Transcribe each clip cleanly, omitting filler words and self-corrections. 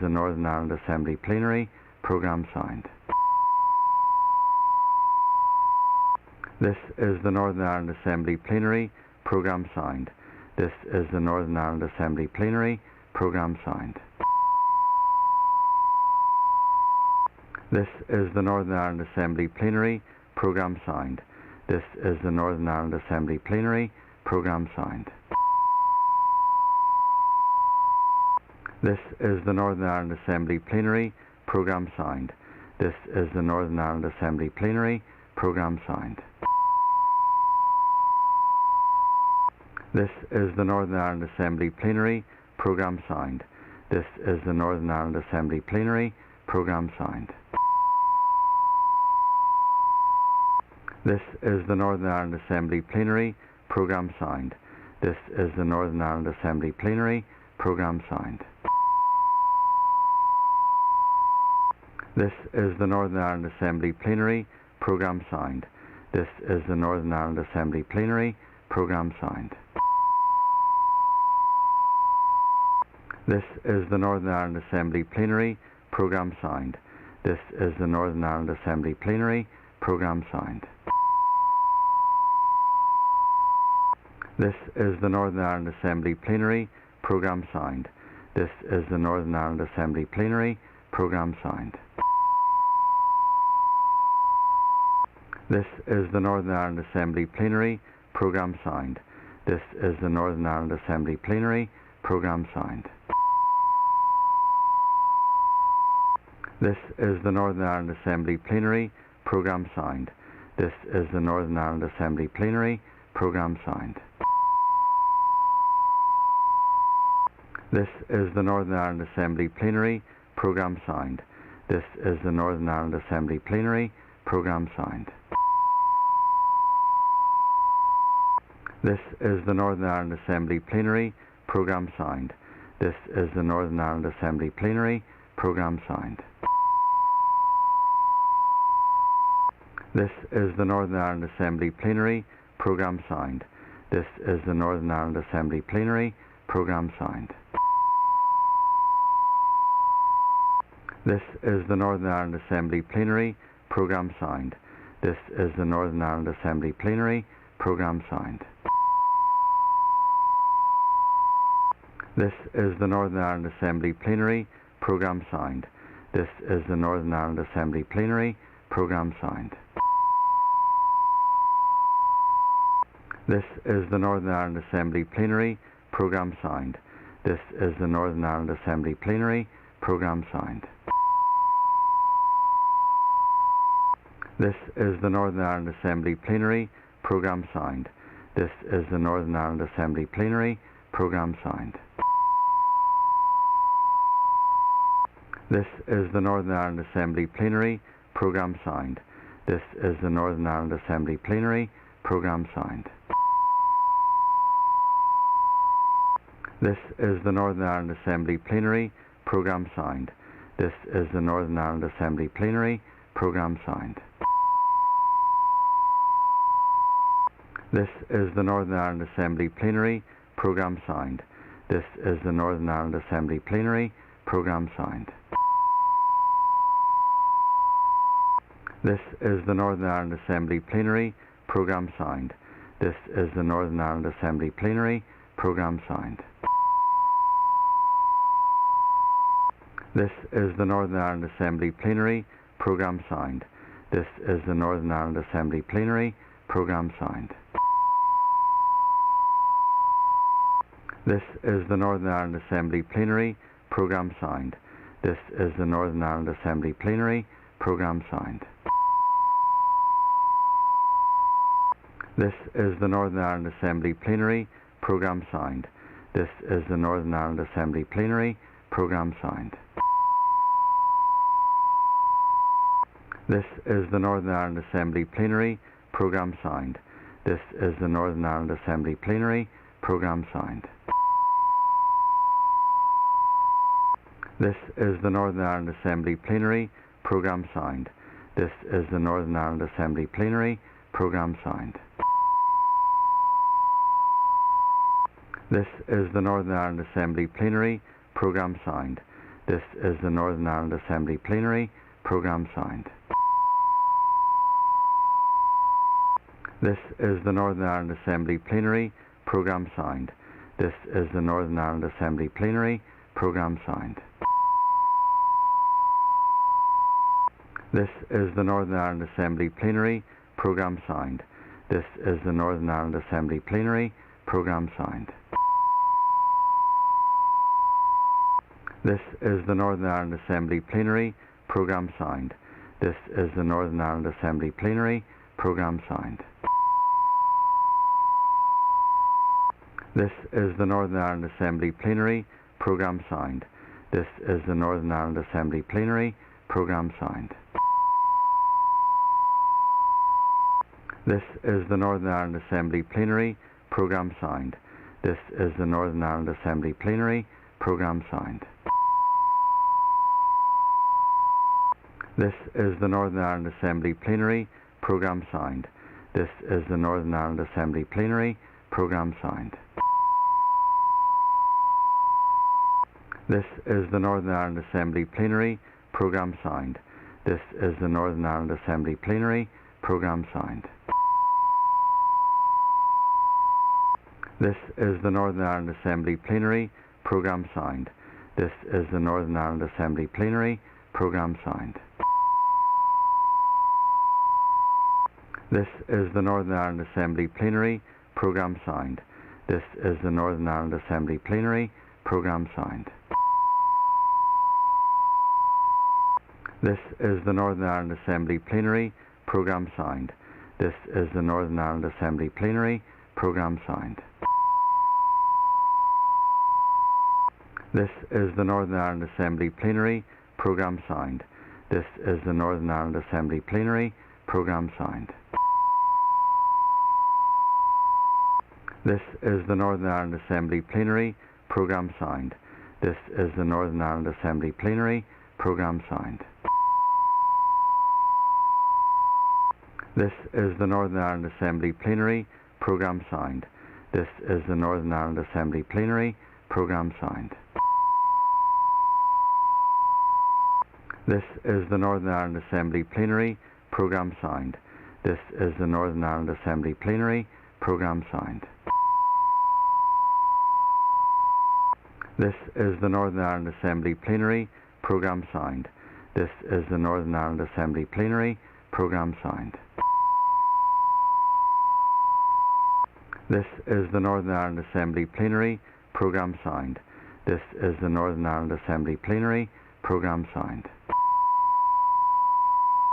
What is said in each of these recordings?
the Northern Ireland Assembly Plenary. Programme signed. This is the Northern Ireland Assembly Plenary. Programme signed. This is the Northern Ireland Assembly Plenary. Programme signed. This is the Northern Ireland Assembly Plenary. Programme signed. This is the Northern Ireland Assembly Plenary. Programme signed. This is the Northern Ireland Assembly Plenary. Programme signed. This is the Northern Ireland Assembly Plenary. Programme signed. This is the Northern Ireland Assembly Plenary. Programme signed. This is the Northern Ireland Assembly Plenary. Programme signed. This is the Northern Ireland Assembly Plenary. Programme signed. This is the Northern Ireland Assembly Plenary. Programme signed. This is the Northern Ireland Assembly Plenary. Programme signed. This is the Northern Ireland Assembly Plenary. Programme signed. This is the Northern Ireland Assembly Plenary. Programme signed. This is the Northern Ireland Assembly Plenary. Programme signed. This is the Northern Ireland Assembly Plenary. Programme signed. This is the Northern Ireland Assembly Plenary. Programme signed. This is the Northern Ireland Assembly Plenary. Programme signed. This is the Northern Ireland Assembly Plenary. Programme signed. This is the Northern Ireland Assembly Plenary. Programme signed. This is the Northern Ireland Assembly Plenary. Programme signed. This is the Northern Ireland Assembly Plenary. Programme signed. This is the Northern Ireland Assembly Plenary. Programme signed. This is the Northern Ireland Assembly Plenary. Programme signed. This is the Northern Ireland Assembly Plenary. Programme signed. This is the Northern Ireland Assembly Plenary. Programme signed. This is the Northern Ireland Assembly Plenary. Programme signed. This is the Northern Ireland Assembly Plenary. Programme signed. This is the Northern Ireland Assembly Plenary. Programme signed. This is the Northern Ireland Assembly Plenary. Programme signed. This is the Northern Ireland Assembly Plenary. Programme signed. This is the Northern Ireland Assembly Plenary. Programme signed. This is the Northern Ireland Assembly Plenary. Programme signed. This is the Northern Ireland Assembly Plenary. Programme signed. This is the Northern Ireland Assembly Plenary. Programme signed. This is the Northern Ireland Assembly Plenary. Programme signed. This is the Northern Ireland Assembly Plenary. Programme signed. This is the Northern Ireland Assembly Plenary. Programme signed. This is the Northern Ireland Assembly Plenary. Programme signed. This is the Northern Ireland Assembly Plenary. Programme signed. This is the Northern Ireland Assembly Plenary. Programme signed. This is the Northern Ireland Assembly Plenary. Programme signed. This is the Northern Ireland Assembly Plenary. Programme signed. This is the Northern Ireland Assembly Plenary. Programme signed. This is the Northern Ireland Assembly Plenary. Programme signed. This is the Northern Ireland Assembly Plenary. Programme signed. This is the Northern Ireland Assembly Plenary. Programme signed. This is the Northern Ireland Assembly Plenary. Programme signed. This is the Northern Ireland Assembly Plenary. Programme signed. This is the Northern Ireland Assembly Plenary. Programme signed. This is the Northern Ireland Assembly Plenary. Programme signed. This is the Northern Ireland Assembly Plenary. Programme signed. This is the Northern Ireland Assembly Plenary. Programme signed. This is the Northern Ireland Assembly Plenary. Programme signed. This is the Northern Ireland Assembly Plenary. Programme signed. This is the Northern Ireland Assembly Plenary. Programme signed. This is the Northern Ireland Assembly Plenary. Programme signed. This is the Northern Ireland Assembly Plenary. Programme signed. This is the Northern Ireland Assembly Plenary. Programme signed. This is the Northern Ireland Assembly Plenary. Programme signed. This is the Northern Ireland Assembly Plenary. Programme signed. This is the Northern Ireland Assembly Plenary. Programme signed. This is the Northern Ireland Assembly Plenary. Programme signed. This is the Northern Ireland Assembly Plenary. Programme signed. This is the Northern Ireland Assembly Plenary. Programme signed. This is the Northern Ireland Assembly Plenary. Programme signed. This is the Northern Ireland Assembly Plenary. Programme signed. This is the Northern Ireland Assembly Plenary. Programme signed. This is the Northern Ireland Assembly Plenary. Programme signed. This is the Northern Ireland Assembly Plenary. Programme signed. This is the Northern Ireland Assembly Plenary. Programme signed. This is the Northern Ireland Assembly Plenary. Programme signed. This is the Northern Ireland Assembly Plenary. Programme signed. This is the Northern Ireland Assembly Plenary. Programme signed. This is the Northern Ireland Assembly Plenary. Programme signed. This is the Northern Ireland Assembly Plenary. Programme signed. This is the Northern Ireland Assembly Plenary. Programme signed. This is the Northern Ireland Assembly Plenary. Programme signed. This is the Northern Ireland Assembly Plenary. Programme signed. This is the Northern Ireland Assembly Plenary. Programme signed. This is the Northern Ireland Assembly Plenary. Programme signed. This is the Northern Ireland Assembly Plenary. Programme signed. This is the Northern Ireland Assembly Plenary. Programme signed. This is the Northern Ireland Assembly Plenary. Programme signed. This is the Northern Ireland Assembly Plenary. Programme signed. This is the Northern Ireland Assembly Plenary. Programme signed. This is the Northern Ireland Assembly Plenary. Programme signed. This is the Northern Ireland Assembly Plenary. Programme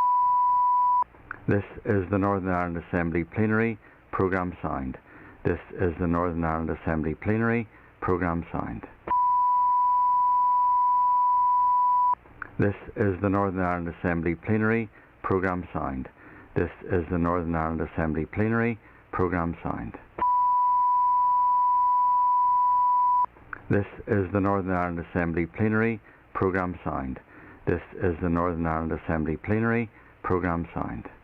signed. This is the Northern Ireland Assembly Plenary. Programme signed. This is the Northern Ireland Assembly Plenary. Programme signed. This is the Northern Ireland Assembly Plenary. Programme signed. This is the Northern Ireland Assembly Plenary. Programme signed.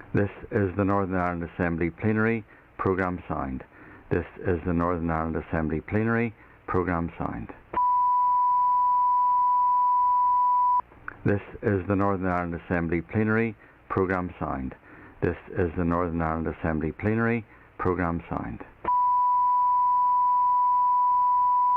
This is the Northern Ireland Assembly Plenary. Programme signed. This is the Northern Ireland Assembly Plenary. Programme signed. This is the Northern Ireland Assembly Plenary. Programme signed. This is the Northern Ireland Assembly Plenary. Programme signed. This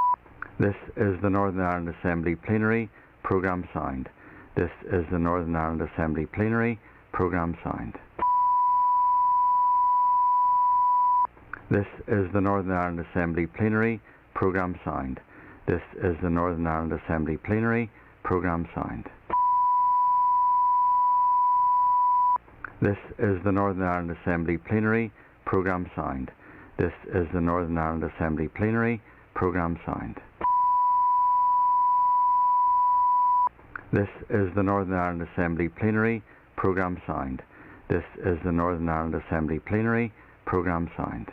is the Northern Ireland Assembly Plenary. Programme signed. This is the Northern Ireland Assembly Plenary. Programme signed. This is the Northern Ireland Assembly Plenary. Programme signed. This is the Northern Ireland Assembly Plenary. Programme signed. This is the Northern Ireland Assembly Plenary. Programme signed. This is the Northern Ireland Assembly Plenary. Programme signed. This is the Northern Ireland Assembly Plenary. Programme signed. This is the Northern Ireland Assembly Plenary. Programme signed. This is the Northern Ireland Assembly Plenary. Programme signed.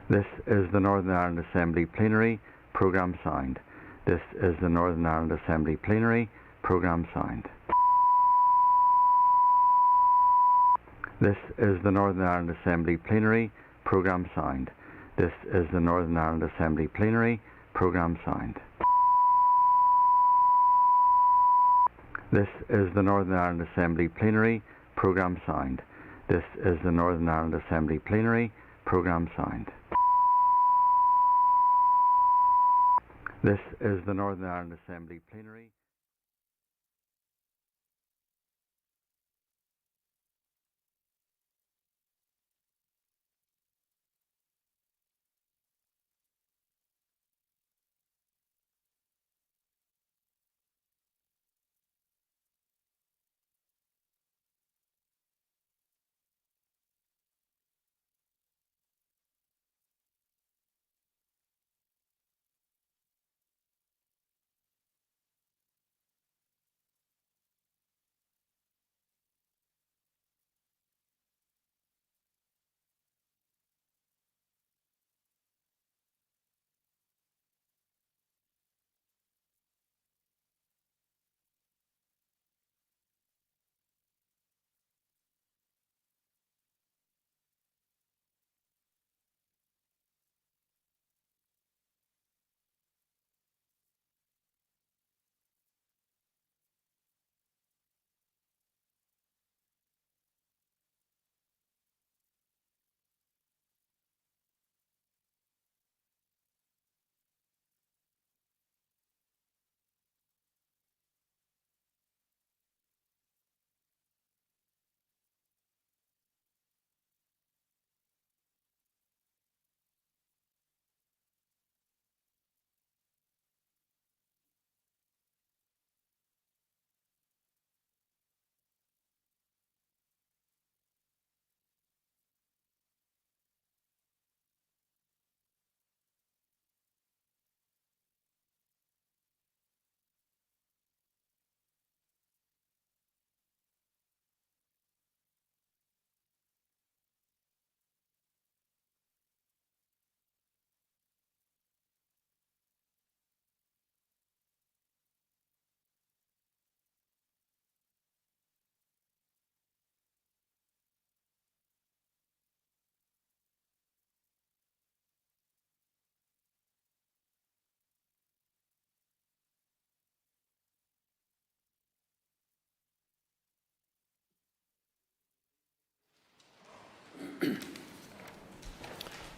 This is the Northern Ireland Assembly Plenary. Programme signed. This is the Northern Ireland Assembly Plenary. Programme signed. This is the Northern Ireland Assembly Plenary. Programme signed. This is the Northern Ireland Assembly Plenary. Programme signed. This is the Northern Ireland Assembly Plenary. Programme signed. This is the Northern Ireland Assembly Plenary. Programme signed. This is the Northern Ireland Assembly Plenary.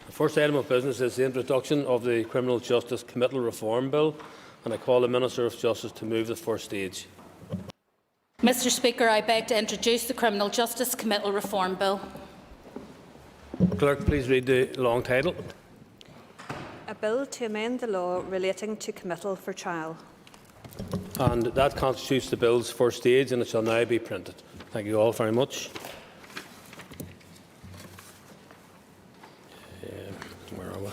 The first item of business is the introduction of the Criminal Justice Committal Reform Bill, and I call the Minister of Justice to move the first stage. Mr Speaker, I beg to introduce the Criminal Justice Committal Reform Bill. Clerk, please read the long title. A bill to amend the law relating to committal for trial. And that constitutes the bill's first stage, and it shall now be printed. Thank you all very much. Where are we?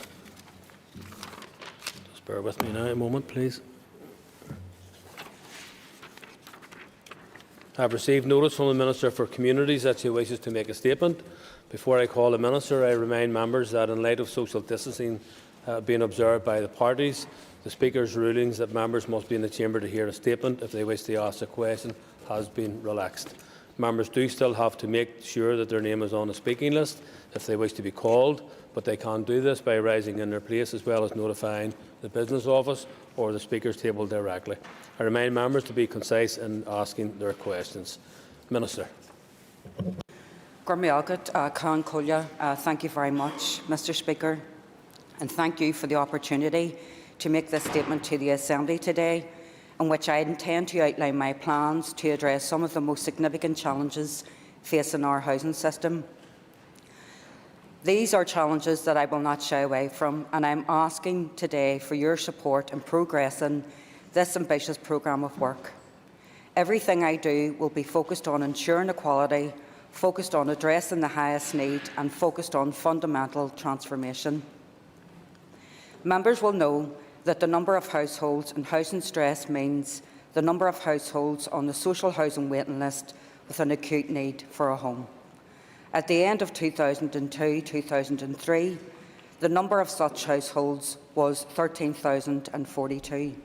Just bear with me now a moment, please. I have received notice from the Minister for Communities that she wishes to make a statement. Before I call the Minister, I remind members that in light of social distancing being observed by the parties, the Speaker's rulings that members must be in the chamber to hear a statement if they wish to ask a question has been relaxed. Members do still have to make sure that their name is on the speaking list if they wish to be called, but they can do this by rising in their place as well as notifying the Business Office or the Speaker's table directly. I remind members to be concise in asking their questions. Minister. Thank you very much, Mr Speaker, and thank you for the opportunity to make this statement to the Assembly today, in which I intend to outline my plans to address some of the most significant challenges facing our housing system. These are challenges that I will not shy away from, and I am asking today for your support in progressing this ambitious programme of work. Everything I do will be focused on ensuring equality, focused on addressing the highest need, and focused on fundamental transformation. Members will know that the number of households in housing stress means the number of households on the social housing waiting list with an acute need for a home. At the end of 2002-2003, the number of such households was 13,042.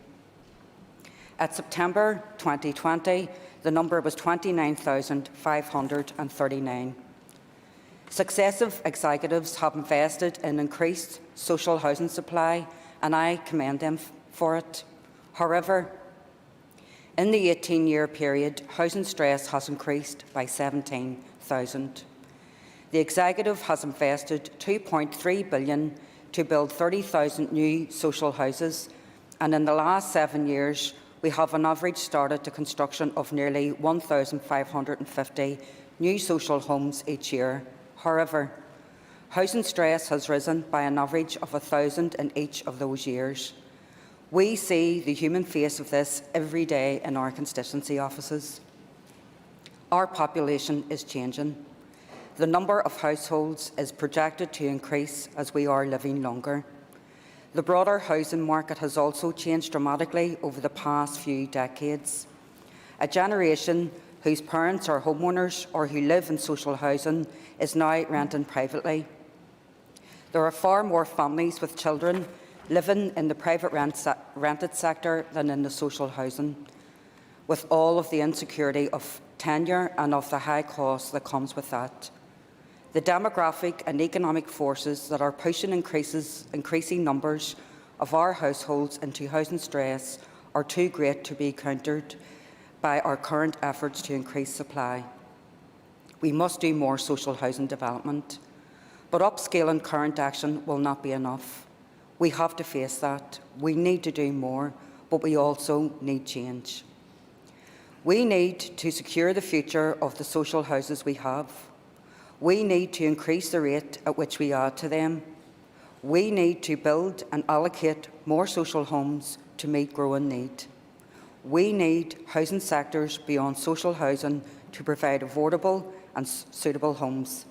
At September 2020, the number was 29,539. Successive executives have invested in increased social housing supply, and I commend them for it. However, in the 18-year period, housing stress has increased by 17,000. The Executive has invested £2.3 billion to build 30,000 new social houses, and in the last 7 years, we have on average started the construction of nearly 1,550 new social homes each year. However, housing stress has risen by an average of 1,000 in each of those years. We see the human face of this every day in our constituency offices. Our population is changing. The number of households is projected to increase as we are living longer. The broader housing market has also changed dramatically over the past few decades. A generation whose parents are homeowners or who live in social housing is now renting privately. There are far more families with children living in the private rented sector than in the social housing, with all of the insecurity of tenure and of the high cost that comes with that. The demographic and economic forces that are pushing increasing numbers of our households into housing stress are too great to be countered by our current efforts to increase supply. We must do more social housing development, but upscaling current action will not be enough. We have to face that. We need to do more, but we also need change. We need to secure the future of the social houses we have. We need to increase the rate at which we add to them. We need to build and allocate more social homes to meet growing need. We need housing sectors beyond social housing to provide affordable and suitable homes.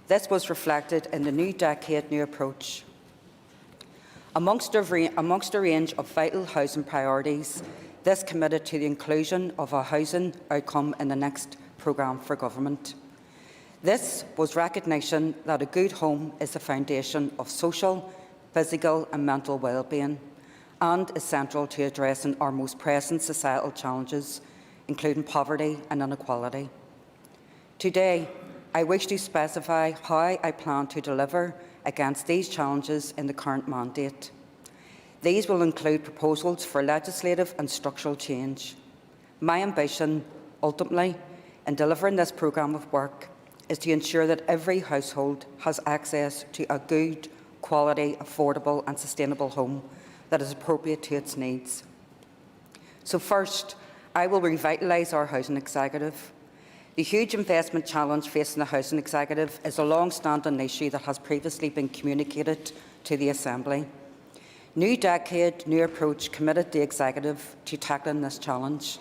This was reflected in the New Decade New Approach. Amongst a range of vital housing priorities, this committed to the inclusion of a housing outcome in the next programme for government. This was recognition that a good home is the foundation of social, physical and mental well-being and is central to addressing our most pressing societal challenges, including poverty and inequality. Today, I wish to specify how I plan to deliver against these challenges in the current mandate. These will include proposals for legislative and structural change. My ambition, ultimately, in delivering this programme of work is to ensure that every household has access to a good, quality, affordable and sustainable home that is appropriate to its needs. So first, I will revitalise our housing executive. The huge investment challenge facing the housing executive is a long-standing issue that has previously been communicated to the Assembly. New Decade, New Approach committed the executive to tackling this challenge.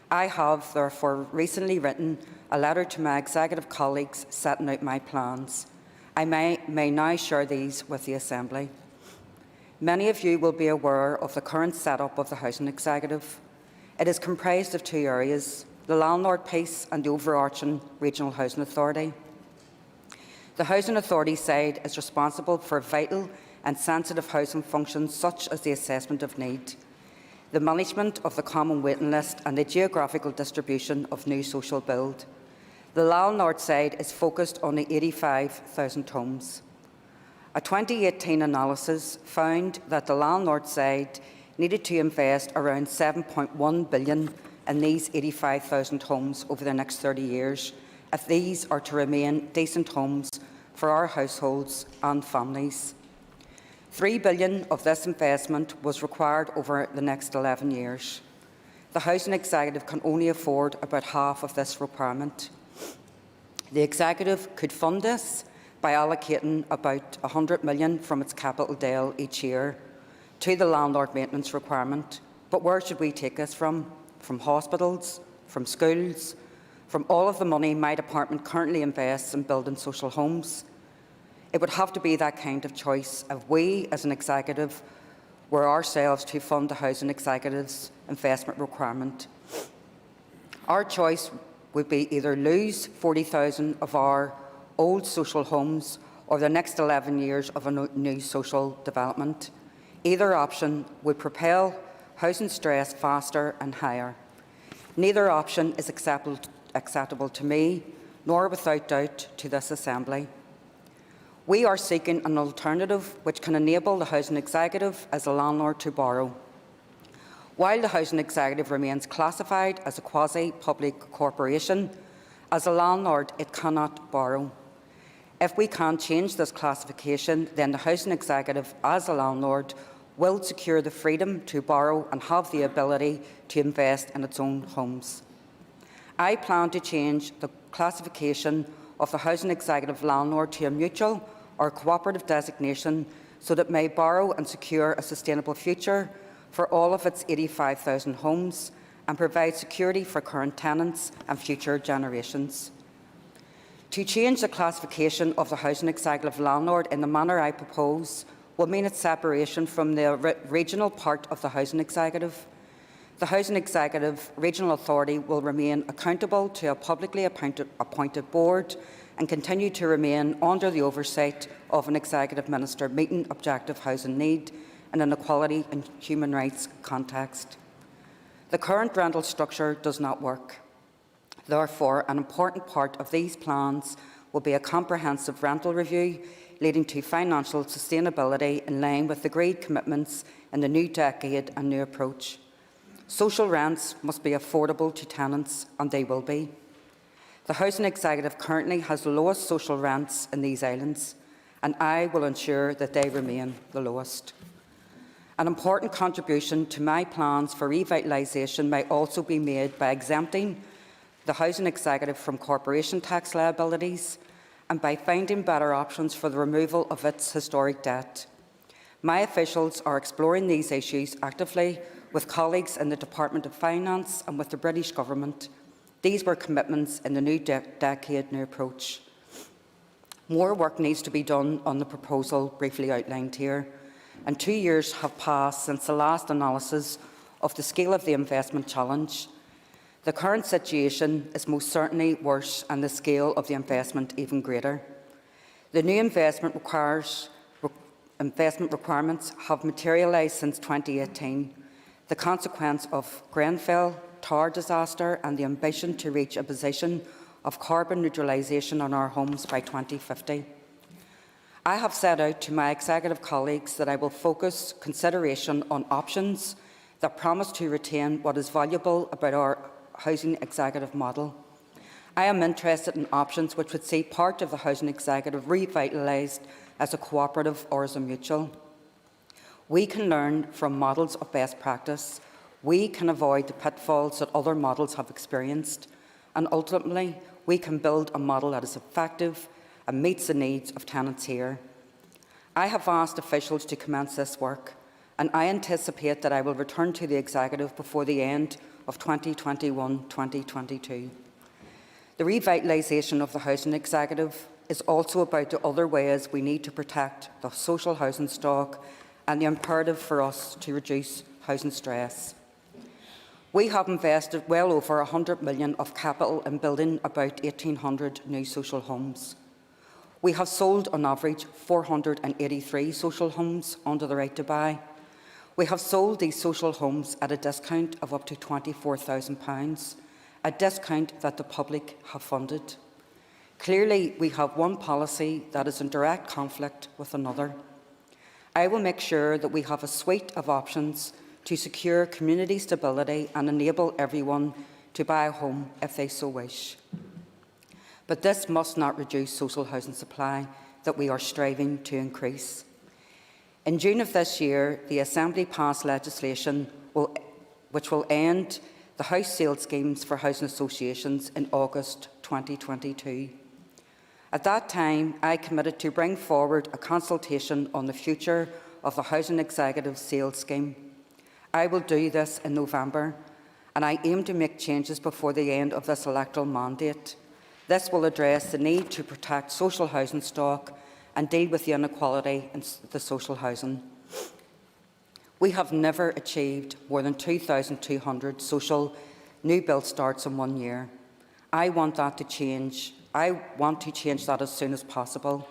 I have, therefore, recently written a letter to my executive colleagues setting out my plans. I may now share these with the Assembly. Many of you will be aware of the current setup of the Housing Executive. It is comprised of two areas, the landlord piece and the overarching Regional Housing Authority. The Housing Authority side is responsible for vital and sensitive housing functions such as the assessment of need, the management of the common waiting list and the geographical distribution of new social build. The landlord side is focused on the 85,000 homes. A 2018 analysis found that the landlord side needed to invest around £7.1 billion in these 85,000 homes over the next 30 years, if these are to remain decent homes for our households and families. £3 billion of this investment was required over the next 11 years. The Housing Executive can only afford about half of this requirement. The Executive could fund this by allocating about £100 million from its capital DEL each year to the landlord maintenance requirement. But where should we take this from? From hospitals, from schools, from all of the money my department currently invests in building social homes? It would have to be that kind of choice if we, as an executive, were ourselves to fund the Housing Executive's investment requirement. Our choice would be either lose 40,000 of our old social homes or the next 11 years of a new social development. Either option would propel housing stress faster and higher. Neither option is acceptable to me, nor without doubt to this Assembly. We are seeking an alternative which can enable the Housing Executive as a landlord to borrow. While the Housing Executive remains classified as a quasi-public corporation, as a landlord it cannot borrow. If we can change this classification, then the Housing Executive as a landlord will secure the freedom to borrow and have the ability to invest in its own homes. I plan to change the classification of the Housing Executive landlord to a mutual or cooperative designation so that it may borrow and secure a sustainable future for all of its 85,000 homes and provide security for current tenants and future generations. To change the classification of the Housing Executive landlord in the manner I propose will mean its separation from the regional part of the Housing Executive. The Housing Executive Regional Authority will remain accountable to a publicly appointed board and continue to remain under the oversight of an Executive Minister meeting objective housing need in an equality and human rights context. The current rental structure does not work. Therefore, an important part of these plans will be a comprehensive rental review leading to financial sustainability in line with agreed commitments in the new decade and new approach. Social rents must be affordable to tenants, and they will be. The Housing Executive currently has the lowest social rents in these islands, and I will ensure that they remain the lowest. An important contribution to my plans for revitalisation may also be made by exempting the Housing Executive from corporation tax liabilities and by finding better options for the removal of its historic debt. My officials are exploring these issues actively with colleagues in the Department of Finance and with the British Government. These were commitments in the new decade new approach. More work needs to be done on the proposal briefly outlined here, and 2 years have passed since the last analysis of the scale of the investment challenge. The current situation is most certainly worse and the scale of the investment even greater. The new investment requirements have materialised since 2018, the consequence of Grenfell Tower disaster and the ambition to reach a position of carbon neutralisation on our homes by 2050. I have set out to my executive colleagues that I will focus consideration on options that promise to retain what is valuable about our Housing Executive model. I am interested in options which would see part of the Housing Executive revitalised as a cooperative or as a mutual. We can learn from models of best practice. We can avoid the pitfalls that other models have experienced, and ultimately we can build a model that is effective and meets the needs of tenants here. I have asked officials to commence this work, and I anticipate that I will return to the Executive before the end of 2021-2022. The revitalisation of the Housing Executive is also about the other ways we need to protect the social housing stock and the imperative for us to reduce housing stress. We have invested well over $100 million of capital in building about 1,800 new social homes. We have sold on average 483 social homes under the right to buy. We have sold these social homes at a discount of up to £24,000, a discount that the public have funded. Clearly, we have one policy that is in direct conflict with another. I will make sure that we have a suite of options to secure community stability and enable everyone to buy a home if they so wish. But this must not reduce social housing supply that we are striving to increase. In June of this year, the Assembly passed legislation which will end the house sale schemes for housing associations in August 2022. At that time, I committed to bring forward a consultation on the future of the Housing Executive Sales Scheme. I will do this in November, and I aim to make changes before the end of this electoral mandate. This will address the need to protect social housing stock and deal with the inequality in the social housing. We have never achieved more than 2,200 social new build starts in 1 year. I want that to change. I want to change that as soon as possible.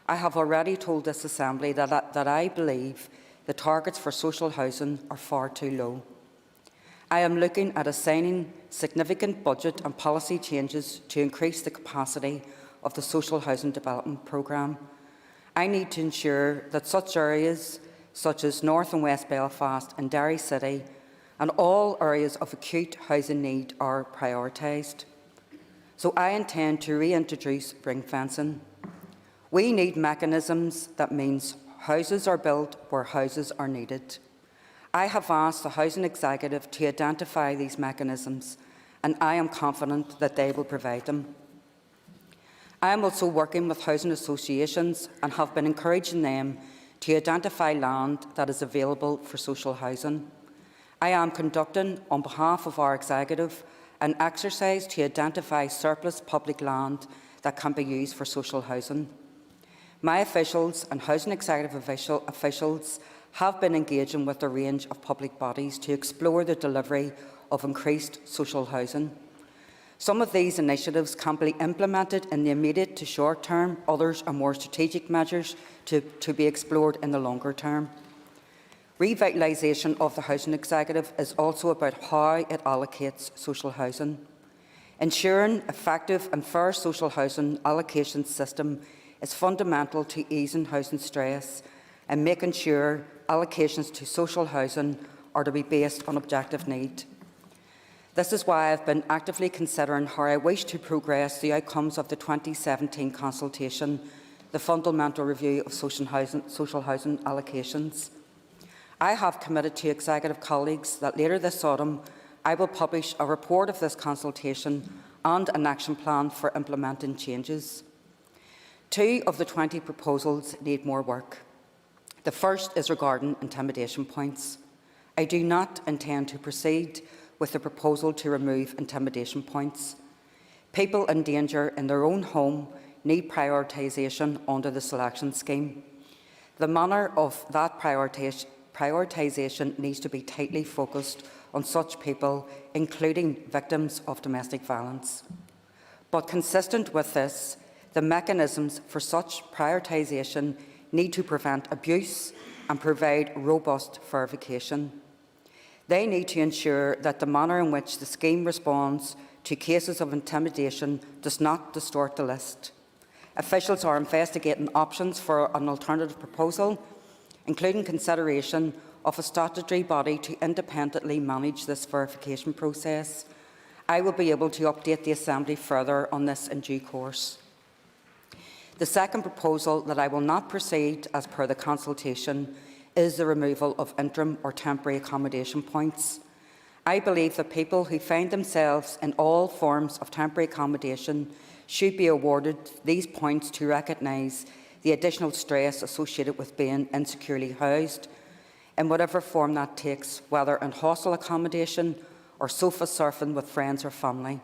I have already told this Assembly that I believe the targets for social housing are far too low. I am looking at assigning significant budget and policy changes to increase the capacity of the social housing development programme. I need to ensure that such areas such as North and West Belfast and Derry City and all areas of acute housing need are prioritised. So I intend to reintroduce ring fencing. We need mechanisms that means houses are built where houses are needed. I have asked the Housing Executive to identify these mechanisms, and I am confident that they will provide them. I am also working with housing associations and have been encouraging them to identify land that is available for social housing. I am conducting, on behalf of our Executive, an exercise to identify surplus public land that can be used for social housing. My officials and Housing Executive officials have been engaging with a range of public bodies to explore the delivery of increased social housing. Some of these initiatives can be implemented in the immediate to short term, others are more strategic measures to be explored in the longer term. Revitalisation of the Housing Executive is also about how it allocates social housing. Ensuring effective and fair social housing allocation system is fundamental to easing housing stress and making sure allocations to social housing are to be based on objective need. This is why I have been actively considering how I wish to progress the outcomes of the 2017 consultation, the Fundamental Review of Social Housing Allocations. I have committed to Executive colleagues that later this autumn I will publish a report of this consultation and an action plan for implementing changes. 2 of the 20 proposals need more work. The first is regarding intimidation points. I do not intend to proceed with the proposal to remove intimidation points. People in danger in their own home need prioritisation under the selection scheme. The manner of that prioritisation needs to be tightly focused on such people, including victims of domestic violence. But consistent with this, the mechanisms for such prioritisation need to prevent abuse and provide robust verification. They need to ensure that the manner in which the scheme responds to cases of intimidation does not distort the list. Officials are investigating options for an alternative proposal, including consideration of a statutory body to independently manage this verification process. I will be able to update the Assembly further on this in due course. The second proposal that I will not proceed as per the consultation is the removal of interim or temporary accommodation points. I believe that people who find themselves in all forms of temporary accommodation should be awarded these points to recognise the additional stress associated with being insecurely housed, in whatever form that takes, whether in hostel accommodation or sofa surfing with friends or family.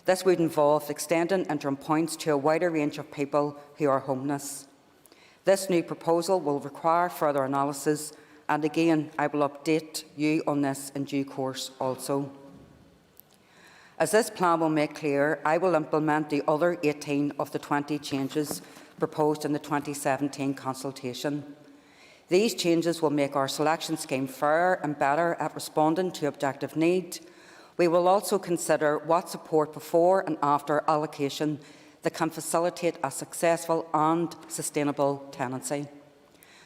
This would involve extending interim points to a wider range of people who are homeless. This new proposal will require further analysis, and again I will update you on this in due course also. As this plan will make clear, I will implement the other 18 of the 20 changes proposed in the 2017 consultation. These changes will make our selection scheme fairer and better at responding to objective need. We will also consider what support before and after allocation that can facilitate a successful and sustainable tenancy.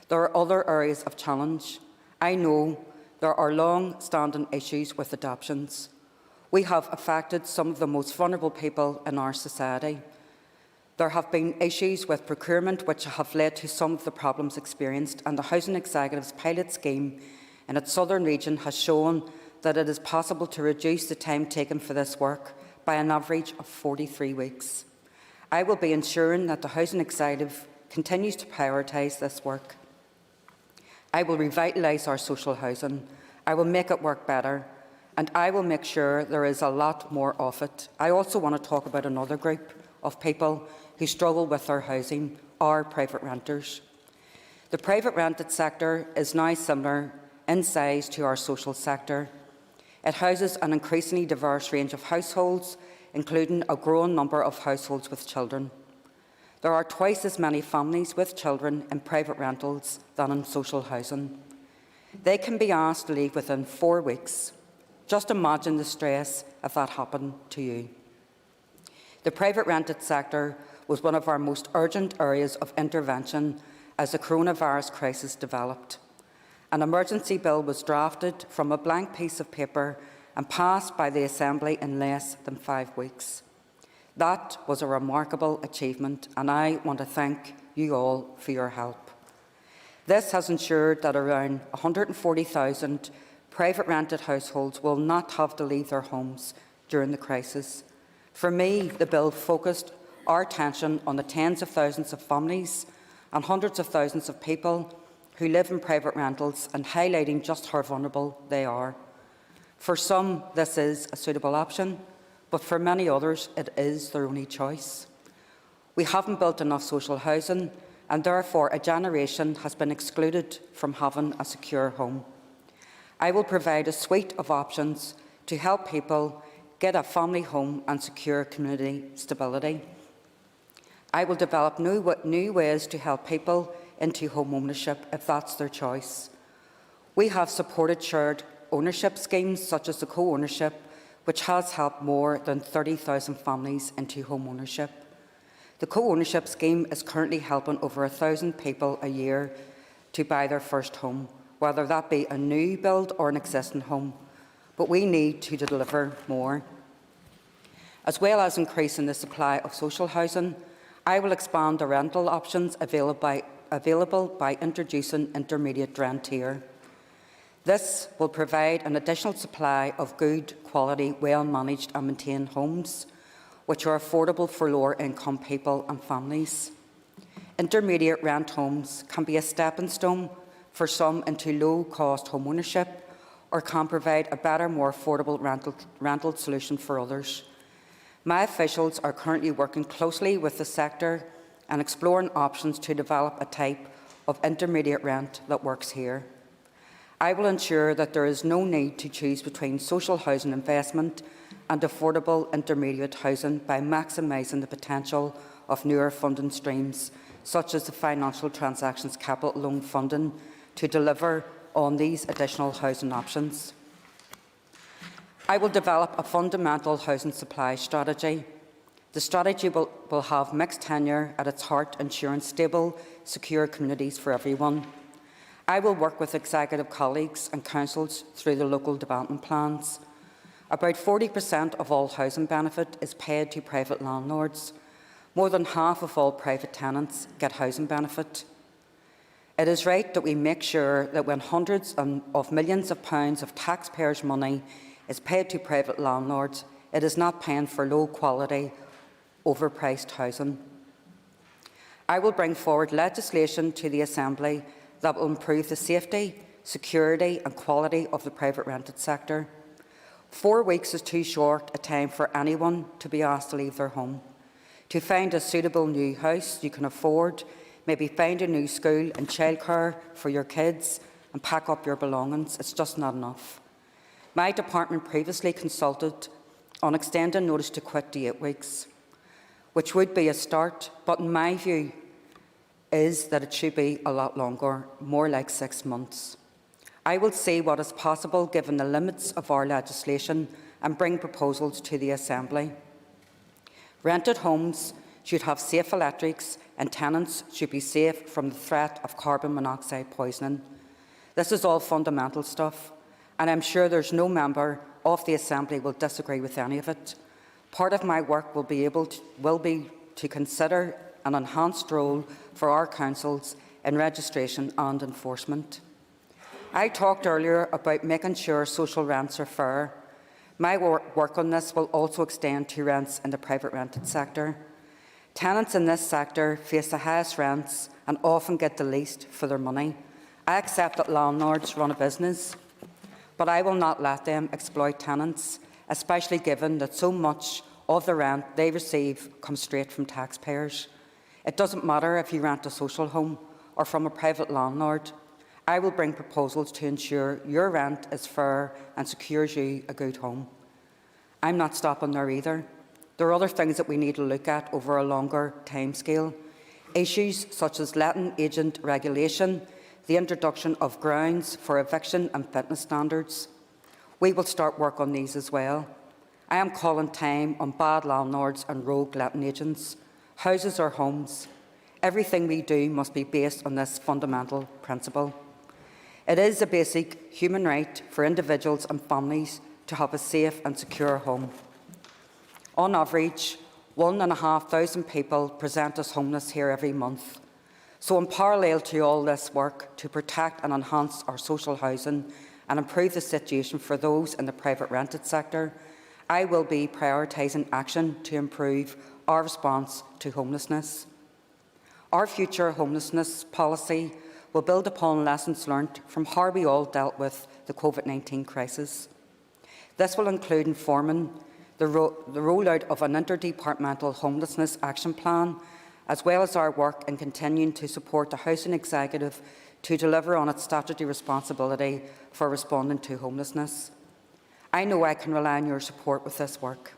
There are other areas of challenge. I know there are long-standing issues with adoptions. We have affected some of the most vulnerable people in our society. There have been issues with procurement which have led to some of the problems experienced, and the Housing Executive's pilot scheme in its southern region has shown that it is possible to reduce the time taken for this work by an average of 43 weeks. I will be ensuring that the Housing Executive continues to prioritise this work. I will revitalise our social housing. I will make it work better, and I will make sure there is a lot more of it. I also want to talk about another group of people who struggle with their housing, our private renters. The private rented sector is now similar in size to our social sector. It houses an increasingly diverse range of households, including a growing number of households with children. There are twice as many families with children in private rentals than in social housing. They can be asked to leave within 4 weeks. Just imagine the stress if that happened to you. The private rented sector was one of our most urgent areas of intervention as the coronavirus crisis developed. An emergency bill was drafted from a blank piece of paper and passed by the Assembly in less than 5 weeks. That was a remarkable achievement, and I want to thank you all for your help. This has ensured that around 140,000 private rented households will not have to leave their homes during the crisis. For me, the bill focused our attention on the tens of thousands of families and hundreds of thousands of people who live in private rentals and highlighting just how vulnerable they are. For some, this is a suitable option, but for many others, it is their only choice. We haven't built enough social housing, and therefore a generation has been excluded from having a secure home. I will provide a suite of options to help people get a family home and secure community stability. I will develop new ways to help people into home ownership if that's their choice. We have supported shared ownership schemes such as the co-ownership, which has helped more than 30,000 families into home ownership. The co-ownership scheme is currently helping over 1,000 people a year to buy their first home, whether that be a new build or an existing home. But we need to deliver more. As well as increasing the supply of social housing, I will expand the rental options available by introducing intermediate rent tier. This will provide an additional supply of good quality, well-managed and maintained homes, which are affordable for lower-income people and families. Intermediate rent homes can be a stepping stone for some into low-cost home ownership, or can provide a better, more affordable rental solution for others. My officials are currently working closely with the sector and exploring options to develop a type of intermediate rent that works here. I will ensure that there is no need to choose between social housing investment and affordable intermediate housing by maximising the potential of newer funding streams, such as the Financial Transactions Capital Loan funding, to deliver on these additional housing options. I will develop a fundamental housing supply strategy. The strategy will have mixed tenure at its heart, ensuring stable, secure communities for everyone. I will work with executive colleagues and councils through the local development plans. About 40% of all housing benefit is paid to private landlords. More than half of all private tenants get housing benefit. It is right that we make sure that when hundreds of millions of pounds of taxpayers' money is paid to private landlords, it is not paying for low-quality, overpriced housing. I will bring forward legislation to the Assembly that will improve the safety, security and quality of the private rented sector. 4 weeks is too short a time for anyone to be asked to leave their home. To find a suitable new house you can afford, maybe find a new school and childcare for your kids and pack up your belongings, it's just not enough. My department previously consulted on extending notice to quit to 8 weeks, which would be a start, but in my view is that it should be a lot longer, more like 6 months. I will see what is possible given the limits of our legislation and bring proposals to the Assembly. Rented homes should have safe electrics and tenants should be safe from the threat of carbon monoxide poisoning. This is all fundamental stuff, and I'm sure there's no member of the Assembly will disagree with any of it. Part of my work will be to consider an enhanced role for our councils in registration and enforcement. I talked earlier about making sure social rents are fair. My work on this will also extend to rents in the private rented sector. Tenants in this sector face the highest rents and often get the least for their money. I accept that landlords run a business, but I will not let them exploit tenants, especially given that so much of the rent they receive comes straight from taxpayers. It doesn't matter if you rent a social home or from a private landlord. I will bring proposals to ensure your rent is fair and secures you a good home. I'm not stopping there either. There are other things that we need to look at over a longer timescale. Issues such as letting agent regulation, the introduction of grounds for eviction and fitness standards. We will start work on these as well. I am calling time on bad landlords and rogue letting agents. Houses are homes. Everything we do must be based on this fundamental principle. It is a basic human right for individuals and families to have a safe and secure home. On average, 1,500 people present as homeless here every month. So in parallel to all this work to protect and enhance our social housing and improve the situation for those in the private rented sector, I will be prioritising action to improve our response to homelessness. Our future homelessness policy will build upon lessons learnt from how we all dealt with the COVID-19 crisis. This will include informing the rollout of an interdepartmental homelessness action plan, as well as our work in continuing to support the Housing Executive to deliver on its statutory responsibility for responding to homelessness. I know I can rely on your support with this work.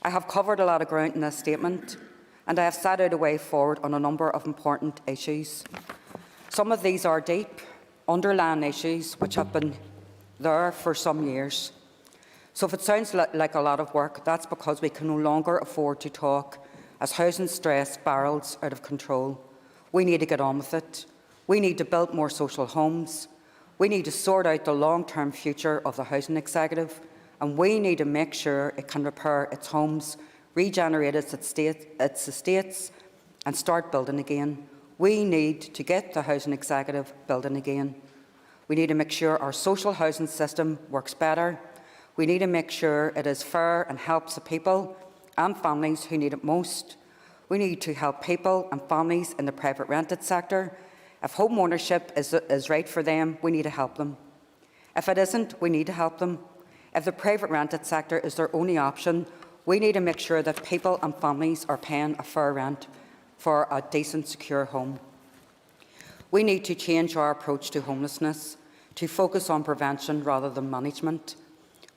I have covered a lot of ground in this statement, and I have set out a way forward on a number of important issues. Some of these are deep, underlying issues which have been there for some years. So if it sounds like a lot of work, that's because we can no longer afford to talk as housing stress spirals out of control. We need to get on with it. We need to build more social homes. We need to sort out the long-term future of the Housing Executive, and we need to make sure it can repair its homes, regenerate its estates and start building again. We need to get the Housing Executive building again. We need to make sure our social housing system works better. We need to make sure it is fair and helps the people and families who need it most. We need to help people and families in the private rented sector. If home ownership is right for them, we need to help them. If it isn't, we need to help them. If the private rented sector is their only option, we need to make sure that people and families are paying a fair rent for a decent, secure home. We need to change our approach to homelessness, to focus on prevention rather than management.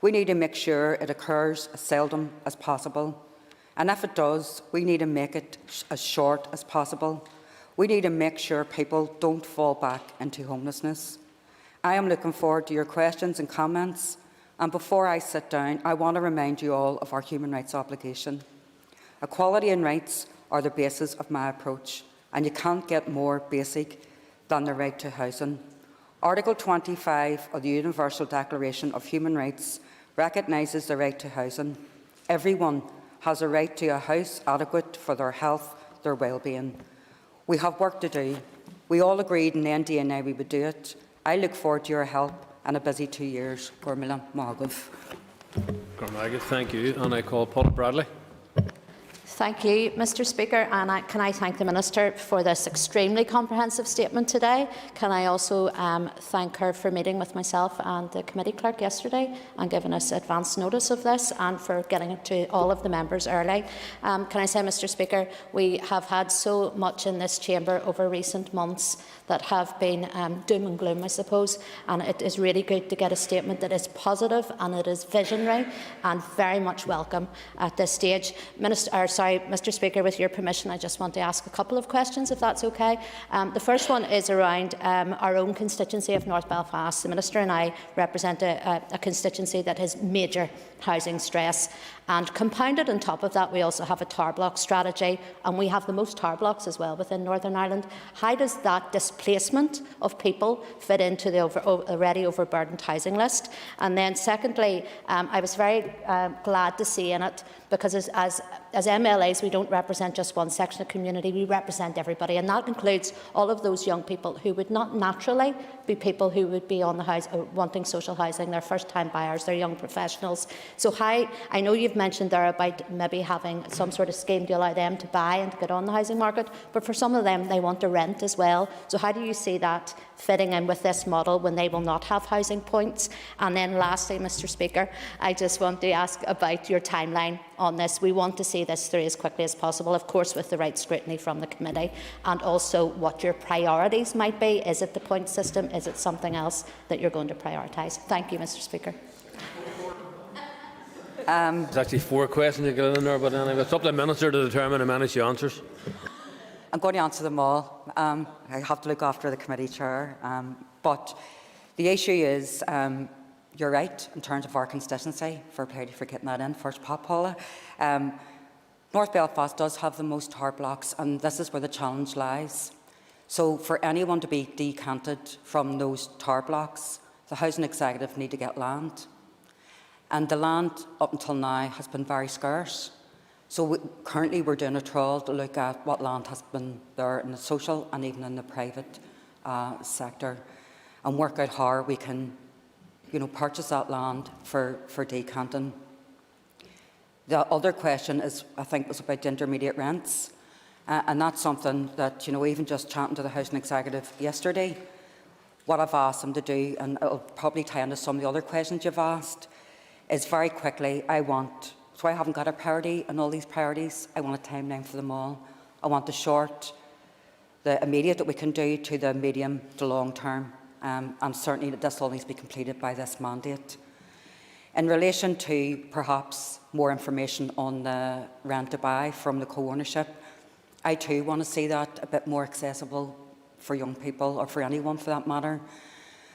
We need to make sure it occurs as seldom as possible. And if it does, we need to make it as short as possible. We need to make sure people don't fall back into homelessness. I am looking forward to your questions and comments. And before I sit down, I want to remind you all of our human rights obligation. Equality and rights are the basis of my approach, and you can't get more basic than the right to housing. Article 25 of the Universal Declaration of Human Rights recognises the right to housing. Everyone has a right to a house adequate for their health, their well-being. We have work to do. We all agreed in the NDNA we would do it. I look forward to your help and a busy 2 years. Gormilla Margav. Thank you. And I call Paula Bradley. Thank you, Mr Speaker, and can I thank the Minister for this extremely comprehensive statement today. Can I also thank her for meeting with myself and the committee clerk yesterday and giving us advance notice of this, and for getting it to all of the members early. Can I say, Mr Speaker, we have had so much in this chamber over recent months that have been doom and gloom, I suppose, and it is really good to get a statement that is positive and it is visionary and very much welcome at this stage. Mr Speaker, with your permission, I just want to ask a couple of questions, if that's okay. The first one is around our own constituency of North Belfast. The Minister and I represent a constituency that has major housing stress, and compounded on top of that, we also have a tar block strategy, and we have the most tar blocks as well within Northern Ireland. How does that displacement of people fit into the already overburdened housing list? And then secondly, I was very glad to see in it, because as MLAs we don't represent just one section of the community, we represent everybody, and that includes all of those young people who would not naturally be people who would be on the house wanting social housing. They're first-time buyers, they're young professionals. So I know you've mentioned there about maybe having some sort of scheme to allow them to buy and to get on the housing market, but for some of them they want to rent as well. So how do you see that fitting in with this model when they will not have housing points? And then lastly, Mr Speaker, I just want to ask about your timeline on this. We want to see this through as quickly as possible, of course with the right scrutiny from the committee, and also what your priorities might be. Is it the point system? Is it something else that you're going to prioritise? Thank you, Mr Speaker. There's actually 4 questions you get in there, but anyway, it's up to the Minister to determine how many she answers. I'm going to answer them all. I have to look after the committee chair, but the issue is you're right in terms of our constituency. Fair play to you for getting that in first, Paula. North Belfast does have the most tar blocks, and this is where the challenge lies. So for anyone to be decanted from those tar blocks, the Housing Executive need to get land. And the land up until now has been very scarce. So currently we're doing a trial to look at what land has been there in the social and even in the private sector, and work out how we can purchase that land for decanting. The other question is, I think, was about the intermediate rents. And that's something that, even just chatting to the Housing Executive yesterday, what I've asked them to do, and it'll probably tie into some of the other questions you've asked, is very quickly, so I haven't got a priority in all these priorities, I want a timeline for them all. I want the short, the immediate that we can do to the medium to long term, and certainly that this all needs to be completed by this mandate. In relation to perhaps more information on the rent to buy from the co-ownership, I too want to see that a bit more accessible for young people, or for anyone for that matter,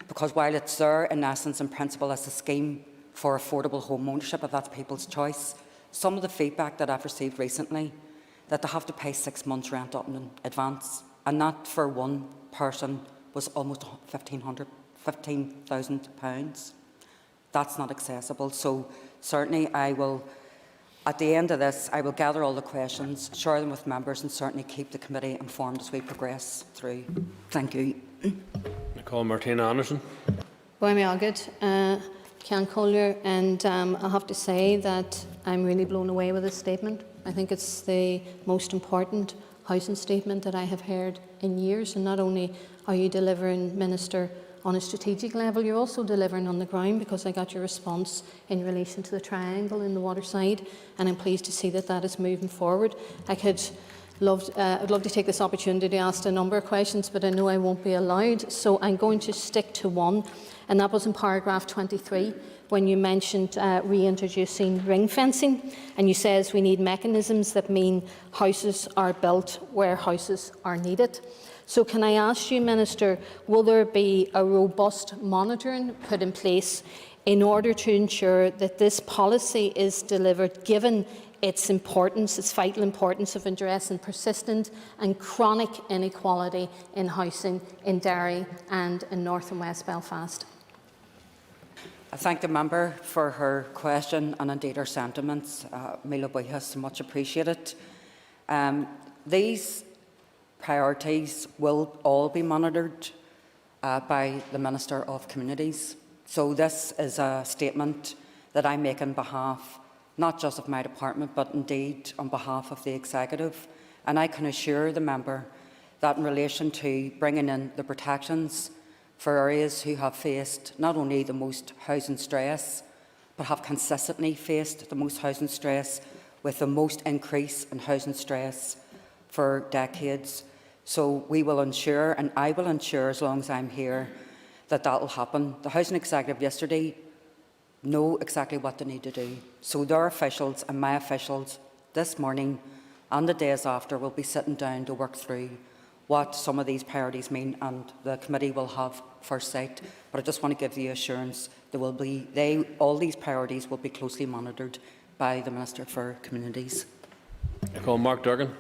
because while it's there in essence and principle as a scheme for affordable home ownership, if that's people's choice, some of the feedback that I've received recently, that they have to pay 6 months rent up in advance, and that for one person was almost £15,000. That's not accessible. So certainly I will, at the end of this, I will gather all the questions, share them with members, and certainly keep the committee informed as we progress through. Thank you. I call Martina Anderson. Boimi Agad, Cian Collier, and I have to say that I'm really blown away with this statement. I think it's the most important housing statement that I have heard in years, and not only are you delivering, Minister, on a strategic level, you're also delivering on the ground, because I got your response in relation to the triangle in the waterside, and I'm pleased to see that that is moving forward. I'd love to take this opportunity to ask a number of questions, but I know I won't be allowed, so I'm going to stick to one, and that was in paragraph 23, when you mentioned reintroducing ring fencing, and you says we need mechanisms that mean houses are built where houses are needed. So can I ask you, Minister, will there be a robust monitoring put in place in order to ensure that this policy is delivered, given its importance, its vital importance of addressing persistent and chronic inequality in housing in Derry and in North and West Belfast? I thank the member for her question and indeed her sentiments. Mila Buhas, much appreciated. These priorities will all be monitored by the Minister of Communities. So this is a statement that I make on behalf not just of my department, but indeed on behalf of the Executive. And I can assure the member that in relation to bringing in the protections for areas who have faced not only the most housing stress, but have consistently faced the most housing stress, with the most increase in housing stress for decades. So we will ensure, and I will ensure as long as I'm here, that that will happen. The Housing Executive yesterday know exactly what they need to do. So their officials and my officials this morning and the days after will be sitting down to work through what some of these priorities mean, and the committee will have first sight. But I just want to give the assurance there will be, all these priorities will be closely monitored by the Minister for Communities. I call Mark Durgan.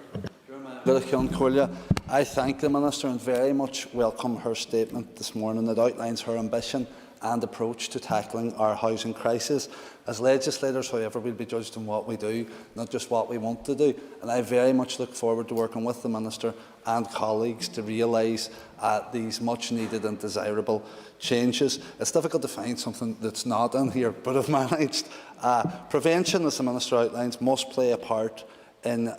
I thank the Minister and very much welcome her statement this morning that outlines her ambition and approach to tackling our housing crisis. As legislators, however, we'll be judged on what we do, not just what we want to do. And I very much look forward to working with the Minister and colleagues to realise these much needed and desirable changes. It's difficult to find something that's not in here, but I've managed. Prevention, as the Minister outlines, must play a part in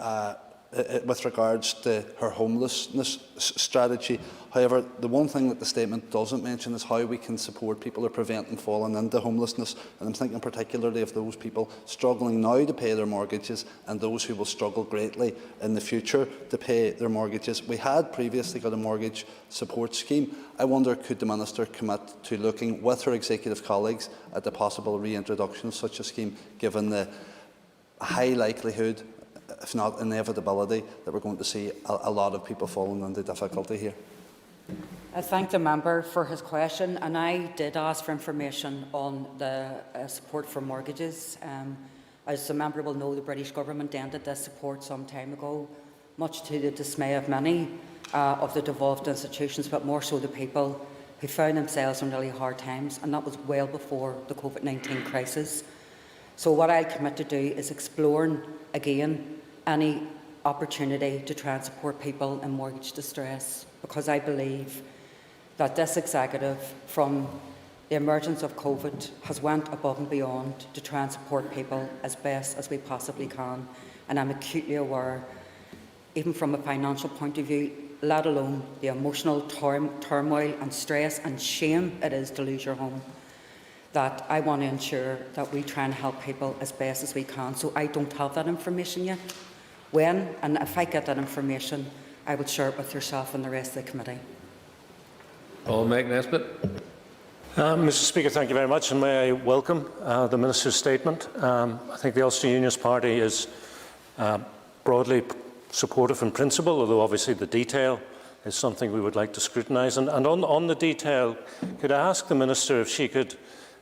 with regards to her homelessness strategy. However, the one thing that the statement doesn't mention is how we can support people who prevent them falling into homelessness. And I'm thinking particularly of those people struggling now to pay their mortgages and those who will struggle greatly in the future to pay their mortgages. We had previously got a mortgage support scheme. I wonder, could the Minister commit to looking with her executive colleagues at the possible reintroduction of such a scheme, given the high likelihood, if not inevitability, that we're going to see a lot of people falling into difficulty here? I thank the member for his question, and I did ask for information on the support for mortgages. As the member will know, the British Government ended this support some time ago, much to the dismay of many of the devolved institutions, but more so the people who found themselves in really hard times, and that was well before the COVID-19 crisis. So what I'll commit to do is exploring again any opportunity to try and support people in mortgage distress, because I believe that this executive, from the emergence of COVID, has went above and beyond to try and support people as best as we possibly can. And I'm acutely aware, even from a financial point of view, let alone the emotional turmoil and stress and shame it is to lose your home, that I want to ensure that we try and help people as best as we can. So I don't have that information yet. When and if I get that information, I will share it with yourself and the rest of the committee. Mr. Speaker, thank you very much, and may I welcome the Minister's statement. I think the Ulster Unionist Party is broadly supportive in principle, although obviously the detail is something we would like to scrutinise. And on the detail, could I ask the Minister if she could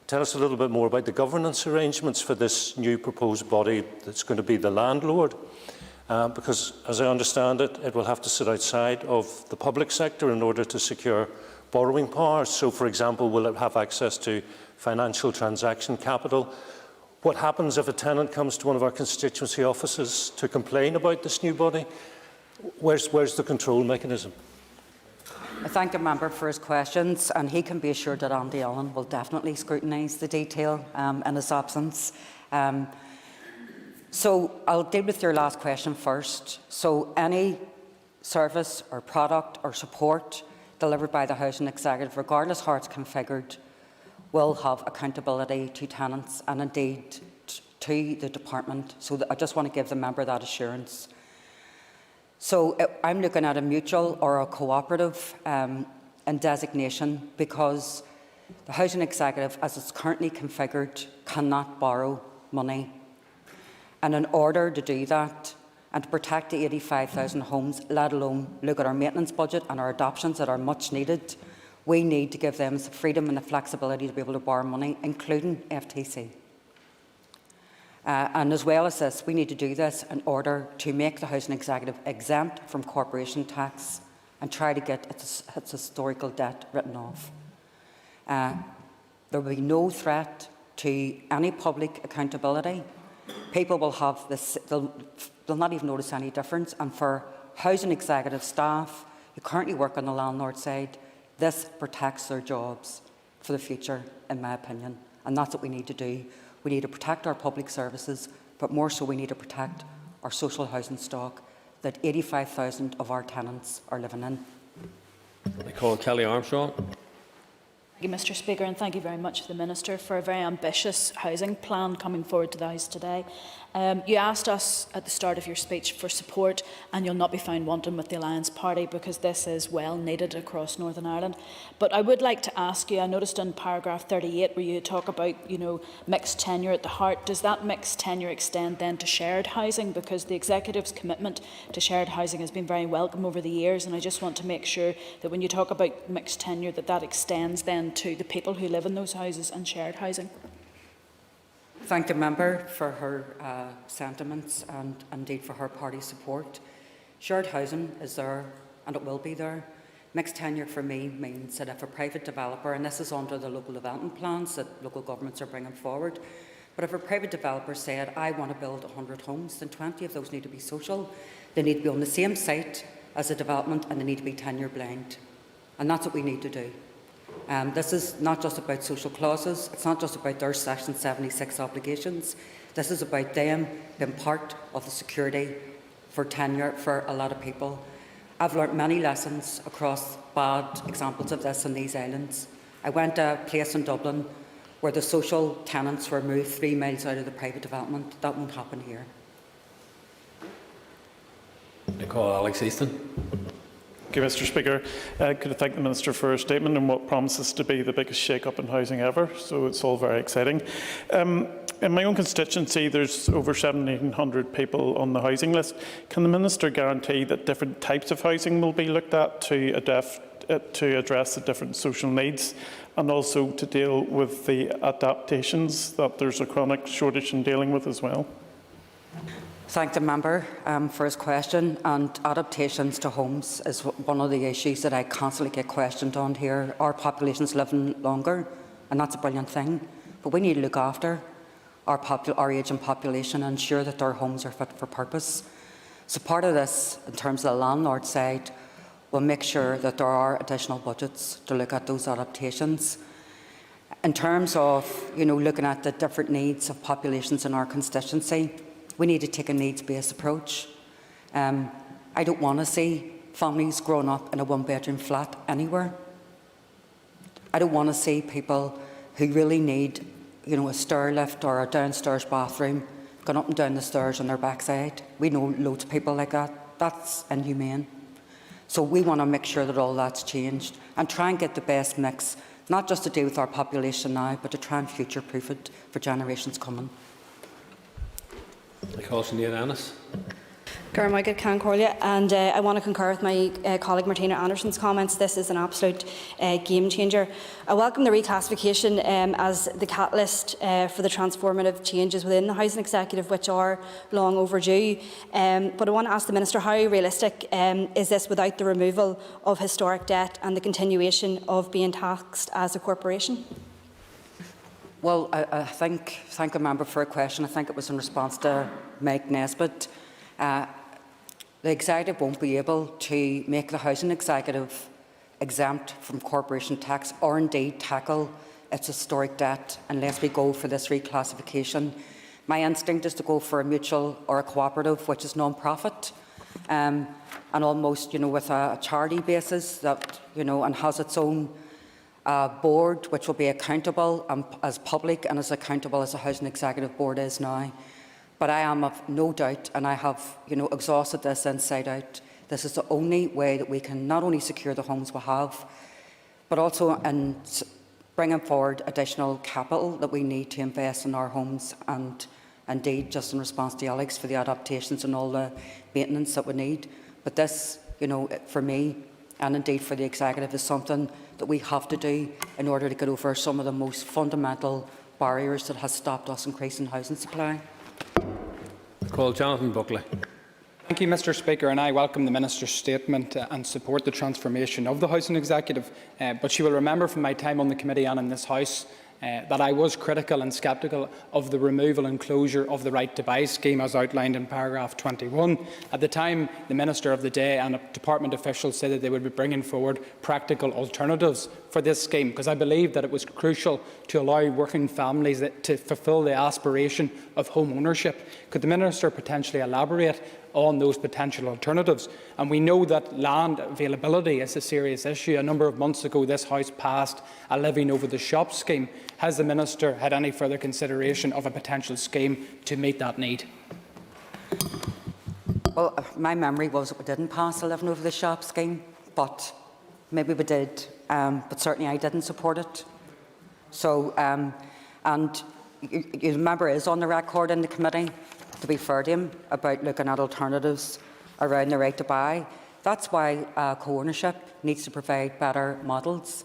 tell us a little bit more about the governance arrangements for this new proposed body that's going to be the landlord? Because, as I understand it, it will have to sit outside of the public sector in order to secure borrowing powers. So, for example, will it have access to financial transaction capital? What happens if a tenant comes to one of our constituency offices to complain about this new body? Where's the control mechanism? I thank the member for his questions, and he can be assured that Andy Allen will definitely scrutinise the detail in his absence. So I'll deal with your last question first. So any service or product or support delivered by the Housing Executive, regardless how it's configured, will have accountability to tenants and indeed to the department. So I just want to give the member that assurance. So I'm looking at a mutual or a cooperative in designation, because the Housing Executive, as it's currently configured, cannot borrow money. And in order to do that and to protect the 85,000 homes, let alone look at our maintenance budget and our adoptions that are much needed, we need to give them the freedom and the flexibility to be able to borrow money, including FTC. And as well as this, we need to do this in order to make the Housing Executive exempt from corporation tax and try to get its historical debt written off. There will be no threat to any public accountability. People will have this, they'll not even notice any difference. And for Housing Executive staff who currently work on the landlord side, this protects their jobs for the future, in my opinion. And that's what we need to do. We need to protect our public services, but more so we need to protect our social housing stock that 85,000 of our tenants are living in. I call Kelly Armstrong. Thank you, Mr. Speaker, and thank you very much to the Minister for a very ambitious housing plan coming forward to the House today. You asked us at the start of your speech for support, and you'll not be found wanting with the Alliance Party, because this is well needed across Northern Ireland. But I would like to ask you, I noticed in paragraph 38 where you talk about, mixed tenure at the heart, does that mixed tenure extend then to shared housing? Because the Executive's commitment to shared housing has been very welcome over the years, and I just want to make sure that when you talk about mixed tenure, that extends then to the people who live in those houses and shared housing. Thank the member for her sentiments and indeed for her party support. Shared housing is there and it will be there. Mixed tenure for me means that if a private developer, and this is under the local development plans that local governments are bringing forward, but if a private developer said, I want to build 100 homes, then 20 of those need to be social. They need to be on the same site as a development, and they need to be tenure blind. And that's what we need to do. This is not just about social clauses, it's not just about their Section 76 obligations. This is about them being part of the security for tenure for a lot of people. I've learnt many lessons across bad examples of this in these islands. I went to a place in Dublin where the social tenants were moved 3 miles out of the private development. That won't happen here. I call Alex Easton. Thank you, Mr. Speaker. Could I thank the Minister for her statement on what promises to be the biggest shake-up in housing ever, so it's all very exciting. In my own constituency, there's over 1,700 people on the housing list. Can the Minister guarantee that different types of housing will be looked at to to address the different social needs, and also to deal with the adaptations that there's a chronic shortage in dealing with as well? Thank the member for his question. And adaptations to homes is one of the issues that I constantly get questioned on here. Our population's living longer, and that's a brilliant thing. But we need to look after our ageing population and ensure that our homes are fit for purpose. So part of this, in terms of the landlord side, will make sure that there are additional budgets to look at those adaptations. In terms of looking at the different needs of populations in our constituency, we need to take a needs-based approach. I don't want to see families growing up in a one-bedroom flat anywhere. I don't want to see people who really need a stair lift or a downstairs bathroom going up and down the stairs on their backside. We know loads of people like that. That's inhumane. So we want to make sure that all that's changed and try and get the best mix, not just to deal with our population now, but to try and future-proof it for generations coming. I call Sinead Annis. And I want to concur with my colleague Martina Anderson's comments. This is an absolute game changer. I welcome the reclassification as the catalyst for the transformative changes within the Housing Executive, which are long overdue. But I want to ask the Minister, how realistic is this without the removal of historic debt and the continuation of being taxed as a corporation? Well, I thank the member for a question. I think it was in response to Mike Nesbitt. The Executive won't be able to make the Housing Executive exempt from corporation tax or indeed tackle its historic debt unless we go for this reclassification. My instinct is to go for a mutual or a cooperative, which is non-profit, and almost with a charity basis that and has its own board which will be accountable as public and as accountable as the Housing Executive Board is now. But I am of no doubt, and I have exhausted this inside out, this is the only way that we can not only secure the homes we have, but also in bringing forward additional capital that we need to invest in our homes, and indeed, just in response to Alex, for the adaptations and all the maintenance that we need. But this, for me, and indeed for the Executive, is something that we have to do in order to get over some of the most fundamental barriers that has stopped us increasing housing supply. Call Jonathan Buckley. Thank you, Mr. Speaker, and I welcome the Minister's statement and support the transformation of the Housing Executive. But she will remember from my time on the committee and in this House that I was critical and sceptical of the removal and closure of the right to buy scheme as outlined in paragraph 21. At the time, the Minister of the day and department officials said that they would be bringing forward practical alternatives for this scheme, because I believe that it was crucial to allow working families to fulfil the aspiration of home ownership. Could the Minister potentially elaborate on those potential alternatives? And we know that land availability is a serious issue. A number of months ago, this House passed a living over the shop scheme. Has the Minister had any further consideration of a potential scheme to meet that need? Well, my memory was that we didn't pass a living over the shop scheme, but maybe we did, but certainly I didn't support it. So, and the member is on the record in the committee, to be fair to him, about looking at alternatives around the right to buy. That's why co-ownership needs to provide better models.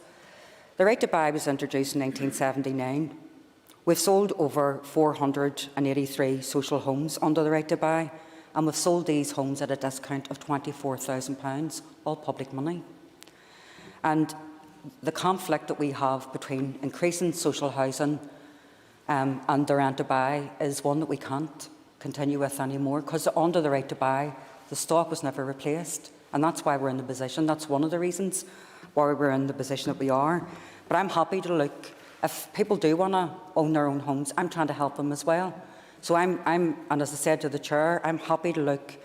The right to buy was introduced in 1979. We've sold over 483 social homes under the right to buy, and we've sold these homes at a discount of £24,000, all public money. And the conflict that we have between increasing social housing and the rent to buy is one that we can't continue with anymore, because under the right to buy, the stock was never replaced, and that's why we're in the position. That's one of the reasons why we're in the position that we are. But I'm happy to look, if people do want to own their own homes, I'm trying to help them as well. So and as I said to the Chair, I'm happy to look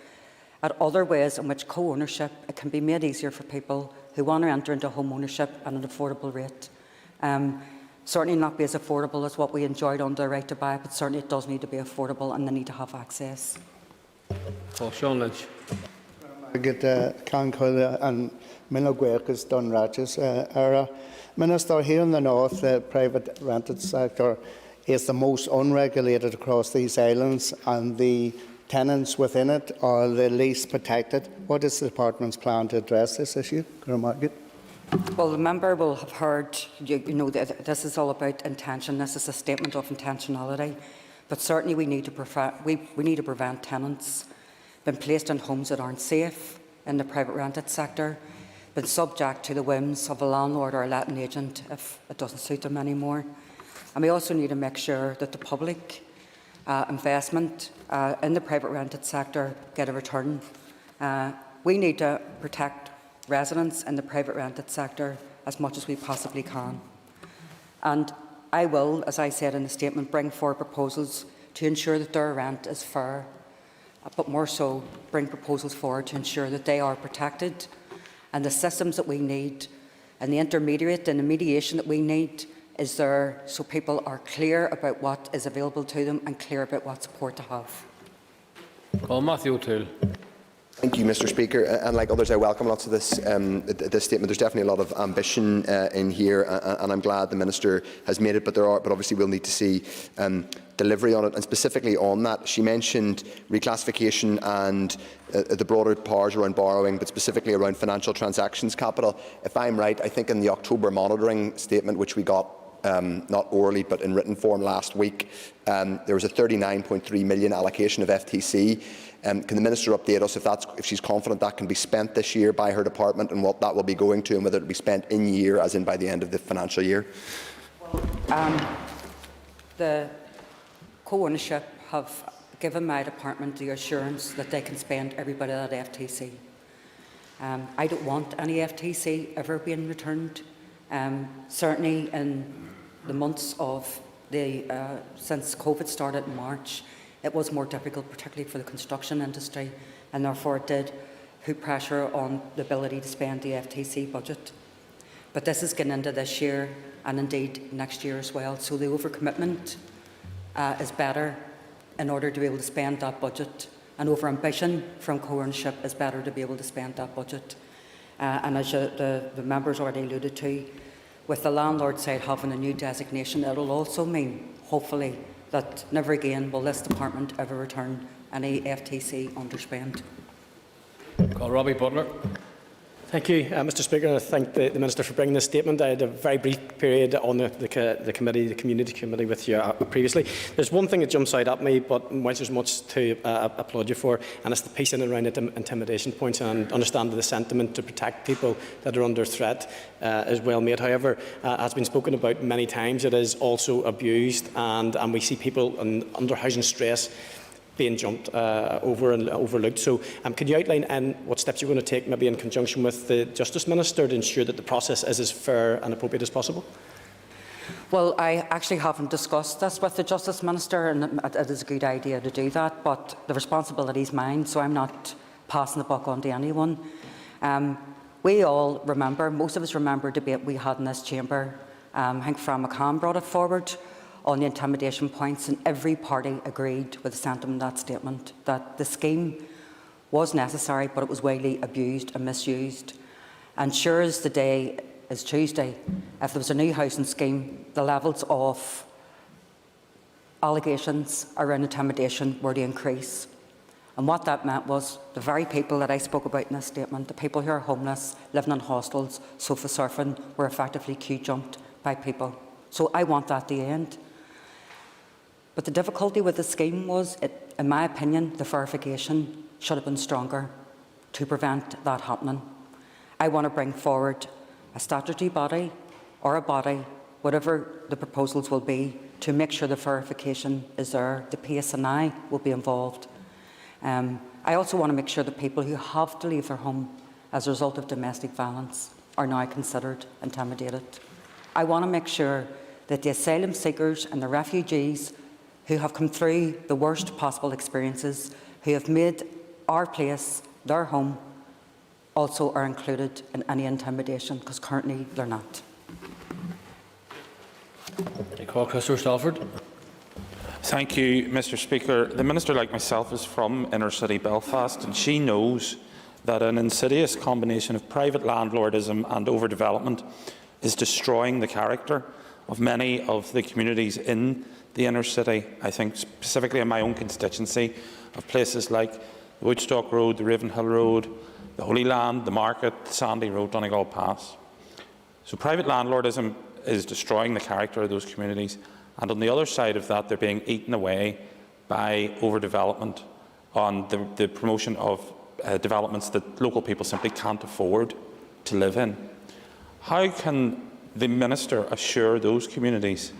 at other ways in which co-ownership, it can be made easier for people who want to enter into home ownership at an affordable rate. Certainly not be as affordable as what we enjoyed under the right to buy, but certainly it does need to be affordable and they need to have access. Call Sean Lynch. I get Cancola and Minogwerkas Dunratches era. Minister, here in the north, the private rented sector is the most unregulated across these islands, and the tenants within it are the least protected. What is the department's plan to address this issue? Well, the member will have heard, you know, that this is all about intention. This is a statement of intentionality. But certainly we need to prevent tenants being placed in homes that aren't safe in the private rented sector, been subject to the whims of a landlord or a letting agent if it doesn't suit them anymore. And we also need to make sure that the public investment in the private rented sector get a return. We need to protect residents in the private rented sector as much as we possibly can. And I will, as I said in the statement, bring forward proposals to ensure that their rent is fair, but more so bring proposals forward to ensure that they are protected, and the systems that we need and the intermediate and the mediation that we need is there so people are clear about what is available to them and clear about what support to have. Matthew O'Toole. Thank you, Mr. Speaker. And like others, I welcome lots of this statement. There's definitely a lot of ambition in here, and I'm glad the Minister has made it. But obviously we'll need to see delivery on it, and specifically on that. She mentioned reclassification and the broader powers around borrowing, but specifically around financial transactions capital. If I'm right, I think in the October monitoring statement, which we got not orally but in written form last week, there was a 39.3 million allocation of FTC. Can the Minister update us if she's confident that can be spent this year by her department, and what that will be going to, and whether it will be spent in year, as in by the end of the financial year? The co-ownership have given my department the assurance that they can spend every bit of that FTC. I don't want any FTC ever being returned. Certainly in the months of since COVID started in March, it was more difficult, particularly for the construction industry, and therefore it did put pressure on the ability to spend the FTC budget. But this is getting into this year and indeed next year as well, so the overcommitment is better in order to be able to spend that budget, and over-ambition from co-ownership is better to be able to spend that budget. And as the members already alluded to, with the landlord side having a new designation, it will also mean, hopefully, that never again will this department ever return any FTC underspend. Robbie Butler. Thank you, Mr. Speaker. I thank the Minister for bringing this statement. I had a very brief period on the Community Committee with you previously. There's one thing that jumps out at me, but whilst there's much to applaud you for, and it's the piece in and around intimidation points, and understanding the sentiment to protect people that are under threat is well made. However, as been spoken about many times, it is also abused, and we see people under housing stress being jumped over and overlooked. So could you outline what steps you're going to take, maybe in conjunction with the Justice Minister, to ensure that the process is as fair and appropriate as possible? Well, I actually haven't discussed this with the Justice Minister, and it is a good idea to do that, but the responsibility is mine, so I'm not passing the buck on to anyone. We all remember, most of us remember a debate we had in this chamber. I think Fran McCann brought it forward on the intimidation points, and every party agreed with the sentiment of that statement, that the scheme was necessary, but it was widely abused and misused. And sure as the day is Tuesday, if there was a new housing scheme, the levels of allegations around intimidation were to increase. And what that meant was the very people that I spoke about in this statement, the people who are homeless, living in hostels, sofa surfing, were effectively queue jumped by people. So I want that to end. But the difficulty with the scheme was, in my opinion, the verification should have been stronger to prevent that happening. I want to bring forward a statutory body or a body, whatever the proposals will be, to make sure the verification is there. The PSNI will be involved. I also want to make sure that people who have to leave their home as a result of domestic violence are now considered intimidated. I want to make sure that the asylum seekers and the refugees who have come through the worst possible experiences, who have made our place their home, also are included in any intimidation, because currently they're not. Thank you, Mr. Speaker. The Minister, like myself, is from inner city Belfast, and she knows that an insidious combination of private landlordism and overdevelopment is destroying the character of many of the communities in the inner city. I think specifically in my own constituency, of places like the Woodstock Road, the Ravenhill Road, the Holy Land, the Market, the Sandy Road, Donegal Pass. So private landlordism is destroying the character of those communities, and on the other side of that, they're being eaten away by overdevelopment on the promotion of developments that local people simply can't afford to live in. How can the Minister assure those communities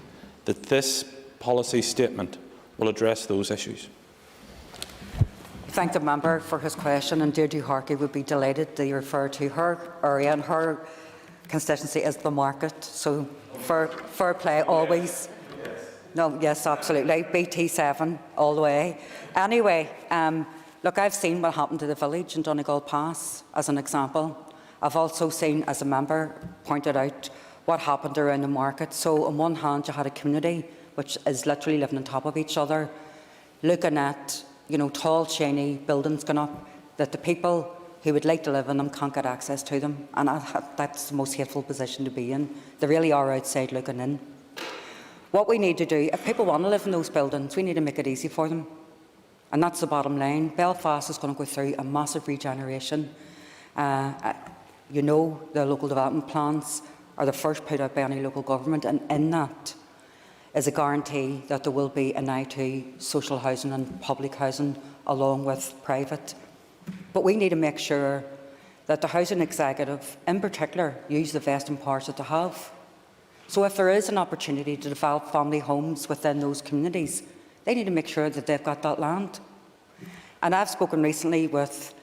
that this policy statement will address those issues? I thank the member for his question, and Deirdre Harkey would be delighted to refer to her area, and her constituency is the market. So fair play always. No, yes, absolutely. BT7 all the way. Anyway, look, I've seen what happened to the village in Donegal Pass as an example. I've also seen, as a member pointed out, what happened around the market. So on one hand, you had a community which is literally living on top of each other, looking at, you know, tall, shiny buildings going up, that the people who would like to live in them can't get access to them. And that's the most hateful position to be in. They really are outside looking in. What we need to do, if people want to live in those buildings, we need to make it easy for them. And that's the bottom line. Belfast is going to go through a massive regeneration. You know, the local development plans are the first put out by any local government, and in that is a guarantee that there will be an eye to social housing and public housing along with private. But we need to make sure that the housing executive, in particular, use the vesting powers that they have. So if there is an opportunity to develop family homes within those communities, they need to make sure that they've got that land. And I've spoken recently with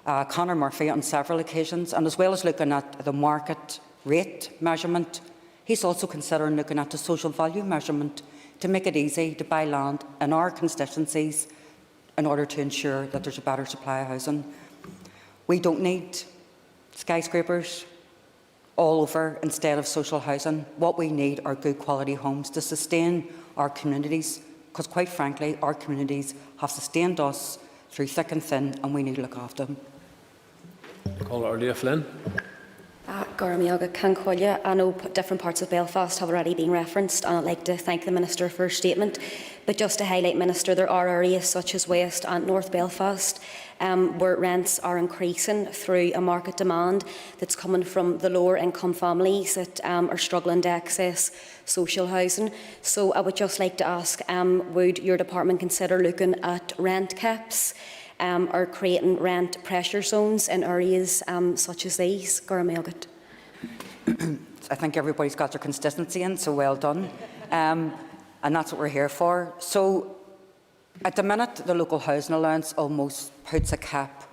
Conor Murphy on several occasions, and as well as looking at the market rate measurement, he's also considering looking at the social value measurement to make it easy to buy land in our constituencies in order to ensure that there's a better supply of housing. We don't need skyscrapers all over instead of social housing. What we need are good quality homes to sustain our communities, because quite frankly, our communities have sustained us through thick and thin, and we need to look after them. Call Arlia Flynn. I know different parts of Belfast have already been referenced, and I'd like to thank the Minister for her statement. But just to highlight, Minister, there are areas such as West and North Belfast where rents are increasing through a market demand that's coming from the lower income families that are struggling to access social housing. So I would just like to ask, would your department consider looking at rent caps or creating rent pressure zones in areas such as these? I think everybody's got their consistency in, so well done. And that's what we're here for. So at the minute, the local housing allowance almost puts a cap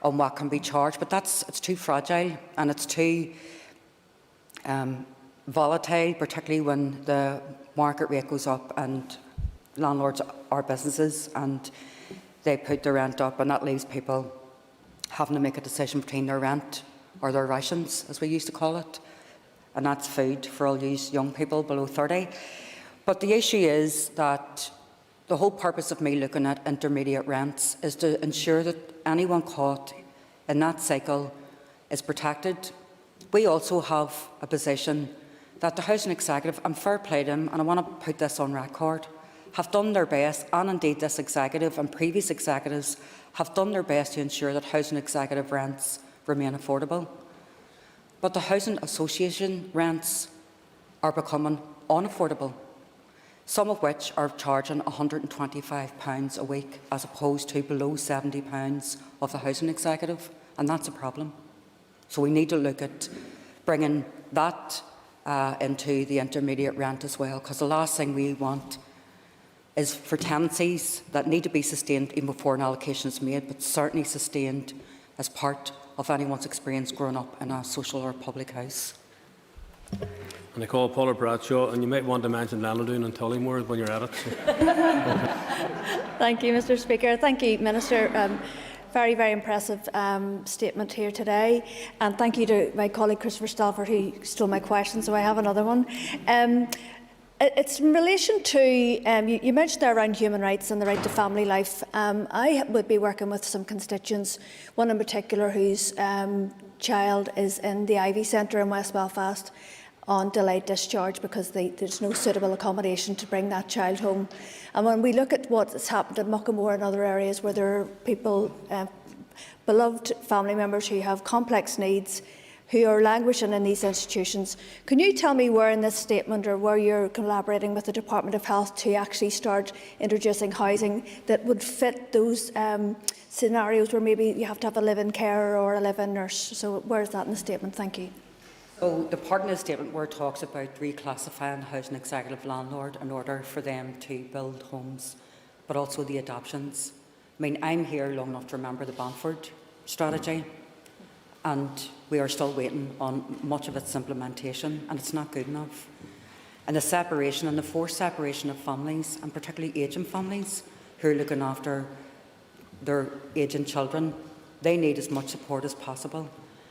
on what can be charged, but it's too fragile and it's too volatile, particularly when the market rate goes up and landlords are businesses and they put their rent up, and that leaves people having to make a decision between their rent or their rations, as we used to call it, and that's food for all these young people below 30. But the issue is that the whole purpose of me looking at intermediate rents is to ensure that anyone caught in that cycle is protected. We also have a position that the Housing Executive, and fair play to them, and I want to put this on record, have done their best, and indeed this Executive and previous Executives have done their best to ensure that Housing Executive rents remain affordable. But the Housing Association rents are becoming unaffordable, some of which are charging £125 a week as opposed to below £70 of the Housing Executive, and that's a problem. So we need to look at bringing that into the intermediate rent as well, because the last thing we want is for tenancies that need to be sustained even before an allocation is made, but certainly sustained as part of anyone's experience growing up in a social or public house. And I call Paula Bradshaw, and you might want to mention Lannadoon and Tullymore when you're at it. Thank you, Mr. Speaker. Thank you, Minister. Very, very impressive statement here today. And thank you to my colleague Christopher Stafford, who stole my question, so I have another one. It's in relation to, you mentioned there around human rights and the right to family life. I would be working with some constituents, one in particular whose child is in the Ivy Centre in West Belfast on delayed discharge because there's no suitable accommodation to bring that child home. And when we look at what has happened in Muckamore and other areas where there are people, beloved family members who have complex needs, who are languishing in these institutions. Can you tell me where in this statement or where you're collaborating with the Department of Health to actually start introducing housing that would fit those scenarios where maybe you have to have a live-in carer or a live-in nurse? So where is that in the statement? Thank you. So the part in the statement where it talks about reclassifying the housing executive landlord in order for them to build homes, but also the adoptions. I mean, I'm here long enough to remember the Bamford strategy, and we are still waiting on much of its implementation, and it's not good enough. And the separation and the forced separation of families, and particularly ageing families who are looking after their ageing children, they need as much support as possible.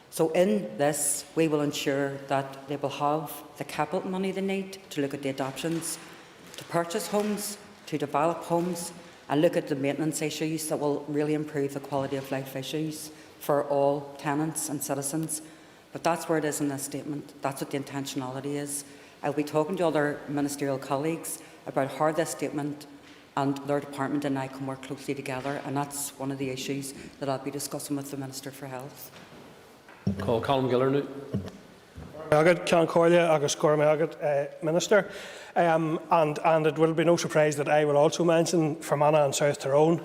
So in this, we will ensure that they will have the capital money they need to look at the adoptions, to purchase homes, to develop homes, and look at the maintenance issues that will really improve the quality of life issues for all tenants and citizens. But that's where it is in this statement. That's what the intentionality is. I'll be talking to other ministerial colleagues about how this statement and their department and I can work closely together, and that's one of the issues that I'll be discussing with the Minister for Health. Call Colm Gillernew. Minister, and it will be no surprise that I will also mention Fermanagh and South Tyrone,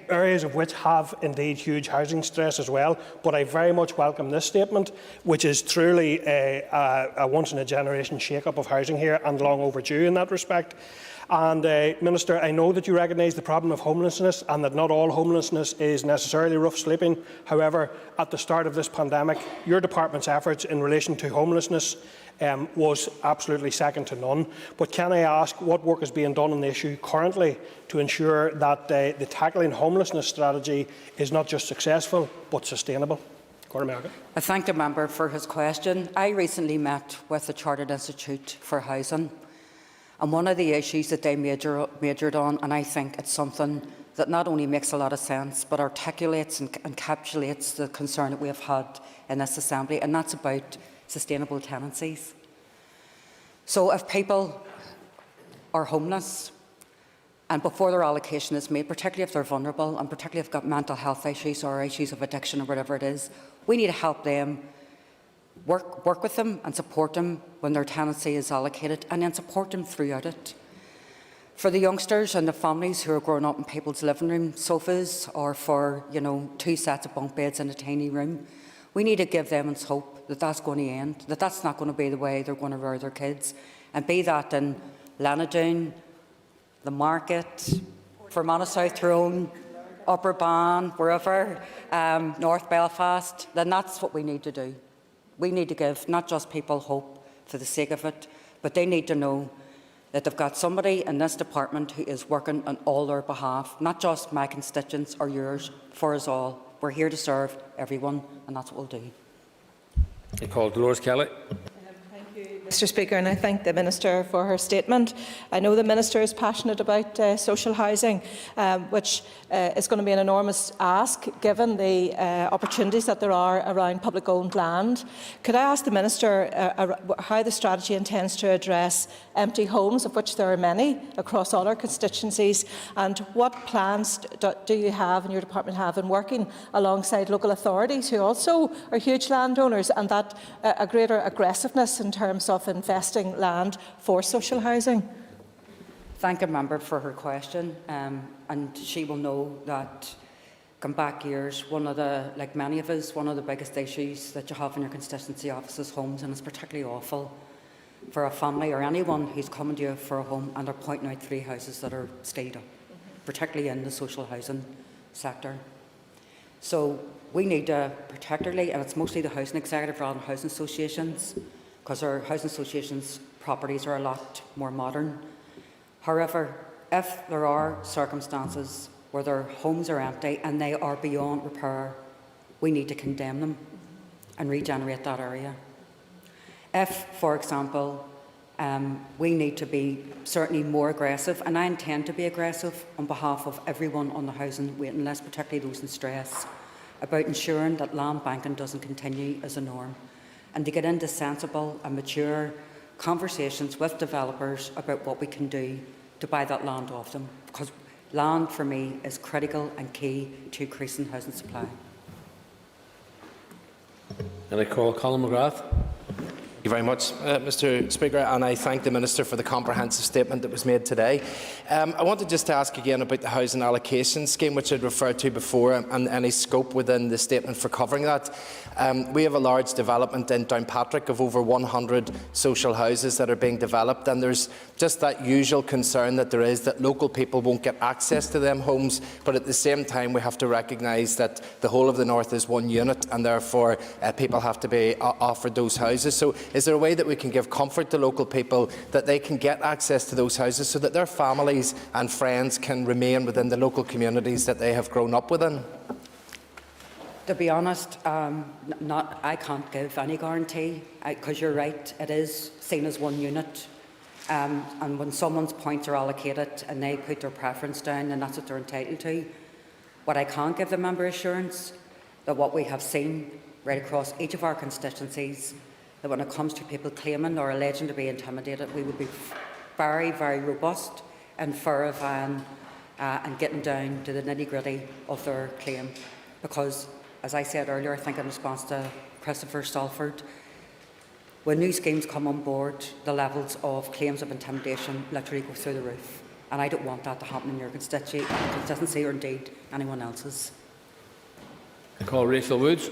areas of which have indeed huge housing stress as well. But I very much welcome this statement, which is truly a once-in-a-generation shake-up of housing here and long overdue in that respect. And Minister, I know that you recognise the problem of homelessness and that not all homelessness is necessarily rough sleeping. However, at the start of this pandemic, your department's efforts in relation to homelessness was absolutely second to none. But can I ask what work is being done on the issue currently to ensure that the tackling homelessness strategy is not just successful but sustainable? I thank the member for his question. I recently met with the Chartered Institute for Housing, and one of the issues that they majored on, and I think it's something that not only makes a lot of sense but articulates and encapsulates the concern that we have had in this Assembly, and that's about sustainable tenancies. So if people are homeless and before their allocation is made, particularly if they're vulnerable and particularly if they've got mental health issues or issues of addiction or whatever it is, we need to help them, work with them and support them when their tenancy is allocated, and then support them throughout it. For the youngsters and the families who are growing up in people's living room sofas, or for 2 sets of bunk beds in a tiny room, we need to give them hope that that's going to end, that that's not going to be the way they're going to rear their kids, and be that in Lenadoon, the Market, Fermanagh South Tyrone, Upper Ban, wherever, North Belfast, then that's what we need to do. We need to give not just people hope for the sake of it, but they need to know that they've got somebody in this department who is working on all their behalf, not just my constituents or yours, for us all. We're here to serve everyone, and that's what we'll do. I call Dolores Kelly. Mr Speaker, and I thank the Minister for her statement. I know the Minister is passionate about social housing, which is going to be an enormous ask given the opportunities that there are around public-owned land. Could I ask the Minister how the strategy intends to address empty homes, of which there are many across all our constituencies, and what plans do you have and your department have in working alongside local authorities who also are huge landowners, and that a greater aggressiveness in terms of investing land for social housing? Thank the member for her question, and she will know that, come back years, like many of us, one of the biggest issues that you have in your constituency office is homes, and it's particularly awful for a family or anyone who's coming to you for a home and they're pointing out 3 houses that are stayed up, particularly in the social housing sector. So we need to particularly, and it's mostly the housing executive rather than housing associations, because our housing associations' properties are a lot more modern. However, if there are circumstances where their homes are empty and they are beyond repair, we need to condemn them and regenerate that area. If, for example, we need to be certainly more aggressive, and I intend to be aggressive on behalf of everyone on the housing waiting list, particularly those in stress, about ensuring that land banking doesn't continue as a norm, and to get into sensible and mature conversations with developers about what we can do to buy that land off them, because land for me is critical and key to increasing housing supply. And I call Colin McGrath. Thank you very much, Mr. Speaker, and I thank the Minister for the comprehensive statement that was made today. I wanted just to ask again about the housing allocation scheme, which I referred to before, and any scope within the statement for covering that. We have a large development in Downpatrick of over 100 social houses that are being developed, and there's just that usual concern that there is that local people won't get access to them homes, but at the same time we have to recognise that the whole of the north is one unit, and therefore people have to be offered those houses. So is there a way that we can give comfort to local people that they can get access to those houses so that their families and friends can remain within the local communities that they have grown up within? To be honest, I can't give any guarantee, because you're right, it is seen as one unit. And when someone's points are allocated and they put their preference down, then that's what they're entitled to. What I can't give the member assurance that what we have seen right across each of our constituencies, that when it comes to people claiming or alleging to be intimidated, we would be very, very robust and verifying and getting down to the nitty-gritty of their claim. Because, as I said earlier, I think in response to Christopher Stalford, when new schemes come on board, the levels of claims of intimidation literally go through the roof. And I don't want that to happen in your constituency or indeed anyone else's. I call Rachel Woods.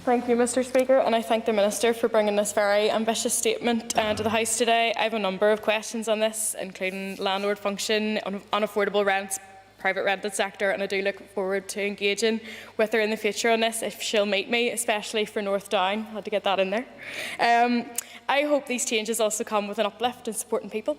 Thank you, Mr. Speaker, and I thank the Minister for bringing this very ambitious statement to the House today. I have a number of questions on this, including landlord function, unaffordable rents, private rented sector, and I do look forward to engaging with her in the future on this if she'll meet me, especially for North Down. I had to get that in there. I hope these changes also come with an uplift in supporting people.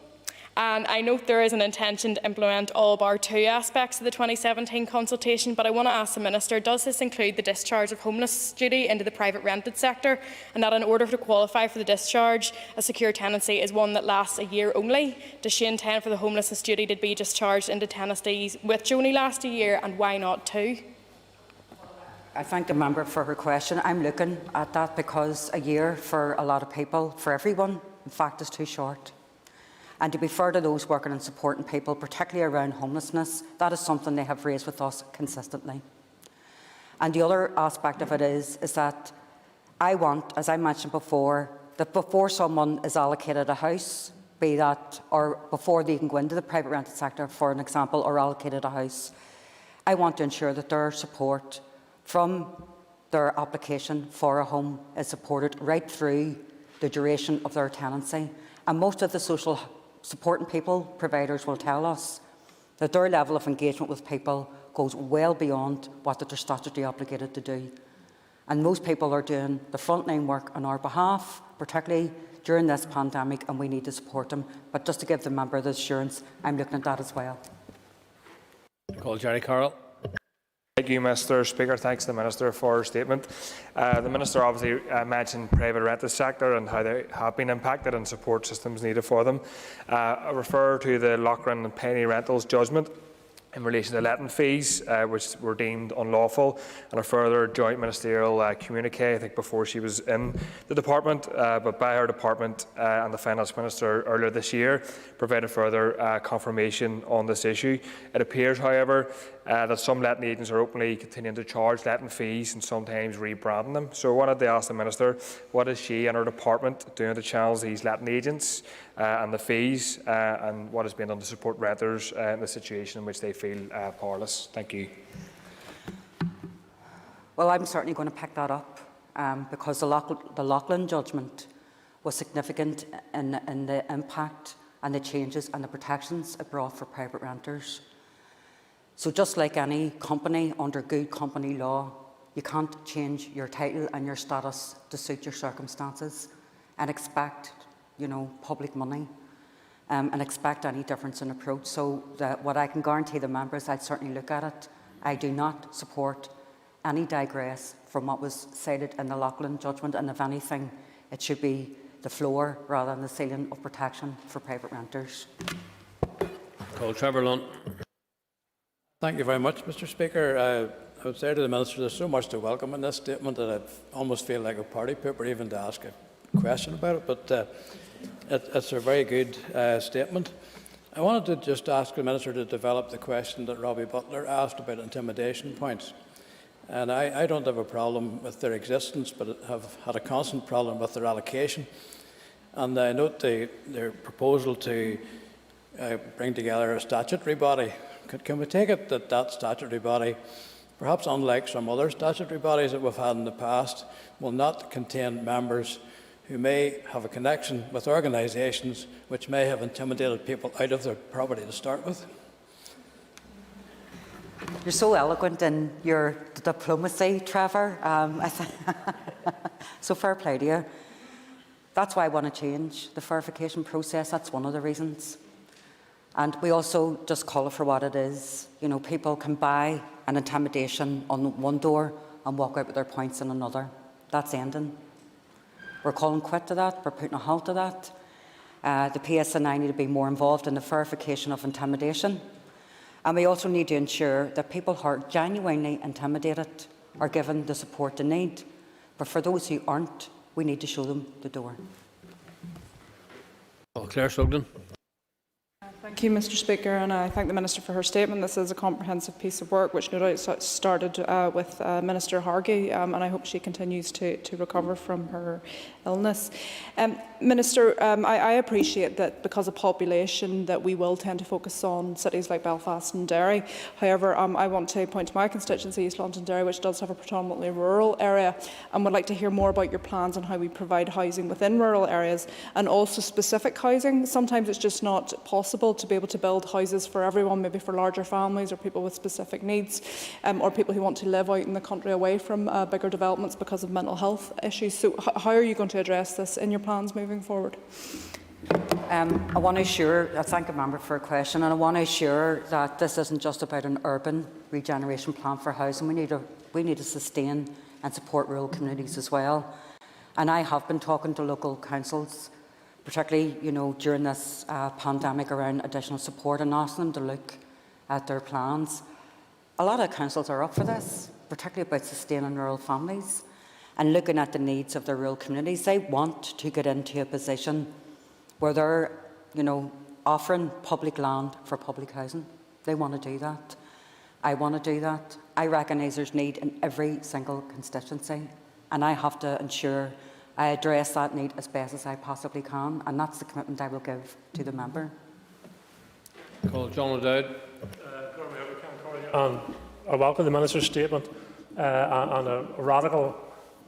And I note there is an intention to implement all bar 2 aspects of the 2017 consultation, but I want to ask the Minister, does this include the discharge of homeless duty into the private rented sector, and that in order to qualify for the discharge, a secure tenancy is one that lasts a year only? Does she intend for the homelessness duty to be discharged into tenancies which only last a year, and why not 2? I thank the member for her question. I'm looking at that because a year for a lot of people, for everyone, in fact, is too short. And to be fair to those working and supporting people, particularly around homelessness, that is something they have raised with us consistently. And the other aspect of it is that I want, as I mentioned before, that before someone is allocated a house, be that, or before they can go into the private rented sector, for an example, or allocated a house, I want to ensure that their support from their application for a home is supported right through the duration of their tenancy. And most of the social supporting people providers will tell us that their level of engagement with people goes well beyond what they're statutorily obligated to do. And most people are doing the frontline work on our behalf, particularly during this pandemic, and we need to support them. But just to give the member the assurance, I'm looking at that as well. Call Jerry Carroll. Thank you, Mr. Speaker. Thanks to the Minister for her statement. The Minister obviously mentioned private rented sector and how they have been impacted and support systems needed for them. I refer to the Loughran and Penny Rentals judgment in relation to letting fees, which were deemed unlawful, and a further joint ministerial communique, I think before she was in the department, but by her department and the Finance Minister earlier this year, provided further confirmation on this issue. It appears, however, that some letting agents are openly continuing to charge letting fees and sometimes rebranding them. So I wanted to ask the Minister, what is she and her department doing to challenge these letting agents and the fees, and what has been done to support renters in the situation in which they feel powerless? Thank you. Well, I'm certainly going to pick that up because the Loughran judgment was significant in the impact and the changes and the protections it brought for private renters. So just like any company under good company law, you can't change your title and your status to suit your circumstances and expect, public money and expect any difference in approach. So what I can guarantee the members, I'd certainly look at it. I do not support any digress from what was cited in the Loughran judgment, and if anything, it should be the floor rather than the ceiling of protection for private renters. Call Trevor Lunn. Thank you very much, Mr. Speaker. I would say to the Minister, there's so much to welcome in this statement that I almost feel like a party pooper even to ask a question about it, but it's a very good statement. I wanted to just ask the Minister to develop the question that Robbie Butler asked about intimidation points. And I don't have a problem with their existence, but have had a constant problem with their allocation. And I note their proposal to bring together a statutory body. Can we take it that that statutory body, perhaps unlike some other statutory bodies that we've had in the past, will not contain members who may have a connection with organisations which may have intimidated people out of their property to start with? You're so eloquent in your diplomacy, Trevor. So fair play to you. That's why I want to change the verification process. That's one of the reasons. And we also just call it for what it is. You know, people can buy an intimidation on one door and walk out with their points in another. That's ending. We're calling quit to that. We're putting a halt to that. The PSNI need to be more involved in the verification of intimidation. And we also need to ensure that people who are genuinely intimidated are given the support they need. But for those who aren't, we need to show them the door. Claire Sugden. Thank you, Mr Speaker, and I thank the Minister for her statement. This is a comprehensive piece of work which no doubt started with Minister Hargey, and I hope she continues to recover from her illness. Minister, I appreciate that because of population that we will tend to focus on cities like Belfast and Derry. However, I want to point to my constituency, East London-Derry, which does have a predominantly rural area, and would like to hear more about your plans on how we provide housing within rural areas, and also specific housing. Sometimes it's just not possible to be able to build houses for everyone, maybe for larger families or people with specific needs, or people who want to live out in the country away from bigger developments because of mental health issues. So how are you going to address this in your plans moving forward? I want to assure, I thank the member for a question, and I want to assure that this isn't just about an urban regeneration plan for housing. We need to sustain and support rural communities as well. And I have been talking to local councils, particularly, during this pandemic, around additional support, and asking them to look at their plans. A lot of councils are up for this, particularly about sustaining rural families and looking at the needs of their rural communities. They want to get into a position where they're, offering public land for public housing. They want to do that. I want to do that. I recognise there's need in every single constituency, and I have to ensure I address that need as best as I possibly can, and that's the commitment I will give to the member. John O'Dowd. I welcome the Minister's statement on a radical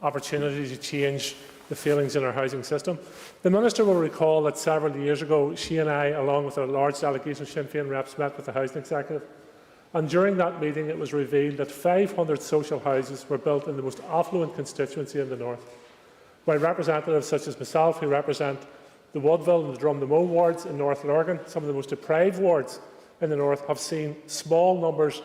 opportunity to change the feelings in our housing system. The Minister will recall that several years ago, she and I, along with a large delegation of Sinn Féin reps, met with the Housing Executive. And during that meeting, it was revealed that 500 social houses were built in the most affluent constituency in the north, while representatives such as myself, who represent the Woodville and the Drumnamoe wards in North Lurgan, some of the most deprived wards in the north, have seen small numbers,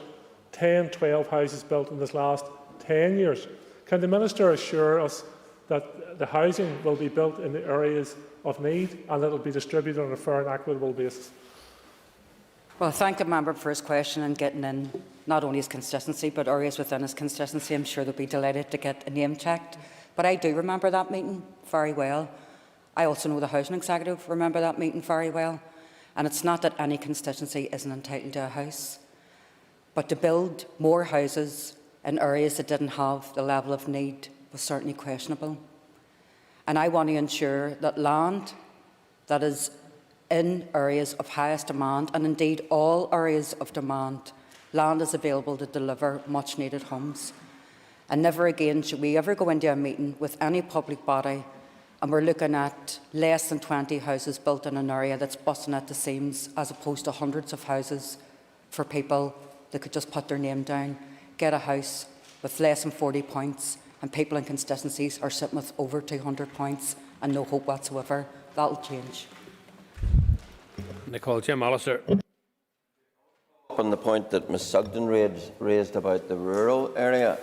10, 12 houses built in this last 10 years. Can the Minister assure us that the housing will be built in the areas of need and that it will be distributed on a fair and equitable basis? Well, I thank the member for his question and getting in not only his constituency but areas within his constituency. I'm sure they'll be delighted to get a name checked. But I do remember that meeting very well. I also know the Housing Executive remember that meeting very well. And it's not that any constituency isn't entitled to a house, but to build more houses in areas that didn't have the level of need was certainly questionable. And I want to ensure that land that is in areas of highest demand, and indeed all areas of demand, land is available to deliver much needed homes. And never again should we ever go into a meeting with any public body and we're looking at less than 20 houses built in an area that's busting at the seams, as opposed to hundreds of houses for people that could just put their name down, get a house with less than 40 points, and people in constituencies are sitting with over 200 points and no hope whatsoever. That'll change. Jim Allister. On the point that Ms Sugden raised about the rural area.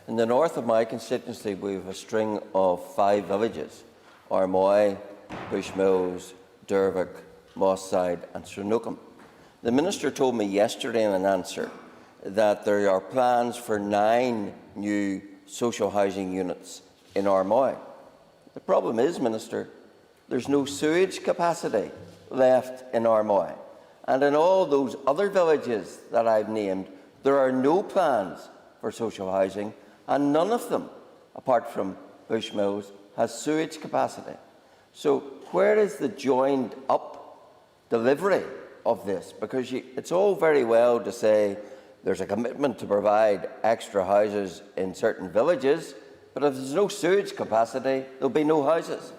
In the north of my constituency, we have a string of 5 villages: Armoy, Bushmills, Dervick, Mosside and Srunookham. The Minister told me yesterday in an answer that there are plans for 9 new social housing units in Armoy. The problem is, Minister, there's no sewage capacity left in Armoy. And in all those other villages that I've named, there are no plans for social housing, and none of them, apart from Bushmills, has sewage capacity. So where is the joined-up delivery of this? Because it's all very well to say there's a commitment to provide extra houses in certain villages, but if there's no sewage capacity, there'll be no houses.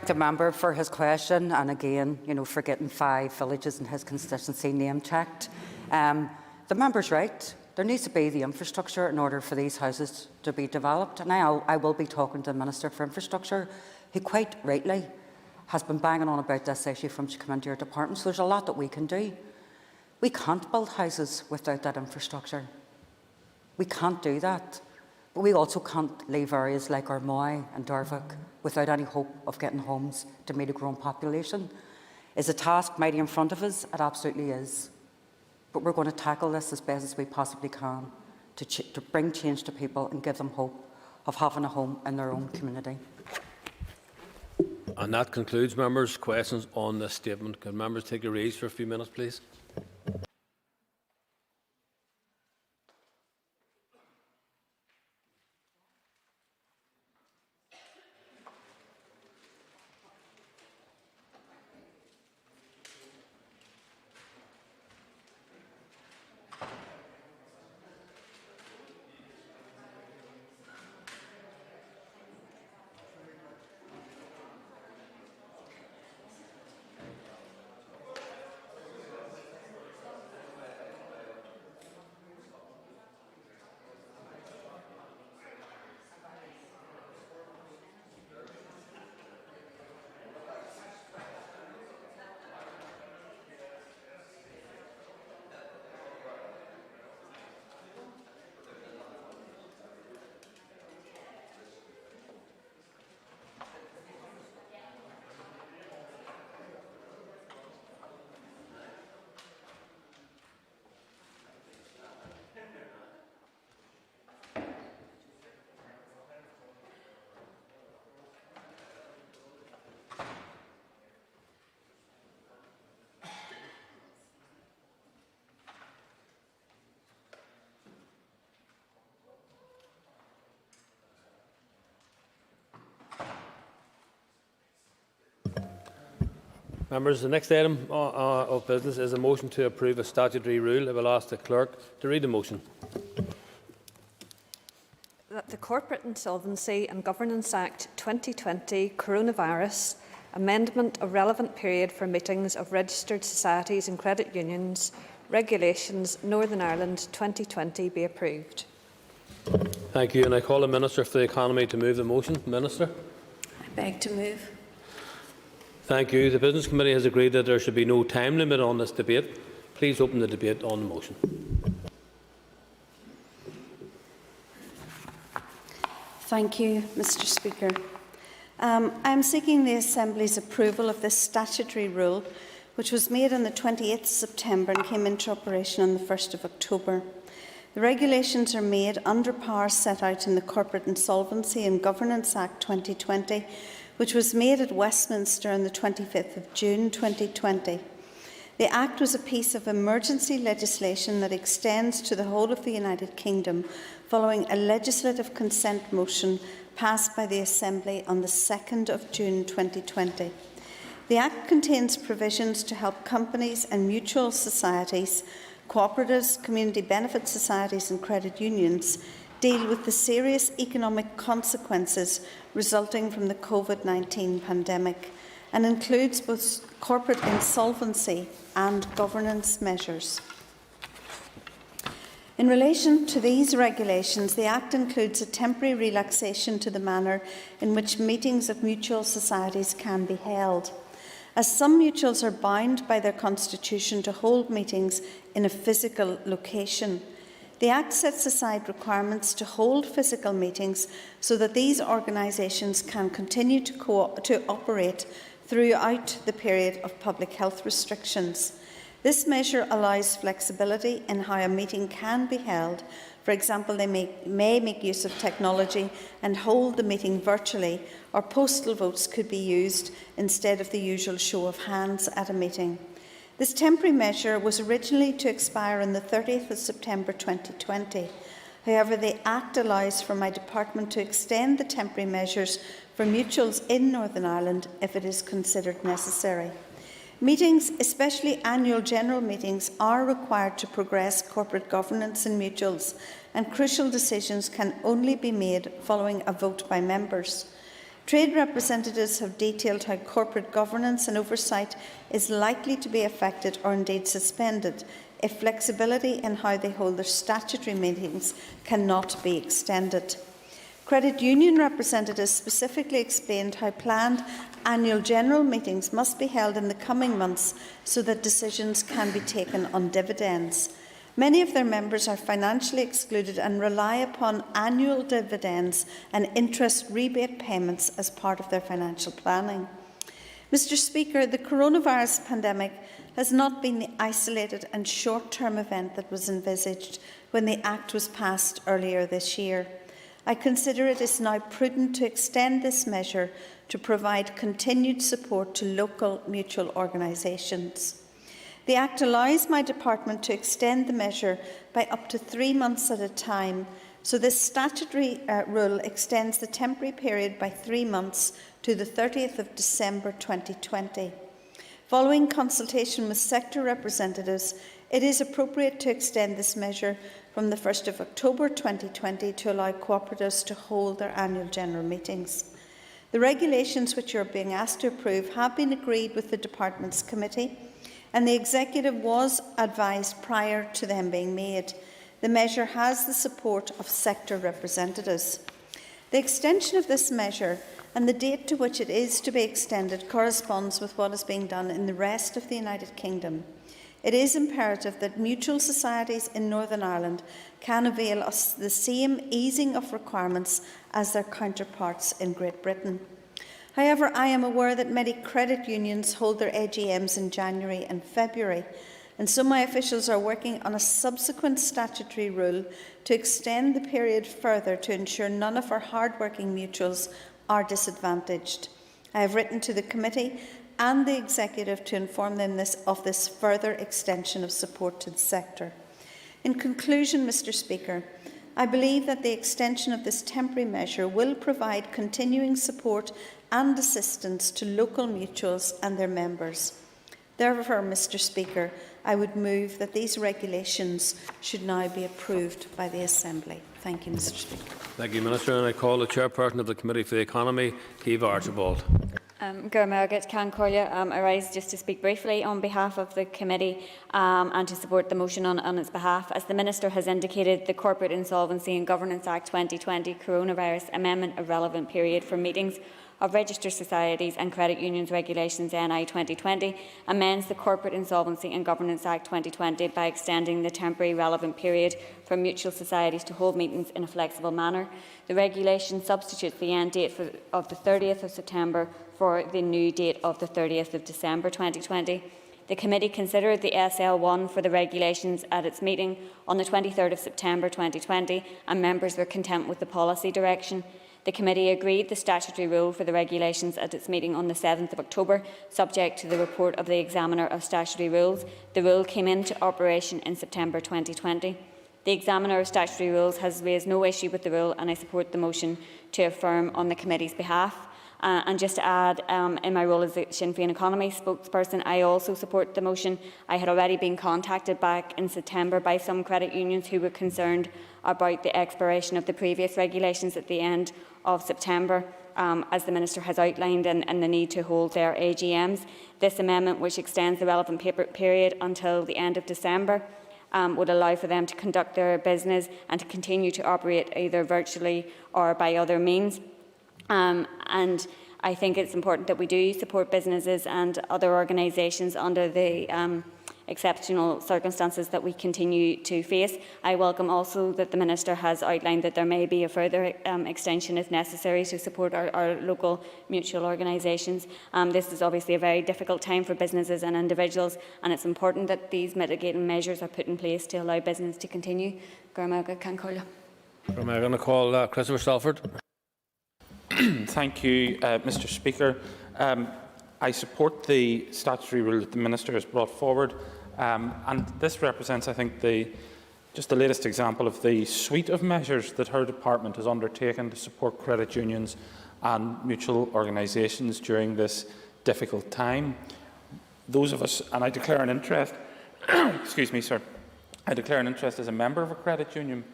The member for his question, and again, for getting 5 villages in his constituency name-checked. The member's right. There needs to be the infrastructure in order for these houses to be developed. And I will be talking to the Minister for Infrastructure, who quite rightly has been banging on about this issue from she came into your department. So there's a lot that we can do. We can't build houses without that infrastructure. We can't do that. But we also can't leave areas like Armoy and Darvik without any hope of getting homes to meet a growing population. Is the task mighty in front of us? It absolutely is. But we're going to tackle this as best as we possibly can to bring change to people and give them hope of having a home in their own community. And that concludes members' questions on this statement. Can members take a raise for a few minutes, please? Members, the next item of business is a motion to approve a statutory rule. I will ask the clerk to read the motion. That the Corporate Insolvency and Governance Act 2020 Coronavirus Amendment of Relevant Period for Meetings of Registered Societies and Credit Unions Regulations Northern Ireland 2020 be approved. Thank you, and I call the Minister for the Economy to move the motion. Minister. I beg to move. Thank you. The Business Committee has agreed that there should be no time limit on this debate. Please open the debate on the motion. Thank you, Mr Speaker. I am seeking the Assembly's approval of this statutory rule, which was made on the 28th September and came into operation on the 1st of October. The regulations are made under powers set out in the Corporate Insolvency and Governance Act 2020, which was made at Westminster on the 25th of June 2020. The Act was a piece of emergency legislation that extends to the whole of the United Kingdom following a legislative consent motion passed by the Assembly on the 2nd of June 2020. The Act contains provisions to help companies and mutual societies, cooperatives, community benefit societies and credit unions deal with the serious economic consequences resulting from the COVID-19 pandemic and includes both corporate insolvency and governance measures. In relation to these regulations, the Act includes a temporary relaxation to the manner in which meetings of mutual societies can be held. As some mutuals are bound by their constitution to hold meetings in a physical location, the Act sets aside requirements to hold physical meetings so that these organisations can continue to operate throughout the period of public health restrictions. This measure allows flexibility in how a meeting can be held. For example, they may make use of technology and hold the meeting virtually, or postal votes could be used instead of the usual show of hands at a meeting. This temporary measure was originally to expire on the 30th of September 2020. However, the Act allows for my department to extend the temporary measures for mutuals in Northern Ireland if it is considered necessary. Meetings, especially annual general meetings, are required to progress corporate governance in mutuals, and crucial decisions can only be made following a vote by members. Trade representatives have detailed how corporate governance and oversight is likely to be affected or indeed suspended if flexibility in how they hold their statutory meetings cannot be extended. Credit union representatives specifically explained how planned annual general meetings must be held in the coming months so that decisions can be taken on dividends. Many of their members are financially excluded and rely upon annual dividends and interest rebate payments as part of their financial planning. Mr. Speaker, the coronavirus pandemic has not been the isolated and short-term event that was envisaged when the Act was passed earlier this year. I consider it is now prudent to extend this measure to provide continued support to local mutual organisations. The Act allows my department to extend the measure by up to 3 months at a time, so this statutory rule extends the temporary period by 3 months to the 30th of December 2020. Following consultation with sector representatives, it is appropriate to extend this measure from the 1st of October 2020 to allow cooperatives to hold their annual general meetings. The regulations which you are being asked to approve have been agreed with the Department's committee, and the Executive was advised prior to them being made. The measure has the support of sector representatives. The extension of this measure and the date to which it is to be extended corresponds with what is being done in the rest of the United Kingdom. It is imperative that mutual societies in Northern Ireland can avail of the same easing of requirements as their counterparts in Great Britain. However, I am aware that many credit unions hold their AGMs in January and February, and so my officials are working on a subsequent statutory rule to extend the period further to ensure none of our hard-working mutuals are disadvantaged. I have written to the committee and the Executive to inform them of this further extension of support to the sector. In conclusion, Mr. Speaker, I believe that the extension of this temporary measure will provide continuing support and assistance to local mutuals and their members. Therefore, Mr. Speaker, I would move that these regulations should now be approved by the Assembly. Thank you, Mr. Speaker. Thank you, Minister. And I call the Chairperson of the Committee for the Economy, Caoimhe Archibald. I rise just to speak briefly on behalf of the committee and to support the motion on its behalf. As the Minister has indicated, the Corporate Insolvency and Governance Act 2020 Coronavirus Amendment of Relevant Period for Meetings of Registered Societies and Credit Unions Regulations NI 2020 amends the Corporate Insolvency and Governance Act 2020 by extending the temporary relevant period for mutual societies to hold meetings in a flexible manner. The regulation substitutes the end date of the 30th of September for the new date of the 30th of December 2020. The committee considered the SL1 for the regulations at its meeting on the 23rd of September 2020, and members were content with the policy direction. The committee agreed the statutory rule for the regulations at its meeting on the 7th of October, subject to the report of the Examiner of Statutory Rules. The rule came into operation in September 2020. The Examiner of Statutory Rules has raised no issue with the rule, and I support the motion to affirm on the committee's behalf. And just to add, in my role as the Sinn Féin Economy spokesperson, I also support the motion. I had already been contacted back in September by some credit unions who were concerned about the expiration of the previous regulations at the end of September, as the Minister has outlined, and the need to hold their AGMs. This amendment, which extends the relevant period until the end of December, would allow for them to conduct their business and to continue to operate either virtually or by other means. And I think it's important that we do support businesses and other organisations under the exceptional circumstances that we continue to face. I welcome also that the Minister has outlined that there may be a further extension if necessary to support our local mutual organisations. This is obviously a very difficult time for businesses and individuals, and it's important that these mitigating measures are put in place to allow business to continue. I'm going to call Christopher Stalford. Thank you, Mr. Speaker. I support the statutory rule that the Minister has brought forward, and this represents, I think, just the latest example of the suite of measures that her department has undertaken to support credit unions and mutual organisations during this difficult time. Those of us, and I declare an interest, excuse me, sir, I declare an interest as a member of a credit union.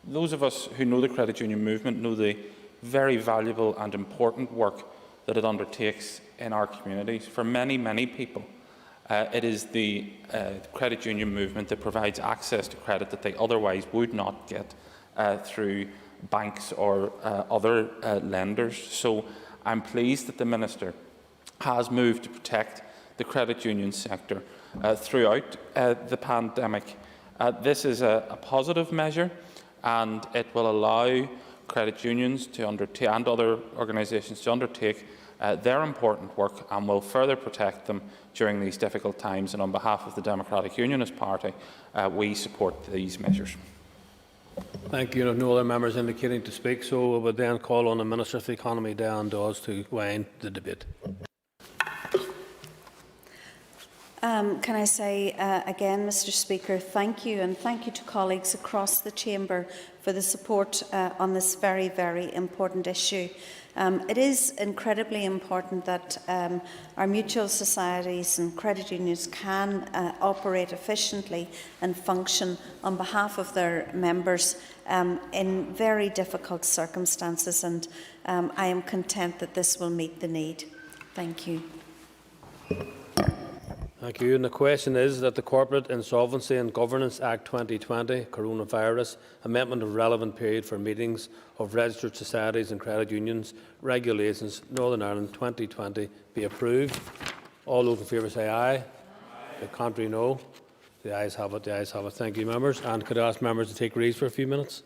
Those of us who know the credit union movement know the very valuable and important work that it undertakes in our communities. For many, many people, it is the credit union movement that provides access to credit that they otherwise would not get through banks or other lenders. So I'm pleased that the Minister has moved to protect the credit union sector throughout the pandemic. This is a positive measure, and it will allow credit unions to undertake and other organisations to undertake their important work, and will further protect them during these difficult times. And on behalf of the Democratic Unionist Party, we support these measures. Thank you. No other members indicating to speak, so I would then call on the Minister for the Economy, Dan Dawes, to wind the debate. Can I say again, Mr. Speaker, thank you, and thank you to colleagues across the Chamber for the support on this very, very important issue. It is incredibly important that our mutual societies and credit unions can operate efficiently and function on behalf of their members in very difficult circumstances, and I am content that this will meet the need. Thank you. Thank you. And the question is that the Corporate Insolvency and Governance Act 2020, Coronavirus, Amendment of Relevant Period for Meetings of Registered Societies and Credit Unions, Regulations, Northern Ireland 2020 be approved. All those in favour say aye. The contrary, no. The ayes have it. The ayes have it. Thank you, members. And could I ask members to take reads for a few minutes?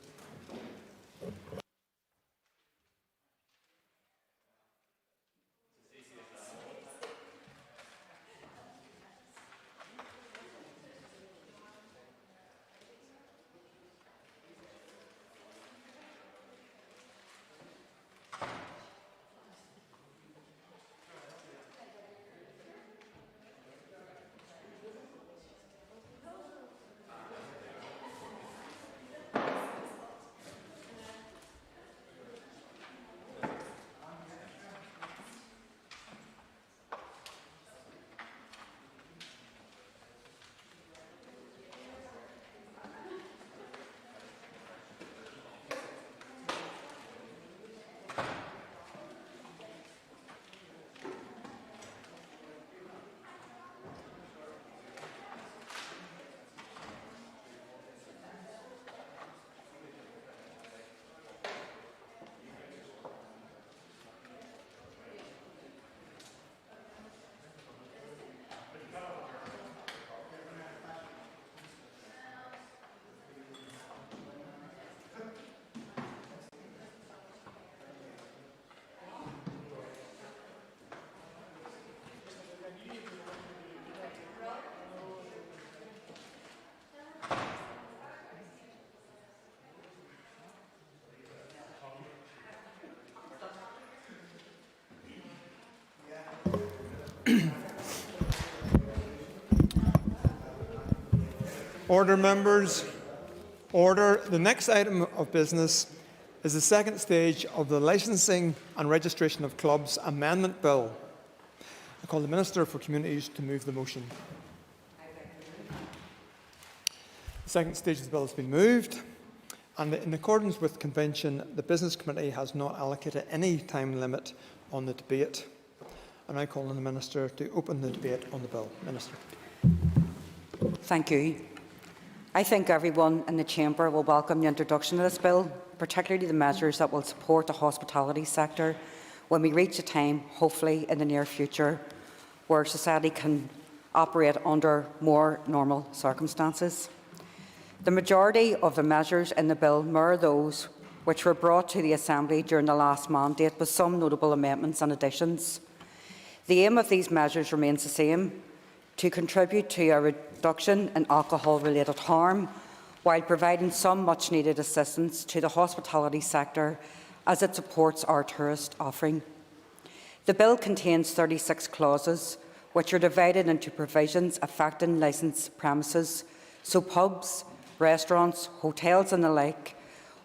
Order, members. Order. The next item of business is the second stage of the Licensing and Registration of Clubs Amendment Bill. I call the Minister for Communities to move the motion. The second stage of the bill has been moved, and in accordance with convention, the Business Committee has not allocated any time limit on the debate. And I call on the Minister to open the debate on the bill. Minister. Thank you. I think everyone in the Chamber will welcome the introduction of this bill, particularly the measures that will support the hospitality sector when we reach a time, hopefully in the near future, where society can operate under more normal circumstances. The majority of the measures in the bill mirror those which were brought to the Assembly during the last mandate, with some notable amendments and additions. The aim of these measures remains the same: to contribute to a reduction in alcohol-related harm, while providing some much-needed assistance to the hospitality sector as it supports our tourist offering. The bill contains 36 clauses, which are divided into provisions affecting licensed premises, so pubs, restaurants, hotels and the like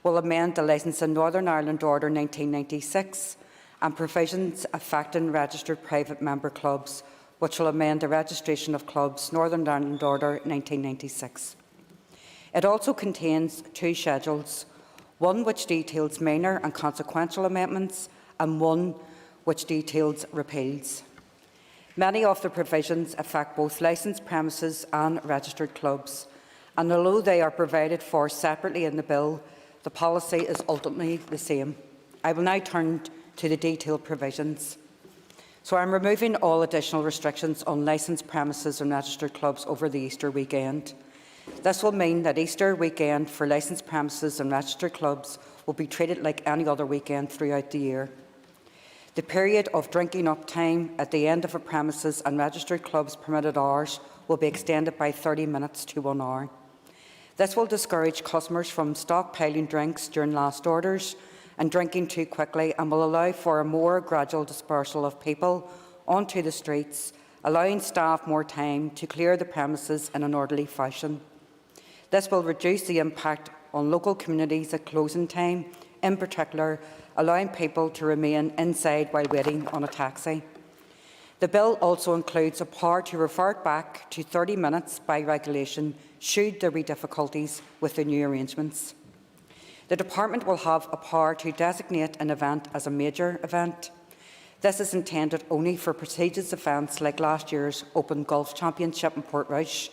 will amend the Licence in Northern Ireland Order 1996 and provisions affecting registered private member clubs, which will amend the Registration of Clubs Northern Ireland Order 1996. It also contains two schedules, one which details minor and consequential amendments and one which details repeals. Many of the provisions affect both licensed premises and registered clubs, and although they are provided for separately in the bill, the policy is ultimately the same. I will now turn to the detailed provisions. So I am removing all additional restrictions on licensed premises and registered clubs over the Easter weekend. This will mean that Easter weekend for licensed premises and registered clubs will be treated like any other weekend throughout the year. The period of drinking up time at the end of a premises and registered clubs' permitted hours will be extended by 30 minutes to 1 hour. This will discourage customers from stockpiling drinks during last orders and drinking too quickly, and will allow for a more gradual dispersal of people onto the streets, allowing staff more time to clear the premises in an orderly fashion. This will reduce the impact on local communities at closing time, in particular allowing people to remain inside while waiting on a taxi. The bill also includes a power to revert back to 30 minutes by regulation should there be difficulties with the new arrangements. The Department will have a power to designate an event as a major event. This is intended only for prestigious events like last year's Open Golf Championship in Portrush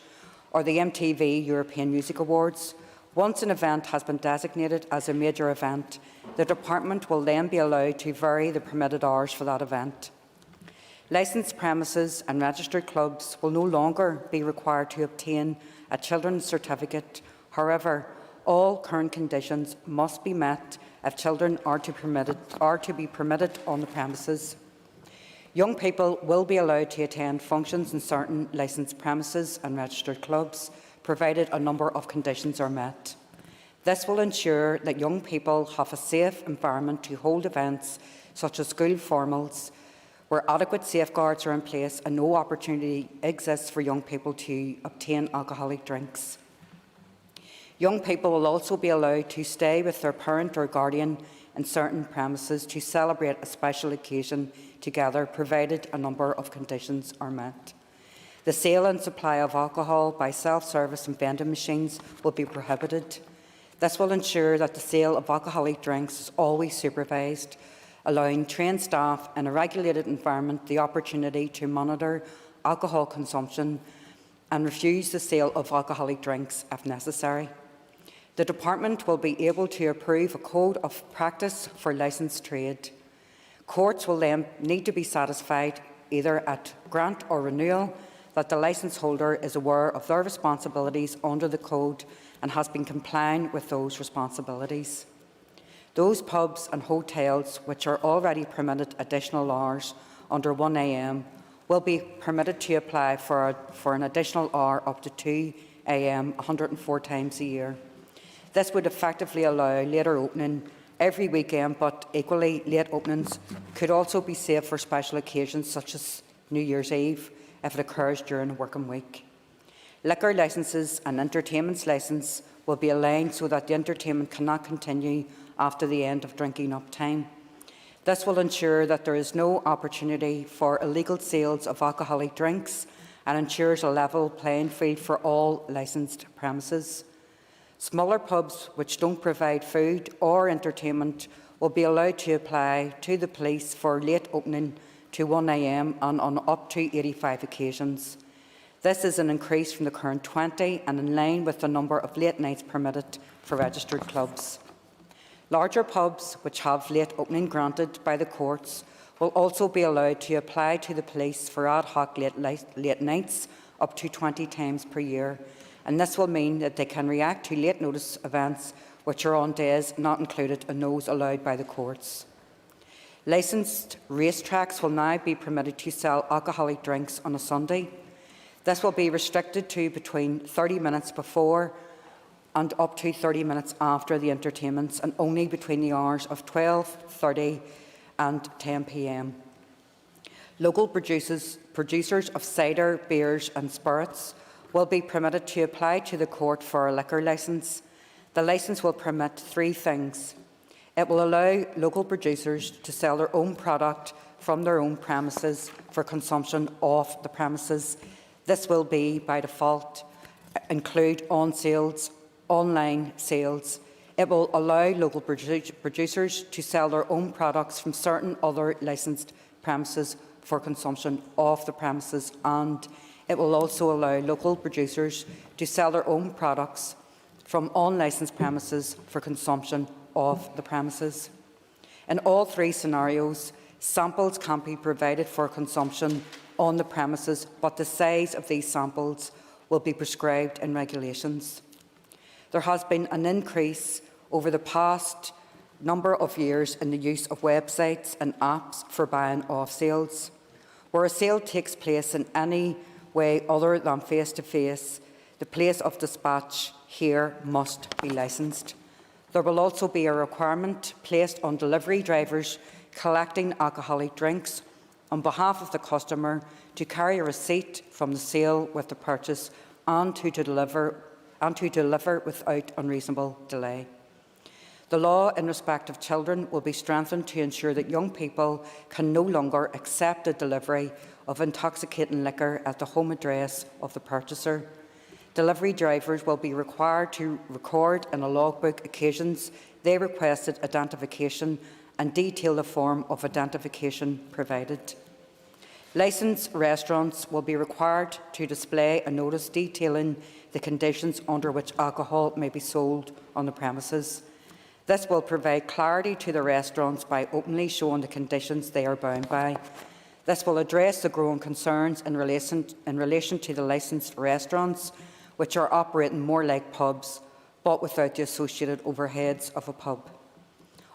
or the MTV European Music Awards. Once an event has been designated as a major event, the Department will then be allowed to vary the permitted hours for that event. Licensed premises and registered clubs will no longer be required to obtain a children's certificate. However, all current conditions must be met if children are to be permitted on the premises. Young people will be allowed to attend functions in certain licensed premises and registered clubs, provided a number of conditions are met. This will ensure that young people have a safe environment to hold events such as school formals, where adequate safeguards are in place and no opportunity exists for young people to obtain alcoholic drinks. Young people will also be allowed to stay with their parent or guardian in certain premises to celebrate a special occasion together, provided a number of conditions are met. The sale and supply of alcohol by self-service and vending machines will be prohibited. This will ensure that the sale of alcoholic drinks is always supervised, allowing trained staff in a regulated environment the opportunity to monitor alcohol consumption and refuse the sale of alcoholic drinks if necessary. The Department will be able to approve a code of practice for licensed trade. Courts will then need to be satisfied, either at grant or renewal, that the licence holder is aware of their responsibilities under the code and has been complying with those responsibilities. Those pubs and hotels which are already permitted additional hours under 1 a.m. will be permitted to apply for an additional hour up to 2 a.m. 104 times a year. This would effectively allow later opening every weekend, but equally late openings could also be saved for special occasions such as New Year's Eve if it occurs during a working week. Liquor licences and entertainment licence will be aligned so that the entertainment cannot continue after the end of drinking up time. This will ensure that there is no opportunity for illegal sales of alcoholic drinks and ensures a level playing field for all licensed premises. Smaller pubs which don't provide food or entertainment will be allowed to apply to the police for late opening to 1 a.m. and on up to 85 occasions. This is an increase from the current 20 and in line with the number of late nights permitted for registered clubs. Larger pubs which have late opening granted by the courts will also be allowed to apply to the police for ad hoc late nights up to 20 times per year, and this will mean that they can react to late notice events which are on days not included in those allowed by the courts. Licensed racetracks will now be permitted to sell alcoholic drinks on a Sunday. This will be restricted to between 30 minutes before and up to 30 minutes after the entertainments, and only between the hours of 12:30 and 10 p.m. Local producers of cider, beers and spirits will be permitted to apply to the court for a liquor licence. The licence will permit three things. It will allow local producers to sell their own product from their own premises for consumption off the premises. This will be, by default, include on sales, online sales. It will allow local producers to sell their own products from certain other licensed premises for consumption off the premises, and it will also allow local producers to sell their own products from unlicensed premises for consumption off the premises. In all three scenarios, samples can be provided for consumption on the premises, but the size of these samples will be prescribed in regulations. There has been an increase over the past number of years in the use of websites and apps for buying off sales. Where a sale takes place in any way other than face-to-face, the place of dispatch here must be licensed. There will also be a requirement placed on delivery drivers collecting alcoholic drinks on behalf of the customer to carry a receipt from the sale with the purchase and to deliver without unreasonable delay. The law in respect of children will be strengthened to ensure that young people can no longer accept a delivery of intoxicating liquor at the home address of the purchaser. Delivery drivers will be required to record in a logbook occasions they requested identification and detail the form of identification provided. Licensed restaurants will be required to display a notice detailing the conditions under which alcohol may be sold on the premises. This will provide clarity to the restaurants by openly showing the conditions they are bound by. This will address the growing concerns in relation to the licensed restaurants, which are operating more like pubs, but without the associated overheads of a pub.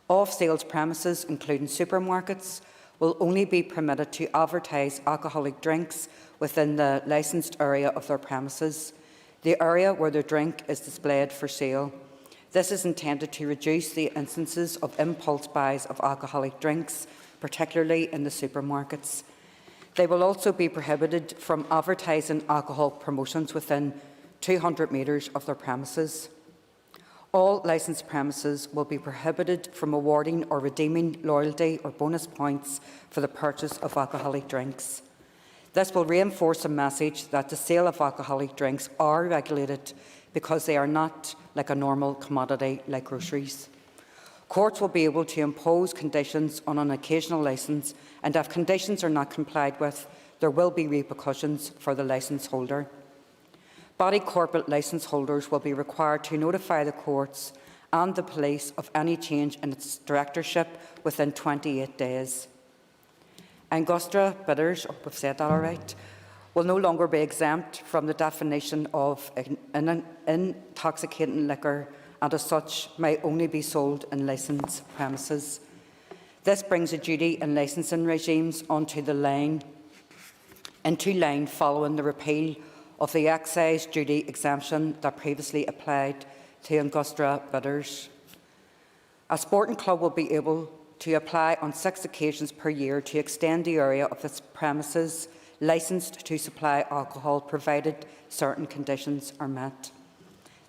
Off-sales premises, including supermarkets, will only be permitted to advertise alcoholic drinks within the licensed area of their premises, the area where the drink is displayed for sale. This is intended to reduce the instances of impulse buys of alcoholic drinks, particularly in the supermarkets. They will also be prohibited from advertising alcohol promotions within 200 metres of their premises. All licensed premises will be prohibited from awarding or redeeming loyalty or bonus points for the purchase of alcoholic drinks. This will reinforce a message that the sale of alcoholic drinks are regulated because they are not like a normal commodity like groceries. Courts will be able to impose conditions on an occasional licence, and if conditions are not complied with, there will be repercussions for the licence holder. Body corporate licence holders will be required to notify the courts and the police of any change in its directorship within 28 days. Angustra bidders, we've said that all right, will no longer be exempt from the definition of intoxicating liquor, and as such may only be sold in licensed premises. This brings a duty and licensing regimes into line following the repeal of the excise duty exemption that previously applied to Angustra bidders. A sporting club will be able to apply on 6 occasions per year to extend the area of its premises licensed to supply alcohol, provided certain conditions are met.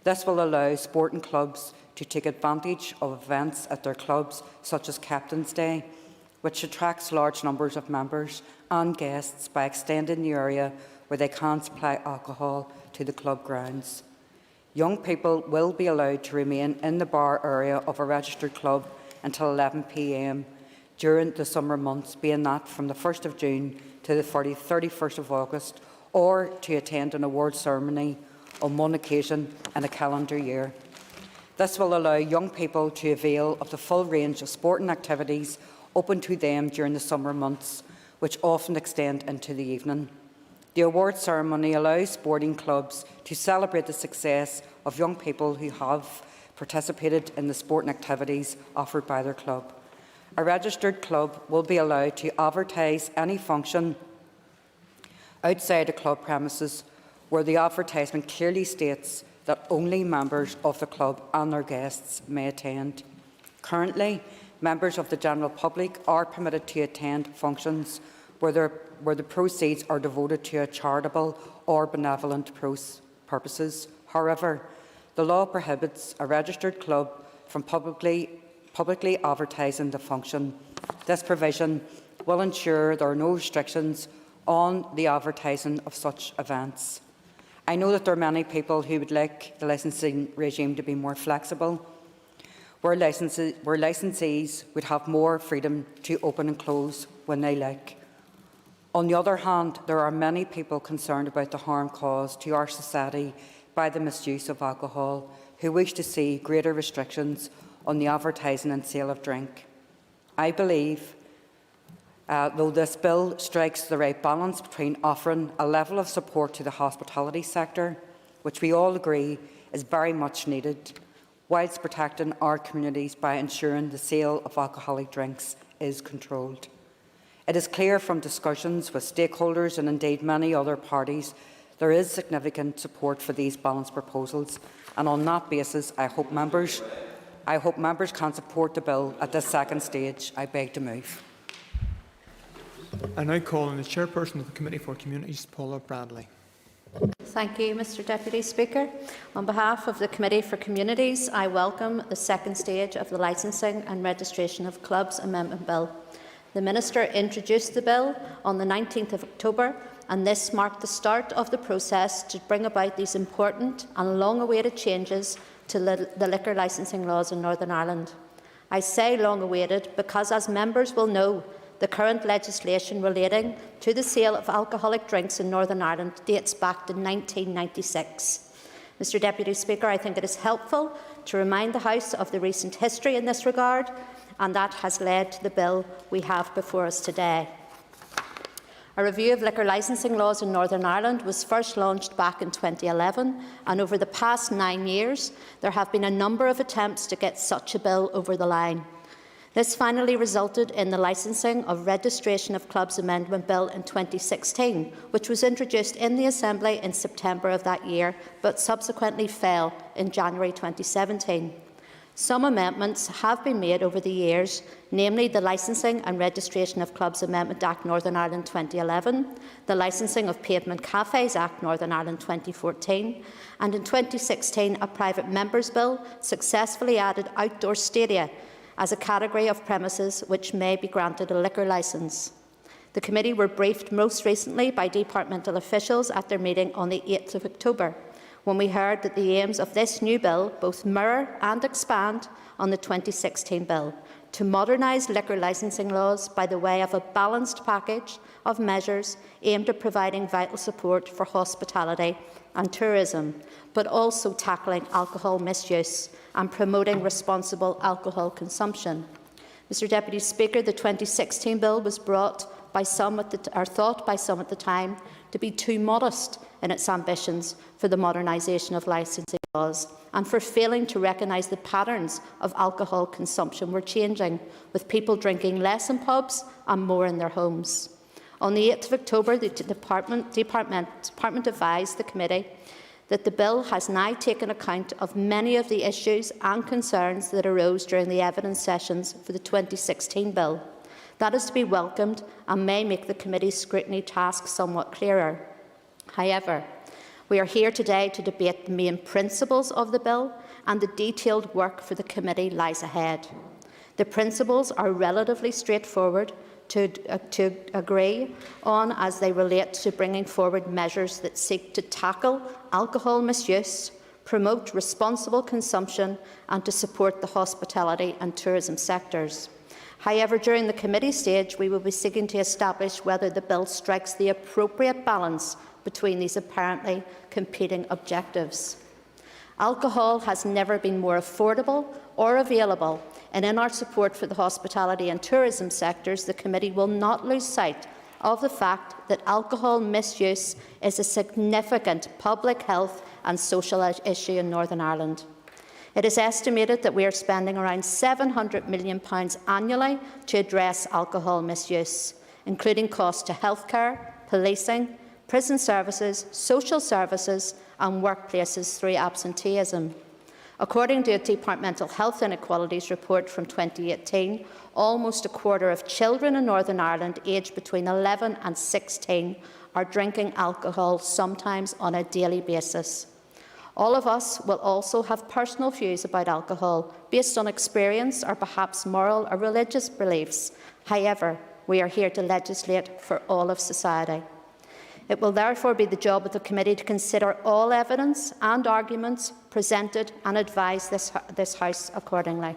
This will allow sporting clubs to take advantage of events at their clubs, such as Captain's Day, which attracts large numbers of members and guests, by extending the area where they can supply alcohol to the club grounds. Young people will be allowed to remain in the bar area of a registered club until 11 p.m. during the summer months, being that from the 1st of June to the 31st of August, or to attend an award ceremony on one occasion in a calendar year. This will allow young people to avail of the full range of sporting activities open to them during the summer months, which often extend into the evening. The award ceremony allows sporting clubs to celebrate the success of young people who have participated in the sporting activities offered by their club. A registered club will be allowed to advertise any function outside a club premises where the advertisement clearly states that only members of the club and their guests may attend. Currently, members of the general public are permitted to attend functions where the proceeds are devoted to a charitable or benevolent purposes. However, the law prohibits a registered club from publicly advertising the function. This provision will ensure there are no restrictions on the advertising of such events. I know that there are many people who would like the licensing regime to be more flexible, where licensees would have more freedom to open and close when they like. On the other hand, there are many people concerned about the harm caused to our society by the misuse of alcohol who wish to see greater restrictions on the advertising and sale of drink. I believe, though this bill strikes the right balance between offering a level of support to the hospitality sector, which we all agree is very much needed, whilst protecting our communities by ensuring the sale of alcoholic drinks is controlled. It is clear from discussions with stakeholders and indeed many other parties there is significant support for these balanced proposals, and on that basis I hope members can support the bill at this second stage. I beg to move. I now call on the Chairperson of the Committee for Communities, Paula Bradley. Thank you, Mr Deputy Speaker. On behalf of the Committee for Communities, I welcome the second stage of the Licensing and Registration of Clubs Amendment Bill. The Minister introduced the bill on the 19th of October, and this marked the start of the process to bring about these important and long-awaited changes to the liquor licensing laws in Northern Ireland. I say long-awaited because, as members will know, the current legislation relating to the sale of alcoholic drinks in Northern Ireland dates back to 1996. Mr Deputy Speaker, I think it is helpful to remind the House of the recent history in this regard, and that has led to the bill we have before us today. A review of liquor licensing laws in Northern Ireland was first launched back in 2011, and over the past 9 years there have been a number of attempts to get such a bill over the line. This finally resulted in the Licensing of Registration of Clubs Amendment Bill in 2016, which was introduced in the Assembly in September of that year, but subsequently fell in January 2017. Some amendments have been made over the years, namely the Licensing and Registration of Clubs Amendment Act Northern Ireland 2011, the Licensing of Pavement Cafés Act Northern Ireland 2014, and in 2016 a private members' bill successfully added outdoor stadia as a category of premises which may be granted a liquor licence. The committee were briefed most recently by departmental officials at their meeting on the 8th of October, when we heard that the aims of this new bill both mirror and expand on the 2016 bill to modernise liquor licensing laws by the way of a balanced package of measures aimed at providing vital support for hospitality and tourism, but also tackling alcohol misuse and promoting responsible alcohol consumption. Mr Deputy Speaker, the 2016 bill was thought by some at the time to be too modest in its ambitions for the modernisation of licensing laws and for failing to recognise the patterns of alcohol consumption were changing, with people drinking less in pubs and more in their homes. On the 8th of October, the Department advised the Committee that the bill has now taken account of many of the issues and concerns that arose during the evidence sessions for the 2016 bill. That is to be welcomed and may make the Committee's scrutiny task somewhat clearer. However, we are here today to debate the main principles of the bill, and the detailed work for the Committee lies ahead. The principles are relatively straightforward to agree on as they relate to bringing forward measures that seek to tackle alcohol misuse, promote responsible consumption and to support the hospitality and tourism sectors. However, during the committee stage, we will be seeking to establish whether the bill strikes the appropriate balance between these apparently competing objectives. Alcohol has never been more affordable or available, and in our support for the hospitality and tourism sectors, the committee will not lose sight of the fact that alcohol misuse is a significant public health and social issue in Northern Ireland. It is estimated that we are spending around £700 million annually to address alcohol misuse, including costs to healthcare, policing, prison services, social services and workplaces through absenteeism. According to a Departmental Health Inequalities report from 2018, almost a quarter of children in Northern Ireland aged between 11 and 16 are drinking alcohol, sometimes on a daily basis. All of us will also have personal views about alcohol, based on experience or perhaps moral or religious beliefs. However, we are here to legislate for all of society. It will therefore be the job of the committee to consider all evidence and arguments presented and advise this House accordingly.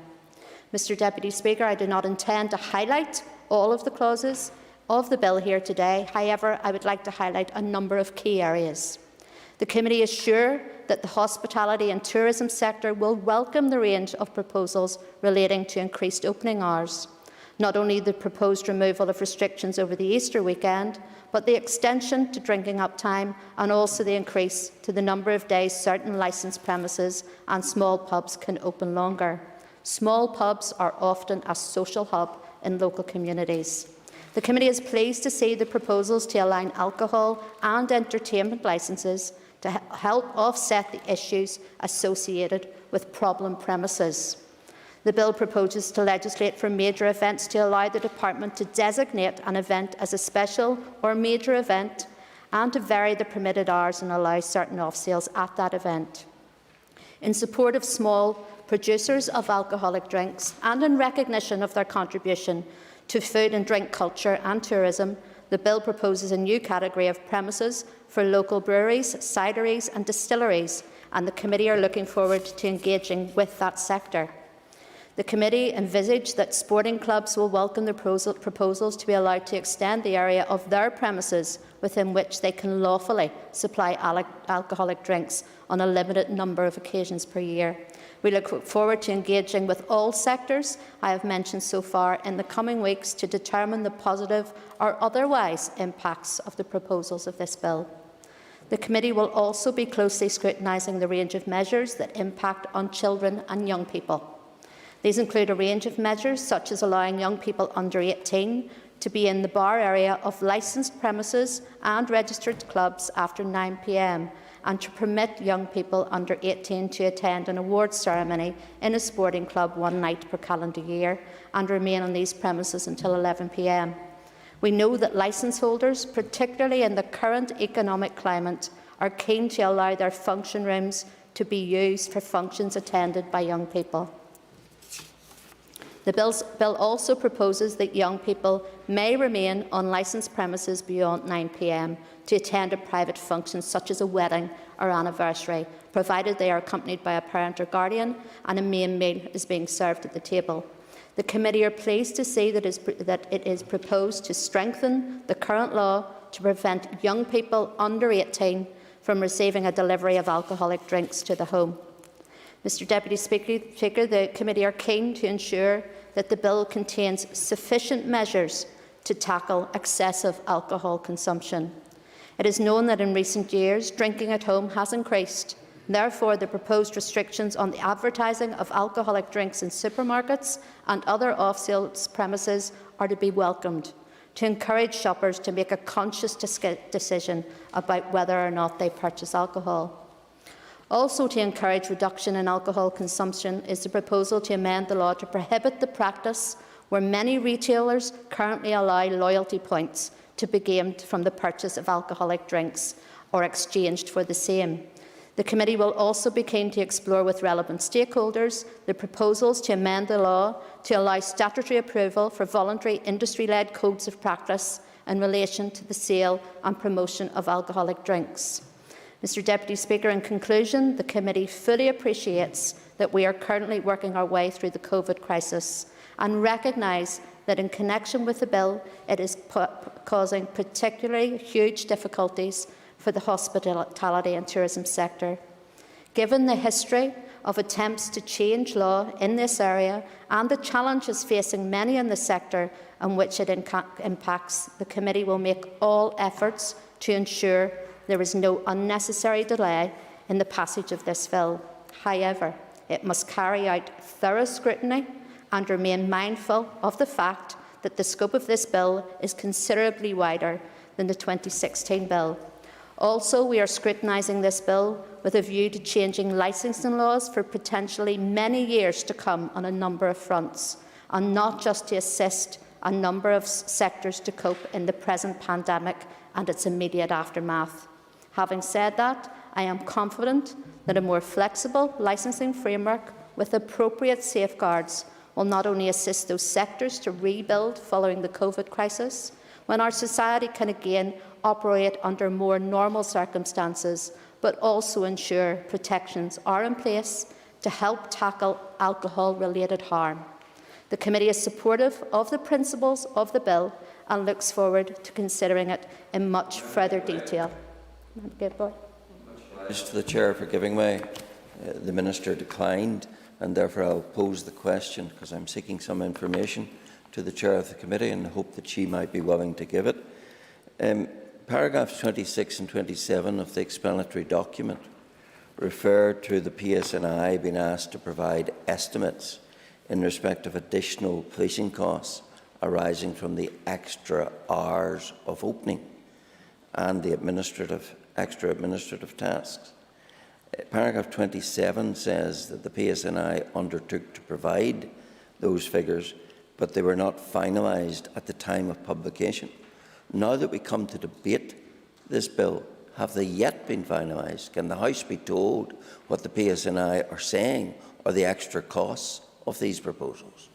Mr Deputy Speaker, I do not intend to highlight all of the clauses of the bill here today. However, I would like to highlight a number of key areas. The committee is sure that the hospitality and tourism sector will welcome the range of proposals relating to increased opening hours. Not only the proposed removal of restrictions over the Easter weekend, but the extension to drinking up time and also the increase to the number of days certain licensed premises and small pubs can open longer. Small pubs are often a social hub in local communities. The committee is pleased to see the proposals to align alcohol and entertainment licences to help offset the issues associated with problem premises. The bill proposes to legislate for major events to allow the Department to designate an event as a special or major event and to vary the permitted hours and allow certain off-sales at that event. In support of small producers of alcoholic drinks and in recognition of their contribution to food and drink culture and tourism, the bill proposes a new category of premises for local breweries, cideries and distilleries, and the committee are looking forward to engaging with that sector. The committee envisage that sporting clubs will welcome the proposals to be allowed to extend the area of their premises within which they can lawfully supply alcoholic drinks on a limited number of occasions per year. We look forward to engaging with all sectors I have mentioned so far in the coming weeks to determine the positive or otherwise impacts of the proposals of this bill. The committee will also be closely scrutinising the range of measures that impact on children and young people. These include a range of measures such as allowing young people under 18 to be in the bar area of licensed premises and registered clubs after 9 p.m, and to permit young people under 18 to attend an awards ceremony in a sporting club one night per calendar year and remain on these premises until 11 p.m. We know that licence holders, particularly in the current economic climate, are keen to allow their function rooms to be used for functions attended by young people. The bill also proposes that young people may remain on licensed premises beyond 9 p.m. to attend a private function such as a wedding or anniversary, provided they are accompanied by a parent or guardian and a main meal is being served at the table. The committee are pleased to see that it is proposed to strengthen the current law to prevent young people under 18 from receiving a delivery of alcoholic drinks to the home. Mr Deputy Speaker, the committee are keen to ensure that the bill contains sufficient measures to tackle excessive alcohol consumption. It is known that in recent years, drinking at home has increased. Therefore, the proposed restrictions on the advertising of alcoholic drinks in supermarkets and other off-sales premises are to be welcomed, to encourage shoppers to make a conscious decision about whether or not they purchase alcohol. Also, to encourage reduction in alcohol consumption is the proposal to amend the law to prohibit the practice where many retailers currently allow loyalty points to be gained from the purchase of alcoholic drinks or exchanged for the same. The committee will also be keen to explore with relevant stakeholders the proposals to amend the law to allow statutory approval for voluntary industry-led codes of practice in relation to the sale and promotion of alcoholic drinks. Mr Deputy Speaker, in conclusion, the committee fully appreciates that we are currently working our way through the COVID crisis and recognise that in connection with the bill, it is causing particularly huge difficulties for the hospitality and tourism sector. Given the history of attempts to change law in this area and the challenges facing many in the sector on which it impacts, the committee will make all efforts to ensure there is no unnecessary delay in the passage of this bill. However, it must carry out thorough scrutiny and remain mindful of the fact that the scope of this bill is considerably wider than the 2016 bill. Also, we are scrutinising this bill with a view to changing licensing laws for potentially many years to come on a number of fronts, and not just to assist a number of sectors to cope in the present pandemic and its immediate aftermath. Having said that, I am confident that a more flexible licensing framework with appropriate safeguards will not only assist those sectors to rebuild following the COVID crisis, when our society can again operate under more normal circumstances, but also ensure protections are in place to help tackle alcohol-related harm. The committee is supportive of the principles of the bill and looks forward to considering it in much further detail. Thanks to the Chair for giving way. The Minister declined, and therefore I'll pose the question because I'm seeking some information to the Chair of the Committee and hope that she might be willing to give it. Paragraphs 26 and 27 of the explanatory document refer to the PSNI being asked to provide estimates in respect of additional policing costs arising from the extra hours of opening and the extra administrative tasks. Paragraph 27 says that the PSNI undertook to provide those figures, but they were not finalised at the time of publication. Now that we come to debate this bill, have they yet been finalised? Can the House be told what the PSNI are saying are the extra costs of these proposals?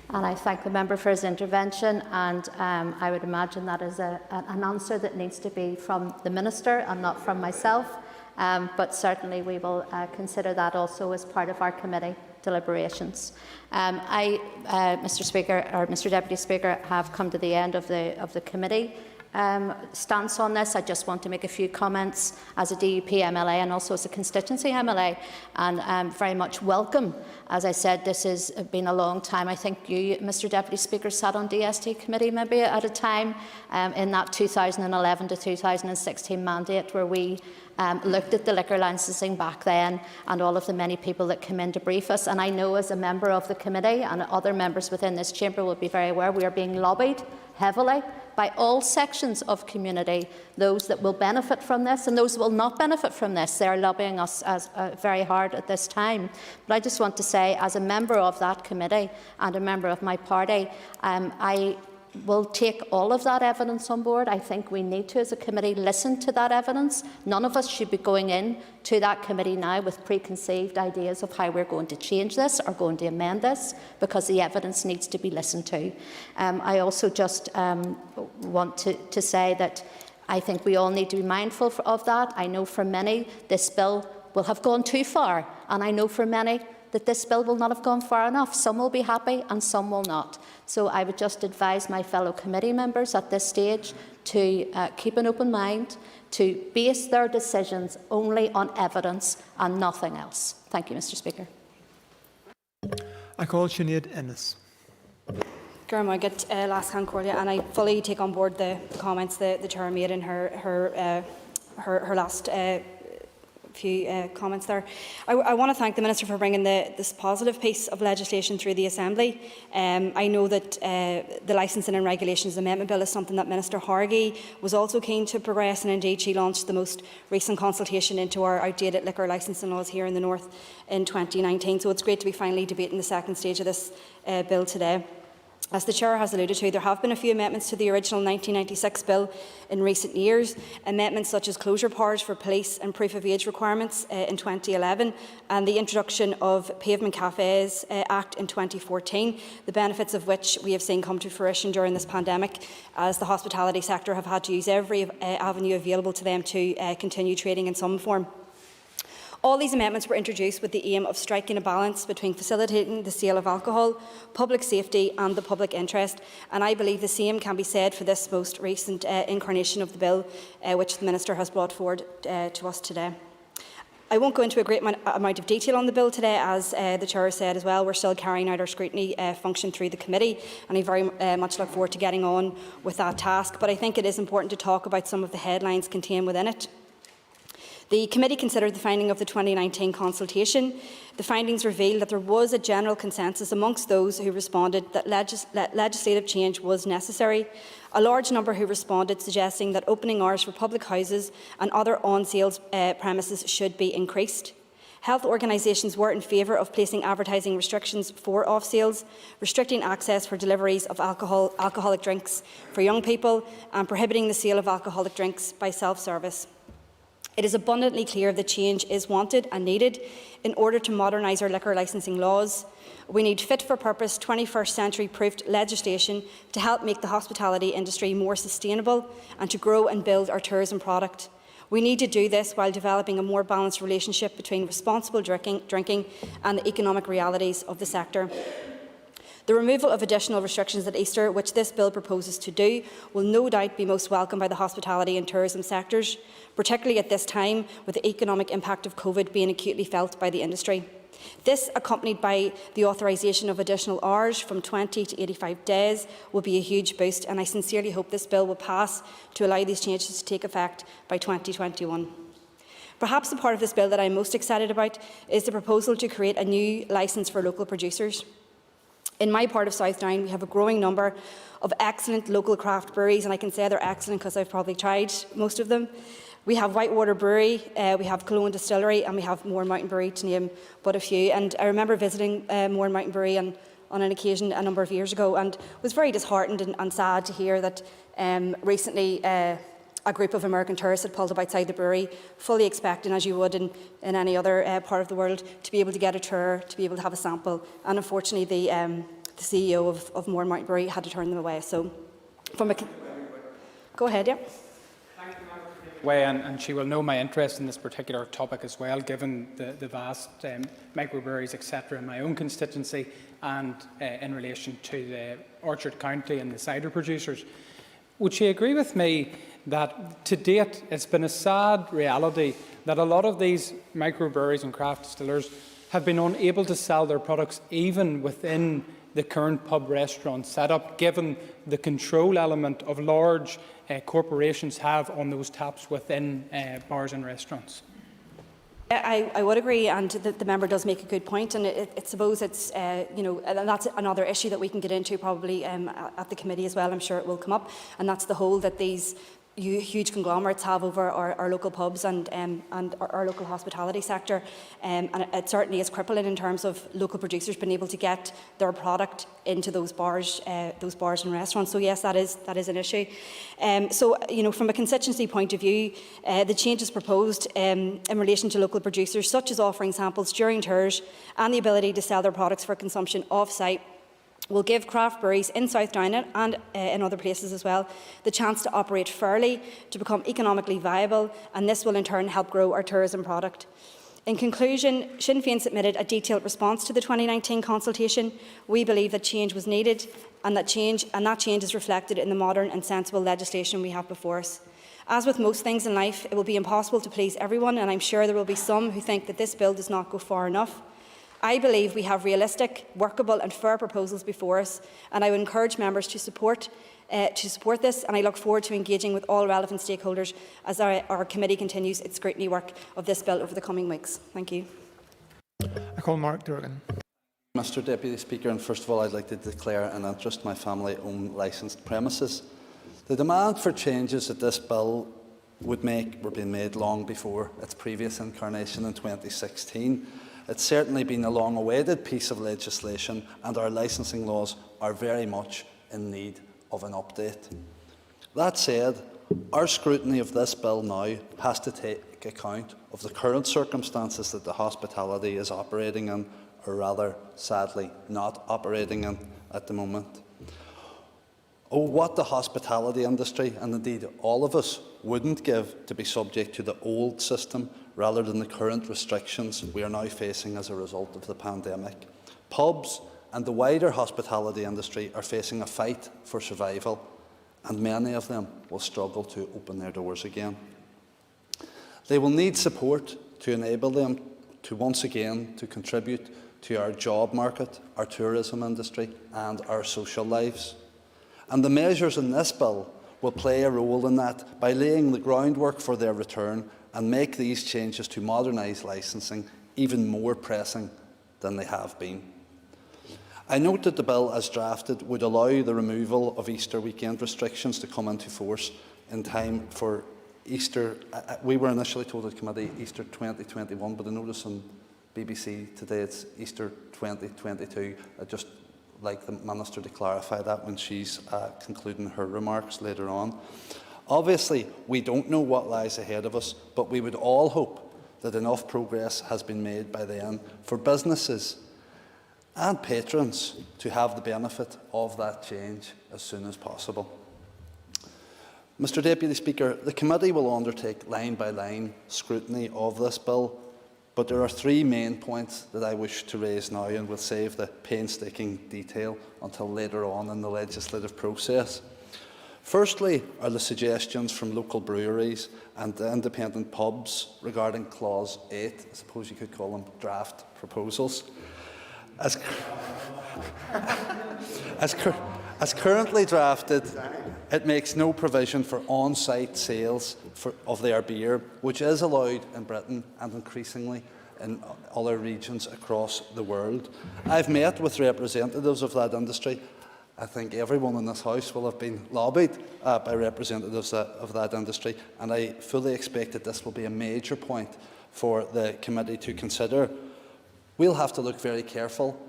And I thank the member for his intervention, and I would imagine that is an answer that needs to be from the Minister and not from myself, but certainly we will consider that also as part of our committee deliberations. Mr. Speaker, or Mr. Deputy Speaker, have come to the end of the committee stance on this. I just want to make a few comments as a DUP MLA and also as a constituency MLA, and very much welcome. As I said, this has been a long time. I think you, Mr. Deputy Speaker, sat on DST committee maybe at a time in that 2011 to 2016 mandate where we looked at the liquor licensing back then and all of the many people that came in to brief us. And I know as a member of the committee and other members within this chamber will be very aware we are being lobbied heavily by all sections of community, those that will benefit from this and those that will not benefit from this. They are lobbying us very hard at this time. But I just want to say, as a member of that committee and a member of my party, I will take all of that evidence on board. I think we need to, as a committee, listen to that evidence. None of us should be going in to that committee now with preconceived ideas of how we're going to change this or going to amend this, because the evidence needs to be listened to. I also just want to say that I think we all need to be mindful of that. I know for many this bill will have gone too far, and I know for many that this bill will not have gone far enough. Some will be happy and some will not. So I would just advise my fellow committee members at this stage to keep an open mind, to base their decisions only on evidence and nothing else. Thank you, Mr. Speaker. I call Sinead Ennis. Gurmagit, Last Concordia, and I fully take on board the comments the Chair made in her last few comments there. I want to thank the Minister for bringing this positive piece of legislation through the Assembly. I know that the Licensing and Regulations Amendment Bill is something that Minister Hargey was also keen to progress, and indeed she launched the most recent consultation into our outdated liquor licensing laws here in the North in 2019. So it's great to be finally debating the second stage of this bill today. As the Chair has alluded to, there have been a few amendments to the original 1996 bill in recent years, amendments such as closure powers for police and proof of age requirements in 2011 and the introduction of Pavement Cafes Act in 2014, the benefits of which we have seen come to fruition during this pandemic, as the hospitality sector have had to use every avenue available to them to continue trading in some form. All these amendments were introduced with the aim of striking a balance between facilitating the sale of alcohol, public safety and the public interest, and I believe the same can be said for this most recent incarnation of the bill which the Minister has brought forward to us today. I won't go into a great amount of detail on the bill today, as the Chair said as well. We're still carrying out our scrutiny function through the committee, and I very much look forward to getting on with that task. But I think it is important to talk about some of the headlines contained within it. The committee considered the finding of the 2019 consultation. The findings revealed that there was a general consensus amongst those who responded that legislative change was necessary. A large number who responded suggesting that opening hours for public houses and other on-sale premises should be increased. Health organisations were in favour of placing advertising restrictions for off-sales, restricting access for deliveries of alcoholic drinks for young people, and prohibiting the sale of alcoholic drinks by self-service. It is abundantly clear that change is wanted and needed in order to modernise our liquor licensing laws. We need fit-for-purpose, 21st-century-proofed legislation to help make the hospitality industry more sustainable and to grow and build our tourism product. We need to do this while developing a more balanced relationship between responsible drinking and the economic realities of the sector. The removal of additional restrictions at Easter, which this bill proposes to do, will no doubt be most welcome by the hospitality and tourism sectors, particularly at this time with the economic impact of COVID being acutely felt by the industry. This, accompanied by the authorisation of additional hours from 20 to 85 days, will be a huge boost, and I sincerely hope this bill will pass to allow these changes to take effect by 2021. Perhaps the part of this bill that I am most excited about is the proposal to create a new licence for local producers. In my part of South Down, we have a growing number of excellent local craft breweries, and I can say they're excellent because I've probably tried most of them. We have Whitewater Brewery, we have Cologne Distillery, and we have Moore Mountain Brewery, to name but a few. And I remember visiting Moore Mountain Brewery on an occasion a number of years ago, and was very disheartened and sad to hear that recently a group of American tourists had pulled up outside the brewery, fully expecting, as you would in any other part of the world, to be able to get a tour, to be able to have a sample. And unfortunately, the CEO of Moore Mountain Brewery had to turn them away. So, go ahead, yeah. And she will know my interest in this particular topic as well, given the vast microbreweries, etc., in my own constituency and in relation to the Orchard County and the cider producers. Would she agree with me that to date it's been a sad reality that a lot of these microbreweries and craft distillers have been unable to sell their products even within the current pub restaurant setup, given the control element of large corporations have on those taps within bars and restaurants? I would agree, and the member does make a good point, and I suppose it's and that's another issue that we can get into probably at the committee as well. I'm sure it will come up, and that's the hold that these huge conglomerates have over our local pubs and our local hospitality sector, and it certainly is crippling in terms of local producers being able to get their product into those bars and restaurants. So yes, that is an issue. So from a constituency point of view, the changes proposed in relation to local producers, such as offering samples during tours and the ability to sell their products for consumption off-site, will give craft breweries in South Down and in other places as well the chance to operate fairly, to become economically viable, and this will in turn help grow our tourism product. In conclusion, Sinn Féin submitted a detailed response to the 2019 consultation. We believe that change was needed, and that change is reflected in the modern and sensible legislation we have before us. As with most things in life, it will be impossible to please everyone, and I'm sure there will be some who think that this bill does not go far enough. I believe we have realistic, workable and fair proposals before us, and I would encourage members to support this, and I look forward to engaging with all relevant stakeholders as our committee continues its scrutiny work of this bill over the coming weeks. Thank you. I call Mark Durgan. Mr Deputy Speaker, and first of all I'd like to declare an interest. My family own licensed premises. The demand for changes that this bill would make were being made long before its previous incarnation in 2016. It's certainly been a long-awaited piece of legislation, and our licensing laws are very much in need of an update. That said, our scrutiny of this bill now has to take account of the current circumstances that the hospitality is operating in, or rather, sadly, not operating in at the moment. Oh, what the hospitality industry, and indeed all of us, wouldn't give to be subject to the old system rather than the current restrictions we are now facing as a result of the pandemic. Pubs and the wider hospitality industry are facing a fight for survival, and many of them will struggle to open their doors again. They will need support to enable them to once again to contribute to our job market, our tourism industry and our social lives. And the measures in this bill will play a role in that by laying the groundwork for their return and make these changes to modernise licensing even more pressing than they have been. I note that the bill as drafted would allow the removal of Easter weekend restrictions to come into force in time for Easter. We were initially told at committee Easter 2021, but I notice on BBC today it's Easter 2022. I'd just like the Minister to clarify that when she's concluding her remarks later on. Obviously, we don't know what lies ahead of us, but we would all hope that enough progress has been made by then for businesses and patrons to have the benefit of that change as soon as possible. Mr Deputy Speaker, the committee will undertake line-by-line scrutiny of this bill, but there are three main points that I wish to raise now, and will save the painstaking detail until later on in the legislative process. Firstly are the suggestions from local breweries and the independent pubs regarding Clause 8. I suppose you could call them draft proposals. As currently drafted, it makes no provision for on-site sales of their beer, which is allowed in Britain and increasingly in other regions across the world. I've met with representatives of that industry. I think everyone in this House will have been lobbied by representatives of that industry, and I fully expect that this will be a major point for the committee to consider. We'll have to look very careful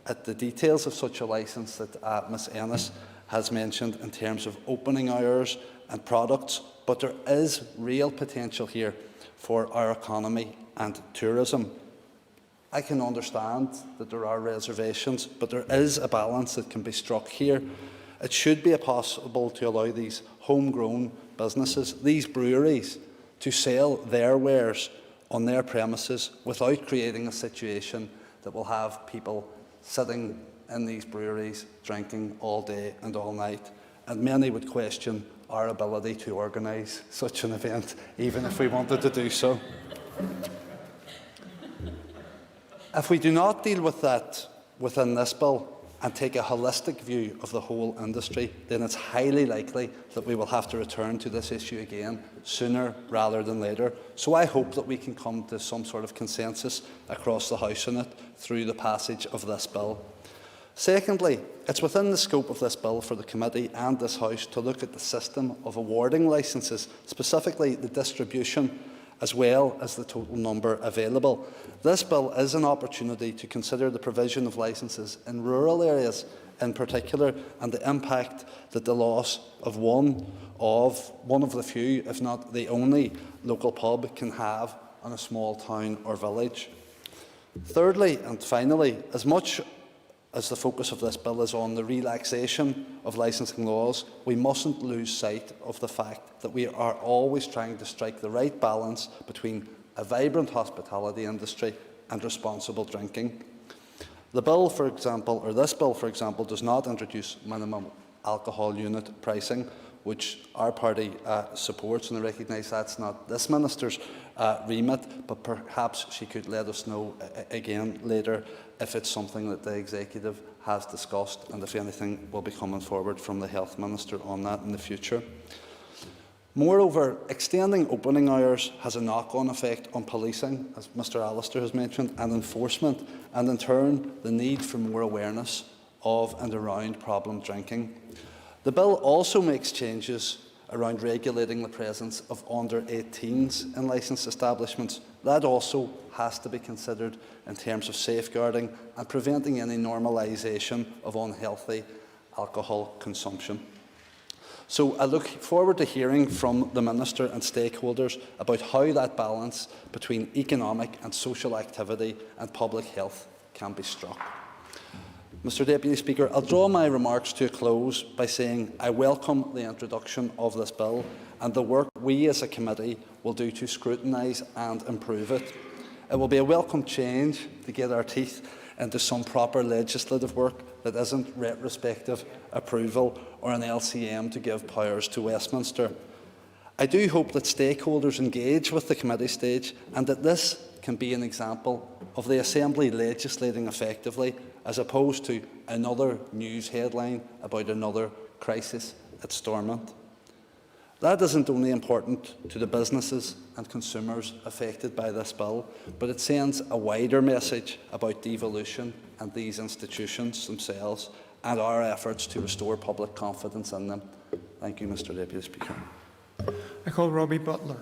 at the details of such a licence that Ms Ennis has mentioned in terms of opening hours and products, but there is real potential here for our economy and tourism. I can understand that there are reservations, but there is a balance that can be struck here. It should be possible to allow these homegrown businesses, these breweries, to sell their wares on their premises without creating a situation that will have people sitting in these breweries drinking all day and all night. And many would question our ability to organise such an event, even if we wanted to do so. If we do not deal with that within this bill and take a holistic view of the whole industry, then it's highly likely that we will have to return to this issue again sooner rather than later. So I hope that we can come to some sort of consensus across the House on it through the passage of this bill. Secondly, it's within the scope of this bill for the committee and this House to look at the system of awarding licences, specifically the distribution as well as the total number available. This bill is an opportunity to consider the provision of licences in rural areas in particular, and the impact that the loss of one of the few, if not the only, local pub can have on a small town or village. Thirdly and finally, as much as the focus of this bill is on the relaxation of licensing laws, we mustn't lose sight of the fact that we are always trying to strike the right balance between a vibrant hospitality industry and responsible drinking. The bill, for example, or this bill, for example, does not introduce minimum alcohol unit pricing, which our party supports, and I recognise that's not this Minister's remit, but perhaps she could let us know again later if it's something that the Executive has discussed, and if anything will be coming forward from the Health Minister on that in the future. Moreover, extending opening hours has a knock-on effect on policing, as Mr Allister has mentioned, and enforcement, and in turn the need for more awareness of and around problem drinking. The bill also makes changes around regulating the presence of under-18s in licensed establishments. That also has to be considered in terms of safeguarding and preventing any normalisation of unhealthy alcohol consumption. So I look forward to hearing from the Minister and stakeholders about how that balance between economic and social activity and public health can be struck. Mr Deputy Speaker, I'll draw my remarks to a close by saying I welcome the introduction of this bill and the work we as a committee will do to scrutinise and improve it. It will be a welcome change to get our teeth into some proper legislative work that isn't retrospective approval or an LCM to give powers to Westminster. I do hope that stakeholders engage with the committee stage and that this can be an example of the Assembly legislating effectively as opposed to another news headline about another crisis at Stormont. That isn't only important to the businesses and consumers affected by this bill, but it sends a wider message about devolution and these institutions themselves and our efforts to restore public confidence in them. Thank you, Mr Deputy Speaker. I call Robbie Butler.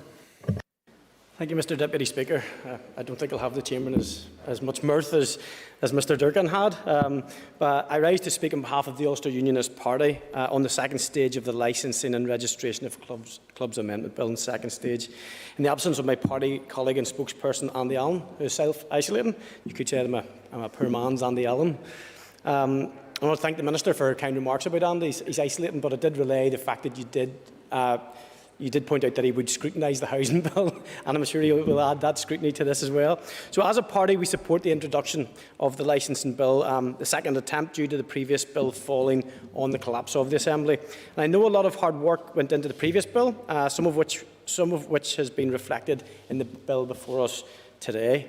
Thank you, Mr Deputy Speaker. I don't think I'll have the chamber in as much mirth as Mr Durkin had, but I rise to speak on behalf of the Ulster Unionist Party on the second stage of the licensing and registration of clubs amendment bill in second stage. In the absence of my party colleague and spokesperson Andy Allen, who is self-isolating, you could say I'm a poor man's Andy Allen. I want to thank the Minister for her kind remarks about Andy. He's isolating, but I did relay the fact that you did point out that he would scrutinise the housing bill, and I'm sure he will add that scrutiny to this as well. So as a party, we support the introduction of the licensing bill, the second attempt due to the previous bill falling on the collapse of the Assembly. And I know a lot of hard work went into the previous bill, some of which has been reflected in the bill before us today.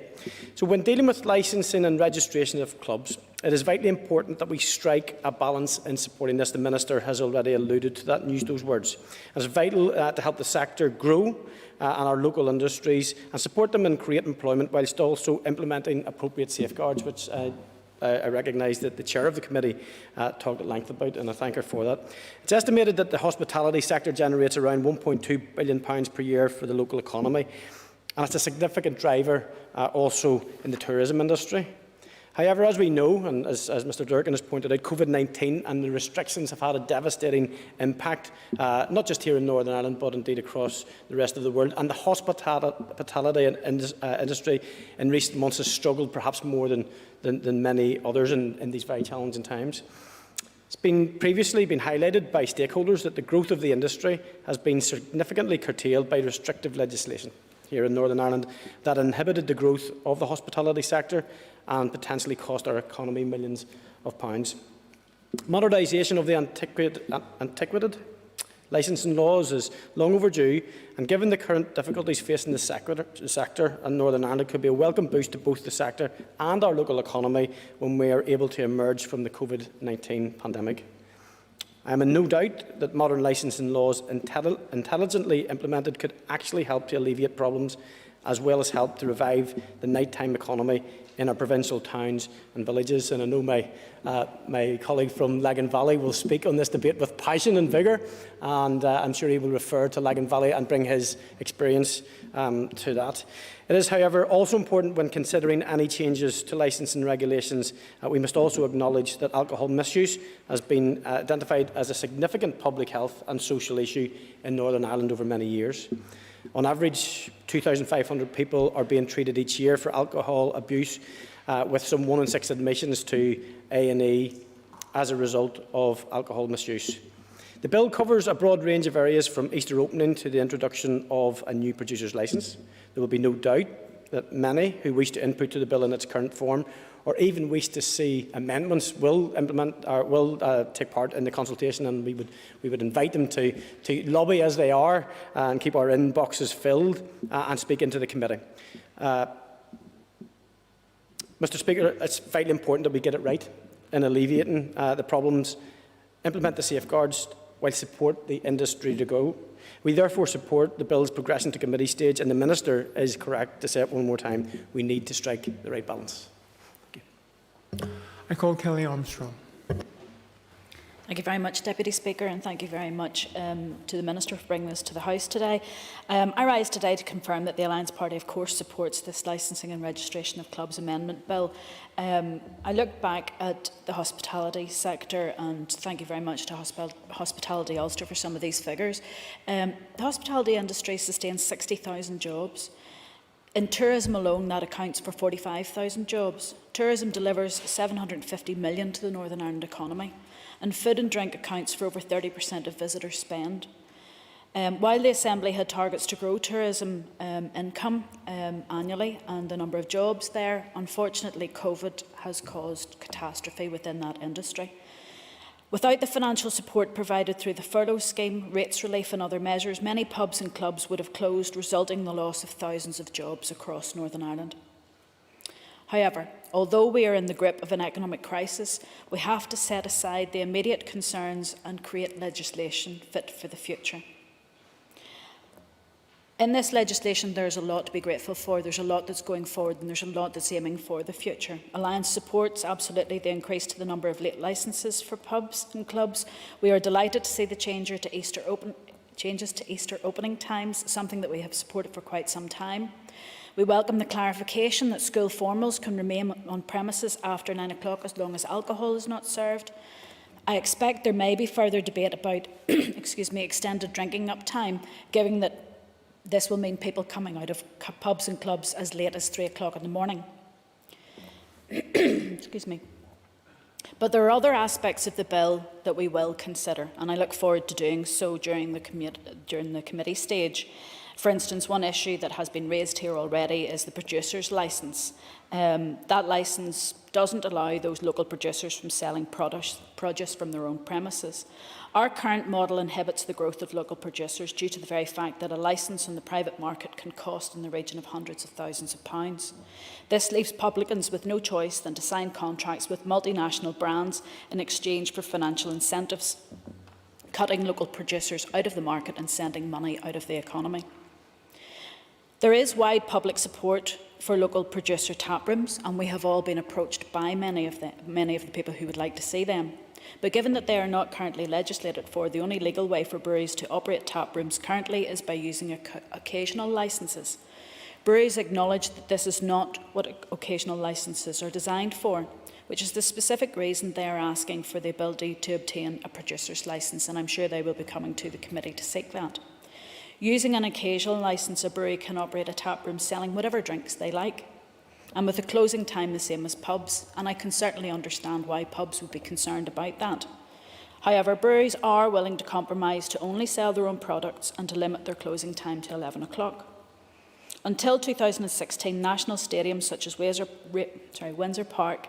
So when dealing with licensing and registration of clubs, it is vitally important that we strike a balance in supporting this. The Minister has already alluded to that and used those words. It is vital to help the sector grow and our local industries and support them and create employment whilst also implementing appropriate safeguards, which I recognise that the chair of the committee talked at length about, and I thank her for that. It's estimated that the hospitality sector generates around £1.2 billion per year for the local economy, and it's a significant driver also in the tourism industry. However, as we know, and as Mr Durkin has pointed out, COVID-19 and the restrictions have had a devastating impact, not just here in Northern Ireland, but indeed across the rest of the world. And the hospitality industry in recent months has struggled perhaps more than many others in these very challenging times. It's previously been highlighted by stakeholders that the growth of the industry has been significantly curtailed by restrictive legislation here in Northern Ireland that inhibited the growth of the hospitality sector and potentially cost our economy millions of pounds. Modernisation of the antiquated licensing laws is long overdue, and given the current difficulties facing the sector in Northern Ireland, it could be a welcome boost to both the sector and our local economy when we are able to emerge from the COVID-19 pandemic. I am in no doubt that modern licensing laws intelligently implemented could actually help to alleviate problems as well as help to revive the nighttime economy in our provincial towns and villages. And I know my colleague from Lagan Valley will speak on this debate with passion and vigour, and I'm sure he will refer to Lagan Valley and bring his experience to that. It is, however, also important when considering any changes to licensing regulations, we must also acknowledge that alcohol misuse has been identified as a significant public health and social issue in Northern Ireland over many years. On average, 2,500 people are being treated each year for alcohol abuse, with some 1 in 6 admissions to A&E as a result of alcohol misuse. The bill covers a broad range of areas from Easter opening to the introduction of a new producer's licence. There will be no doubt that many who wish to input to the bill in its current form, or even wish to see amendments, will take part in the consultation, and we would invite them to lobby as they are and keep our inboxes filled and speak into the committee. Mr Speaker, it's vitally important that we get it right in alleviating the problems, implement the safeguards while support the industry to go. We therefore support the bill's progression to committee stage, and the Minister is correct to say it one more time: we need to strike the right balance. I call Kelly Armstrong. Thank you very much, Deputy Speaker, and thank you very much to the Minister for bringing this to the House today. I rise today to confirm that the Alliance Party, of course, supports this Licensing and Registration of Clubs Amendment Bill. I look back at the hospitality sector, and thank you very much to Hospitality Ulster for some of these figures. The hospitality industry sustains 60,000 jobs. In tourism alone, that accounts for 45,000 jobs. Tourism delivers 750 million to the Northern Ireland economy, and food and drink accounts for over 30% of visitor spend. While the Assembly had targets to grow tourism income annually and the number of jobs there, unfortunately COVID has caused catastrophe within that industry. Without the financial support provided through the furlough scheme, rates relief and other measures, many pubs and clubs would have closed, resulting in the loss of thousands of jobs across Northern Ireland. However, although we are in the grip of an economic crisis, we have to set aside the immediate concerns and create legislation fit for the future. In this legislation, there's a lot to be grateful for. There's a lot that's going forward, and there's a lot that's aiming for the future. Alliance supports absolutely the increase to the number of late licences for pubs and clubs. We are delighted to see the changes to Easter opening times, something that we have supported for quite some time. We welcome the clarification that school formals can remain on premises after 9 o'clock as long as alcohol is not served. I expect there may be further debate about extended drinking up time, given that this will mean people coming out of pubs and clubs as late as 3 o'clock in the morning. Excuse me. But there are other aspects of the bill that we will consider, and I look forward to doing so during the committee stage. For instance, one issue that has been raised here already is the producer's licence. That licence doesn't allow those local producers from selling produce from their own premises. Our current model inhibits the growth of local producers due to the very fact that a licence on the private market can cost in the region of hundreds of thousands of pounds. This leaves publicans with no choice than to sign contracts with multinational brands in exchange for financial incentives, cutting local producers out of the market and sending money out of the economy. There is wide public support for local producer taprooms, and we have all been approached by many of the people who would like to see them. But given that they are not currently legislated for, the only legal way for breweries to operate taprooms currently is by using occasional licences. Breweries acknowledge that this is not what occasional licences are designed for, which is the specific reason they are asking for the ability to obtain a producer's licence, and I'm sure they will be coming to the committee to seek that. Using an occasional licence, a brewery can operate a taproom selling whatever drinks they like, and with a closing time the same as pubs, and I can certainly understand why pubs would be concerned about that. However, breweries are willing to compromise to only sell their own products and to limit their closing time to 11 o'clock. Until 2016, national stadiums such as Windsor Park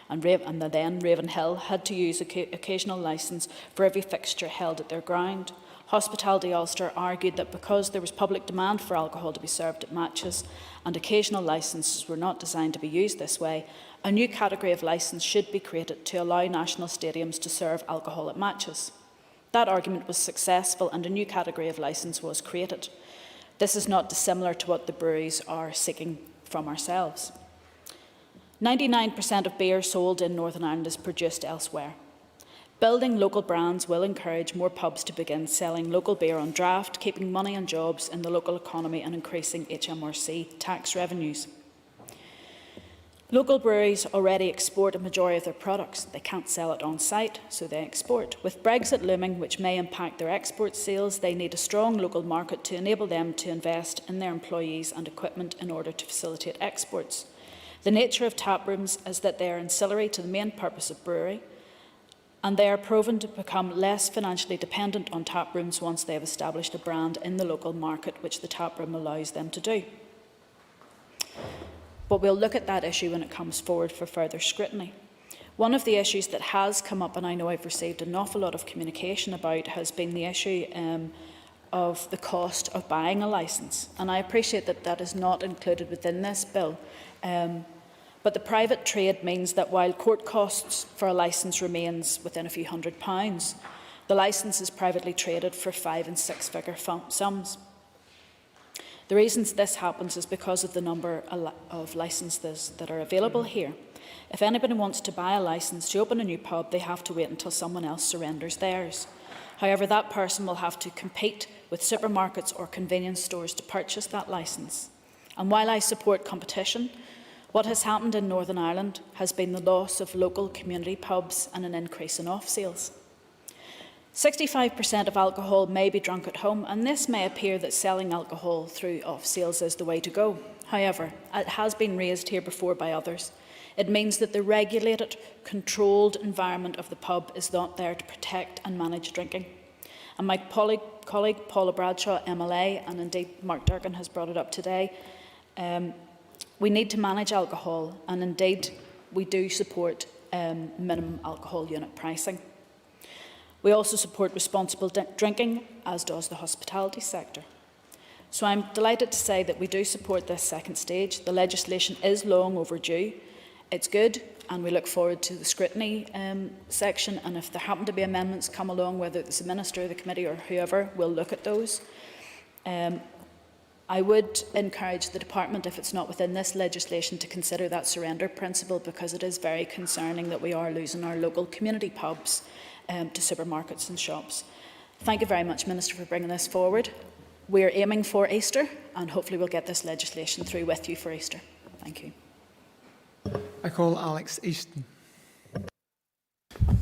and the then Ravenhill had to use occasional licence for every fixture held at their ground. Hospitality Ulster argued that because there was public demand for alcohol to be served at matches and occasional licences were not designed to be used this way, a new category of licence should be created to allow national stadiums to serve alcohol at matches. That argument was successful and a new category of licence was created. This is not dissimilar to what the breweries are seeking from ourselves. 99% of beer sold in Northern Ireland is produced elsewhere. Building local brands will encourage more pubs to begin selling local beer on draft, keeping money and jobs in the local economy and increasing HMRC tax revenues. Local breweries already export a majority of their products. They can't sell it on site, so they export. With Brexit looming, which may impact their export sales, they need a strong local market to enable them to invest in their employees and equipment in order to facilitate exports. The nature of taprooms is that they are ancillary to the main purpose of brewery, and they are proven to become less financially dependent on taprooms once they have established a brand in the local market, which the taproom allows them to do. But we'll look at that issue when it comes forward for further scrutiny. One of the issues that has come up, and I know I've received an awful lot of communication about, has been the issue of the cost of buying a licence. And I appreciate that that is not included within this bill. But the private trade means that while court costs for a licence remains within a few £100s, the licence is privately traded for 5- and 6-figure sums. The reasons this happens is because of the number of licences that are available here. If anybody wants to buy a licence to open a new pub, they have to wait until someone else surrenders theirs. However, that person will have to compete with supermarkets or convenience stores to purchase that licence. And while I support competition, what has happened in Northern Ireland has been the loss of local community pubs and an increase in off-sales. 65% of alcohol may be drunk at home, and this may appear that selling alcohol through off-sales is the way to go. However, it has been raised here before by others. It means that the regulated, controlled environment of the pub is not there to protect and manage drinking. And my colleague Paula Bradshaw, MLA, and indeed Mark Durkan has brought it up today, we need to manage alcohol, and indeed we do support minimum alcohol unit pricing. We also support responsible drinking, as does the hospitality sector. So I'm delighted to say that we do support this second stage. The legislation is long overdue. It's good, and we look forward to the scrutiny section, and if there happen to be amendments come along, whether it's the Minister, the committee or whoever, we'll look at those. I would encourage the Department, if it's not within this legislation, to consider that surrender principle, because it is very concerning that we are losing our local community pubs to supermarkets and shops. Thank you very much, Minister, for bringing this forward. We are aiming for Easter, and hopefully we'll get this legislation through with you for Easter. Thank you. I call Alex Easton.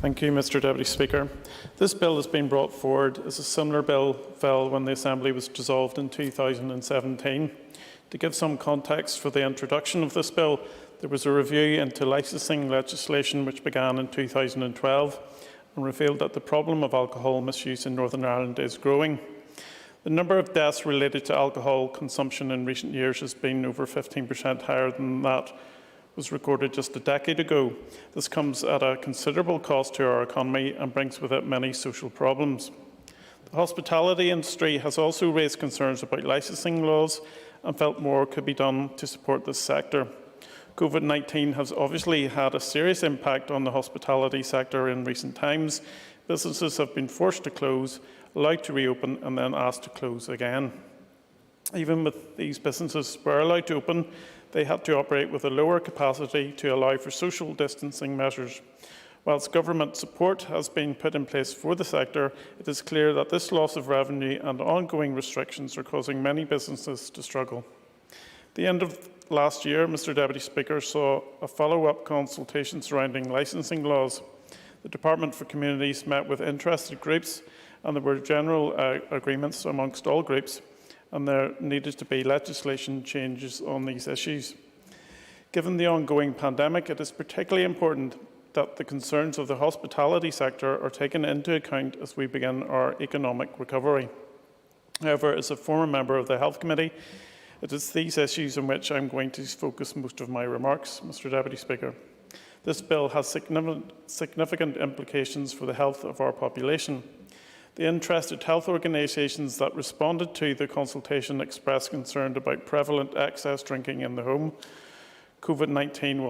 Thank you, Mr Deputy Speaker. This bill has been brought forward as a similar bill fell when the Assembly was dissolved in 2017. To give some context for the introduction of this bill, there was a review into licensing legislation which began in 2012 and revealed that the problem of alcohol misuse in Northern Ireland is growing. The number of deaths related to alcohol consumption in recent years has been over 15% higher than that was recorded just a decade ago. This comes at a considerable cost to our economy and brings with it many social problems. The hospitality industry has also raised concerns about licensing laws and felt more could be done to support this sector. COVID-19 has obviously had a serious impact on the hospitality sector in recent times. Businesses have been forced to close, allowed to reopen and then asked to close again. Even with these businesses were allowed to open, they had to operate with a lower capacity to allow for social distancing measures. Whilst government support has been put in place for the sector, it is clear that this loss of revenue and ongoing restrictions are causing many businesses to struggle. The end of last year, Mr Deputy Speaker, saw a follow-up consultation surrounding licensing laws. The Department for Communities met with interested groups and there were general agreements amongst all groups, and there needed to be legislation changes on these issues. Given the ongoing pandemic, it is particularly important that the concerns of the hospitality sector are taken into account as we begin our economic recovery. However, as a former member of the Health Committee, it is these issues on which I am going to focus most of my remarks, Mr Deputy Speaker. This bill has significant implications for the health of our population. The interested health organisations that responded to the consultation expressed concern about prevalent excess drinking in the home. COVID-19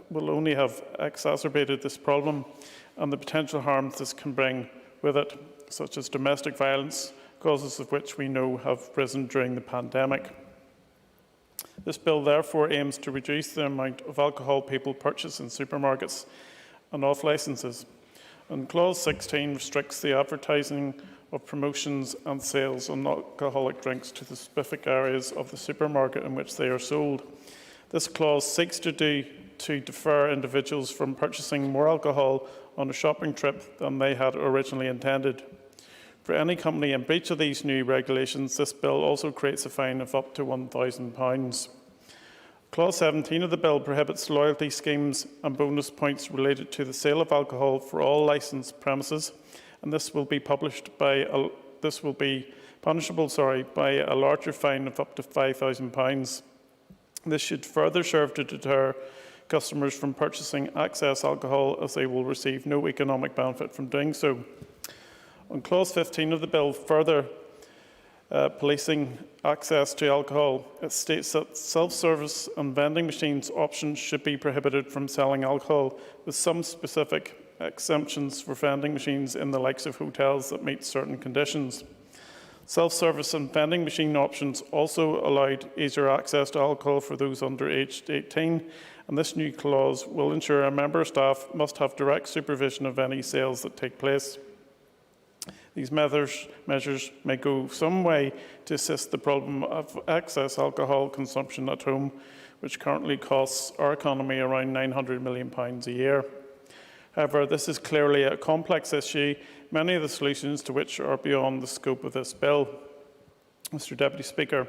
will only have exacerbated this problem and the potential harms this can bring with it, such as domestic violence, causes of which we know have risen during the pandemic. This bill therefore aims to reduce the amount of alcohol people purchase in supermarkets and off licences. And Clause 16 restricts the advertising of promotions and sales on alcoholic drinks to the specific areas of the supermarket in which they are sold. This clause seeks to defer individuals from purchasing more alcohol on a shopping trip than they had originally intended. For any company in breach of these new regulations, this bill also creates a fine of up to £1,000. Clause 17 of the bill prohibits loyalty schemes and bonus points related to the sale of alcohol for all licensed premises, and this will be punishable by a larger fine of up to £5,000. This should further serve to deter customers from purchasing excess alcohol, as they will receive no economic benefit from doing so. On Clause 15 of the bill, further policing access to alcohol, it states that self-service and vending machines options should be prohibited from selling alcohol, with some specific exemptions for vending machines in the likes of hotels that meet certain conditions. Self-service and vending machine options also allowed easier access to alcohol for those under aged 18, and this new clause will ensure a member of staff must have direct supervision of any sales that take place. These measures may go some way to assist the problem of excess alcohol consumption at home, which currently costs our economy around £900 million a year. However, this is clearly a complex issue, many of the solutions to which are beyond the scope of this bill. Mr Deputy Speaker,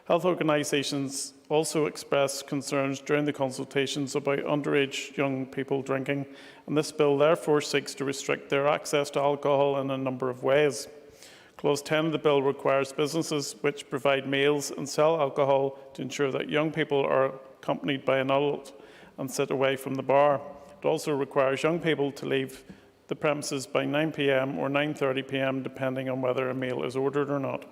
health organisations also expressed concerns during the consultations about underage young people drinking, and this bill therefore seeks to restrict their access to alcohol in a number of ways. Clause 10 of the bill requires businesses which provide meals and sell alcohol to ensure that young people are accompanied by an adult and sit away from the bar. It also requires young people to leave the premises by 9 p.m. or 9:30 p.m. depending on whether a meal is ordered or not.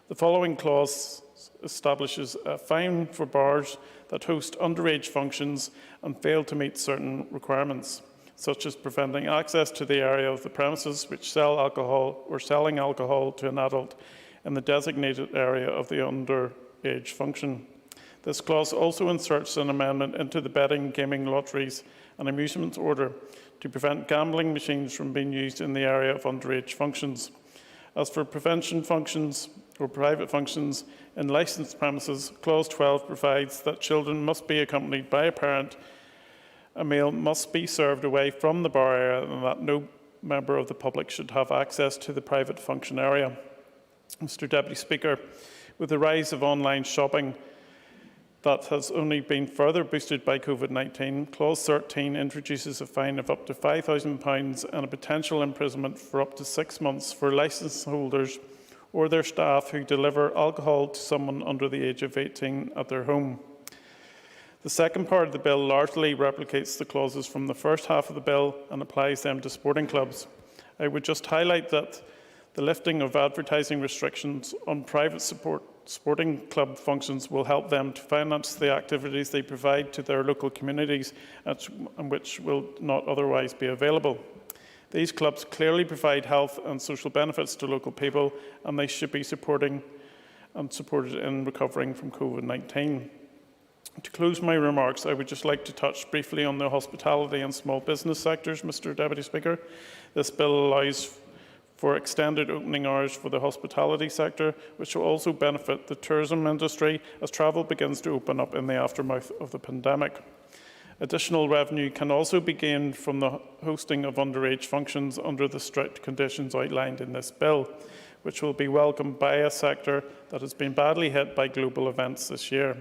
The following clause establishes a fine for bars that host underage functions and fail to meet certain requirements, such as preventing access to the area of the premises which sell alcohol or selling alcohol to an adult in the designated area of the underage function. This clause also inserts an amendment into the betting, gaming, lotteries and amusements order to prevent gambling machines from being used in the area of underage functions. As for prevention functions or private functions in licensed premises, Clause 12 provides that children must be accompanied by a parent, a meal must be served away from the bar area, and that no member of the public should have access to the private function area. Mr. Deputy Speaker, with the rise of online shopping that has only been further boosted by COVID-19, Clause 13 introduces a fine of up to £5,000 and a potential imprisonment for up to 6 months for licence holders or their staff who deliver alcohol to someone under the age of 18 at their home. The second part of the bill largely replicates the clauses from the first half of the bill and applies them to sporting clubs. I would just highlight that the lifting of advertising restrictions on private sporting club functions will help them to finance the activities they provide to their local communities and which will not otherwise be available. These clubs clearly provide health and social benefits to local people, and they should be supported in recovering from COVID-19. To close my remarks, I would just like to touch briefly on the hospitality and small business sectors, Mr. Deputy Speaker. This bill allows for extended opening hours for the hospitality sector, which will also benefit the tourism industry as travel begins to open up in the aftermath of the pandemic. Additional revenue can also be gained from the hosting of underage functions under the strict conditions outlined in this bill, which will be welcomed by a sector that has been badly hit by global events this year.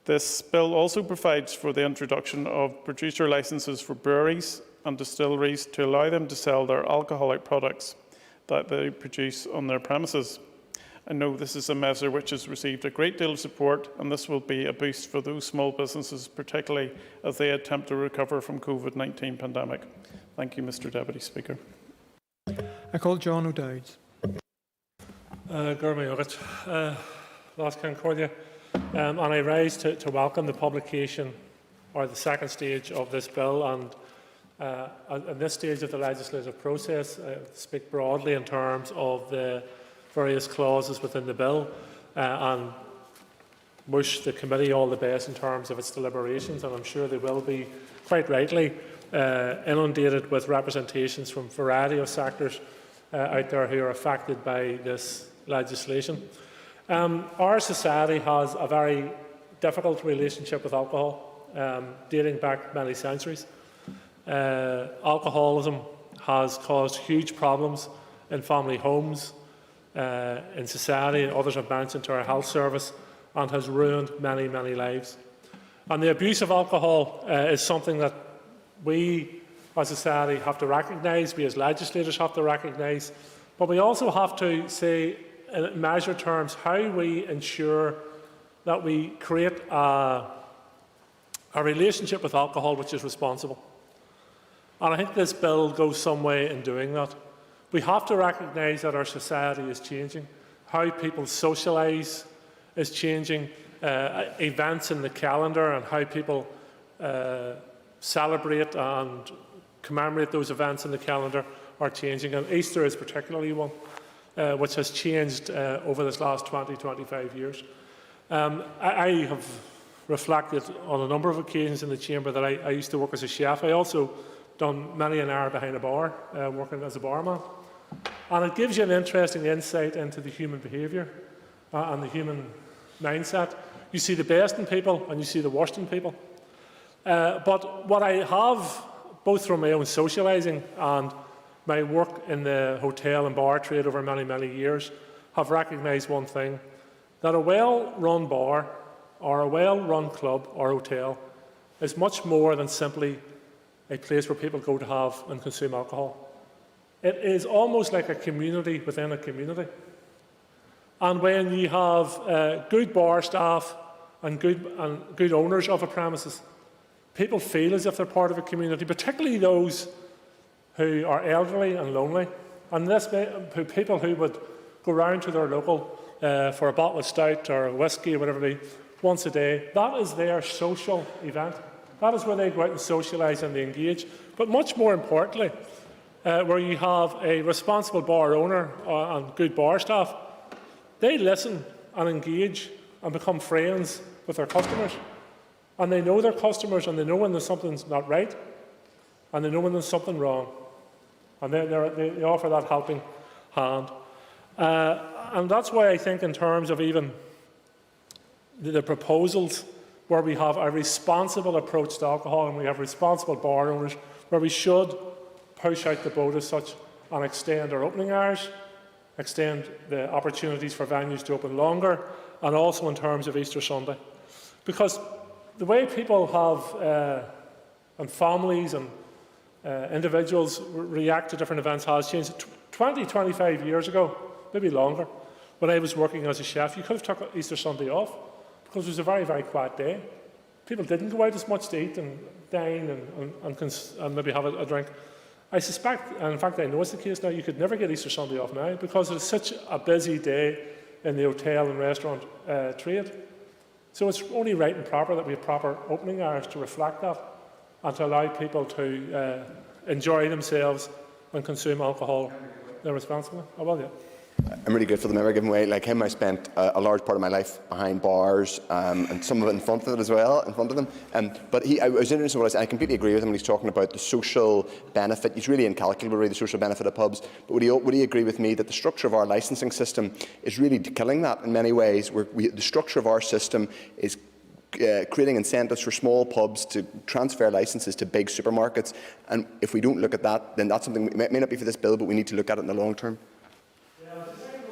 This bill also provides for the introduction of producer licences for breweries and distilleries to allow them to sell their alcoholic products that they produce on their premises. I know this is a measure which has received a great deal of support, and this will be a boost for those small businesses, particularly as they attempt to recover from the COVID-19 pandemic. Thank you, Mr. Deputy Speaker. I call John O'Dowd. Last Concordia. And I rise to welcome the publication or the second stage of this bill. And at this stage of the legislative process, I speak broadly in terms of the various clauses within the bill and wish the committee all the best in terms of its deliberations. And I'm sure they will be, quite rightly, inundated with representations from a variety of sectors out there who are affected by this legislation. Our society has a very difficult relationship with alcohol, dating back many centuries. Alcoholism has caused huge problems in family homes, in society, and others have mentioned to our health service, and has ruined many, many lives. And the abuse of alcohol is something that we as a society have to recognise, we as legislators have to recognise, but we also have to say, in measured terms, how we ensure that we create a relationship with alcohol which is responsible. And I think this bill goes some way in doing that. We have to recognise that our society is changing. How people socialise is changing. Events in the calendar and how people celebrate and commemorate those events in the calendar are changing. And Easter is particularly one which has changed over this last 20-25 years. I have reflected on a number of occasions in the chamber that I used to work as a chef. I also done many an hour behind a bar, working as a barman. And it gives you an interesting insight into the human behaviour and the human mindset. You see the best in people and you see the worst in people. But what I have, both from my own socialising and my work in the hotel and bar trade over many, many years, have recognised one thing, that a well-run bar or a well-run club or hotel is much more than simply a place where people go to have and consume alcohol. It is almost like a community within a community. And when you have good bar staff and good owners of a premises, people feel as if they're part of a community, particularly those who are elderly and lonely, and people who would go round to their local for a bottle of stout or whiskey or whatever it be once a day. That is their social event. That is where they go out and socialise and they engage. But much more importantly, where you have a responsible bar owner and good bar staff, they listen and engage and become friends with their customers. And they know their customers, and they know when there's something's not right, and they know when there's something wrong. And they offer that helping hand. And that's why I think in terms of even the proposals where we have a responsible approach to alcohol and we have responsible bar owners, where we should push out the boat as such and extend our opening hours, extend the opportunities for venues to open longer, and also in terms of Easter Sunday. Because the way people have, and families and individuals react to different events has changed. 20, 25 years ago, maybe longer, when I was working as a chef, you could have took Easter Sunday off because it was a very, very quiet day. People didn't go out as much to eat and dine and maybe have a drink. I suspect, and in fact I know it's the case now, you could never get Easter Sunday off now because it's such a busy day in the hotel and restaurant trade. So it's only right and proper that we have proper opening hours to reflect that and to allow people to enjoy themselves and consume alcohol responsibly. Oh, well, yeah. I'm really grateful to the member giving way. Like him, I spent a large part of my life behind bars and some of it in front of it as well, in front of them. But I was interested in what I said. I completely agree with him when he's talking about the social benefit. It's really incalculable, really, the social benefit of pubs. But would he agree with me that the structure of our licensing system is really killing that in many ways? The structure of our system is creating incentives for small pubs to transfer licences to big supermarkets. And if we don't look at that, then that's something, it may not be for this bill, but we need to look at it in the long term.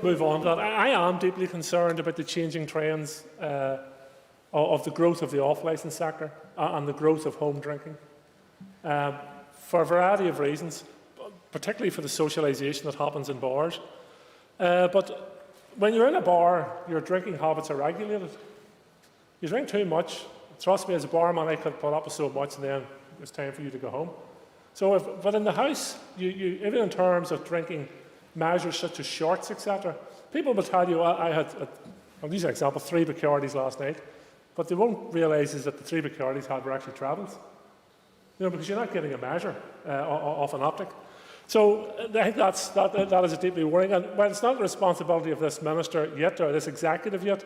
Move on to that. I am deeply concerned about the changing trends of the growth of the off-licence sector and the growth of home drinking for a variety of reasons, particularly for the socialisation that happens in bars. But when you're in a bar, your drinking habits are regulated. You drink too much. Trust me, as a barman, I could put up with so much and then it's time for you to go home. But in the house, even in terms of drinking measures such as shorts, etc. People will tell you, I'll use an example, 3 Bacardis last night, but they won't realise is that the 3 Bacardis had were actually travels. Because you're not getting a measure off an optic. So I think that is deeply worrying. And while it's not the responsibility of this minister yet, or this executive yet,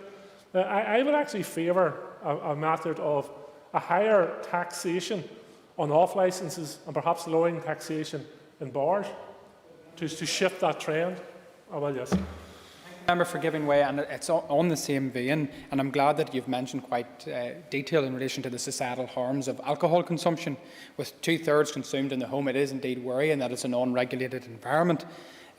I would actually favour a method of a higher taxation on off-licences and perhaps lowering taxation in bars to shift that trend. Oh, well, yes. Member for giving way, and it's on the same vein, and I'm glad that you've mentioned quite detail in relation to the societal harms of alcohol consumption. With 2/3 consumed in the home, it is indeed worrying that it's an unregulated environment.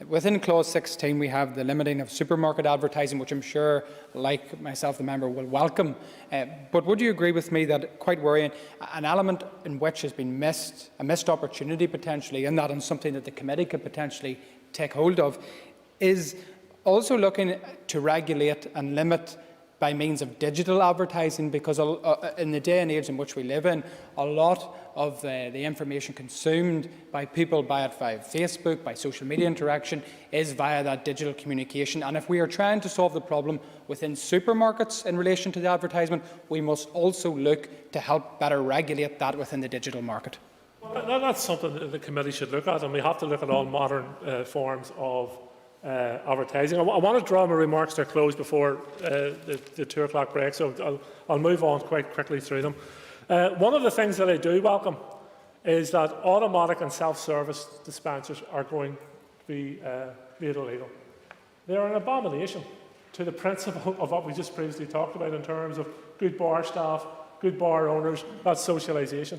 Within Clause 16, we have the limiting of supermarket advertising, which I'm sure, like myself, the member will welcome. But would you agree with me that quite worrying, an element in which has been a missed opportunity potentially, and that and something that the committee could potentially take hold of, is also looking to regulate and limit by means of digital advertising, because in the day and age in which we live in, a lot of the information consumed by people, by it via Facebook, by social media interaction, is via that digital communication. And if we are trying to solve the problem within supermarkets in relation to the advertisement, we must also look to help better regulate that within the digital market. Well, that's something that the committee should look at, and we have to look at all modern forms of advertising. I want to draw my remarks to a close before the 2 o'clock break, so I'll move on quite quickly through them. One of the things that I do welcome is that automatic and self-service dispensers are going to be made illegal. They are an abomination to the principle of what we just previously talked about in terms of good bar staff, good bar owners, that's socialisation.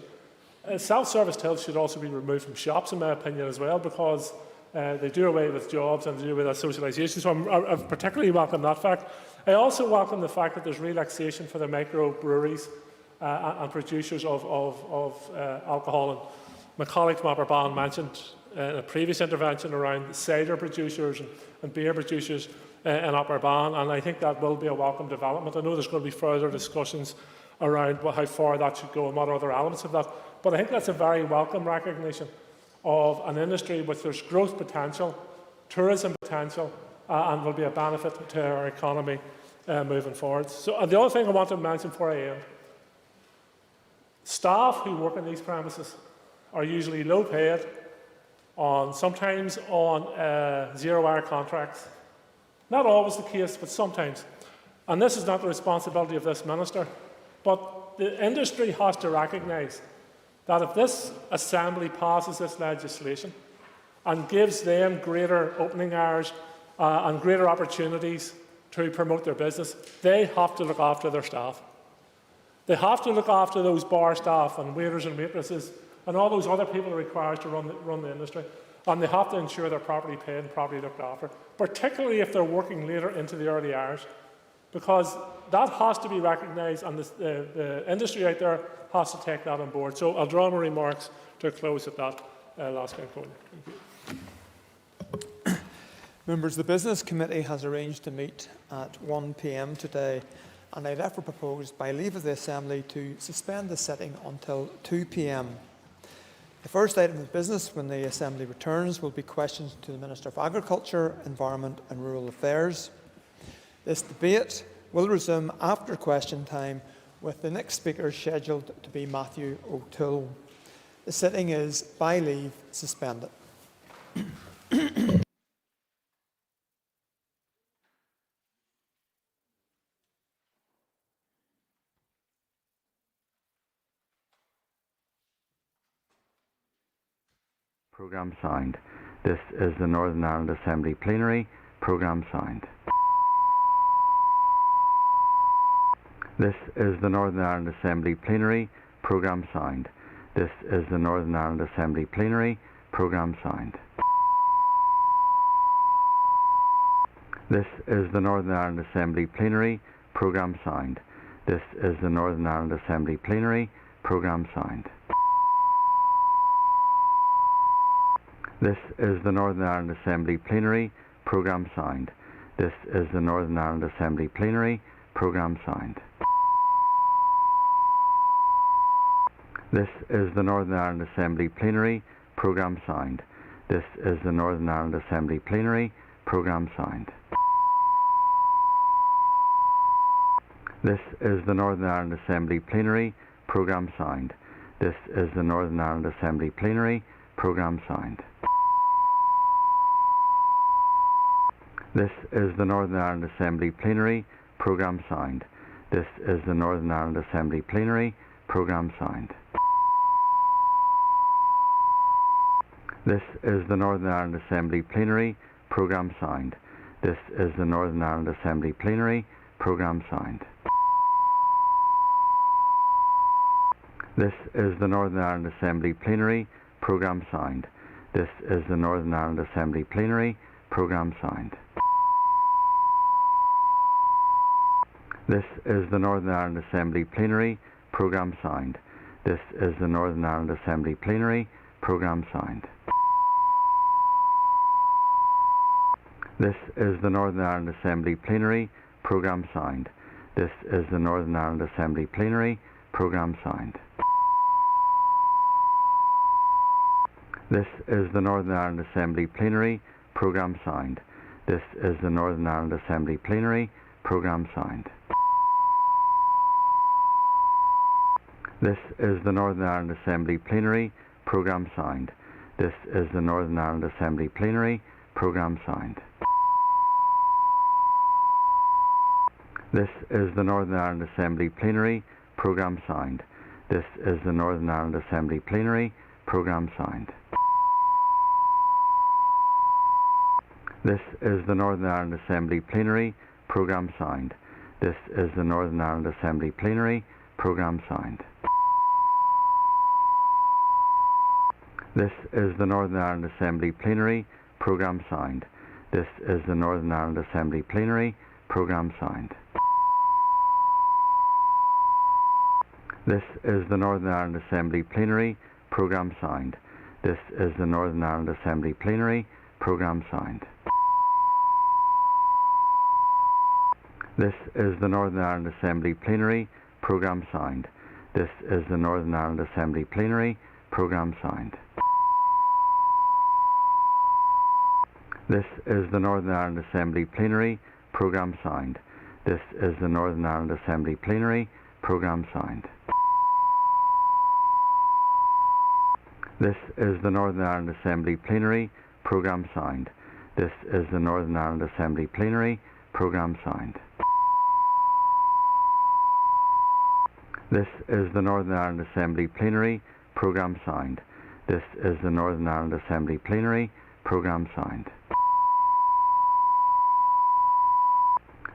Self-service tills should also be removed from shops, in my opinion, as well, because they do away with jobs and they do away with that socialisation. So I particularly welcome that fact. I also welcome the fact that there's relaxation for the microbreweries and producers of alcohol. And my colleague from Aberban mentioned in a previous intervention around cider producers and beer producers in Aberban, and I think that will be a welcome development. I know there's going to be further discussions around how far that should go and what other elements of that, but I think that's a very welcome recognition of an industry with there's growth potential, tourism potential, and will be a benefit to our economy moving forward. So the other thing I want to mention before I end, staff who work in these premises are usually low paid, sometimes on zero-hour contracts. Not always the case, but sometimes. And this is not the responsibility of this minister, but the industry has to recognise that if this Assembly passes this legislation and gives them greater opening hours and greater opportunities to promote their business, they have to look after their staff. They have to look after those bar staff and waiters and waitresses and all those other people required to run the industry. And they have to ensure they're properly paid and properly looked after, particularly if they're working later into the early hours, because that has to be recognised, and the industry out there has to take that on board. So I'll draw my remarks to a close at that last point. Members, the Business Committee has arranged to meet at 1 p.m. today, and I therefore propose, by leave of the Assembly, to suspend the sitting until 2 p.m. The first item of business when the Assembly returns will be questions to the Minister for Agriculture, Environment and Rural Affairs. This debate will resume after question time, with the next speaker scheduled to be Matthew O'Toole. The sitting is, by leave, suspended. Programme signed. This is the Northern Ireland Assembly Plenary. Programme signed. This is the Northern Ireland Assembly Plenary. Programme signed. This is the Northern Ireland Assembly Plenary. Programme signed. This is the Northern Ireland Assembly Plenary. Programme signed. This is the Northern Ireland Assembly Plenary. Programme signed. This is the Northern Ireland Assembly Plenary. Programme signed. This is the Northern Ireland Assembly Plenary. Programme signed. This is the Northern Ireland Assembly Plenary. Programme signed. This is the Northern Ireland Assembly Plenary. Programme signed. This is the Northern Ireland Assembly Plenary. Programme signed. This is the Northern Ireland Assembly Plenary. Programme signed. This is the Northern Ireland Assembly Plenary. Programme signed. This is the Northern Ireland Assembly Plenary. Programme signed. This is the Northern Ireland Assembly Plenary. Programme signed. This is the Northern Ireland Assembly Plenary. Programme signed. This is the Northern Ireland Assembly Plenary. Programme signed. This is the Northern Ireland Assembly Plenary. Programme signed. This is the Northern Ireland Assembly Plenary. Programme signed. This is the Northern Ireland Assembly Plenary. Programme signed. This is the Northern Ireland Assembly Plenary. Programme signed. This is the Northern Ireland Assembly Plenary. Programme signed. This is the Northern Ireland Assembly Plenary. Programme signed. This is the Northern Ireland Assembly Plenary. Programme signed. This is the Northern Ireland Assembly Plenary. Programme signed. This is the Northern Ireland Assembly Plenary. Programme signed. This is the Northern Ireland Assembly Plenary. Programme signed. This is the Northern Ireland Assembly Plenary. Programme signed. This is the Northern Ireland Assembly Plenary. Programme signed. This is the Northern Ireland Assembly Plenary. Programme signed. This is the Northern Ireland Assembly Plenary. Programme signed. This is the Northern Ireland Assembly Plenary. Programme signed. This is the Northern Ireland Assembly Plenary. Programme signed. This is the Northern Ireland Assembly Plenary. Programme signed. This is the Northern Ireland Assembly Plenary. Programme signed. This is the Northern Ireland Assembly Plenary. Programme signed. This is the Northern Ireland Assembly Plenary. Programme signed. This is the Northern Ireland Assembly Plenary. Programme signed. This is the Northern Ireland Assembly Plenary Programme Sound. This is the Northern Ireland Assembly Plenary Programme Sound. This is the Northern Ireland Assembly Plenary Programme Sound. This is the Northern Ireland Assembly Plenary Programme Sound.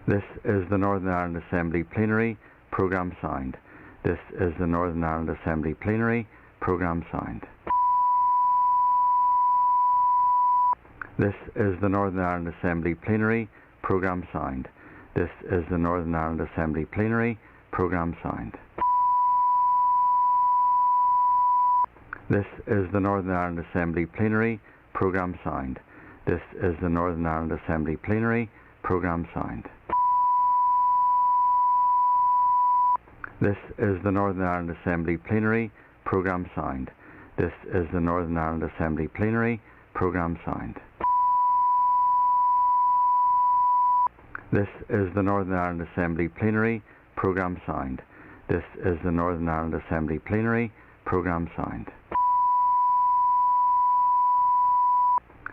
This is the Northern Ireland Assembly Plenary Programme Sound. This is the Northern Ireland Assembly Plenary Programme Sound. This is the Northern Ireland Assembly Plenary Programme Sound. This is the Northern Ireland Assembly Plenary Programme Sound. This is the Northern Ireland Assembly Plenary Programme Sound. This is the Northern Ireland Assembly Plenary Programme Sound. This is the Northern Ireland Assembly Plenary Programme Sound. This is the Northern Ireland Assembly Plenary Programme Sound. This is the Northern Ireland Assembly Plenary Programme Sound. This is the Northern Ireland Assembly Plenary Programme Sound.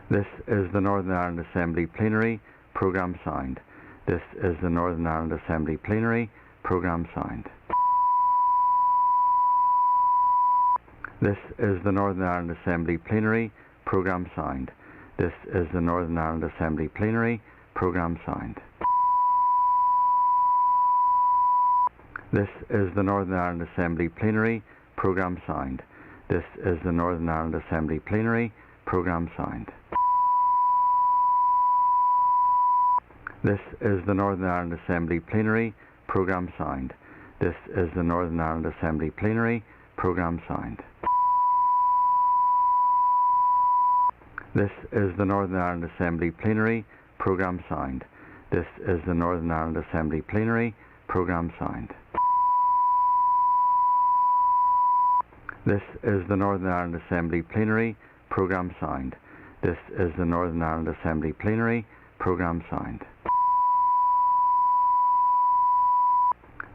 This is the Northern Ireland Assembly Plenary Programme Sound. This is the Northern Ireland Assembly Plenary Programme Sound. This is the Northern Ireland Assembly Plenary Programme Sound. This is the Northern Ireland Assembly Plenary Programme Sound. This is the Northern Ireland Assembly Plenary Programme Sound. This is the Northern Ireland Assembly Plenary Programme Sound. This is the Northern Ireland Assembly Plenary Programme Sound. This is the Northern Ireland Assembly Plenary Programme Sound. This is the Northern Ireland Assembly Plenary Programme Sound. This is the Northern Ireland Assembly Plenary Programme Sound. This is the Northern Ireland Assembly Plenary Programme Sound.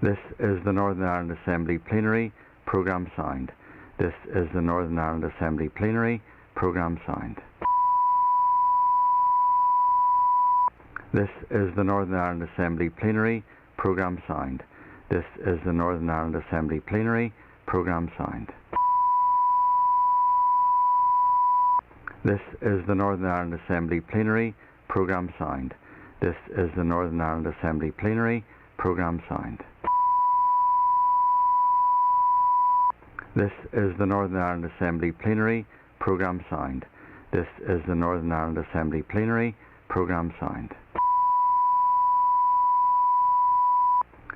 This is the Northern Ireland Assembly Plenary Programme Sound. This is the Northern Ireland Assembly Plenary Programme Sound. This is the Northern Ireland Assembly Plenary Programme Sound. This is the Northern Ireland Assembly Plenary Programme Sound. This is the Northern Ireland Assembly Plenary Programme Sound. This is the Northern Ireland Assembly Plenary Programme Sound. This is the Northern Ireland Assembly Plenary Programme Sound. This is the Northern Ireland Assembly Plenary Programme Sound. This is the Northern Ireland Assembly Plenary Programme Sound.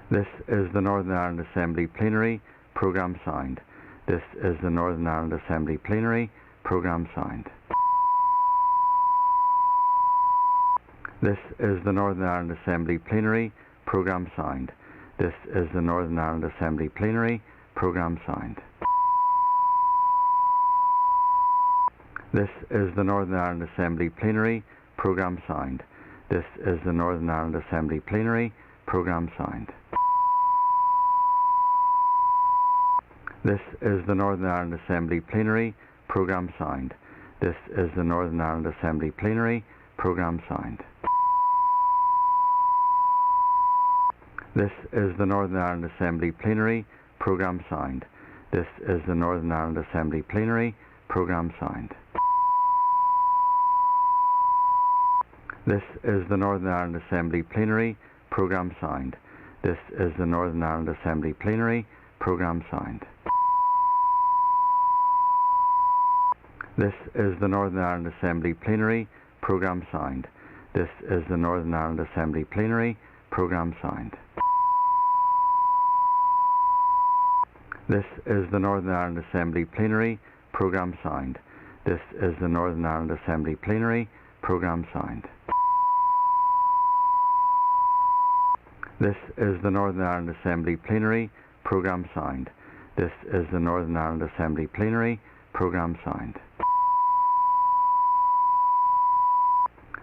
This is the Northern Ireland Assembly Plenary Programme Sound. This is the Northern Ireland Assembly Plenary Programme Sound. This is the Northern Ireland Assembly Plenary Programme Sound. This is the Northern Ireland Assembly Plenary Programme Sound. This is the Northern Ireland Assembly Plenary Programme Sound. This is the Northern Ireland Assembly Plenary Programme Sound. This is the Northern Ireland Assembly Plenary Programme Sound. This is the Northern Ireland Assembly Plenary Programme Sound. This is the Northern Ireland Assembly Plenary Programme Sound. This is the Northern Ireland Assembly Plenary Programme Sound. This is the Northern Ireland Assembly Plenary Programme Sound. This is the Northern Ireland Assembly Plenary Programme Sound. This is the Northern Ireland Assembly Plenary Programme Sound. This is the Northern Ireland Assembly Plenary Programme Sound. This is the Northern Ireland Assembly Plenary Programme Sound. This is the Northern Ireland Assembly Plenary Programme Sound. This is the Northern Ireland Assembly Plenary Programme Sound. This is the Northern Ireland Assembly Plenary Programme Sound.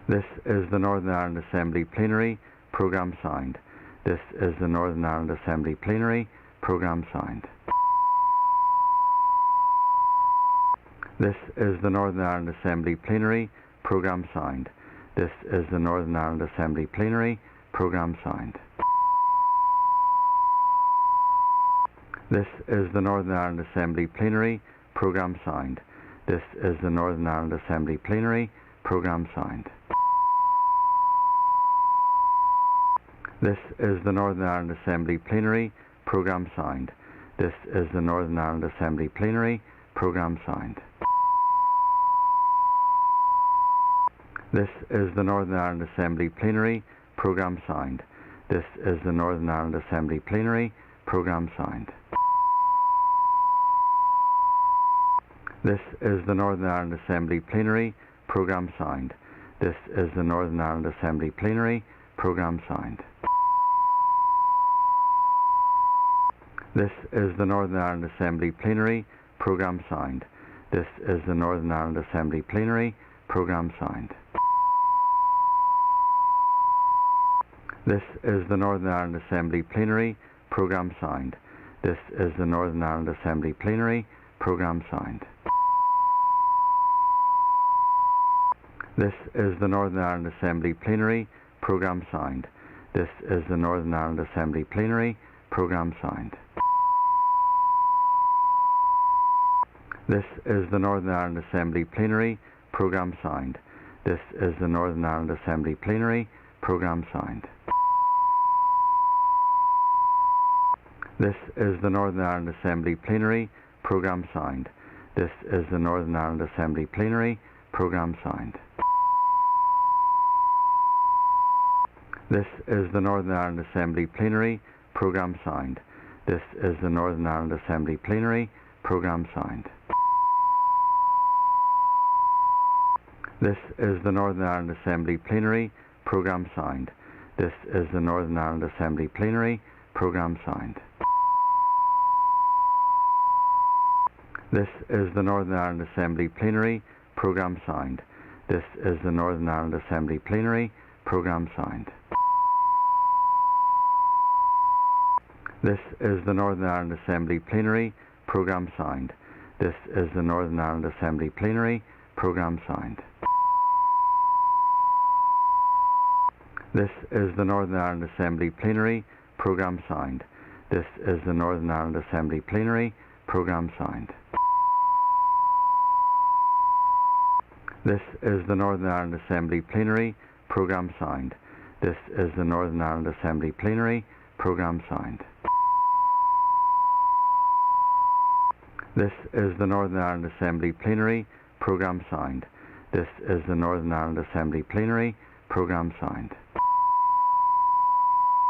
This is the Northern Ireland Assembly Plenary Programme Sound. This is the Northern Ireland Assembly Plenary Programme Sound. This is the Northern Ireland Assembly Plenary. Programme signed. This is the Northern Ireland Assembly Plenary. Programme signed. This is the Northern Ireland Assembly Plenary. Programme signed. This is the Northern Ireland Assembly Plenary. Programme signed. This is the Northern Ireland Assembly Plenary. Programme signed. This is the Northern Ireland Assembly Plenary. Programme signed. This is the Northern Ireland Assembly Plenary. Programme signed. This is the Northern Ireland Assembly Plenary. Programme signed. This is the Northern Ireland Assembly Plenary. Programme signed. This is the Northern Ireland Assembly Plenary. Programme signed. This is the Northern Ireland Assembly Plenary. Programme signed. This is the Northern Ireland Assembly Plenary. Programme signed. This is the Northern Ireland Assembly Plenary. Programme signed. This is the Northern Ireland Assembly Plenary. Programme signed. This is the Northern Ireland Assembly Plenary. Programme signed. This is the Northern Ireland Assembly Plenary. Programme signed. This is the Northern Ireland Assembly Plenary. Programme signed. This is the Northern Ireland Assembly Plenary. Programme signed. This is the Northern Ireland Assembly Plenary. Programme signed. This is the Northern Ireland Assembly Plenary. Programme signed. This is the Northern Ireland Assembly Plenary. Programme signed. This is the Northern Ireland Assembly Plenary. Programme signed. This is the Northern Ireland Assembly Plenary. Programme signed. This is the Northern Ireland Assembly Plenary. Programme signed. This is the Northern Ireland Assembly Plenary. Programme signed. This is the Northern Ireland Assembly Plenary. Programme signed. This is the Northern Ireland Assembly Plenary. Programme signed. This is the Northern Ireland Assembly Plenary. Programme signed. This is the Northern Ireland Assembly Plenary. Programme signed. This is the Northern Ireland Assembly Plenary. Programme signed. This is the Northern Ireland Assembly Plenary. Programme signed. This is the Northern Ireland Assembly Plenary. Programme signed. This is the Northern Ireland Assembly Plenary. Programme signed. This is the Northern Ireland Assembly Plenary. Programme signed.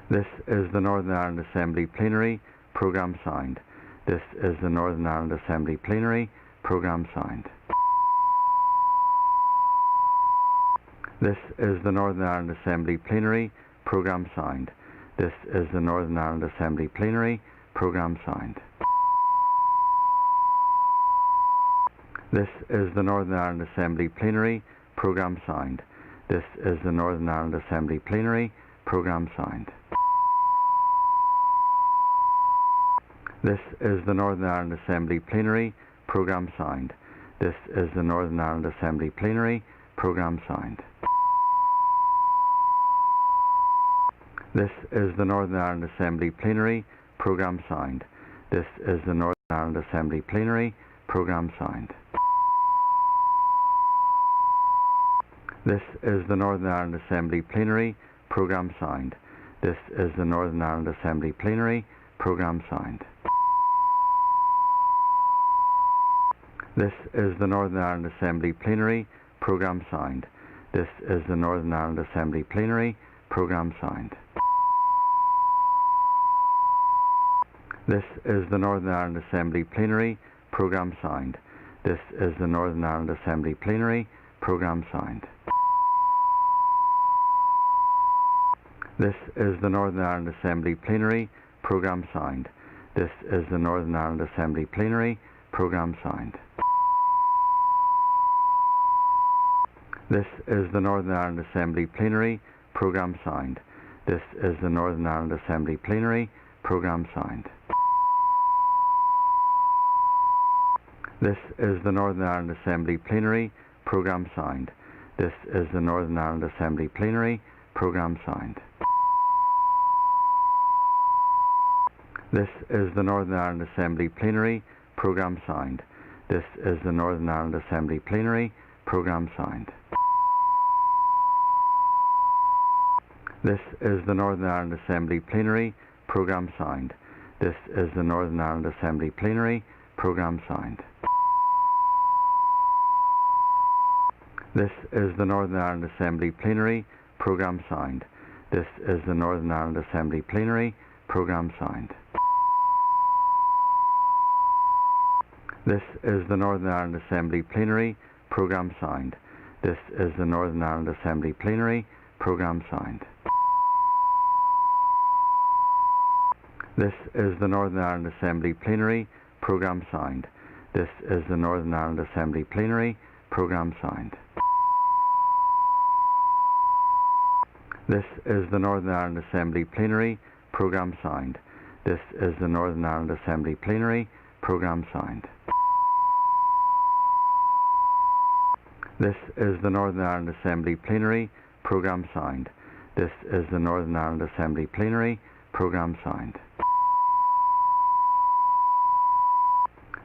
This is the Northern Ireland Assembly Plenary. Programme signed. This is the Northern Ireland Assembly Plenary. Programme signed. This is the Northern Ireland Assembly Plenary. Programme signed. This is the Northern Ireland Assembly Plenary. Programme signed. This is the Northern Ireland Assembly Plenary. Programme signed. This is the Northern Ireland Assembly Plenary. Programme signed. This is the Northern Ireland Assembly Plenary. Programme signed. This is the Northern Ireland Assembly Plenary. Programme signed. This is the Northern Ireland Assembly Plenary. Programme signed. This is the Northern Ireland Assembly Plenary. Programme signed. This is the Northern Ireland Assembly Plenary. Programme signed. This is the Northern Ireland Assembly Plenary. Programme signed. This is the Northern Ireland Assembly Plenary. Programme signed. This is the Northern Ireland Assembly Plenary. Programme signed. This is the Northern Ireland Assembly Plenary. Programme signed. This is the Northern Ireland Assembly Plenary. Programme signed. This is the Northern Ireland Assembly Plenary. Programme signed. This is the Northern Ireland Assembly Plenary. Programme signed. This is the Northern Ireland Assembly Plenary. Programme signed. This is the Northern Ireland Assembly Plenary. Programme signed. This is the Northern Ireland Assembly Plenary Programme Sound. This is the Northern Ireland Assembly Plenary Programme Sound. This is the Northern Ireland Assembly Plenary Programme Sound. This is the Northern Ireland Assembly Plenary Programme Sound. This is the Northern Ireland Assembly Plenary Programme Sound. This is the Northern Ireland Assembly Plenary Programme Sound. This is the Northern Ireland Assembly Plenary Programme Sound. This is the Northern Ireland Assembly Plenary Programme Sound. This is the Northern Ireland Assembly Plenary Programme Sound. This is the Northern Ireland Assembly Plenary Programme Sound. This is the Northern Ireland Assembly Plenary Programme Sound. This is the Northern Ireland Assembly Plenary Programme Sound. This is the Northern Ireland Assembly Plenary Programme Sound. This is the Northern Ireland Assembly Plenary Programme Sound. This is the Northern Ireland Assembly Plenary Programme Sound. This is the Northern Ireland Assembly Plenary Programme Sound.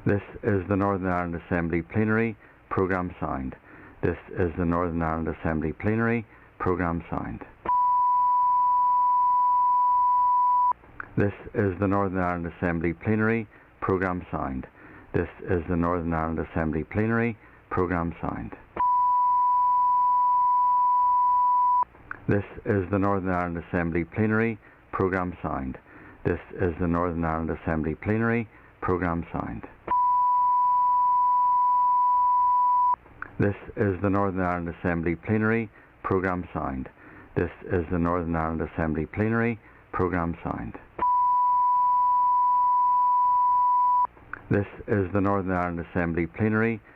This is the Northern Ireland Assembly Plenary Programme Sound. This is the Northern Ireland Assembly Plenary Programme Sound. This is the Northern Ireland Assembly Plenary Programme Sound. This is the Northern Ireland Assembly Plenary Programme Sound. This is the Northern Ireland Assembly Plenary Programme Sound. This is the Northern Ireland Assembly Plenary Programme Sound. This is the Northern Ireland Assembly Plenary Programme Sound. This is the Northern Ireland Assembly Plenary Programme Sound. This is the Northern Ireland Assembly Plenary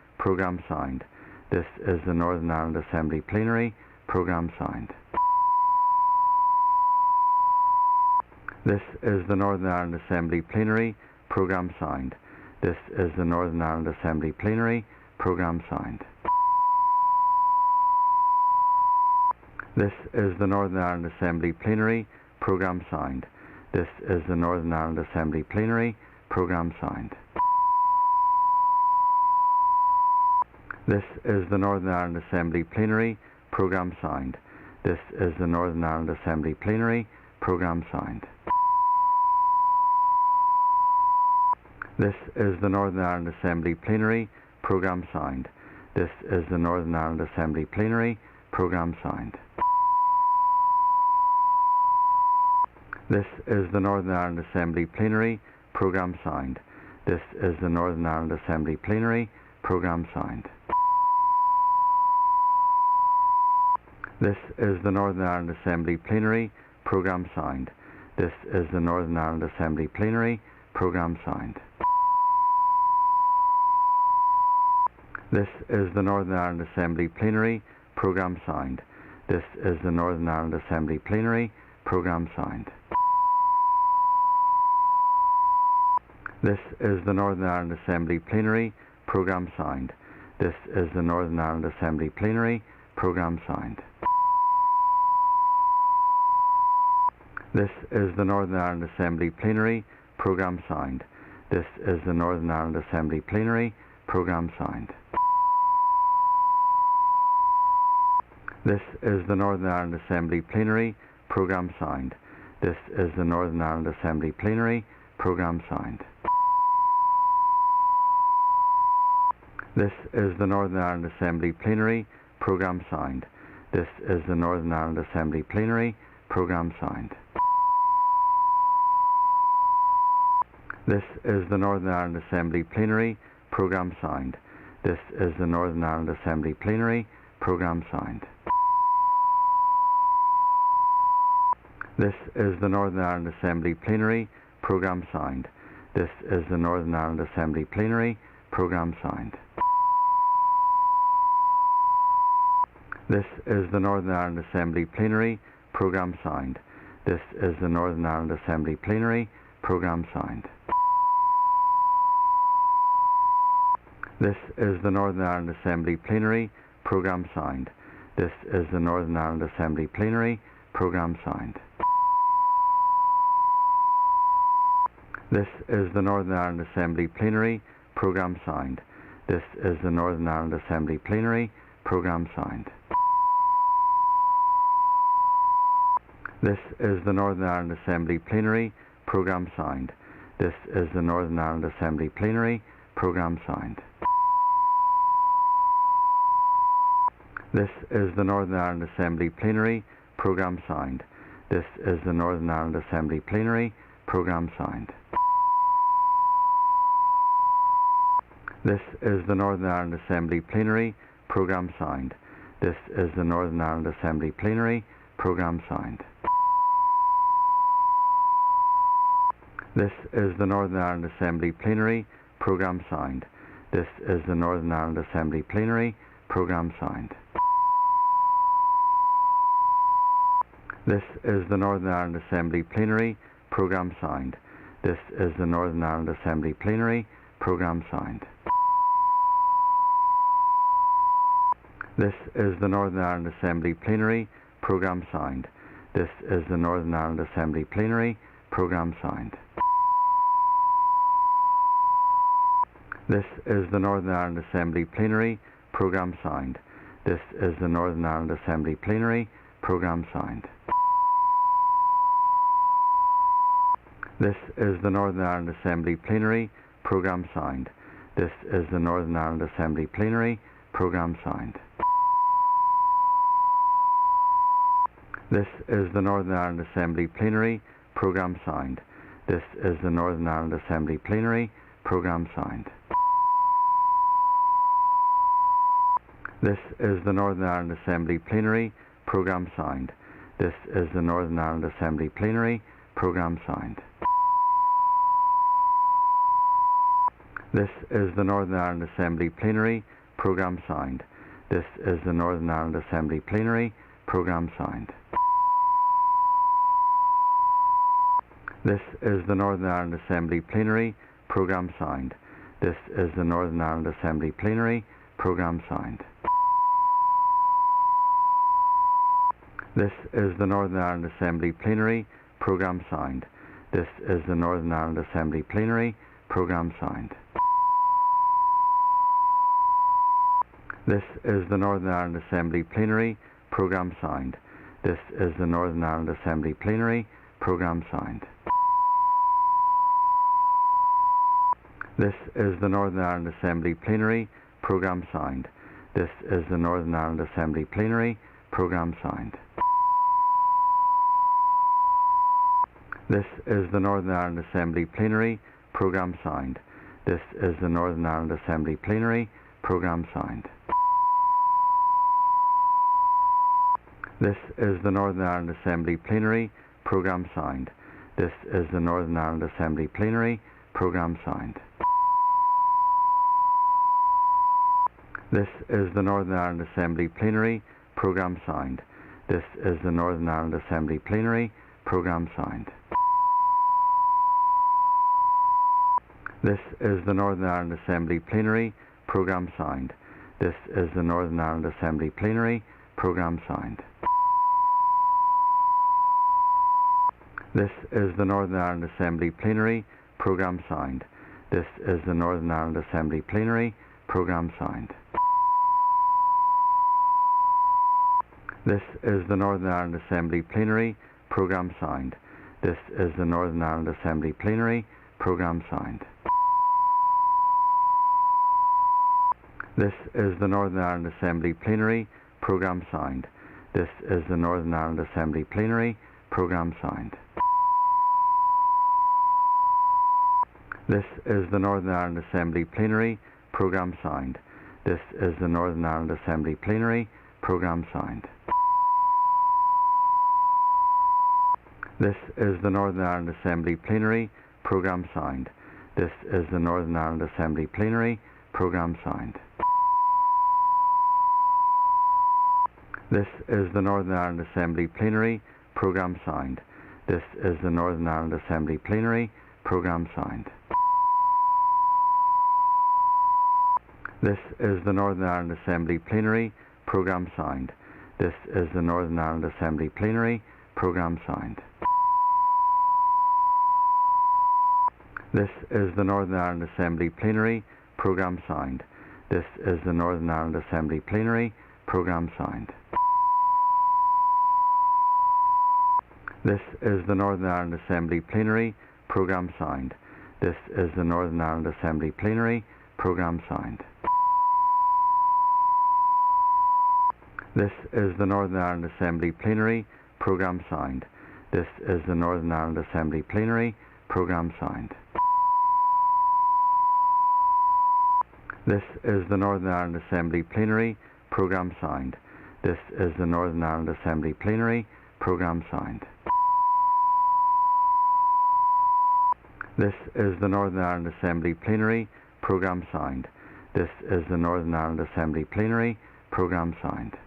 Programme Sound. This is the Northern Ireland Assembly Plenary Programme Sound. This is the Northern Ireland Assembly Plenary Programme Sound. This is the Northern Ireland Assembly Plenary Programme Sound. This is the Northern Ireland Assembly Plenary Programme Sound. This is the Northern Ireland Assembly Plenary Programme Sound. This is the Northern Ireland Assembly Plenary Programme Sound. This is the Northern Ireland Assembly Plenary Programme Sound. This is the Northern Ireland Assembly Plenary Programme Sound. This is the Northern Ireland Assembly Plenary Programme Sound. This is the Northern Ireland Assembly Plenary Programme Sound. This is the Northern Ireland Assembly Plenary Programme Sound. This is the Northern Ireland Assembly Plenary Programme Sound. This is the Northern Ireland Assembly Plenary Programme Sound. This is the Northern Ireland Assembly Plenary Programme Sound. This is the Northern Ireland Assembly Plenary Programme Sound. This is the Northern Ireland Assembly Plenary Programme Sound. This is the Northern Ireland Assembly Plenary Programme Sound. This is the Northern Ireland Assembly Plenary Programme Sound. This is the Northern Ireland Assembly Plenary Programme Sound. This is the Northern Ireland Assembly Plenary Programme Sound. This is the Northern Ireland Assembly Plenary Programme Sound. This is the Northern Ireland Assembly Plenary Programme Sound. This is the Northern Ireland Assembly Plenary Programme Sound. This is the Northern Ireland Assembly Plenary Programme Sound. This is the Northern Ireland Assembly Plenary Programme Sound. This is the Northern Ireland Assembly Plenary Programme Sound. This is the Northern Ireland Assembly Plenary Programme Sound. This is the Northern Ireland Assembly Plenary Programme Sound. This is the Northern Ireland Assembly Plenary Programme Sound. This is the Northern Ireland Assembly Plenary Programme Sound. This is the Northern Ireland Assembly Plenary Programme Sound. This is the Northern Ireland Assembly Plenary Programme Sound. This is the Northern Ireland Assembly Plenary Programme Sound. This is the Northern Ireland Assembly Plenary Programme Sound. This is the Northern Ireland Assembly Plenary Programme Sound. This is the Northern Ireland Assembly Plenary Programme Sound. This is the Northern Ireland Assembly Plenary Programme Sound. This is the Northern Ireland Assembly Plenary Programme Sound. This is the Northern Ireland Assembly Plenary Programme Sound. This is the Northern Ireland Assembly Plenary Programme Sound. This is the Northern Ireland Assembly Plenary Programme Sound. This is the Northern Ireland Assembly Plenary Programme Sound. This is the Northern Ireland Assembly Plenary Programme Sound. This is the Northern Ireland Assembly Plenary Programme Sound. This is the Northern Ireland Assembly Plenary Programme Sound. This is the Northern Ireland Assembly Plenary Programme Sound. This is the Northern Ireland Assembly Plenary Programme Sound. This is the Northern Ireland Assembly Plenary Programme Sound. This is the Northern Ireland Assembly Plenary Programme Sound. This is the Northern Ireland Assembly Plenary Programme Sound. This is the Northern Ireland Assembly Plenary Programme Sound. This is the Northern Ireland Assembly Plenary Programme Sound. This is the Northern Ireland Assembly Plenary Programme Sound. This is the Northern Ireland Assembly Plenary Programme Sound. This is the Northern Ireland Assembly Plenary Programme Sound. This is the Northern Ireland Assembly Plenary Programme Sound. This is the Northern Ireland Assembly Plenary Programme Sound. This is the Northern Ireland Assembly Plenary Programme Sound. This is the Northern Ireland Assembly Plenary Programme Sound. This is the Northern Ireland Assembly Plenary Programme Sound. This is the Northern Ireland Assembly Plenary Programme Sound. This is the Northern Ireland Assembly Plenary Programme Sound. This is the Northern Ireland Assembly Plenary Programme Sound. This is the Northern Ireland Assembly Plenary Programme Sound. This is the Northern Ireland Assembly Plenary Programme Sound. This is the Northern Ireland Assembly Plenary Programme Sound. This is the Northern Ireland Assembly Plenary Programme Sound. This is the Northern Ireland Assembly Plenary Programme Sound. This is the Northern Ireland Assembly Plenary Programme Sound. This is the Northern Ireland Assembly Plenary Programme Sound. This is the Northern Ireland Assembly Plenary Programme Sound. This is the Northern Ireland Assembly Plenary Programme Sound. This is the Northern Ireland Assembly Plenary Programme Sound. This is the Northern Ireland Assembly Plenary Programme Sound. This is the Northern Ireland Assembly Plenary Programme Sound. This is the Northern Ireland Assembly Plenary Programme Sound. This is the Northern Ireland Assembly Plenary Programme Sound. This is the Northern Ireland Assembly Plenary Programme Sound. This is the Northern Ireland Assembly Plenary Programme Sound. This is the Northern Ireland Assembly Plenary Programme Sound. This is the Northern Ireland Assembly Plenary Programme Sound. This is the Northern Ireland Assembly Plenary Programme Sound. This is the Northern Ireland Assembly Plenary Programme Sound. This is the Northern Ireland Assembly Plenary. Programme signed. This is the Northern Ireland Assembly Plenary. Programme signed. This is the Northern Ireland Assembly Plenary. Programme signed. This is the Northern Ireland Assembly Plenary. Programme signed. This is the Northern Ireland Assembly Plenary. Programme signed. This is the Northern Ireland Assembly Plenary. Programme signed. This is the Northern Ireland Assembly Plenary. Programme signed. This is the Northern Ireland Assembly Plenary. Programme signed. This is the Northern Ireland Assembly Plenary. Programme signed. This is the Northern Ireland Assembly Plenary. Programme signed. This is the Northern Ireland Assembly Plenary. Programme signed. This is the Northern Ireland Assembly Plenary. Programme signed.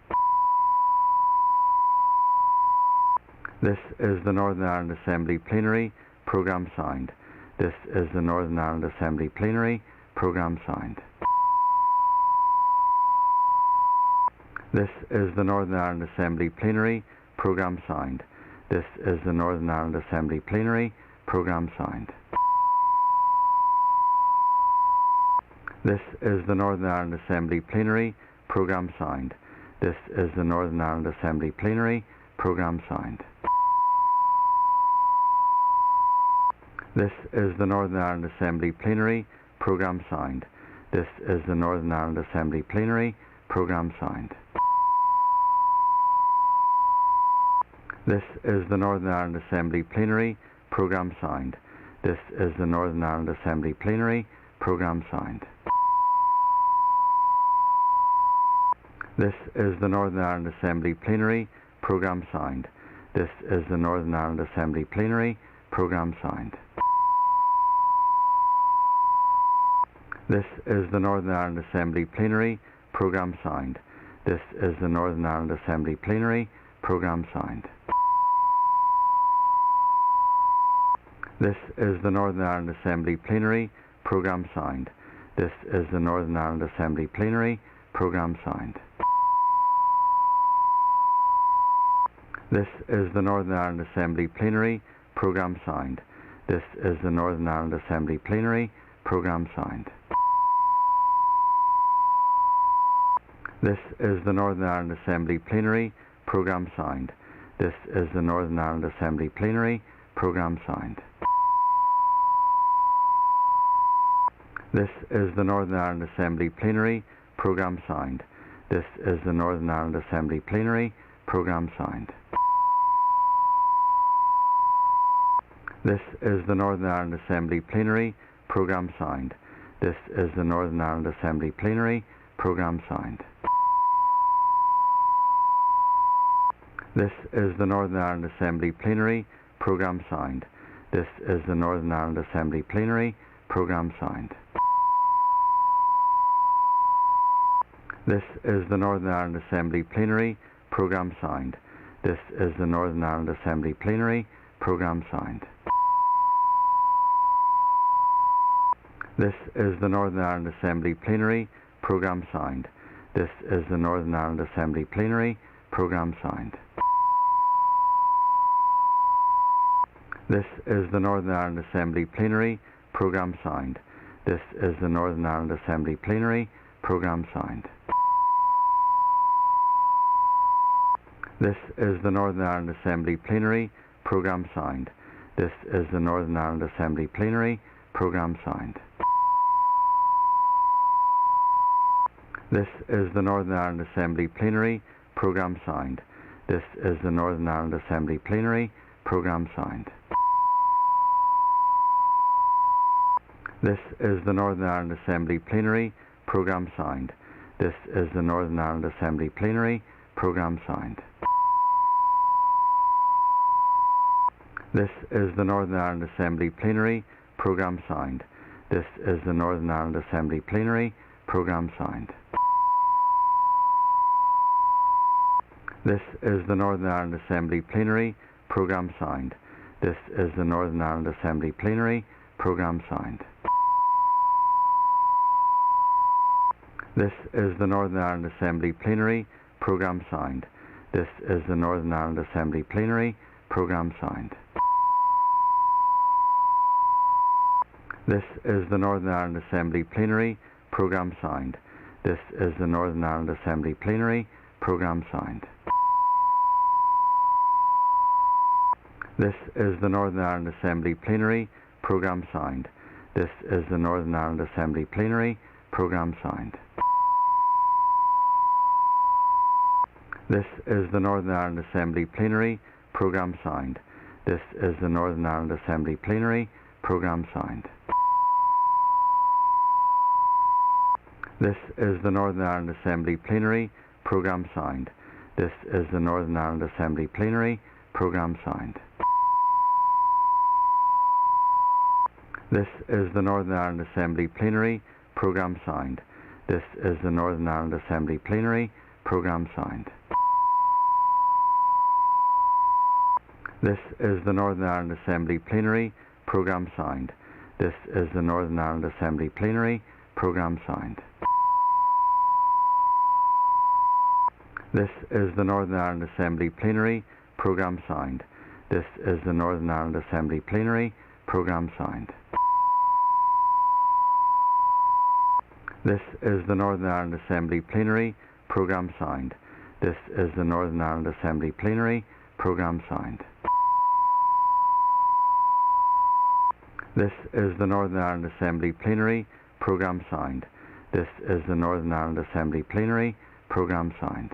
This is the Northern Ireland Assembly Plenary. Programme signed. This is the Northern Ireland Assembly Plenary. Programme signed. This is the Northern Ireland Assembly Plenary. Programme signed. This is the Northern Ireland Assembly Plenary. Programme signed. This is the Northern Ireland Assembly Plenary. Programme signed. This is the Northern Ireland Assembly Plenary. Programme signed. This is the Northern Ireland Assembly Plenary. Programme signed. This is the Northern Ireland Assembly Plenary. Programme signed. This is the Northern Ireland Assembly Plenary. Programme signed. This is the Northern Ireland Assembly Plenary. Programme signed. This is the Northern Ireland Assembly Plenary. Programme signed. This is the Northern Ireland Assembly Plenary. Programme signed. This is the Northern Ireland Assembly Plenary. Programme signed. This is the Northern Ireland Assembly Plenary. Programme signed. This is the Northern Ireland Assembly Plenary. Programme signed. This is the Northern Ireland Assembly Plenary. Programme signed. This is the Northern Ireland Assembly Plenary. Programme signed. This is the Northern Ireland Assembly Plenary. Programme signed. This is the Northern Ireland Assembly Plenary. Programme signed. This is the Northern Ireland Assembly Plenary. Programme signed. This is the Northern Ireland Assembly Plenary. Programme signed. This is the Northern Ireland Assembly Plenary. Programme signed. This is the Northern Ireland Assembly Plenary. Programme signed. This is the Northern Ireland Assembly Plenary. Programme signed. This is the Northern Ireland Assembly Plenary. Programme signed. This is the Northern Ireland Assembly Plenary. Programme signed. This is the Northern Ireland Assembly Plenary. Programme signed. This is the Northern Ireland Assembly Plenary. Programme signed. This is the Northern Ireland Assembly Plenary. Programme signed. This is the Northern Ireland Assembly Plenary. Programme signed. This is the Northern Ireland Assembly Plenary. Programme signed. This is the Northern Ireland Assembly Plenary. Programme signed. This is the Northern Ireland Assembly Plenary. Programme signed. This is the Northern Ireland Assembly Plenary. Programme signed. This is the Northern Ireland Assembly Plenary. Programme signed. This is the Northern Ireland Assembly Plenary. Programme signed. This is the Northern Ireland Assembly Plenary. Programme signed. This is the Northern Ireland Assembly Plenary. Programme signed. This is the Northern Ireland Assembly Plenary. Programme signed. This is the Northern Ireland Assembly Plenary. Programme signed. This is the Northern Ireland Assembly Plenary. Programme signed. This is the Northern Ireland Assembly Plenary. Programme signed. This is the Northern Ireland Assembly Plenary Programme Sound. This is the Northern Ireland Assembly Plenary Programme Sound. This is the Northern Ireland Assembly Plenary Programme Sound. This is the Northern Ireland Assembly Plenary Programme Sound. This is the Northern Ireland Assembly Plenary Programme Sound. This is the Northern Ireland Assembly Plenary Programme Sound. This is the Northern Ireland Assembly Plenary Programme Sound. This is the Northern Ireland Assembly Plenary Programme Sound. This is the Northern Ireland Assembly Plenary Programme Sound. This is the Northern Ireland Assembly Plenary Programme Sound. This is the Northern Ireland Assembly Plenary Programme Sound. This is the Northern Ireland Assembly Plenary Programme Sound. This is the Northern Ireland Assembly Plenary Programme Sound. This is the Northern Ireland Assembly Plenary Programme Sound. This is the Northern Ireland Assembly Plenary Programme Sound. This is the Northern Ireland Assembly Plenary Programme Sound. This is the Northern Ireland Assembly Plenary Programme Sound. This is the Northern Ireland Assembly Plenary Programme Sound. This is the Northern Ireland Assembly Plenary Programme Sound. This is the Northern Ireland Assembly Plenary Programme Sound.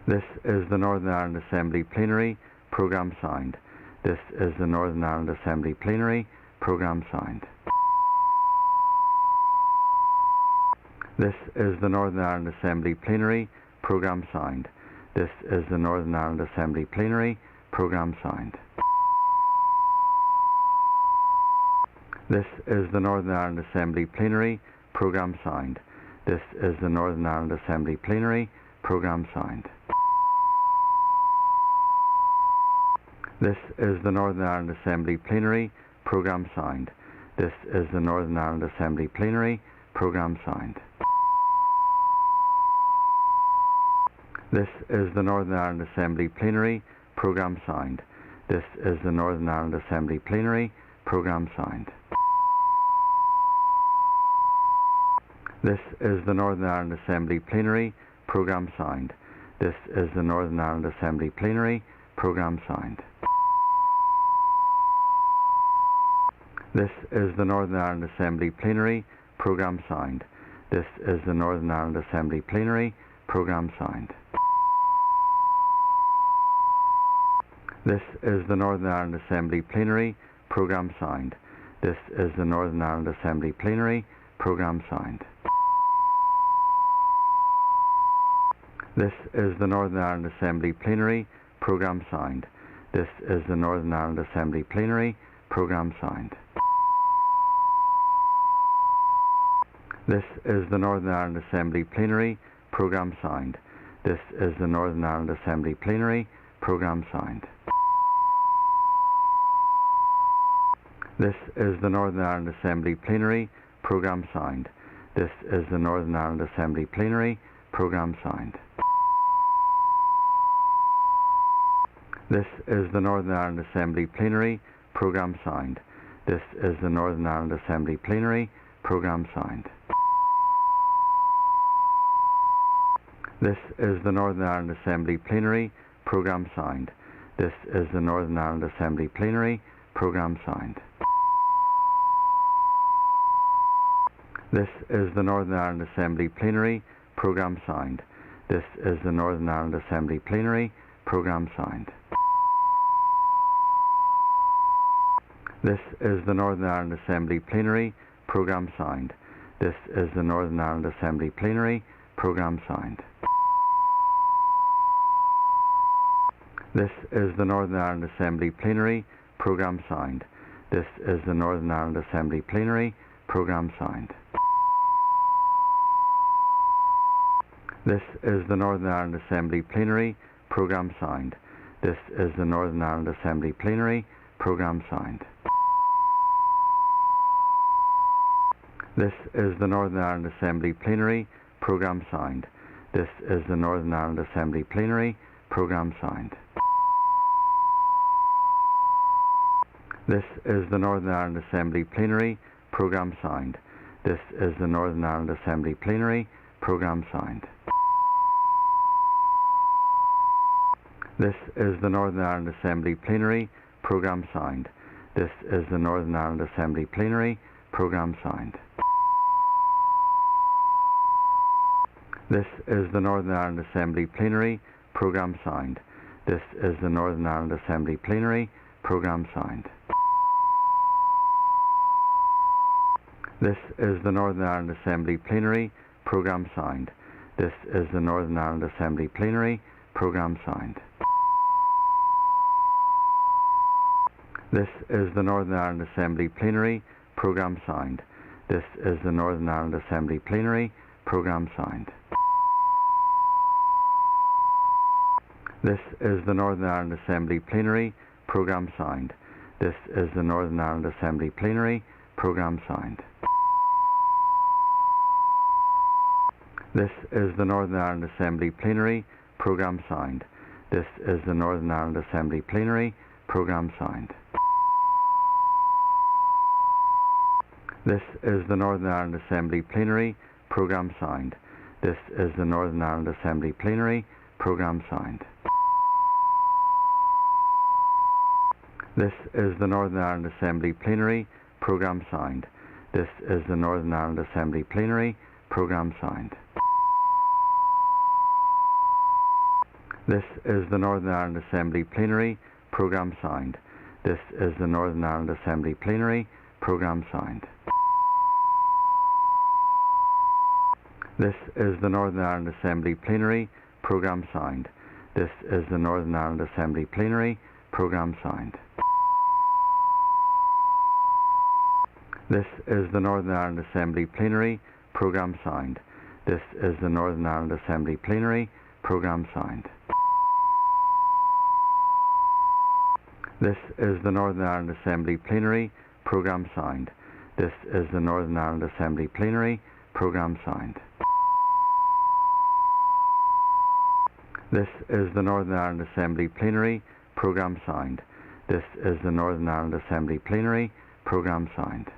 This is the Northern Ireland Assembly Plenary Programme Sound. This is the Northern Ireland Assembly Plenary Programme Sound. This is the Northern Ireland Assembly Plenary Programme Sound. This is the Northern Ireland Assembly Plenary Programme Sound. This is the Northern Ireland Assembly Plenary Programme Sound. This is the Northern Ireland Assembly Plenary Programme Sound. This is the Northern Ireland Assembly Plenary Programme Sound. This is the Northern Ireland Assembly Plenary Programme Sound. This is the Northern Ireland Assembly Plenary Programme Sound. This is the Northern Ireland Assembly Plenary Programme Sound. This is the Northern Ireland Assembly Plenary Programme Sound. This is the Northern Ireland Assembly Plenary Programme Sound. This is the Northern Ireland Assembly Plenary Programme Sound. This is the Northern Ireland Assembly Plenary Programme Sound. This is the Northern Ireland Assembly Plenary Programme Sound. This is the Northern Ireland Assembly Plenary Programme Sound. This is the Northern Ireland Assembly Plenary Programme Sound. This is the Northern Ireland Assembly Plenary Programme Sound. This is the Northern Ireland Assembly Plenary Programme Sound. This is the Northern Ireland Assembly Plenary Programme Sound. This is the Northern Ireland Assembly Plenary Programme Sound. This is the Northern Ireland Assembly Plenary Programme Sound. This is the Northern Ireland Assembly Plenary Programme Sound. This is the Northern Ireland Assembly Plenary Programme Sound. This is the Northern Ireland Assembly Plenary Programme Sound. This is the Northern Ireland Assembly Plenary Programme Sound. This is the Northern Ireland Assembly Plenary Programme Sound. This is the Northern Ireland Assembly Plenary Programme Sound. This is the Northern Ireland Assembly Plenary Programme Sound. This is the Northern Ireland Assembly Plenary Programme Sound. This is the Northern Ireland Assembly Plenary Programme Sound. This is the Northern Ireland Assembly Plenary Programme Sound. This is the Northern Ireland Assembly Plenary Programme Sound. This is the Northern Ireland Assembly Plenary Programme Sound. This is the Northern Ireland Assembly Plenary Programme Sound. This is the Northern Ireland Assembly Plenary Programme Sound. This is the Northern Ireland Assembly Plenary Programme Sound. This is the Northern Ireland Assembly Plenary Programme Sound. This is the Northern Ireland Assembly Plenary Programme Sound. This is the Northern Ireland Assembly Plenary Programme Sound. This is the Northern Ireland Assembly Plenary Programme Sound. This is the Northern Ireland Assembly Plenary Programme Sound. This is the Northern Ireland Assembly Plenary Programme Sound. This is the Northern Ireland Assembly Plenary Programme Sound. This is the Northern Ireland Assembly Plenary Programme Sound. This is the Northern Ireland Assembly Plenary Programme Sound. This is the Northern Ireland Assembly Plenary Programme Sound. This is the Northern Ireland Assembly Plenary Programme Sound. This is the Northern Ireland Assembly Plenary Programme Sound. This is the Northern Ireland Assembly Plenary Programme Sound. This is the Northern Ireland Assembly Plenary Programme Sound. This is the Northern Ireland Assembly Plenary Programme Sound. This is the Northern Ireland Assembly Plenary Programme Sound. This is the Northern Ireland Assembly Plenary Programme Sound. This is the Northern Ireland Assembly Plenary Programme Sound. This is the Northern Ireland Assembly Plenary Programme Sound. This is the Northern Ireland Assembly Plenary Programme Sound. This is the Northern Ireland Assembly Plenary Programme Sound. This is the Northern Ireland Assembly Plenary Programme Sound. This is the Northern Ireland Assembly Plenary Programme Sound. This is the Northern Ireland Assembly Plenary Programme Sound. This is the Northern Ireland Assembly Plenary Programme Sound. This is the Northern Ireland Assembly Plenary Programme Sound. This is the Northern Ireland Assembly Plenary Programme Sound.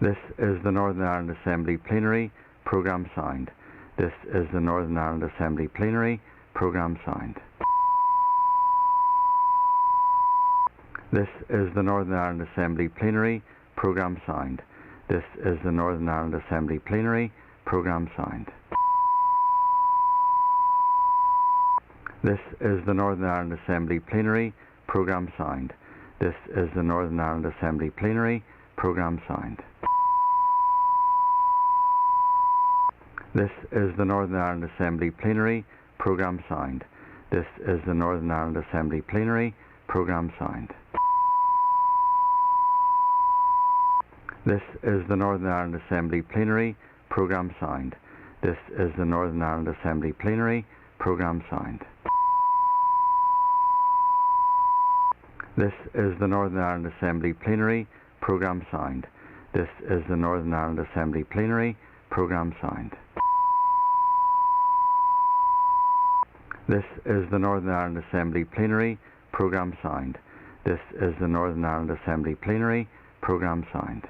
This is the Northern Ireland Assembly Plenary Programme Sound. This is the Northern Ireland Assembly Plenary Programme Sound. This is the Northern Ireland Assembly Plenary Programme Sound. This is the Northern Ireland Assembly Plenary Programme Sound. This is the Northern Ireland Assembly Plenary Programme Sound. This is the Northern Ireland Assembly Plenary Programme Sound. This is the Northern Ireland Assembly Plenary Programme Sound. This is the Northern Ireland Assembly Plenary Programme Sound. This is the Northern Ireland Assembly Plenary Programme Sound. This is the Northern Ireland Assembly Plenary Programme Sound. This is the Northern Ireland Assembly Plenary Programme Sound. This is the Northern Ireland Assembly Plenary Programme Sound. This is the Northern Ireland Assembly Plenary Programme Sound. This is the Northern Ireland Assembly Plenary Programme Sound.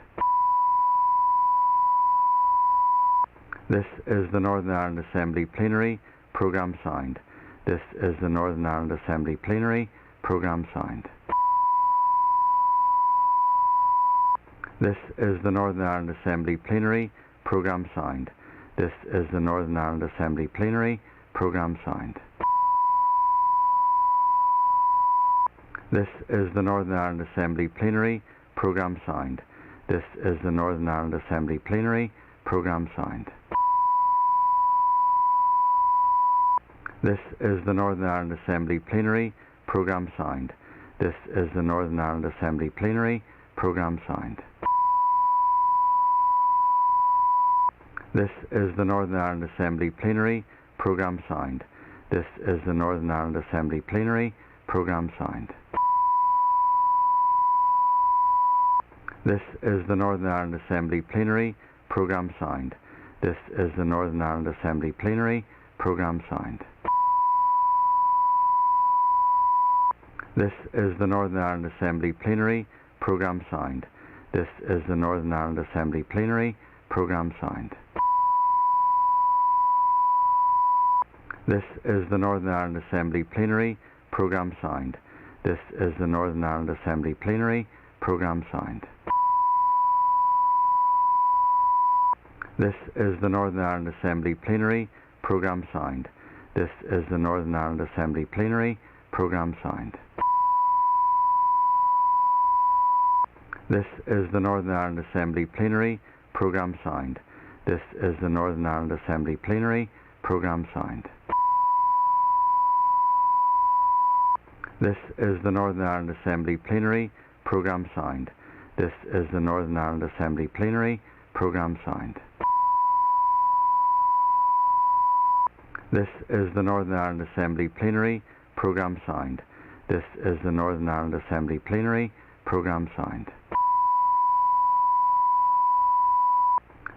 This is the Northern Ireland Assembly Plenary Programme Sound. This is the Northern Ireland Assembly Plenary Programme Sound. This is the Northern Ireland Assembly Plenary Programme Sound. This is the Northern Ireland Assembly Plenary Programme Sound. This is the Northern Ireland Assembly Plenary Programme Sound. This is the Northern Ireland Assembly Plenary Programme Sound. This is the Northern Ireland Assembly Plenary Programme Sound. This is the Northern Ireland Assembly Plenary Programme Sound. This is the Northern Ireland Assembly Plenary Programme Sound. This is the Northern Ireland Assembly Plenary Programme Sound. This is the Northern Ireland Assembly Plenary Programme Sound. This is the Northern Ireland Assembly Plenary Programme Sound. This is the Northern Ireland Assembly Plenary Programme Sound. This is the Northern Ireland Assembly Plenary Programme Sound. This is the Northern Ireland Assembly Plenary Programme Sound. This is the Northern Ireland Assembly Plenary Programme Sound. This is the Northern Ireland Assembly Plenary Programme Sound. This is the Northern Ireland Assembly Plenary Programme Sound. This is the Northern Ireland Assembly Plenary Programme Sound. This is the Northern Ireland Assembly Plenary Programme Sound. This is the Northern Ireland Assembly Plenary Programme Sound. This is the Northern Ireland Assembly Plenary Programme Sound. This is the Northern Ireland Assembly Plenary Programme Sound. This is the Northern Ireland Assembly Plenary Programme Sound.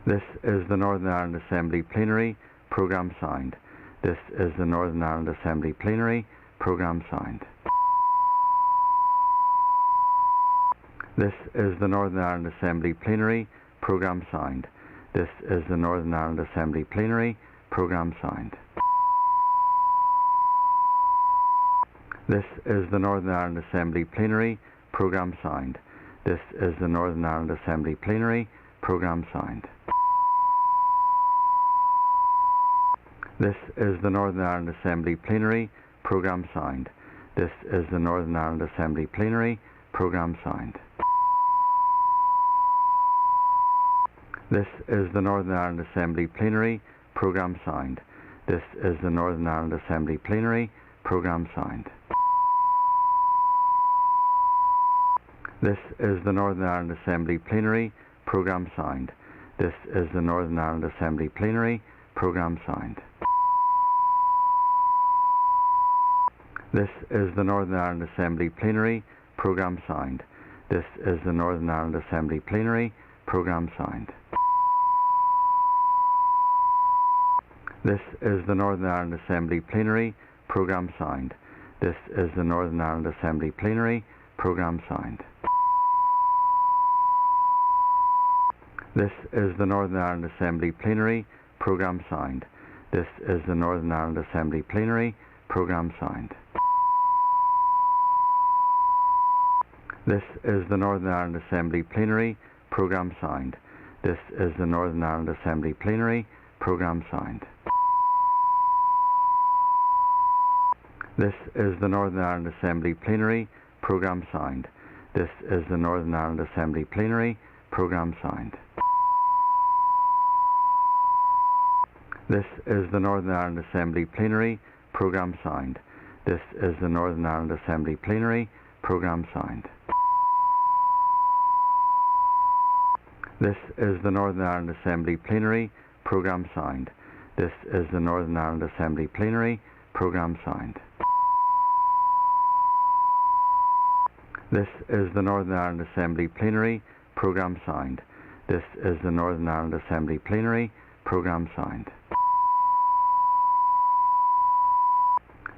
This is the Northern Ireland Assembly Plenary Programme Sound. This is the Northern Ireland Assembly Plenary Programme Sound. This is the Northern Ireland Assembly Plenary Programme Sound. This is the Northern Ireland Assembly Plenary Programme Sound. This is the Northern Ireland Assembly Plenary Programme Sound. This is the Northern Ireland Assembly Plenary Programme Sound. This is the Northern Ireland Assembly Plenary Programme Sound. This is the Northern Ireland Assembly Plenary Programme Sound. This is the Northern Ireland Assembly Plenary Programme Sound. This is the Northern Ireland Assembly Plenary Programme Sound. This is the Northern Ireland Assembly Plenary Programme Sound. This is the Northern Ireland Assembly Plenary Programme Sound. This is the Northern Ireland Assembly Plenary Programme Sound. This is the Northern Ireland Assembly Plenary Programme Sound. This is the Northern Ireland Assembly Plenary Programme Sound. This is the Northern Ireland Assembly Plenary Programme Sound. This is the Northern Ireland Assembly Plenary Programme Sound. This is the Northern Ireland Assembly Plenary Programme Sound. This is the Northern Ireland Assembly Plenary Programme Sound. This is the Northern Ireland Assembly Plenary Programme Sound. This is the Northern Ireland Assembly Plenary Programme Sound. This is the Northern Ireland Assembly Plenary Programme Sound. This is the Northern Ireland Assembly Plenary Programme Sound. This is the Northern Ireland Assembly Plenary Programme Sound. This is the Northern Ireland Assembly Plenary Programme Sound. This is the Northern Ireland Assembly Plenary Programme Sound. This is the Northern Ireland Assembly Plenary Programme Sound. This is the Northern Ireland Assembly Plenary Programme Sound.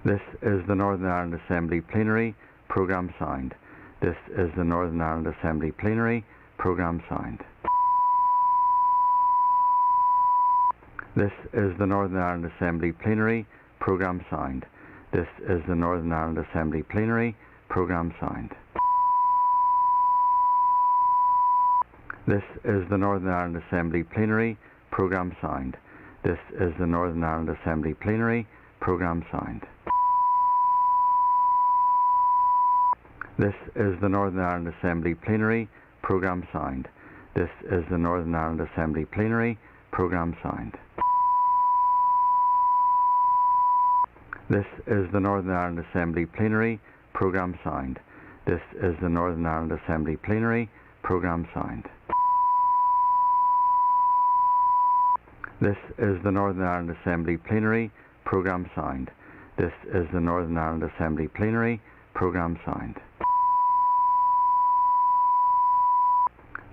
This is the Northern Ireland Assembly Plenary Programme Sound. This is the Northern Ireland Assembly Plenary Programme Sound. This is the Northern Ireland Assembly Plenary Programme Sound. This is the Northern Ireland Assembly Plenary Programme Sound. This is the Northern Ireland Assembly Plenary Programme Sound. This is the Northern Ireland Assembly Plenary Programme Sound. This is the Northern Ireland Assembly Plenary Programme Sound. This is the Northern Ireland Assembly Plenary Programme Sound. This is the Northern Ireland Assembly Plenary Programme Sound. This is the Northern Ireland Assembly Plenary Programme Sound. This is the Northern Ireland Assembly Plenary Programme Sound. This is the Northern Ireland Assembly Plenary Programme Sound.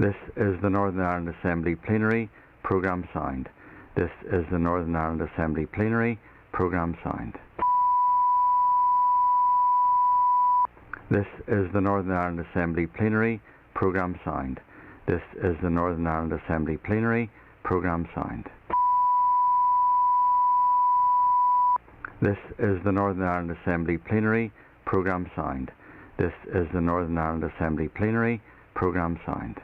This is the Northern Ireland Assembly Plenary Programme Sound. This is the Northern Ireland Assembly Plenary Programme Sound. This is the Northern Ireland Assembly Plenary Programme Sound. This is the Northern Ireland Assembly Plenary Programme Sound. This is the Northern Ireland Assembly Plenary Programme Sound. This is the Northern Ireland Assembly Plenary Programme Sound.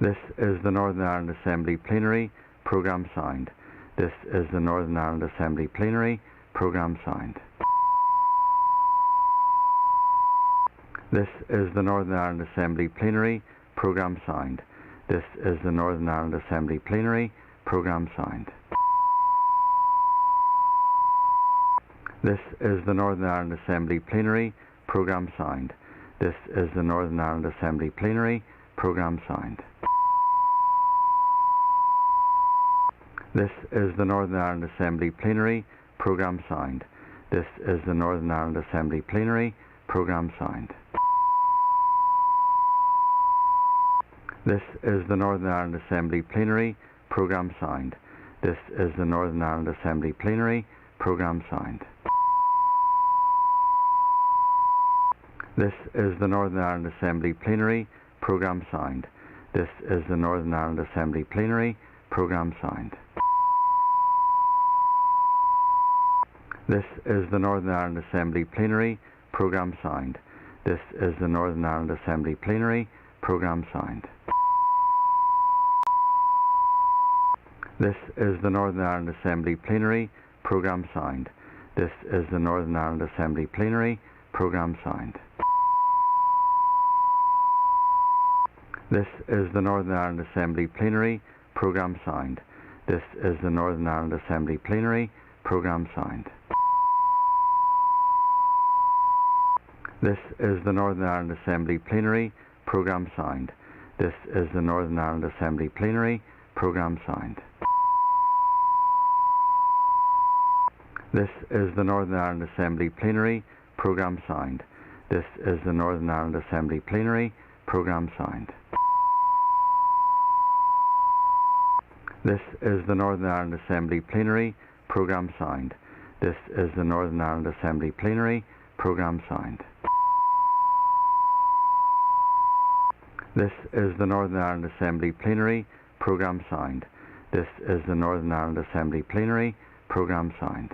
This is the Northern Ireland Assembly Plenary Programme Sound. This is the Northern Ireland Assembly Plenary Programme Sound. This is the Northern Ireland Assembly Plenary Programme Sound. This is the Northern Ireland Assembly Plenary Programme Sound. This is the Northern Ireland Assembly Plenary Programme Sound. This is the Northern Ireland Assembly Plenary Programme Sound. This is the Northern Ireland Assembly Plenary Programme Sound. This is the Northern Ireland Assembly Plenary Programme Sound. This is the Northern Ireland Assembly Plenary Programme Sound. This is the Northern Ireland Assembly Plenary Programme Sound. This is the Northern Ireland Assembly Plenary Programme Sound. This is the Northern Ireland Assembly Plenary Programme Sound. This is the Northern Ireland Assembly Plenary Programme Sound. This is the Northern Ireland Assembly Plenary Programme Sound. This is the Northern Ireland Assembly Plenary Programme Sound. This is the Northern Ireland Assembly Plenary Programme Sound. This is the Northern Ireland Assembly Plenary Programme Sound. This is the Northern Ireland Assembly Plenary Programme Sound. This is the Northern Ireland Assembly Plenary Programme Sound. This is the Northern Ireland Assembly Plenary Programme Sound. This is the Northern Ireland Assembly Plenary Programme Sound. This is the Northern Ireland Assembly Plenary Programme Sound. This is the Northern Ireland Assembly Plenary Programme Sound. This is the Northern Ireland Assembly Plenary Programme Sound. This is the Northern Ireland Assembly Plenary Programme Sound. This is the Northern Ireland Assembly Plenary Programme Sound.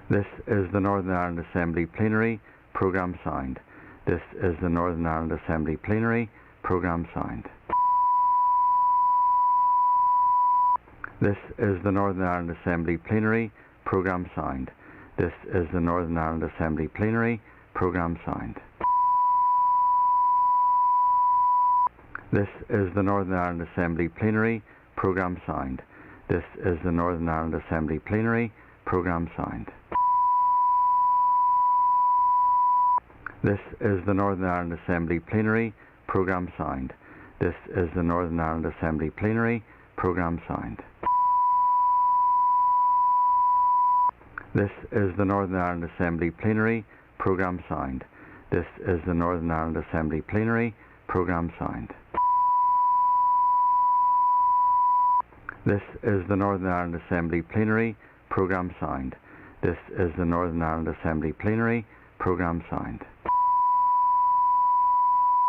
This is the Northern Ireland Assembly Plenary Programme Sound. This is the Northern Ireland Assembly Plenary Programme Sound. This is the Northern Ireland Assembly Plenary Programme Sound. This is the Northern Ireland Assembly Plenary Programme Sound. This is the Northern Ireland Assembly Plenary Programme Sound. This is the Northern Ireland Assembly Plenary Programme Sound. This is the Northern Ireland Assembly Plenary Programme Sound. This is the Northern Ireland Assembly Plenary Programme Sound. This is the Northern Ireland Assembly Plenary Programme Sound. This is the Northern Ireland Assembly Plenary Programme Sound. This is the Northern Ireland Assembly Plenary Programme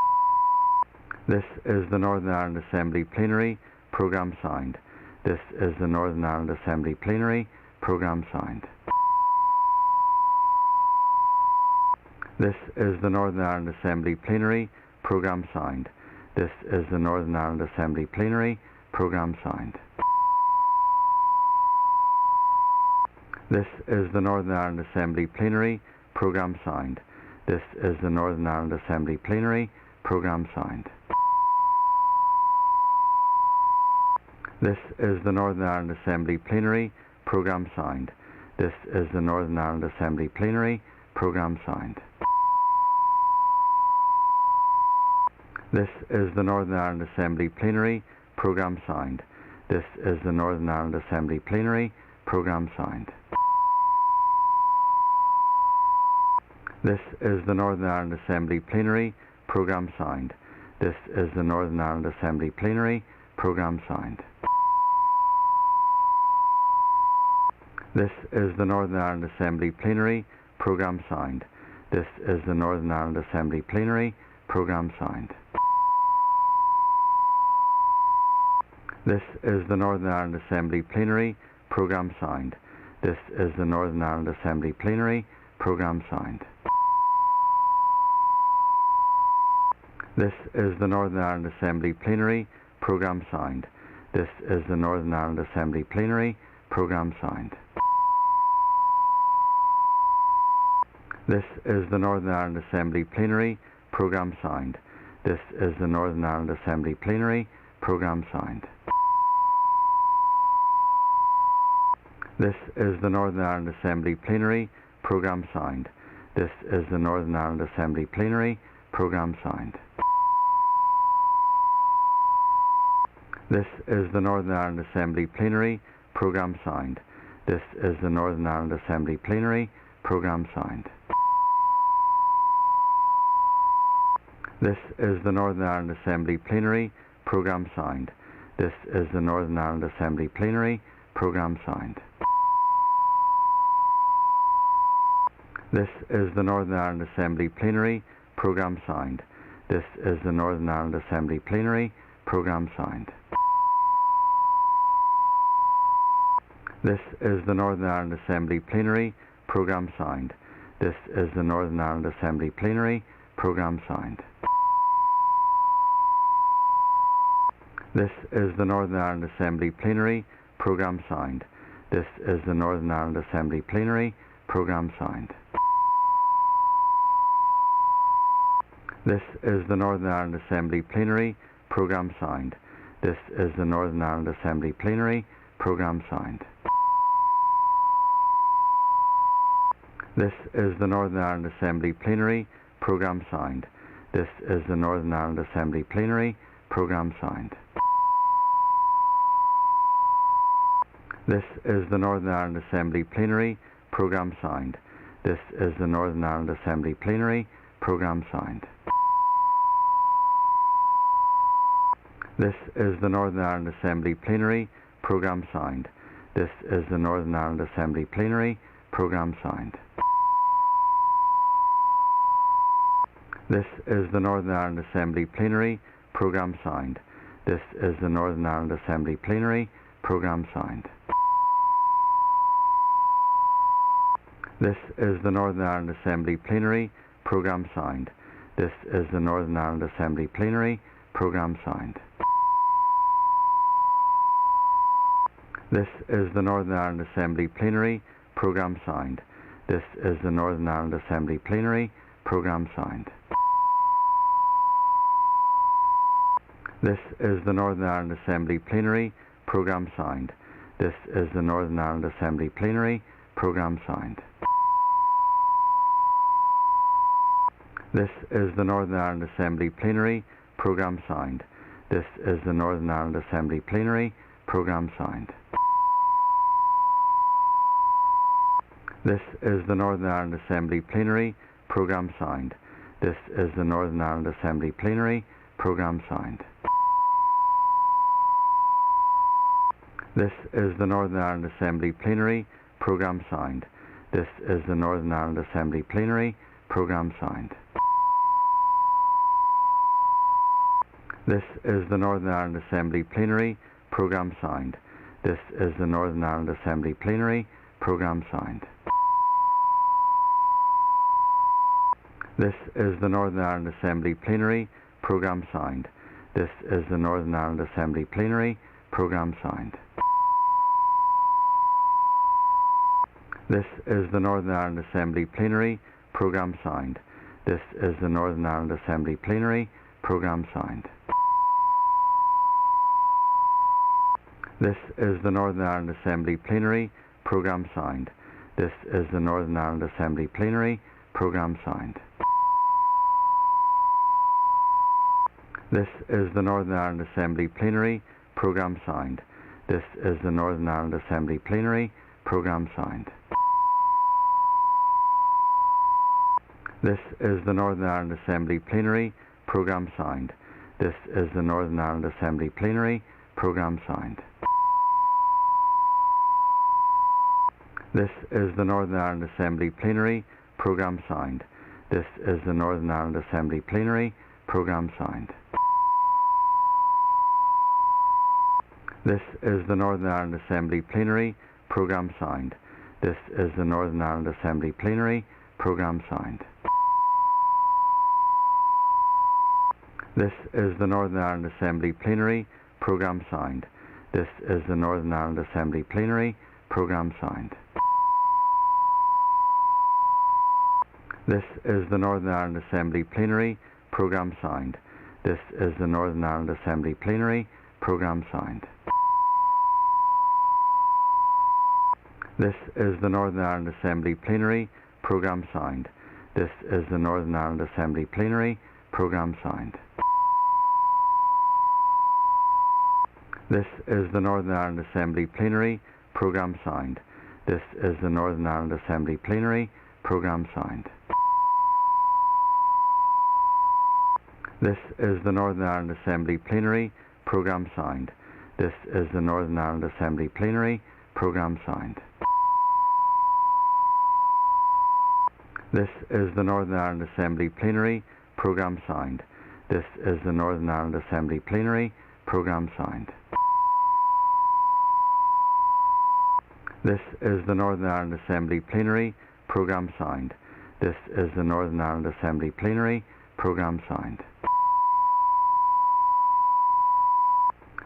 Sound. This is the Northern Ireland Assembly Plenary Programme Sound. This is the Northern Ireland Assembly Plenary Programme Sound. This is the Northern Ireland Assembly Plenary Programme Sound. This is the Northern Ireland Assembly Plenary Programme Sound. This is the Northern Ireland Assembly Plenary Programme Sound. This is the Northern Ireland Assembly Plenary Programme Sound. This is the Northern Ireland Assembly Plenary Programme Sound. This is the Northern Ireland Assembly Plenary Programme Sound. This is the Northern Ireland Assembly Plenary Programme Sound. This is the Northern Ireland Assembly Plenary Programme Sound. This is the Northern Ireland Assembly Plenary Programme Sound. This is the Northern Ireland Assembly Plenary Programme Sound. This is the Northern Ireland Assembly Plenary Programme Sound. This is the Northern Ireland Assembly Plenary Programme Sound. This is the Northern Ireland Assembly Plenary Programme Sound. This is the Northern Ireland Assembly Plenary Programme Sound. This is the Northern Ireland Assembly Plenary Programme Sound. This is the Northern Ireland Assembly Plenary Programme Sound. This is the Northern Ireland Assembly Plenary Programme Sound. This is the Northern Ireland Assembly Plenary Programme Sound. This is the Northern Ireland Assembly Plenary Programme Sound. This is the Northern Ireland Assembly Plenary Programme Sound. This is the Northern Ireland Assembly Plenary Programme Sound. This is the Northern Ireland Assembly Plenary Programme Sound. This is the Northern Ireland Assembly Plenary Programme Sound. This is the Northern Ireland Assembly Plenary Programme Sound. This is the Northern Ireland Assembly Plenary Programme Sound. This is the Northern Ireland Assembly Plenary Programme Sound. This is the Northern Ireland Assembly Plenary Programme Sound. This is the Northern Ireland Assembly Plenary Programme Sound. This is the Northern Ireland Assembly Plenary Programme Sound. This is the Northern Ireland Assembly Plenary Programme Sound. This is the Northern Ireland Assembly Plenary Programme Sound. This is the Northern Ireland Assembly Plenary Programme Sound. This is the Northern Ireland Assembly Plenary Programme Sound. This is the Northern Ireland Assembly Plenary Programme Sound. This is the Northern Ireland Assembly Plenary Programme Sound. This is the Northern Ireland Assembly Plenary Programme Sound. This is the Northern Ireland Assembly Plenary Programme Sound. This is the Northern Ireland Assembly Plenary Programme Sound. This is the Northern Ireland Assembly Plenary Programme Sound. This is the Northern Ireland Assembly Plenary Programme Sound. This is the Northern Ireland Assembly Plenary Programme Sound. This is the Northern Ireland Assembly Plenary Programme Sound. This is the Northern Ireland Assembly Plenary Programme Sound. This is the Northern Ireland Assembly Plenary Programme Sound. This is the Northern Ireland Assembly Plenary Programme Sound. This is the Northern Ireland Assembly Plenary Programme Sound. This is the Northern Ireland Assembly Plenary Programme Sound. This is the Northern Ireland Assembly Plenary Programme Sound. This is the Northern Ireland Assembly Plenary Programme Sound. This is the Northern Ireland Assembly Plenary Programme Sound. This is the Northern Ireland Assembly Plenary Programme Sound. This is the Northern Ireland Assembly Plenary Programme Sound. This is the Northern Ireland Assembly Plenary Programme Sound. This is the Northern Ireland Assembly Plenary Programme Sound. This is the Northern Ireland Assembly Plenary Programme Sound. This is the Northern Ireland Assembly Plenary Programme Sound. This is the Northern Ireland Assembly Plenary Programme Sound. This is the Northern Ireland Assembly Plenary Programme Sound. This is the Northern Ireland Assembly Plenary Programme Sound. This is the Northern Ireland Assembly Plenary Programme Sound. This is the Northern Ireland Assembly Plenary Programme Sound. This is the Northern Ireland Assembly Plenary Programme Sound. This is the Northern Ireland Assembly Plenary Programme Sound. This is the Northern Ireland Assembly Plenary Programme Sound. This is the Northern Ireland Assembly Plenary Programme Sound. This is the Northern Ireland Assembly Plenary Programme Sound. This is the Northern Ireland Assembly Plenary Programme Sound. This is the Northern Ireland Assembly Plenary Programme Sound. This is the Northern Ireland Assembly Plenary Programme Sound. This is the Northern Ireland Assembly Plenary Programme Sound. This is the Northern Ireland Assembly Plenary Programme Sound. This is the Northern Ireland Assembly Plenary Programme Sound. This is the Northern Ireland Assembly Plenary Programme Sound. This is the Northern Ireland Assembly Plenary Programme Sound. This is the Northern Ireland Assembly Plenary Programme Sound. This is the Northern Ireland Assembly Plenary Programme Sound. This is the Northern Ireland Assembly Plenary Programme Sound. This is the Northern Ireland Assembly Plenary Programme Sound. This is the Northern Ireland Assembly Plenary Programme Sound. This is the Northern Ireland Assembly Plenary Programme Sound. This is the Northern Ireland Assembly Plenary Programme Sound. This is the Northern Ireland Assembly Plenary Programme Sound. This is the Northern Ireland Assembly Plenary Programme Sound.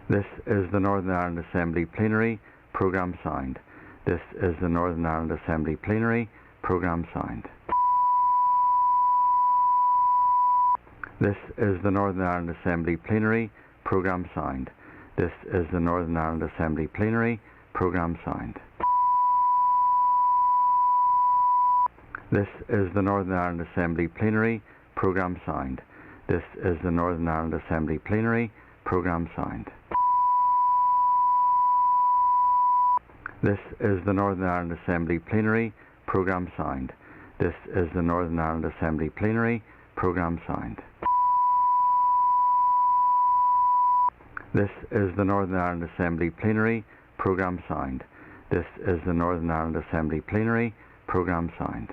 This is the Northern Ireland Assembly Plenary Programme Sound. This is the Northern Ireland Assembly Plenary Programme Sound. This is the Northern Ireland Assembly Plenary Programme Sound. This is the Northern Ireland Assembly Plenary Programme Sound. This is the Northern Ireland Assembly Plenary Programme Sound. This is the Northern Ireland Assembly Plenary Programme Sound. This is the Northern Ireland Assembly Plenary Programme Sound. This is the Northern Ireland Assembly Plenary Programme Sound. This is the Northern Ireland Assembly Plenary Programme Sound. This is the Northern Ireland Assembly Plenary Programme Sound.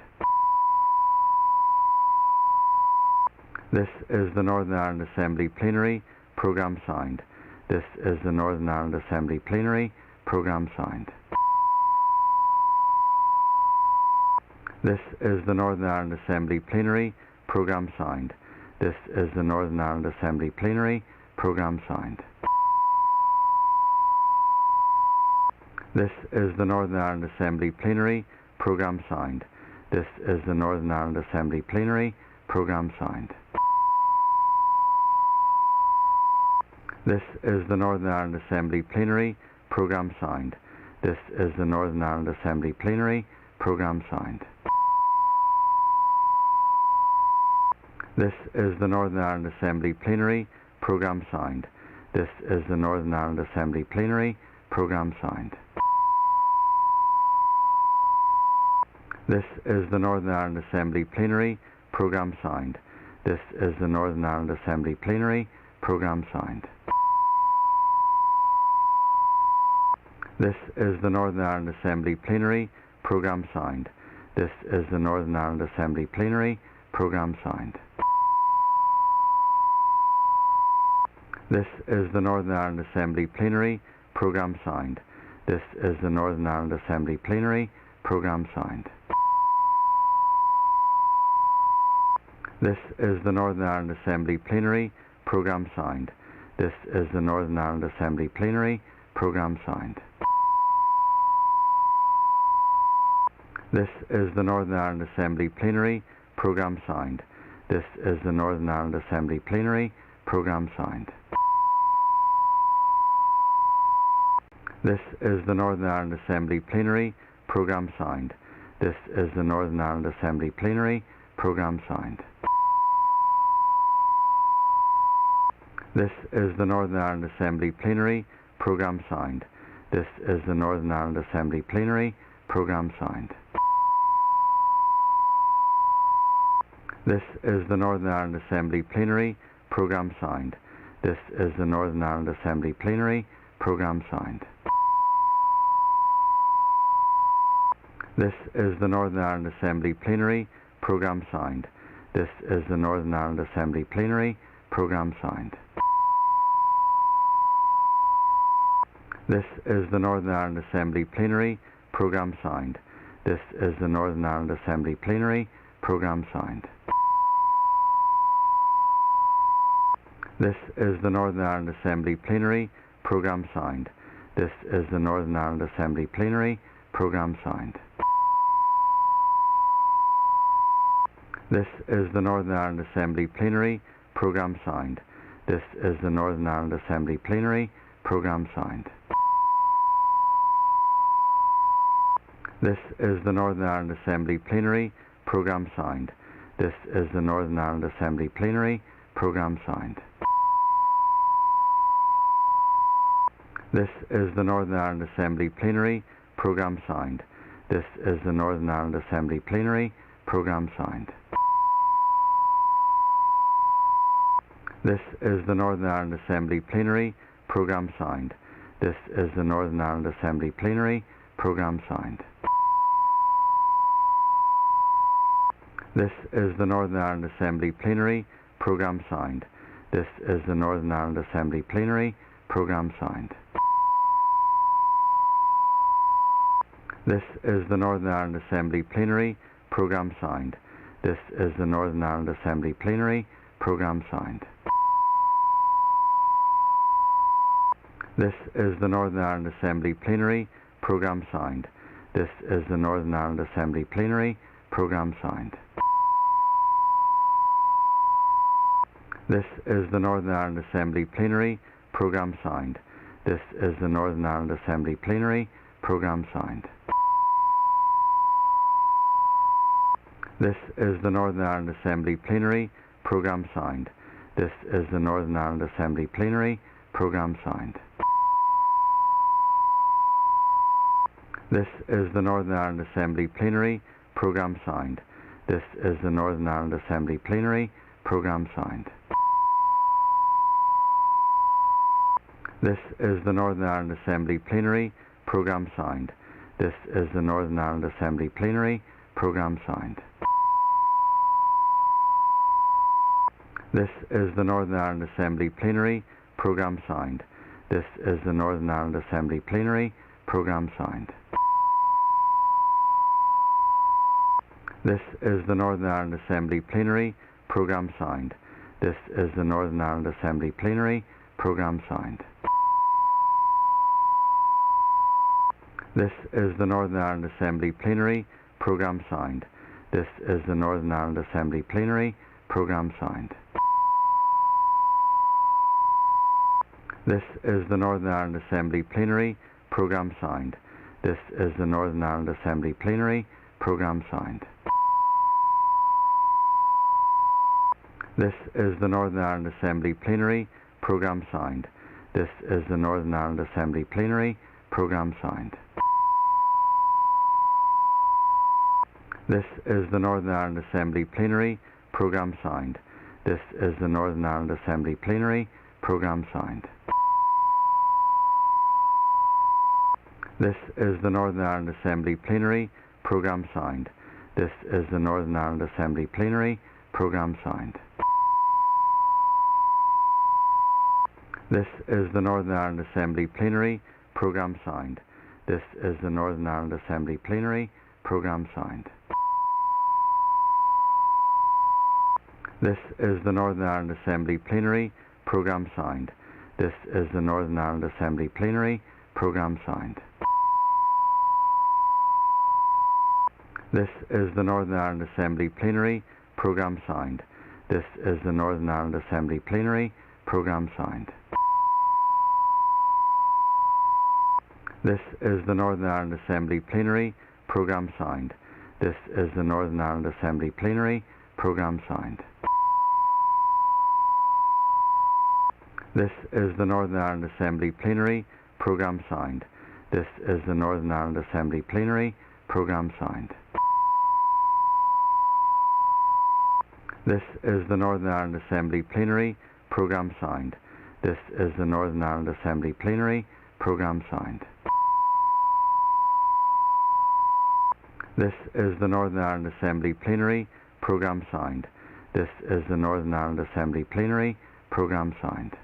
This is the Northern Ireland Assembly Plenary Programme Sound. This is the Northern Ireland Assembly Plenary Programme Sound. This is the Northern Ireland Assembly Plenary Programme Sound. This is the Northern Ireland Assembly Plenary Programme Sound. This is the Northern Ireland Assembly Plenary Programme Sound. This is the Northern Ireland Assembly Plenary Programme Sound. This is the Northern Ireland Assembly Plenary Programme Sound. This is the Northern Ireland Assembly Plenary Programme Sound. This is the Northern Ireland Assembly Plenary Programme Sound. This is the Northern Ireland Assembly Plenary Programme Sound. This is the Northern Ireland Assembly Plenary Programme Sound. This is the Northern Ireland Assembly Plenary Programme Sound. This is the Northern Ireland Assembly Plenary Programme Sound. This is the Northern Ireland Assembly Plenary Programme Sound. This is the Northern Ireland Assembly Plenary Programme Sound. This is the Northern Ireland Assembly Plenary Programme Sound. This is the Northern Ireland Assembly Plenary Programme Sound. This is the Northern Ireland Assembly Plenary Programme Sound. This is the Northern Ireland Assembly Plenary Programme Sound. This is the Northern Ireland Assembly Plenary Programme Sound. This is the Northern Ireland Assembly Plenary Programme Sound. This is the Northern Ireland Assembly Plenary Programme Sound. This is the Northern Ireland Assembly Plenary Programme Sound. This is the Northern Ireland Assembly Plenary Programme Sound. This is the Northern Ireland Assembly Plenary Programme Sound. This is the Northern Ireland Assembly Plenary Programme Sound. This is the Northern Ireland Assembly Plenary Programme Sound. This is the Northern Ireland Assembly Plenary Programme Sound. This is the Northern Ireland Assembly Plenary Programme Sound. This is the Northern Ireland Assembly Plenary Programme Sound. This is the Northern Ireland Assembly Plenary Programme Sound. This is the Northern Ireland Assembly Plenary Programme Sound. This is the Northern Ireland Assembly Plenary Programme Sound. This is the Northern Ireland Assembly Plenary Programme Sound. This is the Northern Ireland Assembly Plenary Programme Sound. This is the Northern Ireland Assembly Plenary Programme Sound. This is the Northern Ireland Assembly Plenary Programme Sound. This is the Northern Ireland Assembly Plenary Programme Sound. This is the Northern Ireland Assembly Plenary Programme Sound. This is the Northern Ireland Assembly Plenary Programme Sound. This is the Northern Ireland Assembly Plenary Programme Sound. This is the Northern Ireland Assembly Plenary Programme Sound. This is the Northern Ireland Assembly Plenary Programme Sound. This is the Northern Ireland Assembly Plenary Programme Sound. This is the Northern Ireland Assembly Plenary Programme Sound. This is the Northern Ireland Assembly Plenary Programme Sound. This is the Northern Ireland Assembly Plenary Programme Sound. This is the Northern Ireland Assembly Plenary Programme Sound. This is the Northern Ireland Assembly Plenary Programme Sound. This is the Northern Ireland Assembly Plenary Programme Sound. This is the Northern Ireland Assembly Plenary Programme Sound. This is the Northern Ireland Assembly Plenary Programme Sound. This is the Northern Ireland Assembly Plenary Programme Sound. This is the Northern Ireland Assembly Plenary Programme Sound. This is the Northern Ireland Assembly Plenary Programme Sound. This is the Northern Ireland Assembly Plenary Programme Sound. This is the Northern Ireland Assembly Plenary Programme Sound. This is the Northern Ireland Assembly Plenary Programme Sound. This is the Northern Ireland Assembly Plenary Programme Sound. This is the Northern Ireland Assembly Plenary Programme Sound. This is the Northern Ireland Assembly Plenary Programme Sound. This is the Northern Ireland Assembly Plenary Programme Sound. This is the Northern Ireland Assembly Plenary Programme Sound. This is the Northern Ireland Assembly Plenary Programme Sound. This is the Northern Ireland Assembly Plenary Programme Sound. This is the Northern Ireland Assembly Plenary Programme Sound. This is the Northern Ireland Assembly Plenary Programme Sound. This is the Northern Ireland Assembly Plenary Programme Sound. This is the Northern Ireland Assembly Plenary Programme Sound. This is the Northern Ireland Assembly Plenary Programme Sound. This is the Northern Ireland Assembly Plenary Programme Sound. This is the Northern Ireland Assembly Plenary Programme Sound. This is the Northern Ireland Assembly Plenary Programme Sound. This is the Northern Ireland Assembly Plenary Programme Sound. This is the Northern Ireland Assembly Plenary Programme Sound. This is the Northern Ireland Assembly Plenary Programme Sound. This is the Northern Ireland Assembly Plenary Programme Sound. This is the Northern Ireland Assembly Plenary Programme Sound. This is the Northern Ireland Assembly Plenary Programme Sound. This is the Northern Ireland Assembly Plenary Programme Sound. This is the Northern Ireland Assembly Plenary Programme Sound. This is the Northern Ireland Assembly Plenary Programme Sound.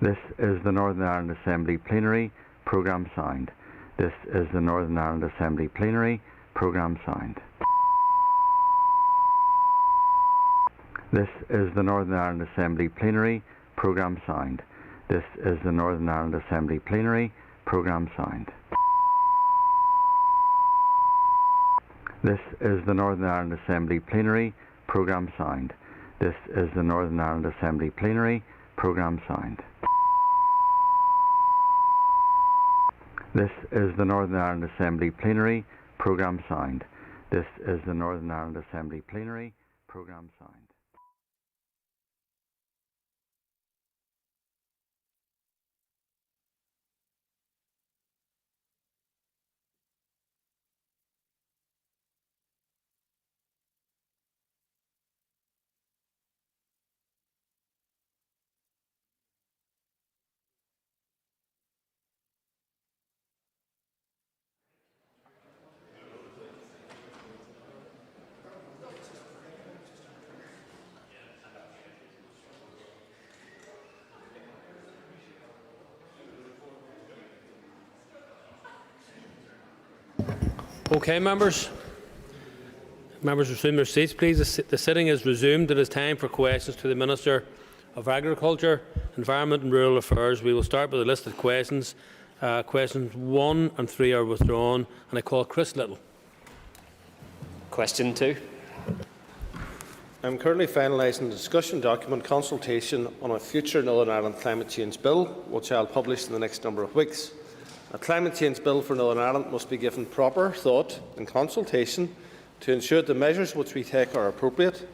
This is the Northern Ireland Assembly Plenary Programme Sound. This is the Northern Ireland Assembly Plenary Programme Sound. This is the Northern Ireland Assembly Plenary Programme Sound. This is the Northern Ireland Assembly Plenary Programme Sound. This is the Northern Ireland Assembly Plenary Programme Sound. This is the Northern Ireland Assembly Plenary Programme Sound. This is the Northern Ireland Assembly Plenary Programme Sound. This is the Northern Ireland Assembly Plenary Programme Sound. Okay, members. Members resume their seats, please. The sitting is resumed. It is time for questions to the Minister of Agriculture, Environment and Rural Affairs. We will start with a list of questions. Questions 1 and 3 are withdrawn, and I call Chris Little. Question 2. I'm currently finalising the discussion document consultation on a future Northern Ireland climate change bill, which I will publish in the next number of weeks. A climate change bill for Northern Ireland must be given proper thought and consultation to ensure the measures which we take are appropriate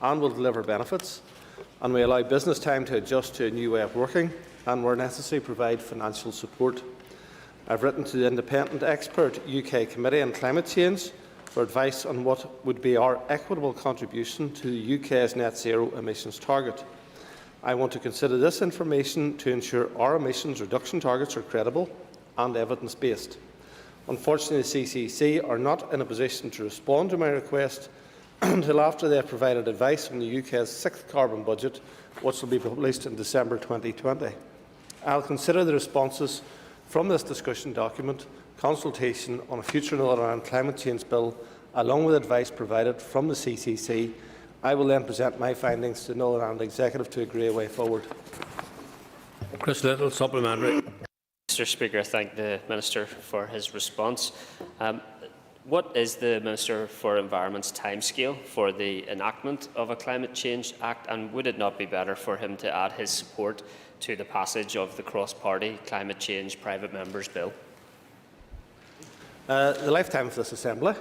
and will deliver benefits, and we allow business time to adjust to a new way of working and, where necessary, provide financial support. I have written to the Independent Expert UK Committee on Climate Change for advice on what would be our equitable contribution to the UK's net zero emissions target. I want to consider this information to ensure our emissions reduction targets are credible and evidence-based. Unfortunately, the CCC are not in a position to respond to my request until after they have provided advice on the UK's 6th carbon budget, which will be published in December 2020. I will consider the responses from this discussion document, consultation on a future Northern Ireland climate change bill, along with advice provided from the CCC. I will then present my findings to the Northern Ireland Executive to agree a way forward. Chris Little, supplementary. Mr. Speaker, I thank the Minister for his response. What is the Minister for Environment's timescale for the enactment of a Climate Change Act, and would it not be better for him to add his support to the passage of the cross-party Climate Change Private Members Bill? The lifetime of this Assembly,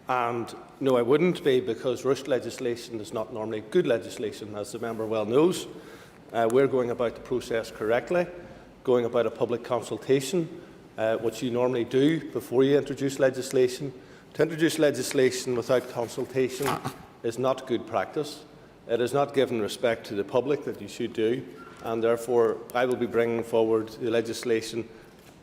and no, I wouldn't be, because rushed legislation is not normally good legislation, as the member well knows. We're going about the process correctly, going about a public consultation, which you normally do before you introduce legislation. To introduce legislation without consultation is not good practice. It is not given respect to the public that you should do, and therefore I will be bringing forward the legislation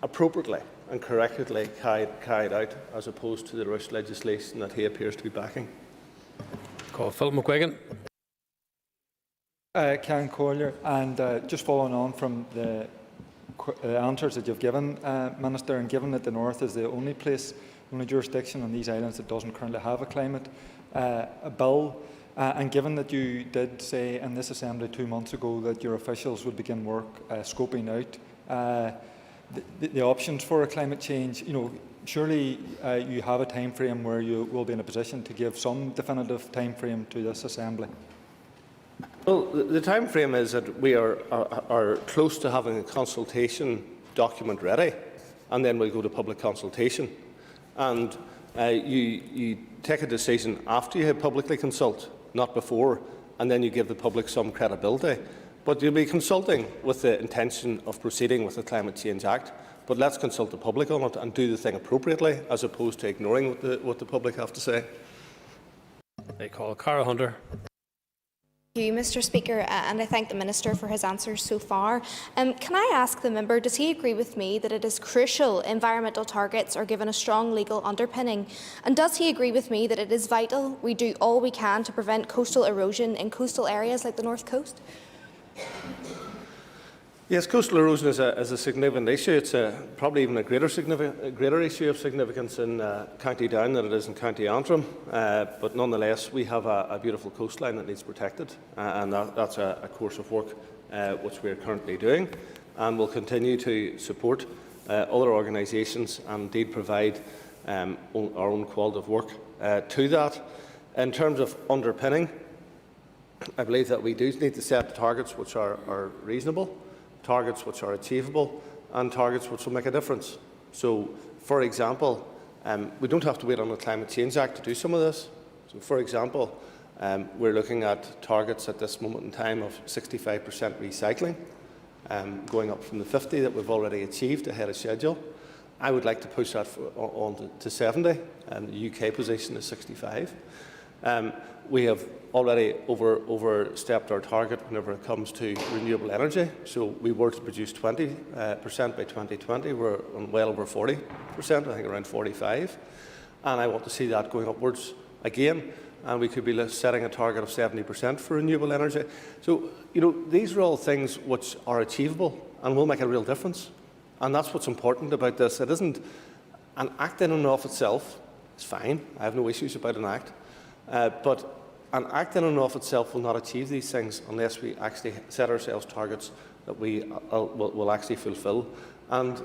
appropriately and correctly carried out, as opposed to the rushed legislation that he appears to be backing. Call Philip McQuiggan. Karen Collier, and just following on from the answers that you've given, Minister, and given that the North is the only jurisdiction on these islands that doesn't currently have a climate bill, and given that you did say in this Assembly 2 months ago that your officials would begin work scoping out the options for a climate change, surely you have a time frame where you will be in a position to give some definitive time frame to this Assembly. Well, the time frame is that we are close to having a consultation document ready, and then we'll go to public consultation. And you take a decision after you have publicly consult, not before, and then you give the public some credibility. But you'll be consulting with the intention of proceeding with the Climate Change Act. But let's consult the public on it and do the thing appropriately, as opposed to ignoring what the public have to say. I call Cara Hunter. Thank you, Mr. Speaker, and I thank the Minister for his answers so far. Can I ask the member, does he agree with me that it is crucial environmental targets are given a strong legal underpinning? And does he agree with me that it is vital we do all we can to prevent coastal erosion in coastal areas like the North Coast? Yes, coastal erosion is a significant issue. It's probably even a greater issue of significance in County Down than it is in County Antrim. But nonetheless, we have a beautiful coastline that needs protected, and that's a course of work which we are currently doing, and will continue to support other organisations and indeed provide our own quality of work to that. In terms of underpinning, I believe that we do need to set targets which are reasonable, targets which are achievable, and targets which will make a difference. So, for example, we don't have to wait on the Climate Change Act to do some of this. So, for example, we're looking at targets at this moment in time of 65% recycling, going up from the 50 that we've already achieved ahead of schedule. I would like to push that on to 70, and the UK position is 65. We have already overstepped our target whenever it comes to renewable energy. So we were to produce 20% by 2020. We're on well over 40%, I think around 45%. And I want to see that going upwards again. And we could be setting a target of 70% for renewable energy. So, these are all things which are achievable and will make a real difference. And that's what's important about this. It isn't an act in and of itself. It's fine. I have no issues about an act. But an act in and of itself will not achieve these things unless we actually set ourselves targets that we will actually fulfil. And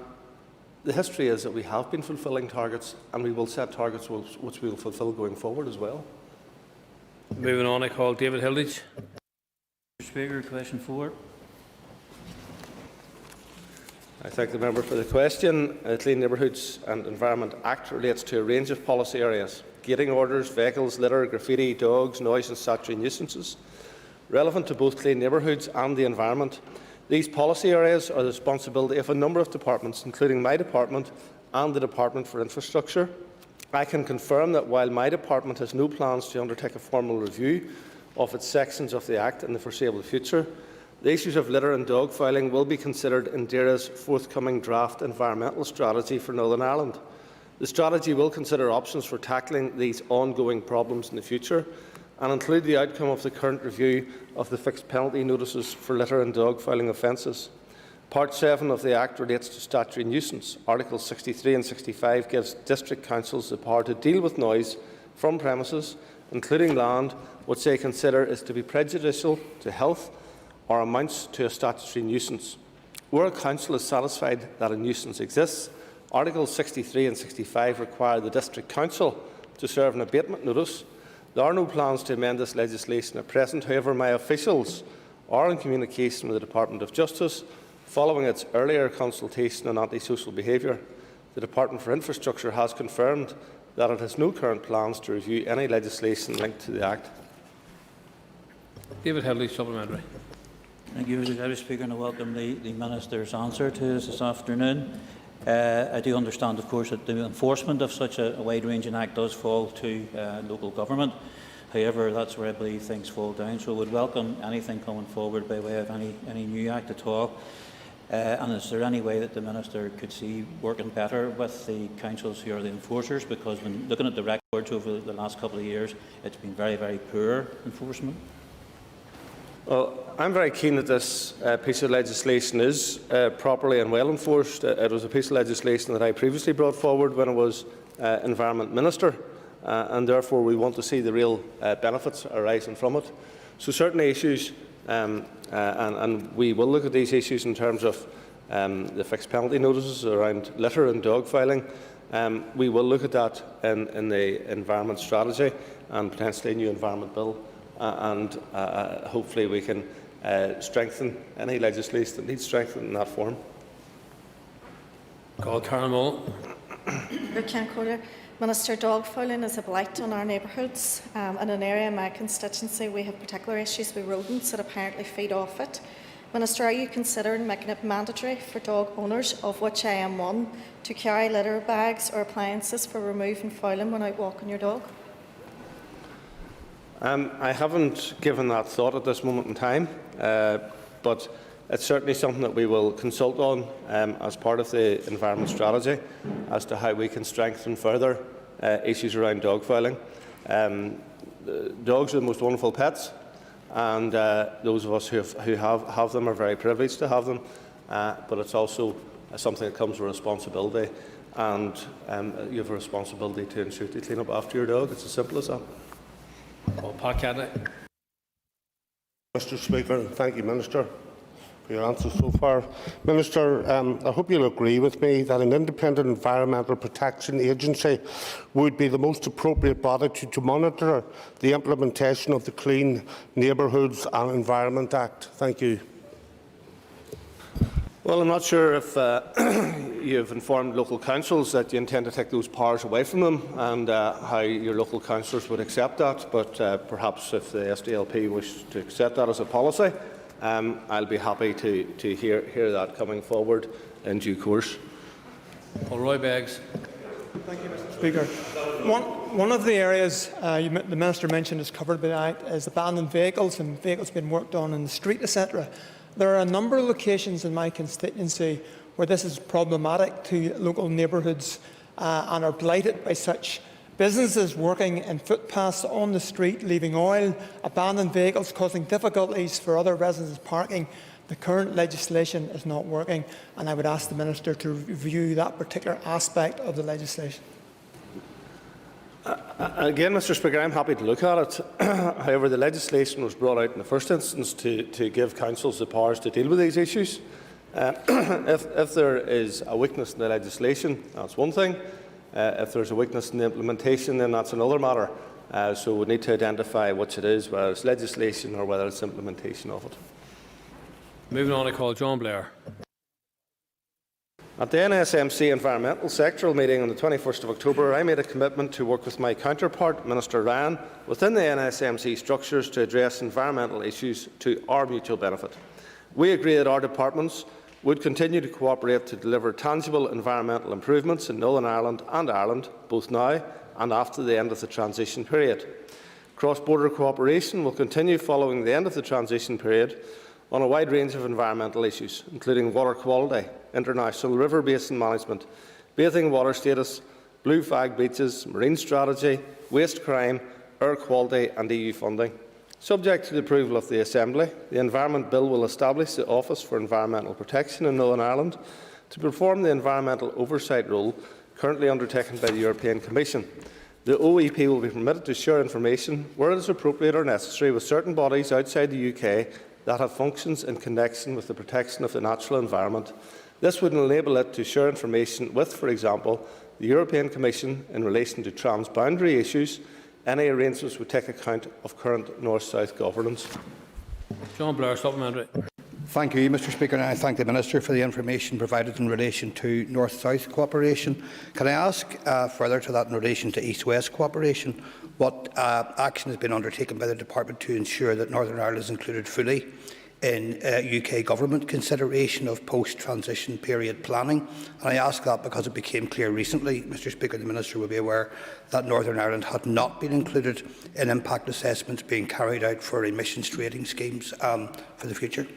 the history is that we have been fulfilling targets, and we will set targets which we will fulfil going forward as well. Moving on, I call David Hilditch. Mr. Speaker, question 4. I thank the member for the question. The Clean Neighbourhoods and Environment Act relates to a range of policy areas: gating orders, vehicles, litter, graffiti, dogs, noise and statutory nuisances. Relevant to both clean neighbourhoods and the environment, these policy areas are the responsibility of a number of departments, including my department and the Department for Infrastructure. I can confirm that while my department has no plans to undertake a formal review of its sections of the Act in the foreseeable future, the issues of litter and dog filing will be considered in DAERA's forthcoming draft environmental strategy for Northern Ireland. The strategy will consider options for tackling these ongoing problems in the future and include the outcome of the current review of the fixed penalty notices for litter and dog filing offences. Part 7 of the Act relates to statutory nuisance. Articles 63 and 65 gives district councils the power to deal with noise from premises, including land, which they consider is to be prejudicial to health or amounts to a statutory nuisance. Where a council is satisfied that a nuisance exists, Articles 63 and 65 require the District Council to serve an abatement notice. There are no plans to amend this legislation at present. However, my officials are in communication with the Department of Justice following its earlier consultation on antisocial behaviour. The Department for Infrastructure has confirmed that it has no current plans to review any legislation linked to the Act. David Hilditch, supplementary. Thank you, Mr. Deputy Speaker, and I welcome the Minister's answer to us this afternoon. I do understand, of course, that the enforcement of such a wide-ranging act does fall to local government. However, that's where I believe things fall down. So I would welcome anything coming forward by way of any new act at all. And is there any way that the Minister could see working better with the councils who are the enforcers? Because when looking at the records over the last couple of years, it's been very, very poor enforcement. Well, I'm very keen that this piece of legislation is properly and well enforced. It was a piece of legislation that I previously brought forward when I was Environment Minister, and therefore we want to see the real benefits arising from it. So certainly issues, and we will look at these issues in terms of the fixed penalty notices around litter and dog filing. We will look at that in the environment strategy and potentially a new environment bill. And hopefully we can strengthen any legislation that needs strengthening in that form. Call Karen Mullen. Minister, dog fouling is a blight on our neighbourhoods. In an area in my constituency, we have particular issues with rodents that apparently feed off it. Minister, are you considering making it mandatory for dog owners, of which I am one, to carry litter bags or appliances for removing fouling when out walking your dog? I haven't given that thought at this moment in time, but it's certainly something that we will consult on as part of the environment strategy as to how we can strengthen further issues around dog fouling. Dogs are the most wonderful pets, and those of us who have them are very privileged to have them, but it's also something that comes with responsibility, and you have a responsibility to ensure to clean up after your dog. It's as simple as that. Well, Pat Kennedy. Mr. Speaker, and thank you, Minister, for your answers so far. Minister, I hope you'll agree with me that an independent environmental protection agency would be the most appropriate body to monitor the implementation of the Clean Neighbourhoods and Environment Act. Thank you. Well, I'm not sure if you've informed local councils that you intend to take those powers away from them, and how your local councillors would accept that, but perhaps if the SDLP wish to accept that as a policy, I'll be happy to hear that coming forward in due course. Well, Roy Beggs. Thank you, Mr. Speaker. One of the areas the Minister mentioned is covered by the Act is abandoned vehicles and vehicles being worked on in the street, etc. There are a number of locations in my constituency where this is problematic to local neighbourhoods and are blighted by such businesses working in footpaths on the street, leaving oil, abandoned vehicles, causing difficulties for other residents parking. The current legislation is not working, and I would ask the Minister to review that particular aspect of the legislation. Again, Mr. Speaker, I'm happy to look at it. However, the legislation was brought out in the first instance to give councils the powers to deal with these issues. If there is a weakness in the legislation, that's one thing. If there's a weakness in the implementation, then that's another matter. So we need to identify which it is, whether it's legislation or whether it's implementation of it. Moving on, I call John Blair. At the NSMC Environmental Sectoral meeting on the 21st of October, I made a commitment to work with my counterpart, Minister Ryan, within the NSMC structures to address environmental issues to our mutual benefit. We agree that our departments would continue to cooperate to deliver tangible environmental improvements in Northern Ireland and Ireland, both now and after the end of the transition period. Cross-border cooperation will continue following the end of the transition period on a wide range of environmental issues, including water quality, international river basin management, bathing water status, blue flag beaches, marine strategy, waste crime, air quality and EU funding. Subject to the approval of the Assembly, the Environment Bill will establish the Office for Environmental Protection in Northern Ireland to perform the environmental oversight role currently undertaken by the European Commission. The OEP will be permitted to share information where it is appropriate or necessary with certain bodies outside the UK that have functions in connection with the protection of the natural environment. This would enable it to share information with, for example, the European Commission in relation to transboundary issues. Any arrangements would take account of current North-South governance. John Blair, supplementary. Thank you, Mr. Speaker, and I thank the Minister for the information provided in relation to North-South cooperation. Can I ask further to that in relation to East-West cooperation, what action has been undertaken by the Department to ensure that Northern Ireland is included fully in UK Government consideration of post-transition period planning? And I ask that because it became clear recently, Mr. Speaker, the Minister will be aware that Northern Ireland had not been included in impact assessments being carried out for emissions trading schemes for the future.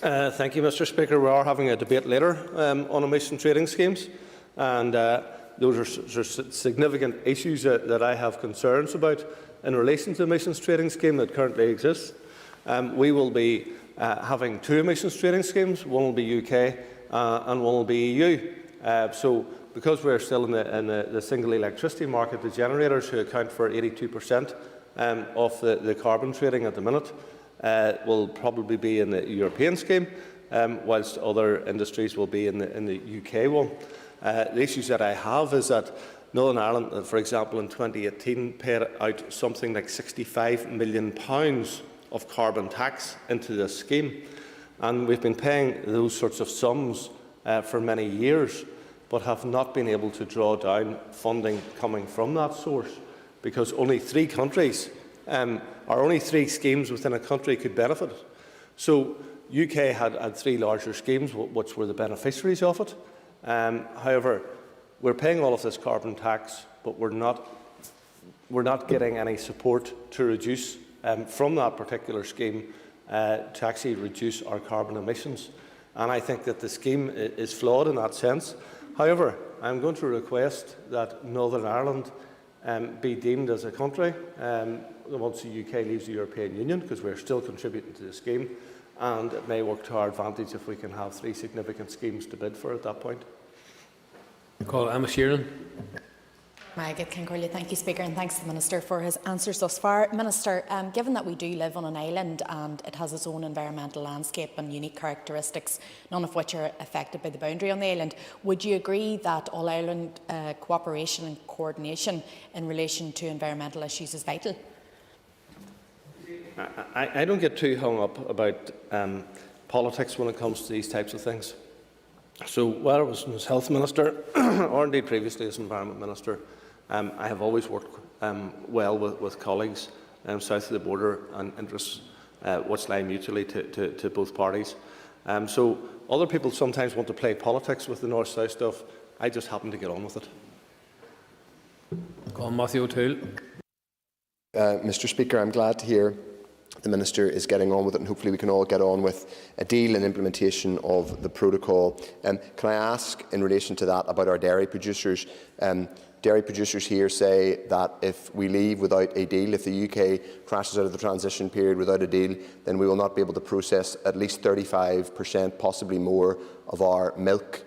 Thank you, Mr. Speaker. We are having a debate later on emission trading schemes, and those are significant issues that I have concerns about in relation to the emissions trading scheme that currently exists. We will be having two emissions trading schemes. One will be UK and one will be EU. So because we're still in the single electricity market, the generators who account for 82% of the carbon trading at the minute will probably be in the European scheme, whilst other industries will be in the UK one. The issues that I have is that Northern Ireland, for example, in 2018 paid out something like £65 million of carbon tax into this scheme. And we've been paying those sorts of sums for many years, but have not been able to draw down funding coming from that source, because only 3 countries or only 3 schemes within a country could benefit it. So UK had 3 larger schemes which were the beneficiaries of it. However, we're paying all of this carbon tax, but we're not we're not getting any support to reduce from that particular scheme to actually reduce our carbon emissions. And I think that the scheme is flawed in that sense. However, I'm going to request that Northern Ireland be deemed as a country once the UK leaves the European Union, because we're still contributing to the scheme, and it may work to our advantage if we can have 3 significant schemes to bid for at that point. Call Emma Sheeran. Thank you, Speaker, and thanks to the Minister for his answers thus far. Minister, given that we do live on an island and it has its own environmental landscape and unique characteristics, none of which are affected by the boundary on the island, would you agree that all-Ireland cooperation and coordination in relation to environmental issues is vital? I don't get too hung up about politics when it comes to these types of things. So whether it was as Health Minister or indeed previously as Environment Minister, I have always worked well with colleagues south of the border and interests which lie mutually to both parties. So other people sometimes want to play politics with the North-South stuff. I just happen to get on with it. Call Matthew O'Toole. Mr. Speaker, I'm glad to hear the Minister is getting on with it, and hopefully we can all get on with a deal and implementation of the protocol. Can I ask, in relation to that, about our dairy producers? Dairy producers here say that if we leave without a deal, if the UK crashes out of the transition period without a deal, then we will not be able to process at least 35%, possibly more, of our milk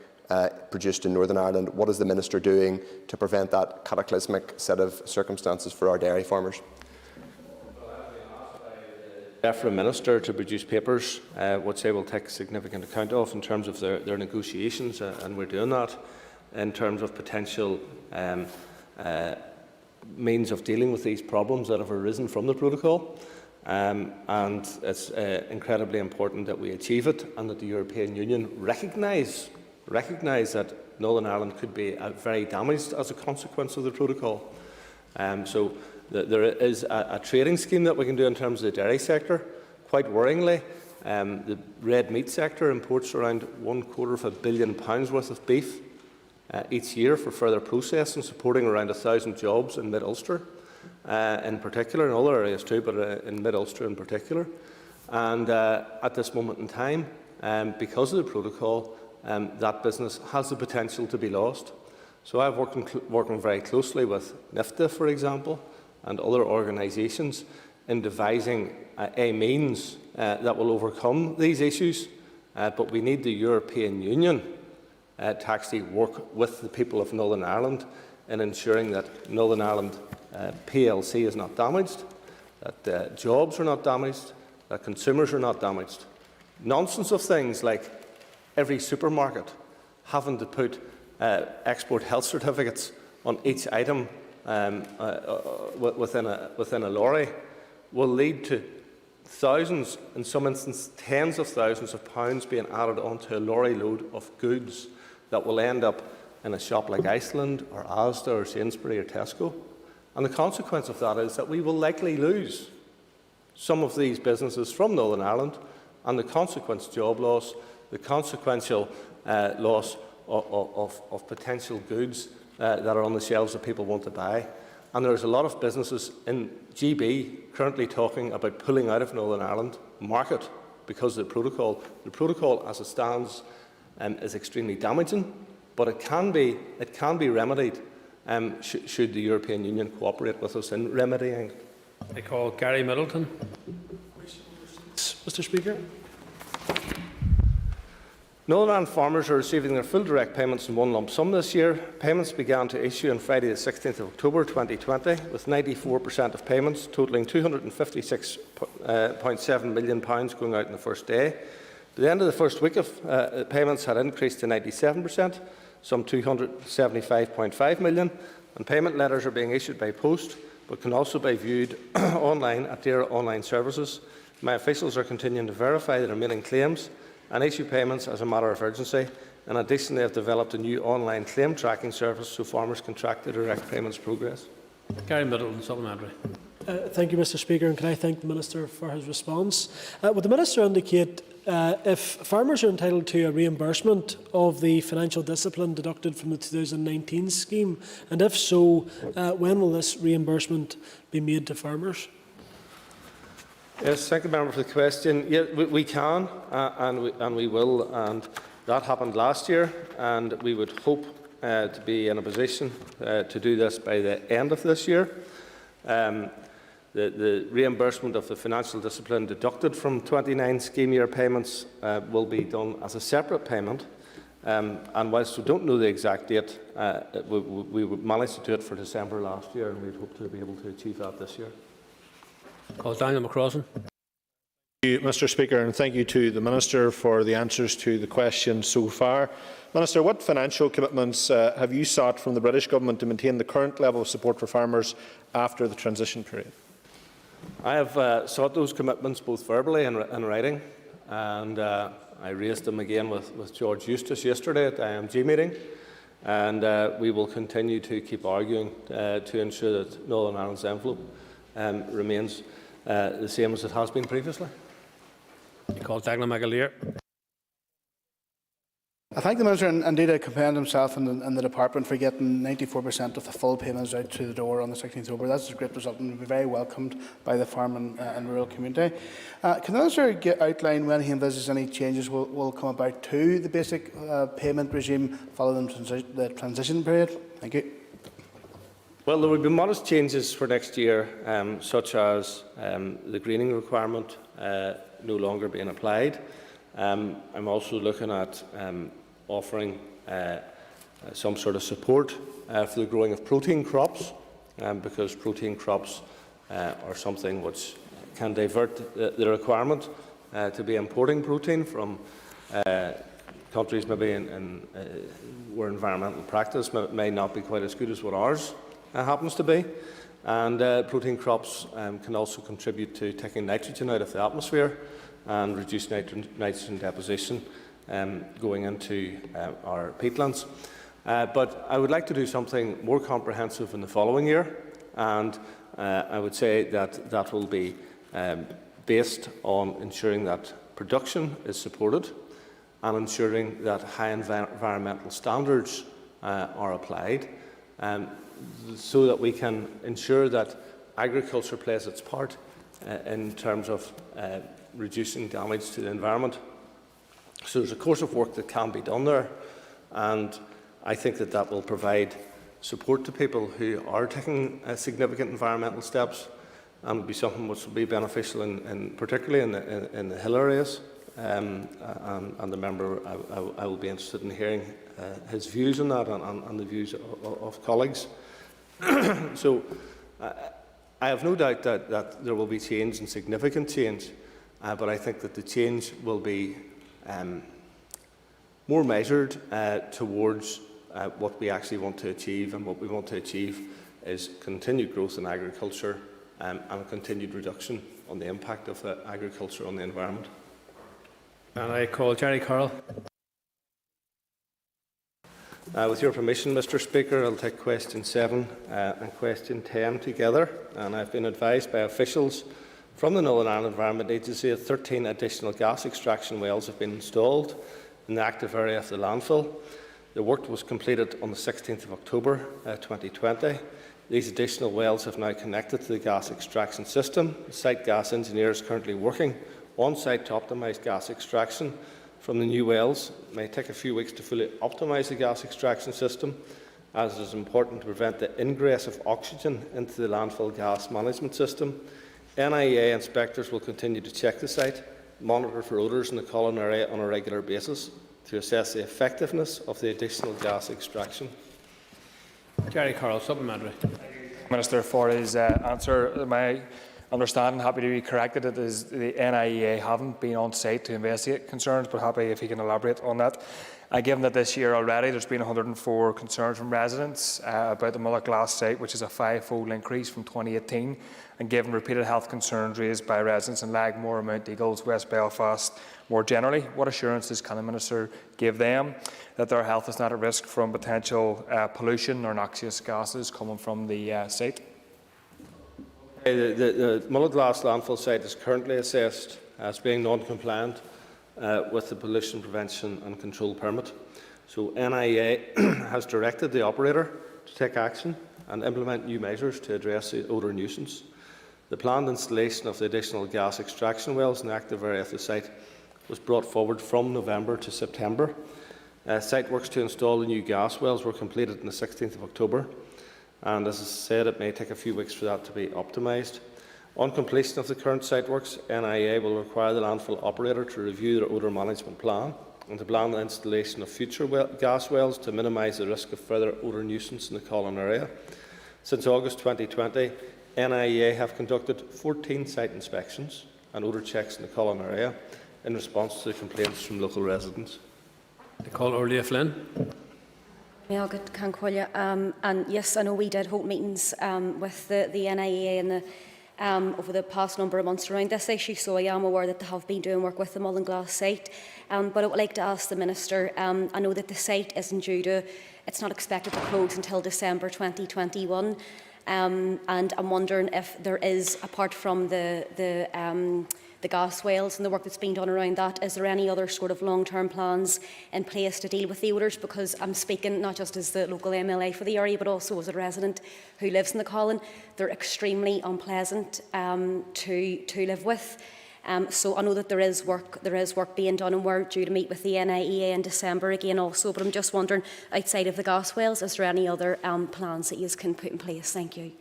produced in Northern Ireland. What is the Minister doing to prevent that cataclysmic set of circumstances for our dairy farmers? For a minister to produce papers which they will take significant account of in terms of their negotiations, and we're doing that, in terms of potential means of dealing with these problems that have arisen from the protocol. And it's incredibly important that we achieve it, and that the European Union recognise that Northern Ireland could be very damaged as a consequence of the protocol. So there is a trading scheme that we can do in terms of the dairy sector. Quite worryingly, the red meat sector imports around £250 million worth of beef each year for further processing, supporting around 1,000 jobs in Mid-Ulster in particular, in other areas too, but in Mid-Ulster in particular. And at this moment in time, because of the protocol, that business has the potential to be lost. So I've working very closely with NIFTA, for example, and other organisations in devising a means that will overcome these issues. But we need the European Union to actually work with the people of Northern Ireland in ensuring that Northern Ireland PLC is not damaged, that jobs are not damaged, that consumers are not damaged. Nonsense of things like every supermarket having to put export health certificates on each item within a lorry will lead to thousands, in some instances tens of thousands of pounds being added onto a lorry load of goods that will end up in a shop like Iceland or Asda or Sainsbury or Tesco. And the consequence of that is that we will likely lose some of these businesses from Northern Ireland, and the consequent job loss, the consequential loss of potential goods that are on the shelves that people want to buy. And there's a lot of businesses in GB currently talking about pulling out of Northern Ireland market because of the protocol. The protocol, as it stands, is extremely damaging, but it can be remedied should the European Union cooperate with us in remedying. I call Gary Middleton. Mr. Speaker. Northern Ireland farmers are receiving their full direct payments in one lump sum this year. Payments began to issue on Friday the 16th of October 2020, with 94% of payments totalling £256.7 million going out on the first day. By the end of the first week of payments had increased to 97%, some £275.5 million, and payment letters are being issued by post, but can also be viewed online at DAERA online services. My officials are continuing to verify the remaining claims and issue payments as a matter of urgency. In addition, they have developed a new online claim tracking service so farmers can track their direct payments progress. Gary Middleton, supplementary. Thank you, Mr. Speaker, and can I thank the Minister for his response. Would the Minister indicate if farmers are entitled to a reimbursement of the financial discipline deducted from the 2019 scheme, and if so, when will this reimbursement be made to farmers? Yes, thank you, Member, for the question. Yeah, we can and we will, and that happened last year, and we would hope to be in a position to do this by the end of this year. The reimbursement of the financial discipline deducted from 29 scheme year payments will be done as a separate payment, and whilst we don't know the exact date, we managed to do it for December last year, and we'd hope to be able to achieve that this year. Daniel McCrossan. Thank you, Mr. Speaker, and thank you to the Minister for the answers to the questions so far. Minister, what financial commitments have you sought from the British Government to maintain the current level of support for farmers after the transition period? I have sought those commitments both verbally and in writing, and I raised them again with George Eustace yesterday at the IMG meeting, and we will continue to keep arguing to ensure that Northern Ireland's envelope remains the same as it has been previously. I thank the Minister, and indeed I commend himself and the Department for getting 94% of the full payments out to the door on the 16th of October. That's a great result and will be very welcomed by the farm and rural community. Can the Minister outline when he envisages any changes will come about to the basic payment regime following the transition period? Thank you. Well, there will be modest changes for next year, such as the greening requirement no longer being applied. I'm also looking at offering some sort of support for the growing of protein crops, because protein crops are something which can divert the requirement to be importing protein from countries maybe where environmental practice may not be quite as good as what ours happens to be. And protein crops can also contribute to taking nitrogen out of the atmosphere and reduce nitrogen deposition going into our peatlands. But I would like to do something more comprehensive in the following year, and I would say that that will be based on ensuring that production is supported and ensuring that high environmental standards are applied, so that we can ensure that agriculture plays its part in terms of reducing damage to the environment. So there's a course of work that can be done there, and I think that that will provide support to people who are taking significant environmental steps, and will be something which will be beneficial, particularly in the hill areas. And the member, I will be interested in hearing his views on that and the views of colleagues. So I have no doubt that there will be change and significant change, but I think that the change will be more measured towards what we actually want to achieve, and what we want to achieve is continued growth in agriculture and a continued reduction on the impact of agriculture on the environment. And I call Jerry Carroll. With your permission, Mr. Speaker, I'll take question 7 and question 10 together. And I've been advised by officials from the Northern Ireland Environment Agency that 13 additional gas extraction wells have been installed in the active area of the landfill. The work was completed on the 16th of October 2020. These additional wells have now connected to the gas extraction system. The site gas engineer is currently working on-site to optimise gas extraction from the new wells. It may take a few weeks to fully optimise the gas extraction system, as it is important to prevent the ingress of oxygen into the landfill gas management system. NIA inspectors will continue to check the site, monitor for odours in the column area on a regular basis to assess the effectiveness of the additional gas extraction. Jerry Carroll, supplementary. Minister, for his answer. My understanding, happy to be corrected, it is the NIA haven't been on site to investigate concerns, but happy if he can elaborate on that. Given that this year already there's been 104 concerns from residents about the Mullagh Glass site, which is a 5-fold increase from 2018, and given repeated health concerns raised by residents in Lagmore, Mount Eagles, West Belfast more generally, what assurances can the Minister give them that their health is not at risk from potential pollution or noxious gases coming from the site? The Mullaglass landfill site is currently assessed as being non-compliant with the pollution prevention and control permit. So NIA has directed the operator to take action and implement new measures to address the odour nuisance. The planned installation of the additional gas extraction wells in the active area of the site was brought forward from November to September. Site works to install the new gas wells were completed on the 16th of October, and as I said, it may take a few weeks for that to be optimised. On completion of the current site works, NIA will require the landfill operator to review their odour management plan and to plan the installation of future gas wells to minimise the risk of further odour nuisance in the Colin area. Since August 2020, NIA have conducted 14 site inspections and odour checks in the Colin area in response to complaints from local residents. I call Orlia Flynn. And yes, I know we did hold meetings with the NIA and over the past number of months around this issue, so I am aware that they have been doing work with the Mullaglass site. But I would like to ask the Minister, I know that the site isn't it's not expected to close until December 2021. And I'm wondering if there is, apart from the gas wells and the work that's been done around that, is there any other sort of long-term plans in place to deal with the odours? Because I'm speaking not just as the local MLA for the area, but also as a resident who lives in the Colin. They're extremely unpleasant to live with. So I know that there is work being done, and we're due to meet with the NIA in December again also, but I'm just wondering, outside of the gas wells, is there any other plans that you can put in place? Thank you.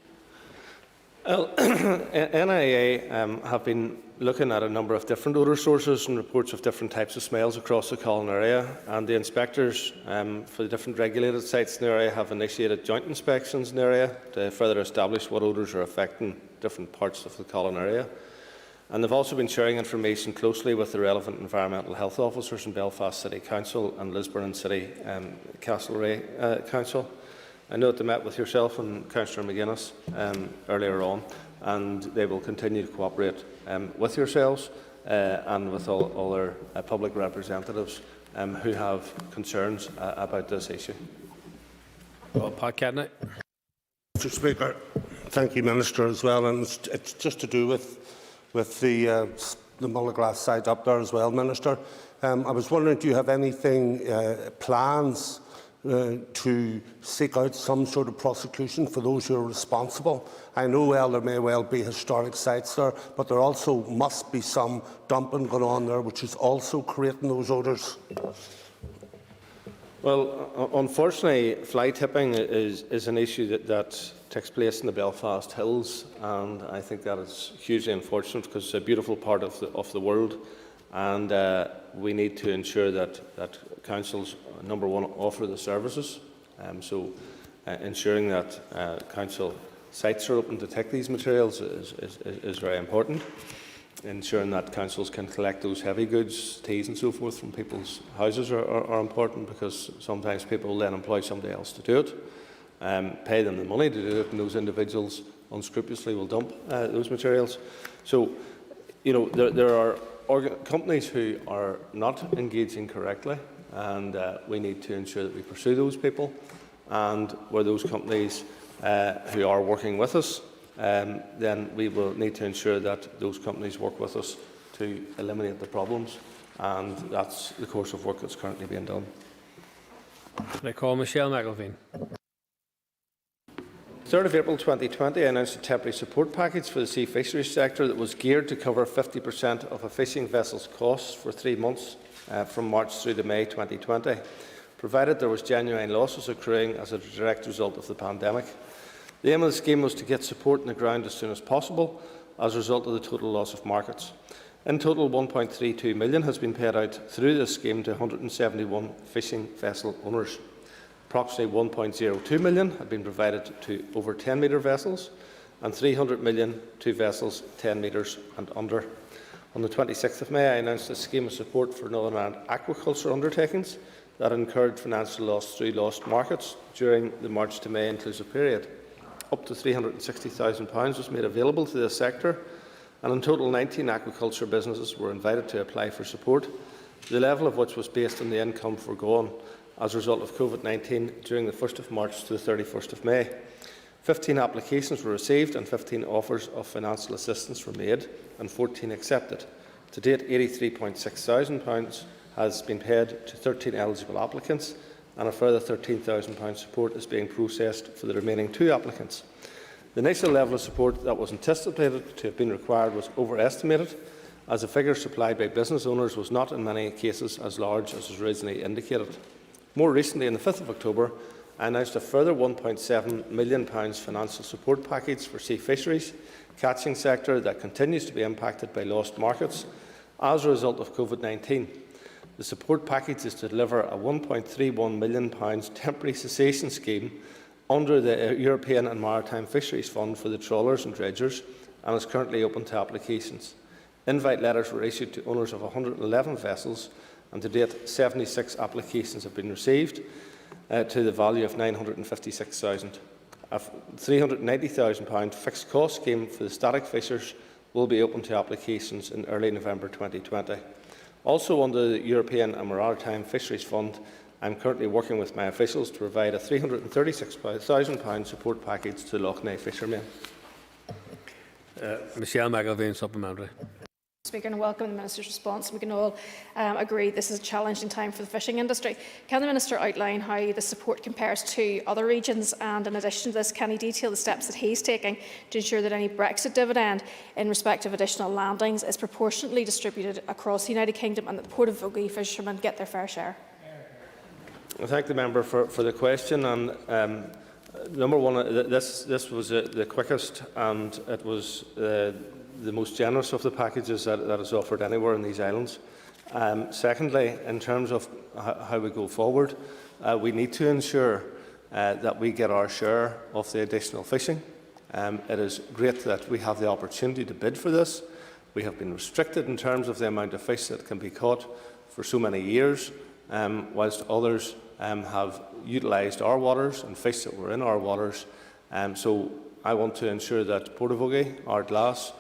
Well, NIA have been looking at a number of different odour sources and reports of different types of smells across the Colin area, and the inspectors for the different regulated sites in the area have initiated joint inspections in the area to further establish what odours are affecting different parts of the Colin area. And they've also been sharing information closely with the relevant environmental health officers in Belfast City Council and Lisburn City Castlereagh Council. I know that they met with yourself and Councillor McGuinness earlier on, and they will continue to cooperate with yourselves and with all other public representatives who have concerns about this issue. Well, Pat Cadney. Mr. Speaker, thank you, Minister, as well. And it's just to do with the Mullaglass site up there as well, Minister. I was wondering, do you have anything, plans to seek out some sort of prosecution for those who are responsible? I know there may well be historic sites there, but there also must be some dumping going on there, which is also creating those odours. Well, unfortunately, fly tipping is an issue that takes place in the Belfast Hills, and I think that is hugely unfortunate because it's a beautiful part of the world, and we need to ensure that councils, number one, offer the services. So ensuring that council sites are open to take these materials is very important. Ensuring that councils can collect those heavy goods, teas and so forth from people's houses are important, because sometimes people then employ somebody else to do it, pay them the money to do it, and those individuals unscrupulously will dump those materials. So, you know, there are companies who are not engaging correctly, and we need to ensure that we pursue those people, and where those companies who are working with us, then we will need to ensure that those companies work with us to eliminate the problems, and that's the course of work that's currently being done. I call Michelle McElveen. 3rd of April 2020, I announced a temporary support package for the sea fisheries sector that was geared to cover 50% of a fishing vessel's costs for 3 months from March through to May 2020, provided there was genuine losses accruing as a direct result of the pandemic. The aim of the scheme was to get support on the ground as soon as possible as a result of the total loss of markets. In total, £1.32 million has been paid out through this scheme to 171 fishing vessel owners. Approximately £1.02 million have been provided to over 10-metre vessels, and £300 million to vessels 10 metres and under. On the 26th of May, I announced a scheme of support for Northern Ireland aquaculture undertakings that incurred financial loss through lost markets during the March to May inclusive period. Up to £360,000 was made available to this sector, and in total 19 aquaculture businesses were invited to apply for support, the level of which was based on the income forgone as a result of COVID-19 during the 1st of March to the 31st of May. 15 applications were received and 15 offers of financial assistance were made and 14 accepted. To date, £83,600 has been paid to 13 eligible applicants, and a further £13,000 support is being processed for the remaining 2 applicants. The initial level of support that was anticipated to have been required was overestimated, as the figure supplied by business owners was not in many cases as large as was originally indicated. More recently, on the 5th of October, I announced a further £1.7 million financial support package for sea fisheries, catching sector that continues to be impacted by lost markets as a result of COVID-19. The support package is to deliver a £1.31 million temporary cessation scheme under the European and Maritime Fisheries Fund for the trawlers and dredgers, and is currently open to applications. Invite letters were issued to owners of 111 vessels, and to date 76 applications have been received to the value of £956,000. A £390,000 fixed cost scheme for the static fishers will be open to applications in early November 2020. Also under the European and Maritime Fisheries Fund, I am currently working with my officials to provide a £336,000 support package to Lough Neagh fishermen. Michelle McAlveen, supplementary. Speaker, and I welcome the Minister's response. We can all agree this is a challenging time for the fishing industry. Can the Minister outline how the support compares to other regions, and in addition to this, can he detail the steps that he's taking to ensure that any Brexit dividend in respect of additional landings is proportionately distributed across the United Kingdom and that Port of Vogie fishermen get their fair share? I thank the member for the question. And number one, this was the quickest, and it was the most generous of the packages that is offered anywhere in these islands. Secondly, in terms of how we go forward, we need to ensure that we get our share of the additional fishing. It is great that we have the opportunity to bid for this. We have been restricted in terms of the amount of fish that can be caught for so many years, whilst others have utilised our waters and fish that were in our waters. So I want to ensure that Port of Vogie, Ardglass,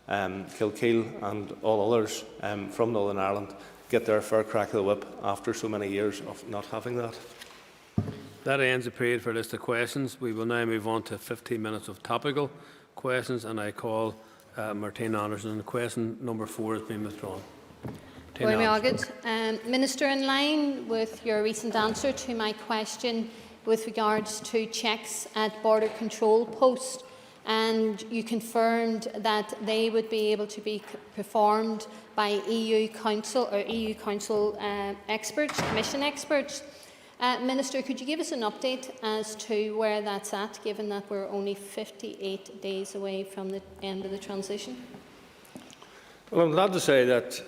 Kilkeel and all others from Northern Ireland get their fair crack of the whip after so many years of not having that. That ends the period for a list of questions. We will now move on to 15 minutes of topical questions, and I call Martine Anderson. Question number 4 has been withdrawn. Minister, in line with your recent answer to my question with regards to checks at border control posts, and you confirmed that they would be able to be performed by EU Council experts, Commission experts. Minister, could you give us an update as to where that's at, given that we're only 58 days away from the end of the transition? Well, I'm glad to say that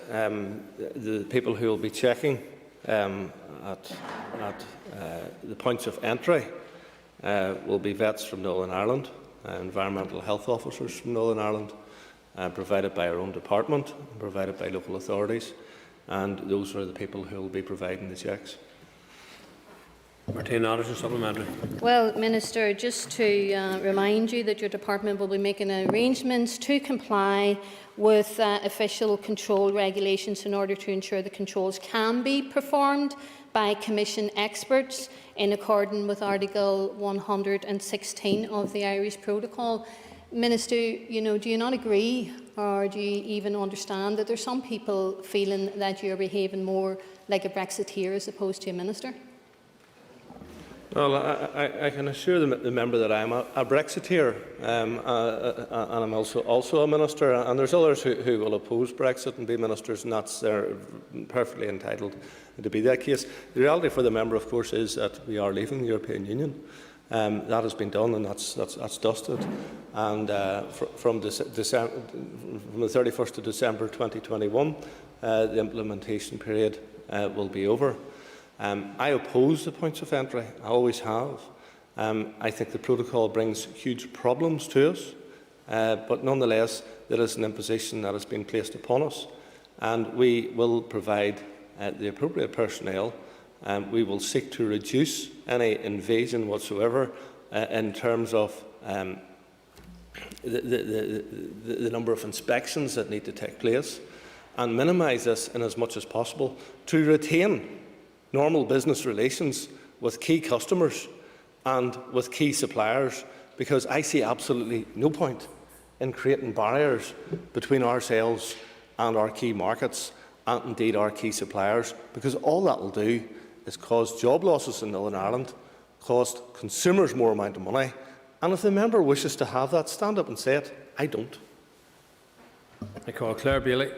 the people who will be checking at the points of entry will be vets from Northern Ireland, environmental health officers from Northern Ireland, provided by our own department, provided by local authorities, and those are the people who will be providing the checks. Martine Anderson, supplementary. Well, Minister, just to remind you that your department will be making arrangements to comply with official control regulations in order to ensure the controls can be performed by Commission experts in accordance with Article 116 of the Irish Protocol. Minister, do you not agree, or do you even understand that there are some people feeling that you're behaving more like a Brexiteer as opposed to a minister? Well, I can assure the member that I'm a Brexiteer, and I'm also a minister, and there's others who will oppose Brexit and be ministers, and they're perfectly entitled to be that case. The reality for the member, of course, is that we are leaving the European Union. That has been done, and that's dusted. And from the 31st of December 2021, the implementation period will be over. I oppose the points of entry. I always have. I think the protocol brings huge problems to us, but nonetheless, there is an imposition that has been placed upon us, and we will provide the appropriate personnel. We will seek to reduce any invasion whatsoever in terms of the number of inspections that need to take place, and minimise this in as much as possible to retain normal business relations with key customers and with key suppliers because I see absolutely no point in creating barriers between ourselves and our key markets and indeed our key suppliers, because all that will do is cause job losses in Northern Ireland, cost consumers more amount of money, and if the member wishes to have that, stand up and say it. I don't. I call Claire Bailey.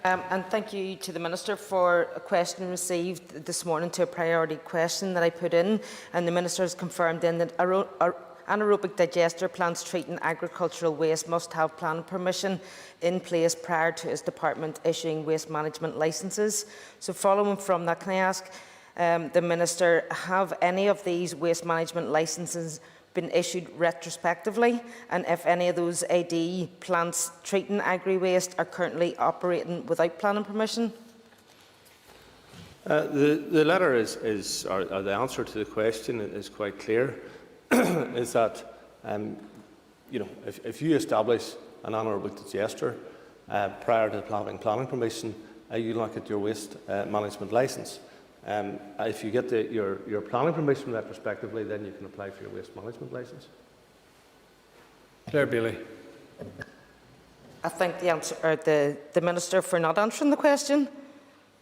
And thank you to the Minister for a question received this morning to a priority question that I put in, and the Minister has confirmed then that anaerobic digester plants treating agricultural waste must have planning permission in place prior to his department issuing waste management licences. So following from that, can I ask the Minister, have any of these waste management licences been issued retrospectively, and if any of those AD plants treating agri-waste are currently operating without planning permission? The letter or the answer to the question is quite clear. Is that if you establish an anaerobic digester prior to having planning permission, you look at your waste management licence. If you get your planning permission retrospectively, then you can apply for your waste management licence. Claire Bailey. I thank the Minister for not answering the question.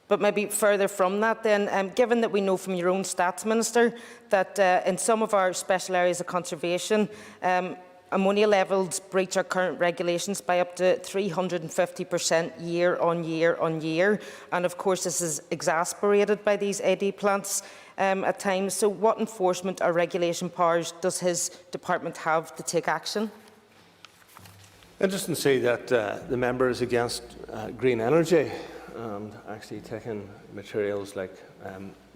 But maybe further from that then, given that we know from your own stats, Minister, that in some of our special areas of conservation, ammonia levels breach our current regulations by up to 350% year on year on year. And of course, this is exacerbated by these AD plants at times. So what enforcement or regulation powers does his department have to take action? Interesting to see that the member is against green energy and actually taking materials like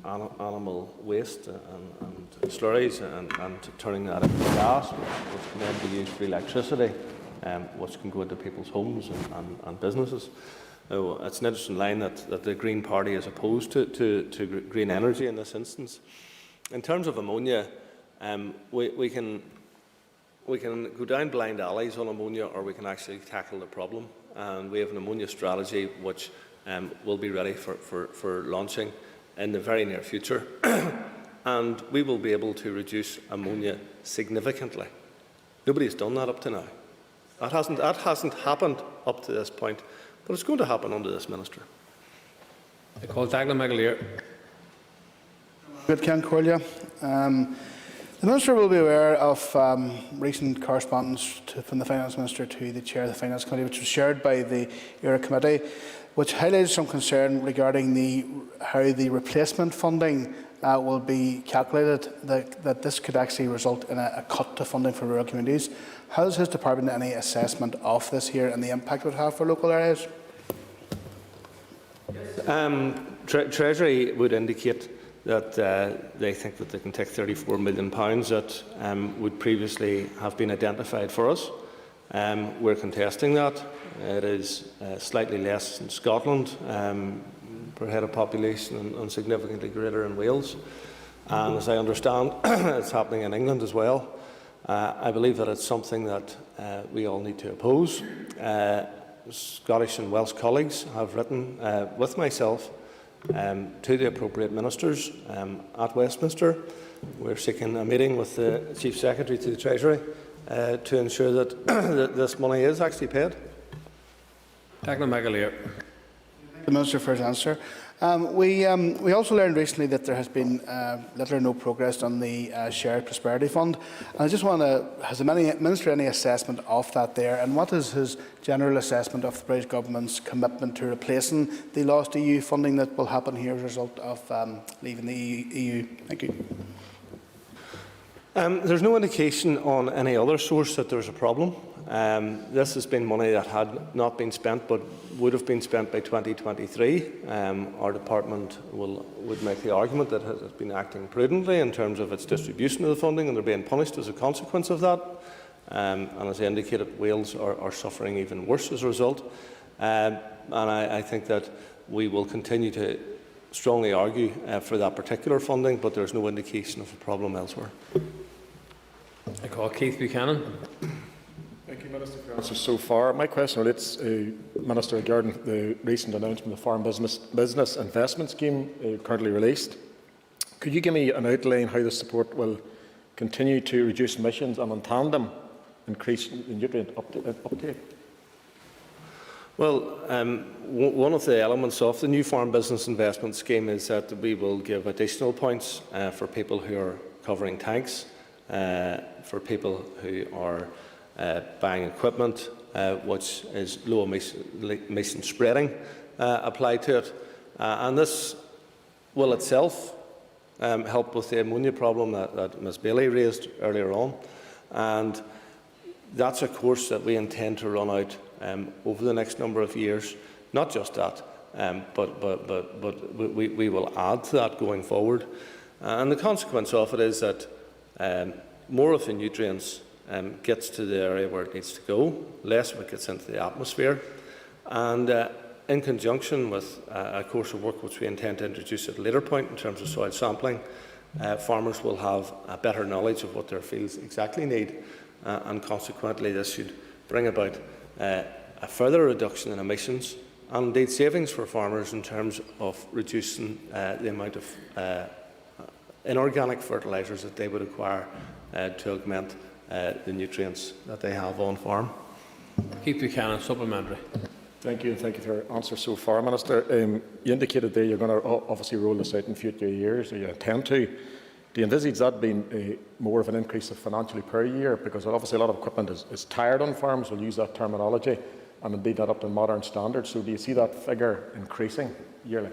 animal waste and slurries and turning that into gas, which can then be used for electricity, which can go into people's homes and businesses. It's an interesting line that the Green Party is opposed to green energy in this instance. In terms of ammonia, we can go down blind alleys on ammonia, or we can actually tackle the problem. And we have an ammonia strategy which will be ready for launching in the very near future. And we will be able to reduce ammonia significantly. Nobody has done that up to now. That hasn't happened up to this point, but it's going to happen under this Minister. I call Daglan McAleer. Good, Ken Corlia. The Minister will be aware of recent correspondence from the Finance Minister to the Chair of the Finance Committee, which was shared by the ERA Committee, which highlighted some concern regarding how the replacement funding will be calculated, that this could actually result in a cut to funding for rural communities. Has his department any assessment of this here and the impact it would have for local areas? Treasury would indicate that they think that they can take £34 million that would previously have been identified for us. We're contesting that. It is slightly less in Scotland per head of population and significantly greater in Wales. And as I understand, it's happening in England as well. I believe that it's something that we all need to oppose. Scottish and Welsh colleagues have written with myself to the appropriate ministers at Westminster. We're seeking a meeting with the Chief Secretary to the Treasury to ensure that this money is actually paid. Daglan McAleer. The Minister for his answer. We also learned recently that there has been little or no progress on the Shared Prosperity Fund. And I just want to, has the Minister any assessment of that there? And what is his general assessment of the British Government's commitment to replacing the lost EU funding that will happen here as a result of leaving the EU? Thank you. There's no indication on any other source that there's a problem. This has been money that had not been spent but would have been spent by 2023. Our department would make the argument that it has been acting prudently in terms of its distribution of the funding, and they're being punished as a consequence of that. And as I indicated, Wales are suffering even worse as a result. And I think that we will continue to strongly argue for that particular funding, but there's no indication of a problem elsewhere. I call Keith Buchanan. Thank you, Minister, for your answers so far. My question relates, Minister, regarding the recent announcement of the Farm Business Investment Scheme currently released. Could you give me an outline how the support will continue to reduce emissions and in tandem increase the nutrient uptake? Well, one of the elements of the new farm business investment scheme is that we will give additional points for people who are covering tanks, for people who are buying equipment which is low emission spreading applied to it. And this will itself help with the ammonia problem that Ms Bailey raised earlier on. And that's a course that we intend to run out over the next number of years. Not just that, but we will add to that going forward. And the consequence of it is that more of the nutrients gets to the area where it needs to go, less of it gets into the atmosphere. And in conjunction with a course of work which we intend to introduce at a later point in terms of soil sampling, farmers will have a better knowledge of what their fields exactly need, and consequently this should bring about a further reduction in emissions and indeed savings for farmers in terms of reducing the amount of inorganic fertilisers that they would acquire to augment the nutrients that they have on farm. Keith Buchanan, supplementary. Thank you, and thank you for your answer so far, Minister. You indicated there you're going to obviously roll this out in future years, or you intend to. Do you envisage that being more of an increase of financially per year? Because obviously a lot of equipment is tired on farms, we'll use that terminology, and indeed that up to modern standards. So do you see that figure increasing yearly?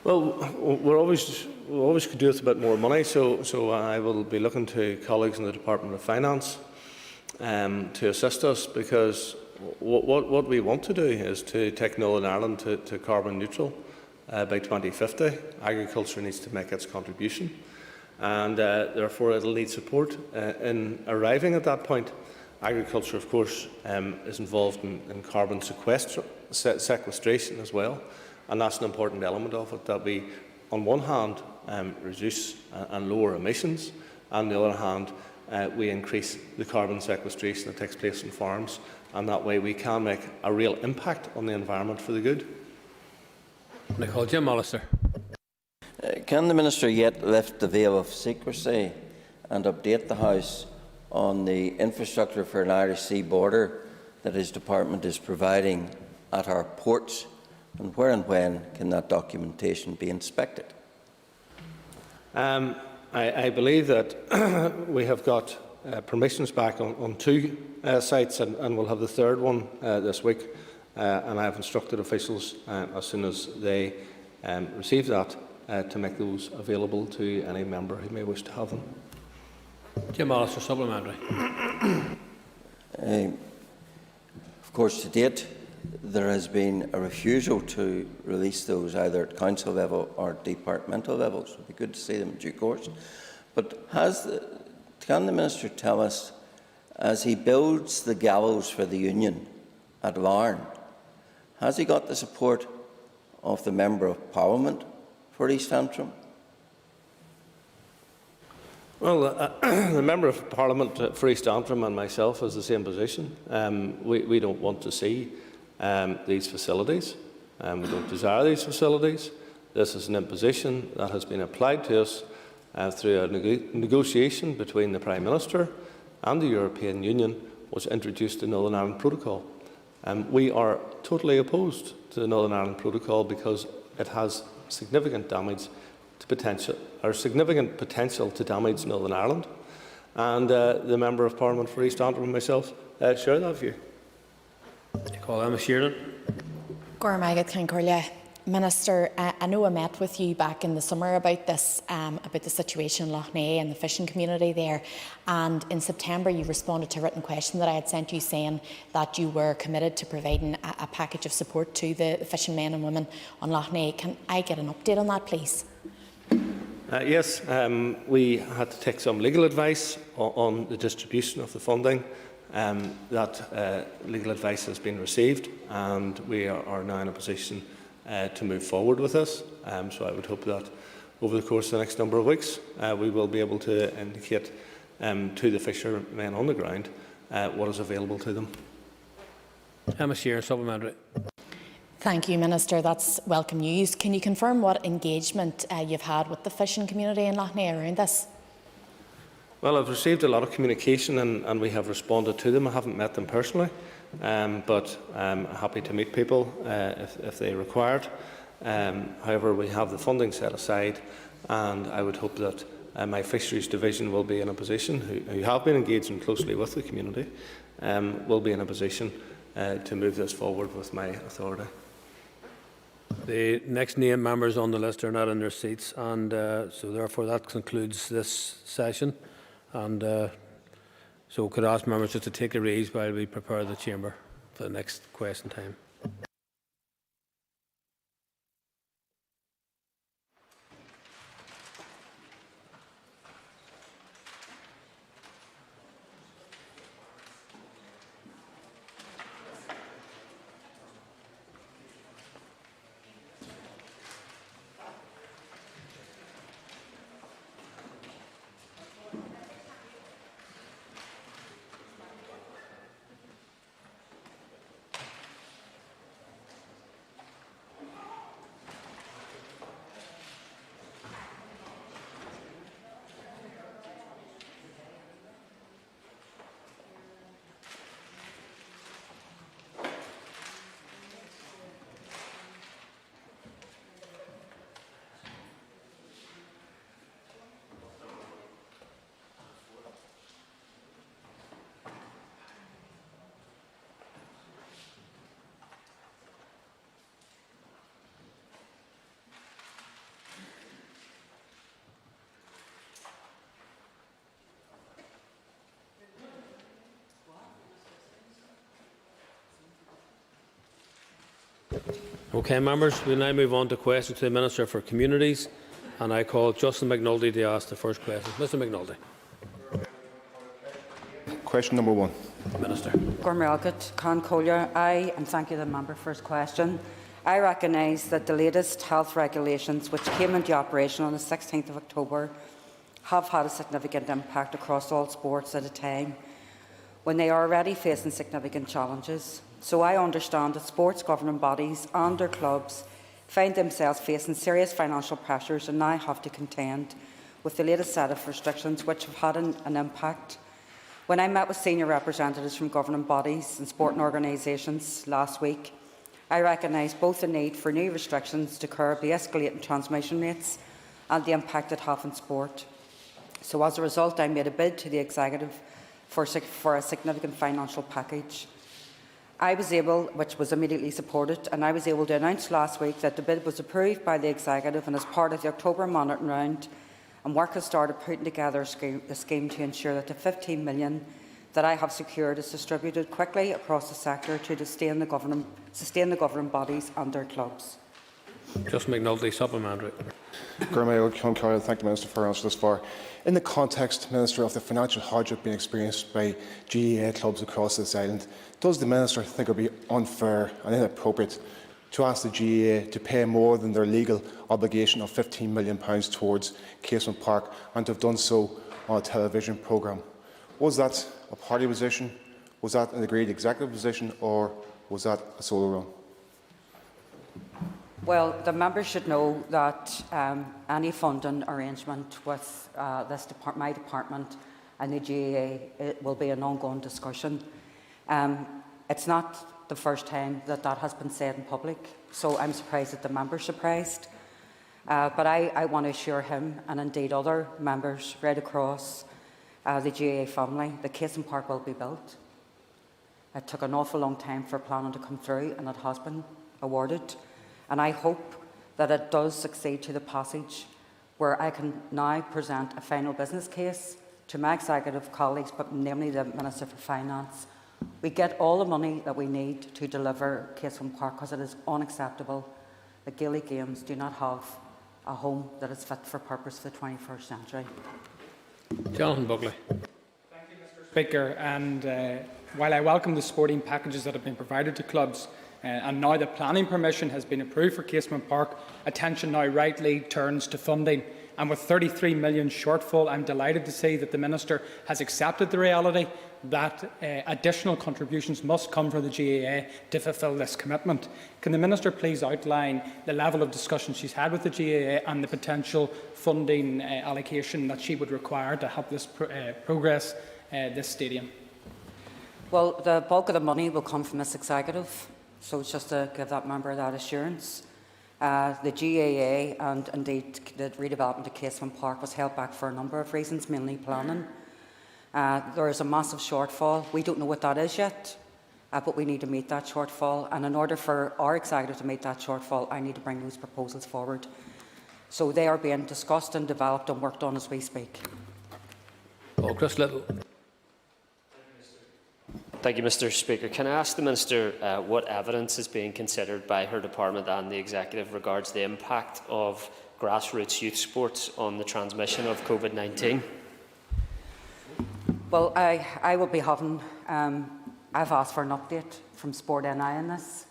Well, we always could do with a bit more money, so I will be looking to colleagues in the Department of Finance to assist us, because what we want to do is to take Northern Ireland to carbon neutral by 2050. Agriculture needs to make its contribution, and therefore it will need support in arriving at that point. Agriculture, of course, is involved in carbon sequestration as well, and that's an important element of it, that we, on one hand, reduce and lower emissions, and on the other hand, we increase the carbon sequestration that takes place on farms, and that way we can make a real impact on the environment for the good. Jim Allister. Can the Minister yet lift the veil of secrecy and update the House on the infrastructure for an Irish sea border that his department is providing at our ports, and where and when can that documentation be inspected? I believe that we have got permissions back on two sites, and we'll have the third one this week. And I have instructed officials as soon as they receive that to make those available to any member who may wish to have them. Jim Allister, supplementary. Of course, to date, there has been a refusal to release those either at council level or departmental levels. It would be good to see them in due course. But can the Minister tell us, as he builds the gallows for the Union at Larne, has he got the support of the Member of Parliament for East Antrim? Well, the Member of Parliament for East Antrim and myself has the same position. We don't want to see these facilities. We don't desire these facilities. This is an imposition that has been applied to us through a negotiation between the Prime Minister and the European Union, which introduced the Northern Ireland Protocol. We are totally opposed to the Northern Ireland Protocol because it has significant potential to damage Northern Ireland, and the Member of Parliament for East Antrim and myself share that view. Minister, I know I met with you back in the summer about this, about the situation in Lough Neagh and the fishing community there, and in September you responded to a written question that I had sent you saying that you were committed to providing a package of support to the fishing men and women on Lough Neagh. Can I get an update on that, please? Yes, we had to take some legal advice on the distribution of the funding. That legal advice has been received, and we are now in a position to move forward with this. So I would hope that over the course of the next number of weeks we will be able to indicate to the fishermen on the ground what is available to them. Emma Sheeran, supplementary. Thank you, Minister. That's welcome news. Can you confirm what engagement you've had with the fishing community in Lough Neagh around this? Well, I've received a lot of communication and we have responded to them. I haven't met them personally, but I'm happy to meet people if they required. However, we have the funding set aside, and I would hope that my Fisheries Division will be in a position, who have been engaging closely with the community, will be in a position to move this forward with my authority. The next named members on the list are not in their seats, and so therefore that concludes this session. And so could I ask members just to take a ease while we prepare the chamber for the next question time. Okay, members, we now move on to questions to the Minister for Communities, and I call Justin McNulty to ask the first question. Mr McNulty. Question number 1. Minister. I thank you, the member, for his question. I recognise that the latest health regulations, which came into operation on the 16th of October, have had a significant impact across all sports at a time when they are already facing significant challenges. So I understand that sports governing bodies and their clubs find themselves facing serious financial pressures and now have to contend with the latest set of restrictions which have had an impact. When I met with senior representatives from governing bodies and sporting organisations last week, I recognised both the need for new restrictions to curb the escalating transmission rates and the impact it has on sport. So as a result, I made a bid to the Executive for a significant financial package. Which was immediately supported, and I was able to announce last week that the bid was approved by the Executive, and as part of the October monitoring round, and work has started putting together a scheme to ensure that the $15 million that I have secured is distributed quickly across the sector to sustain the governing bodies and their clubs. Just McNulty, supplementary. Thank the Minister for answering this far. In the context, Minister, of the financial hardship being experienced by GAA clubs across this island, does the Minister think it would be unfair and inappropriate to ask the GAA to pay more than their legal obligation of £15 million towards Casement Park and to have done so on a television programme? Was that a party position, was that an agreed executive position, or was that a solo run? Well, the members should know that any funding arrangement with my department and the GAA will be an ongoing discussion. It's not the first time that has been said in public, so I'm surprised that the member's surprised. But I want to assure him, and indeed other members right across the GAA family, that Casement Park will be built. It took an awful long time for planning to come through, and it has been awarded. And I hope that it does succeed to the passage where I can now present a final business case to my executive colleagues, but namely the Minister for Finance. We get all the money that we need to deliver Casement Park, because it is unacceptable that Gaelic Games do not have a home that is fit for purpose for the 21st century. Jonathan Buckley. Thank you, Mr. Speaker. And while I welcome the sporting packages that have been provided to clubs, and now the planning permission has been approved for Casement Park, attention now rightly turns to funding. And with £33 million shortfall, I'm delighted to see that the Minister has accepted the reality that additional contributions must come from the GAA to fulfil this commitment. Can the Minister please outline the level of discussion she's had with the GAA and the potential funding allocation that she would require to help this progress this stadium? Well, the bulk of the money will come from this executive, so it's just to give that member that assurance. The GAA and indeed the redevelopment of Casement Park was held back for a number of reasons, mainly planning. There is a massive shortfall. We don't know what that is yet, but we need to meet that shortfall. And in order for our executive to meet that shortfall, I need to bring those proposals forward. So they are being discussed and developed and worked on as we speak. Oh, Chris Little. Thank you, Mr. Speaker. Can I ask the Minister what evidence is being considered by her department and the Executive regards the impact of grassroots youth sports on the transmission of COVID-19? Well, I will be having, I've asked for an update from Sport NI on this.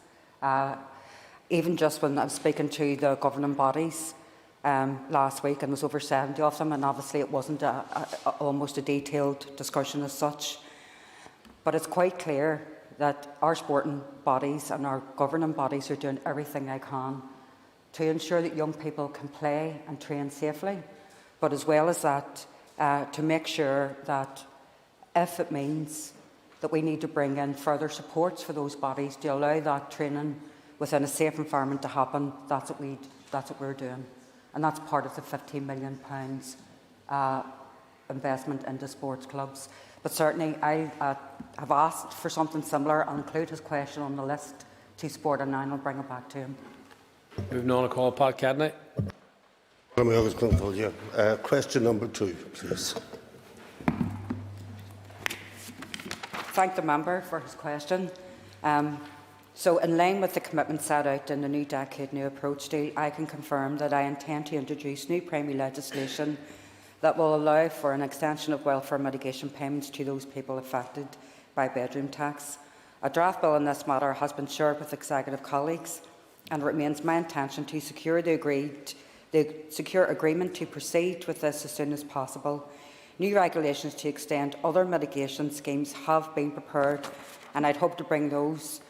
Even just when I was speaking to the governing bodies last week, and there was over 70 of them, and obviously it wasn't almost a detailed discussion as such. But it's quite clear that our sporting bodies and our governing bodies are doing everything they can to ensure that young people can play and train safely, but as well as that, to make sure that if it means that we need to bring in further supports for those bodies to allow that training within a safe environment to happen, that's what we're doing. And that's part of the £15 million investment into sports clubs. But certainly I have asked for something similar. I'll include his question on the list to Sport and I'll bring it back to him. Moving on, I call Pat Cadney. Question number 2, please. Thank the member for his question. So in line with the commitment set out in the New Decade New Approach deal, I can confirm that I intend to introduce new primary legislation that will allow for an extension of welfare mitigation payments to those people affected by bedroom tax. A draft bill in this matter has been shared with executive colleagues, and it remains my intention to secure agreement to proceed with this as soon as possible. New regulations to extend other mitigation schemes have been prepared, and I'd hope to bring those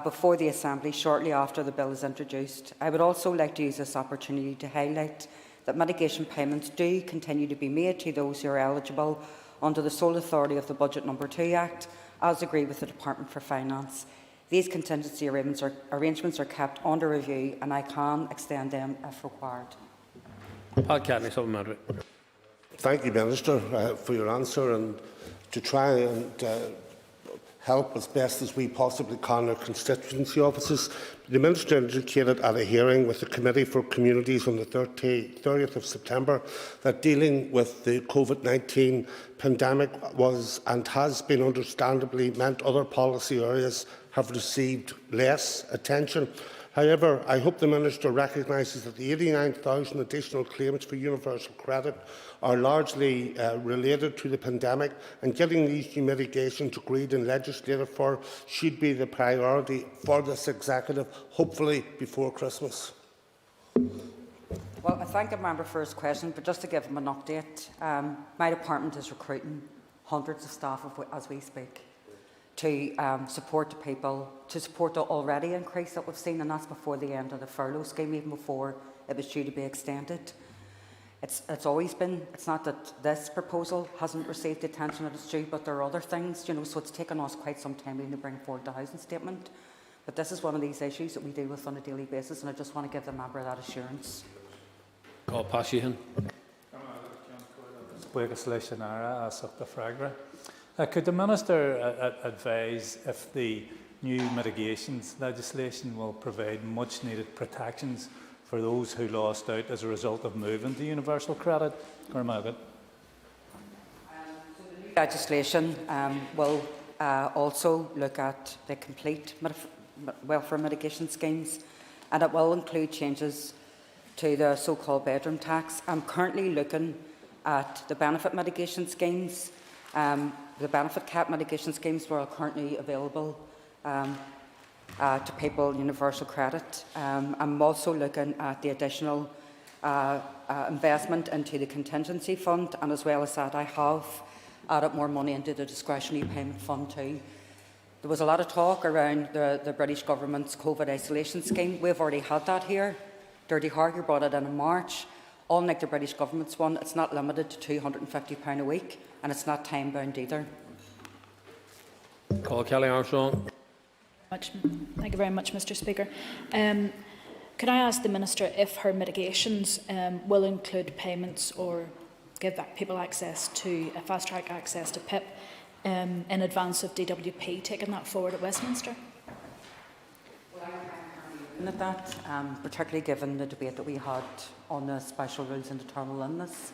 before the Assembly shortly after the bill is introduced. I would also like to use this opportunity to highlight that mitigation payments do continue to be made to those who are eligible under the sole authority of the Budget No. 2 Act, as agreed with the Department for Finance. These contingency arrangements are kept under review, and I can extend them if required. Pat Cadney, supplementary. Thank you, Minister, for your answer, and to try and help as best as we possibly can our constituency offices. The Minister indicated at a hearing with the Committee for Communities on the 30th of September that dealing with the COVID-19 pandemic was and has been understandably meant other policy areas have received less attention. However, I hope the Minister recognises that the 89,000 additional claims for universal credit are largely related to the pandemic, and getting these new mitigations agreed in legislative form should be the priority for this executive, hopefully before Christmas. Well, I thank the member for his question, but just to give him an update, my department is recruiting hundreds of staff as we speak to support the people, to support the already increase that we've seen, and that's before the end of the furlough scheme, even before it was due to be extended. It's always been, it's not that this proposal hasn't received the attention that it's due, but there are other things, so it's taken us quite some time to bring forward the housing statement. But this is one of these issues that we deal with on a daily basis, and I just want to give the member that assurance. Call Pashihan. Could the Minister advise if the new mitigations legislation will provide much needed protections for those who lost out as a result of moving to universal credit? Legislation will also look at the complete welfare mitigation schemes, and it will include changes to the so-called bedroom tax. I'm currently looking at the benefit mitigation schemes. The benefit cap mitigation schemes were currently available to people in universal credit. I'm also looking at the additional investment into the contingency fund, and as well as that I have added more money into the discretionary payment fund too. There was a lot of talk around the British government's COVID isolation scheme. We've already had that here. Dirty Harker brought it in March. Unlike the British government's one, it's not limited to £250 a week, and it's not time-bound either. Call Kelly Armstrong. Thank you very much, Mr. Speaker. Could I ask the Minister if her mitigations will include payments or give people access to fast-track access to PIP in advance of DWP taking that forward at Westminster? At that, particularly given the debate that we had on the special rules and the terminal illness.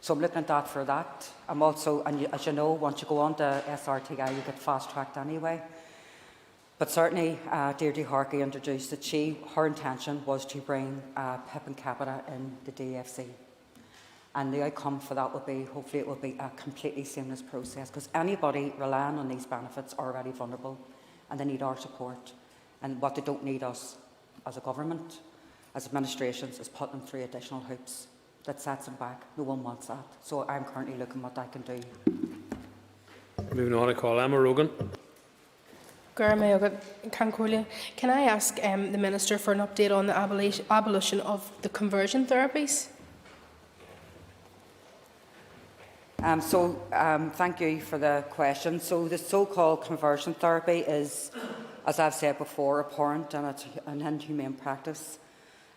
So I'm looking at that for that. I'm also, and as you know, once you go on to SRTI, you get fast-tracked anyway. But certainly, Deirdre Harkey introduced that her intention was to bring PIP and capita in the DFC. And the outcome for that will be, hopefully it will be a completely seamless process, because anybody relying on these benefits are already vulnerable and they need our support. And what they don't need us as a government, as administrations, is putting them through additional hoops that sets them back. No one wants that. So I'm currently looking what I can do. Moving on, I call Emma Rogan. Can I ask the Minister for an update on the abolition of the conversion therapies? Thank you for the question. So the so-called conversion therapy is, as I've said before, abhorrent and it's an inhumane practice,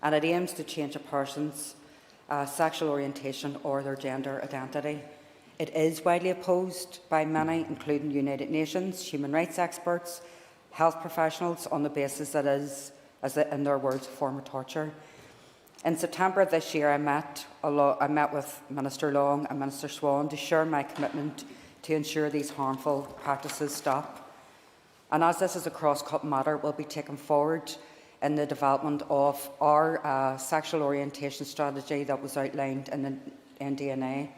and it aims to change a person's sexual orientation or their gender identity. It is widely opposed by many, including United Nations, human rights experts, health professionals, on the basis that it is, in their words, a form of torture. In September of this year, I met with Minister Long and Minister Swan to share my commitment to ensure these harmful practices stop. And as this is a cross-cut matter, it will be taken forward in the development of our sexual orientation strategy that was outlined in the NDNA.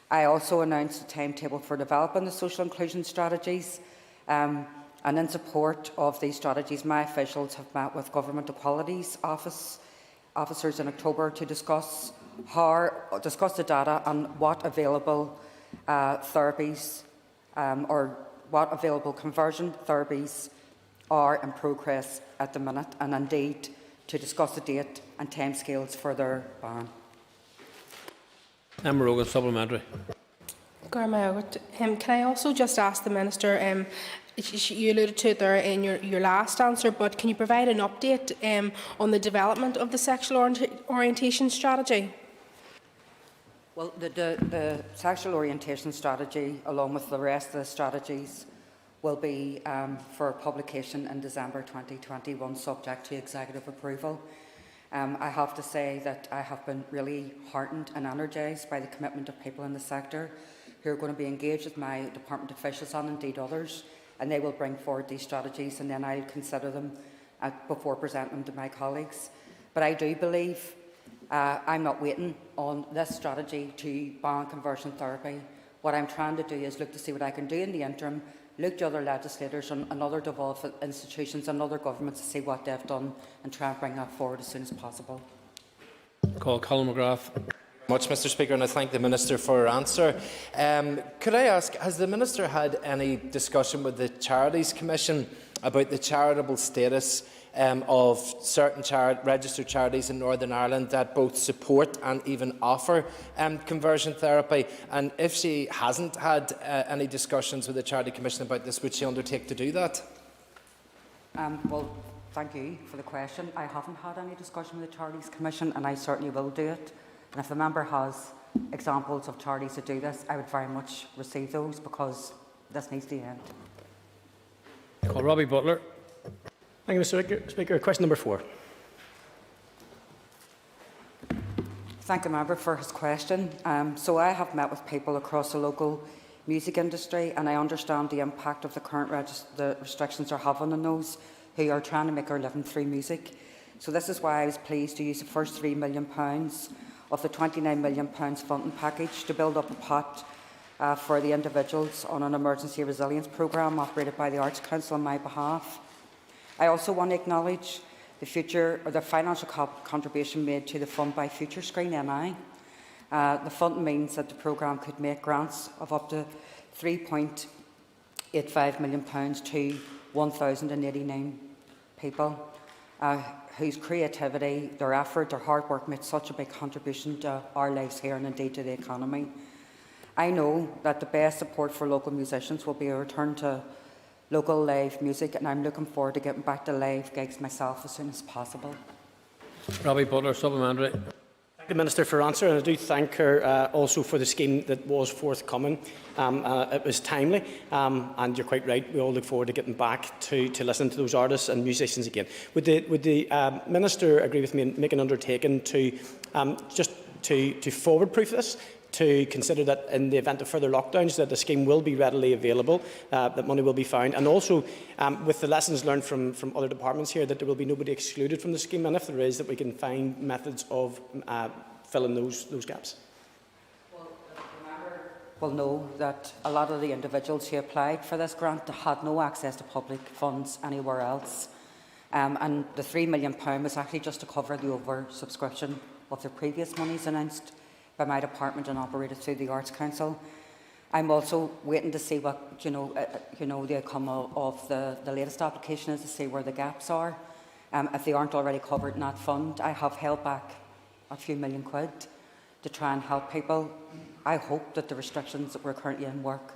I also announced a timetable for developing the social inclusion strategies, and in support of these strategies, my officials have met with Government Equalities officers in October to discuss the data and what available therapies or what available conversion therapies are in progress at the minute, and indeed to discuss the date and timescales for their ban. Emma Rogan, supplementary. Can I also just ask the Minister, you alluded to it there in your last answer, but can you provide an update on the development of the sexual orientation strategy? Well, the sexual orientation strategy, along with the rest of the strategies, will be for publication in December 2021, subject to executive approval. I have to say that I have been really heartened and energised by the commitment of people in the sector who are going to be engaged with my department officials and indeed others, and they will bring forward these strategies and then I'll consider them before presenting them to my colleagues. But I do believe I'm not waiting on this strategy to ban conversion therapy. What I'm trying to do is look to see what I can do in the interim, look to other legislators and other devolved institutions and other governments to see what they've done and try and bring that forward as soon as possible. Call Colin McGrath. Much, Mr. Speaker, and I thank the Minister for her answer. Could I ask, has the Minister had any discussion with the Charities Commission about the charitable status of certain registered charities in Northern Ireland that both support and even offer conversion therapy? And if she hasn't had any discussions with the Charity Commission about this, would she undertake to do that? Well, thank you for the question. I haven't had any discussion with the Charities Commission, and I certainly will do it. And if the member has examples of charities that do this, I would very much receive those, because this needs to end. Call Robbie Butler. Thank you, Mr. Speaker. Question number 4. Thank the member for his question. So I have met with people across the local music industry, and I understand the impact of the current restrictions are having on those who are trying to make their living through music. So this is why I was pleased to use the first £3 million of the £29 million funding package to build up a pot for the individuals on an emergency resilience programme operated by the Arts Council on my behalf. I also want to acknowledge the financial contribution made to the fund by Future Screen NI. The funding means that the programme could make grants of up to £3.85 million to 1,089 people whose creativity, their effort, their hard work made such a big contribution to our lives here and indeed to the economy. I know that the best support for local musicians will be a return to local live music, and I'm looking forward to getting back to live gigs myself as soon as possible. Robbie Butler, supplementary. Thank the Minister for her answer, and I do thank her also for the scheme that was forthcoming. It was timely, and you're quite right. We all look forward to getting back to listen to those artists and musicians again. Would the Minister agree with me and make an undertaking to just to forward-proof this? To consider that in the event of further lockdowns that the scheme will be readily available, that money will be found, and also with the lessons learned from other departments here, that there will be nobody excluded from the scheme, and if there is, that we can find methods of filling those gaps. Well, the member will know that a lot of the individuals who applied for this grant had no access to public funds anywhere else, and the £3 million was actually just to cover the oversubscription of the previous monies announced by my department and operated through the Arts Council. I'm also waiting to see what the outcome of the latest application is, to see where the gaps are. If they aren't already covered in that fund, I have held back a few £1 million to try and help people. I hope that the restrictions that we're currently in work.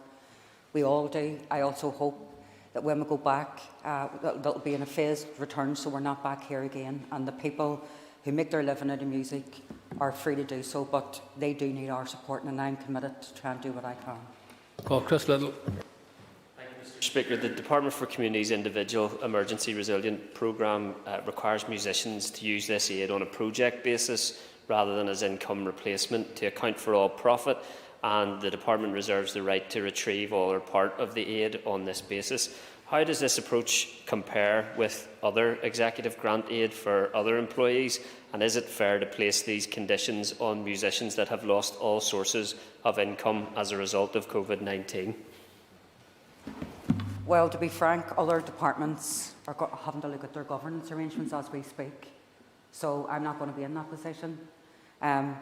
We all do. I also hope that when we go back, that'll be in a phased return, so we're not back here again. And the people who make their living out of music are free to do so, but they do need our support, and I'm committed to try and do what I can. Call Chris Little. Thank you, Mr. Speaker. The Department for Communities Individual Emergency Resilient Programme requires musicians to use this aid on a project basis rather than as income replacement to account for all profit, and the Department reserves the right to retrieve all or part of the aid on this basis. How does this approach compare with other executive grant aid for other employees? And is it fair to place these conditions on musicians that have lost all sources of income as a result of COVID-19? Well, to be frank, other departments are having to look at their governance arrangements as we speak. So I'm not going to be in that position. A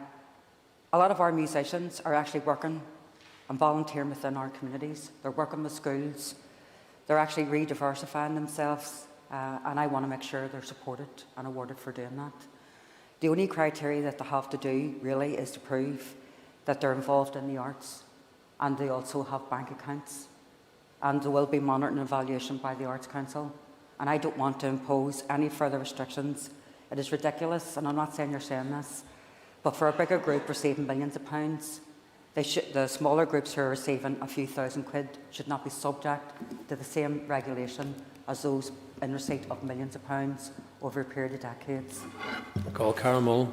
lot of our musicians are actually working and volunteering within our communities. They're working with schools. They're actually re-diversifying themselves, and I want to make sure they're supported and awarded for doing that. The only criteria that they have to do, really, is to prove that they're involved in the arts, and they also have bank accounts, and they will be monitored and evaluation by the Arts Council. And I don't want to impose any further restrictions. It is ridiculous, and I'm not saying you're saying this, but for a bigger group receiving millions of pounds, the smaller groups who are receiving a few £1,000 should not be subject to the same regulation as those in receipt of millions of pounds over a period of decades. Call Cara Mullen.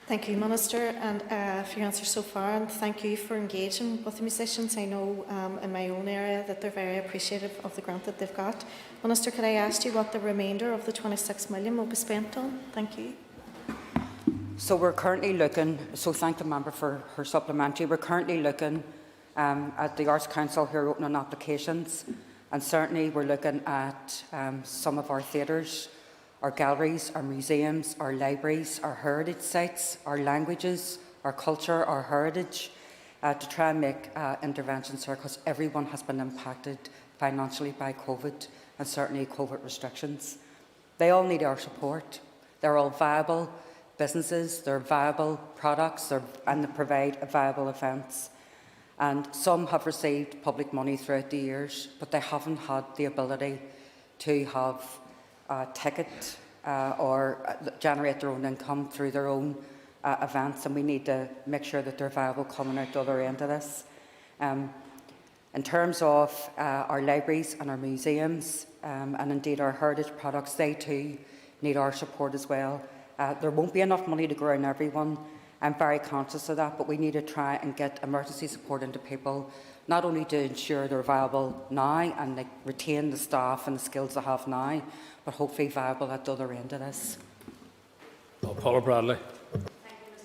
Thank you, Minister, and for your answer so far, and thank you for engaging with the musicians. I know in my own area that they're very appreciative of the grant that they've got. Minister, could I ask you what the remainder of the £26 million will be spent on? Thank you. So we're currently looking, so thank the member for her supplementary, we're currently looking at the Arts Council who are opening applications, and certainly we're looking at some of our theatres, our galleries, our museums, our libraries, our heritage sites, our languages, our culture, our heritage, to try and make interventions here, because everyone has been impacted financially by COVID and certainly COVID restrictions. They all need our support. They're all viable businesses, they're viable products, and they provide viable events. And some have received public money throughout the years, but they haven't had the ability to have a ticket or generate their own income through their own events, and we need to make sure that they're viable coming out the other end of this. In terms of our libraries and our museums, and indeed our heritage products, they too need our support as well. There won't be enough money to go around everyone. I'm very conscious of that, but we need to try and get emergency support into people, not only to ensure they're viable now and they retain the staff and the skills they have now, but hopefully viable at the other end of this. Paula Bradley.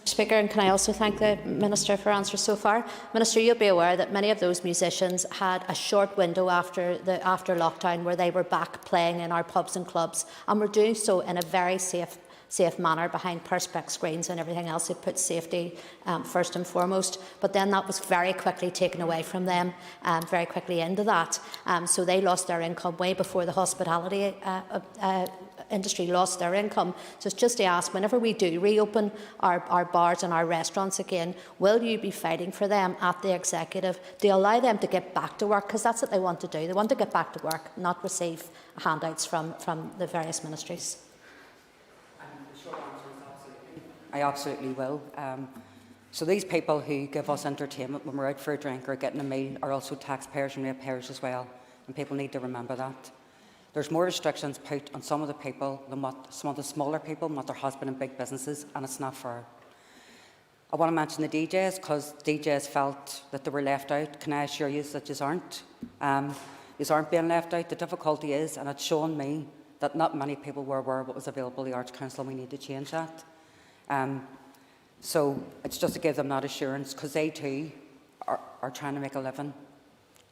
Speaker, and can I also thank the Minister for answers so far. Minister, you'll be aware that many of those musicians had a short window after lockdown where they were back playing in our pubs and clubs, and were doing so in a very safe safe manner behind perspex screens and everything else. It puts safety first and foremost. But then that was very quickly taken away from them, very quickly into that. So they lost their income way before the hospitality industry lost their income. So it's just to ask, whenever we do reopen our bars and our restaurants again, will you be fighting for them at the executive to allow them to get back to work? Because that's what they want to do. They want to get back to work, not receive handouts from the various ministries. I absolutely will. So these people who give us entertainment when we're out for a drink or getting a meal are also taxpayers and ratepayers as well, and people need to remember that. There's more restrictions put on some of the people than what some of the smaller people and what there has been in big businesses, and it's not fair. I want to mention the DJs because DJs felt that they were left out. Can I assure you that you aren't? You aren't being left out. The difficulty is, and it's shown me, that not many people were aware of what was available at the Arts Council, and we need to change that. So it's just to give them that assurance, because they too are trying to make a living.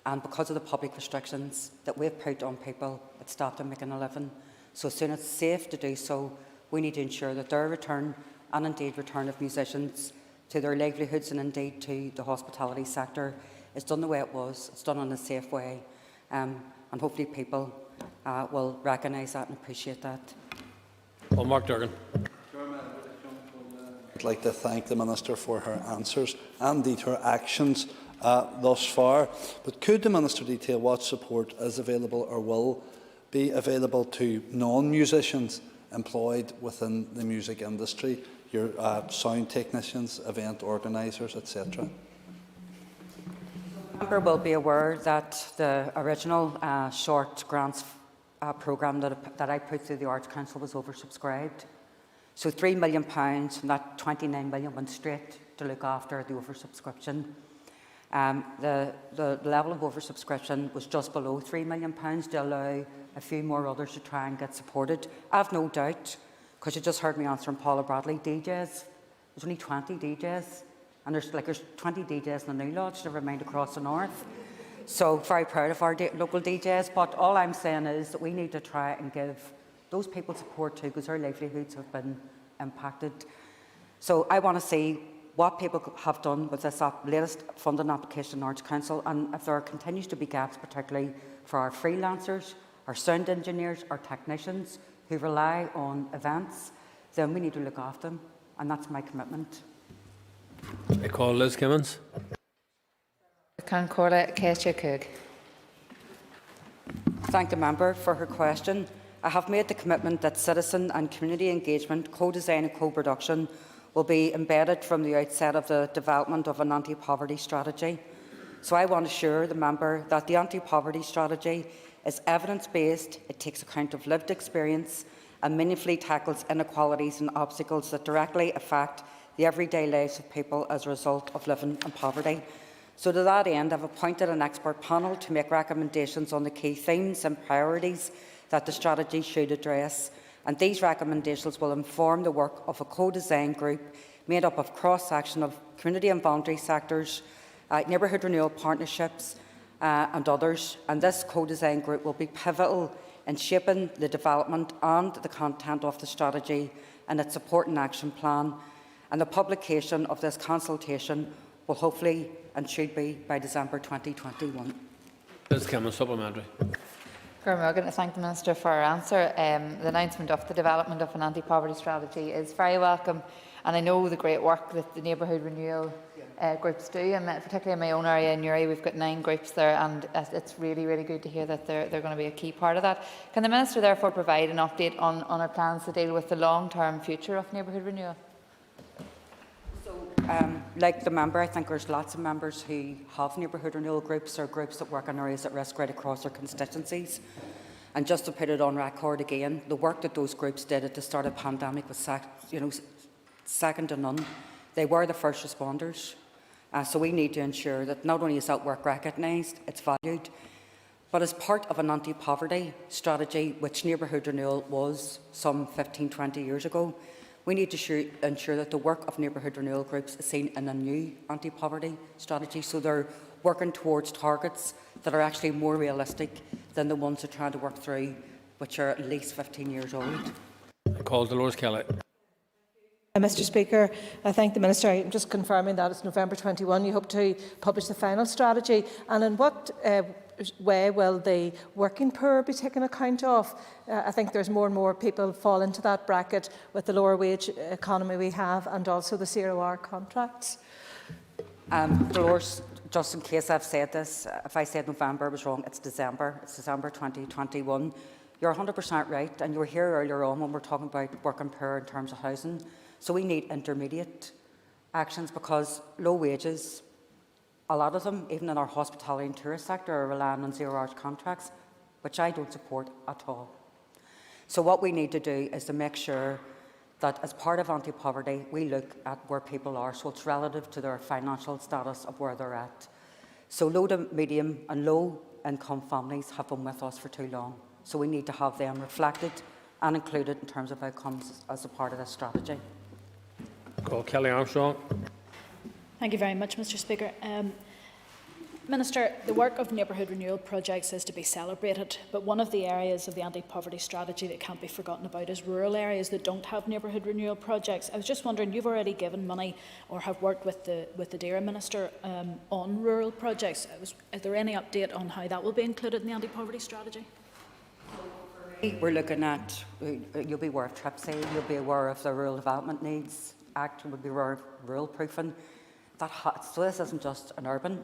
And because of the public restrictions that we've put on people, it stopped them making a living. So as soon as it's safe to do so, we need to ensure that their return, and indeed return of musicians to their livelihoods and indeed to the hospitality sector, is done the way it was. It's done in a safe way. And hopefully people will recognise that and appreciate that. Well, Mark Durgan. I'd like to thank the Minister for her answers and indeed her actions thus far. But could the Minister detail what support is available or will be available to non-musicians employed within the music industry, your sound technicians, event organisers, etc.? The member will be aware that the original short grants programme that I put through the Arts Council was oversubscribed. So £3 million from that 29 million went straight to look after the oversubscription. The level of oversubscription was just below £3 million to allow a few more others to try and get supported. I have no doubt, because you just heard me answering Paula Bradley, DJs, there's only 20 DJs, and there's 20 DJs in the New Lodge, never mind across the north. So very proud of our local DJs, but all I'm saying is that we need to try and give those people support too, because their livelihoods have been impacted. So I want to see what people have done with this latest funding application in Arts Council, and if there continues to be gaps, particularly for our freelancers, our sound engineers, our technicians who rely on events, then we need to look after them, and that's my commitment. I call Liz Kimmins. Thank Thank the member for her question. I have made the commitment that citizen and community engagement, co-design and co-production will be embedded from the outset of the development of an anti-poverty strategy. So I want to assure the member that the anti-poverty strategy is evidence-based, it takes account of lived experience and meaningfully tackles inequalities and obstacles that directly affect the everyday lives of people as a result of living in poverty. So to that end, I have appointed an expert panel to make recommendations on the key themes and priorities that the strategy should address, and these recommendations will inform the work of a co-design group made up of cross-section of community and voluntary sectors, neighbourhood renewal partnerships and others. And this co-design group will be pivotal in shaping the development and the content of the strategy and its support and action plan. And the publication of this consultation will hopefully and should be by December 2021. Liz Kimmins, supplementary. I thank the Minister for her answer. The announcement of the development of an anti-poverty strategy is very welcome, and I know the great work that the neighbourhood renewal groups do, and particularly in my own area in Newry, we've got 9 groups there, and it's really, really good to hear that they're going to be a key part of that. Can the Minister therefore provide an update on our plans to deal with the long-term future of neighbourhood renewal? Like the member, I think there's lots of members who have neighbourhood renewal groups or groups that work in areas at risk right across their constituencies. And just to put it on record again, the work that those groups did at the start of the pandemic was second to none. They were the first responders. So we need to ensure that not only is that work recognised, it's valued, but as part of an anti-poverty strategy, which neighbourhood renewal was some 15-20 years ago, we need to ensure that the work of neighbourhood renewal groups is seen in a new anti-poverty strategy, so they're working towards targets that are actually more realistic than the ones they're trying to work through, which are at least 15 years old. I call Dolores Kelly. Mr Speaker, I thank the Minister. I'm just confirming that it's November 21. You hope to publish the final strategy. And in what way will the working poor be taken account of? I think there's more and more people fall into that bracket with the lower wage economy we have and also the 0-hour contracts. Dolores, just in case I've said this, if I said November, I was wrong. It's December. It's December 2021. You're 100% right, and you were here earlier on when we're talking about working poor in terms of housing. So we need intermediate actions because low wages, a lot of them, even in our hospitality and tourist sector, are relying on 0-hour contracts, which I don't support at all. So what we need to do is to make sure that as part of anti-poverty, we look at where people are, so it's relative to their financial status of where they're at. So low to medium and low income families have been with us for too long. So we need to have them reflected and included in terms of outcomes as a part of this strategy. Call Kelly Armstrong. Thank you very much, Mr Speaker. Minister, the work of neighbourhood renewal projects is to be celebrated, but one of the areas of the anti-poverty strategy that can't be forgotten about is rural areas that don't have neighbourhood renewal projects. I was just wondering, you've already given money or have worked with the DAERA Minister on rural projects. Is there any update on how that will be included in the anti-poverty strategy? We're looking at, you'll be aware of TRIPSI, you'll be aware of the Rural Development Needs Act, you'll be aware of rural proofing. So this isn't just an urban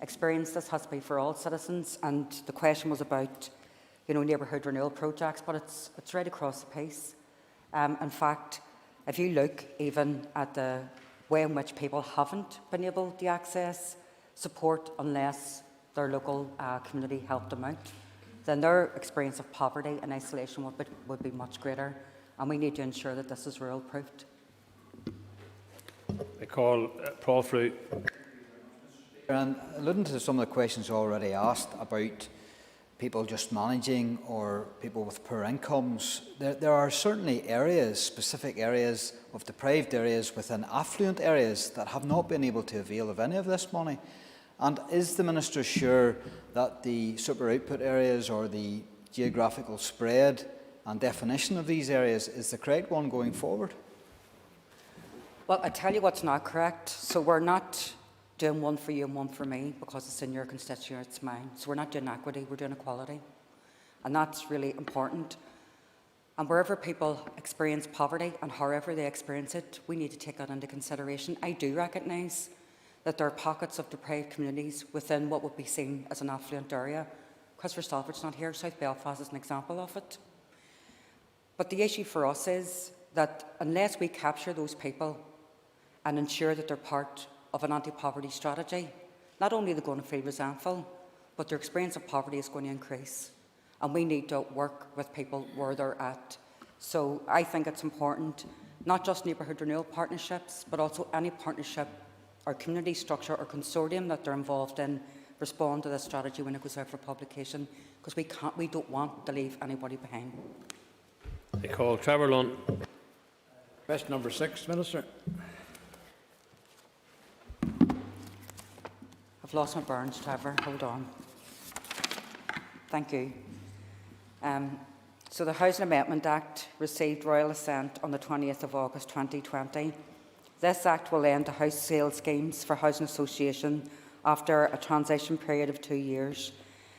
experience, this has to be for all citizens, and the question was about neighbourhood renewal projects, but it's right across the piece. In fact, if you look even at the way in which people haven't been able to access support unless their local community helped them out, then their experience of poverty and isolation would be much greater, and we need to ensure that this is rural proofed. I call Paul Fruit. And alluding to some of the questions already asked about people just managing or people with poor incomes, there are certainly areas, specific areas of deprived areas within affluent areas that have not been able to avail of any of this money. And is the Minister sure that the super output areas or the geographical spread and definition of these areas is the correct one going forward? Well, I tell you what's not correct. So we're not doing one for you and one for me because it's in your constituency, it's mine. So we're not doing equity, we're doing equality. And that's really important. And wherever people experience poverty and however they experience it, we need to take that into consideration. I do recognise that there are pockets of deprived communities within what would be seen as an affluent area. Christopher Stalford's not here, South Belfast is an example of it. But the issue for us is that unless we capture those people and ensure that they're part of an anti-poverty strategy, not only are they going to feel resentful, but their experience of poverty is going to increase. And we need to work with people where they're at. So I think it's important, not just neighbourhood renewal partnerships, but also any partnership or community structure or consortium that they're involved in respond to this strategy when it goes out for publication, because we don't want to leave anybody behind. I call Trevor Lunn. Question number 6, Minister. I've lost my burns, Trevor. Hold on. Thank you. So the Housing Amendment Act received royal assent on the 20th of August 2020. This Act will end the house sale schemes for housing association after a transition period of 2 years.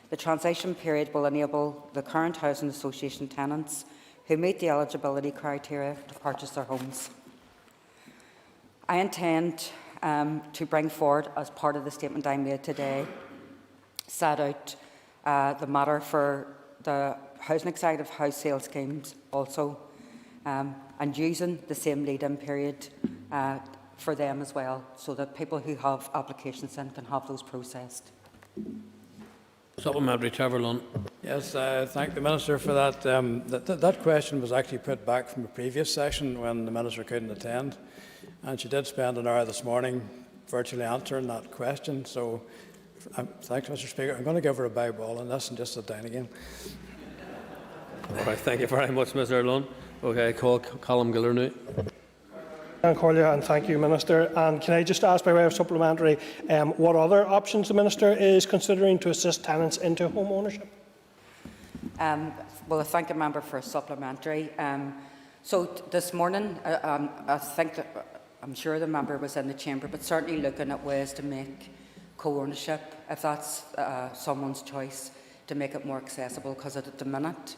The transition period will enable the current housing association tenants who meet the eligibility criteria to purchase their homes. I intend to bring forward, as part of the statement I made today, set out the matter for the housing executive house sale schemes also, and using the same lead-in period for them as well, so that people who have applications in can have those processed. Supplementary, Trevor Lunn. Yes, thank the Minister for that. That question was actually put back from a previous session when the Minister couldn't attend, and she did spend an hour this morning virtually answering that question. So, thanks, Mr. Speaker. I'm going to give her a bye ball on this and just sit down again. All right, thank you very much, Mr. Lunn. Okay, I call Colm Gillernew. And thank you, Minister. And can I just ask, by way of supplementary, what other options the Minister is considering to assist tenants into home ownership? Well, I thank the member for a supplementary. So this morning, I think that, I'm sure the member was in the chamber, but certainly looking at ways to make co-ownership, if that's someone's choice, to make it more accessible, because at the minute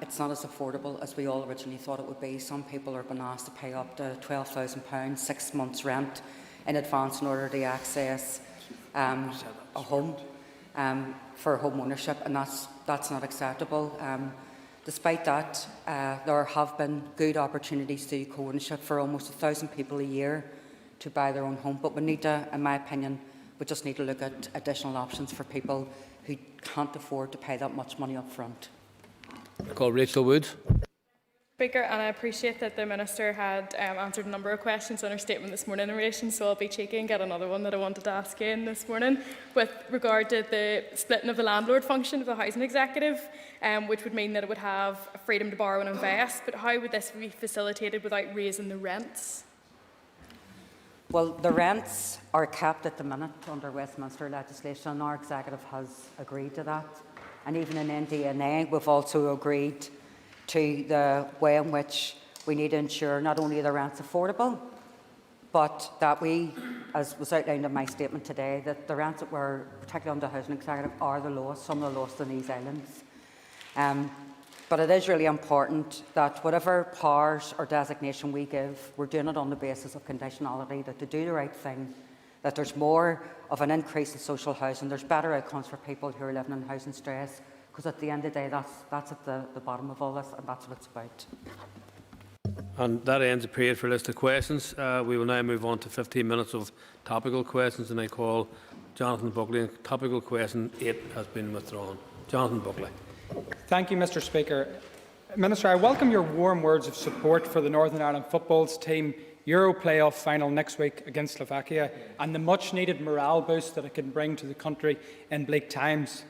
it's not as affordable as we all originally thought it would be. Some people are being asked to pay up to £12,000, 6 months' rent in advance in order to access a home for home ownership, and that's not acceptable. Despite that, there have been good opportunities to co-ownership for almost 1,000 people a year to buy their own home. But we need to, in my opinion, we just need to look at additional options for people who can't afford to pay that much money up front. I call Rachel Woods. Speaker, and I appreciate that the Minister had answered a number of questions on her statement this morning in relation, so I'll be cheeky and get another one that I wanted to ask you in this morning with regard to the splitting of the landlord function of the housing executive, which would mean that it would have freedom to borrow and invest, but how would this be facilitated without raising the rents? Well, the rents are capped at the minute under Westminster legislation, and our executive has agreed to that. And even in NDNA, we've also agreed to the way in which we need to ensure not only the rent's affordable, but that we, as was outlined in my statement today, that the rents that were, particularly under housing executive, are the lowest, some of the lowest in these islands. But it is really important that whatever powers or designation we give, we're doing it on the basis of conditionality, that to do the right thing, that there's more of an increase in social housing, there's better outcomes for people who are living in housing stress, because at the end of the day, that's at the bottom of all this, and that's what it's about. And that ends the period for a list of questions. We will now move on to 15 minutes of topical questions, and I call Jonathan Buckley. Topical question 8 has been withdrawn. Jonathan Buckley. Thank you, Mr. Speaker. Minister, I welcome your warm words of support for the Northern Ireland football's team Euro playoff final next week against Slovakia, and the much-needed morale boost that it can bring to the country in bleak times.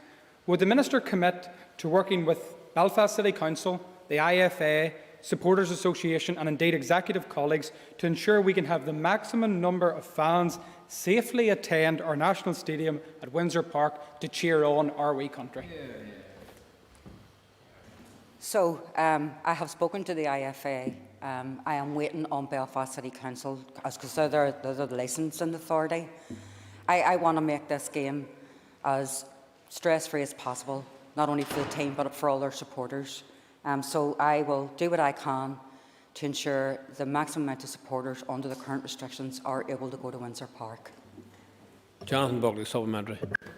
Would the Minister commit to working with Belfast City Council, the IFA, Supporters Association and indeed executive colleagues to ensure we can have the maximum number of fans safely attend our national stadium at Windsor Park to cheer on our wee country? So I have spoken to the IFA. I am waiting on Belfast City Council because they're the licensing authority. I want to make this game as stress-free as possible, not only for the team but for all their supporters. So I will do what I can to ensure the maximum amount of supporters under the current restrictions are able to go to Windsor Park. Jonathan Buckley, supplementary.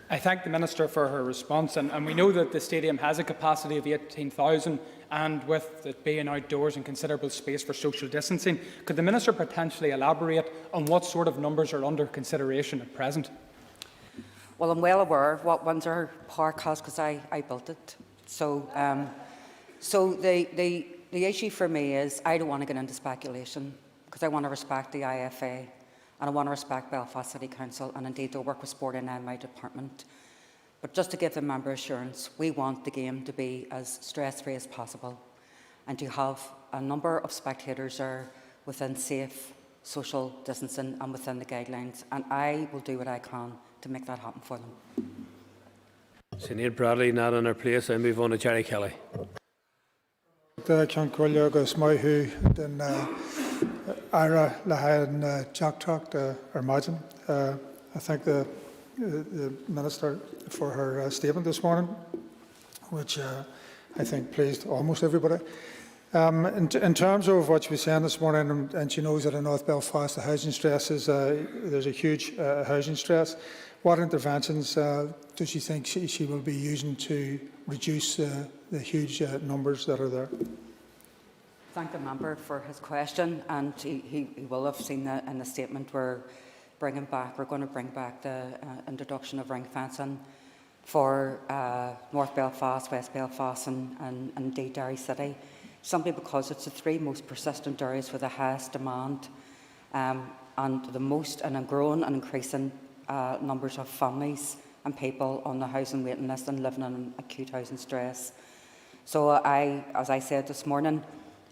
I thank the Minister for her response, and we know that the stadium has a capacity of 18,000, and with it being outdoors and considerable space for social distancing, could the Minister potentially elaborate on what sort of numbers are under consideration at present? Well, I'm well aware of what Windsor Park has because I built it. So the issue for me is I don't want to get into speculation because I want to respect the IFA and I want to respect Belfast City Council and indeed they'll work with Sport in my department. But just to give the member assurance, we want the game to be as stress-free as possible and to have a number of spectators there within safe social distancing and within the guidelines, and I will do what I can to make that happen for them. Sinead Bradley not in her place. I move on to Jerry Kelly. Ceann Comhairle agus maithú den Ira Lahan Jack Talk Imagine. I thank the Minister for her statement this morning, which I think pleased almost everybody. In terms of what she was saying this morning, and she knows that in North Belfast the housing stress is, there's a huge housing stress. What interventions does she think she will be using to reduce the huge numbers that are there? Thank the member for his question, and he will have seen that in the statement we're going to bring back the introduction of ring fencing for North Belfast, West Belfast and indeed Derry City, simply because it's the three most persistent areas with the highest demand and the most and growing and increasing numbers of families and people on the housing waiting list and living in acute housing stress. So as I said this morning,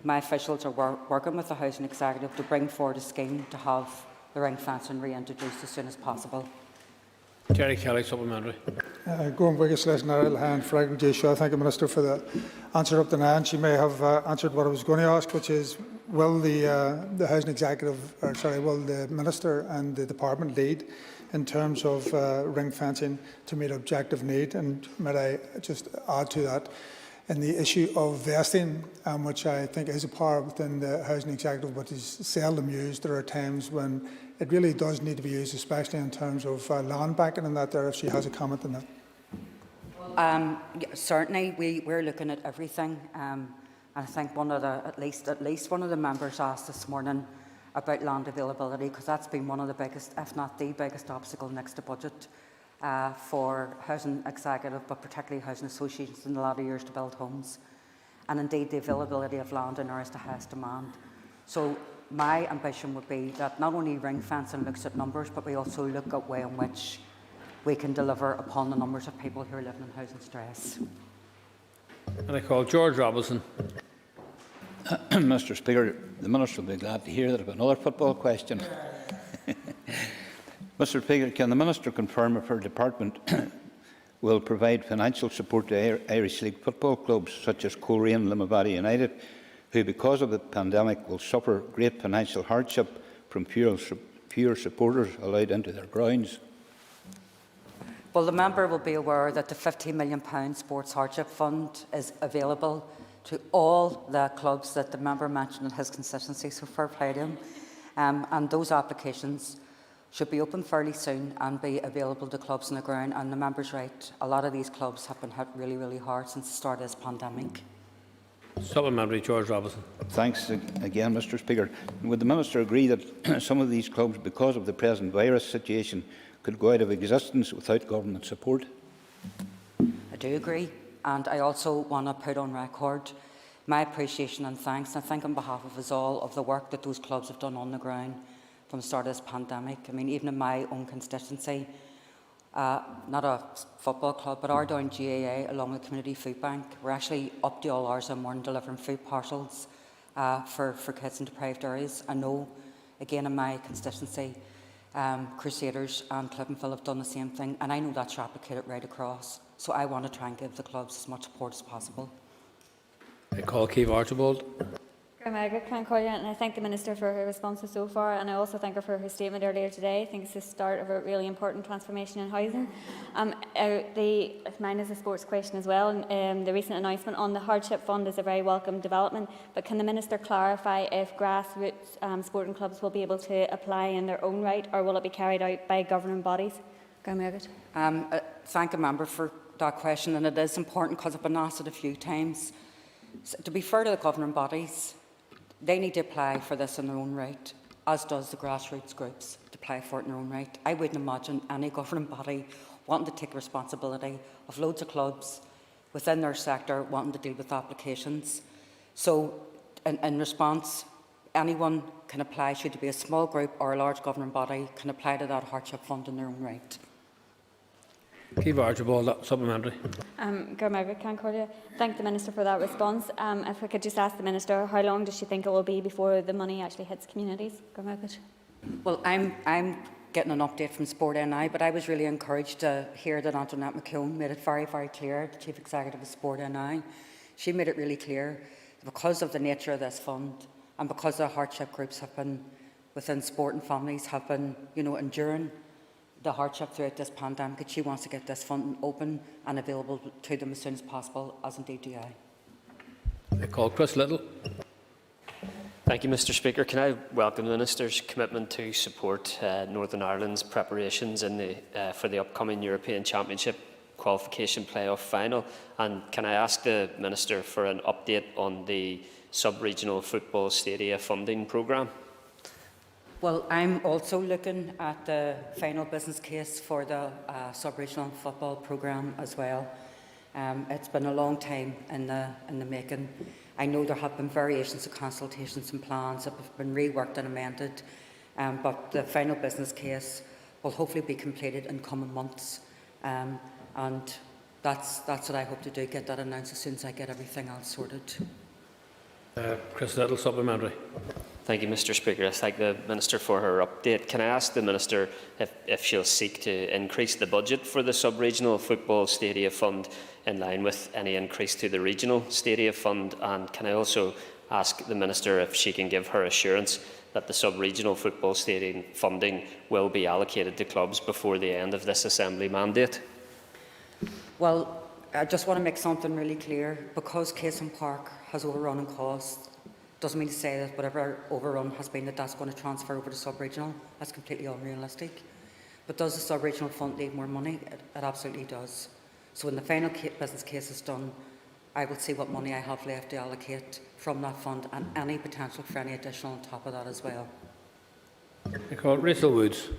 my officials are working with the housing executive to bring forward a scheme to have the ring fencing reintroduced as soon as possible. Jerry Kelly, supplementary. Going Wiggis Lesson hand Fraggle J. Shaw. Thank the Minister for the answer up to now. She may have answered what I was going to ask, which is, will the Housing Executive, will the Minister and the Department lead in terms of ring fencing to meet objective need? And might I just add to that, in the issue of vesting, which I think is a power within the Housing Executive, but is seldom used. There are times when it really does need to be used, especially in terms of land banking and that there, if she has a comment on that. Certainly, we're looking at everything. I think at least one of the members asked this morning about land availability, because that's been one of the biggest, if not the biggest, obstacle next to budget for Housing Executive, but particularly housing associations in the latter years to build homes. And indeed, the availability of land in there is the highest demand. So my ambition would be that not only ring fencing looks at numbers, but we also look at the way in which we can deliver upon the numbers of people who are living in housing stress. And I call George Robinson. Mr. Speaker, the Minister will be glad to hear that I have another football question. Mr. Speaker, can the Minister confirm if her department will provide financial support to Irish League football clubs such as Coleraine and Limavady United, who because of the pandemic will suffer great financial hardship from fewer supporters allowed into their grounds? Well, the member will be aware that the £15 million Sports Hardship Fund is available to all the clubs that the member mentioned in his constituency, so fair play to him. And those applications should be open fairly soon and be available to clubs on the ground. And the member's right, a lot of these clubs have been hit really, really hard since the start of this pandemic. Supplementary, George Robinson. Thanks again, Mr. Speaker. Would the Minister agree that some of these clubs, because of the present virus situation, could go out of existence without government support? I do agree, and I also want to put on record my appreciation and thanks, I think on behalf of us all, of the work that those clubs have done on the ground from the start of this pandemic. I mean, even in my own constituency, not a football club, but our down GAA along with the Community Food Bank, we're actually up to all hours in the morning delivering food parcels for kids in deprived areas. I know, again, in my constituency, Crusaders and Cliftonville have done the same thing, and I know that's replicated right across. So I want to try and give the clubs as much support as possible. I call Keith Archibald. And I thank the Minister for her responses so far, and I also thank her for her statement earlier today. I think it's the start of a really important transformation in housing. Mine is a sports question as well. The recent announcement on the hardship fund is a very welcome development, but can the Minister clarify if grassroots sporting clubs will be able to apply in their own right, or will it be carried out by governing bodies? Thank the member for that question, and it is important because I've been asked it a few times. So, to be fair to the governing bodies, they need to apply for this in their own right, as does the grassroots groups to apply for it in their own right. I wouldn't imagine any governing body wanting to take responsibility of loads of clubs within their sector wanting to deal with applications. So, in response, anyone can apply, should it be a small group or a large governing body, can apply to that hardship fund in their own right. Keith Archibald, supplementary. Thank the Minister for that response. If I could just ask the Minister, how long does she think it will be before the money actually hits communities? Well, I'm getting an update from Sport NI, but I was really encouraged to hear that Antoinette McKeown made it very, very clear, the Chief Executive of Sport NI. She made it really clear that because of the nature of this fund and because the hardship groups have been within sport and families have been, enduring the hardship throughout this pandemic, that she wants to get this fund open and available to them as soon as possible, as indeed do I. I call Chris Little. Thank you, Mr. Speaker. Can I welcome the Minister's commitment to support Northern Ireland's preparations for the upcoming European Championship qualification playoff final? And can I ask the Minister for an update on the sub-regional football stadia funding programme? Well, I'm also looking at the final business case for the sub-regional football programme as well. It's been a long time in the making. I know there have been variations of consultations and plans that have been reworked and amended, but the final business case will hopefully be completed in coming months. And that's what I hope to do, get that announced as soon as I get everything else sorted. Chris Little, supplementary. Thank you, Mr. Speaker. I thank the Minister for her update. Can I ask the Minister if she'll seek to increase the budget for the sub-regional football stadia fund in line with any increase to the regional stadia fund? And can I also ask the Minister if she can give her assurance that the sub-regional football stadium funding will be allocated to clubs before the end of this Assembly mandate? Well, I just want to make something really clear. Because Casement Park has overrunning costs, doesn't mean to say that whatever overrun has been, that's going to transfer over to sub-regional. That's completely unrealistic. But does the sub-regional fund need more money? It absolutely does. So when the final business case is done, I will see what money I have left to allocate from that fund and any potential for any additional on top of that as well. I call Rachel Woods.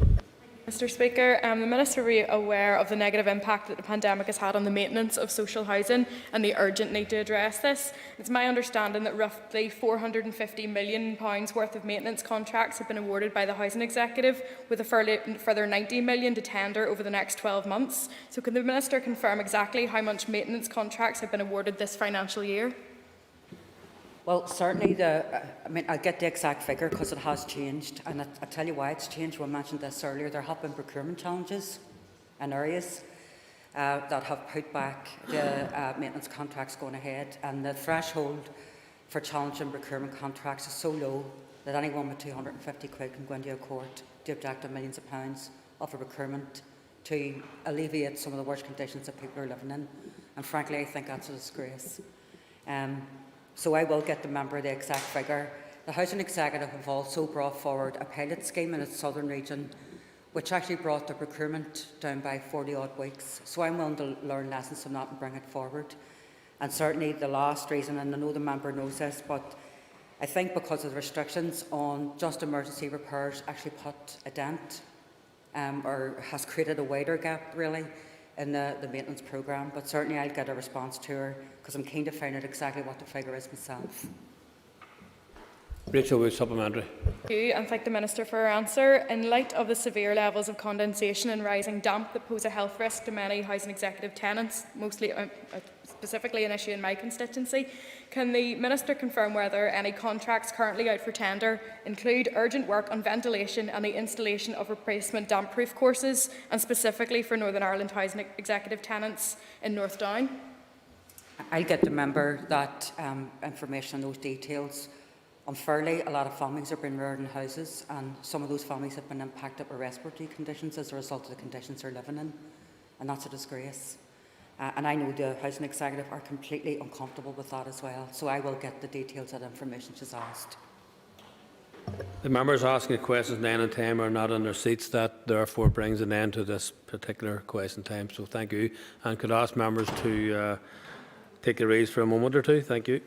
Mr. Speaker, the Minister will be aware of the negative impact that the pandemic has had on the maintenance of social housing and the urgent need to address this. It's my understanding that roughly £450 million worth of maintenance contracts have been awarded by the Housing Executive, with a further £90 million to tender over the next 12 months. So can the Minister confirm exactly how much maintenance contracts have been awarded this financial year? Well, certainly, I'll get the exact figure because it has changed, and I'll tell you why it's changed. We mentioned this earlier. There have been procurement challenges in areas that have put back the maintenance contracts going ahead, and the threshold for challenging procurement contracts is so low that anyone with 250 quid can go into a court to object to millions of pounds of a procurement to alleviate some of the worst conditions that people are living in. And frankly, I think that's a disgrace. So I will get the member the exact figure. The Housing Executive have also brought forward a pilot scheme in its southern region, which actually brought the procurement down by 40-odd weeks. So I'm willing to learn lessons from that and bring it forward. And certainly the last reason, and I know the member knows this, but I think because of the restrictions on just emergency repairs actually put a dent or has created a wider gap, really, in the maintenance programme. But certainly I'll get a response to her because I'm keen to find out exactly what the figure is myself. Rachel Wood, supplementary. Thank you, and thank the Minister for her answer. In light of the severe levels of condensation and rising damp that pose a health risk to many housing executive tenants, mostly specifically an issue in my constituency, can the Minister confirm whether any contracts currently out for tender include urgent work on ventilation and the installation of replacement damp-proof courses, and specifically for Northern Ireland housing executive tenants in North Down? I'll get the member that information and those details. Unfairly, a lot of families have been reared in houses, and some of those families have been impacted by respiratory conditions as a result of the conditions they're living in, and that's a disgrace. And I know the Housing Executive are completely uncomfortable with that as well, so I will get the details of the information she's asked. The members asking questions 9 and 10 are not in their seats. That therefore brings an end to this particular question time, so thank you. And could I ask members to take a raise for a moment or two? Thank you.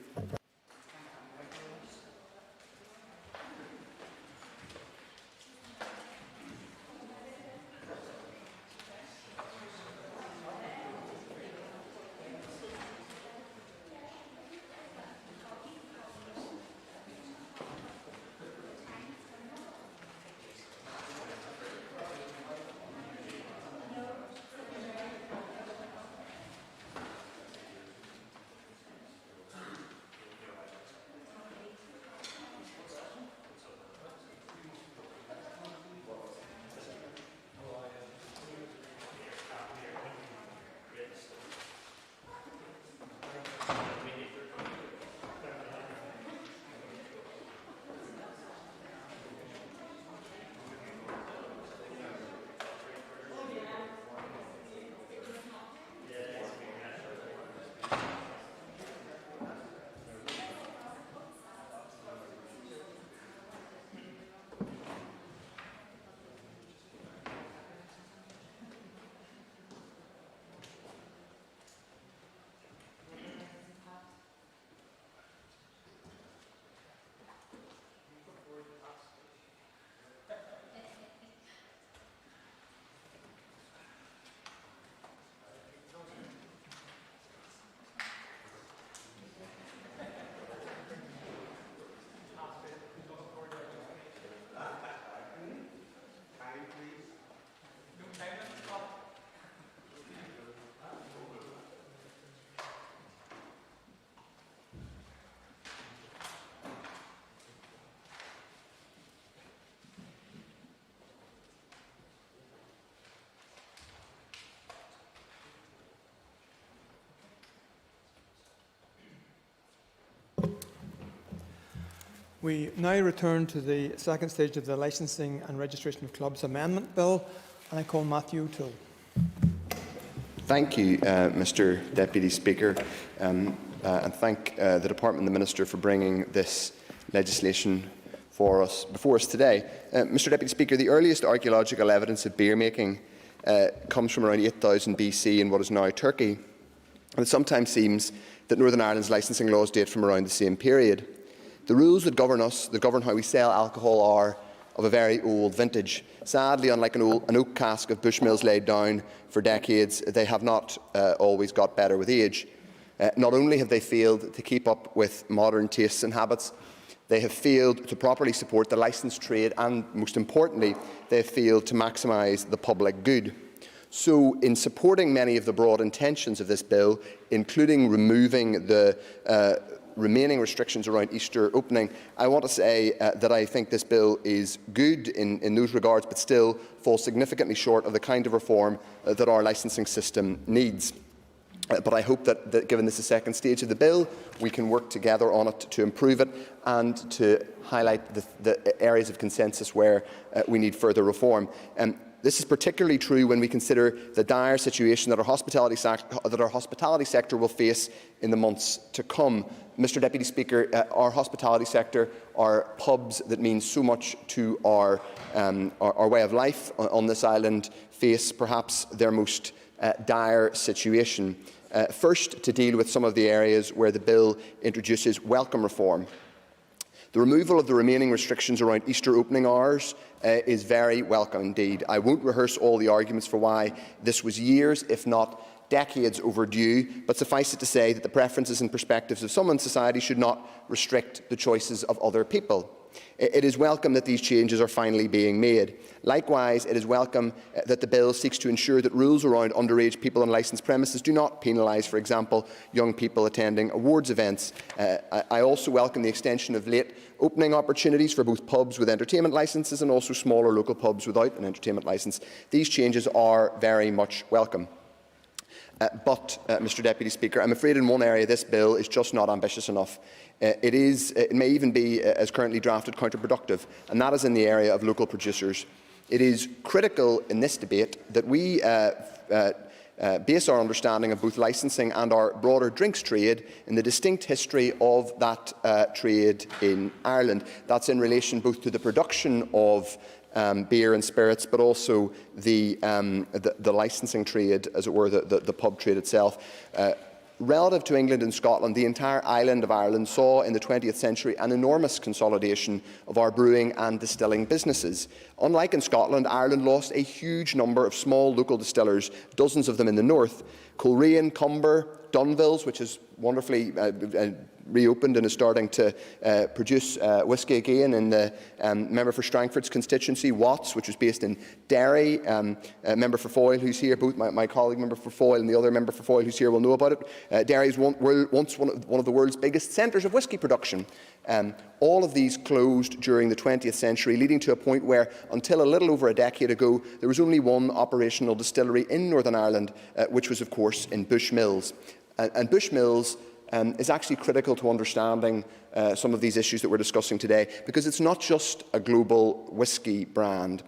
We now return to the second stage of the Licensing and Registration of Clubs Amendment Bill, and I call Matthew O'Toole. Thank you, Mr Deputy Speaker, and thank the Department and the Minister for bringing this legislation before us today. Mr Deputy Speaker, the earliest archaeological evidence of beer making comes from around 8000 BC in what is now Turkey, and it sometimes seems that Northern Ireland's licensing laws date from around the same period. The rules that govern us, that govern how we sell alcohol, are of a very old vintage. Sadly, unlike an oak cask of Bushmills laid down for decades, they have not always got better with age. Not only have they failed to keep up with modern tastes and habits, they have failed to properly support the licensed trade, and most importantly, they have failed to maximise the public good. So, in supporting many of the broad intentions of this bill, including removing the remaining restrictions around Easter opening, I want to say that I think this bill is good in those regards, but still falls significantly short of the kind of reform that our licensing system needs. But I hope that given this is the second stage of the bill, we can work together on it to improve it and to highlight the areas of consensus where we need further reform. This is particularly true when we consider the dire situation that our hospitality sector will face in the months to come. Mr Deputy Speaker, our hospitality sector, our pubs that mean so much to our way of life on this island, face perhaps their most dire situation. First, to deal with some of the areas where the bill introduces welcome reform. The removal of the remaining restrictions around Easter opening hours is very welcome indeed. I won't rehearse all the arguments for why this was years, if not decades, overdue, but suffice it to say that the preferences and perspectives of some in society should not restrict the choices of other people. It is welcome that these changes are finally being made. Likewise, it is welcome that the bill seeks to ensure that rules around underage people on licensed premises do not penalise, for example, young people attending awards events. I also welcome the extension of late opening opportunities for both pubs with entertainment licences and also smaller local pubs without an entertainment licence. These changes are very much welcome. But, Mr Deputy Speaker, I'm afraid in one area this bill is just not ambitious enough. It may even be, as currently drafted, counterproductive, and that is in the area of local producers. It is critical in this debate that we base our understanding of both licensing and our broader drinks trade in the distinct history of that trade in Ireland. That's in relation both to the production of beer and spirits, but also the licensing trade, as it were, the pub trade itself. Relative to England and Scotland, the entire island of Ireland saw in the 20th century an enormous consolidation of our brewing and distilling businesses. Unlike in Scotland, Ireland lost a huge number of small local distillers, dozens of them in the north. Coleraine, Cumber, Dunvilles, which is wonderfully reopened and is starting to produce whisky again in the member for Strangford's constituency, Watts, which was based in Derry, member for Foyle, who's here, both my colleague member for Foyle and the other member for Foyle who's here will know about it. Derry is once one of the world's biggest centres of whisky production. All of these closed during the 20th century, leading to a point where, until a little over a decade ago, there was only one operational distillery in Northern Ireland, which was, of course, in Bushmills. And Bushmills is actually critical to understanding some of these issues that we're discussing today, because it's not just a global whisky brand.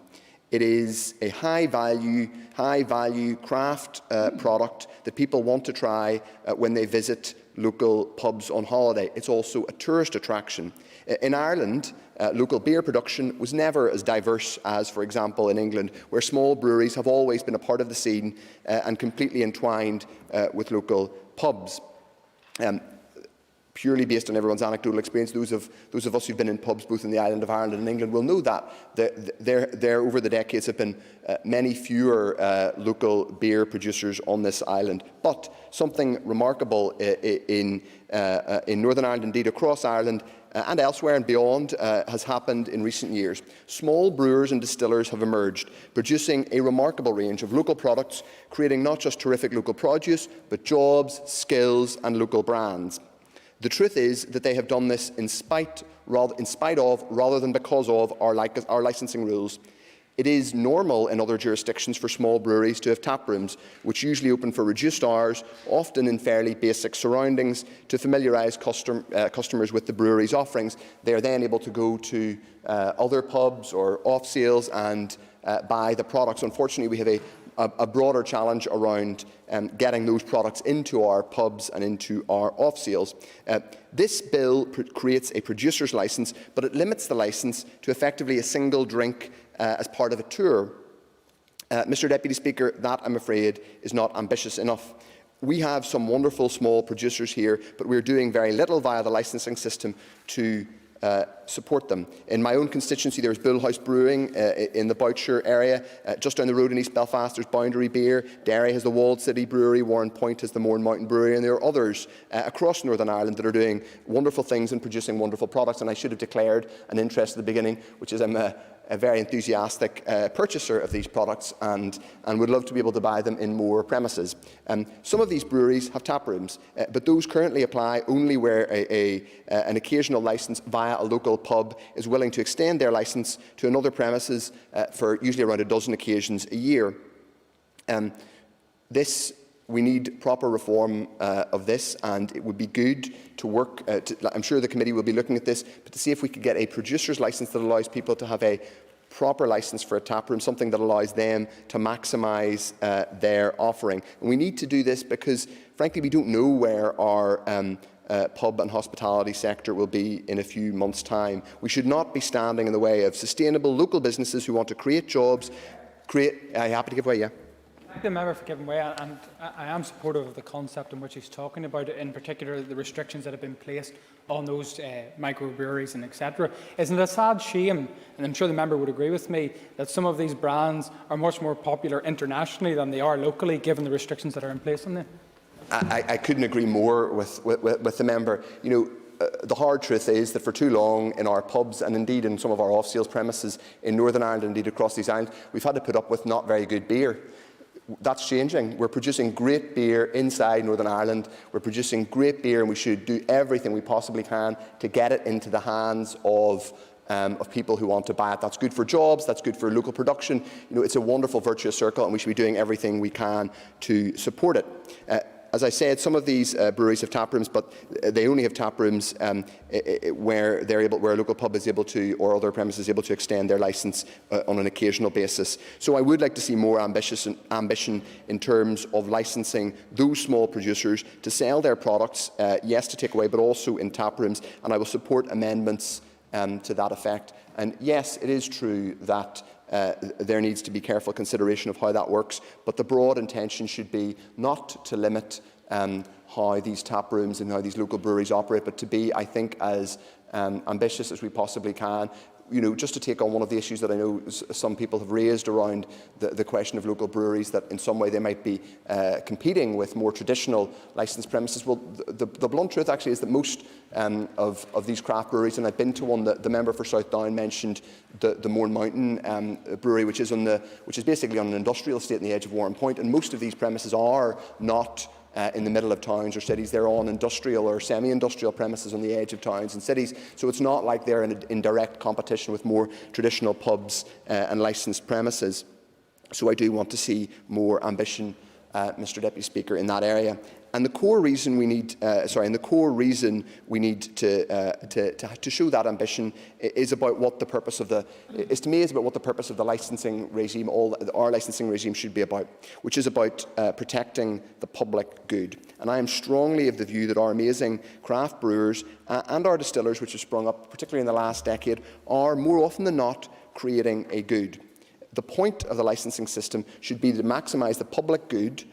It is a high-value craft product that people want to try when they visit local pubs on holiday. It's also a tourist attraction. In Ireland, local beer production was never as diverse as, for example, in England, where small breweries have always been a part of the scene and completely entwined with local pubs. Purely based on everyone's anecdotal experience, those of us who've been in pubs both in the island of Ireland and England will know that there over the decades have been many fewer local beer producers on this island. But something remarkable in Northern Ireland, indeed across Ireland, and elsewhere and beyond, has happened in recent years. Small brewers and distillers have emerged, producing a remarkable range of local products, creating not just terrific local produce, but jobs, skills and local brands. The truth is that they have done this in spite of, rather than because of, our licensing rules. It is normal in other jurisdictions for small breweries to have tap rooms, which usually open for reduced hours, often in fairly basic surroundings, to familiarise customers with the brewery's offerings. They are then able to go to other pubs or off sales and buy the products. Unfortunately, we have a broader challenge around getting those products into our pubs and into our off sales. This bill creates a producer's licence, but it limits the licence to effectively a single drink as part of a tour. Mr Deputy Speaker, that, I'm afraid, is not ambitious enough. We have some wonderful small producers here, but we're doing very little via the licensing system to support them. In my own constituency, there's Bullhouse Brewing in the Boucher area. Just down the road in East Belfast, there's Boundary Beer. Derry has the Walled City Brewery. Warren Point has the Mourne Mountain Brewery. And there are others across Northern Ireland that are doing wonderful things and producing wonderful products. And I should have declared an interest at the beginning, which is I'm a very enthusiastic purchaser of these products and would love to be able to buy them in more premises. Some of these breweries have tap rooms, but those currently apply only where an occasional licence via a local pub is willing to extend their licence to another premises for usually around a dozen occasions a year. We need proper reform of this, and it would be good to work, I'm sure the committee will be looking at this, but to see if we could get a producer's licence that allows people to have a proper licence for a tap room, something that allows them to maximise their offering. And we need to do this because, frankly, we don't know where our pub and hospitality sector will be in a few months' time. We should not be standing in the way of sustainable local businesses who want to create jobs. Are you happy to give way? Yeah. Thank the member for giving way, and I am supportive of the concept in which he's talking about, in particular the restrictions that have been placed on those microbreweries and etc. Isn't it a sad shame, and I'm sure the member would agree with me, that some of these brands are much more popular internationally than they are locally, given the restrictions that are in place on them? I couldn't agree more with the member. You know, the hard truth is that for too long in our pubs and indeed in some of our off-sales premises in Northern Ireland, indeed across these islands, we've had to put up with not very good beer. That's changing. We're producing great beer inside Northern Ireland. We're producing great beer, and we should do everything we possibly can to get it into the hands of people who want to buy it. That's good for jobs. That's good for local production. You know, it's a wonderful virtuous circle, and we should be doing everything we can to support it. As I said, some of these breweries have tap rooms, but they only have tap rooms where a local pub is able to, or other premises is able to extend their licence on an occasional basis. So I would like to see more ambition in terms of licensing those small producers to sell their products, yes, to take away, but also in tap rooms. And I will support amendments to that effect. And yes, it is true that there needs to be careful consideration of how that works, but the broad intention should be not to limit how these tap rooms and how these local breweries operate, but to be, I think, as ambitious as we possibly can. You know, just to take on one of the issues that I know some people have raised around the question of local breweries, that in some way they might be competing with more traditional licensed premises. Well, the blunt truth actually is that most of these craft breweries, and I've been to one that the member for Southdown mentioned, the Mourne Mountain brewery, which is basically on an industrial estate in the edge of Warren Point, and most of these premises are not in the middle of towns or cities. They're on industrial or semi-industrial premises on the edge of towns and cities. So it's not like they're in direct competition with more traditional pubs and licensed premises. So I do want to see more ambition, Mr Deputy Speaker, in that area. And the core reason we need, to show that ambition is about what the purpose of the licensing regime, our licensing regime should be about, which is about protecting the public good. And I am strongly of the view that our amazing craft brewers and our distillers, which have sprung up particularly in the last decade, are more often than not creating a good. The point of the licensing system should be to maximise the public good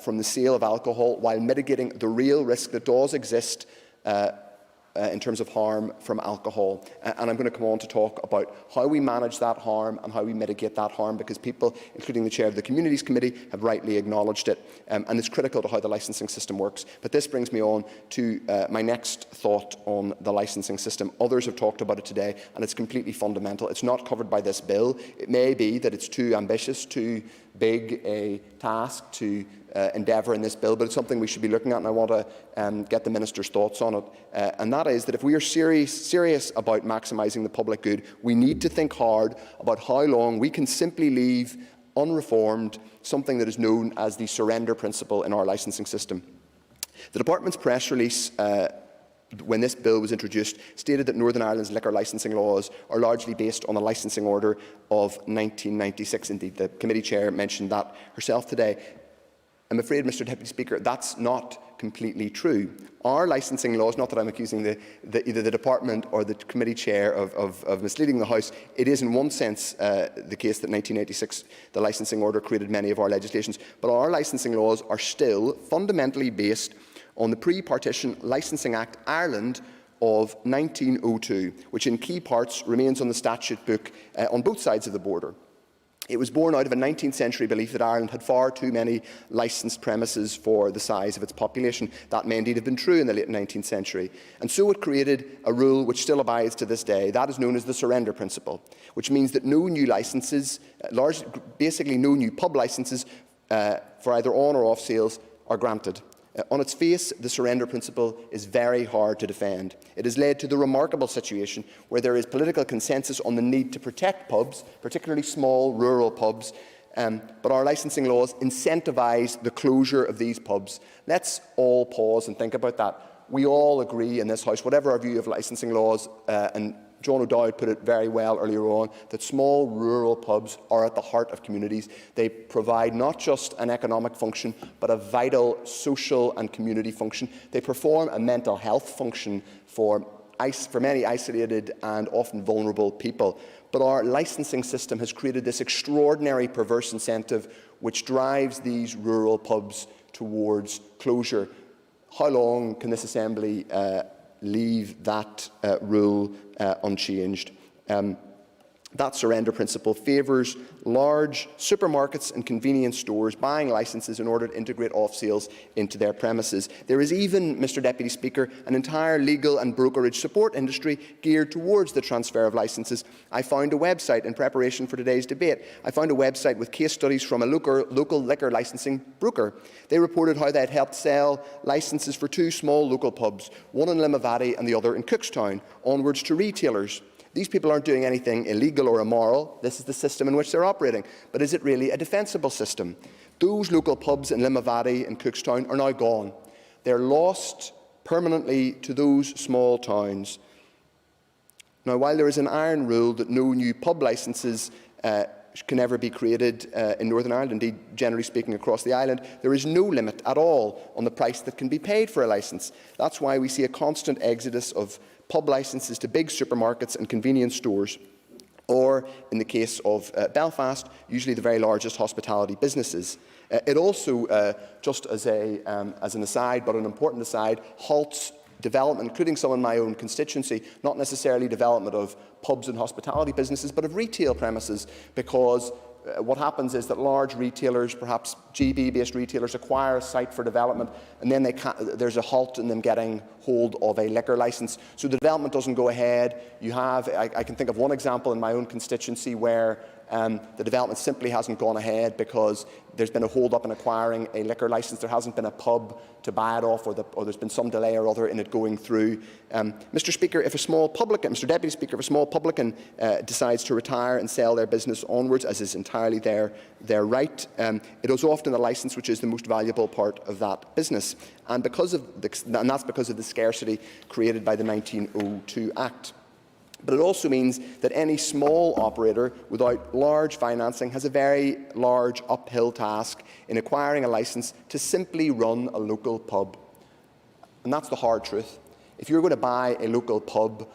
from the sale of alcohol while mitigating the real risk that does exist in terms of harm from alcohol. And I'm going to come on to talk about how we manage that harm and how we mitigate that harm, because people, including the Chair of the Communities Committee, have rightly acknowledged it. And it's critical to how the licensing system works. But this brings me on to my next thought on the licensing system. Others have talked about it today, and it's completely fundamental. It's not covered by this bill. It may be that it's too ambitious, too big a task to endeavour in this bill, but it's something we should be looking at, and I want to get the Minister's thoughts on it. And that is that if we are serious about maximising the public good, we need to think hard about how long we can simply leave unreformed something that is known as the surrender principle in our licensing system. The Department's press release when this bill was introduced stated that Northern Ireland's liquor licensing laws are largely based on a licensing order of 1996. Indeed, the committee chair mentioned that herself today. I'm afraid, Mr Deputy Speaker, that's not completely true. Our licensing laws, not that I'm accusing either the Department or the committee chair of misleading the House, it is in one sense the case that 1986, the licensing order, created many of our legislations, but our licensing laws are still fundamentally based on the Pre-Partition Licensing Act Ireland of 1902, which in key parts remains on the statute book on both sides of the border. It was born out of a 19th century belief that Ireland had far too many licensed premises for the size of its population. That may indeed have been true in the late 19th century. And so it created a rule which still abides to this day. That is known as the surrender principle, which means that no new licences, basically no new pub licences for either on or off sales are granted. On its face, the surrender principle is very hard to defend. It has led to the remarkable situation where there is political consensus on the need to protect pubs, particularly small rural pubs, but our licensing laws incentivise the closure of these pubs. Let's all pause and think about that. We all agree in this House, whatever our view of licensing laws, and John O'Dowd put it very well earlier on, that small rural pubs are at the heart of communities. They provide not just an economic function, but a vital social and community function. They perform a mental health function for many isolated and often vulnerable people. But our licensing system has created this extraordinary perverse incentive which drives these rural pubs towards closure. How long can this Assembly leave that rule unchanged? That surrender principle favours large supermarkets and convenience stores buying licences in order to integrate off-sales into their premises. There is even, Mr Deputy Speaker, an entire legal and brokerage support industry geared towards the transfer of licences. I found a website in preparation for today's debate. I found a website with case studies from a local liquor licensing broker. They reported how they had helped sell licences for two small local pubs, one in Limavady and the other in Cookstown, onwards to retailers. These people aren't doing anything illegal or immoral. This is the system in which they're operating. But is it really a defensible system? Those local pubs in Limavady and Cookstown are now gone. They're lost permanently to those small towns. Now, while there is an iron rule that no new pub licences can ever be created in Northern Ireland, indeed, generally speaking, across the island, there is no limit at all on the price that can be paid for a licence. That's why we see a constant exodus of pub licences to big supermarkets and convenience stores, or, in the case of Belfast, usually the very largest hospitality businesses. It also, just as an aside, but an important aside, halts development, including some in my own constituency, not necessarily development of pubs and hospitality businesses, but of retail premises, because what happens is that large retailers, perhaps GB-based retailers, acquire a site for development, and then there's a halt in them getting hold of a liquor licence. So the development doesn't go ahead. You have, I can think of one example in my own constituency where the development simply hasn't gone ahead because there's been a hold-up in acquiring a liquor licence. There hasn't been a pub to buy it off, or there's been some delay or other in it going through. Mr. Speaker, if a small publican, Mr. Deputy Speaker, if a small publican decides to retire and sell their business onwards, as is entirely their right, it is often the licence which is the most valuable part of that business, and that's because of the scarcity created by the 1902 Act. But it also means that any small operator without large financing has a very large uphill task in acquiring a licence to simply run a local pub. And that's the hard truth. If you're going to buy a local pub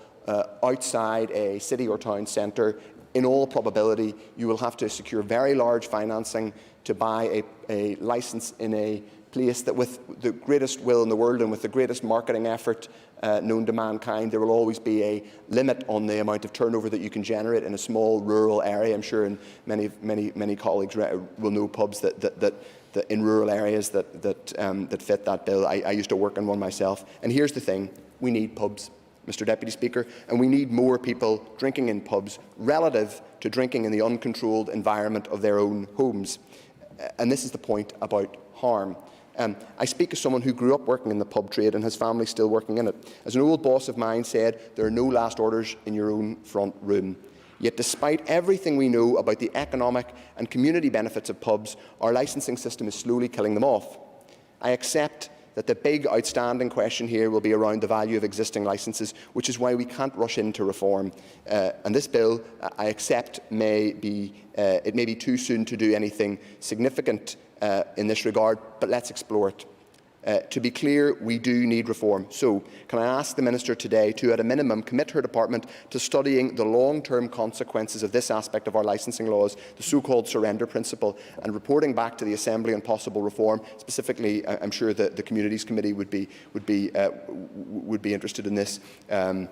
outside a city or town centre, in all probability you will have to secure very large financing to buy a licence in a place that, with the greatest will in the world and with the greatest marketing effort known to mankind, there will always be a limit on the amount of turnover that you can generate in a small rural area. I'm sure many colleagues will know pubs that in rural areas that fit that bill. I used to work in one myself. And here's the thing: we need pubs, Mr. Deputy Speaker, and we need more people drinking in pubs relative to drinking in the uncontrolled environment of their own homes. and this is the point about harm. I speak as someone who grew up working in the pub trade and has family still working in it. As an old boss of mine said, there are no last orders in your own front room. Yet despite everything we know about the economic and community benefits of pubs, our licensing system is slowly killing them off. I accept that the big outstanding question here will be around the value of existing licences, which is why we can't rush into reform. And this bill, I accept, may be too soon to do anything significant in this regard, but let's explore it. To be clear, we do need reform. So, can I ask the Minister today to, at a minimum, commit her department to studying the long-term consequences of this aspect of our licensing laws, the so-called surrender principle, and reporting back to the Assembly on possible reform? Specifically, I'm sure that the Communities Committee would be interested in this. And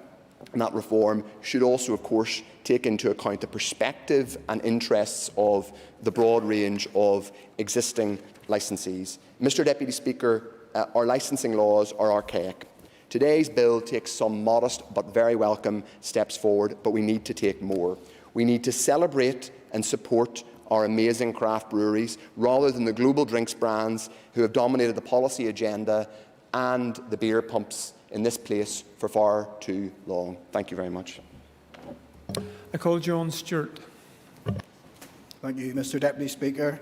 that reform should also, of course, take into account the perspective and interests of the broad range of existing licensees. Mr Deputy Speaker, our licensing laws are archaic. Today's bill takes some modest but very welcome steps forward, but we need to take more. We need to celebrate and support our amazing craft breweries rather than the global drinks brands who have dominated the policy agenda and the beer pumps in this place for far too long. Thank you very much. I call John Stewart. Thank you, Mr Deputy Speaker.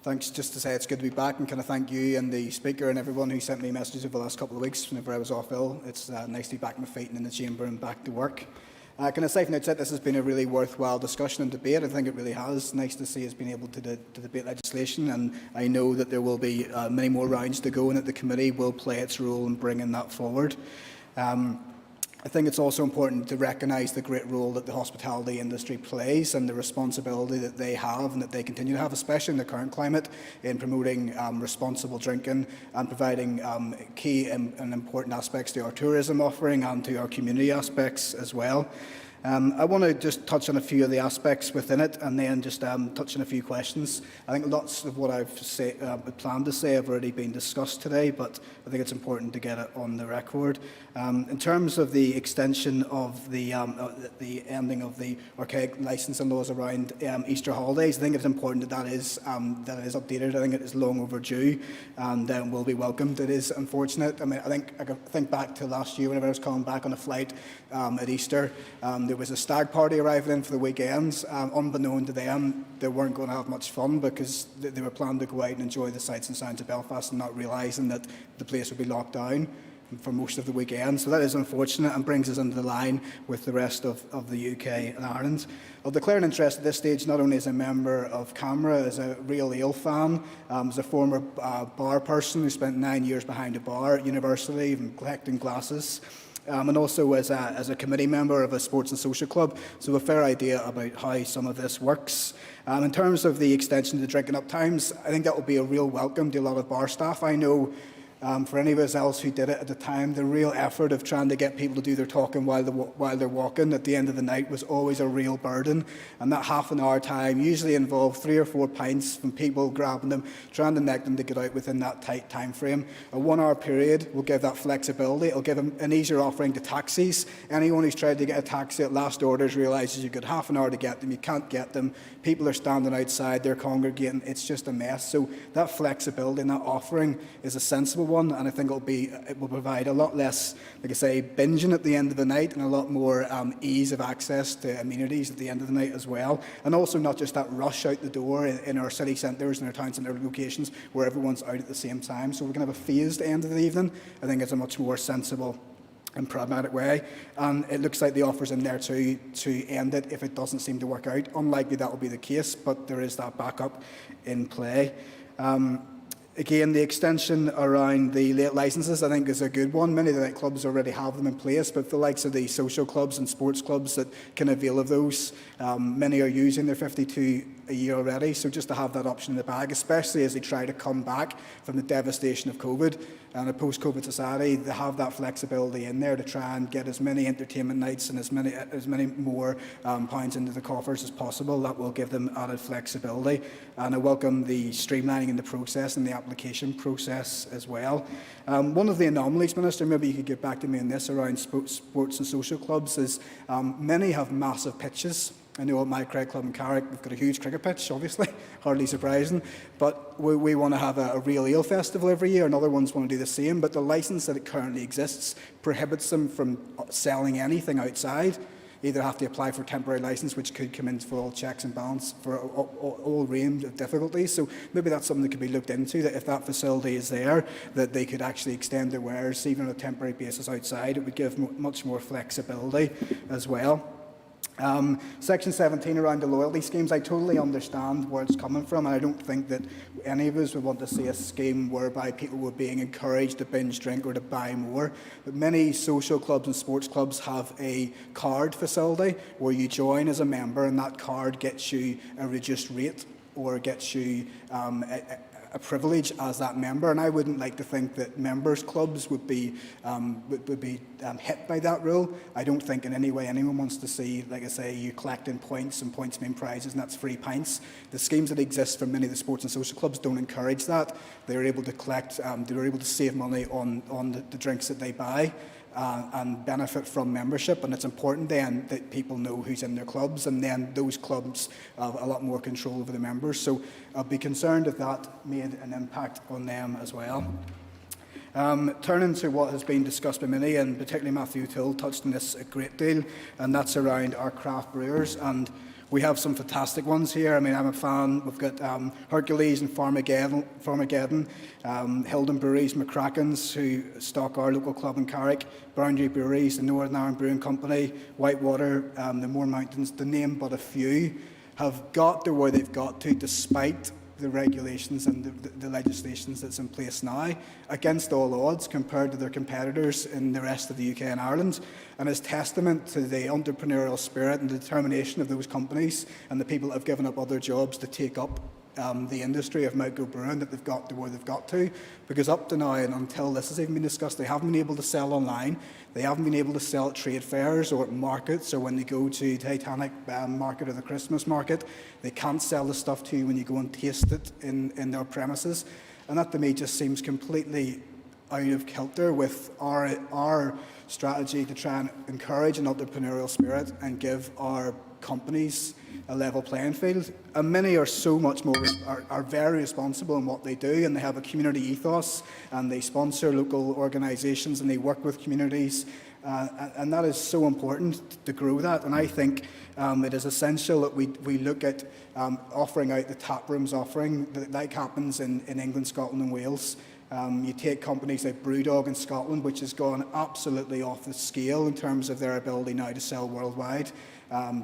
Thanks, just to say it's good to be back, and can I thank you and the Speaker and everyone who sent me messages over the last couple of weeks whenever I was off ill. It's nice to be back on my feet and in the chamber and back to work. Can I say from the outset this has been a really worthwhile discussion and debate? I think it really has. Nice to see us being able to debate legislation, and I know that there will be many more rounds to go and that the committee will play its role in bringing that forward. I think it's also important to recognise the great role that the hospitality industry plays and the responsibility that they have and that they continue to have, especially in the current climate, in promoting responsible drinking and providing key and important aspects to our tourism offering and to our community aspects as well. I want to just touch on a few of the aspects within it and then just touch on a few questions. I think lots of what I've planned to say have already been discussed today, but I think it's important to get it on the record. In terms of the extension of the ending of the archaic licensing laws around Easter holidays, I think it's important that that is updated. I think it is long overdue and will be welcomed. It is unfortunate. I mean, I think back to last year whenever I was coming back on a flight at Easter. There was a stag party arriving in for the weekends. Unbeknown to them, they weren't going to have much fun because they were planning to go out and enjoy the sights and sounds of Belfast and not realising that the place would be locked down for most of the weekend. So that is unfortunate and brings us into the line with the rest of the UK and Ireland. I'll declare an interest at this stage not only as a member of CAMRA, as a real ale fan, as a former bar person who spent 9 years behind a bar at university and collecting glasses. And also as a committee member of a sports and social club, so a fair idea about how some of this works. In terms of the extension to the drinking up times, I think that will be a real welcome to a lot of bar staff. I know for any of us else who did it at the time, the real effort of trying to get people to do their talking while they're walking at the end of the night was always a real burden. And that half an hour time usually involved 3 or 4 pints from people grabbing them, trying to neg them to get out within that tight time frame. A 1 hour period will give that flexibility. It'll give them an easier offering to taxis. Anyone who's tried to get a taxi at last orders realises you've got half an hour to get them. You can't get them. People are standing outside. They're congregating. It's just a mess. So that flexibility and that offering is a sensible one, and I think it will provide a lot less, like I say, binging at the end of the night and a lot more ease of access to amenities at the end of the night as well. And also not just that rush out the door in our city centres and our town centre locations where everyone's out at the same time. So we're going to have a phased end of the evening. I think it's a much more sensible and pragmatic way. And it looks like the offer's in there to end it if it doesn't seem to work out. Unlikely that will be the case, but there is that backup in play. Again, the extension around the late licences, I think, is a good one. Many of the clubs already have them in place, but the likes of the social clubs and sports clubs that can avail of those, many are using their 52 a year already. So just to have that option in the bag, especially as they try to come back from the devastation of COVID and a post-COVID society, they have that flexibility in there to try and get as many entertainment nights and as many more pounds into the coffers as possible. That will give them added flexibility. And I welcome the streamlining in the process and the application process as well. One of the anomalies, Minister, maybe you could get back to me on this around sports and social clubs, is many have massive pitches. I know at my cricket club in Carrick we've got a huge cricket pitch, obviously, hardly surprising, but we want to have a real ale festival every year, and other ones want to do the same, but the licence that it currently exists prohibits them from selling anything outside. Either have to apply for a temporary licence, which could come in for all checks and balance for all range of difficulties. So maybe that's something that could be looked into, that if that facility is there, that they could actually extend their wares even on a temporary basis outside. It would give much more flexibility as well. Section 17 around the loyalty schemes, I totally understand where it's coming from, and I don't think that any of us would want to see a scheme whereby people were being encouraged to binge drink or to buy more. But many social clubs and sports clubs have a card facility where you join as a member, and that card gets you a reduced rate or gets you a privilege as that member, and I wouldn't like to think that members' clubs would be hit by that rule. I don't think in any way anyone wants to see, like I say, you collecting points and points mean prizes, and that's free pints. The schemes that exist for many of the sports and social clubs don't encourage that. They're able to collect, they're able to save money on the drinks that they buy. And benefit from membership, and it's important then that people know who's in their clubs, and then those clubs have a lot more control over the members. So I'll be concerned if that made an impact on them as well. Turning to what has been discussed by many, and particularly Matthew Till touched on this a great deal, and that's around our craft brewers. And we have some fantastic ones here. I mean, I'm a fan. We've got Hercules and Farmageddon, Hilden Breweries, McCracken's, who stock our local club in Carrick, Boundary Breweries, the Northern Ireland Brewing Company, Whitewater, the Moore Mountains, to name but a few, have got to where they've got to despite the regulations and the legislations that's in place now, against all odds compared to their competitors in the rest of the UK and Ireland, and is testament to the entrepreneurial spirit and determination of those companies and the people that have given up other jobs to take up the industry of microbrewing, that they've got to where they've got to. Because up to now, and until this has even been discussed, they haven't been able to sell online, they haven't been able to sell at trade fairs or at markets, or when they go to Titanic Market or the Christmas market, they can't sell the stuff to you when you go and taste it in their premises. And that to me just seems completely out of kilter with our strategy to try and encourage an entrepreneurial spirit and give our companies a level playing field. And many are so much more, are very responsible in what they do, and they have a community ethos, and they sponsor local organisations, and they work with communities, and that is so important to grow that. And I think it is essential that we look at offering out the tap rooms offering that like happens in England, Scotland and Wales. You take companies like Brewdog in Scotland, which has gone absolutely off the scale in terms of their ability now to sell worldwide.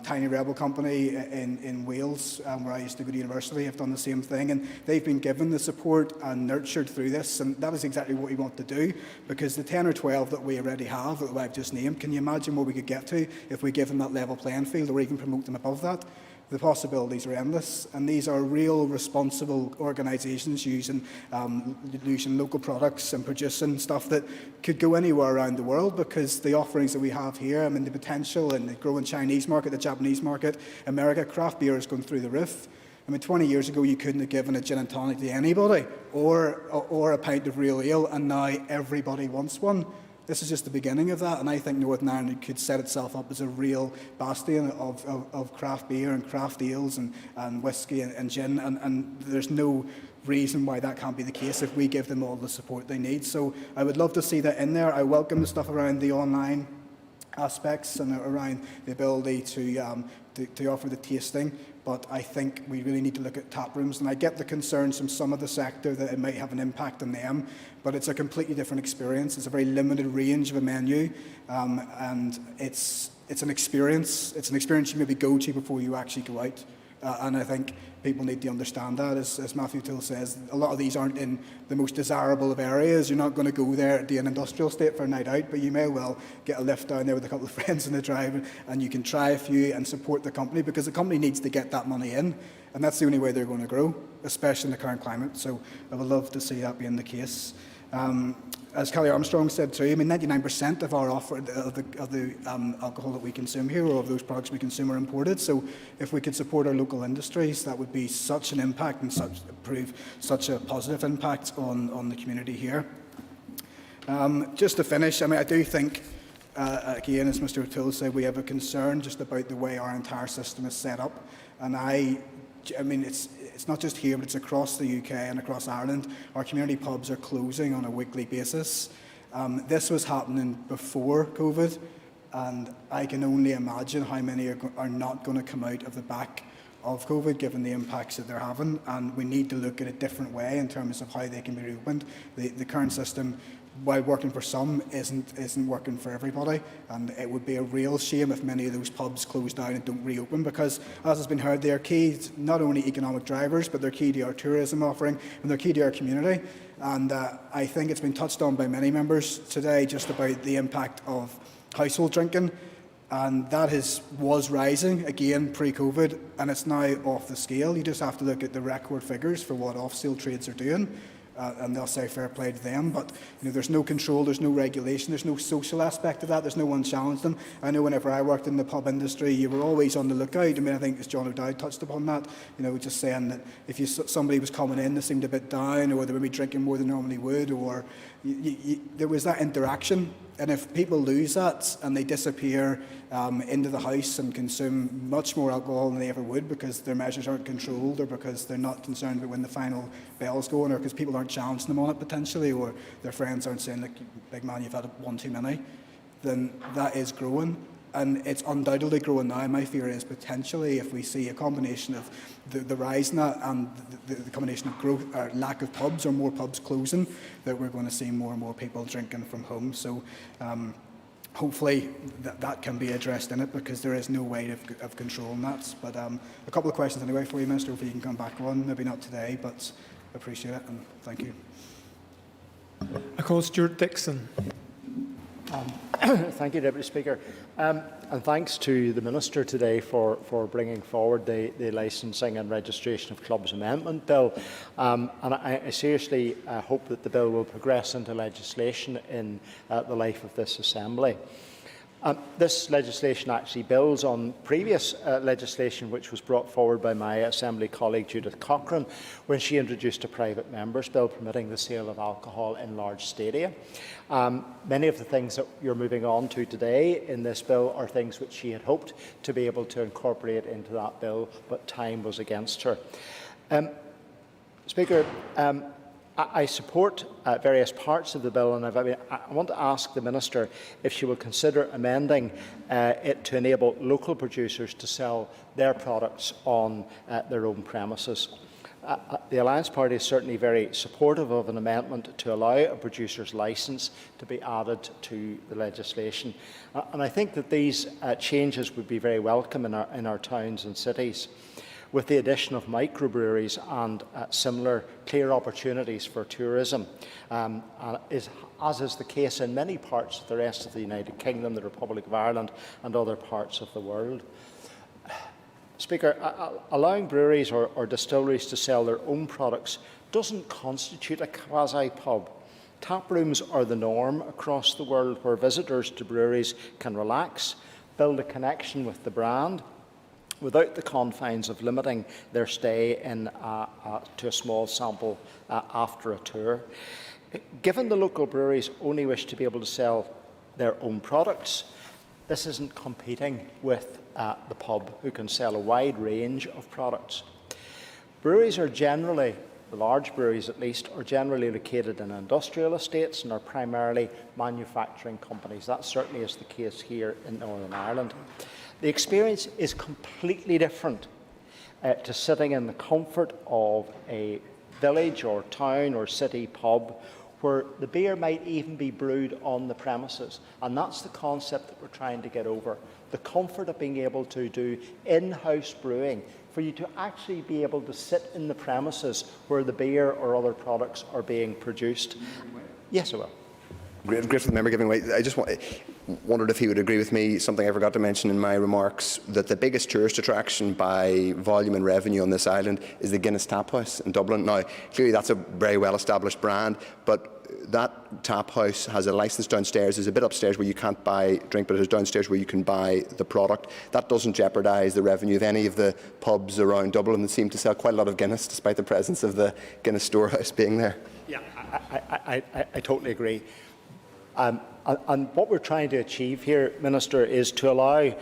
Tiny Rebel Company in Wales, where I used to go to university, have done the same thing, and they've been given the support and nurtured through this, and that is exactly what we want to do, because the 10 or 12 that we already have, that I've just named, can you imagine where we could get to if we give them that level playing field, or even promote them above that? The possibilities are endless, and these are real responsible organisations using local products and producing stuff that could go anywhere around the world, because the offerings that we have here, I mean, the potential in the growing Chinese market, the Japanese market, America, craft beer is going through the roof. I mean, 20 years ago, you couldn't have given a gin and tonic to anybody, or a pint of real ale, and now everybody wants one. This is just the beginning of that, and I think Northern Ireland could set itself up as a real bastion of craft beer and craft ales and whisky and gin, and there's no reason why that can't be the case if we give them all the support they need. So I would love to see that in there. I welcome the stuff around the online aspects and around the ability to offer the tasting, but I think we really need to look at tap rooms, and I get the concerns from some of the sector that it might have an impact on them, but it's a completely different experience. It's a very limited range of a menu, and it's an experience. It's an experience you maybe go to before you actually go out. And I think people need to understand that. As Matthew Till says, a lot of these aren't in the most desirable of areas. You're not going to go there to an industrial estate for a night out, but you may well get a lift down there with a couple of friends in the drive, and you can try a few and support the company, because the company needs to get that money in, and that's the only way they're going to grow, especially in the current climate. So I would love to see that being the case. As Kelly Armstrong said too, I mean, 99% of our offer of the alcohol that we consume here, or of those products we consume, are imported. So if we could support our local industries, that would be such an impact and prove such a positive impact on the community here. Just to finish, I mean, I do think again, as Mr O'Toole said, we have a concern just about the way our entire system is set up. And I mean, it's not just here, but it's across the UK and across Ireland. Our community pubs are closing on a weekly basis. This was happening before COVID, and I can only imagine how many are not going to come out of the back of COVID, given the impacts that they're having. And we need to look at a different way in terms of how they can be reopened. The current system, while working for some, isn't working for everybody, and it would be a real shame if many of those pubs close down and don't reopen, because, as has been heard, they are key, not only economic drivers, but they're key to our tourism offering and they're key to our community. And I think it's been touched on by many members today just about the impact of household drinking, and that was rising again pre-COVID, and it's now off the scale. You just have to look at the record figures for what off-sale trades are doing. And they'll say fair play to them, but there's no control, there's no regulation, there's no social aspect of that, there's no one challenging them. I know whenever I worked in the pub industry, you were always on the lookout. I mean, I think as John O'Dowd touched upon that, just saying that if somebody was coming in, they seemed a bit down, or they would be drinking more than normally would, or there was that interaction. And if people lose that and they disappear into the house and consume much more alcohol than they ever would because their measures aren't controlled, or because they're not concerned about when the final bell's going, or because people aren't challenging them on it potentially, or their friends aren't saying, like, big man, you've had one too many, then that is growing. And it's undoubtedly growing now. My fear is potentially, if we see a combination of the rise in that and the combination of growth or lack of pubs, or more pubs closing, that we're going to see more and more people drinking from home. So hopefully that can be addressed in it, because there is no way of controlling that. But a couple of questions anyway for you, Minister, if you can come back on. Maybe not today, but appreciate it, and thank you. I call Stuart Dixon. Thank you, Deputy Speaker. And thanks to the Minister today for bringing forward the Licensing and Registration of Clubs Amendment Bill. And I seriously hope that the bill will progress into legislation in the life of this Assembly. This legislation actually builds on previous legislation which was brought forward by my Assembly colleague Judith Cochrane when she introduced a private member's bill permitting the sale of alcohol in large stadia. Many of the things that you're moving on to today in this bill are things which she had hoped to be able to incorporate into that bill, but time was against her. Speaker, I support various parts of the bill, and I want to ask the Minister if she will consider amending it to enable local producers to sell their products on their own premises. The Alliance Party is certainly very supportive of an amendment to allow a producer's licence to be added to the legislation. And I think that these changes would be very welcome in our towns and cities, with the addition of microbreweries and similar clear opportunities for tourism, as is the case in many parts of the rest of the United Kingdom, the Republic of Ireland and other parts of the world. Speaker, allowing breweries or distilleries to sell their own products doesn't constitute a quasi-pub. Tap rooms are the norm across the world, where visitors to breweries can relax, build a connection with the brand, without the confines of limiting their stay to a small sample after a tour. Given the local breweries only wish to be able to sell their own products, this isn't competing with the pub, who can sell a wide range of products. Breweries are generally, the large breweries at least, are generally located in industrial estates and are primarily manufacturing companies. That certainly is the case here in Northern Ireland. The experience is completely different to sitting in the comfort of a village or town or city pub, where the beer might even be brewed on the premises. And that's the concept that we're trying to get over. The comfort of being able to do in-house brewing, for you to actually be able to sit in the premises where the beer or other products are being produced. Yes, I will. Great for the member giving way. I just wondered if he would agree with me, something I forgot to mention in my remarks, that the biggest tourist attraction by volume and revenue on this island is the Guinness Tap House in Dublin. Now, clearly that's a very well-established brand, but that tap house has a licence downstairs. There's a bit upstairs where you can't buy drink, but there's downstairs where you can buy the product. That doesn't jeopardise the revenue of any of the pubs around Dublin that seem to sell quite a lot of Guinness, despite the presence of the Guinness storehouse being there. Yeah, I totally agree. And what we're trying to achieve here, Minister, is to allow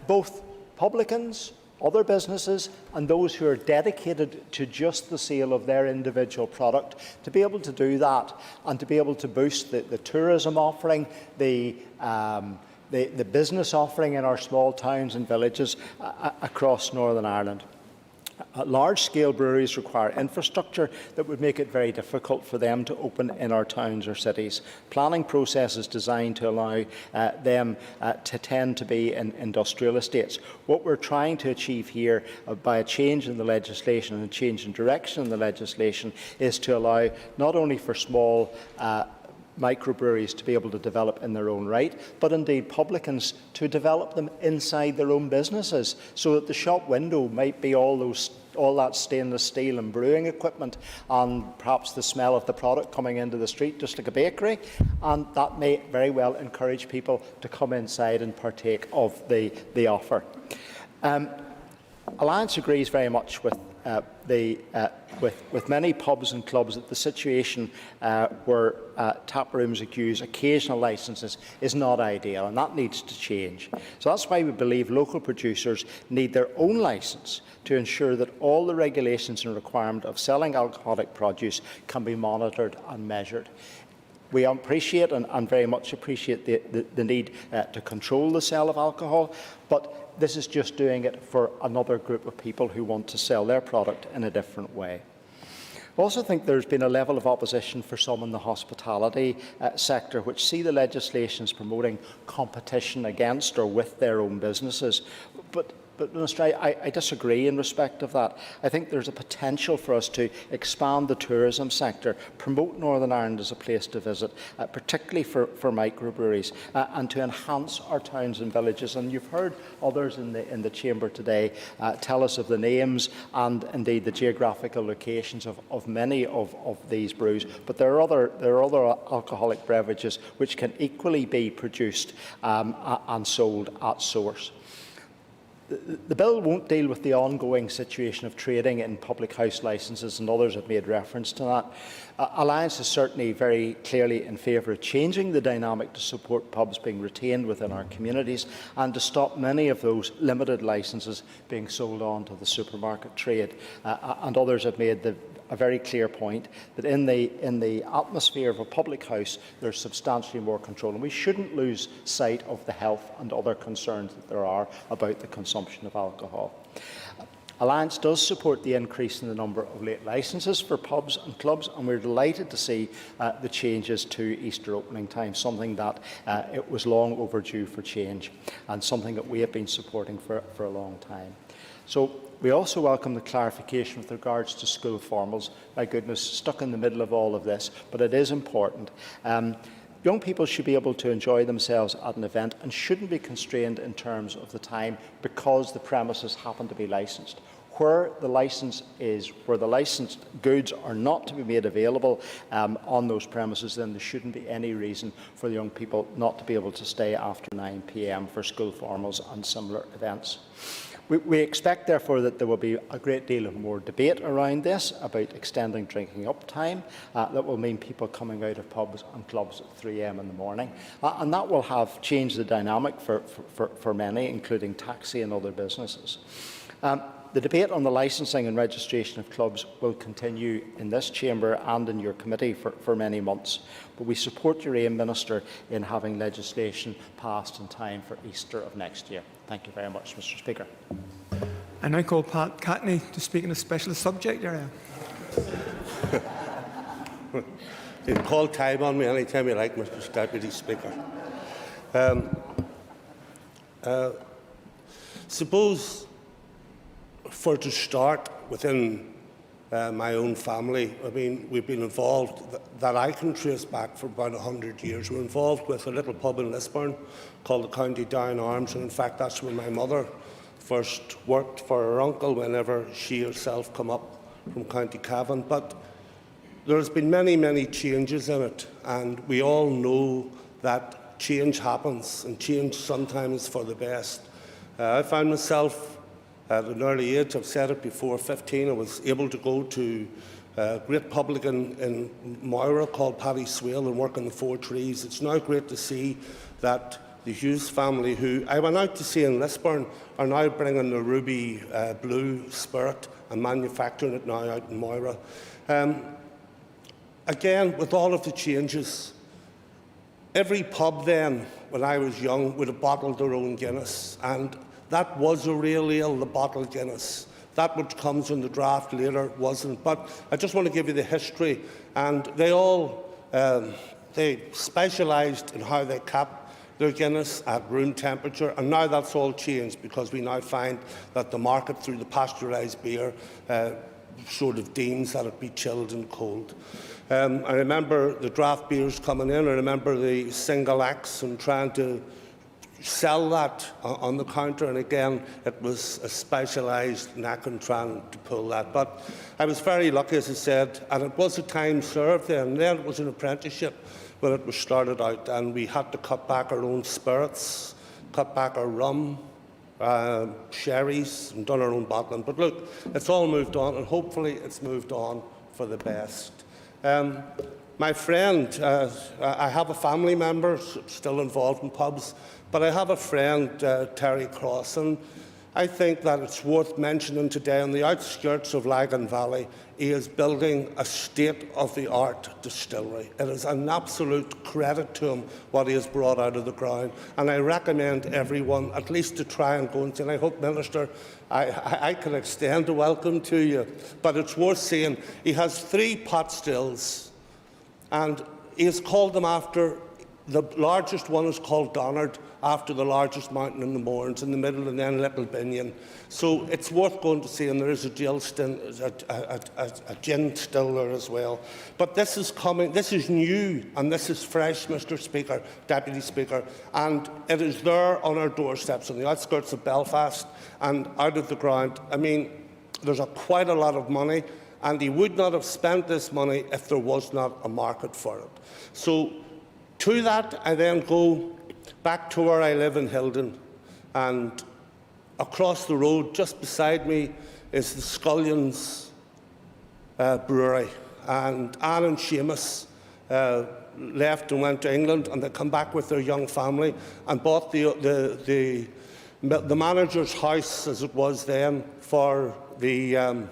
both publicans, other businesses and those who are dedicated to just the sale of their individual product to be able to do that and to be able to boost the tourism offering, the business offering in our small towns and villages across Northern Ireland. Large-scale breweries require infrastructure that would make it very difficult for them to open in our towns or cities. Planning processes designed to allow them to tend to be in industrial estates. What we're trying to achieve here by a change in the legislation and a change in direction in the legislation is to allow not only for small microbreweries to be able to develop in their own right, but indeed publicans to develop them inside their own businesses, so that the shop window might be all that stainless steel and brewing equipment, and perhaps the smell of the product coming into the street, just like a bakery, and that may very well encourage people to come inside and partake of the offer. Alliance agrees very much with many pubs and clubs that the situation where tap rooms use occasional licences is not ideal, and that needs to change. So that's why we believe local producers need their own licence to ensure that all the regulations and requirement of selling alcoholic produce can be monitored and measured. We appreciate and very much appreciate the need to control the sale of alcohol, but this is just doing it for another group of people who want to sell their product in a different way. I also think there's been a level of opposition for some in the hospitality sector, which see the legislation as promoting competition against or with their own businesses. But Minister, I disagree in respect of that. I think there's a potential for us to expand the tourism sector, promote Northern Ireland as a place to visit, particularly for microbreweries, and to enhance our towns and villages. And you've heard others in the chamber today tell us of the names and indeed the geographical locations of many of these brews. But there are other alcoholic beverages which can equally be produced and sold at source. The bill won't deal with the ongoing situation of trading in public house licences, and others have made reference to that. Alliance is certainly very clearly in favour of changing the dynamic to support pubs being retained within our communities and to stop many of those limited licences being sold on to the supermarket trade. And others have made a very clear point that in the atmosphere of a public house there's substantially more control, and we shouldn't lose sight of the health and other concerns that there are about the consumption of alcohol. Alliance does support the increase in the number of late licences for pubs and clubs, and we're delighted to see the changes to Easter opening time, something that it was long overdue for change and something that we have been supporting for a long time. So we also welcome the clarification with regards to school formals. My goodness, stuck in the middle of all of this, but it is important. Young people should be able to enjoy themselves at an event and shouldn't be constrained in terms of the time because the premises happen to be licensed. Where the licensed goods are not to be made available on those premises, then there shouldn't be any reason for the young people not to be able to stay after 9 p.m. for school formals and similar events. We expect, therefore, that there will be a great deal of more debate around this, about extending drinking up time. That will mean people coming out of pubs and clubs at 3 a.m. in the morning. And that will have changed the dynamic for many, including taxi and other businesses. The debate on the licensing and registration of clubs will continue in this chamber and in your committee for many months. But we support your aim, Minister, in having legislation passed in time for Easter of next year. Thank you very much, Mr. Speaker. I now call Pat Cattney to speak on a specialist subject area. You can call time on me anytime you like, Mr. Deputy Speaker. Suppose, for to start within my own family, I mean, we've been involved, that I can trace back for about 100 years. We're involved with a little pub in Lisburn called the County Down Arms, and in fact that's where my mother first worked for her uncle whenever she herself come up from County Cavan. But there's been many changes in it, and we all know that change happens, and change sometimes for the best. I found myself At an early age, I've said it before, 15, I was able to go to a great public in Moira called Paddy Swale and work in the Four Trees. It's now great to see that the Hughes family, who I went out to see in Lisburn, are now bringing the ruby blue spirit and manufacturing it now out in Moira. Again, with all of the changes, every pub then, when I was young, would have bottled their own Guinness, and that was a real ale, the bottled Guinness. That which comes in the draft later wasn't. But I just want to give you the history, and they all they specialised in how they kept their Guinness at room temperature, and now that's all changed because we now find that the market through the pasteurised beer sort of deems that it be chilled and cold. I remember the draft beers coming in. I remember the single acts and trying to sell that on the counter, and again it was a specialised knack in trying to pull that. But I was very lucky, as I said, and it was a time served then. Then it was an apprenticeship when it was started out, and we had to cut back our own spirits, cut back our rum, sherries, and done our own bottling. But look, it's all moved on, and hopefully it's moved on for the best. My friend, I have a family member still involved in pubs, but I have a friend, Terry Cross, and I think that it's worth mentioning today on the outskirts of Lagan Valley, he is building a state-of-the-art distillery. It is an absolute credit to him what he has brought out of the ground, and I recommend everyone at least to try and go and see. And I hope, Minister, I can extend a welcome to you, but it's worth seeing. He has 3 pot stills, and he has called them after. The largest one is called Donard, after the largest mountain in the Mournes, in the middle, and then Little Binion. So it's worth going to see, and there is a gin still there as well. But this is coming, this is new, and this is fresh, Mr. Speaker, Deputy Speaker, and it is there on our doorsteps, on the outskirts of Belfast, and out of the ground. I mean, there's quite a lot of money, and he would not have spent this money if there was not a market for it. So, to that, I then go back to where I live in Hildon, and across the road, just beside me, is the Scullions Brewery. And Anne and Seamus left and went to England, and they come back with their young family and bought the manager's house, as it was then, for the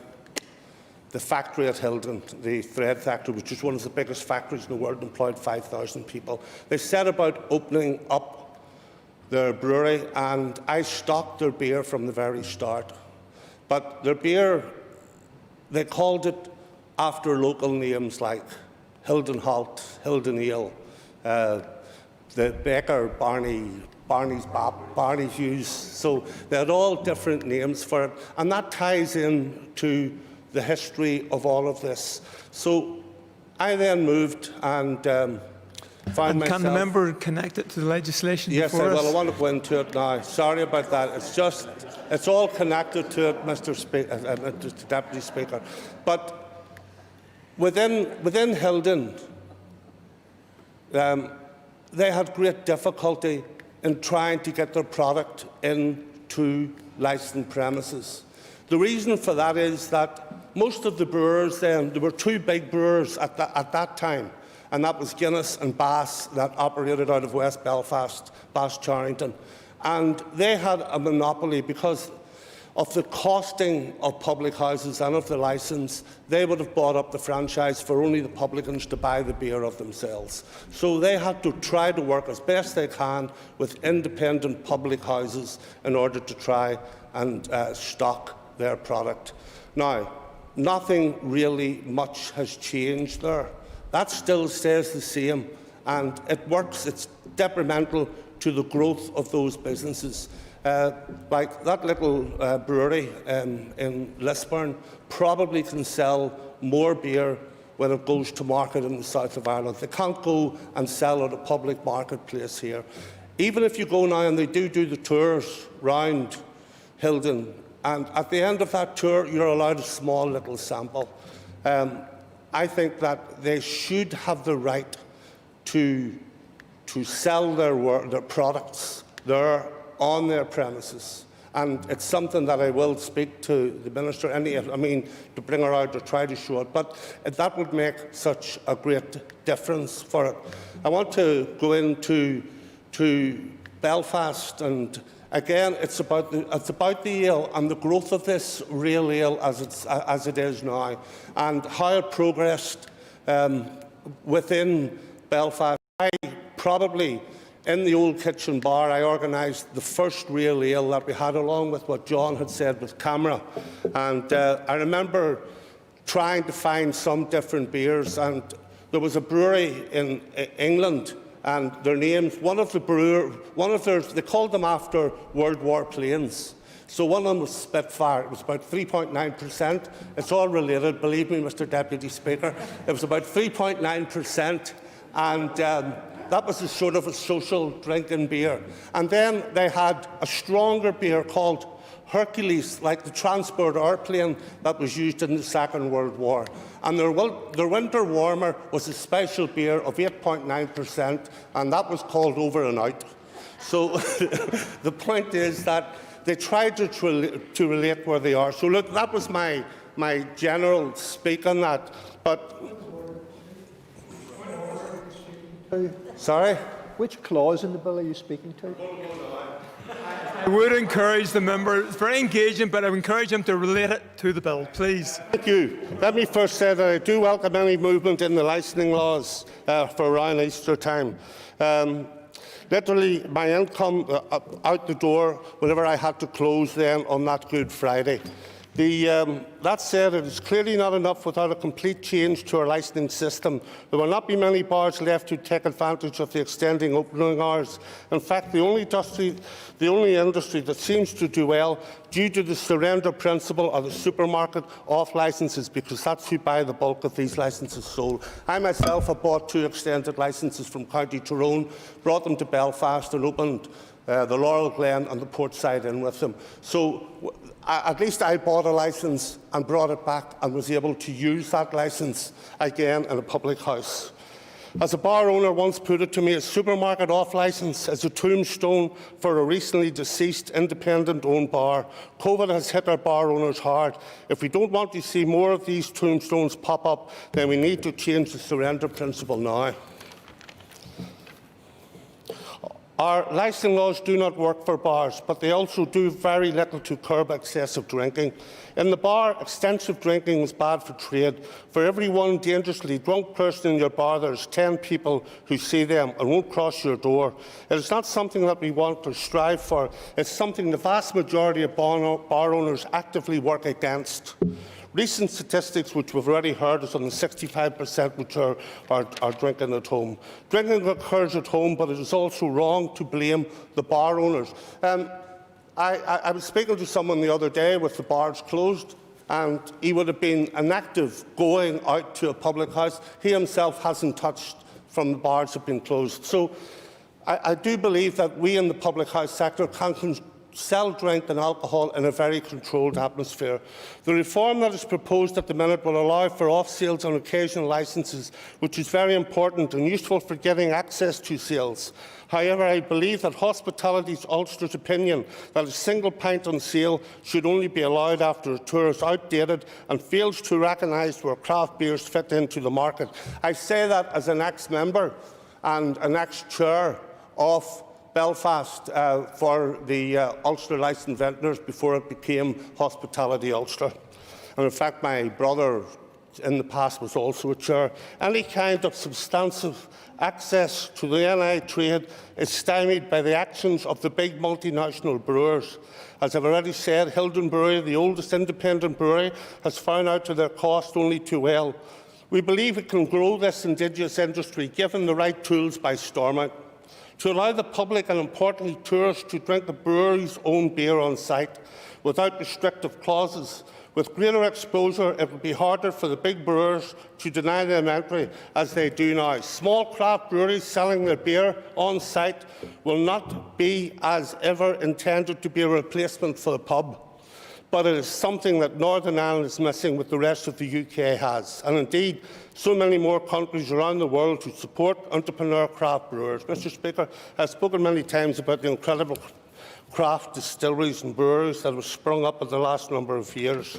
factory at Hildon, the thread factory, which is one of the biggest factories in the world, employed 5,000 people. They set about opening up their brewery, and I stocked their beer from the very start. But their beer, they called it after local names like Hildon Halt, Hildon Ale, the baker, Barney's Bap, Barney Hughes. So they had all different names for it, and that ties in to the history of all of this. So I then moved and found myself... Can the member connect it to the legislation before us? Yes, I want to go into it now. Sorry about that. It's all connected to it, Mr. Deputy Speaker. But within Hildon, they had great difficulty in trying to get their product into licensed premises. The reason for that is that most of the brewers then, there were 2 big brewers at that time, and that was Guinness and Bass, that operated out of West Belfast, Bass Charrington. And they had a monopoly because of the costing of public houses and of the licence. They would have bought up the franchise for only the publicans to buy the beer of themselves. So they had to try to work as best they can with independent public houses in order to try and stock their product. Now, nothing really much has changed there. That still stays the same, and it works. It's detrimental to the growth of those businesses. Like that little brewery in Lisburn probably can sell more beer when it goes to market in the south of Ireland. They can't go and sell at a public marketplace here. Even if you go now, and they do the tours round Hildon, and at the end of that tour, you're allowed a small little sample. I think that they should have the right to sell their products there on their premises. and it's something that I will speak to the Minister, to bring her out to try to show it, but that would make such a great difference for it. I want to go into Belfast, and again, it's about the ale and the growth of this real ale as it is now, and how it progressed within Belfast. Probably in the old kitchen bar, I organised the first real ale that we had, along with what John had said with camera. And I remember trying to find some different beers, and there was a brewery in England, and their names, they called them after World War planes. So one of them was Spitfire. It was about 3.9%. It's all related, believe me, Mr. Deputy Speaker. It was about 3.9%, and that was a sort of a social drinking beer. And then they had a stronger beer called Hercules, like the transport airplane that was used in the Second World War. And their winter warmer was a special beer of 8.9%, and that was called Over and Out. So the point is that they tried to relate where they are. So look, that was my general speak on that. But sorry? Which clause in the bill are you speaking to? I would encourage the member, it's very engaging, but I would encourage him to relate it to the bill, please. Thank you. Let me first say that I do welcome any movement in the licensing laws for around Easter time. Literally, my income out the door whenever I had to close then on that Good Friday. That said, it is clearly not enough without a complete change to our licensing system. There will not be many bars left to take advantage of the extending opening hours. In fact, the only industry that seems to do well due to the surrender principle are the supermarket off-licences, because that's who buy the bulk of these licences sold. I myself have bought 2 extended licences from County Tyrone, brought them to Belfast and opened the Laurel Glen and the Portside Inn with them. So at least I bought a licence and brought it back and was able to use that licence again in a public house. As a bar owner once put it to me, a supermarket off-licence is a tombstone for a recently deceased independent-owned bar. COVID has hit our bar owners hard. If we don't want to see more of these tombstones pop up, then we need to change the surrender principle now. Our licensing laws do not work for bars, but they also do very little to curb excessive drinking. In the bar, extensive drinking is bad for trade. For every one dangerously drunk person in your bar, there is 10 people who see them and won't cross your door. It is not something that we want or strive for. It's something the vast majority of bar owners actively work against. Recent statistics, which we've already heard, is on the 65% which are drinking at home. Drinking occurs at home, but it is also wrong to blame the bar owners. I was speaking to someone the other day with the bars closed, and he would have been inactive going out to a public house. He himself hasn't touched from the bars have been closed. So I do believe that we in the public house sector can sell drink and alcohol in a very controlled atmosphere. The reform that is proposed at the minute will allow for off-sales on occasional licences, which is very important and useful for getting access to sales. However, I believe that Hospitality's Ulster's opinion that a single pint on sale should only be allowed after a tour is outdated and fails to recognise where craft beers fit into the market. I say that as an ex-member and an ex-chair of Belfast for the Ulster Licensed Vintners before it became Hospitality Ulster. And in fact, my brother in the past was also a chair. Any kind of substantive access to the NI trade is stymied by the actions of the big multinational brewers. As I've already said, Hilden Brewery, the oldest independent brewery, has found out to their cost only too well. We believe it can grow this indigenous industry, given the right tools by storming. To allow the public and, importantly, tourists to drink the brewery's own beer on site without restrictive clauses. With greater exposure, it will be harder for the big brewers to deny them entry, as they do now. Small craft breweries selling their beer on site will not be, as ever, intended to be a replacement for the pub. But it is something that Northern Ireland is missing, with the rest of the UK has, and indeed so many more countries around the world to support entrepreneur craft brewers. Mr. Speaker, I've spoken many times about the incredible craft distilleries and breweries that have sprung up in the last number of years.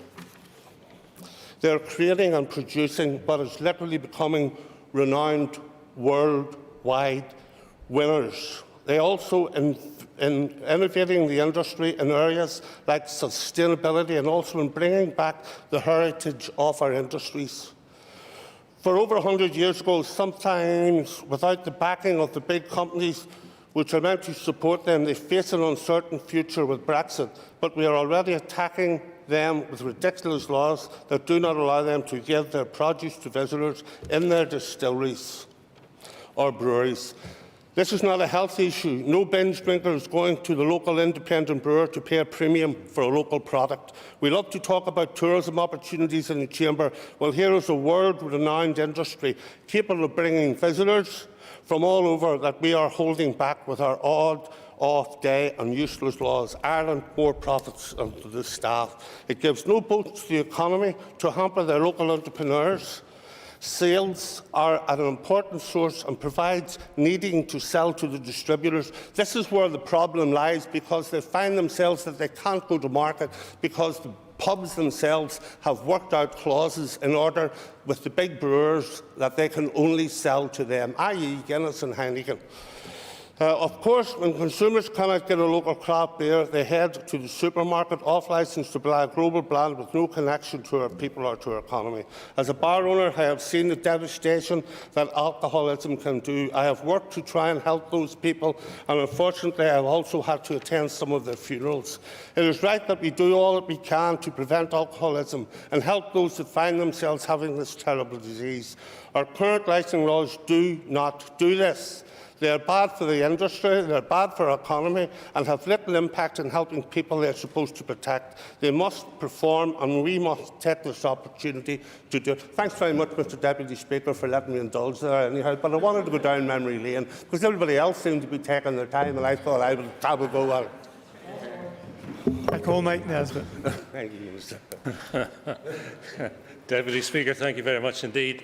They are creating and producing what is literally becoming renowned worldwide winners. They also in innovating the industry in areas like sustainability and also in bringing back the heritage of our industries. For over 100 years ago, sometimes without the backing of the big companies which are meant to support them, they face an uncertain future with Brexit, but we are already attacking them with ridiculous laws that do not allow them to give their produce to visitors in their distilleries or breweries. This is not a health issue. No binge drinker is going to the local independent brewer to pay a premium for a local product. We love to talk about tourism opportunities in the Chamber. Well, here is a world-renowned industry capable of bringing visitors from all over that we are holding back with our odd, off-day and useless laws. Ireland, more profits to the staff. It gives no boost to the economy to hamper their local entrepreneurs. Sales are an important source and provides needing to sell to the distributors. This is where the problem lies, because they find themselves that they can't go to market because the pubs themselves have worked out clauses in order with the big brewers that they can only sell to them, i.e. Guinness and Heineken. Of course, when consumers cannot get a local craft beer, they head to the supermarket off-licence to buy a global brand with no connection to our people or to our economy. As a bar owner, I have seen the devastation that alcoholism can do. I have worked to try and help those people, and unfortunately, I have also had to attend some of their funerals. It is right that we do all that we can to prevent alcoholism and help those that find themselves having this terrible disease. Our current licensing laws do not do this. They are bad for the industry, they are bad for our economy, and have little impact in helping people they are supposed to protect. They must perform, and we must take this opportunity to do it. Thanks very much, Mr Deputy Speaker, for letting me indulge there anyhow, but I wanted to go down memory lane, because everybody else seemed to be taking their time, and I thought I would go well. I call Mike Nesbitt. Thank you, Minister. Deputy Speaker, thank you very much indeed.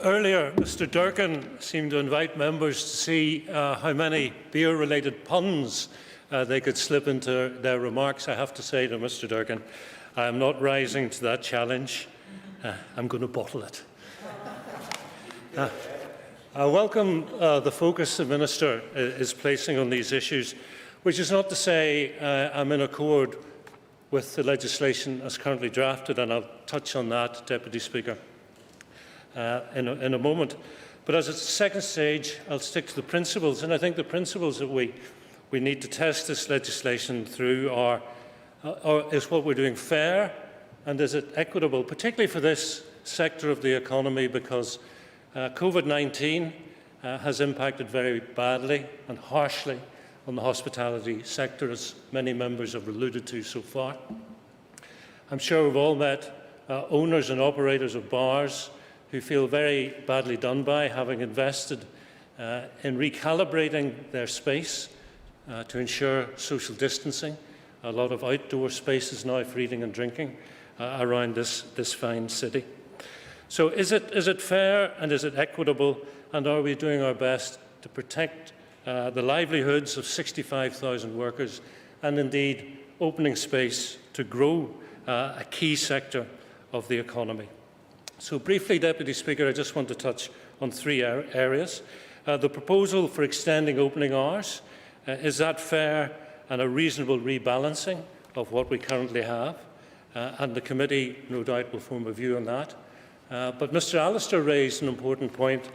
Earlier, Mr Durkan seemed to invite members to see how many beer-related puns they could slip into their remarks. I have to say to Mr Durkan, I am not rising to that challenge. I'm going to bottle it. I welcome the focus the Minister is placing on these issues, which is not to say I'm in accord with the legislation as currently drafted, and I'll touch on that, Deputy Speaker, in a moment. But as a second stage, I'll stick to the principles, and I think the principles that we need to test this legislation through are is what we're doing fair, and is it equitable, particularly for this sector of the economy, because COVID-19 has impacted very badly and harshly on the hospitality sector, as many members have alluded to so far. I'm sure we've all met owners and operators of bars who feel very badly done by, having invested in recalibrating their space to ensure social distancing. A lot of outdoor spaces now for eating and drinking around this fine city. So is it fair and is it equitable, and are we doing our best to protect the livelihoods of 65,000 workers, and indeed opening space to grow a key sector of the economy? So briefly, Deputy Speaker, I just want to touch on three areas. The proposal for extending opening hours, is that fair and a reasonable rebalancing of what we currently have? And the committee, no doubt, will form a view on that. But Mr Allister raised an important point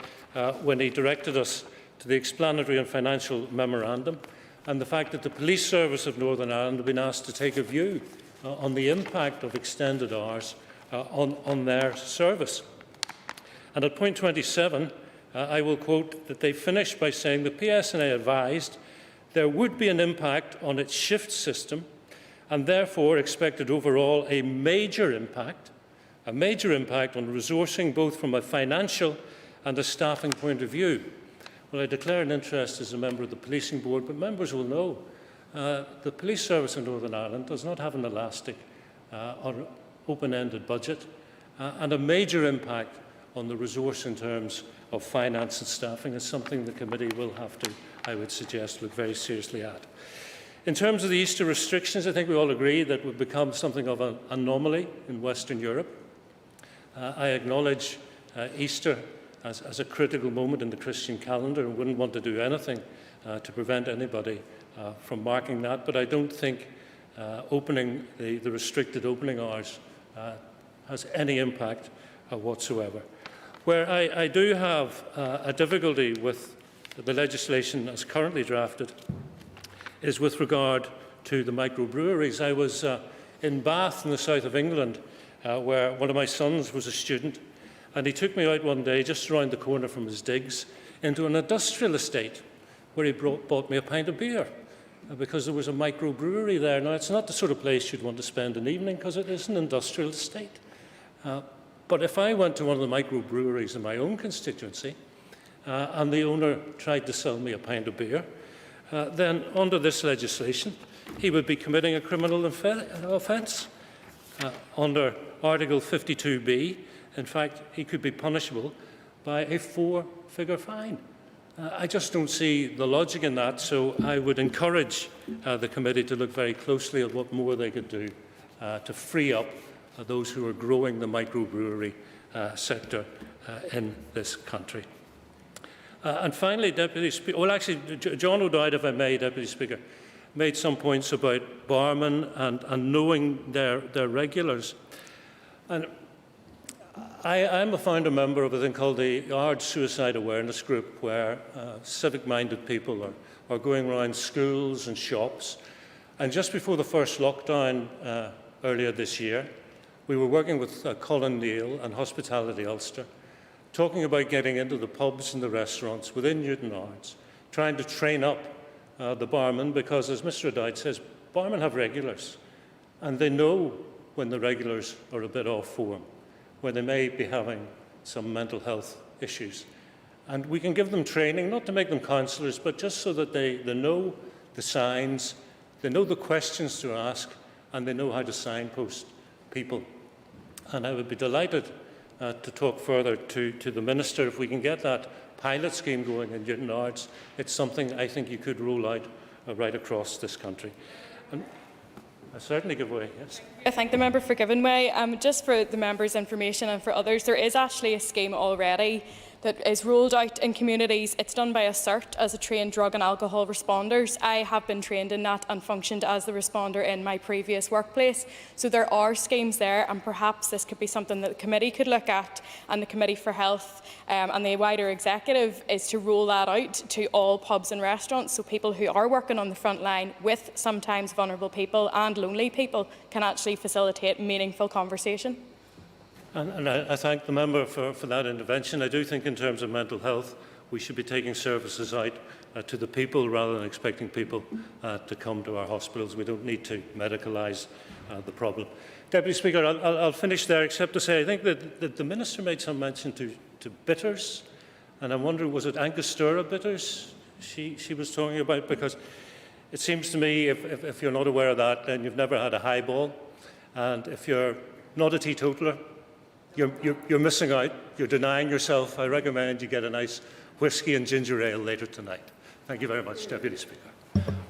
when he directed us to the explanatory and financial memorandum, and the fact that the Police Service of Northern Ireland have been asked to take a view on the impact of extended hours on their service. And at point 27, I will quote that they finished by saying the PSNA advised there would be an impact on its shift system, and therefore expected overall a major impact on resourcing, both from a financial and a staffing point of view. Well, I declare an interest as a member of the Policing Board, but members will know the Police Service in Northern Ireland does not have an elastic or open-ended budget, and a major impact on the resource in terms of finance and staffing is something the committee will have to, I would suggest, look very seriously at. In terms of the Easter restrictions, I think we all agree that we've become something of an anomaly in Western Europe. I acknowledge Easter as a critical moment in the Christian calendar and wouldn't want to do anything to prevent anybody from marking that, but I don't think opening the restricted opening hours has any impact whatsoever. Where I do have a difficulty with the legislation as currently drafted is with regard to the microbreweries. I was in Bath in the south of England where one of my sons was a student, and he took me out one day just around the corner from his digs into an industrial estate where he bought me a pint of beer because there was a microbrewery there. Now, it's not the sort of place you'd want to spend an evening because it is an industrial estate. But if I went to one of the microbreweries in my own constituency and the owner tried to sell me a pint of beer, then under this legislation, he would be committing a criminal offence. Under Article 52B, in fact, he could be punishable by a 4-figure fine. I just don't see the logic in that, so I would encourage the committee to look very closely at what more they could do to free up those who are growing the microbrewery sector in this country. And finally, Deputy Speaker, well actually, John O'Dowd, if I may, Deputy Speaker, made some points about barmen and knowing their regulars. And I'm a founder member of a thing called the Ard Suicide Awareness Group, where civic-minded people are going around schools and shops. And just before the first lockdown earlier this year, we were working with Colin Neal and Hospitality Ulster, talking about getting into the pubs and the restaurants within Newton Ards, trying to train up the barmen, because, as Mr O'Dowd says, barmen have regulars, and they know when the regulars are a bit off form, when they may be having some mental health issues. And we can give them training, not to make them counsellors, but just so that they know the signs, they know the questions to ask, and they know how to signpost people. And I would be delighted to talk further to the Minister if we can get that pilot scheme going in Newton Ards. It's something I think you could roll out right across this country. And I certainly give way, yes. I thank the member for giving way. Just for the member's information and for others, there is actually a scheme already that is rolled out in communities. It's done by a CERT as a trained drug and alcohol responders. I have been trained in that and functioned as the responder in my previous workplace. So there are schemes there, and perhaps this could be something that the committee could look at, and the Committee for Health and the wider executive is to roll that out to all pubs and restaurants, so people who are working on the front line with sometimes vulnerable people and lonely people can actually facilitate meaningful conversation. And I thank the member for that intervention. I do think in terms of mental health, we should be taking services out to the people rather than expecting people to come to our hospitals. We don't need to medicalise the problem. Deputy Speaker, I'll finish there, except to say I think that the Minister made some mention to bitters, and I'm wondering, was it Angostura bitters she was talking about? Because it seems to me, if you're not aware of that, then you've never had a highball, and if you're not a teetotaler, you're missing out, you're denying yourself. I recommend you get a nice whisky and ginger ale later tonight. Thank you very much, Deputy Speaker.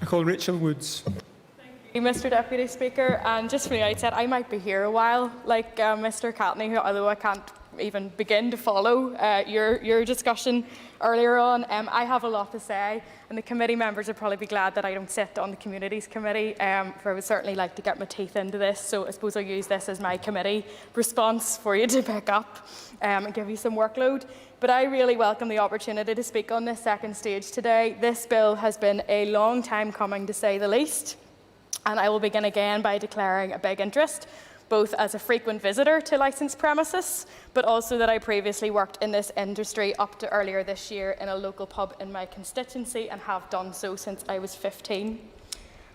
I call Rachel Woods. Thank you, Mr Deputy Speaker. And just from the outset, I might be here a while, like Mr Catney, who, although I can't even begin to follow your discussion earlier on. I have a lot to say, and the committee members would probably be glad that I don't sit on the Communities Committee, for I would certainly like to get my teeth into this, so I suppose I'll use this as my committee response for you to pick up and give you some workload. But I really welcome the opportunity to speak on this second stage today. This bill has been a long time coming, to say the least, and I will begin again by declaring a big interest, both as a frequent visitor to licensed premises, but also that I previously worked in this industry up to earlier this year in a local pub in my constituency and have done so since I was 15.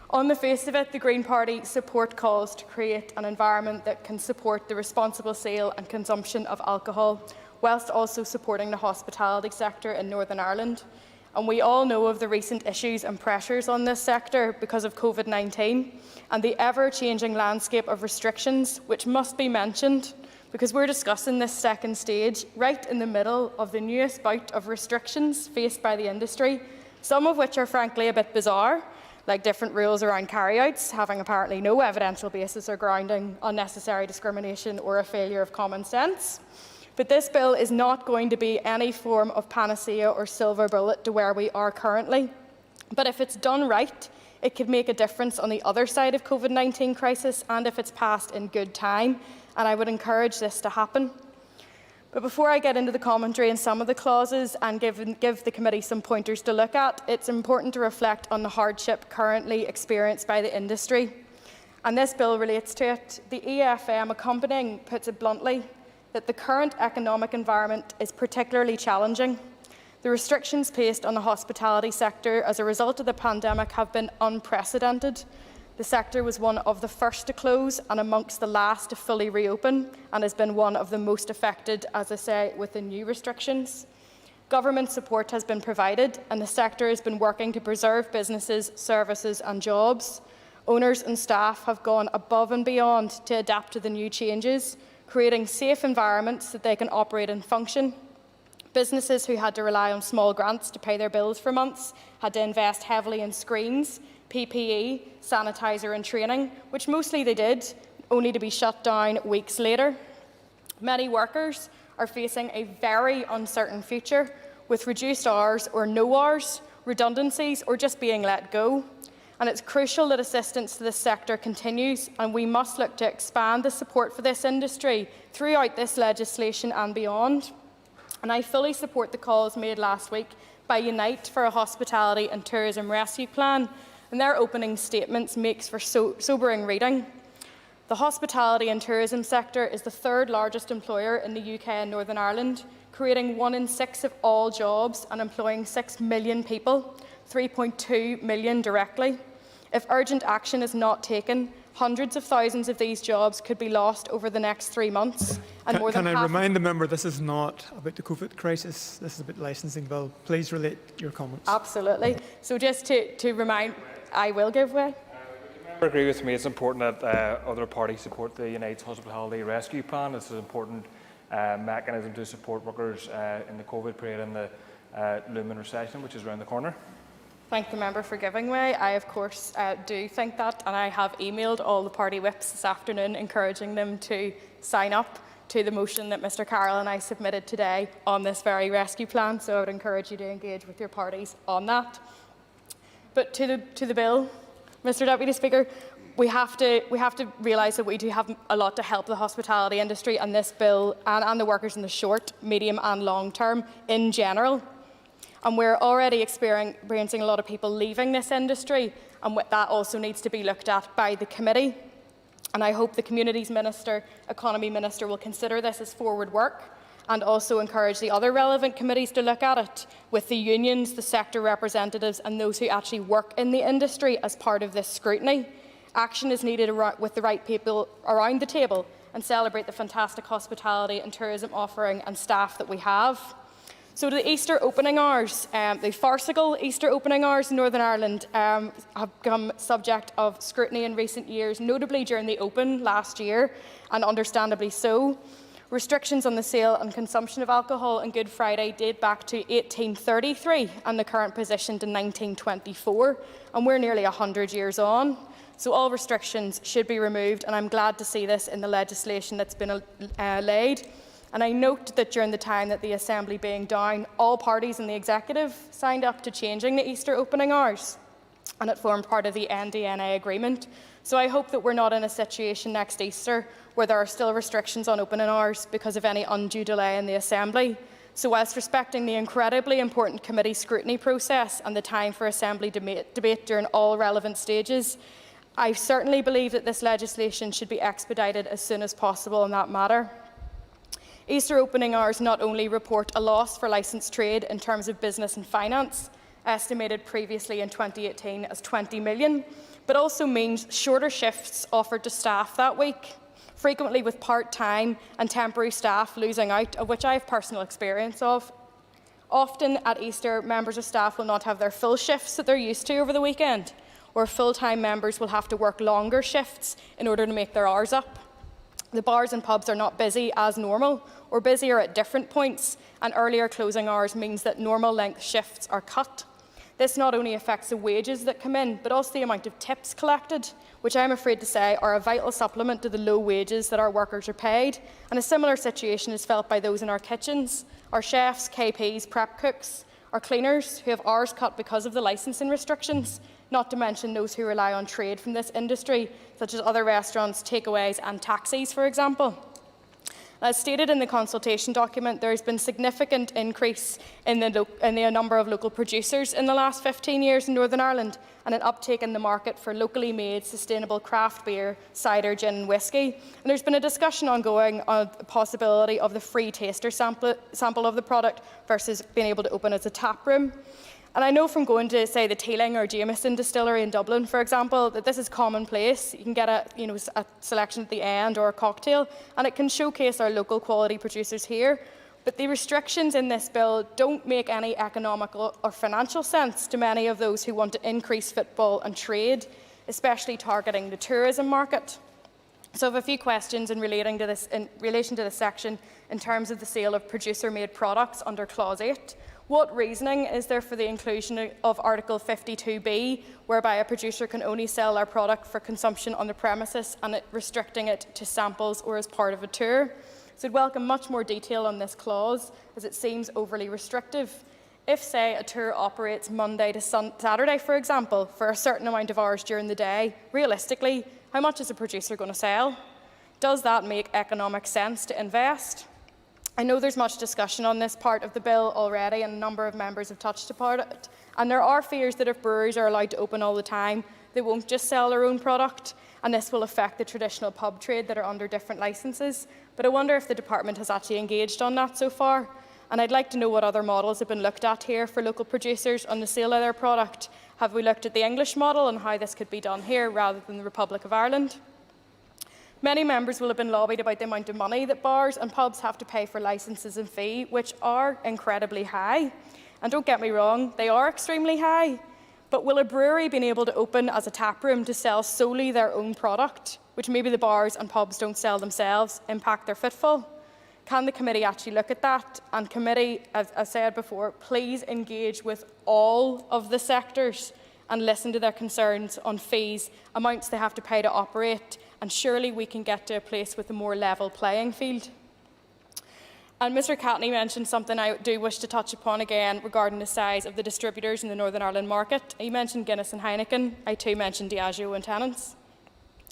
On the face of it, the Green Party support calls to create an environment that can support the responsible sale and consumption of alcohol, whilst also supporting the hospitality sector in Northern Ireland. And we all know of the recent issues and pressures on this sector because of COVID-19 and the ever-changing landscape of restrictions, which must be mentioned because we're discussing this second stage right in the middle of the newest bout of restrictions faced by the industry, some of which are frankly a bit bizarre, like different rules around carryouts, having apparently no evidential basis or grounding, unnecessary discrimination or a failure of common sense. But this bill is not going to be any form of panacea or silver bullet to where we are currently. But if it's done right, it could make a difference on the other side of COVID-19 crisis, and if it's passed in good time, and I would encourage this to happen. But before I get into the commentary and some of the clauses and give the committee some pointers to look at, it's important to reflect on the hardship currently experienced by the industry. And this bill relates to it. The EFM accompanying puts it bluntly that the current economic environment is particularly challenging. The restrictions placed on the hospitality sector as a result of the pandemic have been unprecedented. The sector was one of the first to close and amongst the last to fully reopen, and has been one of the most affected, as I say, with the new restrictions. Government support has been provided, and the sector has been working to preserve businesses, services and jobs. Owners and staff have gone above and beyond to adapt to the new changes, creating safe environments that they can operate and function. Businesses who had to rely on small grants to pay their bills for months had to invest heavily in screens, PPE, sanitizer and training, which mostly they did, only to be shut down weeks later. Many workers are facing a very uncertain future with reduced hours or no hours, redundancies or just being let go. And it's crucial that assistance to this sector continues, and we must look to expand the support for this industry throughout this legislation and beyond. And I fully support the calls made last week by Unite for a hospitality and tourism rescue plan, and their opening statements makes for sobering reading. The hospitality and tourism sector is the third largest employer in the UK and Northern Ireland, creating 1 in 6 of all jobs and employing 6 million people, 3.2 million directly. If urgent action is not taken, hundreds of thousands of these jobs could be lost over the next 3 months. And Can I remind the member this is not about the COVID crisis, this is about the licensing bill. Please relate your comments. Absolutely. So just to remind, I will give way. I agree with me. It's important that other parties support the Unite's Hospitality Rescue Plan. It's an important mechanism to support workers in the COVID period and the looming recession, which is around the corner. Thank the member for giving way. I, of course, do think that, and I have emailed all the party whips this afternoon encouraging them to sign up to the motion that Mr Carroll and I submitted today on this very rescue plan, so I would encourage you to engage with your parties on that. But to the bill, Mr Deputy Speaker, we have to realise that we do have a lot to help the hospitality industry and this bill and the workers in the short, medium and long term in general. And we're already experiencing a lot of people leaving this industry, and that also needs to be looked at by the committee. And I hope the Communities Minister, Economy Minister will consider this as forward work and also encourage the other relevant committees to look at it with the unions, the sector representatives and those who actually work in the industry as part of this scrutiny. Action is needed with the right people around the table and celebrate the fantastic hospitality and tourism offering and staff that we have. So to the Easter opening hours, the farcical Easter opening hours in Northern Ireland have become subject of scrutiny in recent years, notably during the Open last year, and understandably so. Restrictions on the sale and consumption of alcohol on Good Friday date back to 1833 and the current position to 1924, and we're nearly 100 years on. So all restrictions should be removed, and I'm glad to see this in the legislation that's been laid. And I note that during the time that the Assembly being down, all parties in the Executive signed up to changing the Easter opening hours, and it formed part of the NDNA agreement. So I hope that we're not in a situation next Easter where there are still restrictions on opening hours because of any undue delay in the Assembly. So whilst respecting the incredibly important committee scrutiny process and the time for Assembly debate during all relevant stages, I certainly believe that this legislation should be expedited as soon as possible in that matter. Easter opening hours not only report a loss for licensed trade in terms of business and finance, estimated previously in 2018 as 20 million, but also means shorter shifts offered to staff that week, frequently with part-time and temporary staff losing out, of which I have personal experience of. Often at Easter, members of staff will not have their full shifts that they're used to over the weekend, or full-time members will have to work longer shifts in order to make their hours up. The bars and pubs are not busy as normal, or busier at different points, and earlier closing hours means that normal length shifts are cut. This not only affects the wages that come in, but also the amount of tips collected, which I'm afraid to say are a vital supplement to the low wages that our workers are paid. And a similar situation is felt by those in our kitchens, our chefs, KPs, prep cooks, our cleaners who have hours cut because of the licensing restrictions, not to mention those who rely on trade from this industry, such as other restaurants, takeaways and taxis, for example. As stated in the consultation document, there has been significant increase in the number of local producers in the last 15 years in Northern Ireland, and an uptake in the market for locally made, sustainable craft beer, cider, gin and whisky. And there's been a discussion ongoing on the possibility of the free taster sample of the product versus being able to open as a tap room. And I know from going to, say, the Teeling or Jameson distillery in Dublin, for example, that this is commonplace. You can get a selection at the end or a cocktail, and it can showcase our local quality producers here. But the restrictions in this bill don't make any economical or financial sense to many of those who want to increase football and trade, especially targeting the tourism market. So I have a few questions in relation to this section in terms of the sale of producer-made products under Clause 8. What reasoning is there for the inclusion of Article 52B, whereby a producer can only sell their product for consumption on the premises and restricting it to samples or as part of a tour? So I'd welcome much more detail on this clause, as it seems overly restrictive. If, say, a tour operates Monday to Saturday, for example, for a certain amount of hours during the day, realistically, how much is a producer going to sell? Does that make economic sense to invest? I know there's much discussion on this part of the bill already, and a number of members have touched upon it. And there are fears that if breweries are allowed to open all the time, they won't just sell their own product, and this will affect the traditional pub trade that are under different licences. But I wonder if the department has actually engaged on that so far. And I'd like to know what other models have been looked at here for local producers on the sale of their product. Have we looked at the English model and how this could be done here rather than the Republic of Ireland? Many members will have been lobbied about the amount of money that bars and pubs have to pay for licences and fee, which are incredibly high. And don't get me wrong, they are extremely high. But will a brewery be able to open as a tap room to sell solely their own product, which maybe the bars and pubs don't sell themselves, impact their footfall? Can the committee actually look at that? And committee, as I said before, please engage with all of the sectors and listen to their concerns on fees, amounts they have to pay to operate, and surely we can get to a place with a more level playing field. And Mr Catney mentioned something I do wish to touch upon again regarding the size of the distributors in the Northern Ireland market. He mentioned Guinness and Heineken. I too mentioned Diageo and Tennent's.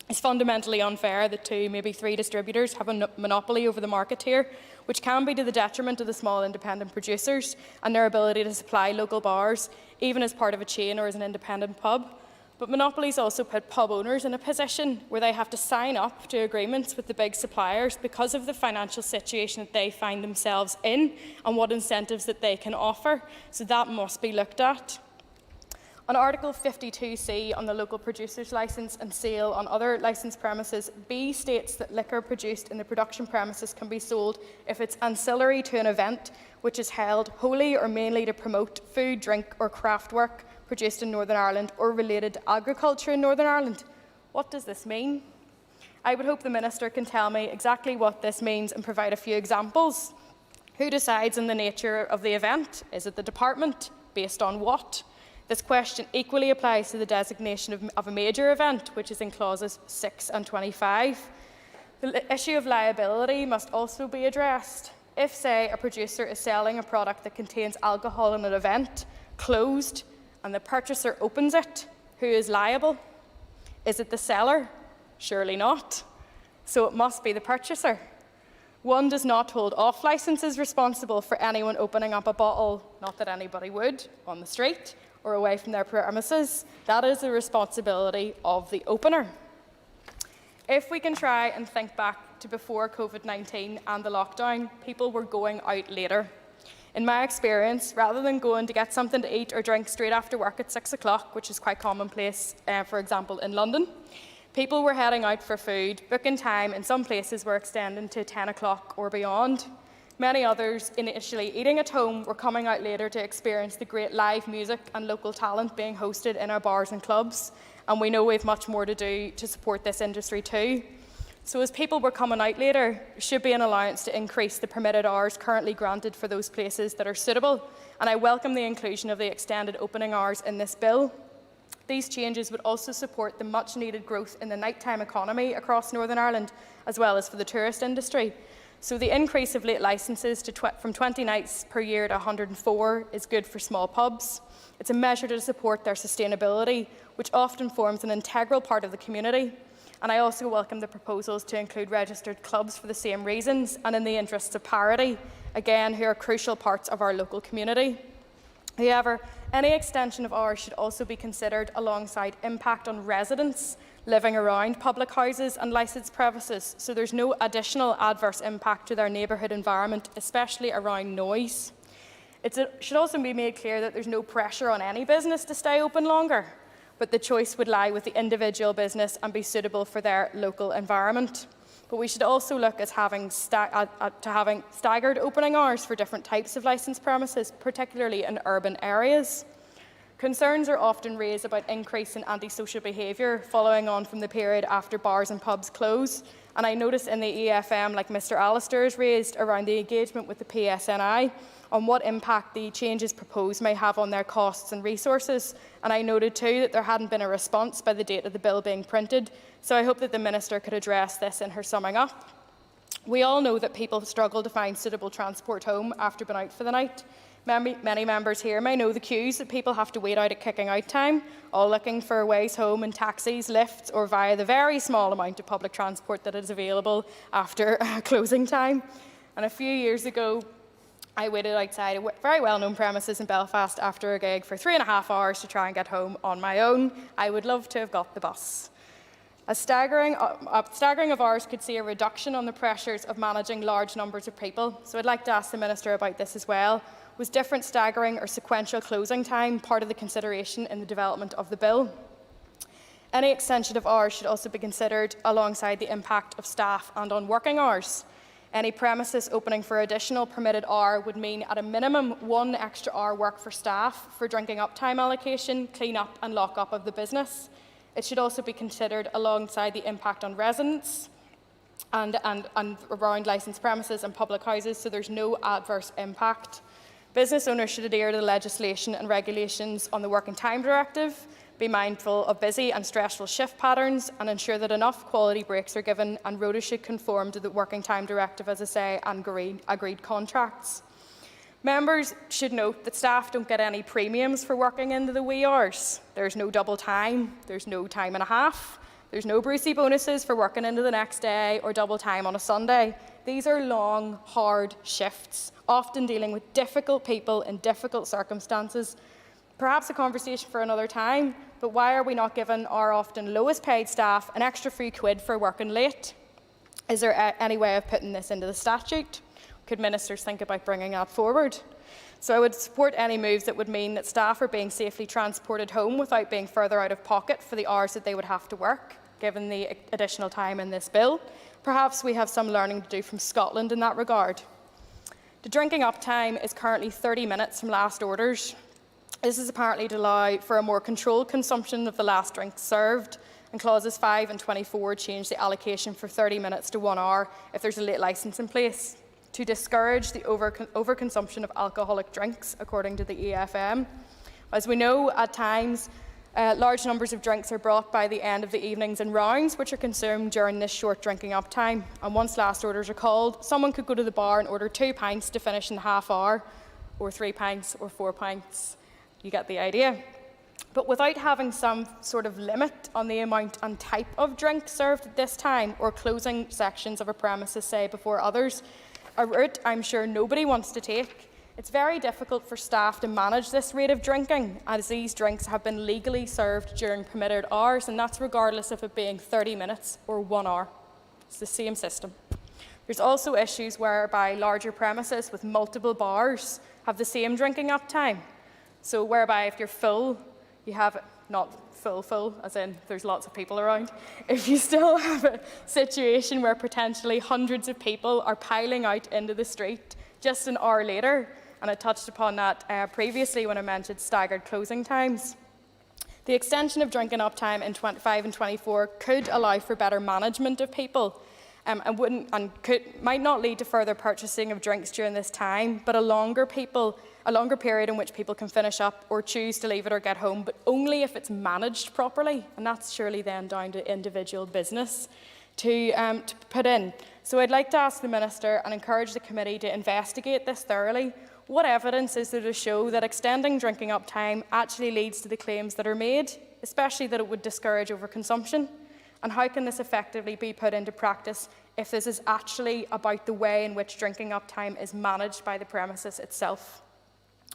It's fundamentally unfair that 2, maybe 3 distributors have a monopoly over the market here, which can be to the detriment of the small independent producers and their ability to supply local bars, even as part of a chain or as an independent pub. But monopolies also put pub owners in a position where they have to sign up to agreements with the big suppliers because of the financial situation that they find themselves in and what incentives that they can offer. So that must be looked at. On Article 52C on the local producer's licence and sale on other licensed premises, B states that liquor produced in the production premises can be sold if it's ancillary to an event which is held wholly or mainly to promote food, drink or craft work produced in Northern Ireland or related to agriculture in Northern Ireland. What does this mean? I would hope the Minister can tell me exactly what this means and provide a few examples. Who decides on the nature of the event? Is it the department? Based on what? This question equally applies to the designation of a major event, which is in clauses 6 and 25. The issue of liability must also be addressed. If, say, a producer is selling a product that contains alcohol in an event, closed, and the purchaser opens it, who is liable? Is it the seller? Surely not. So it must be the purchaser. One does not hold off licences responsible for anyone opening up a bottle, not that anybody would, on the street or away from their premises. That is the responsibility of the opener. If we can try and think back to before COVID-19 and the lockdown, people were going out later. In my experience, rather than going to get something to eat or drink straight after work at 6 o'clock, which is quite commonplace, for example, in London, people were heading out for food. Booking time in some places were extending to 10 o'clock or beyond. Many others, initially eating at home, were coming out later to experience the great live music and local talent being hosted in our bars and clubs. And we know we have much more to do to support this industry too. So as people were coming out later, there should be an allowance to increase the permitted hours currently granted for those places that are suitable, and I welcome the inclusion of the extended opening hours in this bill. These changes would also support the much-needed growth in the nighttime economy across Northern Ireland, as well as for the tourist industry. So the increase of late licences from 20 nights per year to 104 is good for small pubs. It's a measure to support their sustainability, which often forms an integral part of the community. And I also welcome the proposals to include registered clubs for the same reasons and in the interests of parity, again, who are crucial parts of our local community. However, any extension of hours should also be considered alongside impact on residents living around public houses and licensed premises, so there's no additional adverse impact to their neighbourhood environment, especially around noise. It should also be made clear that there's no pressure on any business to stay open longer, but the choice would lie with the individual business and be suitable for their local environment. But we should also look at having staggered opening hours for different types of licensed premises, particularly in urban areas. Concerns are often raised about increase in antisocial behaviour following on from the period after bars and pubs close. And I notice in the EFM, like Mr Alistair has raised, around the engagement with the PSNI on what impact the changes proposed may have on their costs and resources. And I noted too that there hadn't been a response by the date of the bill being printed. So I hope that the Minister could address this in her summing up. We all know that people struggle to find suitable transport home after being out for the night. Many members here may know the queues that people have to wait out at kicking out time, all looking for ways home in taxis, lifts, or via the very small amount of public transport that is available after closing time. And a few years ago, I waited outside a very well-known premises in Belfast after a gig for 3.5 hours to try and get home on my own. I would love to have got the bus. A staggering of hours could see a reduction on the pressures of managing large numbers of people. So I'd like to ask the Minister about this as well. Was different staggering or sequential closing time part of the consideration in the development of the bill? Any extension of hours should also be considered alongside the impact of staff and on working hours. Any premises opening for additional permitted hour would mean at a minimum 1 extra hour work for staff for drinking up time allocation, clean up and lock up of the business. It should also be considered alongside the impact on residents and around licensed premises and public houses, so there's no adverse impact. Business owners should adhere to the legislation and regulations on the Working Time Directive, be mindful of busy and stressful shift patterns, and ensure that enough quality breaks are given, and rota should conform to the Working Time Directive, as I say, and agreed contracts. Members should note that staff don't get any premiums for working into the wee hours. There's no double time, there's no time and a half, there's no Brucey bonuses for working into the next day or double time on a Sunday. These are long, hard shifts, often dealing with difficult people in difficult circumstances. Perhaps a conversation for another time, but why are we not giving our often lowest paid staff an extra few quid for working late? Is there any way of putting this into the statute? Could ministers think about bringing that forward? So I would support any moves that would mean that staff are being safely transported home without being further out of pocket for the hours that they would have to work, given the additional time in this bill. Perhaps we have some learning to do from Scotland in that regard. The drinking up time is currently 30 minutes from last orders. This is apparently to allow for a more controlled consumption of the last drink served, and clauses 5 and 24 change the allocation for 30 minutes to 1 hour if there's a late licence in place, to discourage the overconsumption of alcoholic drinks, according to the EFM. As we know, at times, large numbers of drinks are brought by the end of the evenings in rounds, which are consumed during this short drinking up time. And once last orders are called, someone could go to the bar and order 2 pints to finish in half hour, or 3 pints, or 4 pints. You get the idea. But without having some sort of limit on the amount and type of drink served at this time, or closing sections of a premises, say, before others, a route I'm sure nobody wants to take, it's very difficult for staff to manage this rate of drinking, as these drinks have been legally served during permitted hours, and that's regardless of it being 30 minutes or 1 hour. It's the same system. There's also issues whereby larger premises with multiple bars have the same drinking up time. So whereby if you're full, you have it, not full, as in there's lots of people around. If you still have a situation where potentially hundreds of people are piling out into the street just an hour later, and I touched upon that previously when I mentioned staggered closing times. The extension of drinking up time in 25 and 24 could allow for better management of people, might not lead to further purchasing of drinks during this time, but a longer period in which people can finish up or choose to leave it or get home, but only if it's managed properly, and that's surely then down to individual business to put in. So I'd like to ask the Minister and encourage the committee to investigate this thoroughly. What evidence is there to show that extending drinking up time actually leads to the claims that are made, especially that it would discourage overconsumption? And how can this effectively be put into practice if this is actually about the way in which drinking up time is managed by the premises itself?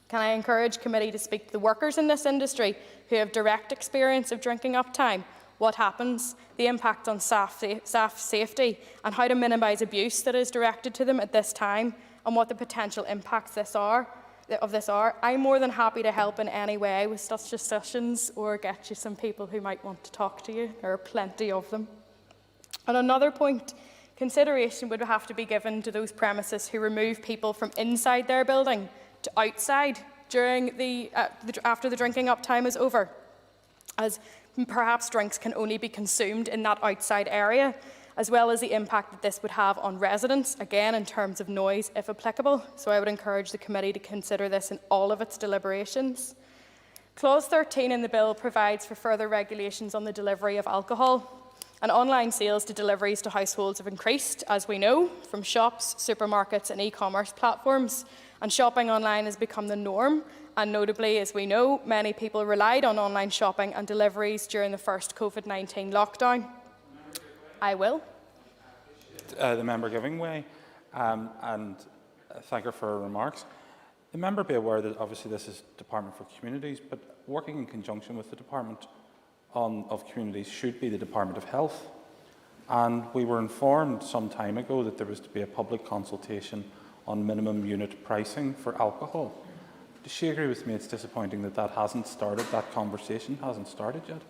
Can I encourage committee to speak to the workers in this industry who have direct experience of drinking up time? What happens, the impact on staff safety, and how to minimise abuse that is directed to them at this time, and what the potential impacts of this are. I'm more than happy to help in any way with such discussions or get you some people who might want to talk to you. There are plenty of them. On another point, consideration would have to be given to those premises who remove people from inside their building to outside after the drinking up time is over, as perhaps drinks can only be consumed in that outside area, as well as the impact that this would have on residents, again in terms of noise if applicable. So I would encourage the committee to consider this in all of its deliberations. Clause 13 in the bill provides for further regulations on the delivery of alcohol. And online sales to deliveries to households have increased, as we know, from shops, supermarkets and e-commerce platforms. And shopping online has become the norm. And notably, as we know, many people relied on online shopping and deliveries during the first COVID-19 lockdown. I will. The member giving way and thank her for her remarks. The member be aware that obviously this is Department for Communities, but working in conjunction with the Department of Communities should be the Department of Health. And we were informed some time ago that there was to be a public consultation on minimum unit pricing for alcohol. Does she agree with me it's disappointing that that conversation hasn't started yet?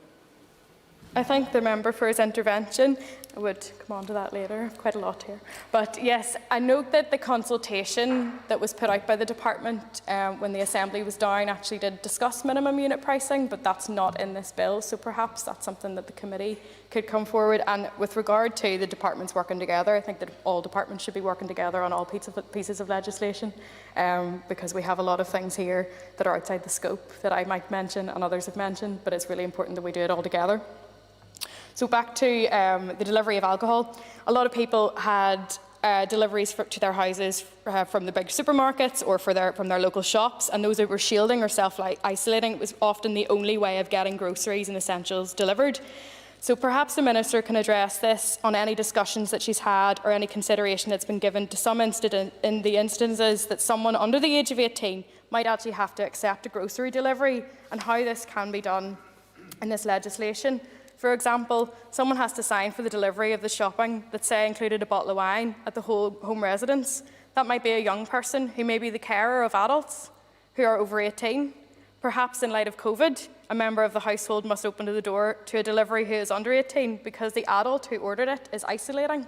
I thank the member for his intervention. I would come on to that later, quite a lot here. But yes, I note that the consultation that was put out by the department when the Assembly was down actually did discuss minimum unit pricing, but that's not in this bill, so perhaps that's something that the committee could come forward. And with regard to the departments working together, I think that all departments should be working together on all pieces of legislation, because we have a lot of things here that are outside the scope that I might mention and others have mentioned, but it's really important that we do it all together. So back to the delivery of alcohol. A lot of people had deliveries to their houses from the big supermarkets or from their local shops, and those that were shielding or self-isolating, it was often the only way of getting groceries and essentials delivered. So perhaps the Minister can address this on any discussions that she's had or any consideration that's been given to some in the instances that someone under the age of 18 might actually have to accept a grocery delivery, and how this can be done in this legislation. For example, someone has to sign for the delivery of the shopping that, say, included a bottle of wine at the home residence. That might be a young person who may be the carer of adults who are over 18. Perhaps in light of COVID, a member of the household must open the door to a delivery who is under 18 because the adult who ordered it is isolating.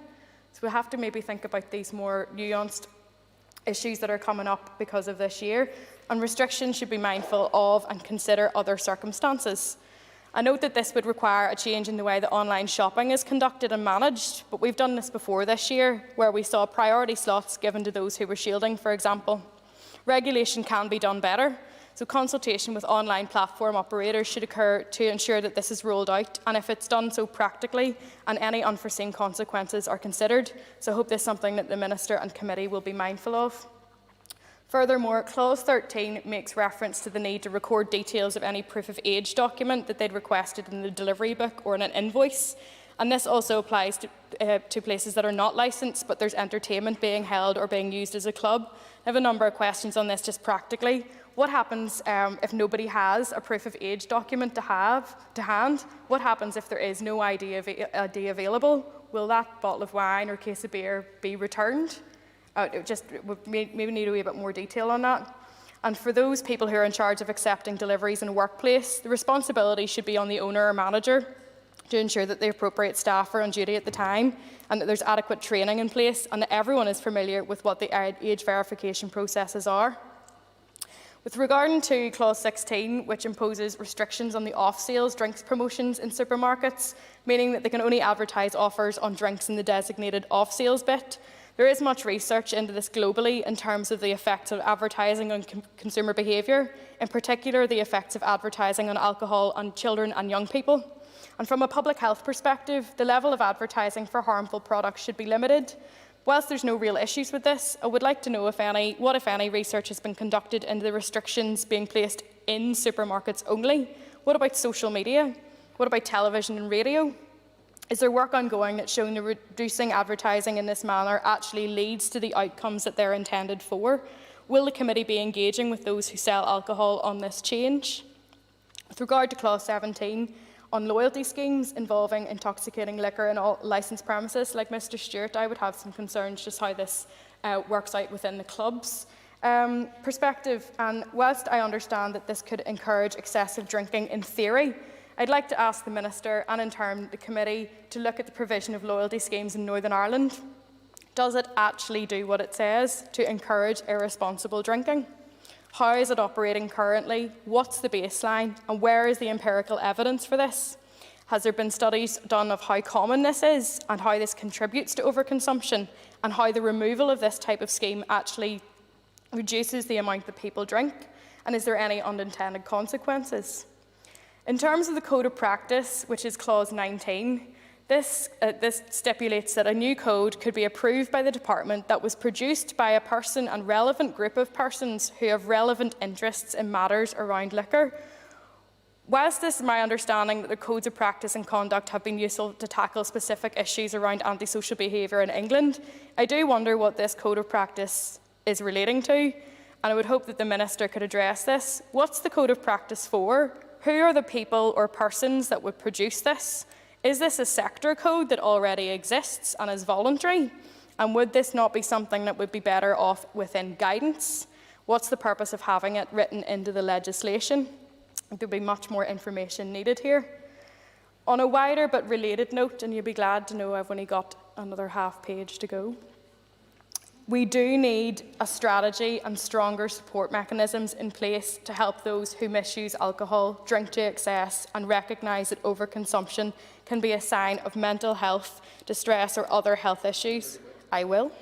So we have to maybe think about these more nuanced issues that are coming up because of this year. And restrictions should be mindful of and consider other circumstances. I note that this would require a change in the way that online shopping is conducted and managed, but we've done this before this year, where we saw priority slots given to those who were shielding, for example. Regulation can be done better, so consultation with online platform operators should occur to ensure that this is rolled out, and if it's done so practically and any unforeseen consequences are considered. So I hope this is something that the Minister and Committee will be mindful of. Furthermore, Clause 13 makes reference to the need to record details of any proof of age document that they'd requested in the delivery book or in an invoice. And this also applies to places that are not licensed, but there's entertainment being held or being used as a club. I have a number of questions on this just practically. What happens if nobody has a proof of age document to hand? What happens if there is no ID available? Will that bottle of wine or case of beer be returned? Maybe need a wee bit more detail on that. And for those people who are in charge of accepting deliveries in a workplace, the responsibility should be on the owner or manager to ensure that the appropriate staff are on duty at the time and that there's adequate training in place and that everyone is familiar with what the age verification processes are. With regard to Clause 16, which imposes restrictions on the off-sales drinks promotions in supermarkets, meaning that they can only advertise offers on drinks in the designated off-sales bit, there is much research into this globally in terms of the effects of advertising on consumer behaviour, in particular the effects of advertising on alcohol on children and young people. And from a public health perspective, the level of advertising for harmful products should be limited. Whilst there's no real issues with this, I would like to know what, if any, research has been conducted into the restrictions being placed in supermarkets only. What about social media? What about television and radio? Is there work ongoing that's showing that reducing advertising in this manner actually leads to the outcomes that they're intended for? Will the committee be engaging with those who sell alcohol on this change? With regard to Clause 17, on loyalty schemes involving intoxicating liquor in all licensed premises, like Mr Stewart, I would have some concerns just how this works out within the club's perspective. And whilst I understand that this could encourage excessive drinking in theory, I'd like to ask the Minister and in turn the committee to look at the provision of loyalty schemes in Northern Ireland. Does it actually do what it says to encourage irresponsible drinking? How is it operating currently? What's the baseline? And where is the empirical evidence for this? Has there been studies done of how common this is and how this contributes to overconsumption and how the removal of this type of scheme actually reduces the amount that people drink? And is there any unintended consequences? In terms of the Code of Practice, which is Clause 19, this stipulates that a new code could be approved by the Department that was produced by a person and relevant group of persons who have relevant interests in matters around liquor. Whilst this is my understanding that the codes of practice and conduct have been useful to tackle specific issues around antisocial behaviour in England, I do wonder what this code of practice is relating to, and I would hope that the Minister could address this. What's the code of practice for? Who are the people or persons that would produce this? Is this a sector code that already exists and is voluntary? And would this not be something that would be better off within guidance? What's the purpose of having it written into the legislation? There'll be much more information needed here. On a wider but related note, and you'll be glad to know I've only got another half page to go, we do need a strategy and stronger support mechanisms in place to help those who misuse alcohol, drink to excess, and recognise that overconsumption can be a sign of mental health, distress, or other health issues. I will.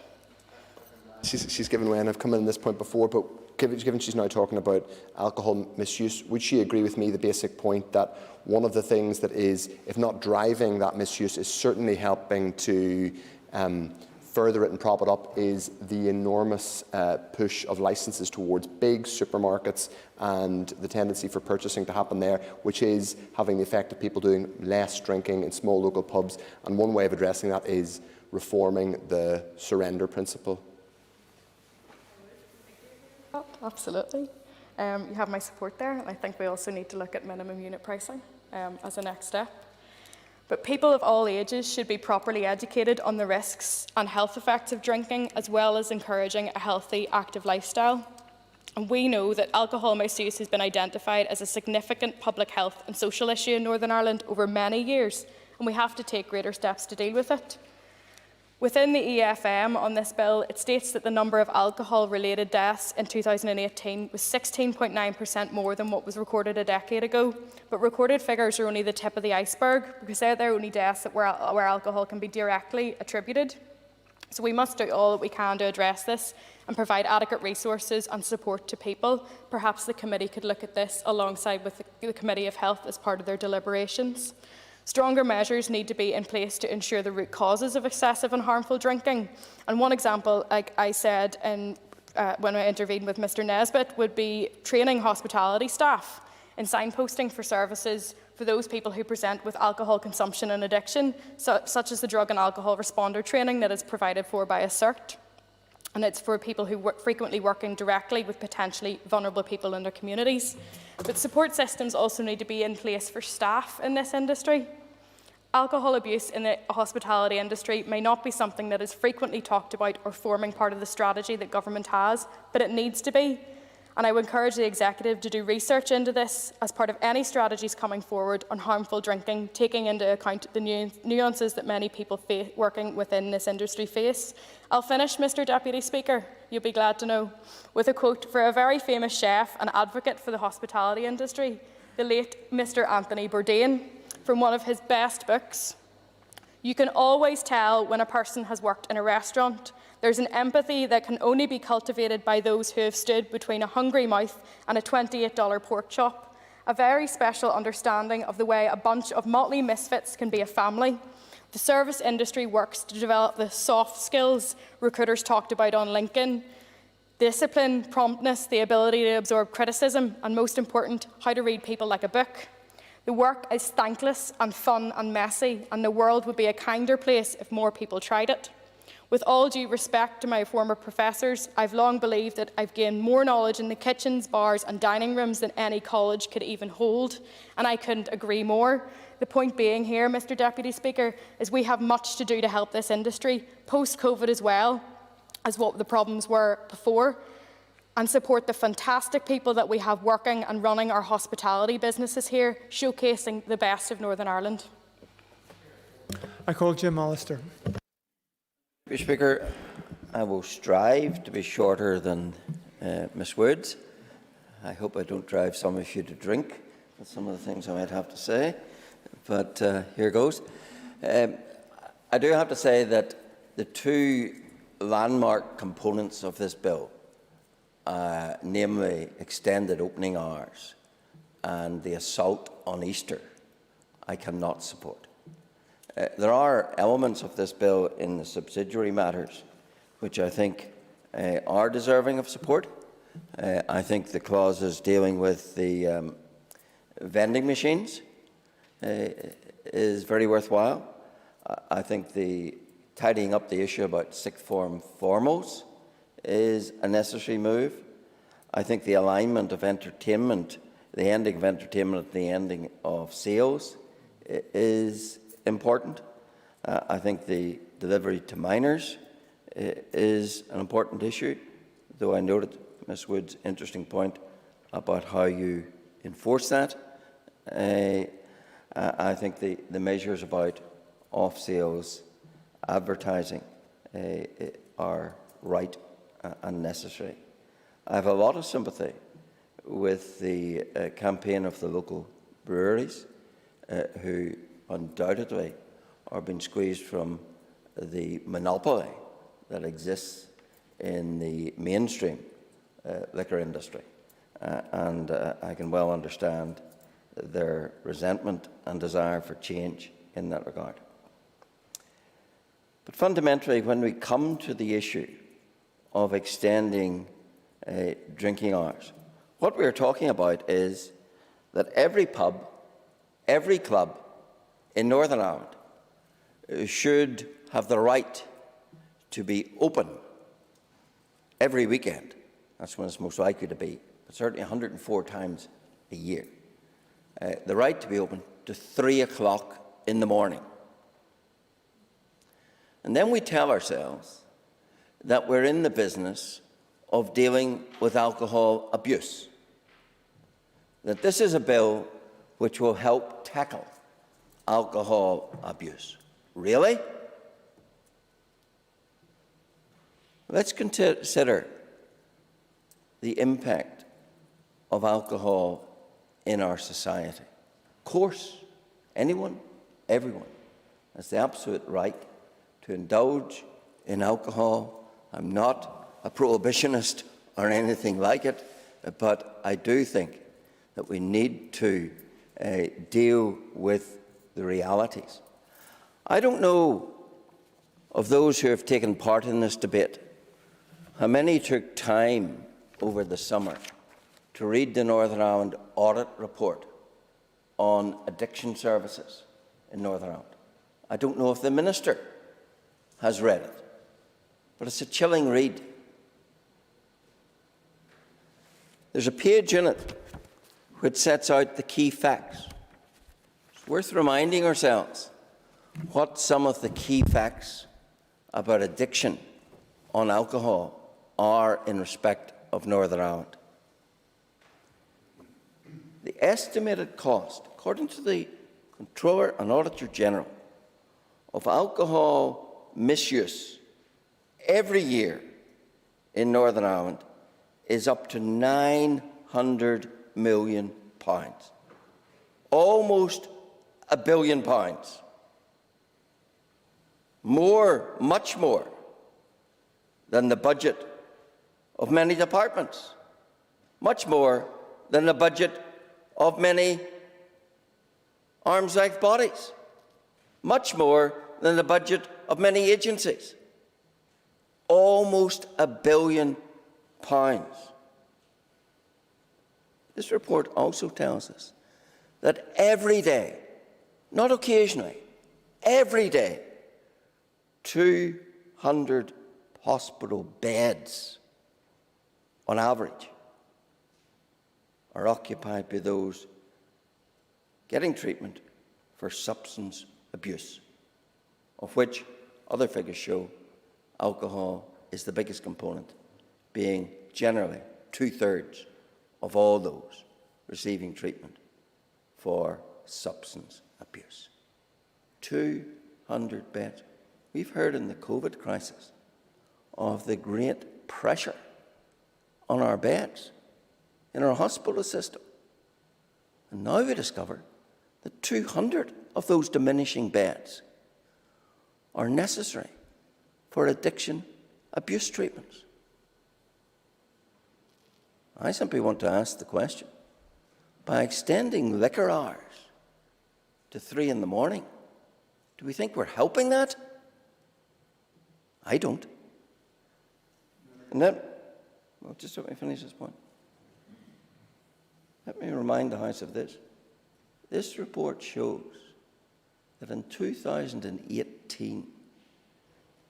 She's given way, and I've come in this point before, but given she's now talking about alcohol misuse, would she agree with me the basic point that one of the things that is, if not driving that misuse, is certainly helping to further it and prop it up, is the enormous push of licences towards big supermarkets and the tendency for purchasing to happen there, which is having the effect of people doing less drinking in small local pubs. And one way of addressing that is reforming the surrender principle. Oh, absolutely. You have my support there, and I think we also need to look at minimum unit pricing as a next step. But people of all ages should be properly educated on the risks and health effects of drinking, as well as encouraging a healthy, active lifestyle. And we know that alcohol misuse has been identified as a significant public health and social issue in Northern Ireland over many years, and we have to take greater steps to deal with it. Within the EFM on this bill, it states that the number of alcohol-related deaths in 2018 was 16.9% more than what was recorded a decade ago. But recorded figures are only the tip of the iceberg, because they're only deaths where alcohol can be directly attributed. So we must do all that we can to address this and provide adequate resources and support to people. Perhaps the committee could look at this alongside with the Committee of Health as part of their deliberations. Stronger measures need to be in place to ensure the root causes of excessive and harmful drinking. And one example, like I said when I intervened with Mr Nesbitt, would be training hospitality staff in signposting for services for those people who present with alcohol consumption and addiction, such as the drug and alcohol responder training that is provided for by a CERT. And it's for people who frequently working directly with potentially vulnerable people in their communities. But support systems also need to be in place for staff in this industry. Alcohol abuse in the hospitality industry may not be something that is frequently talked about or forming part of the strategy that government has, but it needs to be. And I would encourage the Executive to do research into this as part of any strategies coming forward on harmful drinking, taking into account the nuances that many people working within this industry face. I'll finish, Mr Deputy Speaker, you'll be glad to know, with a quote for a very famous chef and advocate for the hospitality industry, the late Mr Anthony Bourdain, from one of his best books. "You can always tell when a person has worked in a restaurant. There's an empathy that can only be cultivated by those who have stood between a hungry mouth and a $28 pork chop. A very special understanding of the way a bunch of motley misfits can be a family. The service industry works to develop the soft skills recruiters talked about on LinkedIn. Discipline, promptness, the ability to absorb criticism, and most important, how to read people like a book. The work is thankless and fun and messy, and the world would be a kinder place if more people tried it. With all due respect to my former professors, I've long believed that I've gained more knowledge in the kitchens, bars and dining rooms than any college could even hold, and I couldn't agree more. The point being here, Mr Deputy Speaker, is we have much to do to help this industry, post-COVID as well as what the problems were before, and support the fantastic people that we have working and running our hospitality businesses here, showcasing the best of Northern Ireland." I call Jim Allister. Mr Speaker, I will strive to be shorter than Ms Woods. I hope I don't drive some of you to drink. That's some of the things I might have to say, but here goes. I do have to say that the two landmark components of this bill, namely extended opening hours and the assault on Easter, I cannot support. There are elements of this bill in the subsidiary matters which I think are deserving of support. I think the clauses dealing with the vending machines is very worthwhile. I think the tidying up the issue about sixth form formals is a necessary move. I think the alignment of entertainment, the ending of entertainment and the ending of sales is important. I think the delivery to minors is an important issue, though I noted Ms Wood's interesting point about how you enforce that. I think the measures about off-sales advertising are right and necessary. I have a lot of sympathy with the campaign of the local breweries who undoubtedly are being squeezed from the monopoly that exists in the mainstream liquor industry. And I can well understand their resentment and desire for change in that regard. But fundamentally, when we come to the issue of extending drinking hours, what we are talking about is that every pub, every club in Northern Ireland should have the right to be open every weekend. That's when it's most likely to be, but certainly 104 times a year. The right to be open to 3 o'clock in the morning. And then we tell ourselves that we're in the business of dealing with alcohol abuse. That this is a bill which will help tackle alcohol abuse. Really? Let's consider the impact of alcohol in our society. Of course, anyone, everyone has the absolute right to indulge in alcohol. I'm not a prohibitionist or anything like it, but I do think that we need to deal with the realities. I don't know of those who have taken part in this debate how many took time over the summer to read the Northern Ireland audit report on addiction services in Northern Ireland. I don't know if the Minister has read it, but it's a chilling read. There's a page in it which sets out the key facts. It's worth reminding ourselves what some of the key facts about addiction on alcohol are in respect of Northern Ireland. the estimated cost, according to the Controller and Auditor General, of alcohol misuse every year in Northern Ireland is up to £900 million. Almost £1 billion. More, much more, than the budget of many departments. Much more than the budget of many arm's-length bodies. Much more than the budget of many agencies. Almost £1 billion. This report also tells us that every day, not occasionally, every day, 200 hospital beds, on average, are occupied by those getting treatment for substance abuse, of which other figures show alcohol is the biggest component, being generally 2/3 of all those receiving treatment for substance abuse. 200 beds. We've heard in the COVID crisis of the great pressure on our beds in our hospital system. And now we discover that 200 of those diminishing beds are necessary for addiction abuse treatments. I simply want to ask the question, by extending liquor hours to 3 in the morning, do we think we're helping that? I don't. And then, well, just let me finish this point. Let me remind the House of this. This report shows that in 2018,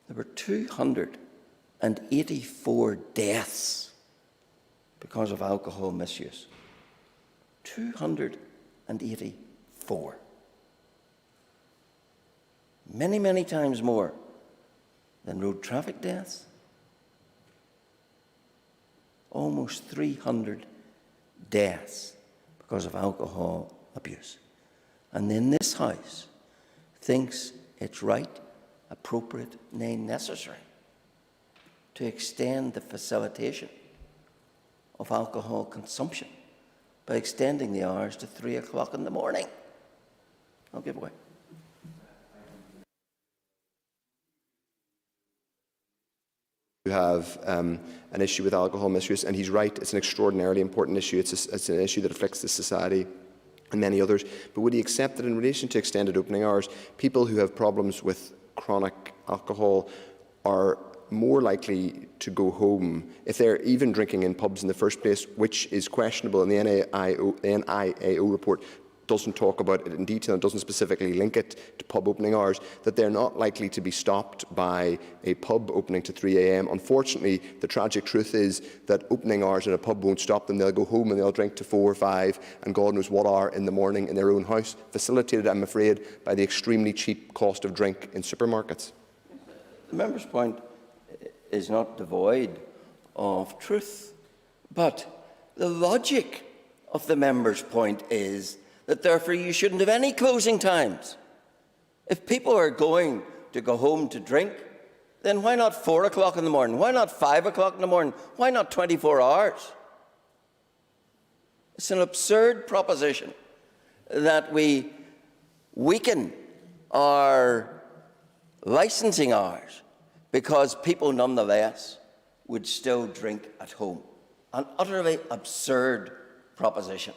there were 284 deaths because of alcohol misuse. 284. Many, many times more than road traffic deaths. Almost 300 deaths because of alcohol abuse. And then this House thinks it's right, appropriate, nay, necessary to extend the facilitation of alcohol consumption by extending the hours to 3 o'clock in the morning. I'll give away. You have an issue with alcohol misuse, and he's right, it's an extraordinarily important issue. It's an issue that afflicts the society and many others. But would he accept that in relation to extended opening hours, people who have problems with chronic alcohol are more likely to go home if they're even drinking in pubs in the first place, which is questionable, and the NIAO report doesn't talk about it in detail and doesn't specifically link it to pub opening hours, that they're not likely to be stopped by a pub opening to 3 a.m. Unfortunately, the tragic truth is that opening hours in a pub won't stop them. They'll go home and they'll drink to 4 or 5 and God knows what hour in the morning in their own house, facilitated, I'm afraid, by the extremely cheap cost of drink in supermarkets. The member's point is not devoid of truth, but the logic of the member's point is that therefore you shouldn't have any closing times. If people are going to go home to drink, then why not 4 o'clock in the morning? Why not 5 o'clock in the morning? Why not 24 hours? It's an absurd proposition that we weaken our licensing hours because people nonetheless would still drink at home. An utterly absurd proposition.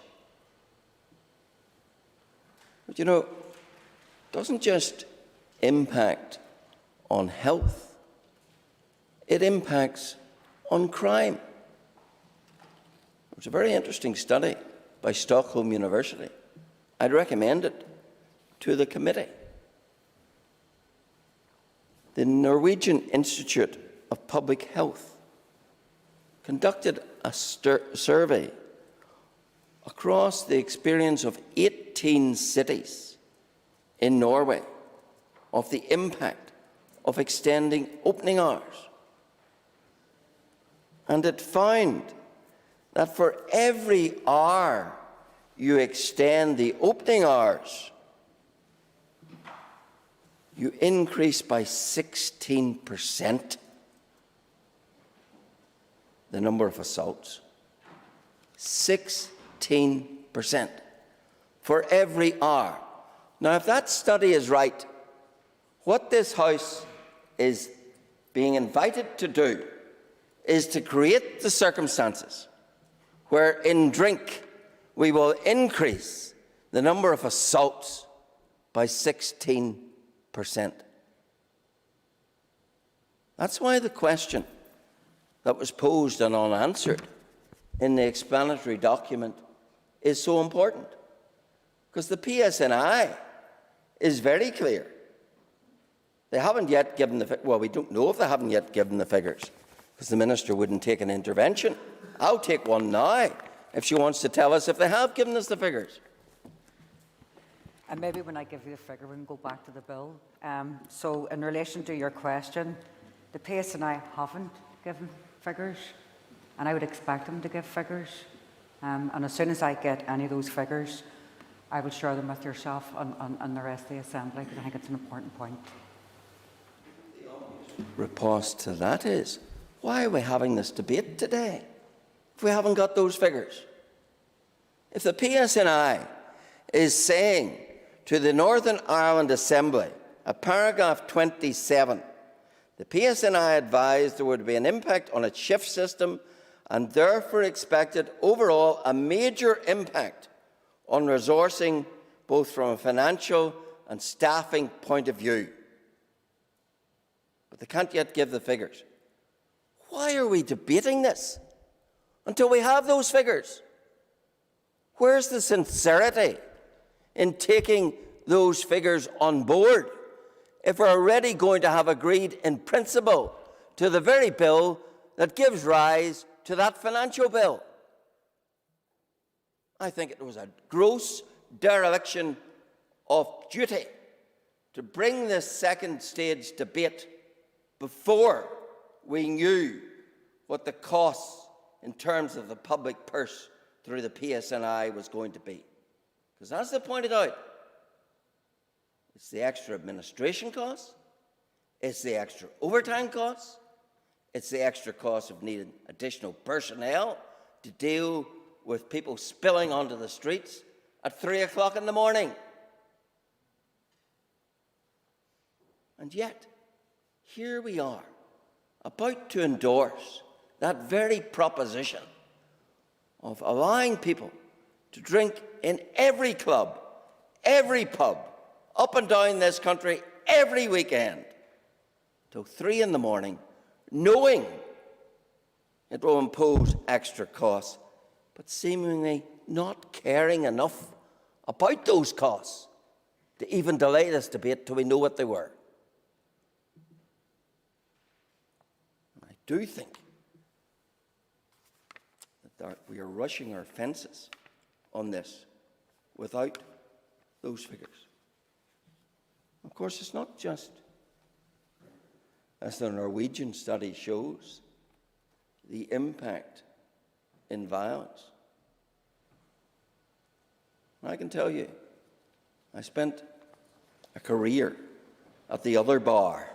But you know, it doesn't just impact on health, it impacts on crime. There was a very interesting study by Stockholm University. I'd recommend it to the committee. The Norwegian Institute of Public Health conducted a survey across the experience of 18 cities in Norway of the impact of extending opening hours. And it found that for every hour you extend the opening hours, you increase by 16% the number of assaults. 16% for every hour. Now, if that study is right, what this House is being invited to do is to create the circumstances where in drink we will increase the number of assaults by 16%. That's why the question that was posed and unanswered in the explanatory document is so important. Because the PSNI is very clear. They haven't yet given the well, we don't know if they haven't yet given the figures, because the Minister wouldn't take an intervention. I'll take one now if she wants to tell us if they have given us the figures. And maybe when I give you the figure, we can go back to the bill. So in relation to your question, the PSNI haven't given figures, and I would expect them to give figures. And as soon as I get any of those figures, I will share them with yourself and the rest of the Assembly, because I think it's an important point. Riposte to that is, why are we having this debate today if we haven't got those figures? If the PSNI is saying to the Northern Ireland Assembly, at paragraph 27, the PSNI advised there would be an impact on its shift system and therefore expected overall a major impact on resourcing, both from a financial and staffing point of view. But they can't yet give the figures. Why are we debating this until we have those figures? Where's the sincerity in taking those figures on board if we're already going to have agreed in principle to the very bill that gives rise to that financial bill? I think it was a gross dereliction of duty to bring this second stage debate before we knew what the cost in terms of the public purse through the PSNI was going to be. Because as they pointed out, it's the extra administration costs, it's the extra overtime costs, it's the extra cost of needing additional personnel to deal with people spilling onto the streets at 3 o'clock in the morning. And yet, here we are, about to endorse that very proposition of allowing people to drink in every club, every pub, up and down this country, every weekend, till 3 in the morning, knowing it will impose extra costs, but seemingly not caring enough about those costs to even delay this debate till we know what they were. I do think that we are rushing our fences on this without those figures. Of course, it's not just, as the Norwegian study shows, the impact in violence. I can tell you, I spent a career at the other bar.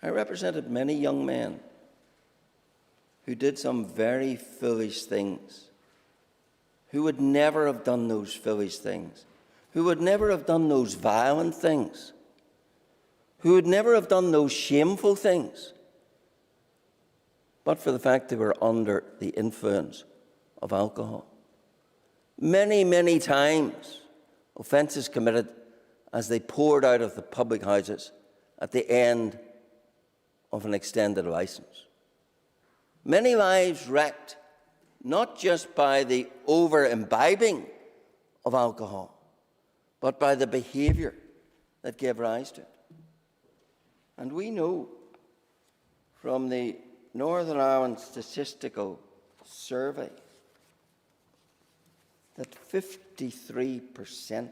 I represented many young men who did some very foolish things, who would never have done those foolish things, who would never have done those violent things, who would never have done those shameful things, but for the fact they were under the influence of alcohol. Many, many times, offences committed as they poured out of the public houses at the end of an extended licence. Many lives wrecked, not just by the over-imbibing of alcohol, but by the behaviour that gave rise to it. And we know from the Northern Ireland Statistical Survey that 53%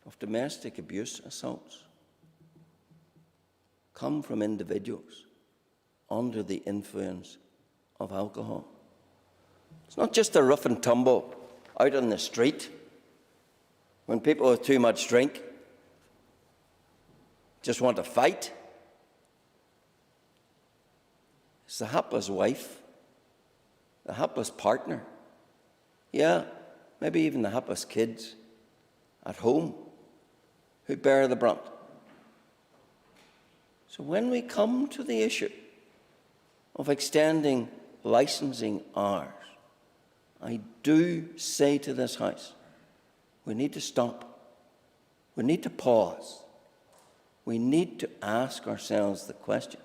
of domestic abuse assaults come from individuals under the influence of alcohol. It's not just a rough and tumble out on the street when people with too much drink just want to fight. It's the hapless wife, the hapless partner, yeah, maybe even the hapless kids at home who bear the brunt. So when we come to the issue of extending licensing hours, I do say to this House, we need to stop. We need to pause. We need to ask ourselves the question,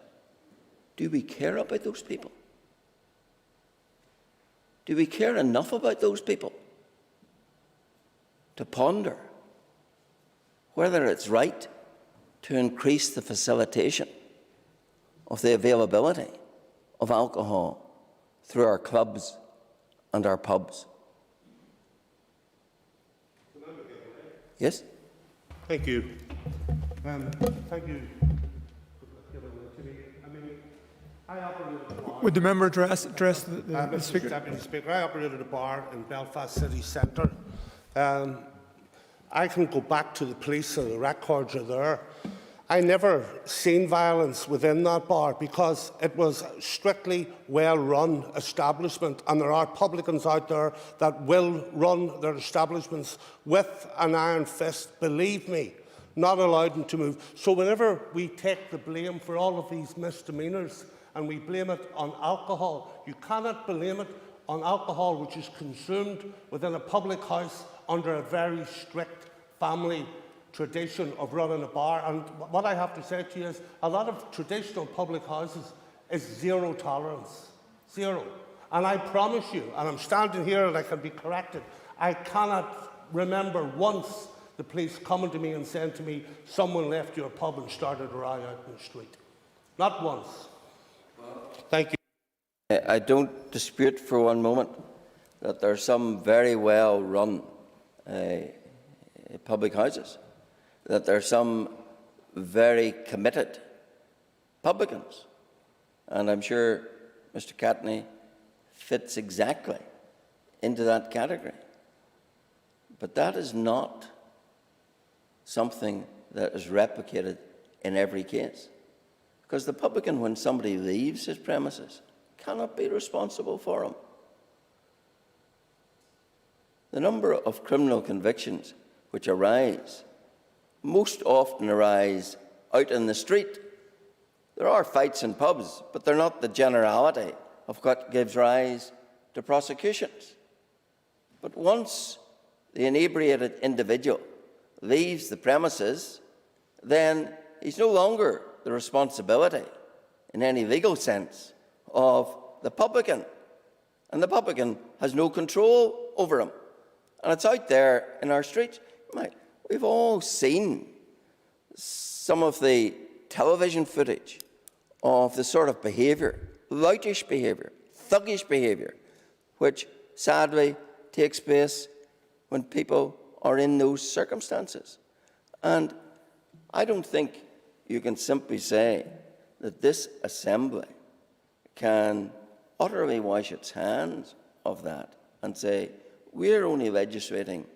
do we care about those people? Do we care enough about those people to ponder whether it's right to increase the facilitation of the availability of alcohol through our clubs and our pubs? Yes? Thank you. Thank you. I operated a bar. Would the member address the Speaker? Deputy Speaker, I operated a bar in Belfast city centre. I can go back to the police and the records are there. I never seen violence within that bar because it was a strictly well-run establishment, and there are publicans out there that will run their establishments with an iron fist, believe me, not allowed them to move. So whenever we take the blame for all of these misdemeanours and we blame it on alcohol, you cannot blame it on alcohol which is consumed within a public house under a very strict family tradition of running a bar. And what I have to say to you is a lot of traditional public houses is zero tolerance, zero. And I promise you, and I'm standing here and I can be corrected, I cannot remember once the police coming to me and saying to me, someone left your pub and started a riot out in the street. Not once. Thank you. I don't dispute for one moment that there are some very well-run public houses, that there are some very committed publicans, and I'm sure Mr. Catney fits exactly into that category. But that is not something that is replicated in every case, because the publican, when somebody leaves his premises, cannot be responsible for him. The number of criminal convictions which arise most often arise out in the street. There are fights in pubs, but they're not the generality of what gives rise to prosecutions. But once the inebriated individual leaves the premises, then he's no longer the responsibility, in any legal sense, of the publican. And the publican has no control over him. And it's out there in our streets. We've all seen some of the television footage of the sort of behaviour, loutish behaviour, thuggish behaviour, which sadly takes place when people are in those circumstances. And I don't think you can simply say that this Assembly can utterly wash its hands of that and say, we're only legislating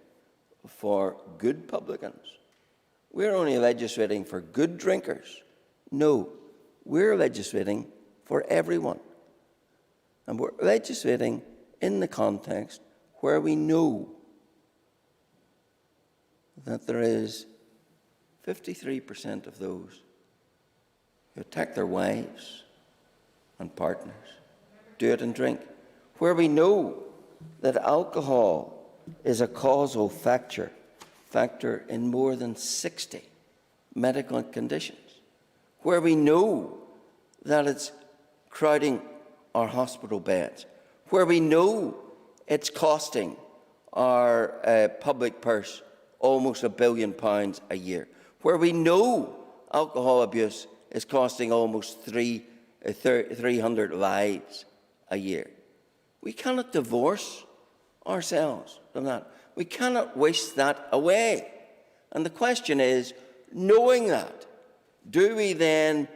for good publicans. We're only legislating for good drinkers. No, we're legislating for everyone. And we're legislating in the context where we know that there is 53% of those who attack their wives and partners, do it and drink, where we know that alcohol is a causal factor in more than 60 medical conditions, where we know that it's crowding our hospital beds, where we know it's costing our public purse almost £1 billion a year, where we know alcohol abuse is costing almost 300 lives a year. We cannot divorce ourselves from that. We cannot wish that away. And the question is, knowing that, do we then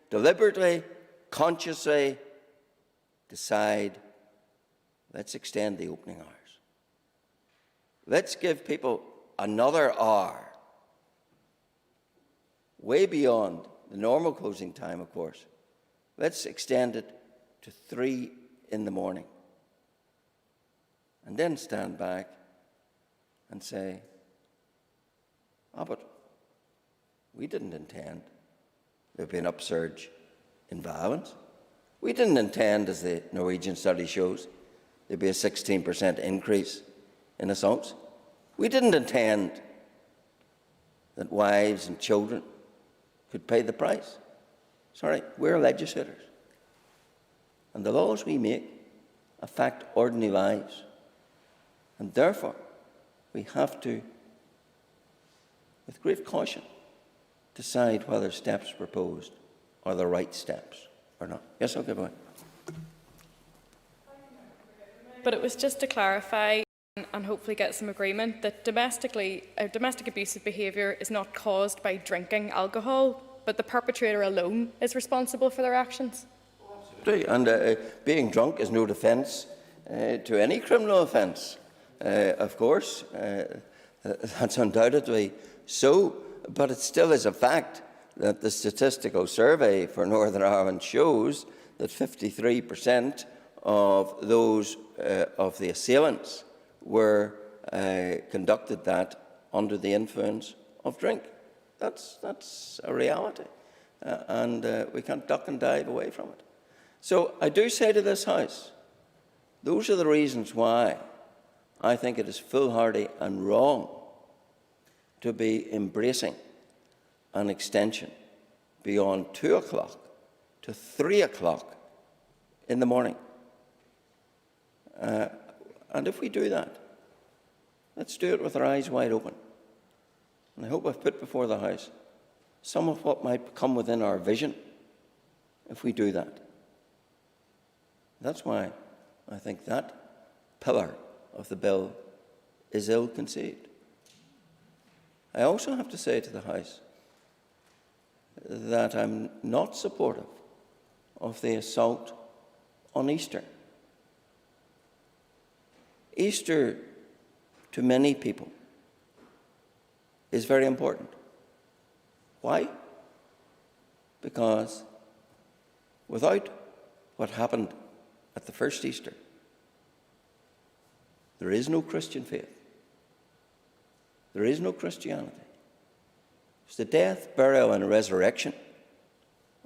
deliberately, consciously decide let's extend the opening hours. Let's give people another hour, way beyond the normal closing time, of course. Let's extend it to 3 in the morning. And then stand back and say, but we didn't intend there'd be an upsurge in violence. We didn't intend, as the Norwegian study shows, there'd be a 16% increase in assaults. We didn't intend that wives and children could pay the price. Sorry, we're legislators. And the laws we make affect ordinary lives. And therefore, we have to, with great caution, decide whether steps proposed are the right steps or not. Yes, I'll give away. But it was just to clarify and hopefully get some agreement that domestic abusive behaviour is not caused by drinking alcohol, but the perpetrator alone is responsible for their actions. And being drunk is no defence to any criminal offence. Of course, that's undoubtedly so, but it still is a fact that the statistical survey for Northern Ireland shows that 53% of those of the assailants were conducted that under the influence of drink. That's a reality, and we can't duck and dive away from it. So I do say to this House, those are the reasons why I think it is foolhardy and wrong to be embracing an extension beyond 2 o'clock to 3 o'clock in the morning. And if we do that, let's do it with our eyes wide open. And I hope I've put before the House some of what might come within our vision if we do that. That's why I think that pillar of the bill is ill-conceived. I also have to say to the House that I'm not supportive of the assault on Easter. Easter, to many people, is very important. Why? Because without what happened at the first Easter, there is no Christian faith. There is no Christianity. It's the death, burial, and resurrection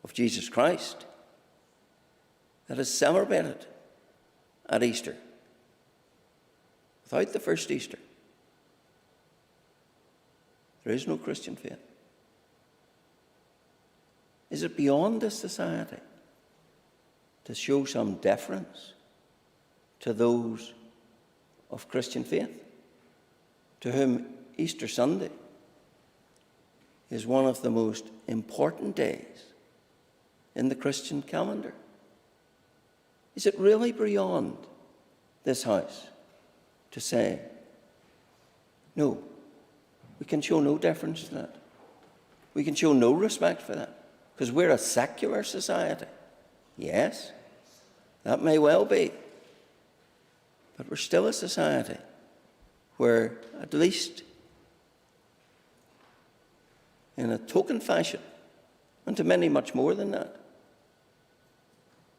of Jesus Christ that is celebrated at Easter. Without the first Easter, there is no Christian faith. Is it beyond this society to show some deference to those of Christian faith, to whom Easter Sunday is one of the most important days in the Christian calendar? Is it really beyond this House to say, no, we can show no deference to that. We can show no respect for that, because we're a secular society. Yes, that may well be. But we're still a society where, at least in a token fashion, and to many much more than that,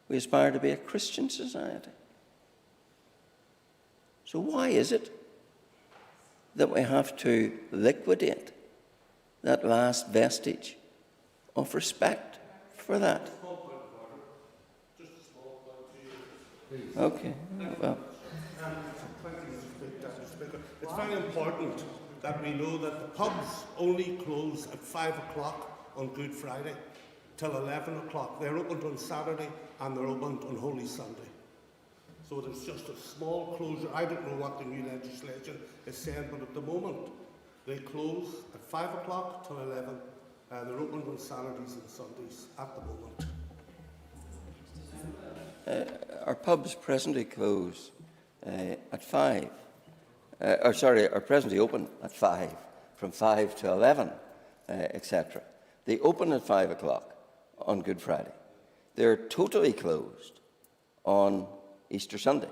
we aspire to be a Christian society. So why is it that we have to liquidate that last vestige of respect for that? Okay, well. It's very important that we know that the pubs only close at 5 o'clock on Good Friday till 11 o'clock. They're opened on Saturday and they're opened on Holy Sunday. So there's just a small closure. I don't know what the new legislation is saying, but at the moment they close at 5 o'clock till 11 and they're opened on Saturdays and Sundays at the moment. Our pubs presently close at 5. Are presently open at 5, from 5 to 11, etc. They open at 5 o'clock on Good Friday. They're totally closed on Easter Sunday.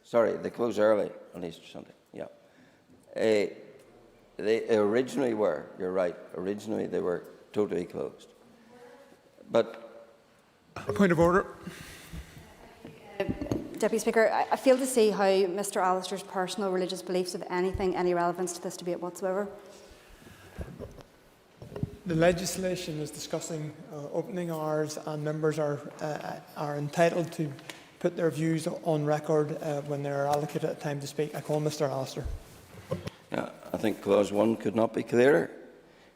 Sorry, they close early on Easter Sunday. Yeah. They originally were, you're right, originally they were totally closed. But Point of order. Deputy Speaker, I fail to see how Mr Alistair's personal religious beliefs have any relevance to this debate whatsoever. The legislation is discussing opening hours, and members are entitled to put their views on record when they are allocated a time to speak. I call Mr Alistair. yeah, I think Clause 1 could not be clearer.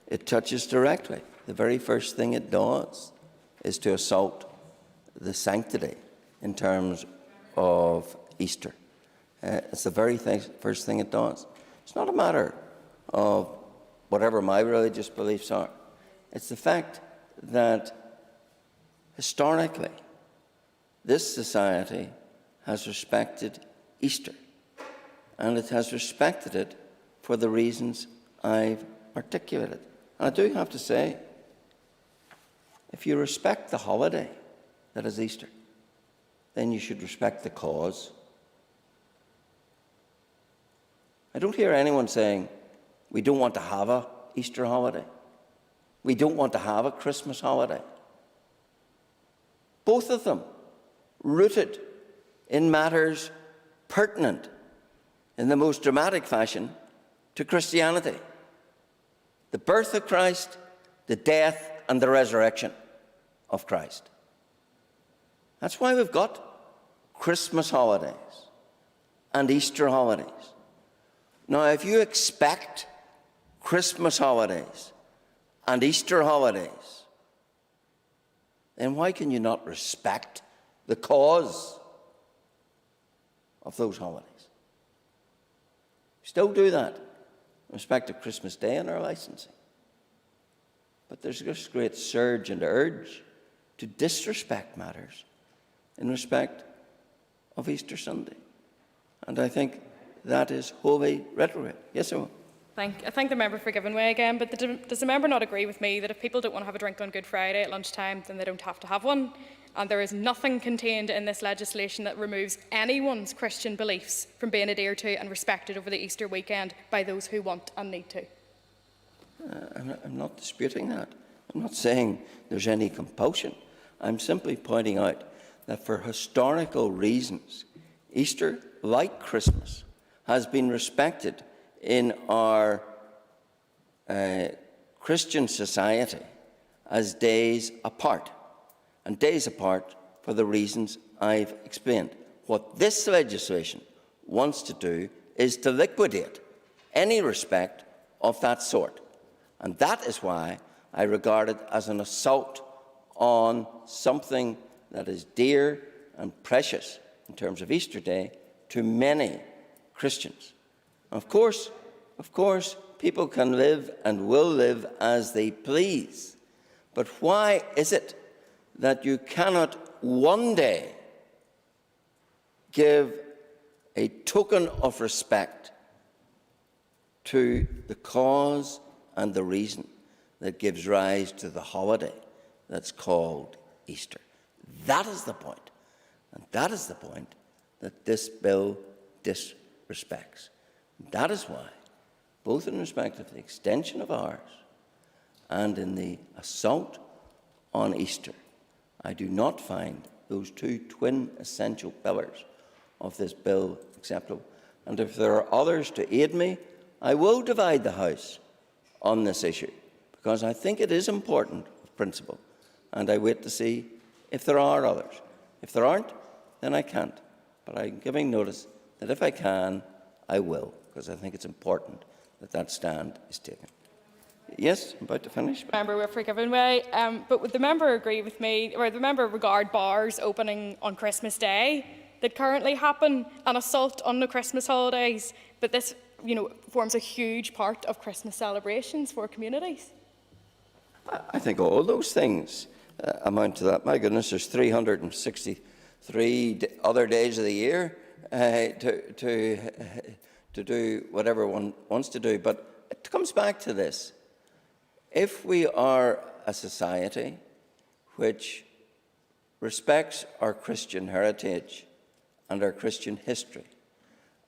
It touches directly. The very first thing it does is to assault the sanctity in terms of Easter. It's the very first thing it does. It's not a matter of whatever my religious beliefs are. It's the fact that historically this society has respected Easter, and it has respected it for the reasons I've articulated. And I do have to say, if you respect the holiday that is Easter, then you should respect the cause. I don't hear anyone saying, we don't want to have a Easter holiday. We don't want to have a Christmas holiday. Both of them rooted in matters pertinent in the most dramatic fashion to Christianity. The birth of Christ, the death and the resurrection of Christ. That's why we've got Christmas holidays and Easter holidays. Now, if you expect Christmas holidays and Easter holidays, then why can you not respect the cause of those holidays? We still do that in respect to Christmas Day and our licensing. But there's this great surge and urge to disrespect matters in respect of Easter Sunday. And I think that is wholly retrograde. Yes, sir. I thank the member for giving way again, but does the member not agree with me that if people don't want to have a drink on Good Friday at lunchtime, then they don't have to have one? And there is nothing contained in this legislation that removes anyone's Christian beliefs from being adhered to and respected over the Easter weekend by those who want and need to. I'm not disputing that. I'm not saying there's any compulsion. I'm simply pointing out that for historical reasons, Easter, like Christmas, has been respected in our Christian society as days apart, and days apart for the reasons I've explained. What this legislation wants to do is to liquidate any respect of that sort. And that is why I regard it as an assault on something that is dear and precious in terms of Easter Day to many Christians. Of course, people can live and will live as they please. But why is it that you cannot one day give a token of respect to the cause and the reason that gives rise to the holiday that's called Easter? That is the point. And that is the point that this bill disrespects. That is why, both in respect of the extension of hours and in the assault on Easter, I do not find those two twin essential pillars of this bill acceptable. And if there are others to aid me, I will divide the House on this issue, because I think it is important of principle, and I wait to see if there are others. If there aren't, then I can't. But I'm giving notice that if I can, I will, because I think it's important that that stand is taken. Yes, I'm about to finish. Member, we're forgiven way. But would the member agree with me, or the member regard bars opening on Christmas Day that currently happen an assault on the Christmas holidays? But this, forms a huge part of Christmas celebrations for communities. I think all those things amount to that. My goodness, there's 363 other days of the year to do whatever one wants to do. But it comes back to this. If we are a society which respects our Christian heritage and our Christian history,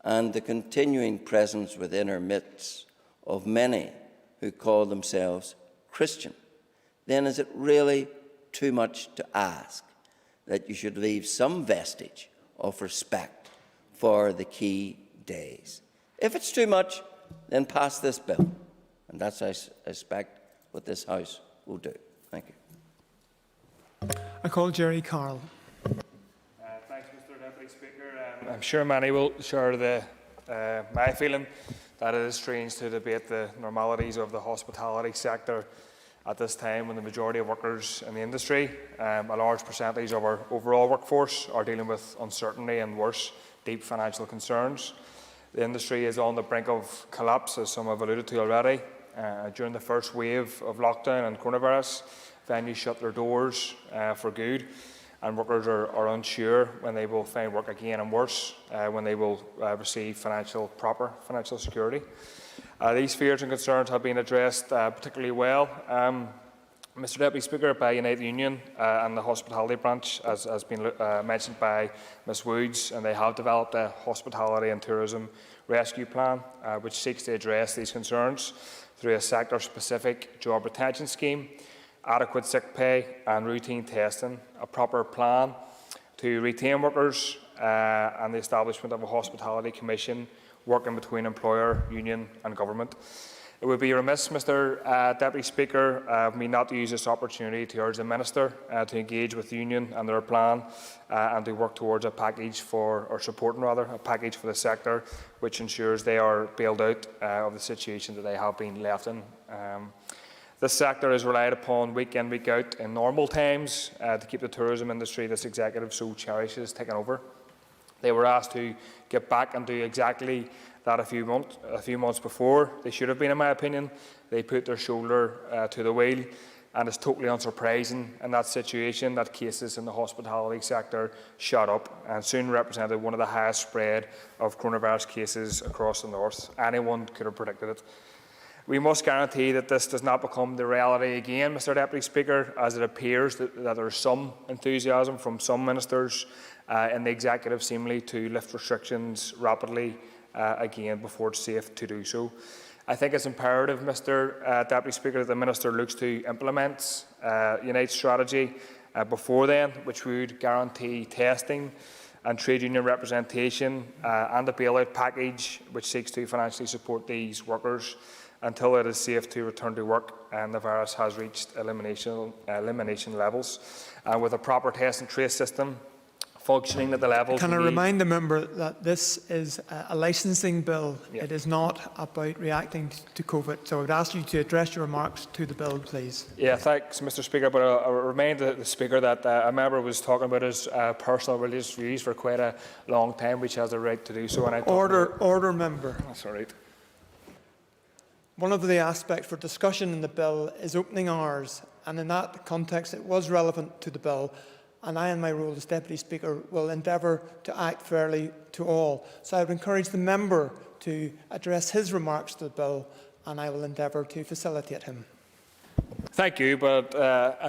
and the continuing presence within our midst of many who call themselves Christian, then is it really too much to ask that you should leave some vestige of respect for the key days? If it's too much, then pass this bill. And that's, I expect, what this House will do. Thank you. I call Jerry Carl. Thanks, Mr Deputy Speaker. I'm sure many will share my feeling that it is strange to debate the normalities of the hospitality sector at this time when the majority of workers in the industry, a large percentage of our overall workforce, are dealing with uncertainty and worse, deep financial concerns. The industry is on the brink of collapse, as some have alluded to already. During the first wave of lockdown and coronavirus, venues shut their doors for good, and workers are unsure when they will find work again, and worse, when they will receive proper financial security. These fears and concerns have been addressed particularly well, Mr Deputy Speaker, by United Union and the hospitality branch, as has been mentioned by Ms Woods, and they have developed a hospitality and tourism rescue plan which seeks to address these concerns through a sector-specific job retention scheme, adequate sick pay and routine testing, a proper plan to retain workers and the establishment of a hospitality commission working between employer, union and government. It would be remiss, Mr Deputy Speaker, of me not to use this opportunity to urge the Minister to engage with the Union and their plan and to work towards a package supporting a package for the sector which ensures they are bailed out of the situation that they have been left in. This sector is relied upon week in, week out in normal times to keep the tourism industry this executive so cherishes taken over. They were asked to get back and do exactly that a few months before. They should have been, in my opinion. They put their shoulder to the wheel, and it's totally unsurprising in that situation that cases in the hospitality sector shot up and soon represented one of the highest spread of coronavirus cases across the north. Anyone could have predicted it. We must guarantee that this does not become the reality again, Mr Deputy Speaker, as it appears that there is some enthusiasm from some ministers in the executive seemingly to lift restrictions rapidly again before it's safe to do so. I think it's imperative, Mr Deputy Speaker, that the Minister looks to implement Unite's strategy before then, which would guarantee testing and trade union representation and a bailout package which seeks to financially support these workers until it is safe to return to work and the virus has reached elimination levels. With a proper test and trace system functioning at the levels. Can I remind the member that this is a licensing bill? Yeah. It is not about reacting to COVID. So I would ask you to address your remarks to the bill, please. Yeah, thanks, Mr Speaker. But I'll remind the Speaker that a member was talking about his personal religious views for quite a long time, which has a right to do so. And Order, member. That's all right. One of the aspects for discussion in the bill is opening hours, and in that context it was relevant to the bill, and I, in my role as Deputy Speaker, will endeavour to act fairly to all. So I would encourage the member to address his remarks to the bill, and I will endeavour to facilitate him. Thank you, but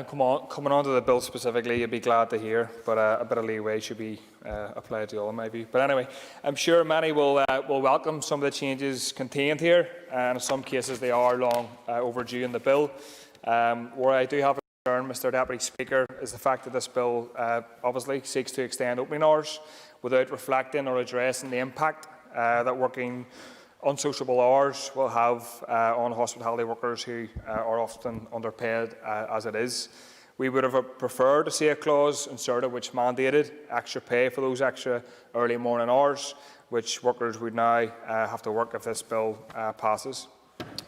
coming on to the bill specifically, you'd be glad to hear, but a bit of leeway should be applied to all in my view. But anyway, I'm sure many will welcome some of the changes contained here, and in some cases they are long overdue in the bill. Where I do have a concern, Mr Deputy Speaker, is the fact that this bill obviously seeks to extend opening hours without reflecting or addressing the impact that working unsociable hours will have on hospitality workers who are often underpaid as it is. We would have preferred to see a clause inserted which mandated extra pay for those extra early morning hours, which workers would now have to work if this bill passes.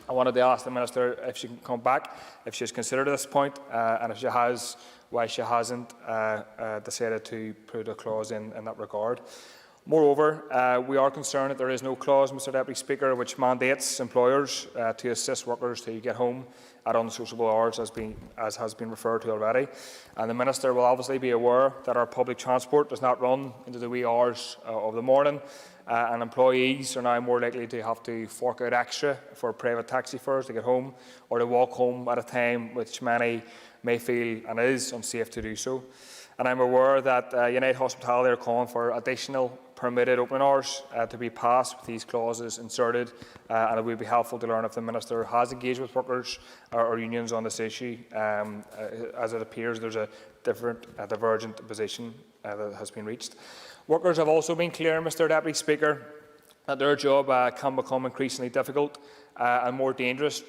I wanted to ask the Minister if she can come back, if she has considered this point, and if she has, why she hasn't decided to put a clause in that regard. Moreover, we are concerned that there is no clause, Mr Deputy Speaker, which mandates employers to assist workers to get home at unsociable hours, as has been referred to already. And the Minister will obviously be aware that our public transport does not run into the wee hours of the morning, and employees are now more likely to have to fork out extra for private taxi fares to get home, or to walk home at a time which many may feel and is unsafe to do so. and I'm aware that United Hospitality are calling for additional permitted opening hours to be passed with these clauses inserted, and it would be helpful to learn if the Minister has engaged with workers or unions on this issue, as it appears there's a divergent position that has been reached. Workers have also been clear, Mr Deputy Speaker, that their job can become increasingly difficult and more dangerous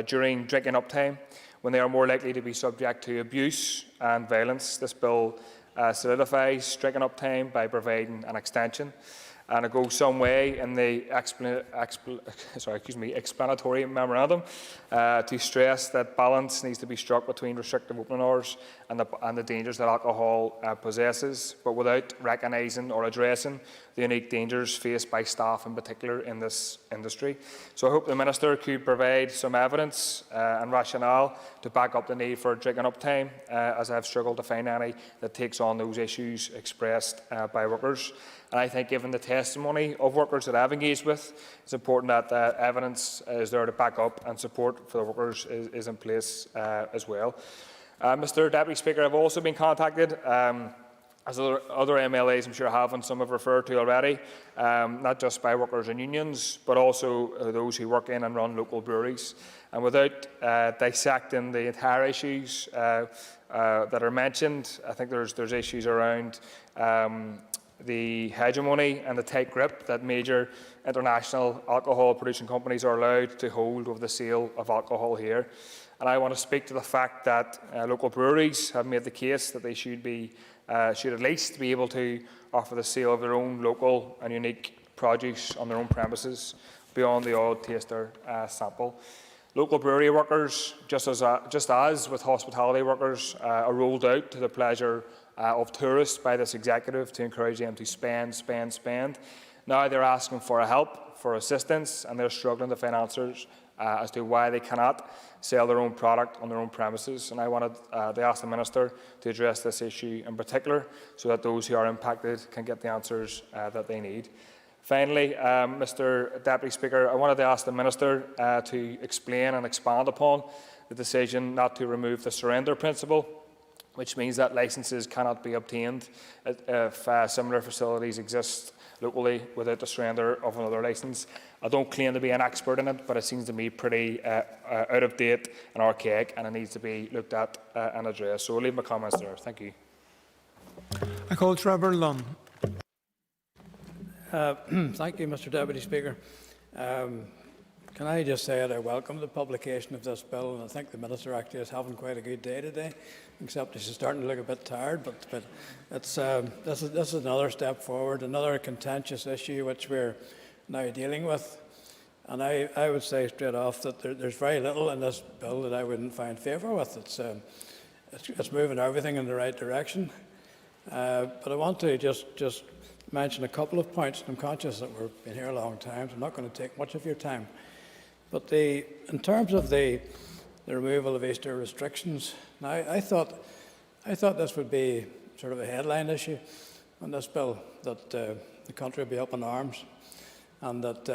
during drinking uptime, when they are more likely to be subject to abuse and violence. This bill solidifies drinking uptime by providing an extension, and it goes some way in the explanatory memorandum to stress that balance needs to be struck between restrictive opening hours and the dangers that alcohol possesses, but without recognising or addressing the unique dangers faced by staff in particular in this industry. So I hope the Minister could provide some evidence and rationale to back up the need for drinking uptime, as I have struggled to find any that takes on those issues expressed by workers. And I think, given the testimony of workers that I've engaged with, it's important that evidence is there to back up, and support for the workers is in place as well. Mr Deputy Speaker, I've also been contacted, as other MLAs I'm sure have, and some have referred to already, not just by workers and unions, but also those who work in and run local breweries. And without dissecting the entire issues that are mentioned, I think there's issues around the hegemony and the tight grip that major international alcohol producing companies are allowed to hold over the sale of alcohol here. And I want to speak to the fact that local breweries have made the case that they should at least be able to offer the sale of their own local and unique produce on their own premises, beyond the odd taster sample. Local brewery workers, just as with hospitality workers, are rolled out to the pleasure of tourists by this executive to encourage them to spend. Now they're asking for help, for assistance, and they're struggling to find answers as to why they cannot sell their own product on their own premises. And I wanted to ask the Minister to address this issue in particular, so that those who are impacted can get the answers that they need. Finally, Mr Deputy Speaker, I wanted to ask the Minister to explain and expand upon the decision not to remove the surrender principle, which means that licences cannot be obtained if similar facilities exist locally without the surrender of another licence. I don't claim to be an expert in it, but it seems to me pretty out of date and archaic, and it needs to be looked at and addressed. So I'll leave my comments there. Thank you. I call Trevor Lunn. Thank you, Mr Deputy Speaker. Can I just say that I welcome the publication of this bill, and I think the Minister actually is having quite a good day today, except she's starting to look a bit tired, but it's, this is another step forward, another contentious issue which we're now dealing with. And I would say straight off that there's very little in this bill that I wouldn't find favour with. It's moving everything in the right direction. But I want to just mention a couple of points. I'm conscious that we've been here a long time, so I'm not going to take much of your time. But in terms of the removal of Easter restrictions, now I thought this would be sort of a headline issue on this bill, that the country would be up in arms and that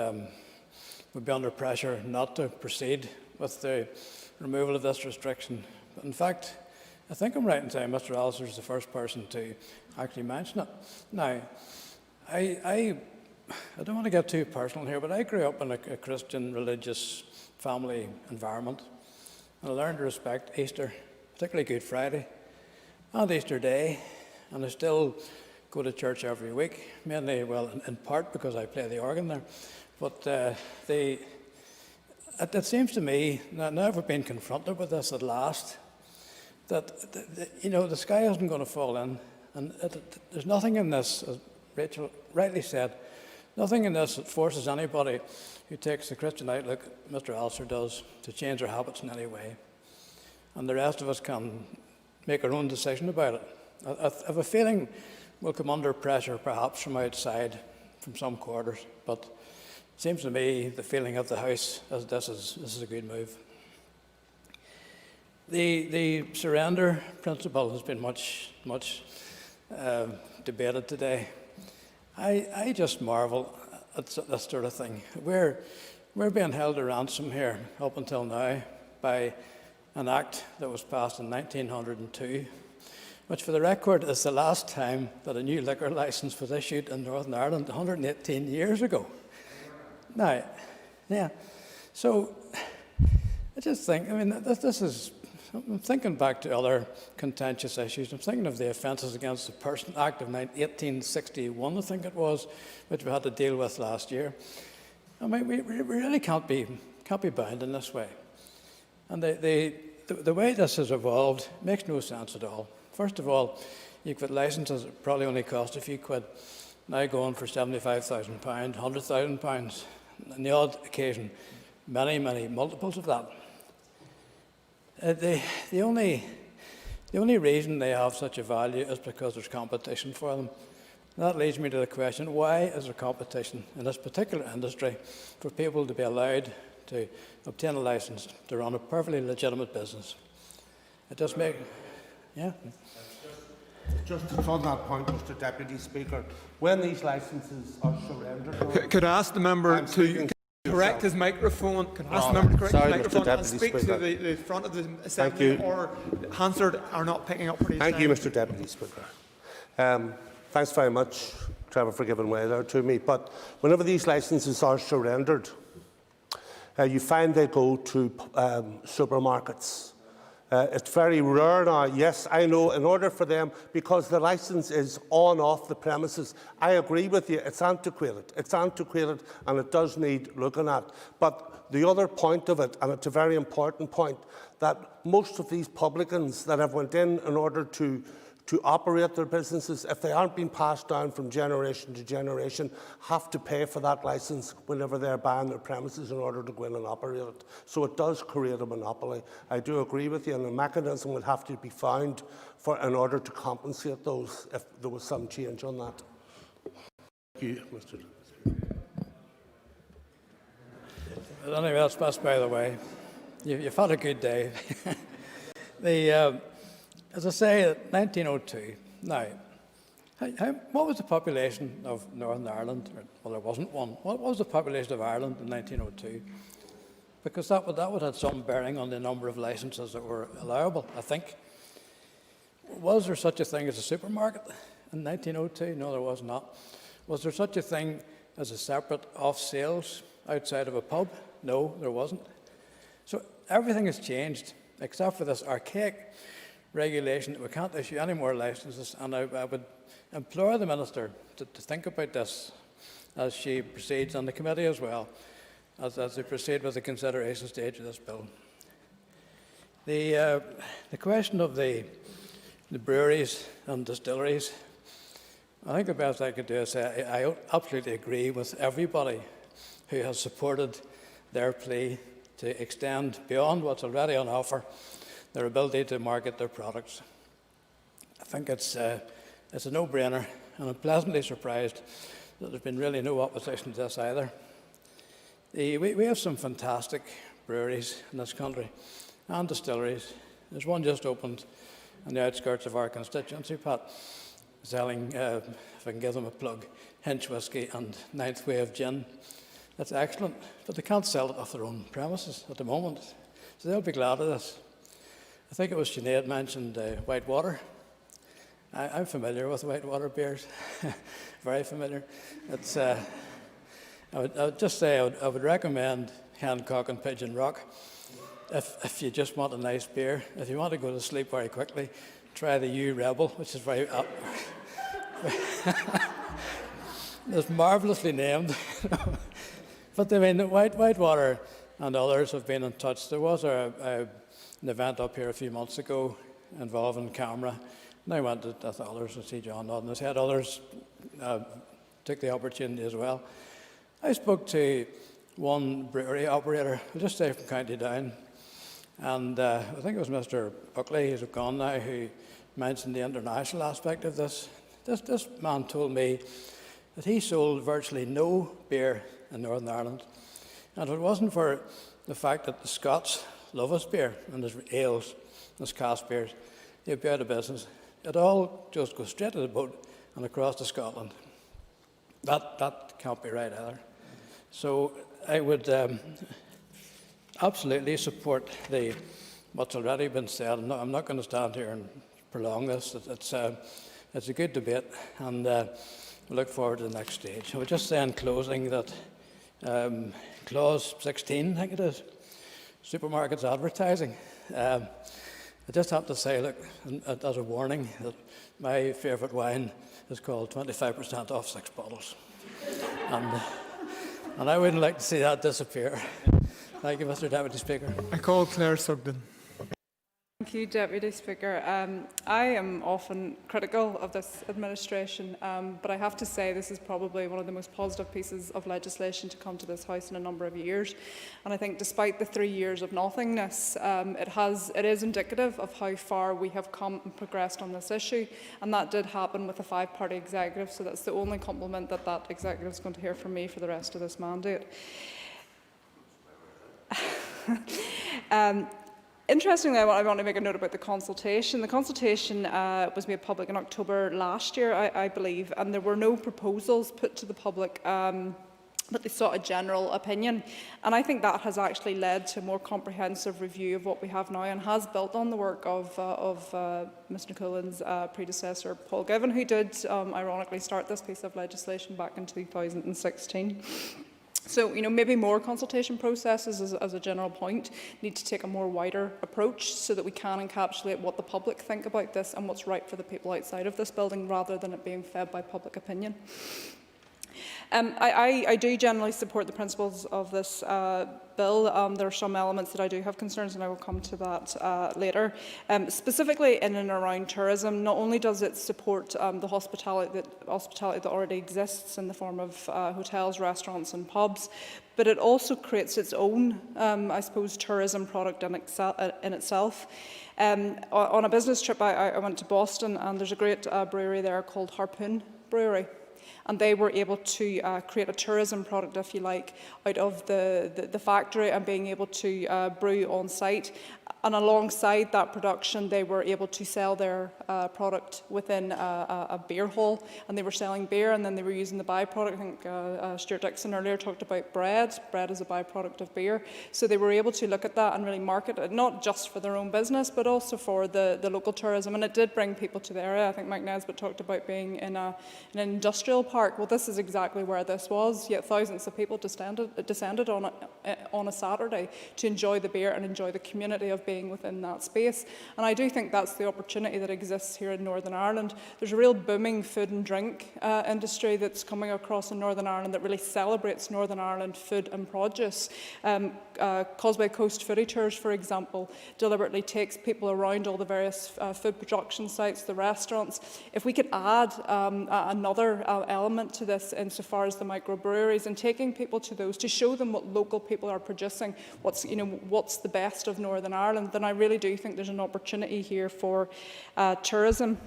we'd be under pressure not to proceed with the removal of this restriction. But in fact, I think I'm right in saying Mr Alister is the first person to actually mention it. Now, I don't want to get too personal here, but I grew up in a Christian religious family environment, and I learned to respect Easter, particularly Good Friday and Easter Day, and I still go to church every week, mainly, well, in part because I play the organ there. But it seems to me, now we've been confronted with this at last, that the sky isn't going to fall in, and there's nothing in this, as Rachel rightly said, nothing in this that forces anybody who takes the Christian outlook Mr Alister does to change their habits in any way. And the rest of us can make our own decision about it. I have a feeling we'll come under pressure perhaps from outside, from some quarters, but it seems to me the feeling of the House is this is a good move. The surrender principle has been much debated today. I just marvel at this sort of thing. We're being held to ransom here up until now by an act that was passed in 1902, which for the record is the last time that a new liquor licence was issued in Northern Ireland, 118 years ago. Now, yeah, so I just think, I mean, this is, I'm thinking back to other contentious issues. I'm thinking of the Offences Against the Person Act of 1861, I think it was, which we had to deal with last year. I mean, we really can't be bound in this way. And the way this has evolved makes no sense at all. First of all, you've got licences that probably only cost a few quid, now going for £75,000, £100,000, on the odd occasion, many, many multiples of that. The only reason they have such a value is because there's competition for them. And that leads me to the question, why is there competition in this particular industry for people to be allowed to obtain a licence to run a perfectly legitimate business? It just makes, yeah. Just on that point, Mr Deputy Speaker, when these licences are surrendered... Could I ask the member to correct his microphone? Could I ask the member to correct his microphone and speak to the front of the assembly, or Hansard are not picking up what he's saying? Thank you, Mr Deputy Speaker. Thanks very much, Trevor, for giving way there to me. But whenever these licences are surrendered, you find they go to supermarkets. It's very rare now. Yes, I know, in order for them, because the licence is on off the premises, I agree with you, it's antiquated. It's antiquated and it does need looking at. But the other point of it, and it's a very important point, that most of these publicans that have went in order to operate their businesses, if they aren't being passed down from generation to generation, have to pay for that licence whenever they're buying their premises in order to go in and operate it. So it does create a monopoly. I do agree with you, and a mechanism would have to be found in order to compensate those if there was some change on that. Thank you, Mr. Anyway, that's by the way. You've had a good day. As I say, 1902, now, what was the population of Northern Ireland? Well, there wasn't one. What was the population of Ireland in 1902? Because that would have some bearing on the number of licences that were allowable, I think. Was there such a thing as a supermarket in 1902? No, there was not. Was there such a thing as a separate off-sales outside of a pub? No, there wasn't. So everything has changed, except for this archaic regulation that we can't issue any more licences, and I would implore the Minister to think about this as she proceeds, and the committee as well, as they proceed with the consideration stage of this bill. The question of the breweries and distilleries, I think the best I could do is say I absolutely agree with everybody who has supported their plea to extend beyond what's already on offer their ability to market their products. I think it's a no-brainer, and I'm pleasantly surprised that there's been really no opposition to this either. We have some fantastic breweries in this country and distilleries. There's one just opened on the outskirts of our constituency, Pat, selling, if I can give them a plug, Hinch whisky and Ninth Wave gin. That's excellent, but they can't sell it off their own premises at the moment, so they'll be glad of this. I think it was Sinead mentioned Whitewater. I'm familiar with Whitewater beers, very familiar. It's, I would just say I would recommend Hancock and Pigeon Rock. If you just want a nice beer, if you want to go to sleep very quickly, try the U Rebel, which is very it's marvellously named. But I mean, Whitewater and others have been in touch. There was an event up here a few months ago involving camera, and I went with others to see John nodding his head. Others took the opportunity as well. I spoke to one brewery operator, I'll just say from County Down, and I think it was Mr. Buckley, who's gone now, who mentioned the international aspect of this. This man told me that he sold virtually no beer in Northern Ireland, and if it wasn't for the fact that the Scots love his beer and his ales, his cask beers, he'd be out of business. It all just goes straight to the boat and across to Scotland. That can't be right either. So I would absolutely support what's already been said. I'm not going to stand here and prolong this. It's a good debate, and we look forward to the next stage. I would just say in closing that clause 16, I think it is, supermarkets advertising. I just have to say, look, as a warning, that my favourite wine is called 25% off 6 bottles. And I wouldn't like to see that disappear. Thank you, Mr. Deputy Speaker. I call Claire Sugden. Thank you, Deputy Speaker. I am often critical of this administration, but I have to say this is probably one of the most positive pieces of legislation to come to this House in a number of years. And I think despite the 3 years of nothingness, it is indicative of how far we have come and progressed on this issue. And that did happen with a 5-party executive, so that's the only compliment that that executive is going to hear from me for the rest of this mandate. Interestingly, I want to make a note about the consultation. The consultation was made public in October last year, I believe, and there were no proposals put to the public, but they sought a general opinion. And I think that has actually led to a more comprehensive review of what we have now and has built on the work of Mr Cullen's predecessor, Paul Given, who did, ironically, start this piece of legislation back in 2016. So, maybe more consultation processes as a general point need to take a more wider approach so that we can encapsulate what the public think about this and what's right for the people outside of this building rather than it being fed by public opinion. I do generally support the principles of this bill. There are some elements that I do have concerns, and I will come to that later. Specifically in and around tourism, not only does it support the hospitality that already exists in the form of hotels, restaurants and pubs, but it also creates its own, I suppose, tourism product in itself. On a business trip, I went to Boston, and there's a great brewery there called Harpoon Brewery. And they were able to create a tourism product, if you like, out of the factory and being able to brew on site. And alongside that production, they were able to sell their product within a beer hall. And they were selling beer, and then they were using the byproduct. I think Stuart Dixon earlier talked about bread. Bread is a byproduct of beer. So they were able to look at that and really market it, not just for their own business, but also for the local tourism. And it did bring people to the area. I think Mike Nesbitt talked about being in an industrial park. Well, this is exactly where this was, yet thousands of people descended on a Saturday to enjoy the beer and enjoy the community of being within that space. And I do think that's the opportunity that exists here in Northern Ireland. There's a real booming food and drink industry that's coming across in Northern Ireland that really celebrates Northern Ireland food and produce. Causeway Coast Foodie Tours, for example, deliberately takes people around all the various food production sites, the restaurants. If we could add another element to this insofar as the microbreweries and taking people to those to show them what local people are producing, what's the best of Northern Ireland, then I really do think there's an opportunity here for tourism.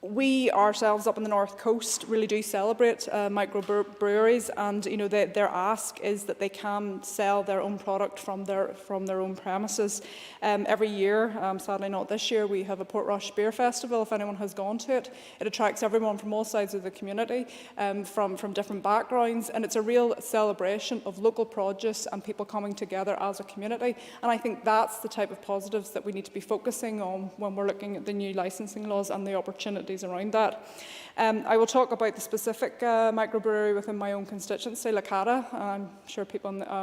We ourselves up on the North Coast really do celebrate microbreweries, and their ask is that they can sell their own product from their own premises. Every year, sadly not this year, we have a Portrush Beer Festival. If anyone has gone to it, it attracts everyone from all sides of the community, from different backgrounds, and it's a real celebration of local produce and people coming together as a community. And I think that's the type of positives that we need to be focusing on when we're looking at the new licensing laws and the opportunities around that. I will talk about the specific microbrewery within my own constituency, Lakata. I'm sure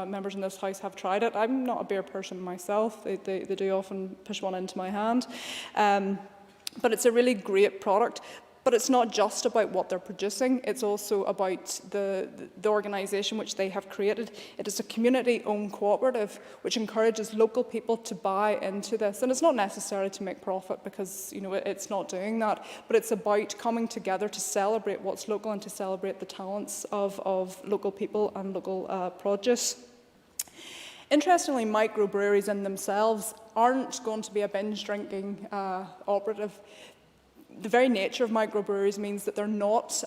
members in this House have tried it. I'm not a beer person myself. They do often push one into my hand. But it's a really great product. But it's not just about what they're producing, it's also about the organisation which they have created. It is a community-owned cooperative which encourages local people to buy into this. And it's not necessary to make profit because it's not doing that, but it's about coming together to celebrate what's local and to celebrate the talents of local people and local produce. Interestingly, microbreweries in themselves aren't going to be a binge drinking operative. The very nature of microbreweries means that they're not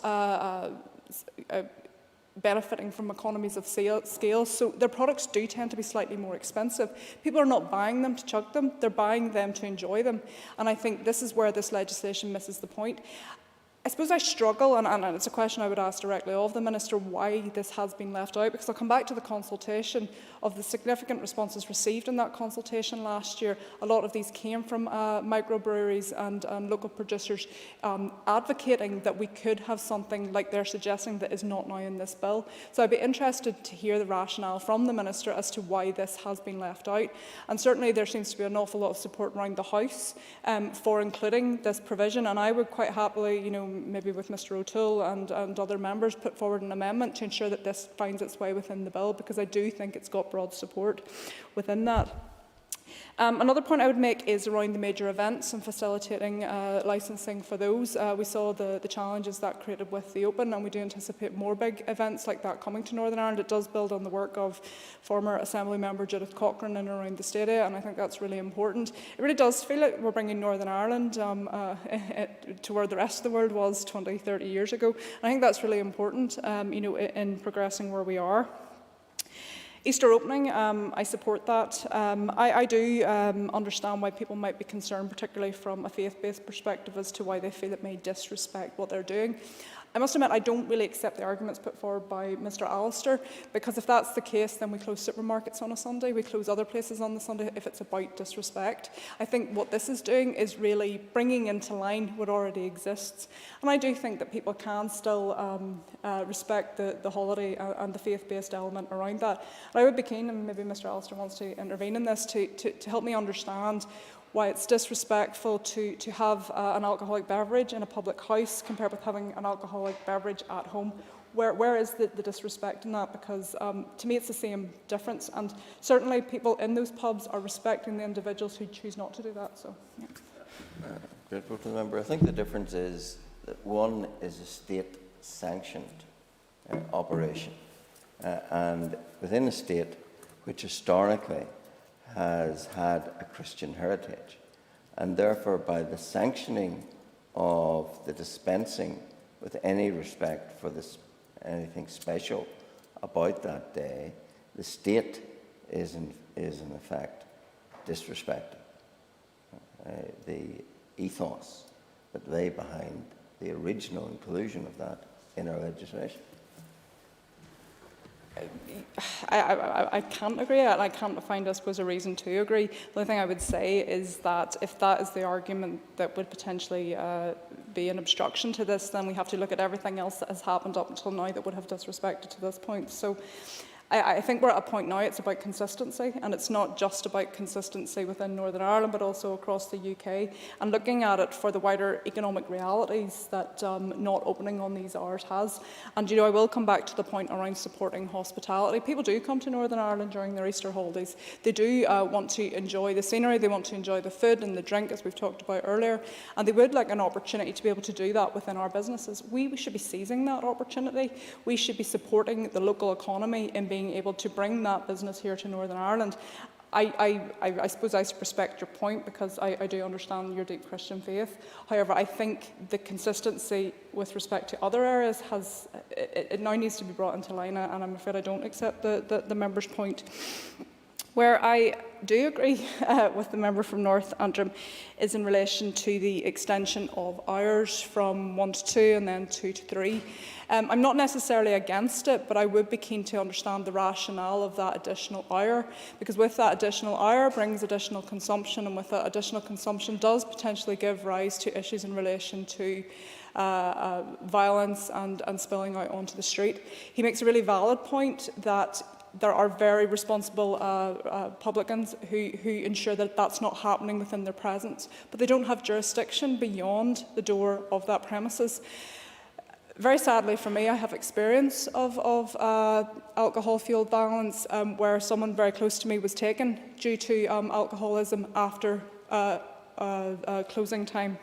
benefiting from economies of scale, so their products do tend to be slightly more expensive. People are not buying them to chug them, they're buying them to enjoy them. And I think this is where this legislation misses the point. I suppose I struggle, and it's a question I would ask directly of the Minister, why this has been left out, because I'll come back to the consultation. Of the significant responses received in that consultation last year, a lot of these came from microbreweries and local producers advocating that we could have something like they're suggesting that is not now in this bill. So I'd be interested to hear the rationale from the Minister as to why this has been left out. And certainly there seems to be an awful lot of support around the House for including this provision, and I would quite happily, you know, maybe with Mr O'Toole and other members, put forward an amendment to ensure that this finds its way within the bill, because I do think it's got broad support within that. Another point I would make is around the major events and facilitating licensing for those. We saw the challenges that created with the Open, and we do anticipate more big events like that coming to Northern Ireland. It does build on the work of former Assembly member Judith Cochrane in and around the Stadia, and I think that's really important. It really does feel like we're bringing Northern Ireland to where the rest of the world was 20, 30 years ago. And I think that's really important, you know, in progressing where we are. Easter opening, I support that. I do understand why people might be concerned, particularly from a faith-based perspective, as to why they feel it may disrespect what they're doing. I must admit, I don't really accept the arguments put forward by Mr Allister, because if that's the case, then we close supermarkets on a Sunday, we close other places on the Sunday if it's about disrespect. I think what this is doing is really bringing into line what already exists. And I do think that people can still respect the holiday and the faith-based element around that. And I would be keen, and maybe Mr Allister wants to intervene in this, to help me understand why it's disrespectful to have an alcoholic beverage in a public house compared with having an alcoholic beverage at home. Where is the disrespect in that? Because to me it's the same difference, and certainly people in those pubs are respecting the individuals who choose not to do that. So, yeah. Grateful to the member. I think the difference is that one is a state-sanctioned operation, and within a state which historically has had a Christian heritage, and therefore by the sanctioning of the dispensing with any respect for this, anything special about that day, the state is in effect disrespecting the ethos that lay behind the original inclusion of that in our legislation. I can't agree, and I can't find, I suppose, a reason to agree. The only thing I would say is that if that is the argument that would potentially be an obstruction to this, then we have to look at everything else that has happened up until now that would have disrespected to this point. So I think we're at a point now, it's about consistency, and it's not just about consistency within Northern Ireland, but also across the UK, and looking at it for the wider economic realities that not opening on these hours has. And, you know, I will come back to the point around supporting hospitality. People do come to Northern Ireland during their Easter holidays. They do want to enjoy the scenery, they want to enjoy the food and the drink, as we've talked about earlier, and they would like an opportunity to be able to do that within our businesses. We should be seizing that opportunity. We should be supporting the local economy in being able to bring that business here to Northern Ireland. I suppose I respect your point, because I do understand your deep Christian faith. However, I think the consistency with respect to other areas it now needs to be brought into line, and I'm afraid I don't accept the member's point. Where I do agree with the member from North Antrim is in relation to the extension of hours from 1 to 2 and then 2 to 3. I'm not necessarily against it, but I would be keen to understand the rationale of that additional hour, because with that additional hour brings additional consumption, and with that additional consumption does potentially give rise to issues in relation to violence and spilling out onto the street. He makes a really valid point that there are very responsible publicans who ensure that that's not happening within their presence, but they don't have jurisdiction beyond the door of that premises. Very sadly for me, I have experience of alcohol-fuelled violence where someone very close to me was taken due to alcoholism after closing time.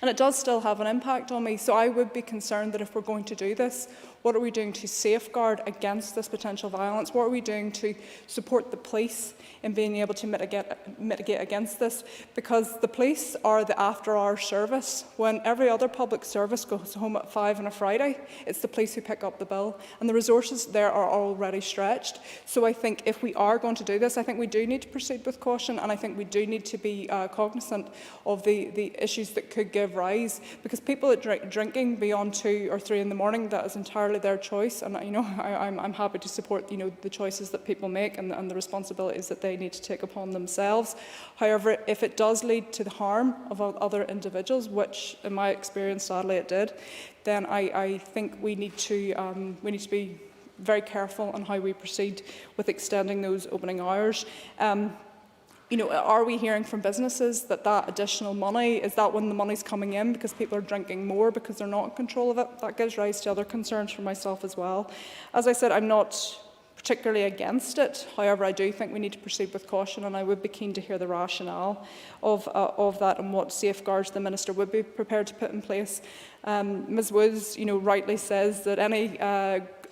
And it does still have an impact on me, so I would be concerned that if we're going to do this, What are we doing to safeguard against this potential violence? What are we doing to support the police in being able to mitigate against this? Because the police are the after-hours service. When every other public service goes home at 5 on a Friday, it's the police who pick up the bill, and the resources there are already stretched. So I think if we are going to do this, I think we do need to proceed with caution, and I think we do need to be cognizant of the issues that could give rise, because people that drinking beyond 2 or 3 in the morning, that is entirely their choice, and I'm happy to support the choices that people make and the responsibilities that they need to take upon themselves. However, if it does lead to the harm of other individuals, which in my experience sadly it did, then I think we need to be very careful on how we proceed with extending those opening hours. Are we hearing from businesses that additional money, is that when the money's coming in because people are drinking more because they're not in control of it? That gives rise to other concerns for myself as well. As I said, I'm not particularly against it. However, I do think we need to proceed with caution, and I would be keen to hear the rationale of that and what safeguards the Minister would be prepared to put in place. Ms Woods, rightly says that any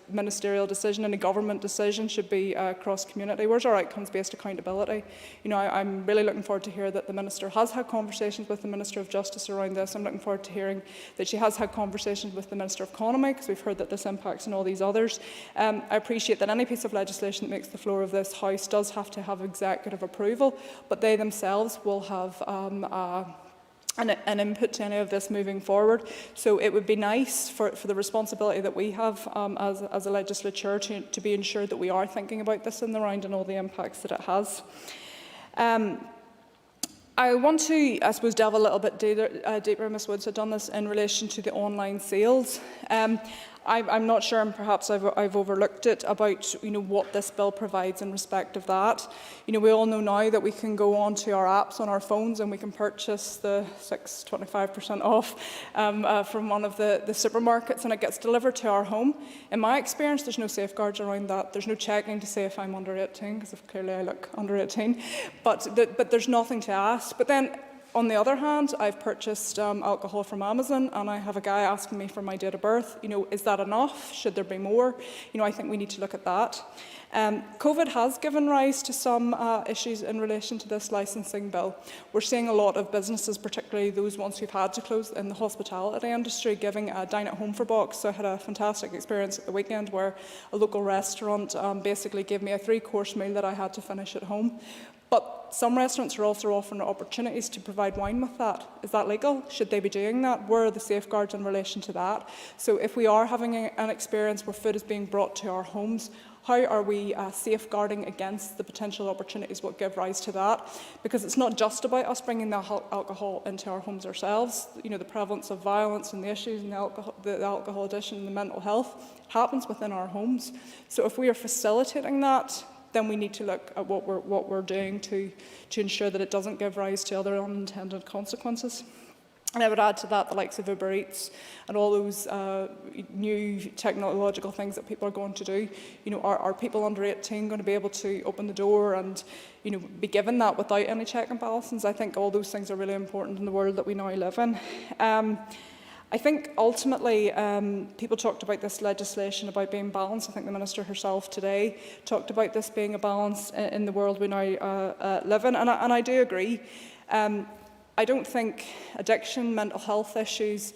ministerial decision and a government decision should be cross-community. Where's our outcomes-based accountability? I'm really looking forward to hear that the Minister has had conversations with the Minister of Justice around this. I'm looking forward to hearing that she has had conversations with the Minister of Economy, because we've heard that this impacts on all these others. I appreciate that any piece of legislation that makes the floor of this House does have to have executive approval, but they themselves will have an input to any of this moving forward. So it would be nice for the responsibility that we have as a legislature to be ensured that we are thinking about this in the round and all the impacts that it has. I want to, I suppose, delve a little bit deeper. Ms Woods had done this in relation to the online sales. I'm not sure, and perhaps I've overlooked it, about what this bill provides in respect of that. We all know now that we can go onto our apps on our phones and we can purchase the 25% off from one of the supermarkets, and it gets delivered to our home. In my experience, there's no safeguards around that. There's no checking to say if I'm under 18, because clearly I look under 18. But there's nothing to ask. But then, on the other hand, I've purchased alcohol from Amazon, and I have a guy asking me for my date of birth. Is that enough? Should there be more? I think we need to look at that. COVID has given rise to some issues in relation to this licensing bill. We're seeing a lot of businesses, particularly those ones who've had to close in the hospitality industry, giving a dine at home for box. So I had a fantastic experience at the weekend where a local restaurant basically gave me a 3-course meal that I had to finish at home. But some restaurants are also offering opportunities to provide wine with that. Is that legal? Should they be doing that? Where are the safeguards in relation to that? So if we are having an experience where food is being brought to our homes, how are we safeguarding against the potential opportunities what give rise to that? Because it's not just about us bringing the alcohol into our homes ourselves. The prevalence of violence and the issues and the alcohol addiction and the mental health happens within our homes. So if we are facilitating that, then we need to look at what we're doing to ensure that it doesn't give rise to other unintended consequences. And I would add to that the likes of Uber Eats and all those new technological things that people are going to do. Are people under 18 going to be able to open the door and be given that without any check and balances? I think all those things are really important in the world that we now live in. I think ultimately people talked about this legislation about being balanced. I think the Minister herself today talked about this being a balance in the world we now live in, and I do agree. I don't think addiction, mental health issues,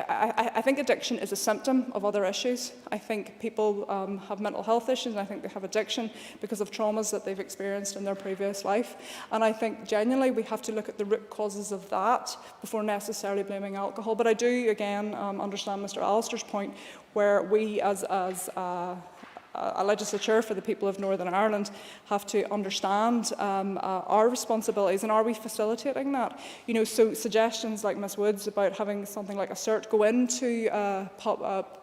I think addiction is a symptom of other issues. I think people have mental health issues, and I think they have addiction because of traumas that they've experienced in their previous life. And I think genuinely we have to look at the root causes of that before necessarily blaming alcohol. But I do, again, understand Mr Alister's point, where we as a legislature for the people of Northern Ireland have to understand our responsibilities, and are we facilitating that? So suggestions like Ms Woods about having something like a CERT go into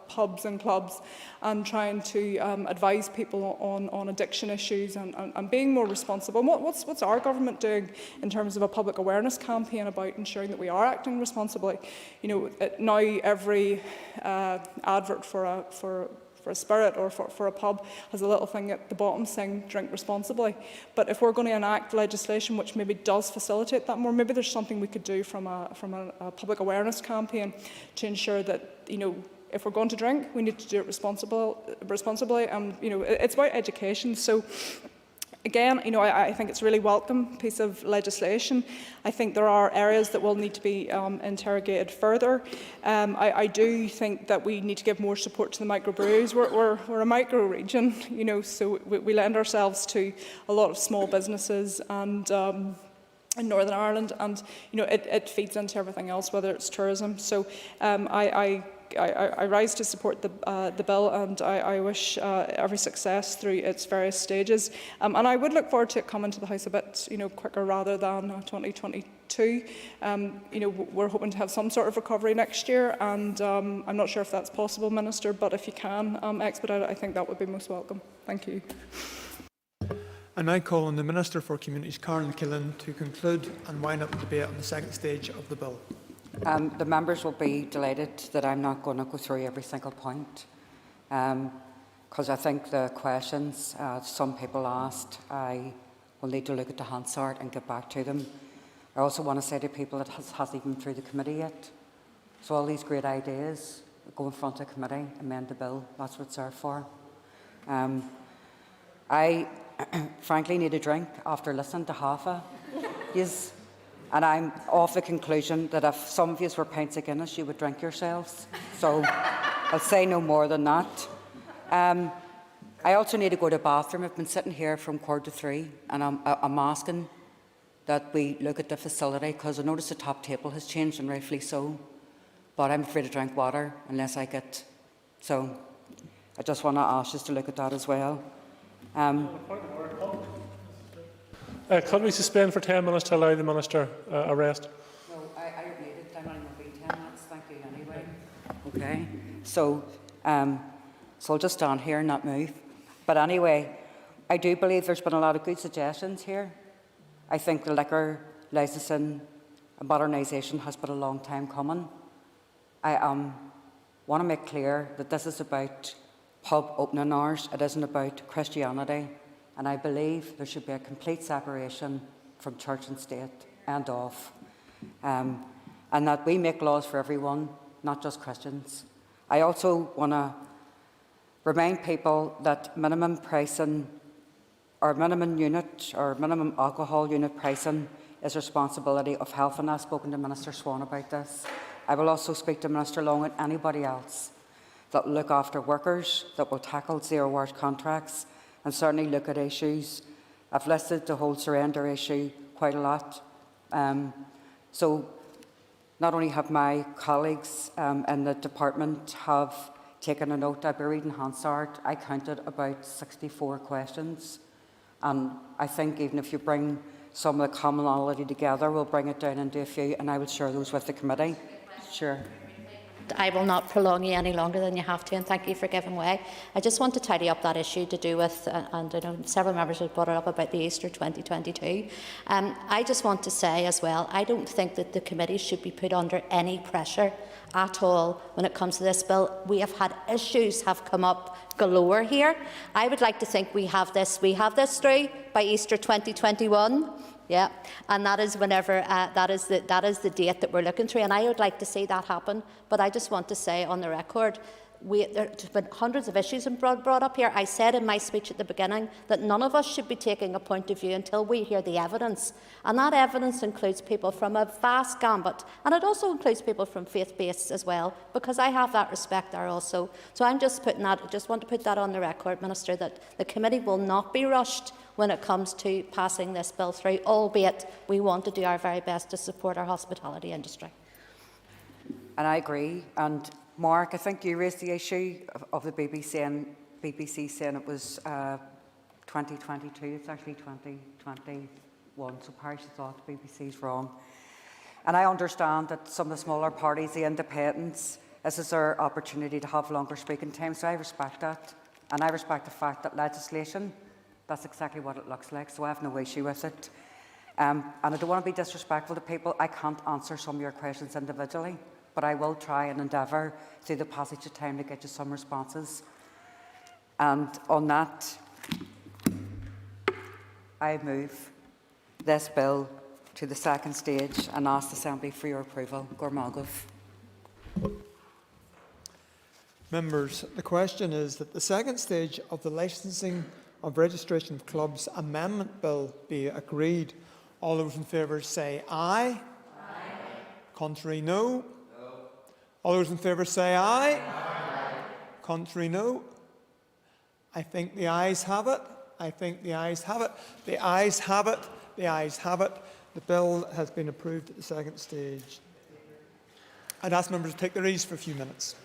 pubs and clubs and trying to advise people on addiction issues and being more responsible. What's our government doing in terms of a public awareness campaign about ensuring that we are acting responsibly? Now every advert for a spirit or for a pub has a little thing at the bottom saying drink responsibly. But if we're going to enact legislation which maybe does facilitate that more, maybe there's something we could do from a public awareness campaign to ensure that if we're going to drink, we need to do it responsibly. And it's about education. So again, I think it's a really welcome piece of legislation. I think there are areas that will need to be interrogated further. I do think that we need to give more support to the microbreweries. We're a micro region, so we lend ourselves to a lot of small businesses and in Northern Ireland, and it feeds into everything else, whether it's tourism. So I rise to support the bill, and I wish every success through its various stages. And I would look forward to it coming to the House a bit quicker rather than 2022. We're hoping to have some sort of recovery next year, and I'm not sure if that's possible, Minister, but if you can expedite it, I think that would be most welcome. Thank you. I now call on the Minister for Communities, Karen Killen, to conclude and wind up the debate on the second stage of the bill. The members will be delighted that I'm not going to go through every single point, because I think the questions some people asked, I will need to look at the Hansard and get back to them. I also want to say to people that hasn't even been through the committee yet. So all these great ideas go in front of the committee, amend the bill. That's what it's there for. I frankly need a drink after listening to Hafa. Yes. And I'm of the conclusion that if some of you were pints of Guinness, you would drink yourselves. So I'll say no more than that. I also need to go to the bathroom. I've been sitting here from 2:45, and I'm asking that we look at the facility, because I notice the top table has changed, and rightfully so. But I'm afraid to drink water unless I get... So I just want to ask us to look at that as well. Could we suspend for 10 minutes to allow the Minister a rest? No, I don't need it. I'm only going to be 10 minutes. Thank you anyway. Okay. So I'll just stand here and not move. But anyway, I do believe there's been a lot of good suggestions here. I think the liquor licensing and modernisation has been a long time coming. I want to make clear that this is about pub opening hours. It isn't about Christianity. And I believe there should be a complete separation from church and state and off. And that we make laws for everyone, not just Christians. I also want to remind people that minimum pricing or minimum unit or minimum alcohol unit pricing is responsibility of health. And I've spoken to Minister Swan about this. I will also speak to Minister Long and anybody else that will look after workers, that will tackle zero-hours contracts, and certainly look at issues. I've listed the whole surrender issue quite a lot. So not only have my colleagues in the department have taken a note, I've been reading Hansard. I counted about 64 questions. And I think even if you bring some of the commonality together, we'll bring it down into a few, and I will share those with the committee. Sure. I will not prolong you any longer than you have to, and thank you for giving way. I just want to tidy up that issue to do with, and I know several members have brought it up about the Easter 2022. I just want to say as well, I don't think that the committee should be put under any pressure at all when it comes to this bill. We have had issues have come up galore here. I would like to think we have this through by Easter 2021. Yeah, and that is whenever that is the date that we're looking through, and I would like to see that happen. But I just want to say on the record, there's been hundreds of issues brought up here. I said in my speech at the beginning that none of us should be taking a point of view until we hear the evidence, and that evidence includes people from a vast gambit, and it also includes people from faith-based as well, because I have that respect there also. So I'm just putting that. I just want to put that on the record, Minister, that the committee will not be rushed when it comes to passing this bill through, albeit we want to do our very best to support our hospitality industry. And I agree. And Mark, I think you raised the issue of the BBC saying it was 2022. It's actually 2021. So Parish thought the BBC's wrong. And I understand that some of the smaller parties, the independents, this is their opportunity to have longer speaking time. So I respect that. And I respect the fact that legislation, that's exactly what it looks like, so I have no issue with it. And I don't want to be disrespectful to people. I can't answer some of your questions individually, but I will try and endeavour through the passage of time to get you some responses. And on that, I move this bill to the second stage and ask the Assembly for your approval. Gormagov. Members, the question is that the second stage of the Licensing of Registration of Clubs Amendment Bill be agreed. All those in favour say aye. Aye. Contrary, no. No. All those in favour say aye. Aye. Contrary, no. I think the ayes have it. I think the ayes have it. The ayes have it. The ayes have it. The bill has been approved at the second stage. I'd ask members to take their ease for a few minutes.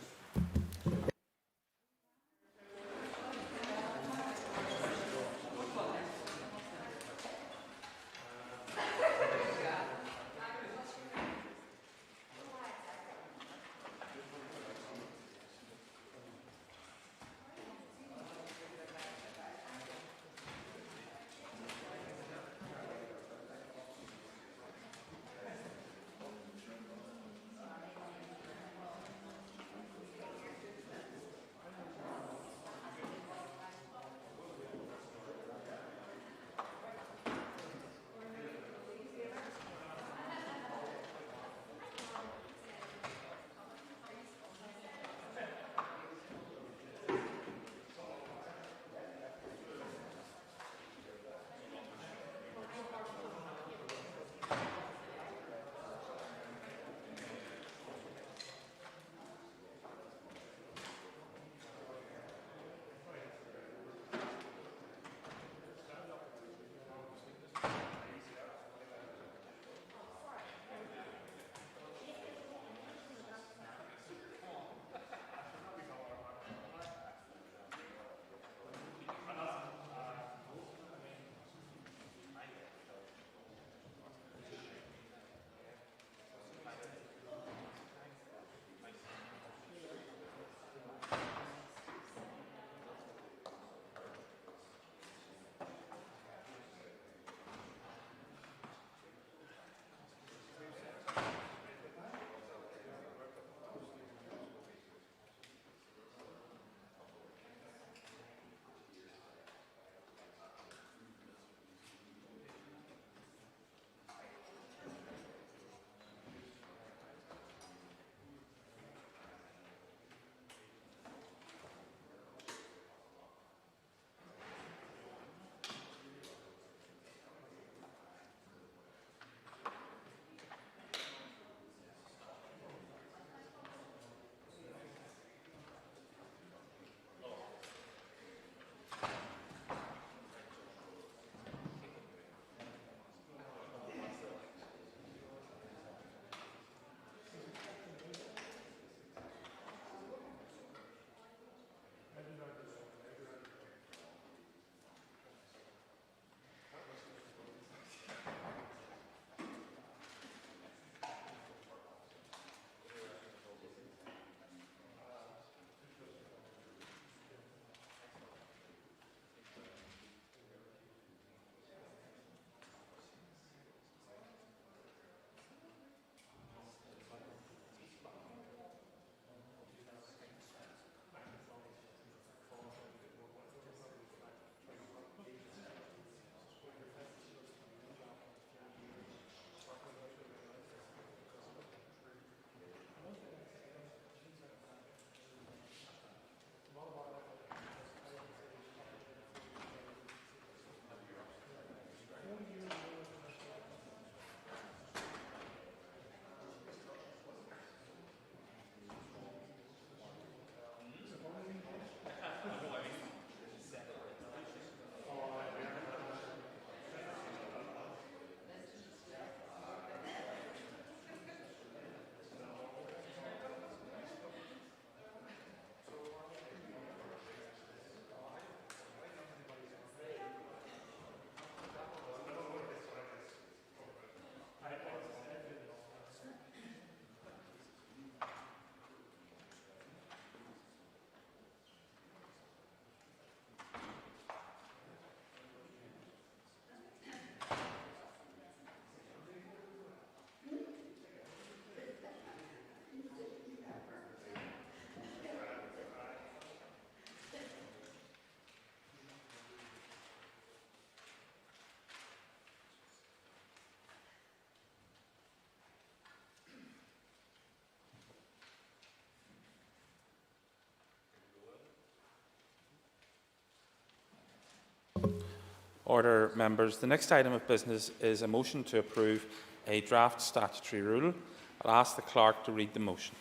Order, members. The next item of business is a motion to approve a draft statutory rule. I'll ask the clerk to read the motion.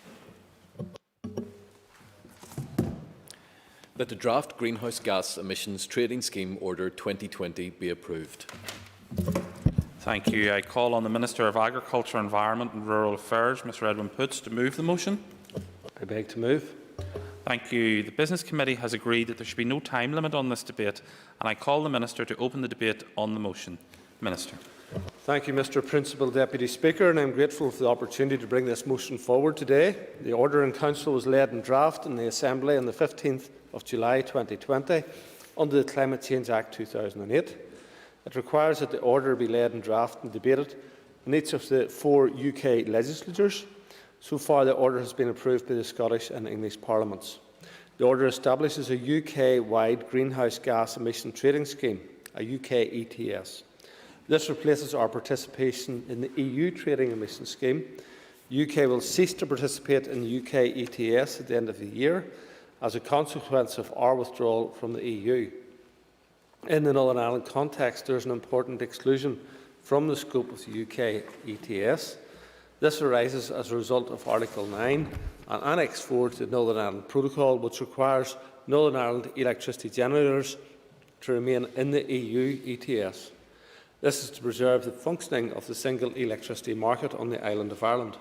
That the draft Greenhouse Gas Emissions Trading Scheme Order 2020 be approved. Thank you. I call on the Minister of Agriculture, Environment and Rural Affairs, Mr Edwin Poots, to move the motion. I beg to move. Thank you. The Business Committee has agreed that there should be no time limit on this debate, and I call the Minister to open the debate on the motion. Minister. Thank you, Mr Principal Deputy Speaker, and I am grateful for the opportunity to bring this motion forward today. The Order in Council was laid in draft in the Assembly on the 15th of July 2020 under the Climate Change Act 2008. It requires that the order be laid in draft and debated in each of the 4 UK legislatures. So far, the order has been approved by the Scottish and English Parliaments. The order establishes a UK-wide greenhouse gas emission trading scheme, a UK ETS. This replaces our participation in the EU trading emission scheme. The UK will cease to participate in the UK ETS at the end of the year as a consequence of our withdrawal from the EU. In the Northern Ireland context, there is an important exclusion from the scope of the UK ETS. This arises as a result of Article 9 and Annex 4 to the Northern Ireland Protocol, which requires Northern Ireland electricity generators to remain in the EU ETS. This is to preserve the functioning of the single electricity market on the island of Ireland.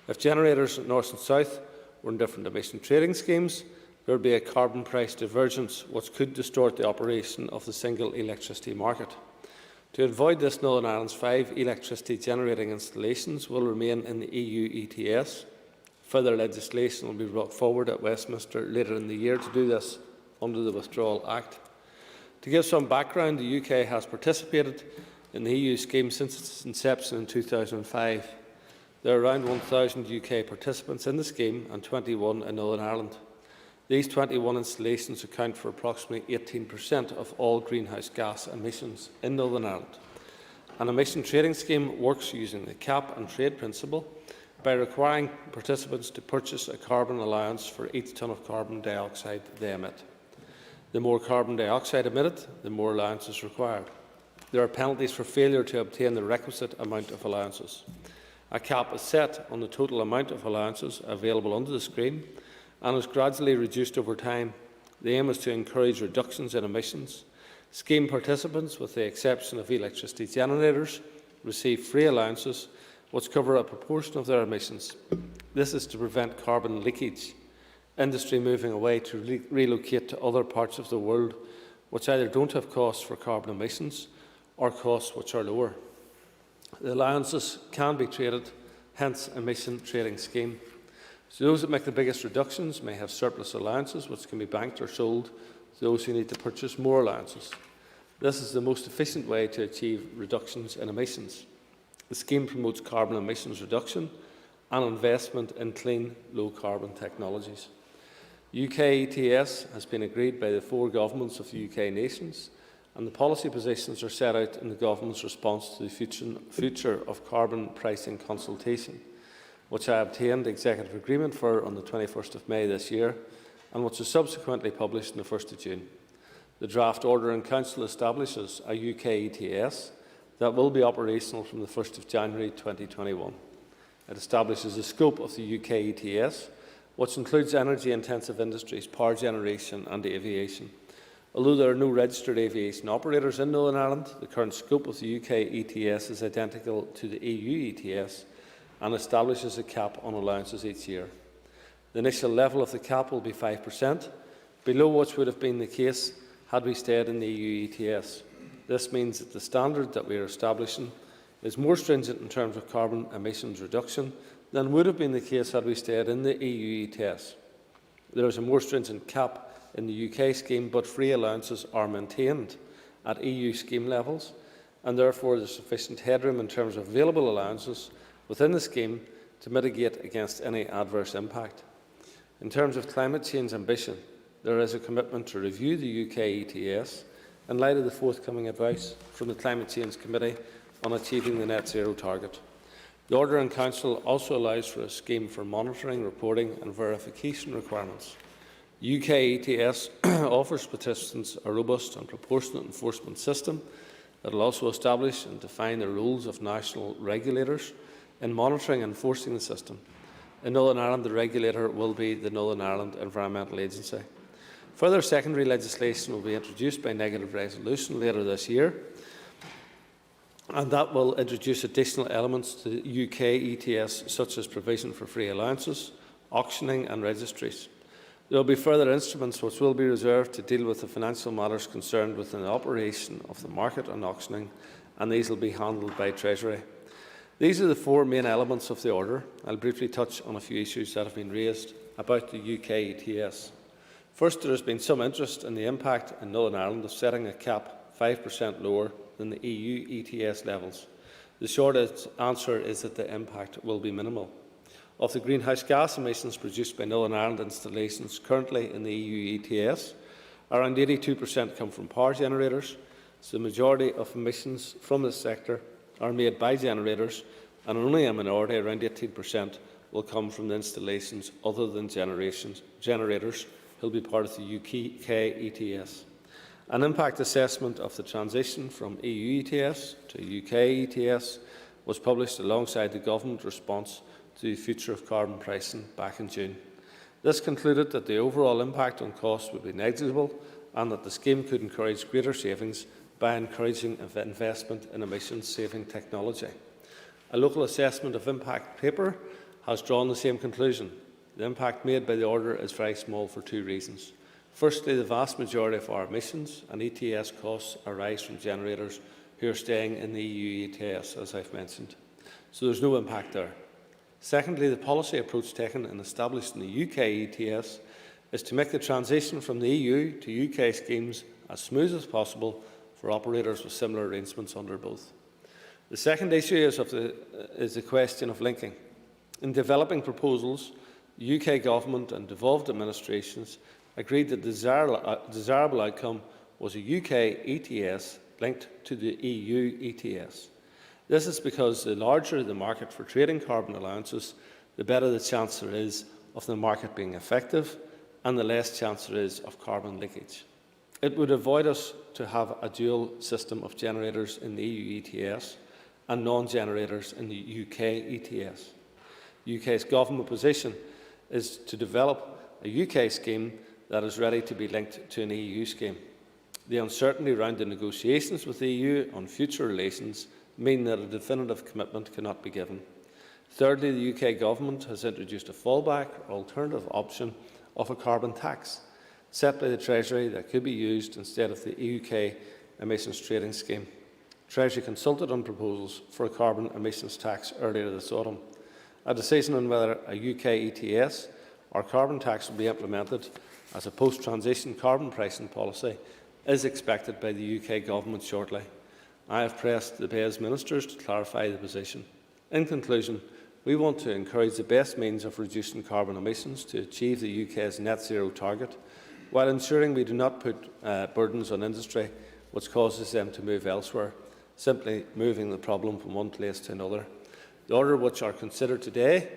If generators in North and South were in different emission trading schemes, there would be a carbon price divergence which could distort the operation of the single electricity market. To avoid this, Northern Ireland's 5 electricity generating installations will remain in the EU ETS. Further legislation will be brought forward at Westminster later in the year to do this under the Withdrawal Act. To give some background, the UK has participated in the EU scheme since its inception in 2005. There are around 1,000 UK participants in the scheme and 21 in Northern Ireland. These 21 installations account for approximately 18% of all greenhouse gas emissions in Northern Ireland. An emission trading scheme works using the cap and trade principle by requiring participants to purchase a carbon allowance for each tonne of carbon dioxide they emit. The more carbon dioxide emitted, the more allowances required. There are penalties for failure to obtain the requisite amount of allowances. A cap is set on the total amount of allowances available under the scheme and is gradually reduced over time. The aim is to encourage reductions in emissions. Scheme participants, with the exception of electricity generators, receive free allowances which cover a proportion of their emissions. This is to prevent carbon leakage, industry moving away to relocate to other parts of the world which either don't have costs for carbon emissions or costs which are lower. The allowances can be traded, hence emission trading scheme. So those that make the biggest reductions may have surplus allowances which can be banked or sold to those who need to purchase more allowances. This is the most efficient way to achieve reductions in emissions. The scheme promotes carbon emissions reduction and investment in clean, low-carbon technologies. UK ETS has been agreed by the 4 governments of the UK nations, and the policy positions are set out in the Government's response to the future of carbon pricing consultation, which I obtained executive agreement for on the 21st of May this year, and which was subsequently published on the 1st of June. The draft order in Council establishes a UK ETS that will be operational from the 1st of January 2021. It establishes the scope of the UK ETS, which includes energy-intensive industries, power generation and aviation. Although there are no registered aviation operators in Northern Ireland, the current scope of the UK ETS is identical to the EU ETS and establishes a cap on allowances each year. The initial level of the cap will be 5%, below which would have been the case had we stayed in the EU ETS. This means that the standard that we are establishing is more stringent in terms of carbon emissions reduction than would have been the case had we stayed in the EU ETS. There is a more stringent cap in the UK scheme, but free allowances are maintained at EU scheme levels, and therefore there is sufficient headroom in terms of available allowances within the scheme to mitigate against any adverse impact. In terms of climate change ambition, there is a commitment to review the UK ETS in light of the forthcoming advice from the Climate Change Committee on achieving the net zero target. The Order in Council also allows for a scheme for monitoring, reporting and verification requirements. UK ETS offers participants a robust and proportionate enforcement system that will also establish and define the roles of national regulators in monitoring and enforcing the system. In Northern Ireland, the regulator will be the Northern Ireland Environmental Agency. Further secondary legislation will be introduced by negative resolution later this year, and that will introduce additional elements to the UK ETS, such as provision for free allowances, auctioning and registries. There will be further instruments which will be reserved to deal with the financial matters concerned with the operation of the market and auctioning, and these will be handled by Treasury. These are the four main elements of the order. I'll briefly touch on a few issues that have been raised about the UK ETS. First, there has been some interest in the impact in Northern Ireland of setting a cap 5% lower than the EU ETS levels. The short answer is that the impact will be minimal. Of the greenhouse gas emissions produced by Northern Ireland installations currently in the EU ETS, around 82% come from power generators, so the majority of emissions from this sector are made by generators, and only a minority, around 18%, will come from the installations other than generators who will be part of the UK ETS. An impact assessment of the transition from EU ETS to UK ETS was published alongside the government response to the future of carbon pricing back in June. This concluded that the overall impact on costs would be negligible and that the scheme could encourage greater savings by encouraging investment in emissions-saving technology. A local assessment of impact paper has drawn the same conclusion. The impact made by the order is very small for two reasons. Firstly, the vast majority of our emissions and ETS costs arise from generators who are staying in the EU ETS, as I've mentioned. So there's no impact there. Secondly, the policy approach taken and established in the UK ETS is to make the transition from the EU to UK schemes as smooth as possible for operators with similar arrangements under both. The second issue is the question of linking. In developing proposals, the UK Government and devolved administrations agreed that the desirable outcome was a UK ETS linked to the EU ETS. This is because the larger the market for trading carbon allowances, the better the chance there is of the market being effective and the less chance there is of carbon leakage. It would avoid us to have a dual system of generators in the EU ETS and non-generators in the UK ETS. The UK's government position is to develop a UK scheme that is ready to be linked to an EU scheme. The uncertainty around the negotiations with the EU on future relations mean that a definitive commitment cannot be given. Thirdly, the UK Government has introduced a fallback or alternative option of a carbon tax set by the Treasury that could be used instead of the UK emissions trading scheme. Treasury consulted on proposals for a carbon emissions tax earlier this autumn. A decision on whether a UK ETS or carbon tax will be implemented as a post-transition carbon pricing policy is expected by the UK Government shortly. I have pressed the BES ministers to clarify the position. In conclusion, we want to encourage the best means of reducing carbon emissions to achieve the UK's net zero target, while ensuring we do not put burdens on industry which causes them to move elsewhere, simply moving the problem from one place to another. The order which are considered today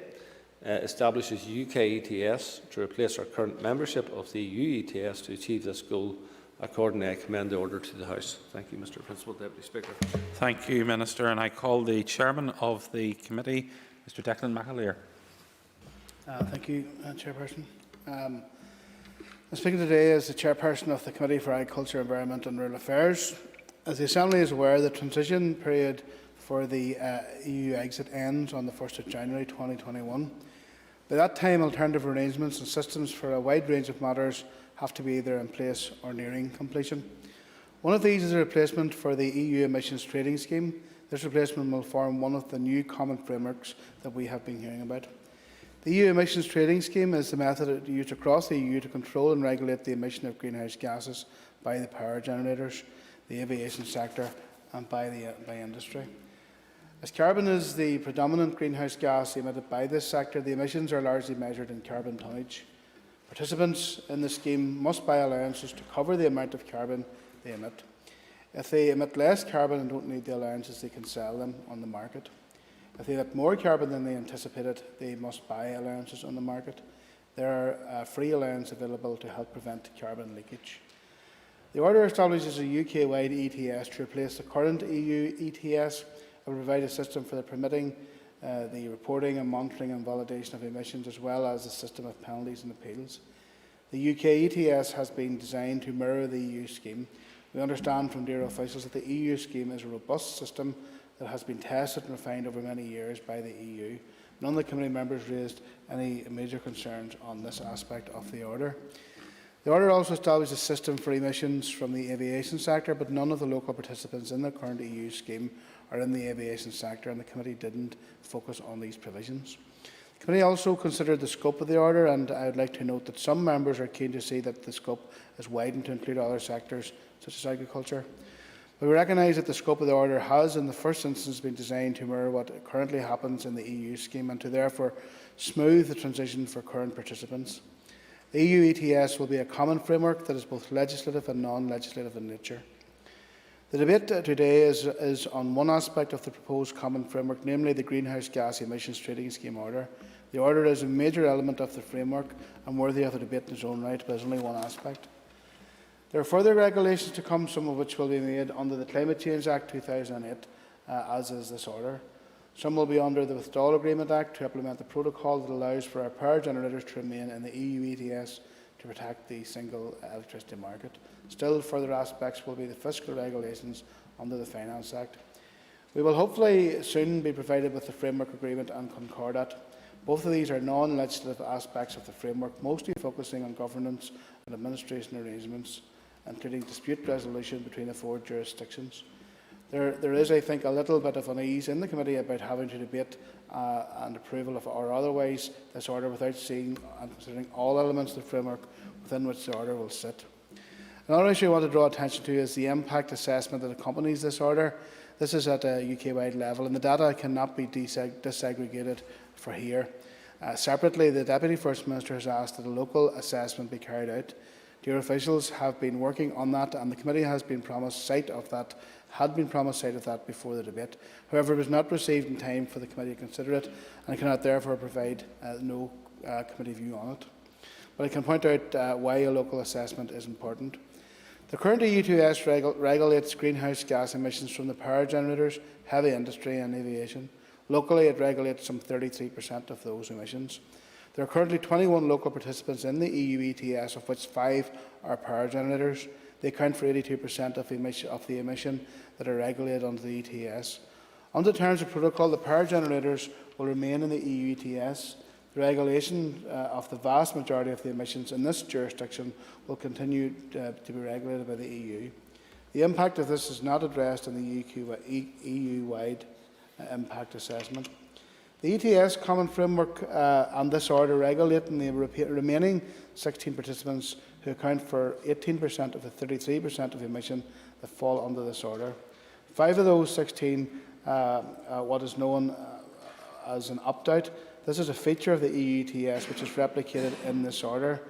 establishes UK ETS to replace our current membership of the EU ETS to achieve this goal. Accordingly, I commend the order to the House. Thank you, Mr. Principal Deputy Speaker. Thank you, Minister. And I call the Chairman of the Committee, Mr. Declan McAleer. Thank you, Chairperson. I'm speaking today as the Chairperson of the Committee for Agriculture, Environment and Rural Affairs. As the Assembly is aware, the transition period for the EU exit ends on the 1st of January 2021. By that time, alternative arrangements and systems for a wide range of matters have to be either in place or nearing completion. One of these is a replacement for the EU emissions trading scheme. This replacement will form one of the new common frameworks that we have been hearing about. The EU emissions trading scheme is the method used across the EU to control and regulate the emission of greenhouse gases by the power generators, the aviation sector and by industry. As carbon is the predominant greenhouse gas emitted by this sector, the emissions are largely measured in carbon tonnage. Participants in the scheme must buy allowances to cover the amount of carbon they emit. If they emit less carbon and don't need the allowances, they can sell them on the market. If they emit more carbon than they anticipated, they must buy allowances on the market. There are free allowance available to help prevent carbon leakage. The order establishes a UK-wide ETS to replace the current EU ETS and will provide a system for the permitting, the reporting and monitoring and validation of emissions, as well as a system of penalties and appeals. The UK ETS has been designed to mirror the EU scheme. We understand from DERA officials that the EU scheme is a robust system that has been tested and refined over many years by the EU. None of the committee members raised any major concerns on this aspect of the order. The order also established a system for emissions from the aviation sector, but none of the local participants in the current EU scheme are in the aviation sector, and the committee didn't focus on these provisions. The committee also considered the scope of the order, and I would like to note that some members are keen to see that the scope is widened to include other sectors, such as agriculture. But we recognise that the scope of the order has, in the first instance, been designed to mirror what currently happens in the EU scheme and to therefore smooth the transition for current participants. The EU ETS will be a common framework that is both legislative and non-legislative in nature. The debate today is on one aspect of the proposed common framework, namely the Greenhouse Gas Emissions Trading Scheme order. The order is a major element of the framework and worthy of a debate in its own right, but is only one aspect. There are further regulations to come, some of which will be made under the Climate Change Act 2008, as is this order. Some will be under the Withdrawal Agreement Act to implement the protocol that allows for our power generators to remain in the EU ETS to protect the single electricity market. Still, further aspects will be the fiscal regulations under the Finance Act. We will hopefully soon be provided with the Framework Agreement and Concordat. Both of these are non-legislative aspects of the framework, mostly focusing on governance and administration arrangements, including dispute resolution between the 4 jurisdictions. There is, I think, a little bit of unease in the committee about having to debate and approval of or otherwise this order without seeing and considering all elements of the framework within which the order will sit. Another issue I want to draw attention to is the impact assessment that accompanies this order. This is at a UK-wide level, and the data cannot be disaggregated for here. Separately, the Deputy First Minister has asked that a local assessment be carried out. Dear officials have been working on that, and the committee has been promised sight of that, before the debate. However, it was not received in time for the committee to consider it, and I cannot therefore provide no committee view on it. But I can point out why a local assessment is important. The current EU ETS regulates greenhouse gas emissions from the power generators, heavy industry and aviation. Locally, it regulates some 33% of those emissions. There are currently 21 local participants in the EU ETS, of which 5 are power generators. They account for 82% of the emission that are regulated under the ETS. Under the terms of protocol, the power generators will remain in the EU ETS. The regulation of the vast majority of the emissions in this jurisdiction will continue to be regulated by the EU. The impact of this is not addressed in the EU-wide impact assessment. The ETS common framework and this order regulating the remaining 16 participants who account for 18% of the 33% of emission that fall under this order. 5 of those 16, what is known as an opt-out. This is a feature of the EU ETS which is replicated in this order.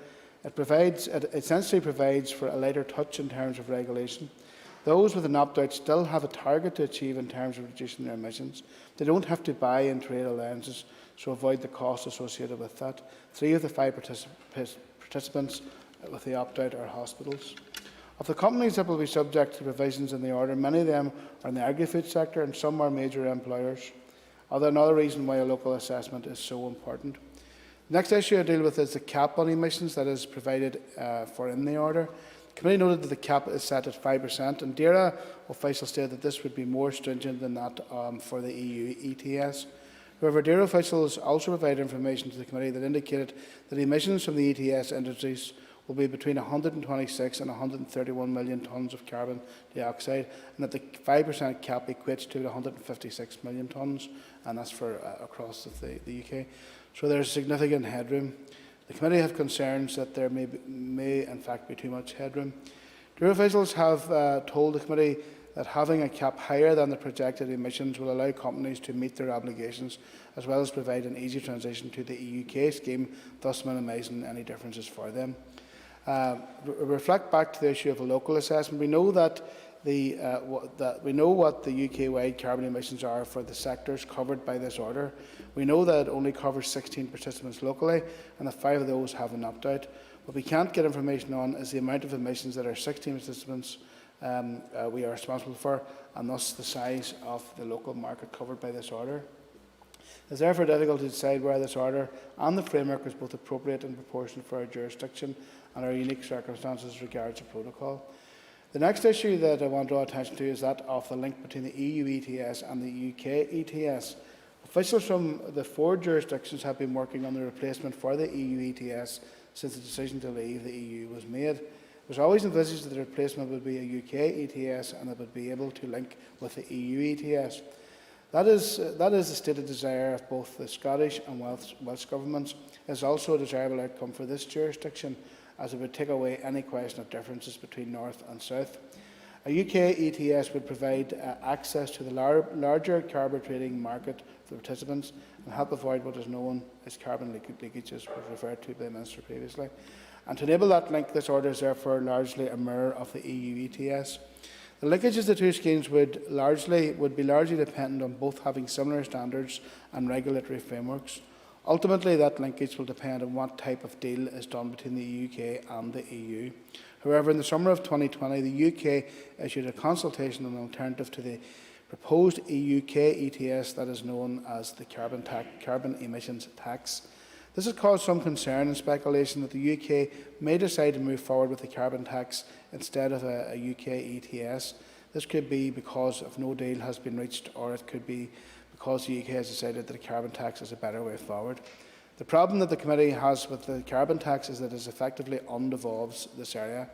It essentially provides for a lighter touch in terms of regulation. Those with an opt-out still have a target to achieve in terms of reducing their emissions. They don't have to buy and trade allowances, so avoid the costs associated with that. 3 of the 5 participants with the opt-out are hospitals. Of the companies that will be subject to provisions in the order, many of them are in the agri-food sector and some are major employers. Another reason why a local assessment is so important. The next issue I deal with is the cap on emissions that is provided for in the order. The committee noted that the cap is set at 5%, and DERA officials stated that this would be more stringent than that for the EU ETS. However, DERA officials also provided information to the committee that indicated that emissions from the ETS industries will be between 126 and 131 million tonnes of carbon dioxide, and that the 5% cap equates to 156 million tonnes, and that's for across the UK. So there is significant headroom. The committee have concerns that there may in fact be too much headroom. DERA officials have told the committee that having a cap higher than the projected emissions will allow companies to meet their obligations, as well as provide an easy transition to the UK scheme, thus minimising any differences for them. Reflect back to the issue of a local assessment. We know that we know what the UK-wide carbon emissions are for the sectors covered by this order. We know that it only covers 16 participants locally, and that 5 of those have an opt-out. What we can't get information on is the amount of emissions that our 16 participants we are responsible for, and thus the size of the local market covered by this order. It is therefore difficult to decide whether this order and the framework is both appropriate and proportionate for our jurisdiction and our unique circumstances as regards the protocol. The next issue that I want to draw attention to is that of the link between the EU ETS and the UK ETS. Officials from the 4 jurisdictions have been working on the replacement for the EU ETS since the decision to leave the EU was made. It was always envisaged that the replacement would be a UK ETS and it would be able to link with the EU ETS. That is the stated desire of both the Scottish and Welsh governments. It is also a desirable outcome for this jurisdiction, as it would take away any question of differences between North and South. A UK ETS would provide access to the larger carbon trading market for participants and help avoid what is known as carbon leakages, was referred to by the Minister previously. And to enable that link, this order is therefore largely a mirror of the EU ETS. The linkages of the 2 schemes would be largely dependent on both having similar standards and regulatory frameworks. Ultimately, that linkage will depend on what type of deal is done between the UK and the EU. However, in the summer of 2020, the UK issued a consultation on an alternative to the proposed UK ETS that is known as the carbon emissions tax. This has caused some concern and speculation that the UK may decide to move forward with the carbon tax instead of a UK ETS. This could be because if no deal has been reached, or it could be because the UK has decided that a carbon tax is a better way forward. The problem that the committee has with the carbon tax is that it effectively undevolves this area.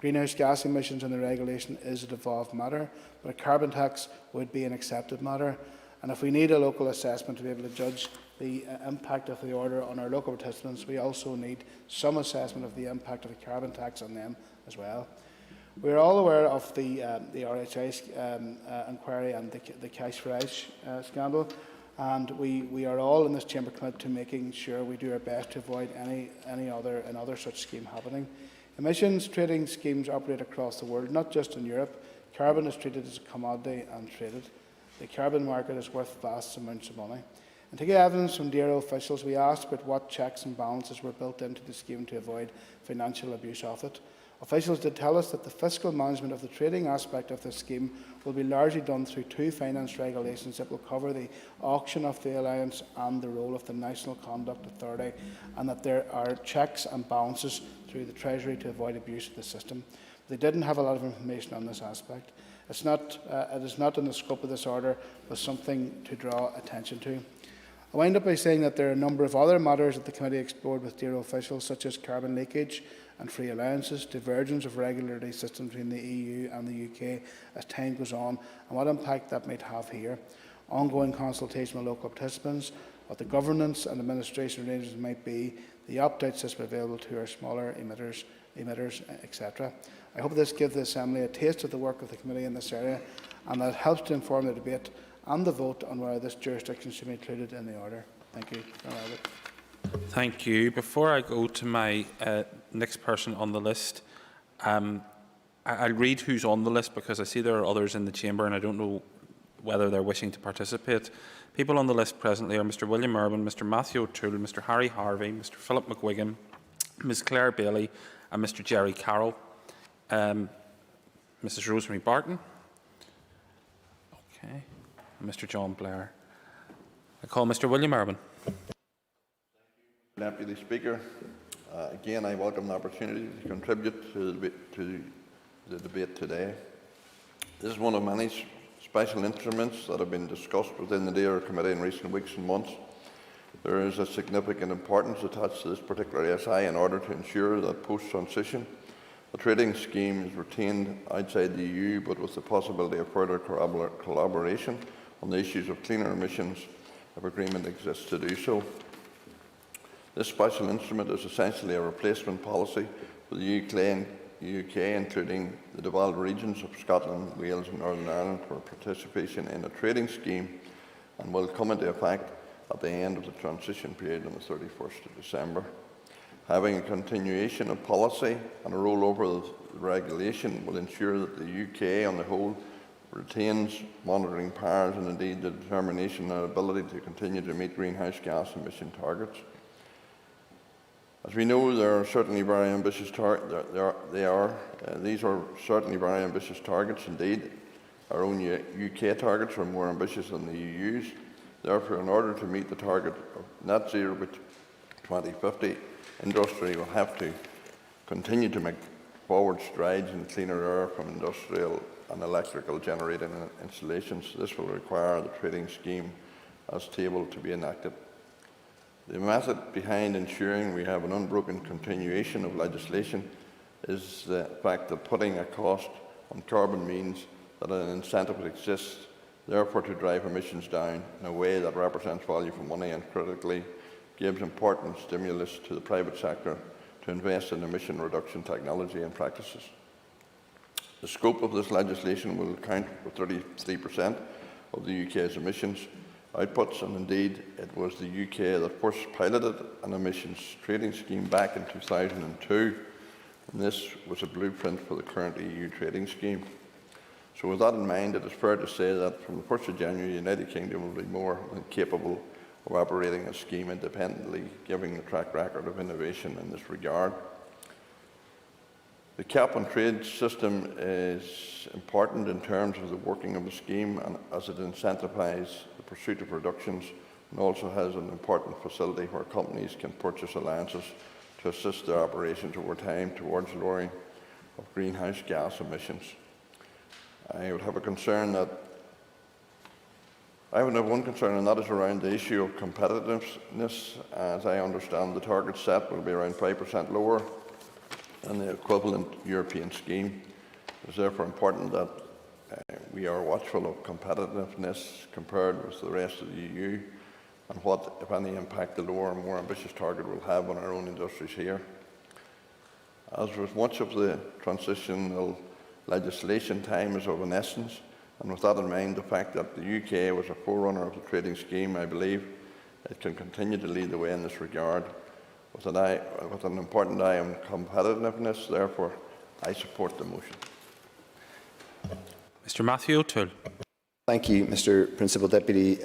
Greenhouse gas emissions and the regulation is a devolved matter, but a carbon tax would be an accepted matter. And if we need a local assessment to be able to judge the impact of the order on our local participants, we also need some assessment of the impact of a carbon tax on them as well. We are all aware of the RHI inquiry and the cash for ice scandal, and we are all in this chamber committed to making sure we do our best to avoid another such scheme happening. Emissions trading schemes operate across the world, not just in Europe. Carbon is treated as a commodity and traded. The carbon market is worth vast amounts of money. And to get evidence from DERO officials, we asked about what checks and balances were built into the scheme to avoid financial abuse of it. Officials did tell us that the fiscal management of the trading aspect of this scheme will be largely done through 2 finance regulations that will cover the auction of the allowance and the role of the National Conduct Authority, and that there are checks and balances through the Treasury to avoid abuse of the system. They didn't have a lot of information on this aspect. It is not in the scope of this order, but something to draw attention to. I wind up by saying that there are a number of other matters that the committee explored with DERO officials, such as carbon leakage and free allowances, divergence of regulatory systems between the EU and the UK as time goes on, and what impact that might have here, ongoing consultation with local participants, what the governance and administration arrangements might be, the opt-out system available to our smaller emitters, etc. I hope this gives the Assembly a taste of the work of the committee in this area, and that helps to inform the debate and the vote on whether this jurisdiction should be included in the order. Thank you. Thank you. Before I go to my next person on the list, I'll read who's on the list because I see there are others in the chamber and I don't know whether they're wishing to participate. People on the list presently are Mr William Irwin, Mr Matthew O'Toole, Mr Harry Harvey, Mr Philip McGuigan, Ms Claire Bailey and Mr Jerry Carroll. Mrs Rosemary Barton. Okay. And Mr John Blair. I call Mr William Irwin. Deputy Speaker, again I welcome the opportunity to contribute to the debate today. This is one of many special instruments that have been discussed within the DERO Committee in recent weeks and months. There is a significant importance attached to this particular SI in order to ensure that post-transition the trading scheme is retained outside the EU, but with the possibility of further collaboration on the issues of cleaner emissions if agreement exists to do so. This special instrument is essentially a replacement policy for the UK, including the devolved regions of Scotland, Wales and Northern Ireland, for participation in a trading scheme, and will come into effect at the end of the transition period on the 31st of December. Having a continuation of policy and a rollover of the regulation will ensure that the UK on the whole retains monitoring powers and indeed the determination and ability to continue to meet greenhouse gas emission targets. As we know, there are certainly very ambitious these are certainly very ambitious targets indeed. Our own UK targets are more ambitious than the EU's. Therefore, in order to meet the target of net zero by 2050, industry will have to continue to make forward strides in cleaner air from industrial and electrical generating installations. This will require the trading scheme as tabled to be enacted. The method behind ensuring we have an unbroken continuation of legislation is the fact that putting a cost on carbon means that an incentive exists, therefore to drive emissions down in a way that represents value for money and critically gives important stimulus to the private sector to invest in emission reduction technology and practices. The scope of this legislation will account for 33% of the UK's emissions outputs, and indeed it was the UK that first piloted an emissions trading scheme back in 2002, and this was a blueprint for the current EU trading scheme. So with that in mind, it is fair to say that from the 1st of January, the United Kingdom will be more than capable of operating a scheme independently, given the track record of innovation in this regard. The cap-and-trade system is important in terms of the working of the scheme, and as it incentivises the pursuit of reductions, and also has an important facility where companies can purchase allowances to assist their operations over time towards lowering of greenhouse gas emissions. I would have one concern, and that is around the issue of competitiveness. As I understand, the target set will be around 5% lower than the equivalent European scheme. It is therefore important that we are watchful of competitiveness compared with the rest of the EU, and what, if any, impact the lower and more ambitious target will have on our own industries here. As with much of the transitional legislation, time is of an essence, and with that in mind, the fact that the UK was a forerunner of the trading scheme, I believe it can continue to lead the way in this regard with an important eye on competitiveness. Therefore, I support the motion. Mr. Matthew O'Toole. Thank you, Mr. Principal Deputy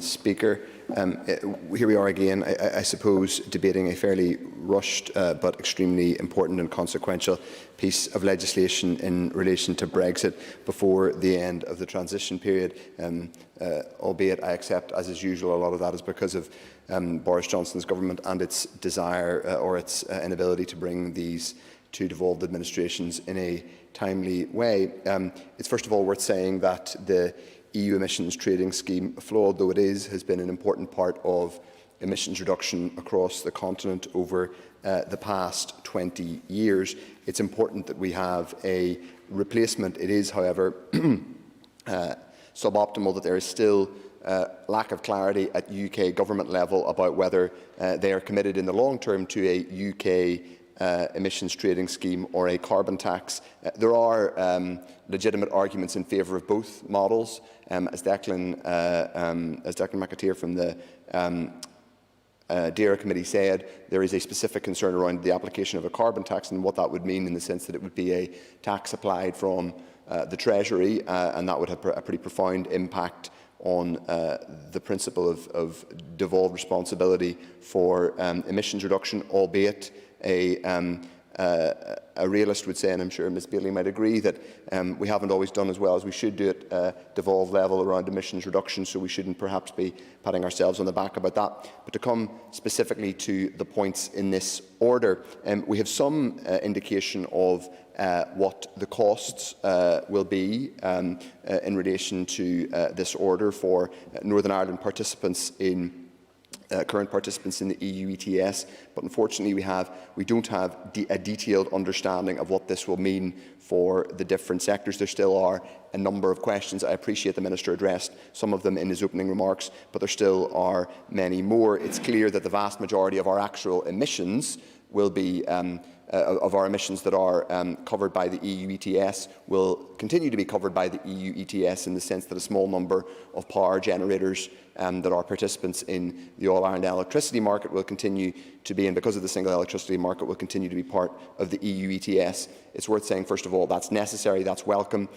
Speaker. Here we are again, I suppose, debating a fairly rushed but extremely important and consequential piece of legislation in relation to Brexit before the end of the transition period, albeit I accept, as is usual, a lot of that is because of Boris Johnson's government and its desire or its inability to bring these two devolved administrations in a timely way. It's first of all worth saying that the EU emissions trading scheme, flawed though it is, has been an important part of emissions reduction across the continent over the past 20 years. It's important that we have a replacement. It is, however, suboptimal that there is still lack of clarity at UK government level about whether they are committed in the long term to a UK emissions trading scheme or a carbon tax. There are legitimate arguments in favour of both models. As Declan McAteer from the DAERA committee said, there is a specific concern around the application of a carbon tax and what that would mean, in the sense that it would be a tax applied from the Treasury, and that would have a pretty profound impact on the principle of devolved responsibility for emissions reduction, albeit a realist would say, and I'm sure Ms Bailey might agree, that we haven't always done as well as we should do at devolved level around emissions reduction, so we shouldn't perhaps be patting ourselves on the back about that. But to come specifically to the points in this order, we have some indication of what the costs will be in relation to this order for Northern Ireland participants in current participants in the EU ETS, but unfortunately we don't have a detailed understanding of what this will mean for the different sectors. There still are a number of questions. I appreciate the Minister addressed some of them in his opening remarks, but there still are many more. It's clear that the vast majority of our actual emissions will be of our emissions that are covered by the EU ETS will continue to be covered by the EU ETS, in the sense that a small number of power generators that are participants in the All-Ireland electricity market will continue to be, and because of the single electricity market, will continue to be part of the EU ETS. It's worth saying, first of all, that's necessary, that's welcome.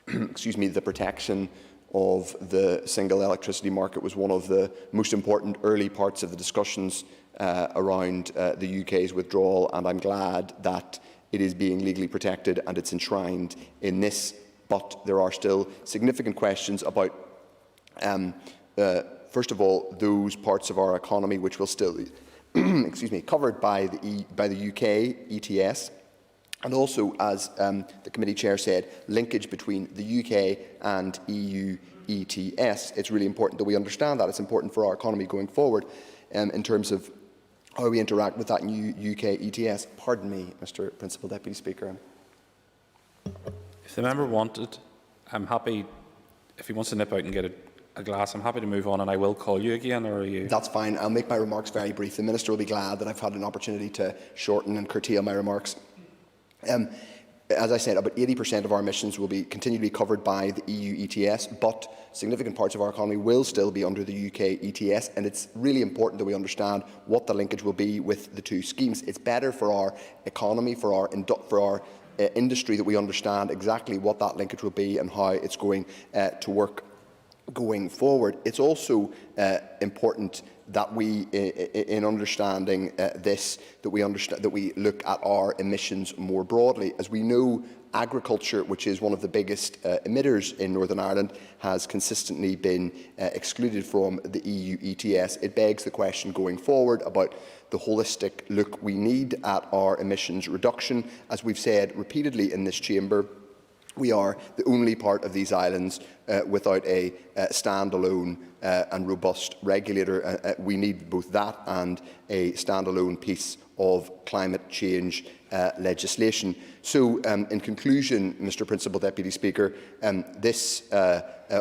Excuse me, the protection of the single electricity market was one of the most important early parts of the discussions around the UK's withdrawal, and I'm glad that it is being legally protected and it's enshrined in this. But there are still significant questions about, first of all, those parts of our economy which will still be excuse me, covered by the UK ETS. And also, as the committee chair said, linkage between the UK and EU ETS. It's really important that we understand that. It's important for our economy going forward in terms of how we interact with that new UK ETS. Pardon me, Mr. Principal Deputy Speaker. If the member wanted, I'm happy, if he wants to nip out and get a glass, I'm happy to move on, and I will call you again, or are you? That's fine. I'll make my remarks very brief. The Minister will be glad that I've had an opportunity to shorten and curtail my remarks. As I said, about 80% of our emissions will continue to be covered by the EU ETS, but significant parts of our economy will still be under the UK ETS, and it's really important that we understand what the linkage will be with the two schemes. It's better for our economy, for our industry, that we understand exactly what that linkage will be and how it's going to work going forward. It's also important that we, in understanding this, that we look at our emissions more broadly. As we know, agriculture, which is one of the biggest emitters in Northern Ireland, has consistently been excluded from the EU ETS. It begs the question going forward about the holistic look we need at our emissions reduction. As we've said repeatedly in this chamber, we are the only part of these islands without a standalone and robust regulator. We need both that and a standalone piece of climate change legislation. So, in conclusion, Mr. Principal Deputy Speaker, this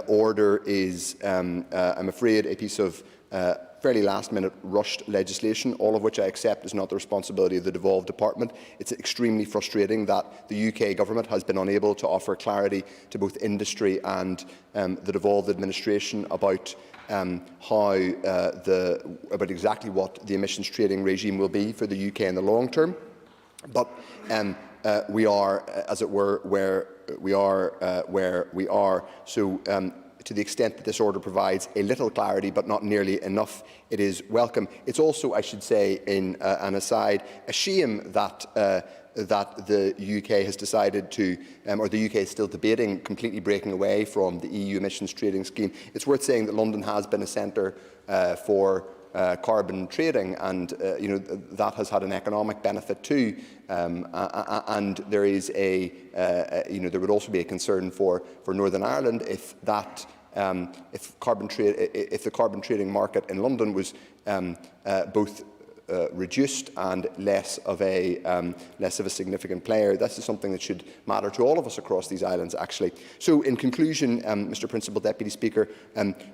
order is, I'm afraid, a piece of fairly last-minute rushed legislation, all of which I accept is not the responsibility of the devolved department. It's extremely frustrating that the UK Government has been unable to offer clarity to both industry and the devolved administration about about exactly what the emissions trading regime will be for the UK in the long term. But we are, as it were, where we are. So, to the extent that this order provides a little clarity but not nearly enough, it is welcome. It's also, I should say, in an aside, a shame that that the UK has decided to, or the UK is still debating completely breaking away from the EU emissions trading scheme. It's worth saying that London has been a centre for carbon trading, and that has had an economic benefit too. And there is there would also be a concern for Northern Ireland if that if the carbon trading market in London was both reduced and less of a significant player. This is something that should matter to all of us across these islands, actually. So, in conclusion, Mr. Principal Deputy Speaker,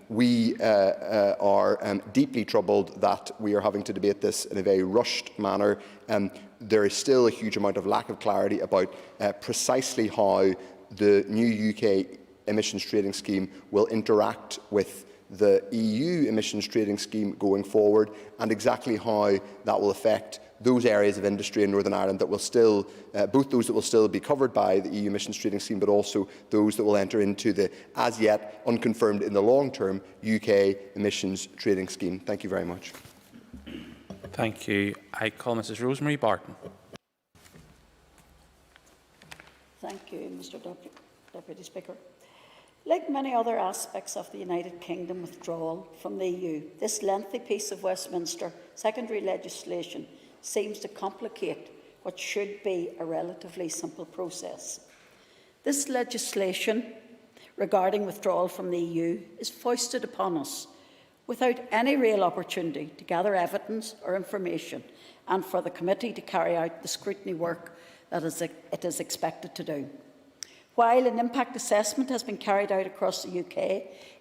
we are deeply troubled that we are having to debate this in a very rushed manner. There is still a huge amount of lack of clarity about precisely how the new UK emissions trading scheme will interact with the EU emissions trading scheme going forward, and exactly how that will affect those areas of industry in Northern Ireland that will still, both those that will still be covered by the EU emissions trading scheme, but also those that will enter into the, as yet unconfirmed in the long term, UK emissions trading scheme. Thank you very much. Thank you. I call Mrs. Rosemary Barton. Thank you, Mr. Deputy Speaker. Like many other aspects of the United Kingdom withdrawal from the EU, this lengthy piece of Westminster secondary legislation seems to complicate what should be a relatively simple process. This legislation regarding withdrawal from the EU is foisted upon us without any real opportunity to gather evidence or information, and for the committee to carry out the scrutiny work that it is expected to do. While an impact assessment has been carried out across the UK,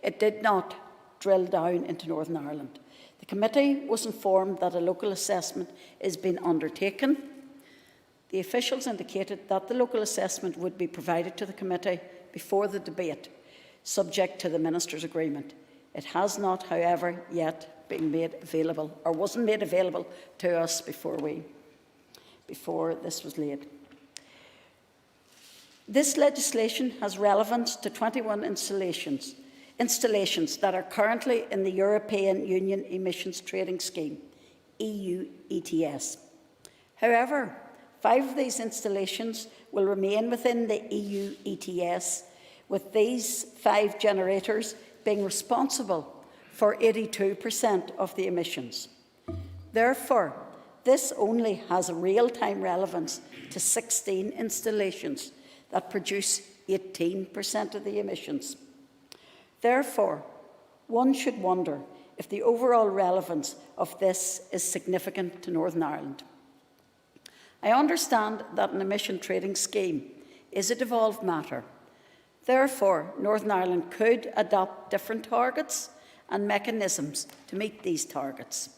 it did not drill down into Northern Ireland. The committee was informed that a local assessment is being undertaken. The officials indicated that the local assessment would be provided to the committee before the debate, subject to the Minister's agreement. It has not, however, yet been made available, or wasn't made available to us before this was laid. This legislation has relevance to 21 installations that are currently in the European Union Emissions Trading Scheme, EU ETS. However, 5 of these installations will remain within the EU ETS, with these 5 generators being responsible for 82% of the emissions. Therefore, this only has a real-time relevance to 16 installations that produce 18% of the emissions. Therefore, one should wonder if the overall relevance of this is significant to Northern Ireland. I understand that an emission trading scheme is a devolved matter. Therefore, Northern Ireland could adopt different targets and mechanisms to meet these targets.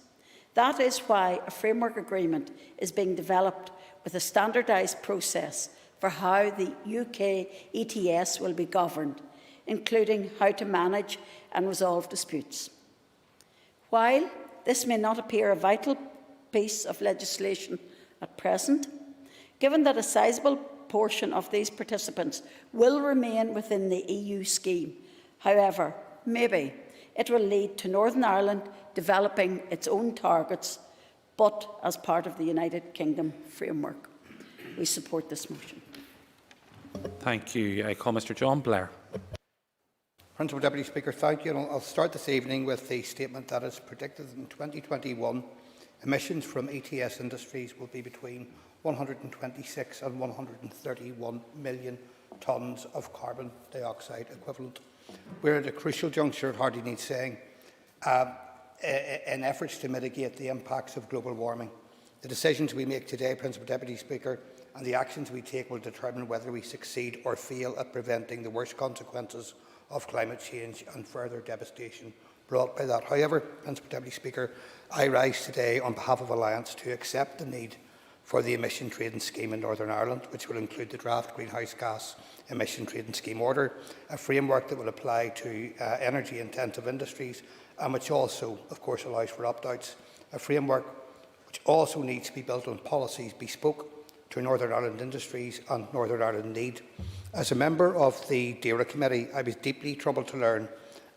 That is why a framework agreement is being developed with a standardised process for how the UK ETS will be governed, including how to manage and resolve disputes. While this may not appear a vital piece of legislation at present, given that a sizable portion of these participants will remain within the EU scheme, however, maybe it will lead to Northern Ireland developing its own targets, but as part of the United Kingdom framework. We support this motion. Thank you. I call Mr John Blair. Principal Deputy Speaker, thank you. And I'll start this evening with the statement that is predicted in 2021 emissions from ETS industries will be between 126 and 131 million tonnes of carbon dioxide equivalent. We're at a crucial juncture, it hardly needs saying, in efforts to mitigate the impacts of global warming. The decisions we make today, Principal Deputy Speaker, and the actions we take will determine whether we succeed or fail at preventing the worst consequences of climate change and further devastation brought by that. However, Principal Deputy Speaker, I rise today on behalf of Alliance to accept the need for the emission trading scheme in Northern Ireland, which will include the draft Greenhouse Gas Emission Trading Scheme Order, a framework that will apply to energy-intensive industries and which also, of course, allows for opt-outs, a framework which also needs to be built on policies bespoke to Northern Ireland industries and Northern Ireland need. As a member of the DAERA Committee, I was deeply troubled to learn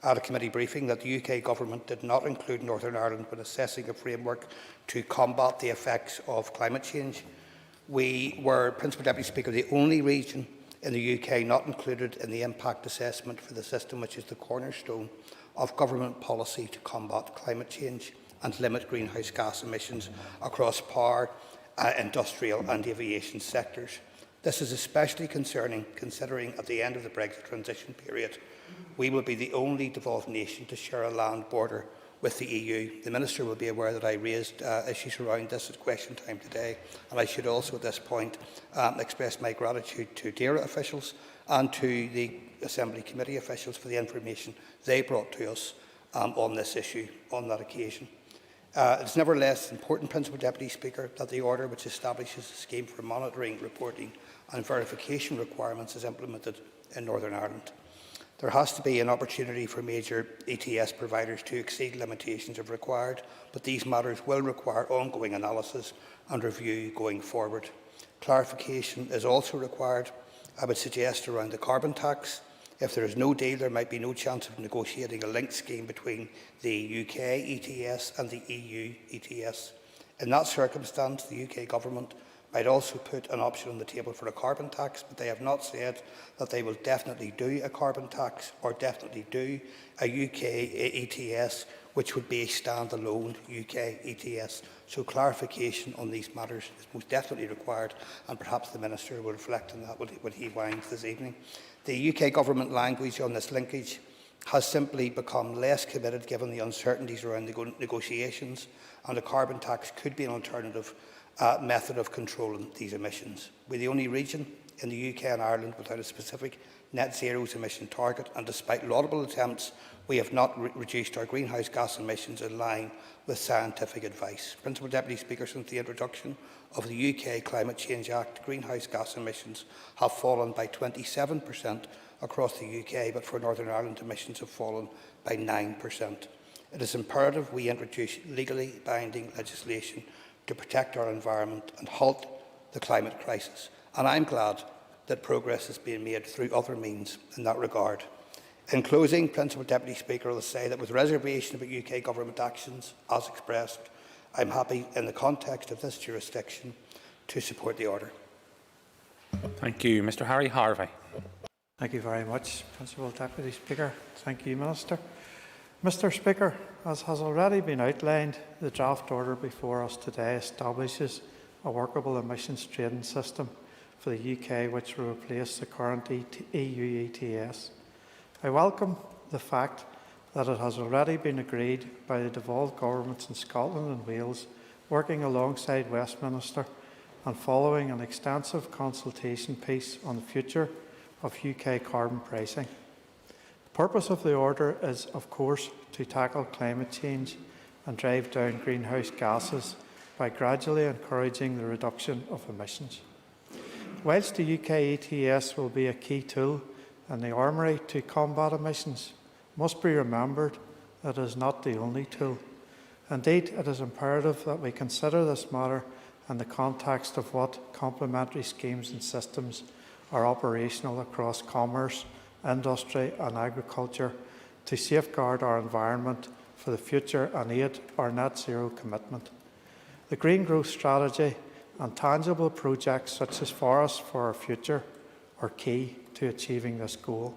at a committee briefing that the UK Government did not include Northern Ireland when assessing a framework to combat the effects of climate change. We were, Principal Deputy Speaker, the only region in the UK not included in the impact assessment for the system, which is the cornerstone of government policy to combat climate change and limit greenhouse gas emissions across power, industrial and aviation sectors. This is especially concerning considering at the end of the Brexit transition period, we will be the only devolved nation to share a land border with the EU. The Minister will be aware that I raised issues around this at question time today, and I should also at this point express my gratitude to DAERA officials and to the Assembly Committee officials for the information they brought to us on this issue on that occasion. It is nevertheless important, Principal Deputy Speaker, that the order which establishes a scheme for monitoring, reporting and verification requirements is implemented in Northern Ireland. There has to be an opportunity for major ETS providers to exceed limitations if required, but these matters will require ongoing analysis and review going forward. Clarification is also required, I would suggest, around the carbon tax. If there is no deal, there might be no chance of negotiating a linked scheme between the UK ETS and the EU ETS. In that circumstance, the UK Government might also put an option on the table for a carbon tax, but they have not said that they will definitely do a carbon tax or definitely do a UK ETS, which would be a standalone UK ETS. So clarification on these matters is most definitely required, and perhaps the Minister will reflect on that when he winds this evening. The UK Government language on this linkage has simply become less committed given the uncertainties around the negotiations, and a carbon tax could be an alternative method of controlling these emissions. We're the only region in the UK and Ireland without a specific net zero emission target, and despite laudable attempts, we have not reduced our greenhouse gas emissions in line with scientific advice. Principal Deputy Speaker, since the introduction of the UK Climate Change Act, greenhouse gas emissions have fallen by 27% across the UK, but for Northern Ireland, emissions have fallen by 9%. It is imperative we introduce legally binding legislation to protect our environment and halt the climate crisis, and I am glad that progress is being made through other means in that regard. In closing, Principal Deputy Speaker, I will say that with reservation about UK Government actions as expressed, I am happy in the context of this jurisdiction to support the order. Thank you. Mr Harry Harvey. Thank you very much, Principal Deputy Speaker. Thank you, Minister. Mr Speaker, as has already been outlined, the draft order before us today establishes a workable emissions trading system for the UK which will replace the current EU ETS. I welcome the fact that it has already been agreed by the devolved governments in Scotland and Wales, working alongside Westminster and following an extensive consultation piece on the future of UK carbon pricing. The purpose of the order is, of course, to tackle climate change and drive down greenhouse gases by gradually encouraging the reduction of emissions. Whilst the UK ETS will be a key tool in the armoury to combat emissions, it must be remembered that it is not the only tool. Indeed, it is imperative that we consider this matter in the context of what complementary schemes and systems are operational across commerce, industry and agriculture to safeguard our environment for the future and aid our net zero commitment. The Green Growth Strategy and tangible projects such as Forests for Our Future are key to achieving this goal.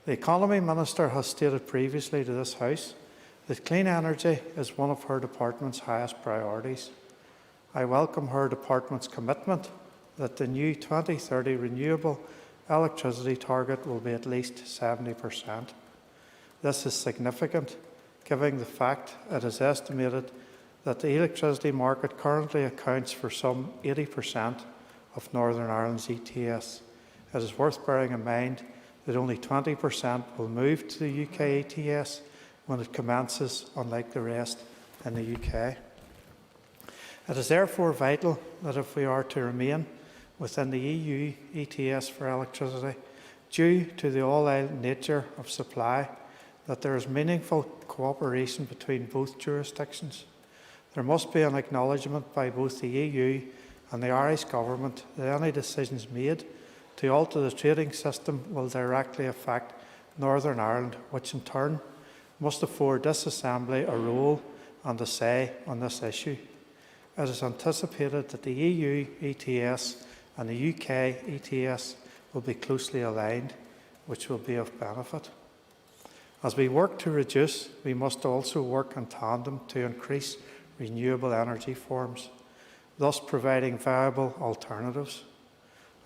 The Economy Minister has stated previously to this House that clean energy is one of her department's highest priorities. I welcome her department's commitment that the new 2030 renewable electricity target will be at least 70%. This is significant, given the fact it is estimated that the electricity market currently accounts for some 80% of Northern Ireland's ETS. It is worth bearing in mind that only 20% will move to the UK ETS when it commences, unlike the rest in the UK. It is therefore vital that if we are to remain within the EU ETS for electricity, due to the all-island nature of supply, that there is meaningful cooperation between both jurisdictions. There must be an acknowledgement by both the EU and the Irish Government that any decisions made to alter the trading system will directly affect Northern Ireland, which in turn must afford this Assembly a role and a say on this issue. It is anticipated that the EU ETS and the UK ETS will be closely aligned, which will be of benefit. As we work to reduce, we must also work in tandem to increase renewable energy forms, thus providing viable alternatives.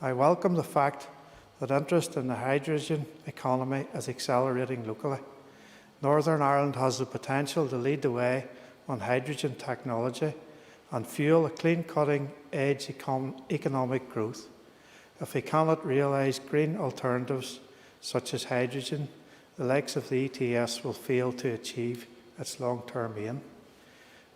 I welcome the fact that interest in the hydrogen economy is accelerating locally. Northern Ireland has the potential to lead the way on hydrogen technology and fuel a clean cutting-edge economic growth. If we cannot realise green alternatives such as hydrogen, the likes of the ETS will fail to achieve its long-term aim.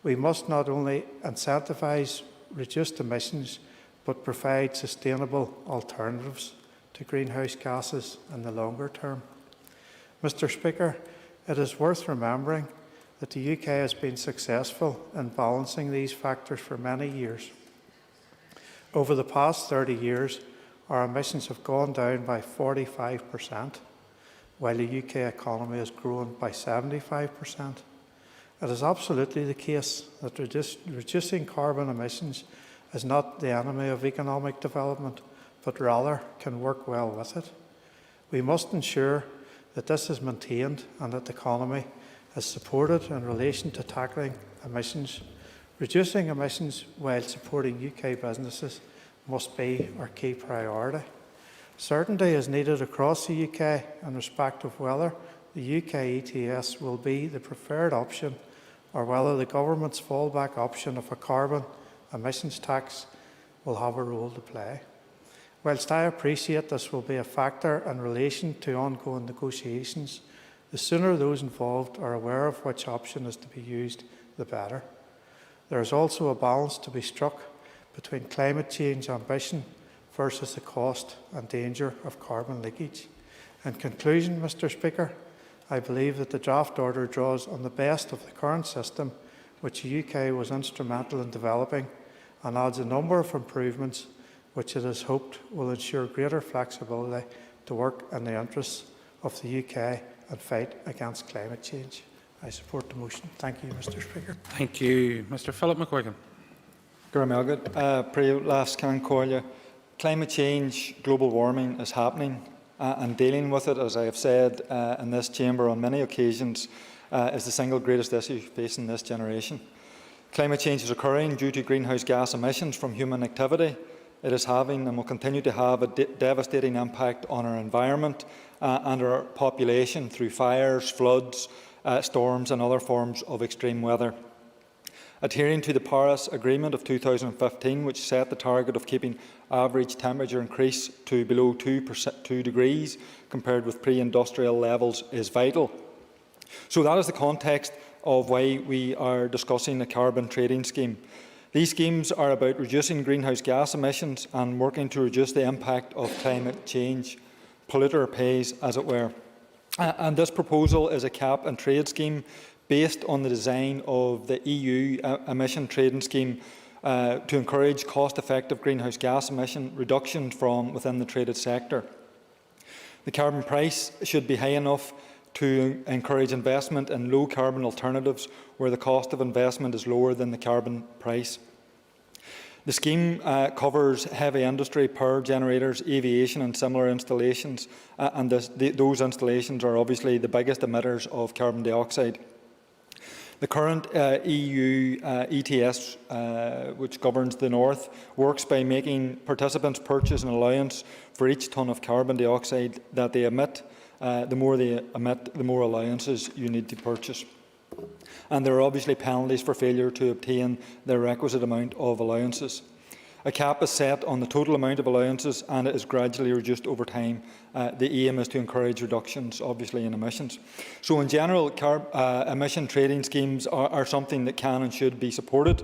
We must not only incentivise reduced emissions, but provide sustainable alternatives to greenhouse gases in the longer term. Mr Speaker, it is worth remembering that the UK has been successful in balancing these factors for many years. Over the past 30 years, our emissions have gone down by 45%, while the UK economy has grown by 75%. It is absolutely the case that reducing carbon emissions is not the enemy of economic development, but rather can work well with it. We must ensure that this is maintained and that the economy is supported in relation to tackling emissions. Reducing emissions while supporting UK businesses must be our key priority. Certainty is needed across the UK in respect of whether the UK ETS will be the preferred option or whether the government's fallback option of a carbon emissions tax will have a role to play. Whilst I appreciate this will be a factor in relation to ongoing negotiations, the sooner those involved are aware of which option is to be used, the better. There is also a balance to be struck between climate change ambition versus the cost and danger of carbon leakage. In conclusion, Mr. Speaker, I believe that the draft order draws on the best of the current system, which the UK was instrumental in developing, and adds a number of improvements which it is hoped will ensure greater flexibility to work in the interests of the UK and fight against climate change. I support the motion. Thank you, Mr. Speaker. Thank you. Mr. Philip McQuiggan. Climate change, global warming is happening, and dealing with it, as I have said in this chamber on many occasions, is the single greatest issue facing this generation. Climate change is occurring due to greenhouse gas emissions from human activity. It is having and will continue to have a devastating impact on our environment and our population through fires, floods, storms and other forms of extreme weather. Adhering to the Paris Agreement of 2015, which set the target of keeping average temperature increase to below 2 degrees compared with pre-industrial levels, is vital. So that is the context of why we are discussing the carbon trading scheme. These schemes are about reducing greenhouse gas emissions and working to reduce the impact of climate change. Polluter pays, as it were. And this proposal is a cap and trade scheme based on the design of the EU emission trading scheme to encourage cost-effective greenhouse gas emission reduction from within the traded sector. The carbon price should be high enough to encourage investment in low-carbon alternatives where the cost of investment is lower than the carbon price. The scheme covers heavy industry, power generators, aviation and similar installations, and those installations are obviously the biggest emitters of carbon dioxide. The current EU ETS, which governs the North, works by making participants purchase an allowance for each tonne of carbon dioxide that they emit. The more they emit, the more allowances you need to purchase. And there are obviously penalties for failure to obtain the requisite amount of allowances. A cap is set on the total amount of allowances and it is gradually reduced over time. The aim is to encourage reductions, obviously, in emissions. So in general, emission trading schemes are something that can and should be supported.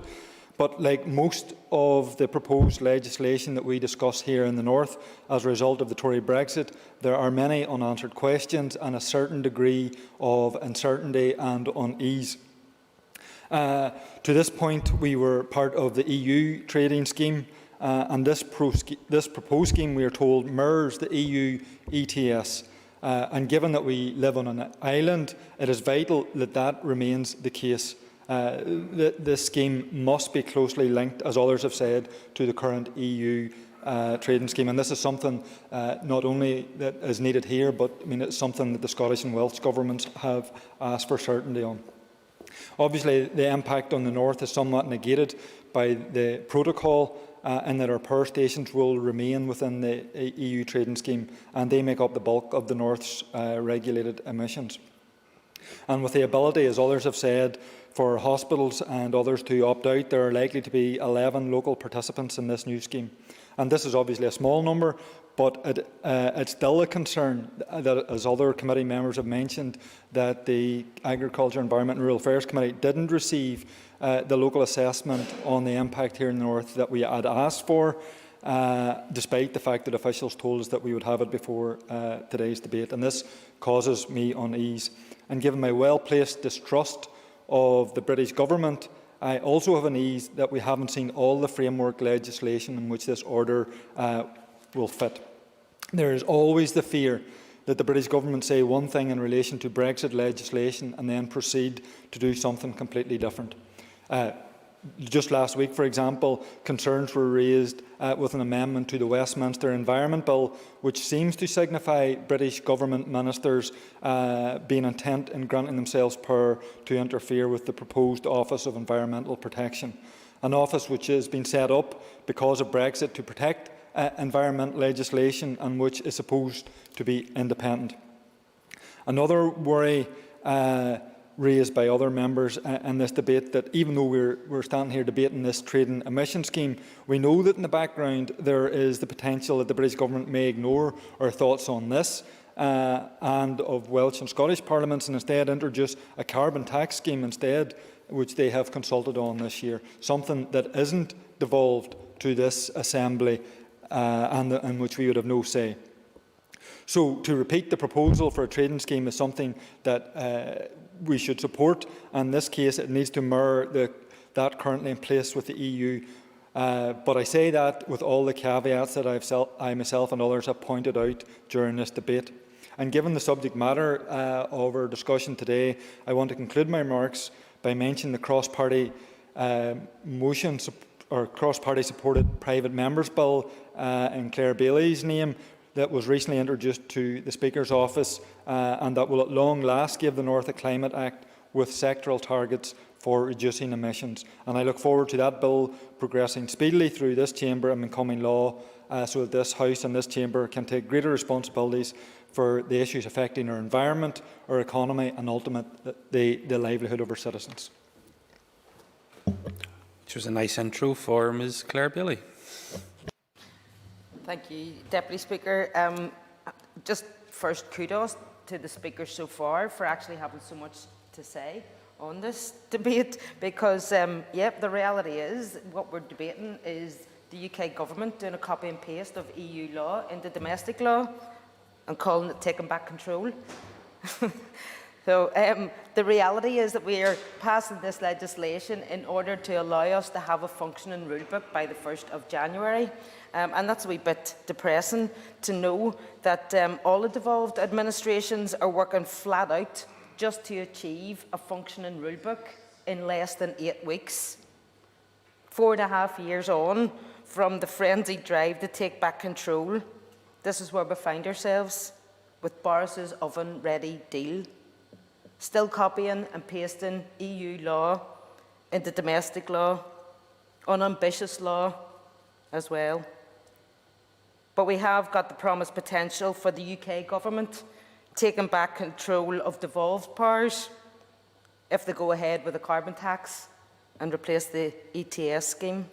But like most of the proposed legislation that we discuss here in the North, as a result of the Tory Brexit, there are many unanswered questions and a certain degree of uncertainty and unease. To this point, we were part of the EU trading scheme, and this proposed scheme, we are told, mirrors the EU ETS. And given that we live on an island, it is vital that that remains the case. This scheme must be closely linked, as others have said, to the current EU trading scheme. And this is something not only that is needed here, but it's something that the Scottish and Welsh governments have asked for certainty on. Obviously, the impact on the North is somewhat negated by the protocol in that our power stations will remain within the EU trading scheme, and they make up the bulk of the North's regulated emissions. And with the ability, as others have said, for hospitals and others to opt out, there are likely to be 11 local participants in this new scheme. And this is obviously a small number, but it's still a concern that, as other committee members have mentioned, that the Agriculture, Environment and Rural Affairs Committee didn't receive the local assessment on the impact here in the North that we had asked for, despite the fact that officials told us that we would have it before today's debate. And this causes me unease. And given my well-placed distrust of the British Government, I also have unease that we haven't seen all the framework legislation in which this order will fit. There is always the fear that the British Government say one thing in relation to Brexit legislation and then proceed to do something completely different. Just last week, for example, concerns were raised with an amendment to the Westminster Environment Bill, which seems to signify British Government ministers being intent in granting themselves power to interfere with the proposed Office of Environmental Protection, an office which has been set up because of Brexit to protect environment legislation and which is supposed to be independent. Another worry raised by other members in this debate, that even though we're standing here debating this trading emission scheme, we know that in the background there is the potential that the British Government may ignore our thoughts on this and of Welsh and Scottish Parliaments, and instead introduce a carbon tax scheme instead, which they have consulted on this year, something that isn't devolved to this Assembly and in which we would have no say. So, to repeat, the proposal for a trading scheme is something that we should support, and in this case it needs to mirror that currently in place with the EU. But I say that with all the caveats that I myself and others have pointed out during this debate. And given the subject matter of our discussion today, I want to conclude my remarks by mentioning the cross-party motion or cross-party supported private members bill in Claire Bailey's name that was recently introduced to the Speaker's office and that will at long last give the North Climate Act with sectoral targets for reducing emissions. And I look forward to that bill progressing speedily through this chamber and becoming law so that this House and this chamber can take greater responsibilities for the issues affecting our environment, our economy and ultimately the livelihood of our citizens. Which was a nice intro for Ms Claire Bailey. Thank you, Deputy Speaker. Just first, kudos to the Speaker so far for actually having so much to say on this debate, because, the reality is what we're debating is the UK Government doing a copy and paste of EU law into domestic law and calling it taking back control. So the reality is that we are passing this legislation in order to allow us to have a functioning rulebook by the 1st of January. And that's a wee bit depressing to know that all the devolved administrations are working flat out just to achieve a functioning rulebook in less than 8 weeks. 4.5 years on from the frenzied drive to take back control, this is where we find ourselves, with Boris's oven-ready deal. Still copying and pasting EU law into domestic law, unambitious law as well. But we have got the promised potential for the UK Government taking back control of devolved powers if they go ahead with a carbon tax and replace the ETS scheme.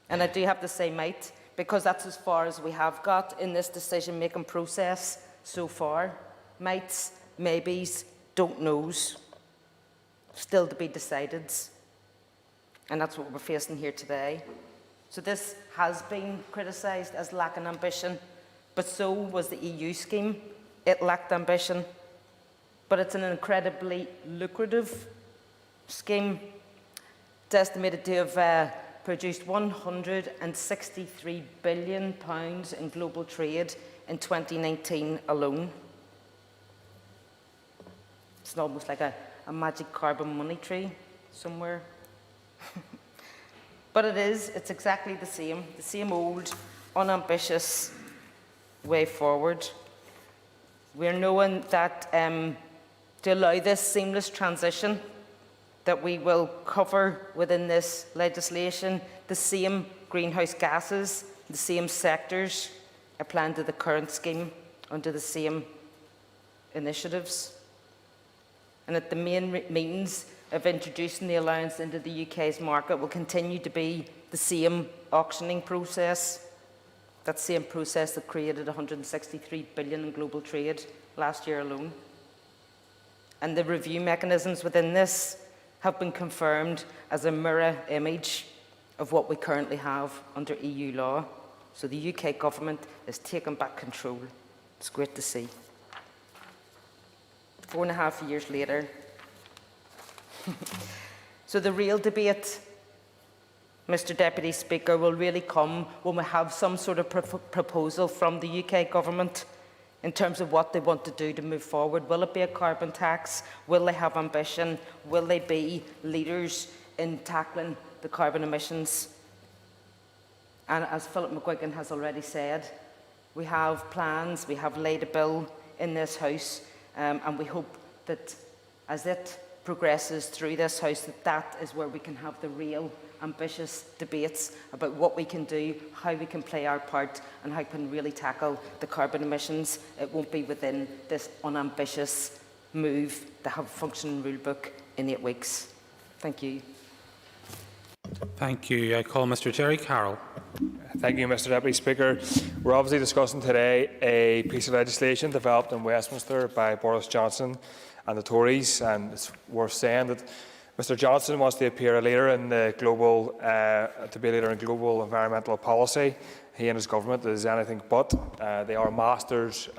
And I do have to say might, because that's as far as we have got in this decision-making process so far. Mights, maybes, don't knows, still to be decided. And that's what we're facing here today. So this has been criticised as lacking ambition, but so was the EU scheme. It lacked ambition, but it's an incredibly lucrative scheme. It's estimated to have produced £163 billion in global trade in 2019 alone. It's almost like a magic carbon money tree somewhere. But it's exactly the same old, unambitious way forward. We're knowing that to allow this seamless transition, that we will cover within this legislation the same greenhouse gases, the same sectors applied to the current scheme under the same initiatives. And that the main means of introducing the allowance into the UK's market will continue to be the same auctioning process, that same process that created £163 billion in global trade last year alone. And the review mechanisms within this have been confirmed as a mirror image of what we currently have under EU law. So the UK Government is taking back control. It's great to see. 4.5 years later. So the real debate, Mr Deputy Speaker, will really come when we have some sort of proposal from the UK Government in terms of what they want to do to move forward. Will it be a carbon tax? Will they have ambition? Will they be leaders in tackling the carbon emissions? And as Philip McGuigan has already said, we have plans, we have laid a bill in this House, and we hope that as it progresses through this House, that is where we can have the real ambitious debates about what we can do, how we can play our part, and how we can really tackle the carbon emissions. It won't be within this unambitious move to have a functioning rule book in 8 weeks. Thank you. Thank you. I call Mr. Jerry Carroll. Thank you, Mr. Deputy Speaker. We're obviously discussing today a piece of legislation developed in Westminster by Boris Johnson and the Tories, and it's worth saying that Mr. Johnson wants to appear a leader in the global, global environmental policy. He and his government is anything but. They are masters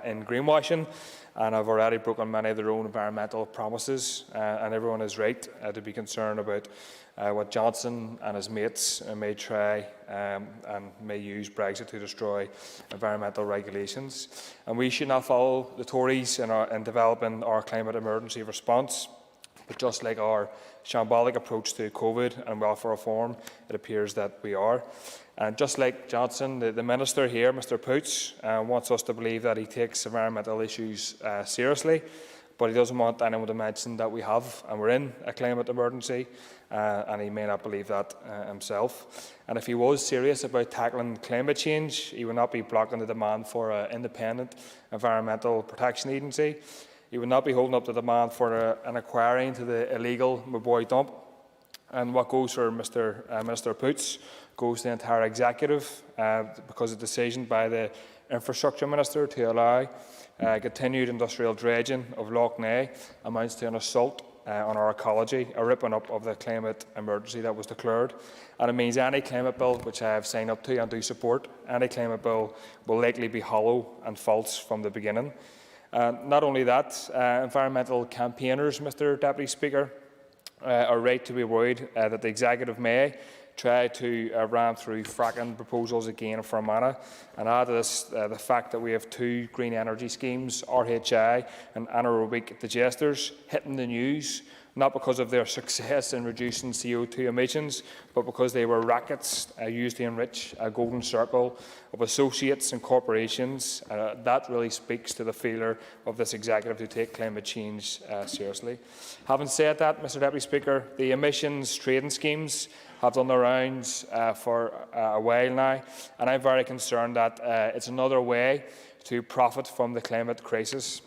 in greenwashing, and have already broken many of their own environmental promises. And everyone is right to be concerned about what Johnson and his mates may try and may use Brexit to destroy environmental regulations. And we should not follow the Tories in developing our climate emergency response. But just like our shambolic approach to COVID and welfare reform, it appears that we are. And just like Johnson, the Minister here, Mr. Poots, wants us to believe that he takes environmental issues seriously, but he doesn't want anyone to mention that we have and we're in a climate emergency, and he may not believe that himself. And if he was serious about tackling climate change, he would not be blocking the demand for an independent environmental protection agency. He would not be holding up the demand for an inquiry into the illegal Maboy dump. And what goes for Minister Poots goes to the entire executive, because a decision by the Infrastructure Minister to allow continued industrial dredging of Loch Ness amounts to an assault on our ecology, a ripping up of the climate emergency that was declared. And it means any climate bill which I have signed up to and do support, any climate bill will likely be hollow and false from the beginning. Not only that, environmental campaigners, Mr. Deputy Speaker, are right to be worried that the Executive may try to ram through fracking proposals again for Fermanagh, and add to this the fact that we have 2 green energy schemes, RHI and anaerobic digesters, hitting the news, not because of their success in reducing CO2 emissions, but because they were rackets used to enrich a golden circle of associates and corporations. That really speaks to the failure of this executive to take climate change seriously. Having said that, Mr. Deputy Speaker, the emissions trading schemes have done the rounds for a while now, and I'm very concerned that it's another way to profit from the climate crisis.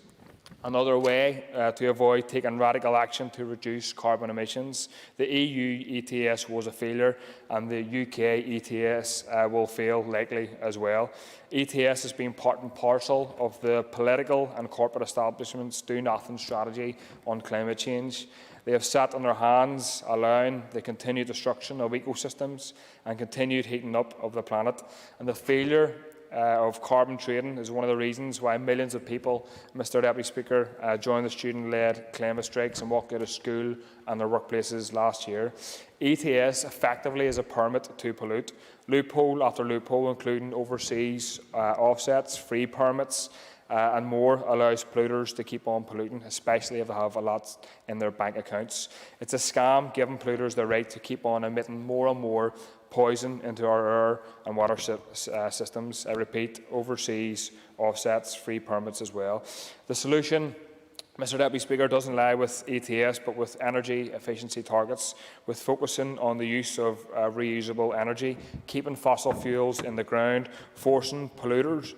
Another way to avoid taking radical action to reduce carbon emissions. The EU ETS was a failure, and the UK ETS will fail likely as well. ETS has been part and parcel of the political and corporate establishment's do-nothing strategy on climate change. They have sat on their hands, allowing the continued destruction of ecosystems and continued heating up of the planet. And the failure of carbon trading is one of the reasons why millions of people, Mr. Deputy Speaker, joined the student-led climate strikes and walked out of school and their workplaces last year. ETS effectively is a permit to pollute. Loophole after loophole, including overseas offsets, free permits, and more, allows polluters to keep on polluting, especially if they have a lot in their bank accounts. It's a scam, giving polluters the right to keep on emitting more and more poison into our air and water systems. I repeat, overseas offsets, free permits as well. The solution, Mr. Deputy Speaker, doesn't lie with ETS, but with energy efficiency targets, with focusing on the use of reusable energy, keeping fossil fuels in the ground, forcing polluters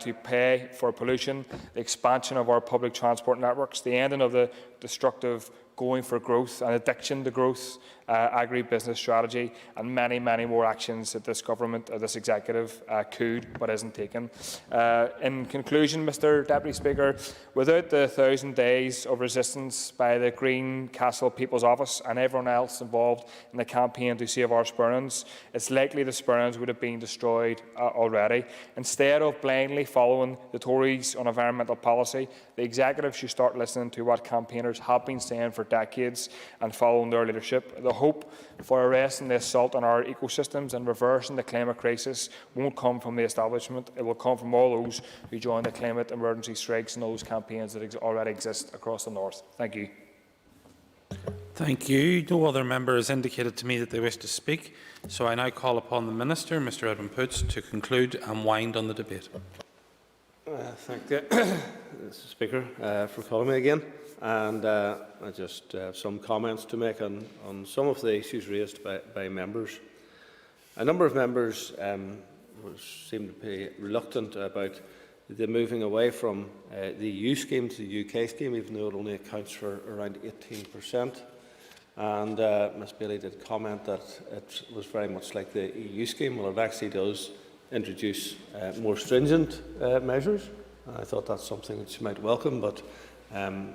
to pay for pollution, the expansion of our public transport networks, the ending of the destructive going for growth and addiction to growth, agri-business strategy, and many, many more actions that this government, this executive, could but isn't taking. In conclusion, Mr. Deputy Speaker, without the 1,000 days of resistance by the Greencastle People's Office and everyone else involved in the campaign to save our spurrings, it's likely the spurrings would have been destroyed already. Instead of blindly following the Tories on environmental policy, the executive should start listening to what campaigners have been saying for decades and following their leadership. The hope for arresting the assault on our ecosystems and reversing the climate crisis won't come from the establishment. It will come from all those who join the climate emergency strikes and those campaigns that already exist across the north. Thank you. Thank you. No other member has indicated to me that they wish to speak, so I now call upon the Minister, Mr. Edwin Poots, to conclude and wind on the debate. Thank you, Mr. Speaker, for calling me again. And I just have some comments to make on some of the issues raised by members. A number of members seem to be reluctant about the moving away from the EU scheme to the UK scheme, even though it only accounts for around 18%. And Ms Bailey did comment that it was very much like the EU scheme. Well, it actually does introduce more stringent measures. I thought that's something that she might welcome, but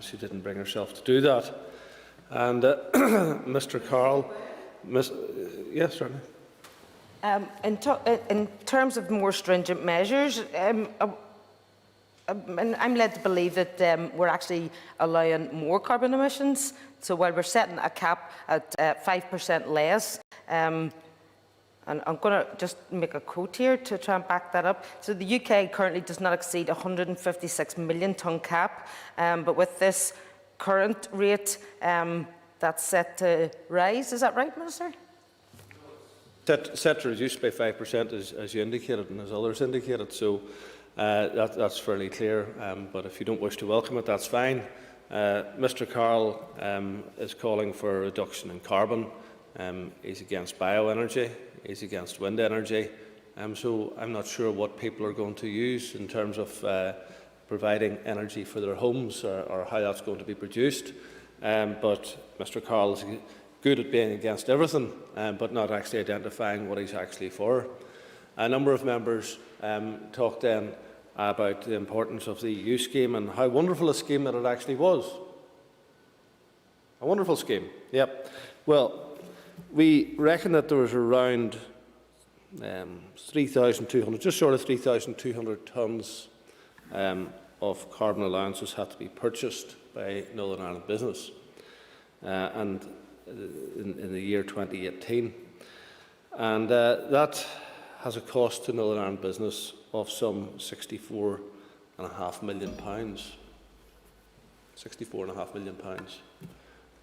she didn't bring herself to do that. And Mr Carl, yes, certainly. In terms of more stringent measures, I'm led to believe that we're actually allowing more carbon emissions. So while we're setting a cap at 5% less, and I'm going to just make a quote here to try and back that up. So the UK currently does not exceed 156 million tonne cap, but with this current rate, that's set to rise. Is that right, Minister? Set to reduce by 5%, as you indicated and as others indicated. So that's fairly clear. But if you don't wish to welcome it, that's fine. Mr Carl is calling for a reduction in carbon. He's against bioenergy. He's against wind energy. So I'm not sure what people are going to use in terms of providing energy for their homes or how that's going to be produced. But Mr Carl is good at being against everything, but not actually identifying what he's actually for. A number of members talked then about the importance of the EU scheme and how wonderful a scheme that it actually was. A wonderful scheme, yep. Well, we reckon that there was around 3,200, just short of 3,200 tonnes of carbon allowances had to be purchased by Northern Ireland business and in the year 2018. And that has a cost to Northern Ireland business of some £64.5 million. £64.5 million. Now,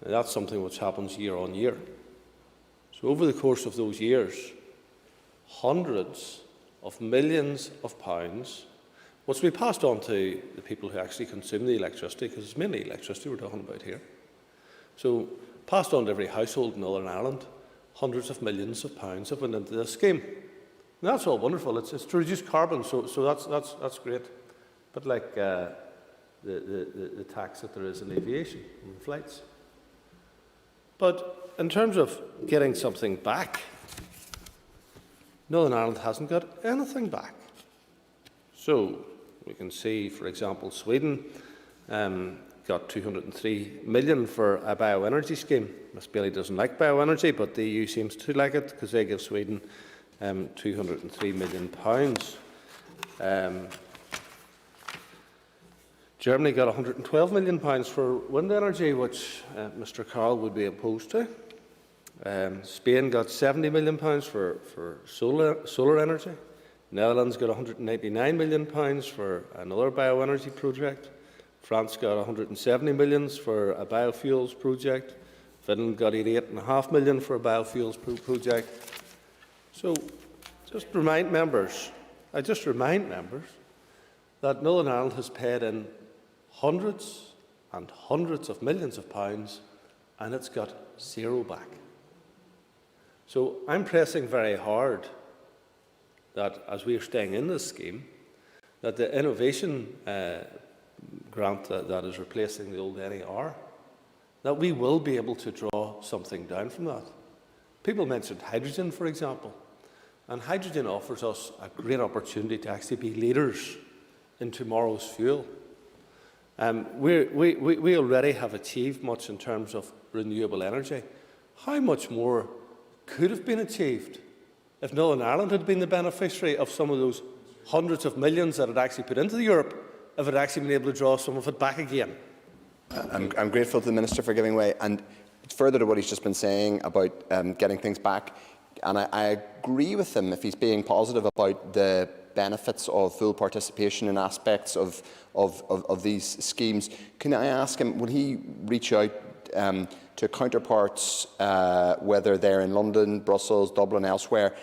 that's something which happens year on year. So over the course of those years, hundreds of millions of pounds, which will be passed on to the people who actually consume the electricity, because it's mainly electricity we're talking about here. So passed on to every household in Northern Ireland, hundreds of millions of pounds have went into this scheme. And that's all wonderful. It's to reduce carbon, so that's great. But like the tax that there is in aviation and flights. But in terms of getting something back, Northern Ireland hasn't got anything back. So we can see, for example, Sweden got 203 million for a bioenergy scheme. Ms Bailey doesn't like bioenergy, but the EU seems to like it because they give Sweden £203 million. Germany got £112 million for wind energy, which Mr Carl would be opposed to. Spain got £70 million for solar energy. Netherlands got £199 million for another bioenergy project. France got £170 million for a biofuels project. Finland got £88.5 million for a biofuels project. So, just remind members that Northern Ireland has paid in hundreds and hundreds of millions of pounds, and it's got zero back. So I'm pressing very hard that, as we are staying in this scheme, that the innovation grant that is replacing the old NER, that we will be able to draw something down from that. People mentioned hydrogen, for example, and hydrogen offers us a great opportunity to actually be leaders in tomorrow's fuel. We already have achieved much in terms of renewable energy. How much more could have been achieved if Northern Ireland had been the beneficiary of some of those hundreds of millions that it actually put into Europe, if it had actually been able to draw some of it back again? I'm grateful to the Minister for giving way. And further to what he's just been saying about getting things back, and I agree with him if he's being positive about the benefits of full participation in aspects of these schemes. Can I ask him, will he reach out to counterparts, whether they're in London, Brussels, Dublin, elsewhere,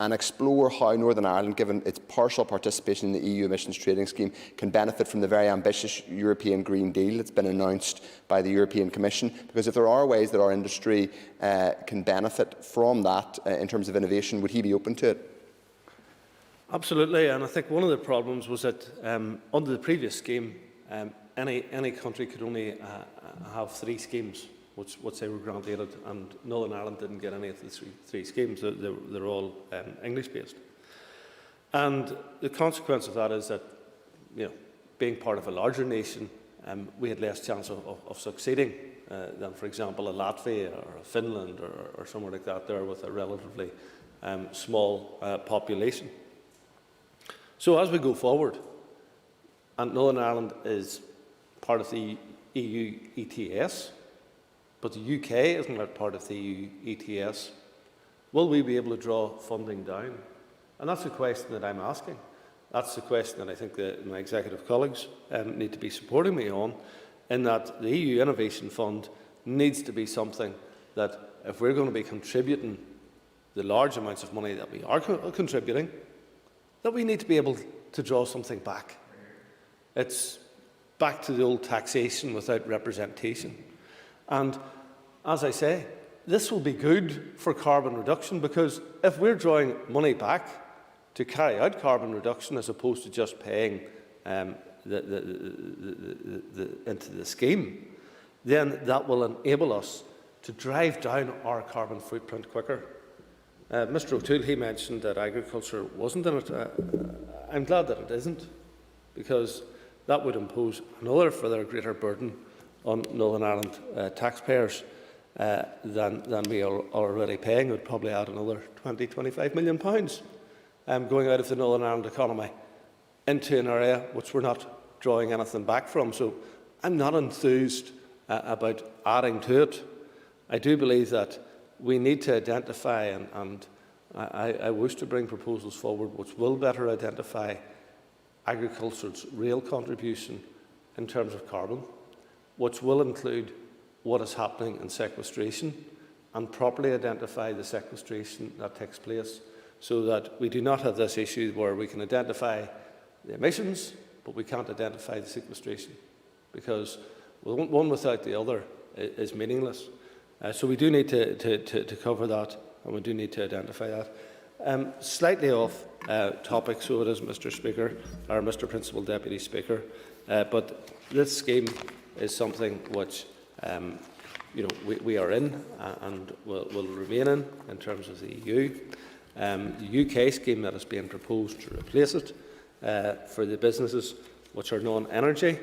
and explore how Northern Ireland, given its partial participation in the EU emissions trading scheme, can benefit from the very ambitious European Green Deal that's been announced by the European Commission? Because if there are ways that our industry can benefit from that in terms of innovation, would he be open to it? Absolutely, and I think one of the problems was that under the previous scheme, any country could only have 3 schemes, which they were granted, and Northern Ireland didn't get any of the three schemes. They're all English-based. And the consequence of that is that, being part of a larger nation, we had less chance of succeeding than, for example, a Latvia or a Finland or somewhere like that there with a relatively small population. So as we go forward, and Northern Ireland is part of the EU ETS, but the UK isn't part of the EU ETS, will we be able to draw funding down? And that's the question that I'm asking. That's the question that I think that my executive colleagues need to be supporting me on, in that the EU Innovation Fund needs to be something that, if we're going to be contributing the large amounts of money that we are contributing, that we need to be able to draw something back. It's back to the old taxation without representation. And as I say, this will be good for carbon reduction, because if we're drawing money back to carry out carbon reduction as opposed to just paying into the scheme, then that will enable us to drive down our carbon footprint quicker. Mr O'Toole, he mentioned that agriculture wasn't in it. I'm glad that it isn't, because that would impose another further greater burden on Northern Ireland taxpayers than we are already paying. It would probably add another £20–25 million going out of the Northern Ireland economy into an area which we're not drawing anything back from. So I'm not enthused about adding to it. I do believe that we need to identify, and I wish to bring proposals forward which will better identify agriculture's real contribution in terms of carbon, which will include what is happening in sequestration, and properly identify the sequestration that takes place, so that we do not have this issue where we can identify the emissions, but we can't identify the sequestration, because one without the other is meaningless. So we do need to cover that, and we do need to identify that. Slightly off topic, so it is, Mr. Speaker, or Mr. Principal Deputy Speaker, but this scheme is something which we are in and will remain in terms of the EU. The UK scheme that is being proposed to replace it for the businesses which are non-energy,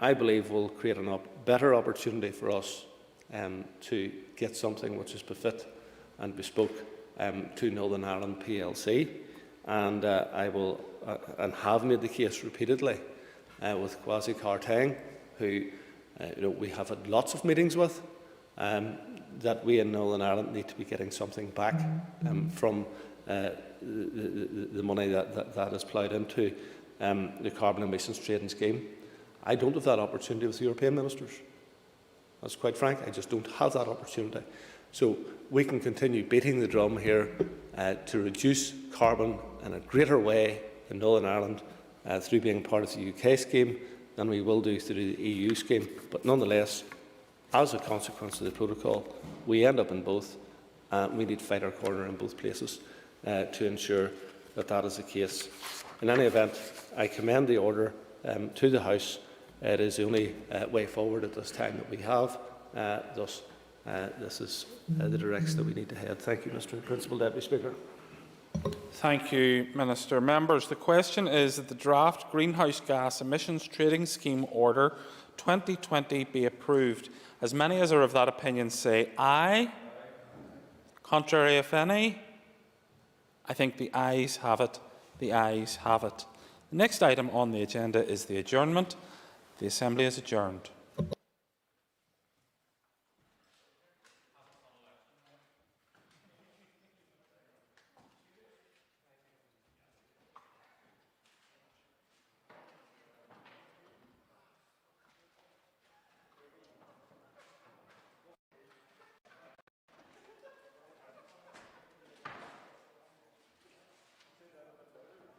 I believe will create a better opportunity for us to get something which is befit and bespoke to Northern Ireland PLC, and I will and have made the case repeatedly with Kwasi Kwarteng, who we have had lots of meetings with, that we in Northern Ireland need to be getting something back from the money that is ploughed into the carbon emissions trading scheme. I don't have that opportunity with European ministers. That's quite frank. I just don't have that opportunity. So we can continue beating the drum here to reduce carbon in a greater way in Northern Ireland through being part of the UK scheme than we will do through the EU scheme. But nonetheless, as a consequence of the protocol, we end up in both. We need to fight our corner in both places to ensure that that is the case. In any event, I commend the order to the House. It is the only way forward at this time that we have. Thus, this is the direction that we need to head. Thank you, Mr. Principal Deputy Speaker. Thank you, Minister. Members, the question is that the draft Greenhouse Gas Emissions Trading Scheme Order 2020 be approved. As many as are of that opinion say aye. Contrary, if any? I think the ayes have it. The ayes have it. The next item on the agenda is the adjournment. The Assembly is adjourned.